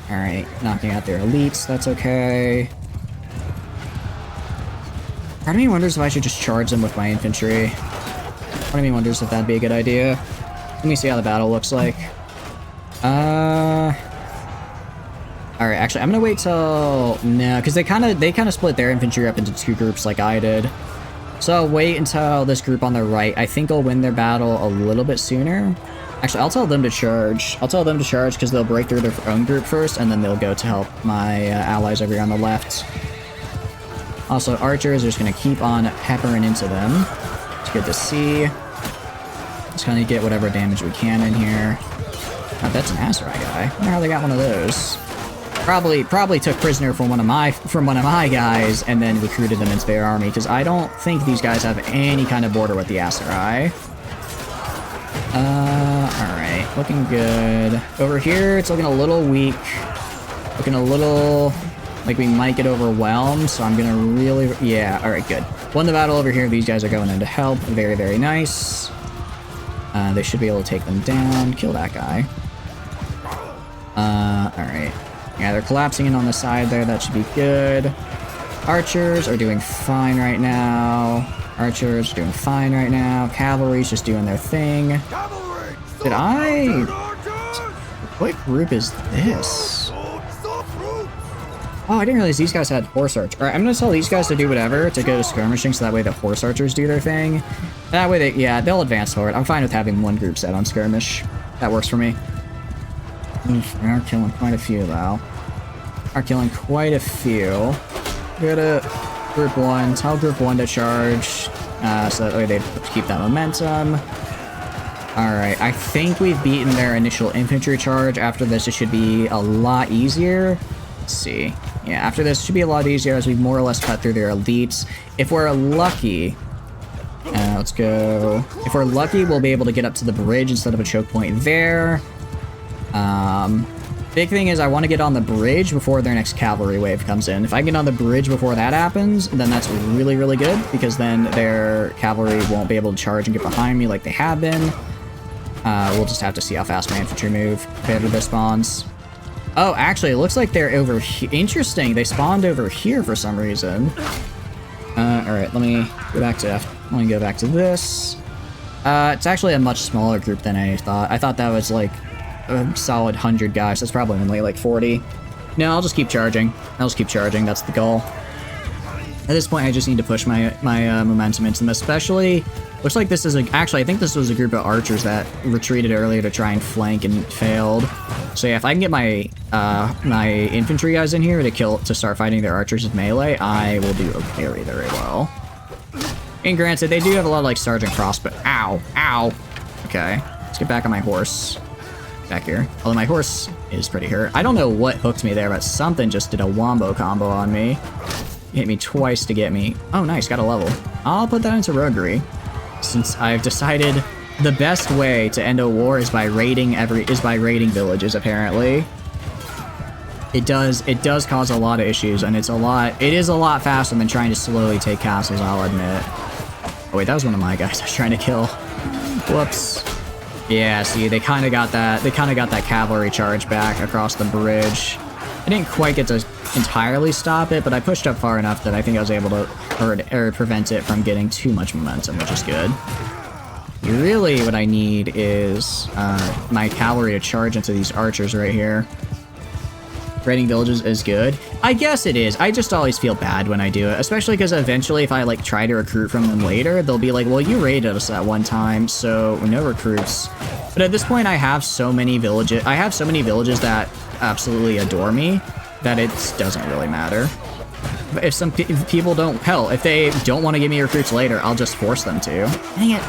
Speaker 1: Alright, knocking out their elites, that's okay. Part of me wonders if I should just charge them with my infantry. Part of me wonders if that'd be a good idea. Let me see how the battle looks like. All right, actually, I'm gonna wait till no, because they kind of split their infantry up into two groups like I did. So I'll wait until this group on the right. I think I'll win their battle a little bit sooner. Actually, I'll tell them to charge. I'll tell them to charge because they'll break through their own group first, and then they'll go to help my allies over here on the left. Also, archers are just gonna keep on peppering into them. It's good to see. Just gonna get whatever damage we can in here. Oh, that's an Aserai guy. I wonder how they got one of those. Probably took prisoner from one of my guys and then recruited them into their army, because I don't think these guys have any kind of border with the Aserai. Alright, looking good. Over here, it's looking a little weak. Looking a little like we might get overwhelmed, so I'm gonna really, yeah, alright, good. Won the battle over here, these guys are going in to help. Very, very nice. They should be able to take them down, kill that guy. Alright. Yeah, they're collapsing in on the side there. That should be good. Archers are doing fine right now. Archers are doing fine right now. Cavalry's just doing their thing. Did I... What group is this? Oh, I didn't realize these guys had horse archers. Alright, I'm gonna tell these guys to do whatever to go to skirmishing, so that way the horse archers do their thing. That way they'll advance forward. I'm fine with having one group set on skirmish. That works for me. Oof, we are killing quite a few, though. Are killing quite a few. Go to group 1. Tell group 1 to charge, so that way they keep that momentum. Alright, I think we've beaten their initial infantry charge. After this, it should be a lot easier. Let's see. Yeah, after this, it should be a lot easier as we more or less cut through their elites. If we're lucky... let's go... If we're lucky, we'll be able to get up to the bridge instead of a choke point there. Big thing is I want to get on the bridge before their next cavalry wave comes in. If I get on the bridge before that happens, then that's really, really good, because then their cavalry won't be able to charge and get behind me like they have been. We'll just have to see how fast my infantry move compared to their spawns. Oh, actually, it looks like they're over here. Interesting, they spawned over here for some reason. Alright, let me go back to this. It's actually a much smaller group than I thought. I thought that was like a solid 100 guys. That's probably only like 40. No, I'll just keep charging. That's the goal. At this point, I just need to push my momentum into them, especially... Looks like this is actually, I think this was a group of archers that retreated earlier to try and flank and failed. So yeah, if I can get my my infantry guys in here to start fighting their archers with melee, I will do very, very well. And granted, they do have a lot of like sergeant crossbow. Ow! Ow! Okay, let's get back on my horse. Back here. Although my horse is pretty hurt. I don't know what hooked me there, but something just did a wombo combo on me. Hit me twice to get me. Oh, nice, got a level. I'll put that into roguery, since I've decided the best way to end a war is by raiding villages. Apparently, it does cause a lot of issues, and it is a lot faster than trying to slowly take castles, I'll admit. Oh wait, that was one of my guys I was trying to kill. Whoops. Yeah, see, they kind of got that cavalry charge back across the bridge. I didn't quite get to entirely stop it, but I pushed up far enough that I think I was able to prevent it from getting too much momentum, which is good. Really, what I need is my cavalry to charge into these archers right here. Raiding villages is good. I guess it is. I just always feel bad when I do it, especially because eventually if I like try to recruit from them later, they'll be like, well, you raided us that one time, so no recruits. But at this point, I have so many villages that absolutely adore me that it doesn't really matter. If some people don't, hell, if they don't want to give me recruits later, I'll just force them to. Dang it.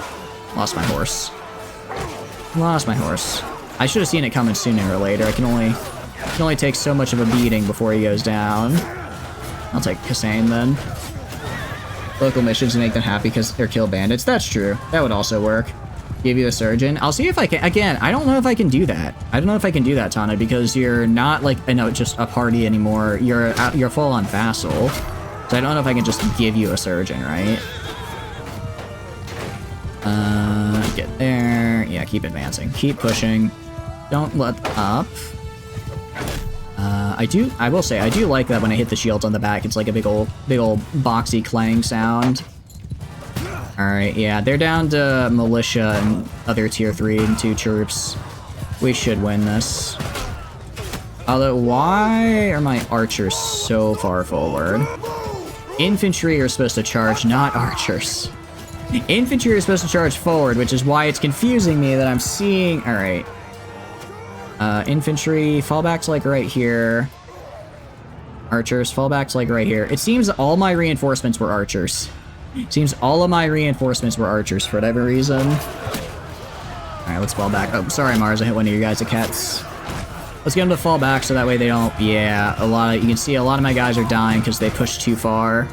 Speaker 1: Lost my horse. I should have seen it coming sooner or later. I can only take so much of a beating before he goes down. I'll take Kassane then. Local missions to make them happy because they're kill bandits. That's true. That would also work. Give you a surgeon. I'll see if I can. Again, I don't know if I can do that. Tana, because you're not like just a party anymore. You're full on vassal. So I don't know if I can just give you a surgeon, right? Get there. Yeah, keep advancing. Keep pushing. Don't let up. I will say, I do like that when I hit the shields on the back, it's like a big old boxy clang sound. Alright, yeah, they're down to militia and other tier 3 and 2 troops. We should win this. Although, why are my archers so far forward? Infantry are supposed to charge, not archers. Infantry are supposed to charge forward, which is why it's confusing me that I'm seeing... Alright. Infantry, fallbacks like right here. Archers, fallbacks like right here. It seems all my reinforcements were archers. It seems all of my reinforcements were archers for whatever reason. Alright, let's fall back. Oh, sorry, Mars, I hit one of your guys' cats. Let's get them to fall back so that way they don't... Yeah, you can see a lot of my guys are dying because they pushed too far.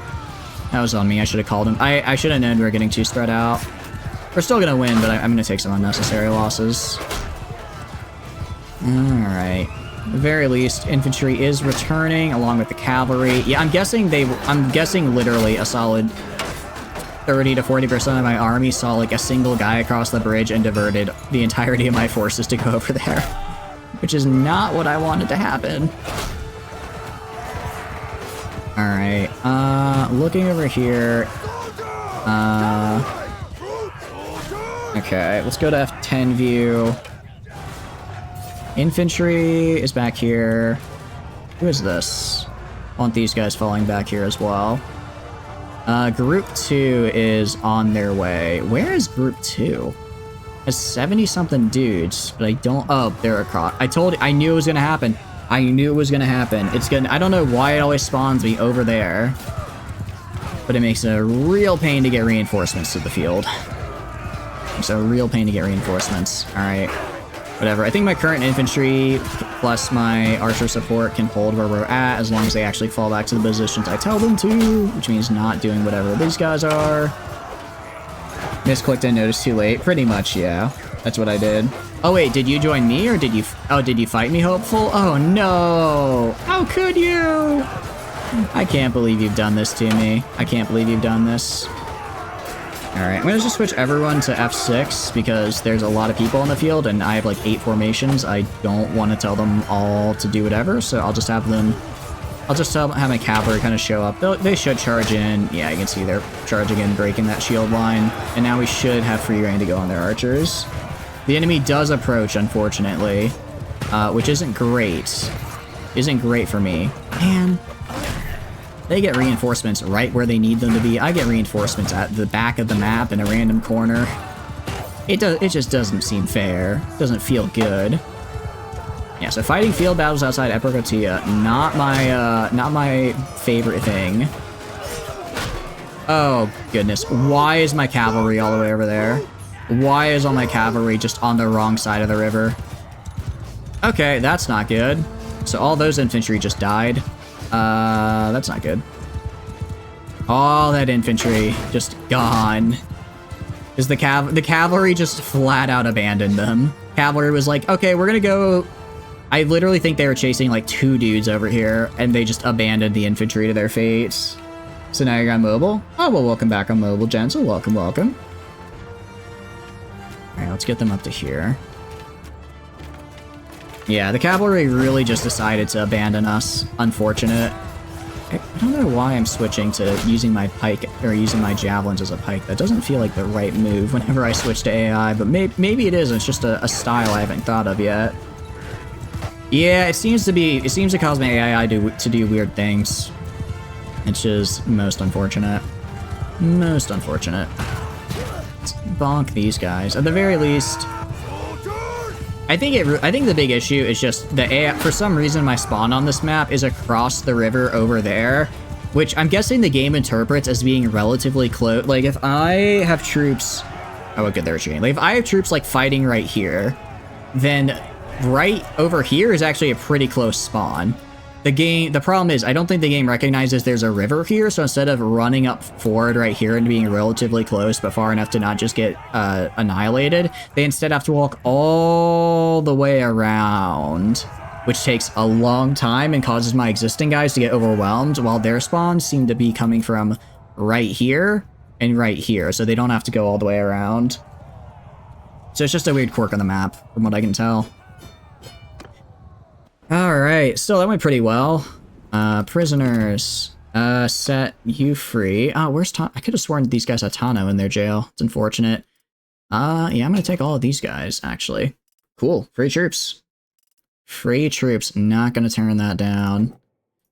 Speaker 1: That was on me. I should have called him. I should have known we were getting too spread out. We're still going to win, but I'm going to take some unnecessary losses. Alright. At the very least, infantry is returning along with the cavalry. Yeah, I'm guessing literally a solid 30 to 40% of my army saw like a single guy across the bridge and diverted the entirety of my forces to go over there. Which is not what I wanted to happen. Alright, looking over here. Okay, let's go to F10 view. Infantry is back here. Who is this? I want these guys falling back here as well. Group 2 is on their way. Where is Group 2? Has 70-something dudes, but I don't... Oh, they're across. I knew it was gonna happen. I knew it was gonna happen. I don't know why it always spawns me over there. But it makes a real pain to get reinforcements to the field. It's a real pain to get reinforcements. Alright. Whatever. I think my current infantry plus my archer support can hold where we're at as long as they actually fall back to the positions I tell them to, which means not doing whatever these guys are. Misclicked and noticed too late. Pretty much, yeah. That's what I did. Oh wait, did you join me or did you... Oh, did you fight me, hopeful? Oh no! How could you? I can't believe you've done this to me. I can't believe you've done this. Alright, I'm gonna just switch everyone to F6 because there's a lot of people on the field and I have like 8 formations. I don't want to tell them all to do whatever, so I'll just have them... have my cavalry kind of show up. They should charge in. Yeah, you can see they're charging in, breaking that shield line. And now we should have free reign to go on their archers. The enemy does approach, unfortunately, which isn't great. Isn't great for me. Man, they get reinforcements right where they need them to be. I get reinforcements at the back of the map in a random corner. It just doesn't seem fair. Doesn't feel good. Yeah, so fighting field battles outside Epicotia, not my favorite thing. Oh, goodness. Why is my cavalry all the way over there? Why is all my cavalry just on the wrong side of the river? Okay, that's not good. So all those infantry just died. That's not good. All that infantry just gone. Because the cavalry just flat out abandoned them. Cavalry was like, okay, we're gonna go... I literally think they were chasing like 2 dudes over here, and they just abandoned the infantry to their fates. So now you're on mobile? Oh, well, welcome back on mobile, Gentle. Welcome, welcome. Alright, let's get them up to here. Yeah, the cavalry really just decided to abandon us. Unfortunate. I don't know why I'm switching to using my pike, or using my javelins as a pike. That doesn't feel like the right move whenever I switch to AI, but maybe it is. It's just a style I haven't thought of yet. Yeah, it seems to cause my AI to do weird things. It's just most unfortunate. Most unfortunate. Let's bonk these guys. At the very least, I think the big issue is just the AI. For some reason, my spawn on this map is across the river over there, which I'm guessing the game interprets as being relatively close. Like if I have troops, oh, good, they're retreating. Like if I have troops like fighting right here, then right over here is actually a pretty close spawn. The problem is, I don't think the game recognizes there's a river here, so instead of running up forward right here and being relatively close, but far enough to not just get annihilated, they instead have to walk all the way around, which takes a long time and causes my existing guys to get overwhelmed, while their spawns seem to be coming from right here and right here, so they don't have to go all the way around. So it's just a weird quirk on the map, from what I can tell. Alright, so that went pretty well. Prisoners. Set you free. Oh, where's Tano? I could have sworn these guys had Tano in their jail. It's unfortunate. Yeah, I'm gonna take all of these guys, actually. Cool. Free troops. Free troops, not gonna turn that down.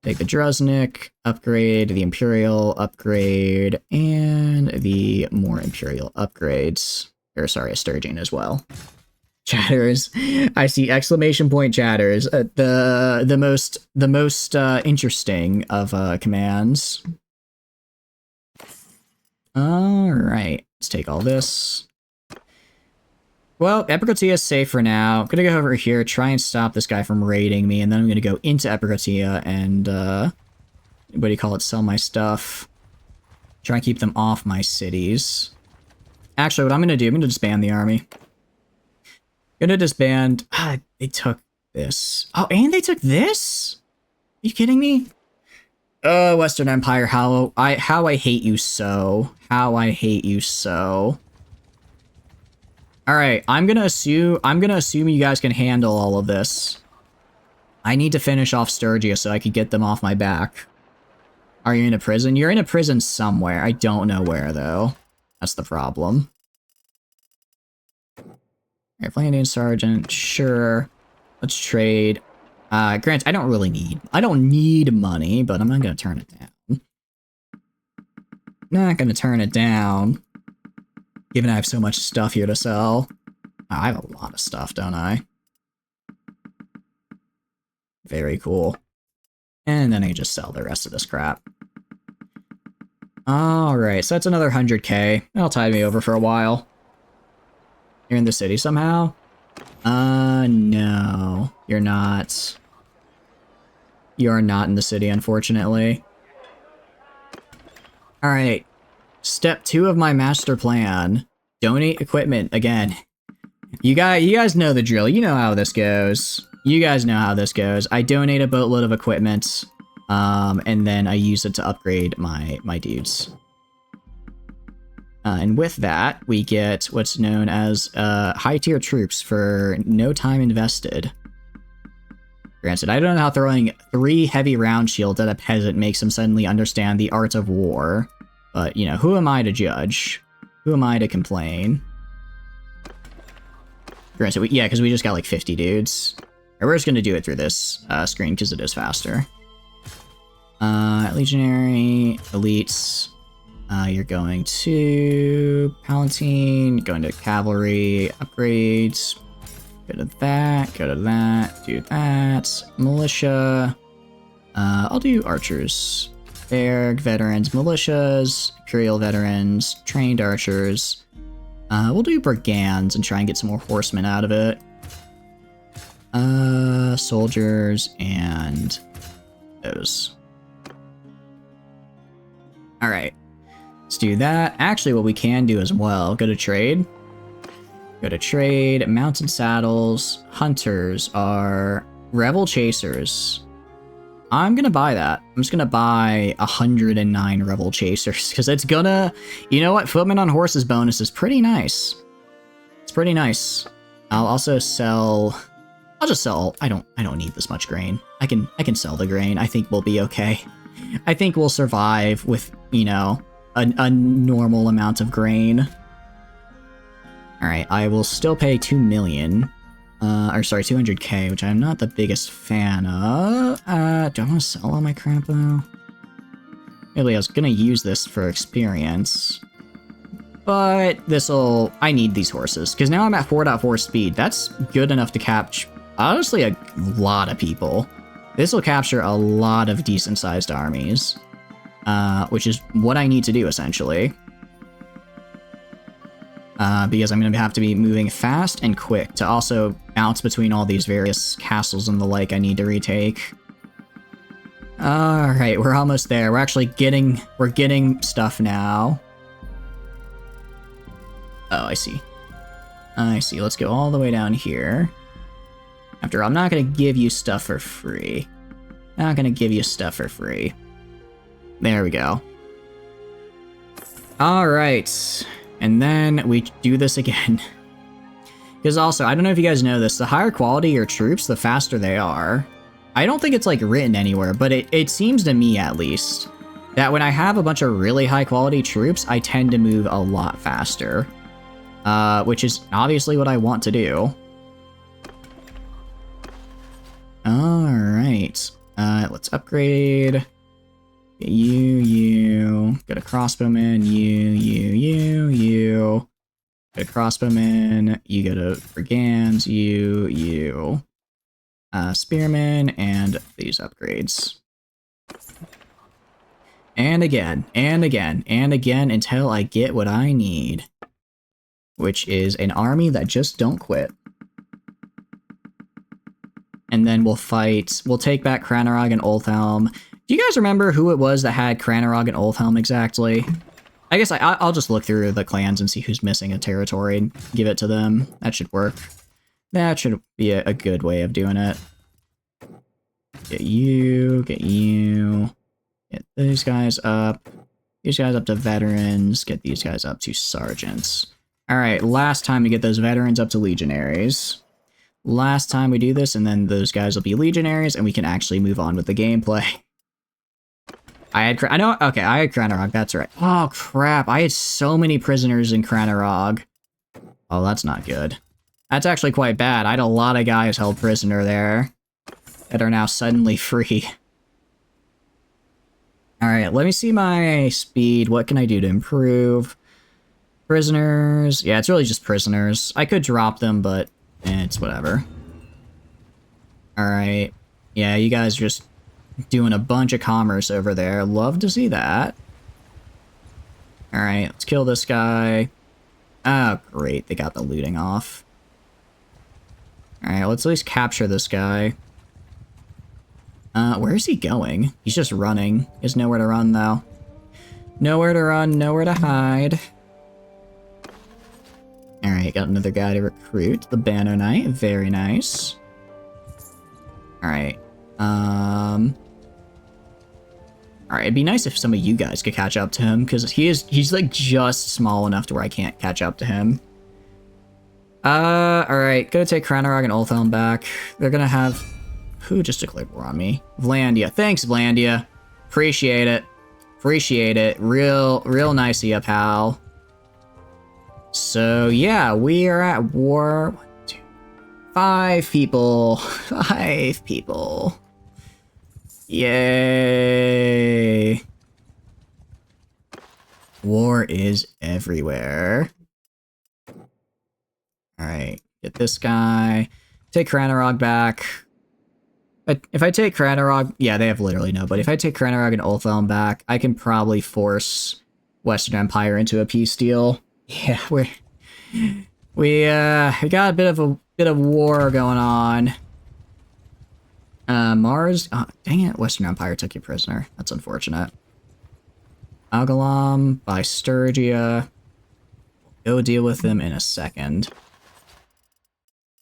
Speaker 1: Take the Druznik, upgrade, the Imperial upgrade, and the more Imperial upgrades. Or sorry, a Sturgeon as well. Chatters. I see exclamation point chatters. The most interesting of commands. Alright, let's take all this. Well, Epicotia is safe for now. I'm gonna go over here, try and stop this guy from raiding me, and then I'm gonna go into Epicotia and, what do you call it, sell my stuff. Try and keep them off my cities. Actually, what I'm gonna do, I'm gonna disband the army. Gonna disband... they took this. Oh, and they took this? Are you kidding me? Oh, Western Empire, how I hate you so. How I hate you so. Alright, I'm gonna assume you guys can handle all of this. I need to finish off Sturgia so I can get them off my back. Are you in a prison? You're in a prison somewhere. I don't know where, though. That's the problem. Alright, Flandrian Sergeant, sure. Let's trade. Grant, I don't need money, but I'm not gonna turn it down. Not gonna turn it down. Given I have so much stuff here to sell. Oh, I have a lot of stuff, don't I? Very cool. And then I can just sell the rest of this crap. Alright, so that's another 100k. That'll tide me over for a while. You're in the city somehow? No. You're not. You are not in the city, unfortunately. Alright. Step 2 of my master plan. Donate equipment again. You guys know the drill. You know how this goes. You guys know how this goes. I donate a boatload of equipment, and then I use it to upgrade my dudes. And with that, we get what's known as high-tier troops for no time invested. Granted, I don't know how throwing 3 heavy round shields at a peasant makes him suddenly understand the art of war. But, you know, who am I to judge? Who am I to complain? Granted, yeah, because we just got like 50 dudes. We're just going to do it through this screen because it is faster. Legionary, elites. You're going to Palatine, going to Cavalry, upgrades. Go to that, do that. Militia. I'll do Archers. Berg, veterans, militias, Imperial veterans, trained archers. We'll do brigands and try and get some more horsemen out of it. Soldiers and those. Alright. Let's do that. Actually, what we can do as well, go to trade. Go to trade, mounted saddles, hunters are rebel chasers. I'm gonna buy that. I'm just gonna buy 109 rebel chasers, because it's gonna... You know what? Footmen on horses bonus is pretty nice. It's pretty nice. I'll also sell... I'll just sell... I don't need this much grain. I can sell the grain. I think we'll be okay. I think we'll survive with, you know, a normal amount of grain. Alright, I will still pay 2 million. Or sorry, 200k, which I'm not the biggest fan of. Do I want to sell all my crap, though? Really, I was gonna use this for experience. But this'll... I need these horses, because now I'm at 4.4 speed. That's good enough to capture, honestly, a lot of people. This will capture a lot of decent-sized armies. Which is what I need to do, essentially. Because I'm going to have to be moving fast and quick to also bounce between all these various castles and the like I need to retake. Alright, we're almost there. We're actually getting stuff now. Oh, I see. I see. Let's go all the way down here. After all, I'm not going to give you stuff for free. Not going to give you stuff for free. There we go. Alright. And then we do this again. Because also, I don't know if you guys know this, the higher quality your troops, the faster they are. I don't think it's like written anywhere, but it seems to me at least, that when I have a bunch of really high quality troops, I tend to move a lot faster. Which is obviously what I want to do. Alright. Let's upgrade. Get you. Get a crossbowman. You. Get a crossbowman. You get a brigands. You. Spearman, and these upgrades. And again, until I get what I need. Which is an army that just don't quit. And then we'll take back Cranarog and Ulthelm. Do you guys remember who it was that had Cranarog and Ulthelm exactly? I guess I'll just look through the clans and see who's missing a territory and give it to them. That should work. That should be a good way of doing it. Get you. Get these guys up. These guys up to veterans. Get these guys up to sergeants. Alright, last time we get those veterans up to legionaries. Last time we do this, and then those guys will be legionaries, and we can actually move on with the gameplay. I had Cranarog, that's right. Oh crap, I had so many prisoners in Cranarog. Oh, that's not good. That's actually quite bad. I had a lot of guys held prisoner there that are now suddenly free. Alright, let me see my speed. What can I do to improve? Prisoners. Yeah, it's really just prisoners. I could drop them, but it's whatever. Alright. Yeah, you guys are just doing a bunch of commerce over there. Love to see that. Alright, let's kill this guy. Oh, great. They got the looting off. Alright, let's at least capture this guy. Where is he going? He's just running. He has nowhere to run, though. Nowhere to run, nowhere to hide. Alright, got another guy to recruit. The Banner Knight. Very nice. Alright. Alright, it'd be nice if some of you guys could catch up to him, because he's like just small enough to where I can't catch up to him. Alright, gonna take Cranarog and Ulthelm back. They're gonna have... Who just declared war on me? Vlandia. Thanks, Vlandia. Appreciate it. Appreciate it. Real nice of you, pal. So, yeah, we are at war. 1, 2, 5 people. 5 people. Yay. War is everywhere. Alright, get this guy. Take Cranarog back. If I take Cranarog... Yeah, they have literally no, but if I take Cranarog and Ulthelm back, I can probably force Western Empire into a peace deal. Yeah, we got a bit of war going on. Mars... Oh, dang it, Western Empire took you prisoner. That's unfortunate. Algalam by Sturgia. Go deal with them in a second.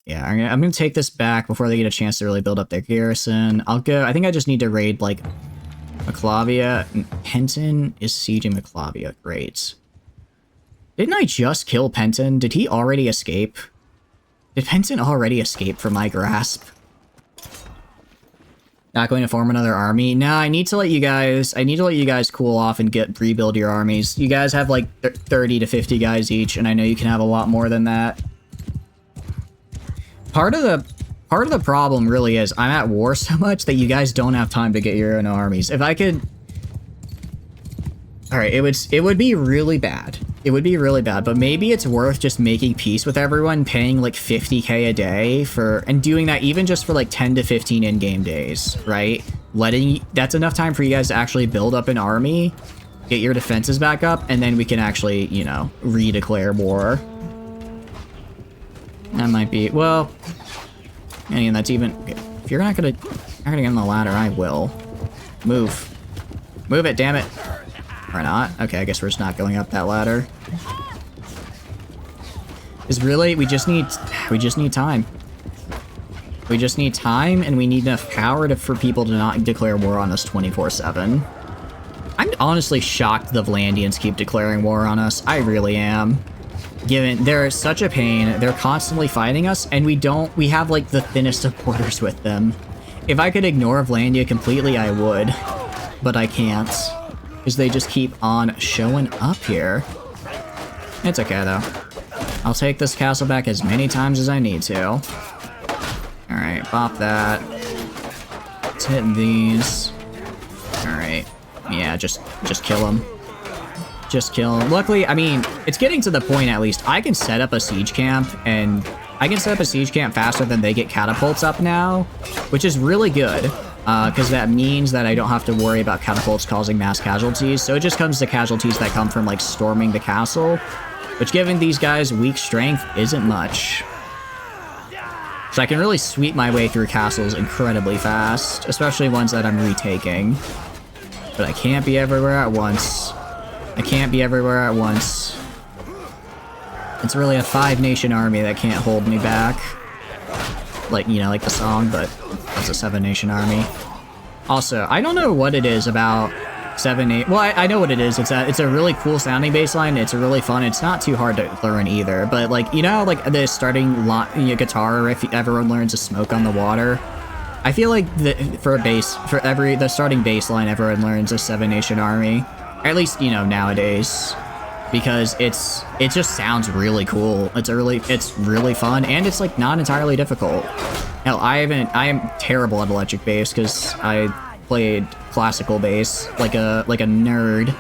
Speaker 1: Yeah, I'm gonna take this back before they get a chance to really build up their garrison. I think I just need to raid, like, Maclavia. Penton is sieging Maclavia. Great. Didn't I just kill Penton? Did he already escape? Did Penton already escape from my grasp? Not going to form another army? No, I need to let you guys cool off and rebuild your armies. You guys have like 30 to 50 guys each, and I know you can have a lot more than that. Part of the problem really is I'm at war so much that you guys don't have time to get your own armies. If I could... Alright, it would be really bad. It would be really bad, but maybe it's worth just making peace with everyone, paying like 50k a day and doing that even just for like 10 to 15 in-game days, right? That's enough time for you guys to actually build up an army, get your defenses back up, and then we can actually, you know, redeclare war. That might be, well, and that's even, okay, if you're not gonna get on the ladder, I will. Move. Move it, damn it. Or not. Okay, I guess we're just not going up that ladder. Is really, we just need time. We just need time, and we need enough power for people to not declare war on us 24/7. I'm honestly shocked the Vlandians keep declaring war on us. I really am. Given they're such a pain, they're constantly fighting us, and we have like the thinnest of borders with them. If I could ignore Vlandia completely, I would, but I can't. Because they just keep on showing up here. It's okay, though. I'll take this castle back as many times as I need to. Alright, pop that. hit these. Alright. Yeah, just kill him. Just kill him. Luckily, I mean, it's getting to the point at least. I can set up a siege camp, and I can set up a siege camp faster than they get catapults up now, which is really good, because that means that I don't have to worry about catapults causing mass casualties. So it just comes to casualties that come from, like, storming the castle, which, given these guys' weak strength, isn't much. So I can really sweep my way through castles incredibly fast, especially ones that I'm retaking. But I can't be everywhere at once. I can't be everywhere at once. It's really a 5-nation army that can't hold me back. Like, you know, like the song, but it's a 7-nation army. Also, I don't know what it is about 7-8. Well, I know what it is. It's a really cool sounding bass line. It's really fun. It's not too hard to learn either. But, like, you know, like the starting guitar riff, everyone learns to Smoke on the Water. I feel like the starting bass line everyone learns a 7-nation army. Or at least, you know, nowadays. Because it just sounds really cool. It's really fun, and it's, like, not entirely difficult. Hell, I am terrible at electric bass because I played classical bass like a nerd.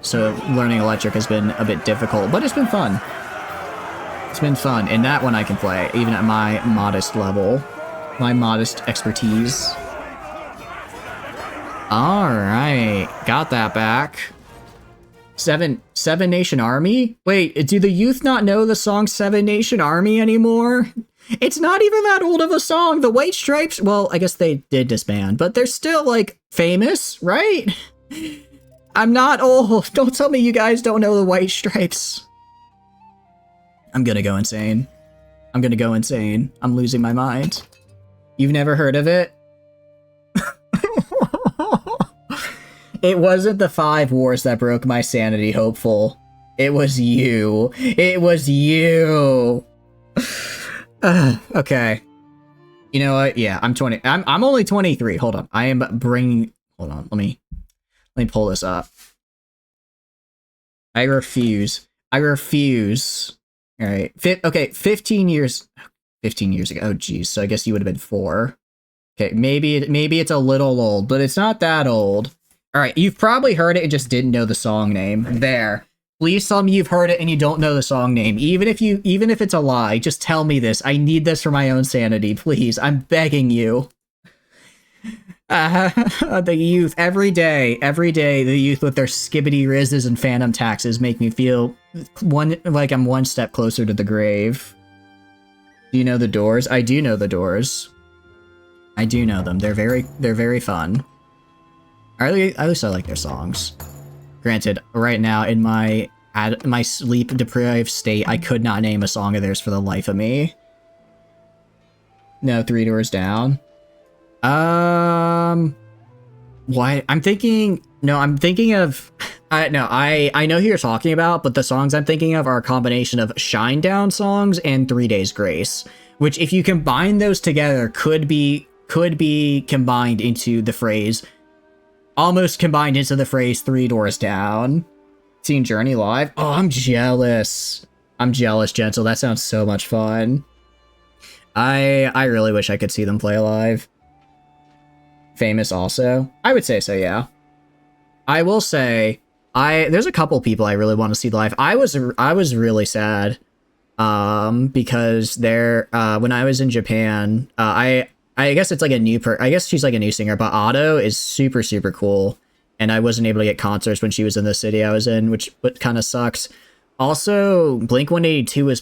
Speaker 1: So learning electric has been a bit difficult, but it's been fun. It's been fun, and that one I can play, even at my modest level. My modest expertise. Alright, got that back. 7-nation army? Wait, do the youth not know the song 7-nation army anymore? It's not even that old of a song. The White Stripes, well, I guess they did disband, but they're still, like, famous, right? I'm not old. Don't tell me you guys don't know the White Stripes. I'm gonna go insane. I'm gonna go insane. I'm losing my mind. You've never heard of it? It wasn't the 5 wars that broke my sanity, hopeful. It was you. It was you. Okay. You know what? Yeah, I'm 20. I'm only 23. Hold on. I am bringing. Hold on. Let me pull this up. I refuse. I refuse. All right. Okay. 15 years. 15 years ago. Oh, geez. So I guess you would have been 4. Okay. Maybe it's a little old, but it's not that old. All right, you've probably heard it and just didn't know the song name. There. Please tell me you've heard it and you don't know the song name. Even if it's a lie, just tell me this. I need this for my own sanity, please. I'm begging you. The youth, every day, the youth with their skibbity rizzes and phantom taxes make me feel like I'm one step closer to the grave. Do you know the Doors? I do know the Doors. I do know them. They're very fun. At least I like their songs. Granted, right now, in my sleep-deprived state, I could not name a song of theirs for the life of me. No, 3 Doors Down. What? I'm thinking of... I know who you're talking about, but the songs I'm thinking of are a combination of Shinedown songs and 3 Days Grace, which, if you combine those together, could be combined into the phrase... Almost combined into the phrase 3 Doors Down. Seen Journey live? Oh, I'm jealous. I'm jealous, Gentle. That sounds so much fun. I really wish I could see them play live. Famous also? I would say so, yeah. I will say, there's a couple people I really want to see live. I was really sad. Because when I was in Japan, I guess it's like I guess she's like a new singer, but Otto is super, super cool. And I wasn't able to get concerts when she was in the city I was in, which kind of sucks. Also, Blink-182 was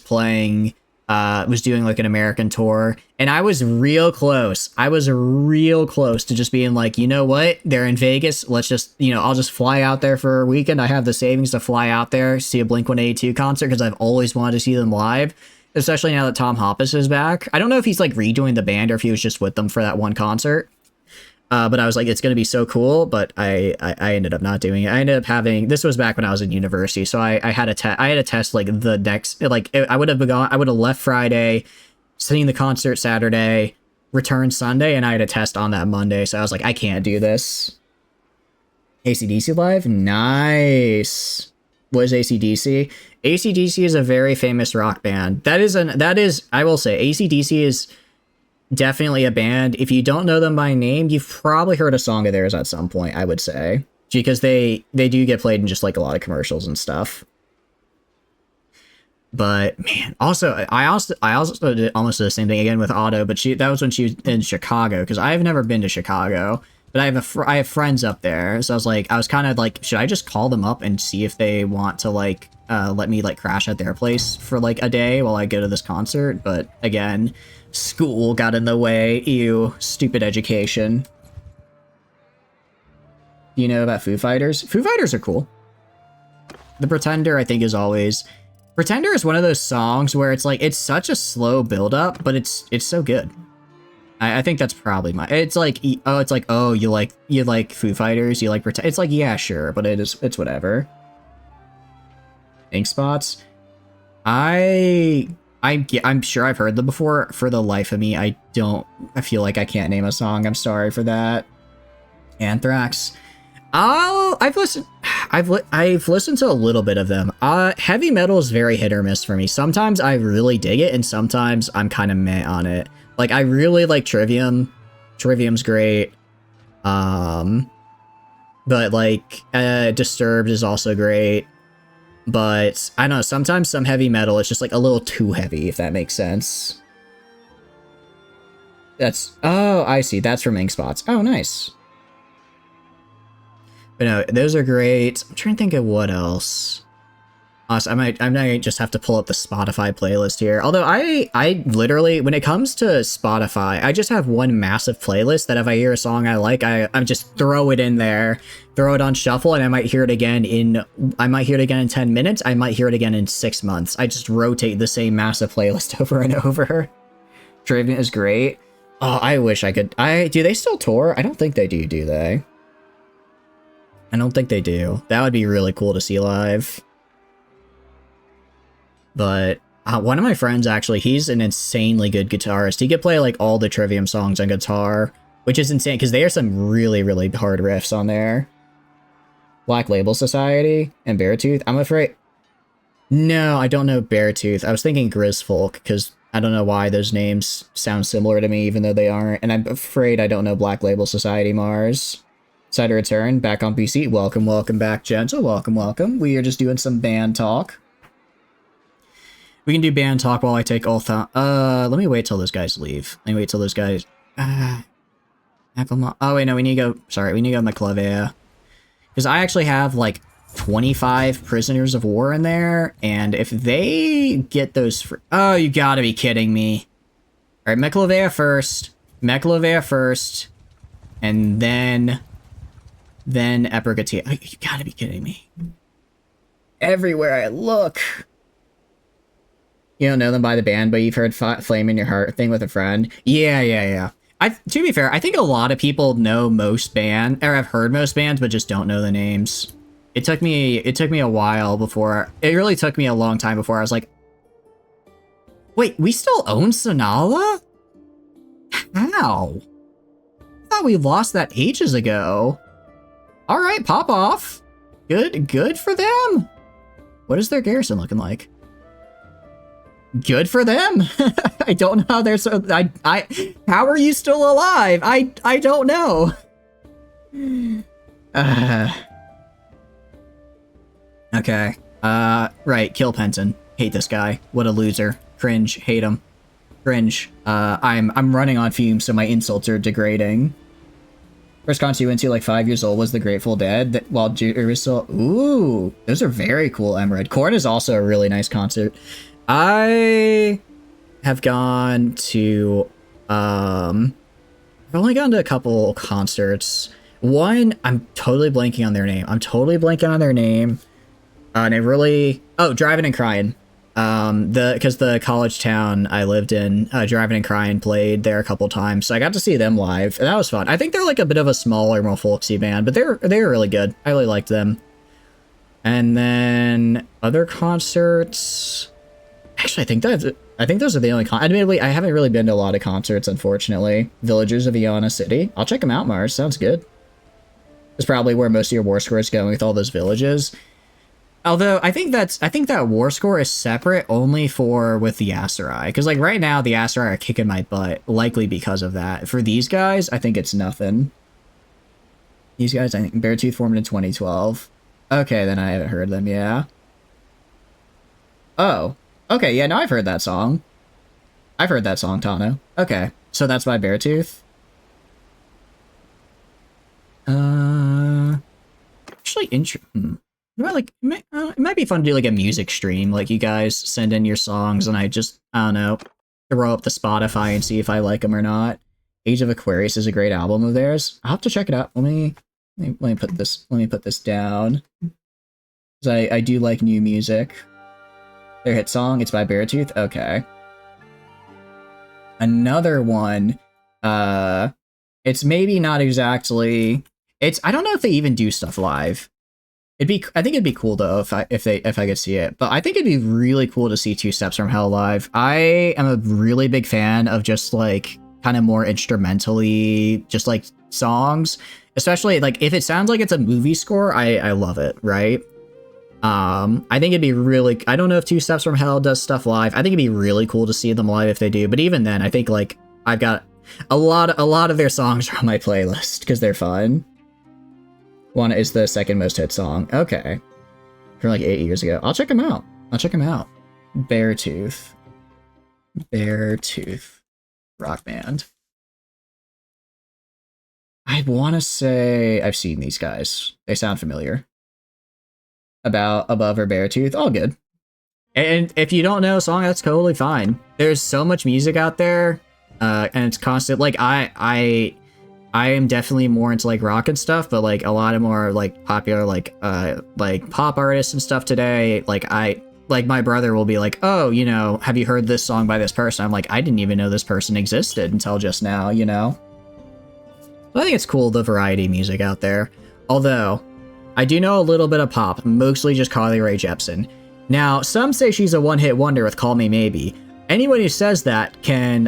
Speaker 1: doing like an American tour, and I was real close. I was real close to just being like, you know what? They're in Vegas. Let's just, I'll just fly out there for a weekend. I have the savings to fly out there, see a Blink-182 concert, because I've always wanted to see them live. Especially now that Tom Hoppus is back. I don't know if he's like rejoined the band or if he was just with them for that one concert. But I was like, it's going to be so cool. But I ended up not doing it. I ended up having, this was back when I was in university. So I had a test like the next, like I would have left Friday, seen the concert Saturday, returned Sunday, and I had a test on that Monday. So I was like, I can't do this. AC/DC live? Nice. What is AC/DC? AC/DC is a very famous rock band. That is, I will say, AC/DC is definitely a band. If you don't know them by name, you've probably heard a song of theirs at some point, I would say. Because they do get played in just like a lot of commercials and stuff. But man, I also did almost the same thing again with Otto, but that was when she was in Chicago, because I've never been to Chicago, but I have friends up there, so I was kind of like, should I just call them up and see if they want to like let me like crash at their place for like a day while I go to this concert? But again, school got in the way. Ew, stupid education. Do you know about Foo Fighters? Foo Fighters are cool. The Pretender, I think, is always... Pretender is one of those songs where it's like, it's such a slow build-up, but it's so good. I think that's probably my... It's like, oh, you like Foo Fighters? You like Pretender? It's like, yeah, sure, but it's whatever. Ink Spots? I'm sure I've heard them before. For the life of me, I feel like I can't name a song. I'm sorry for that. Anthrax. I've listened to a little bit of them. Heavy metal is very hit or miss for me. Sometimes I really dig it, and sometimes I'm kind of meh on it. Like, I really like Trivium. Trivium's great. But like, Disturbed is also great. But I don't know, sometimes some heavy metal is just like a little too heavy, if that makes sense. Oh, I see. That's from Ink Spots. Oh, nice. But no, those are great. I'm trying to think of what else. Honestly, I might just have to pull up the Spotify playlist here. Although I literally, when it comes to Spotify, I just have one massive playlist that if I hear a song I like, I just throw it in there, throw it on shuffle, and I might hear it again in 10 minutes. I might hear it again in 6 months. I just rotate the same massive playlist over and over. Trivium is great. Oh, I wish I could. Do they still tour? I don't think they do they? I don't think they do. That would be really cool to see live. But one of my friends, actually, he's an insanely good guitarist. He could play like all the Trivium songs on guitar, which is insane because they are some really, really hard riffs on there. Black Label Society and Beartooth. I'm afraid... No, I don't know Beartooth. I was thinking Grizzfolk because I don't know why those names sound similar to me even though they aren't. And I'm afraid I don't know Black Label Society Mars. Side to Return, back on PC. Welcome, welcome back, Gentle. Welcome, welcome. We are just doing some band talk. We can do band talk while I take all let me wait till those guys leave. Let me wait till those guys... oh, wait, no, we need to go... Sorry, we need to go to Maclavia. Because I actually have, like, 25 prisoners of war in there, and if they get those... Oh, you gotta be kidding me. Alright, Maclavia first, and then Epergatia. Oh, you gotta be kidding me. Everywhere I look. You don't know them by the band, but you've heard Flame in Your Heart thing with a friend. Yeah. To be fair, I think a lot of people know most bands, or have heard most bands, but just don't know the names. It took me a while before, it really took me a long time before I was like, wait, we still own Sonala? How? I thought we lost that ages ago. Alright, pop off. Good for them. What is their garrison looking like? Good for them. I don't know how they're so... how are you still alive? I don't know. Okay. Right, kill Penton. Hate this guy. What a loser. Cringe. Hate him. Cringe. I'm running on fumes, so my insults are degrading. First concert you went to, like 5 years old, was the Grateful Dead. While Judah was still... Ooh, those are very cool, Emerald. Korn is also a really nice concert. I have gone to... I've only gone to a couple concerts. One, I'm totally blanking on their name. And it really... Oh, Driving and Crying. Because the college town I lived in, Driving and Crying played there a couple times, so I got to see them live, and that was fun. I think they're like a bit of a smaller, more folksy band, but they're really good. I really liked them. And then other concerts... Actually, I think those are the only admittedly, I haven't really been to a lot of concerts, unfortunately. Villagers of Iona City. I'll check them out, Mars. Sounds good. That's probably where most of your war score is going with all those villages. Although I think that war score is separate only for with the Aserai, because like right now the Aserai are kicking my butt, likely because of that. For these guys, I think it's nothing. These guys, I think Beartooth formed in 2012. Okay, then I haven't heard them. Yeah. Oh. Okay. Yeah. No, I've heard that song. I've heard that song, Tano. Okay, so that's by Beartooth. Actually, it might be fun to do like a music stream. Like you guys send in your songs, and I don't know, throw up the Spotify and see if I like them or not. Age of Aquarius is a great album of theirs. I'll have to check it out. Let me put this down. 'Cause I do like new music. Their hit song, it's by Beartooth. Okay. Another one, it's maybe not exactly. I don't know if they even do stuff live. I think it'd be cool though if I could see it. But I think it'd be really cool to see Two Steps from Hell live. I am a really big fan of just like kind of more instrumentally, just like songs. Especially like if it sounds like it's a movie score, I love it, right? I think it'd be really, I don't know if Two Steps from Hell does stuff live. I think it'd be really cool to see them live if they do. But even then, I think like I've got a lot of their songs are on my playlist because they're fun. One is the second most hit song. Okay. From like 8 years ago. I'll check them out. Beartooth. Rock band. I want to say I've seen these guys. They sound familiar. About Above or Beartooth. All good. And if you don't know a song, that's totally fine. There's so much music out there. And it's constant. Like I am definitely more into like rock and stuff, but like a lot of more like popular like pop artists and stuff today. Like my brother will be like, oh, you know, have you heard this song by this person? I'm like, I didn't even know this person existed until just now, you know? But I think it's cool, the variety of music out there. Although, I do know a little bit of pop, mostly just Carly Rae Jepsen. Now, some say she's a one-hit wonder with Call Me Maybe. Anyone who says that can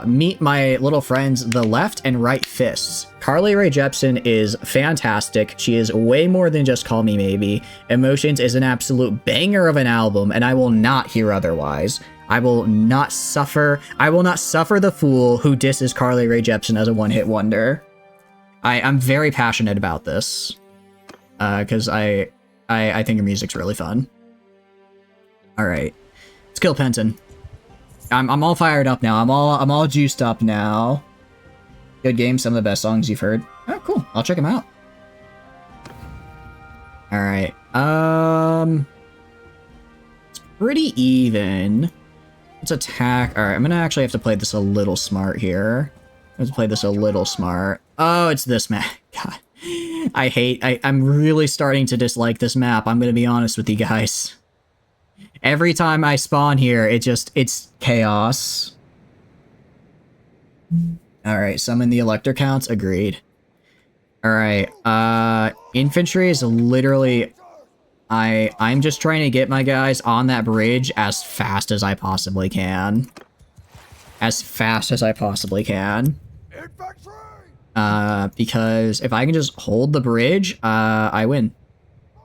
Speaker 1: meet my little friends, the Left and Right Fists. Carly Rae Jepsen is fantastic. She is way more than just Call Me Maybe. Emotions is an absolute banger of an album, and I will not hear otherwise. I will not suffer the fool who disses Carly Rae Jepsen as a one-hit wonder. I'm very passionate about this. Because I think her music's really fun. Alright. Let's kill Penton. I'm all fired up now. I'm all juiced up now. Good game, some of the best songs you've heard. Oh, cool. I'll check them out. Alright. It's pretty even. Let's attack. Alright, I'm gonna actually have to play this a little smart here. I have to play this a little smart. Oh, it's this map. God. I'm really starting to dislike this map. I'm gonna be honest with you guys. Every time I spawn here, it's chaos. Alright, summon the Elector Counts. Agreed. Alright, infantry is literally... I'm just trying to get my guys on that bridge as fast as I possibly can. As fast as I possibly can. Because if I can just hold the bridge, I win.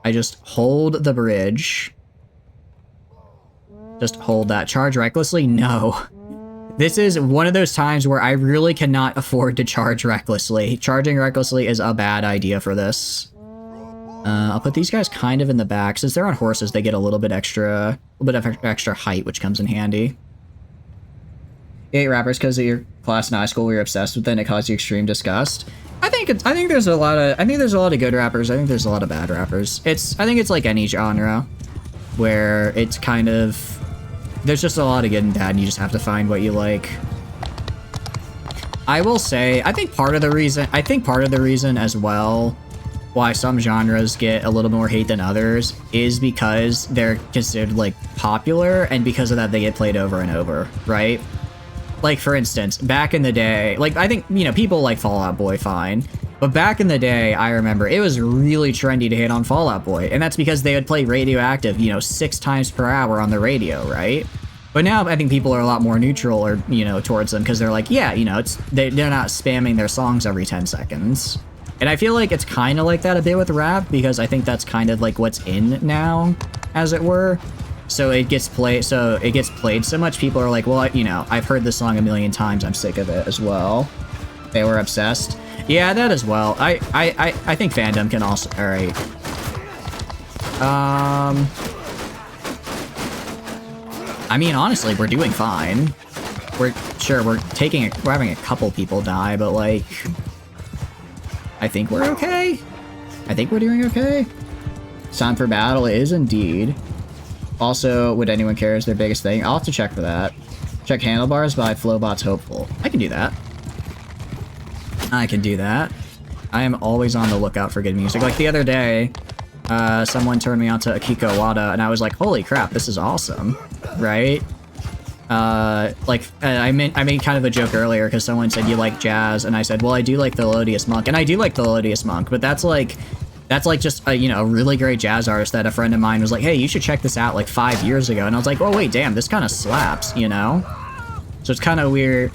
Speaker 1: I just hold the bridge. Just hold that. Charge recklessly? No. This is one of those times where I really cannot afford to charge recklessly. Charging recklessly is a bad idea for this. I'll put these guys kind of in the back. Since they're on horses, they get a little bit of extra height, which comes in handy. 8 rappers because of your class in high school we were obsessed with, and it caused you extreme disgust. I think there's a lot of good rappers. I think there's a lot of bad rappers. I think it's like any genre where it's kind of, there's just a lot of good and bad, and you just have to find what you like. I will say, I think part of the reason as well why some genres get a little more hate than others is because they're considered like popular, and because of that they get played over and over, right? Like, for instance, back in the day, like, I think, you know, people like Fall Out Boy fine, but back in the day, I remember it was really trendy to hate on Fall Out Boy, and that's because they would play Radioactive, you know, 6 times per hour on the radio, right? But now I think people are a lot more neutral, or, you know, towards them, because they're like, yeah, you know, they're not spamming their songs every 10 seconds. And I feel like it's kind of like that a bit with rap, because I think that's kind of like what's in now, as it were. So it gets played so much, people are like, well, you know, I've heard this song a million times, I'm sick of it as well. They were obsessed. Yeah, that as well. I think fandom can also... Alright. I mean, honestly, we're doing fine. We're having a couple people die, but like... I think we're okay. I think we're doing okay. Time for battle is indeed. Also, would anyone care is their biggest thing? I'll have to check for that. Check handlebars by Flowbot's Hopeful. I can do that. I can do that. I am always on the lookout for good music. Like the other day, someone turned me on to Akiko Wada, and I was like, holy crap, this is awesome. Right? I made kind of a joke earlier because someone said you like jazz, and I said, well, I do like Thelonious Monk, and I do like Thelonious Monk, but that's like just a, you know, a really great jazz artist that a friend of mine was like, hey, you should check this out like 5 years ago, and I was like, oh wait, damn, this kind of slaps, you know? So it's kind of weird.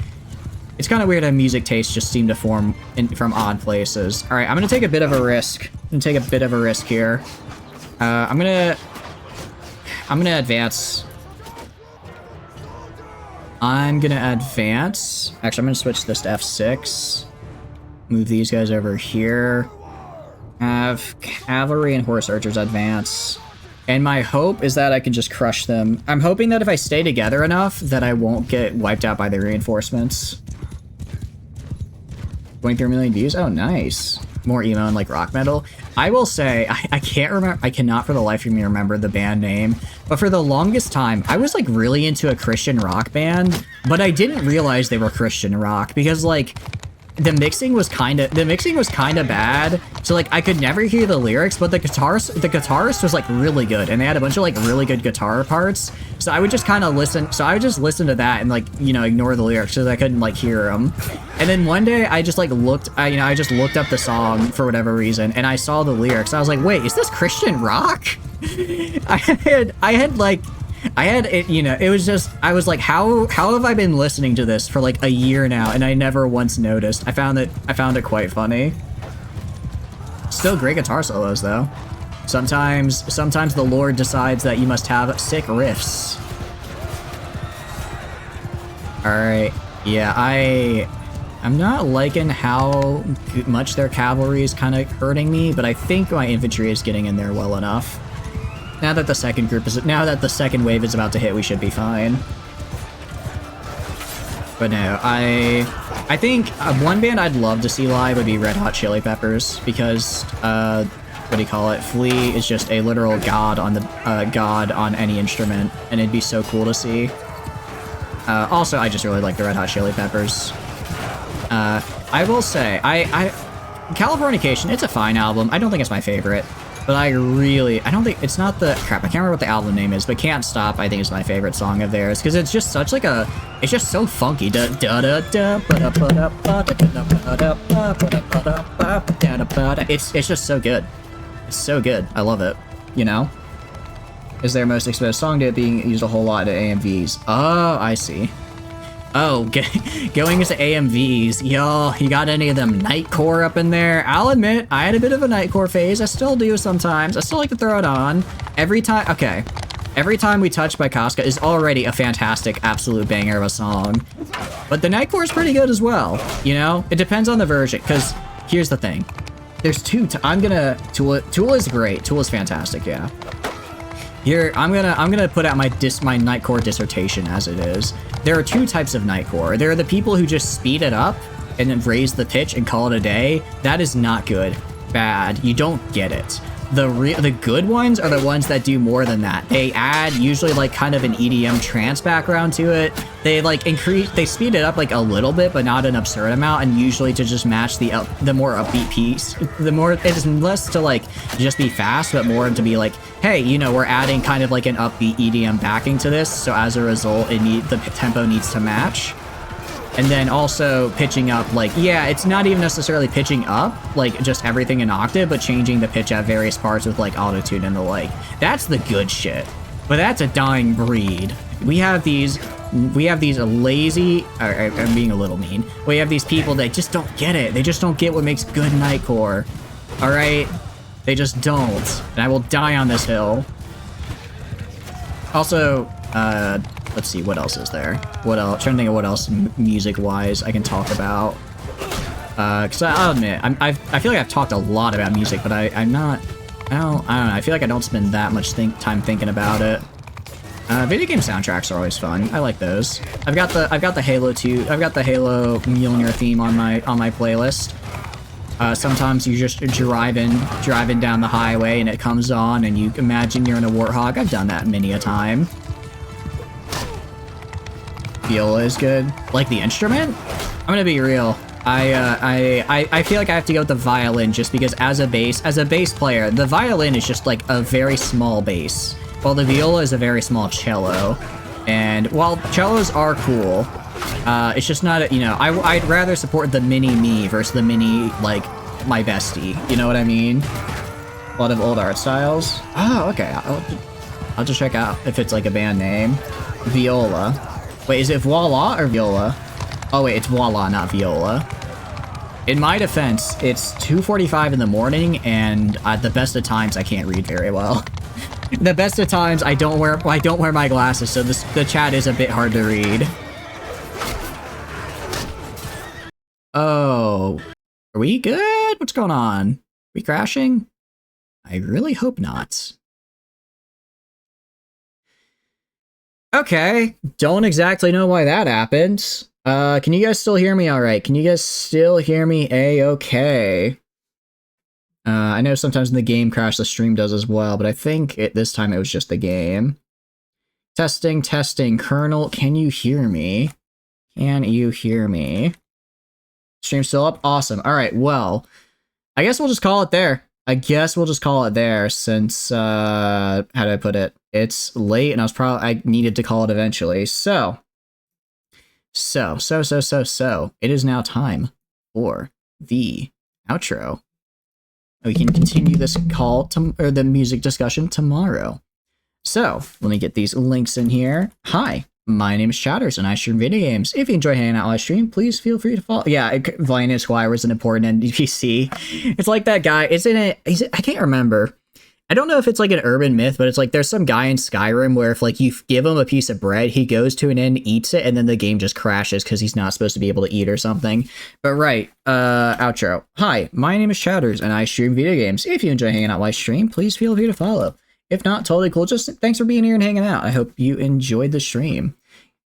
Speaker 1: It's kind of weird how music tastes just seem to form from odd places. All right, I'm gonna take a bit of a risk. Here. I'm gonna advance. Actually, I'm gonna switch this to F6. Move these guys over here. Have cavalry and horse archers advance. And my hope is that I can just crush them. I'm hoping that if I stay together enough that I won't get wiped out by the reinforcements. 23 million views? Oh, nice. More emo and like rock metal. I will say, I can't remember, I cannot for the life of me remember the band name, but for the longest time, I was like really into a Christian rock band, but I didn't realize they were Christian rock because like, the mixing was kind of bad, so like I could never hear the lyrics, but the guitarist was like really good, and they had a bunch of like really good guitar parts, so I would just kind of listen to that and like, you know, ignore the lyrics because I couldn't like hear them. And then one day I just like I just looked up the song for whatever reason, and I saw the lyrics. I was like, wait, is this Christian rock? I had it, you know, it was just, I was like, how have I been listening to this for like a year now and I never once noticed? I found it quite funny. Still great guitar solos though. Sometimes the Lord decides that you must have sick riffs. Alright, yeah, I'm not liking how much their cavalry is kind of hurting me, but I think my infantry is getting in there well enough. Now that the second wave is about to hit, we should be fine. But no, I think one band I'd love to see live would be Red Hot Chili Peppers, because what do you call it? Flea is just a literal god on any instrument, and it'd be so cool to see. Also, I just really like the Red Hot Chili Peppers. I will say, Californication, it's a fine album. I don't think it's my favorite. But I don't think, it's not the, crap, I can't remember what the album name is, but Can't Stop, I think, is my favorite song of theirs, because it's just such like a, it's just so funky. It's just so good. It's so good. I love it, you know? Is their most exposed song to it being used a whole lot at AMVs? Oh, I see. Oh, going into AMVs, yo, you got any of them Nightcore up in there? I'll admit, I had a bit of a Nightcore phase. I still do sometimes. I still like to throw it on. Every time We Touch by Casca is already a fantastic, absolute banger of a song. But the Nightcore is pretty good as well, you know? It depends on the version, because here's the thing. There's Tool is great. Tool is fantastic, yeah. Here, I'm gonna put out my Nightcore dissertation as it is. There are two types of Nightcore. There are the people who just speed it up and then raise the pitch and call it a day. That is not good. Bad. You don't get it. The good ones are the ones that do more than that. They add usually like kind of an EDM trance background to it. They like they speed it up like a little bit, but not an absurd amount, and usually to just match the more upbeat piece. It is less to like just be fast, but more to be like, hey, you know, we're adding kind of like an upbeat EDM backing to this, so as a result, the tempo needs to match. And then also pitching up, like, yeah, it's not even necessarily pitching up, like, just everything in octave, but changing the pitch at various parts with, like, autotune and the like. That's the good shit. But that's a dying breed. We have these we have these lazy, I'm being a little mean. We have these people that just don't get it. They just don't get what makes good Nightcore. All right, they just don't. And I will die on this hill. Also, let's see, what else is there? What else? Trying to think of what else music-wise I can talk about. Because I'll admit, I feel like I've talked a lot about music, but I'm not. I don't know. I feel like I don't spend that much time thinking about it. Video game soundtracks are always fun. I like those. I've got the Halo 2. I've got the Halo Mjolnir theme on my playlist. Sometimes you're just driving down the highway and it comes on and you imagine you're in a warthog. I've done that many a time. Viola is good. Like the instrument? I'm gonna be real. I feel like I have to go with the violin just because as a bass player, the violin is just like a very small bass, while the viola is a very small cello. And while cellos are cool, it's just not, I'd rather support the mini me versus the mini, like, my bestie. You know what I mean? A lot of old art styles. Oh, okay. I'll just check out if it's like a band name. Viola. Wait, is it Voila or Viola? Oh wait, it's Voila, not Viola. In my defense, it's 2:45 in the morning, and at the best of times, I can't read very well. The best of times, I don't wear my glasses, so the chat is a bit hard to read. Oh, are we good? What's going on? We crashing? I really hope not. Okay, don't exactly know why that happened. Can you guys still hear me all right? Can you guys still hear me a-okay? I know sometimes in the game crash the stream does as well, but I think this time it was just the game. Testing, testing. Colonel, can you hear me? Can you hear me? Stream still up? Awesome. All right, well, I guess we'll just call it there. Since, how do I put it? It's late and I needed to call it eventually. So, it is now time for the outro. We can continue this call or the music discussion tomorrow. So, let me get these links in here. Hi, my name is Chatters and I stream video games. If you enjoy hanging out while I stream, please feel free to follow. Yeah, Valiant Squire was an important NPC. It's like that guy, I can't remember. I don't know if it's like an urban myth, but it's like there's some guy in Skyrim where if like you give him a piece of bread, he goes to an inn, eats it, and then the game just crashes because he's not supposed to be able to eat or something. But right, outro. Hi, my name is Chatters and I stream video games. If you enjoy hanging out while I stream, please feel free to follow. If not, totally cool. Just thanks for being here and hanging out. I hope you enjoyed the stream.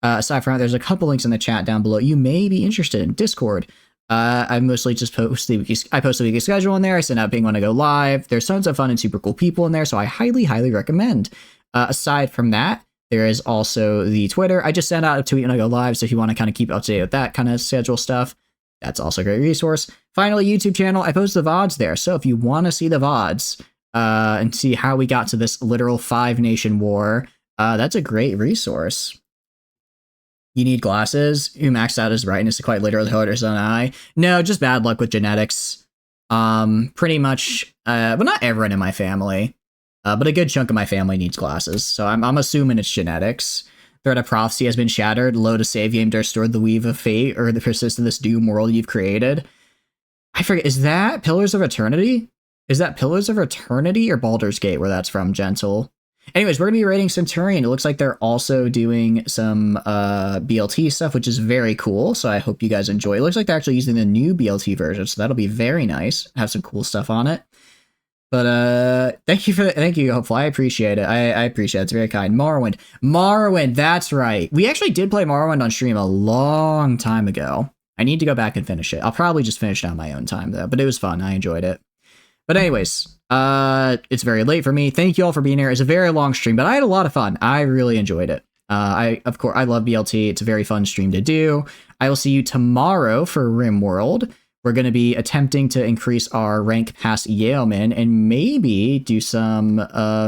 Speaker 1: Aside from that, there's a couple links in the chat down below. You may be interested in Discord. I mostly just post the weekly schedule in there. I send out ping when I go live. There's tons of fun and super cool people in there, so I highly, highly recommend. Aside from that, there is also the Twitter. I just send out a tweet when I go live, so if you want to kind of keep up to date with that kind of schedule stuff, that's also a great resource. Finally, YouTube channel. I post the VODs there, so if you want to see the VODs and see how we got to this literal 5-nation war, that's a great resource. You need glasses? Who maxed out his brightness to quite literally hold his own eye? No, just bad luck with genetics. Pretty much, but not everyone in my family. But a good chunk of my family needs glasses, so I'm assuming it's genetics. Thread of prophecy has been shattered. Load a save game to restore the weave of fate, or the persist of this doom world you've created. I forget, is that Pillars of Eternity? Is that Pillars of Eternity or Baldur's Gate where that's from, Gentle? Anyways, we're going to be rating Centurion. It looks like they're also doing some BLT stuff, which is very cool. So I hope you guys enjoy. It looks like they're actually using the new BLT version, so that'll be very nice. Have some cool stuff on it. But thank you, hopefully. I appreciate it. I appreciate it. It's very kind. Morrowind, that's right. We actually did play Morrowind on stream a long time ago. I need to go back and finish it. I'll probably just finish it on my own time, though. But it was fun. I enjoyed it. But anyways, it's very late for me. Thank you all for being here. It's a very long stream, but I had a lot of fun. I really enjoyed it. Of course, I love BLT. It's a very fun stream to do. I will see you tomorrow for RimWorld. We're going to be attempting to increase our rank past Yaleman and maybe do some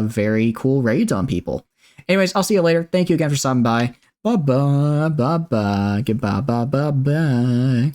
Speaker 1: very cool raids on people. Anyways, I'll see you later. Thank you again for stopping by. Bye-bye. Bye-bye. Goodbye. Bye-bye.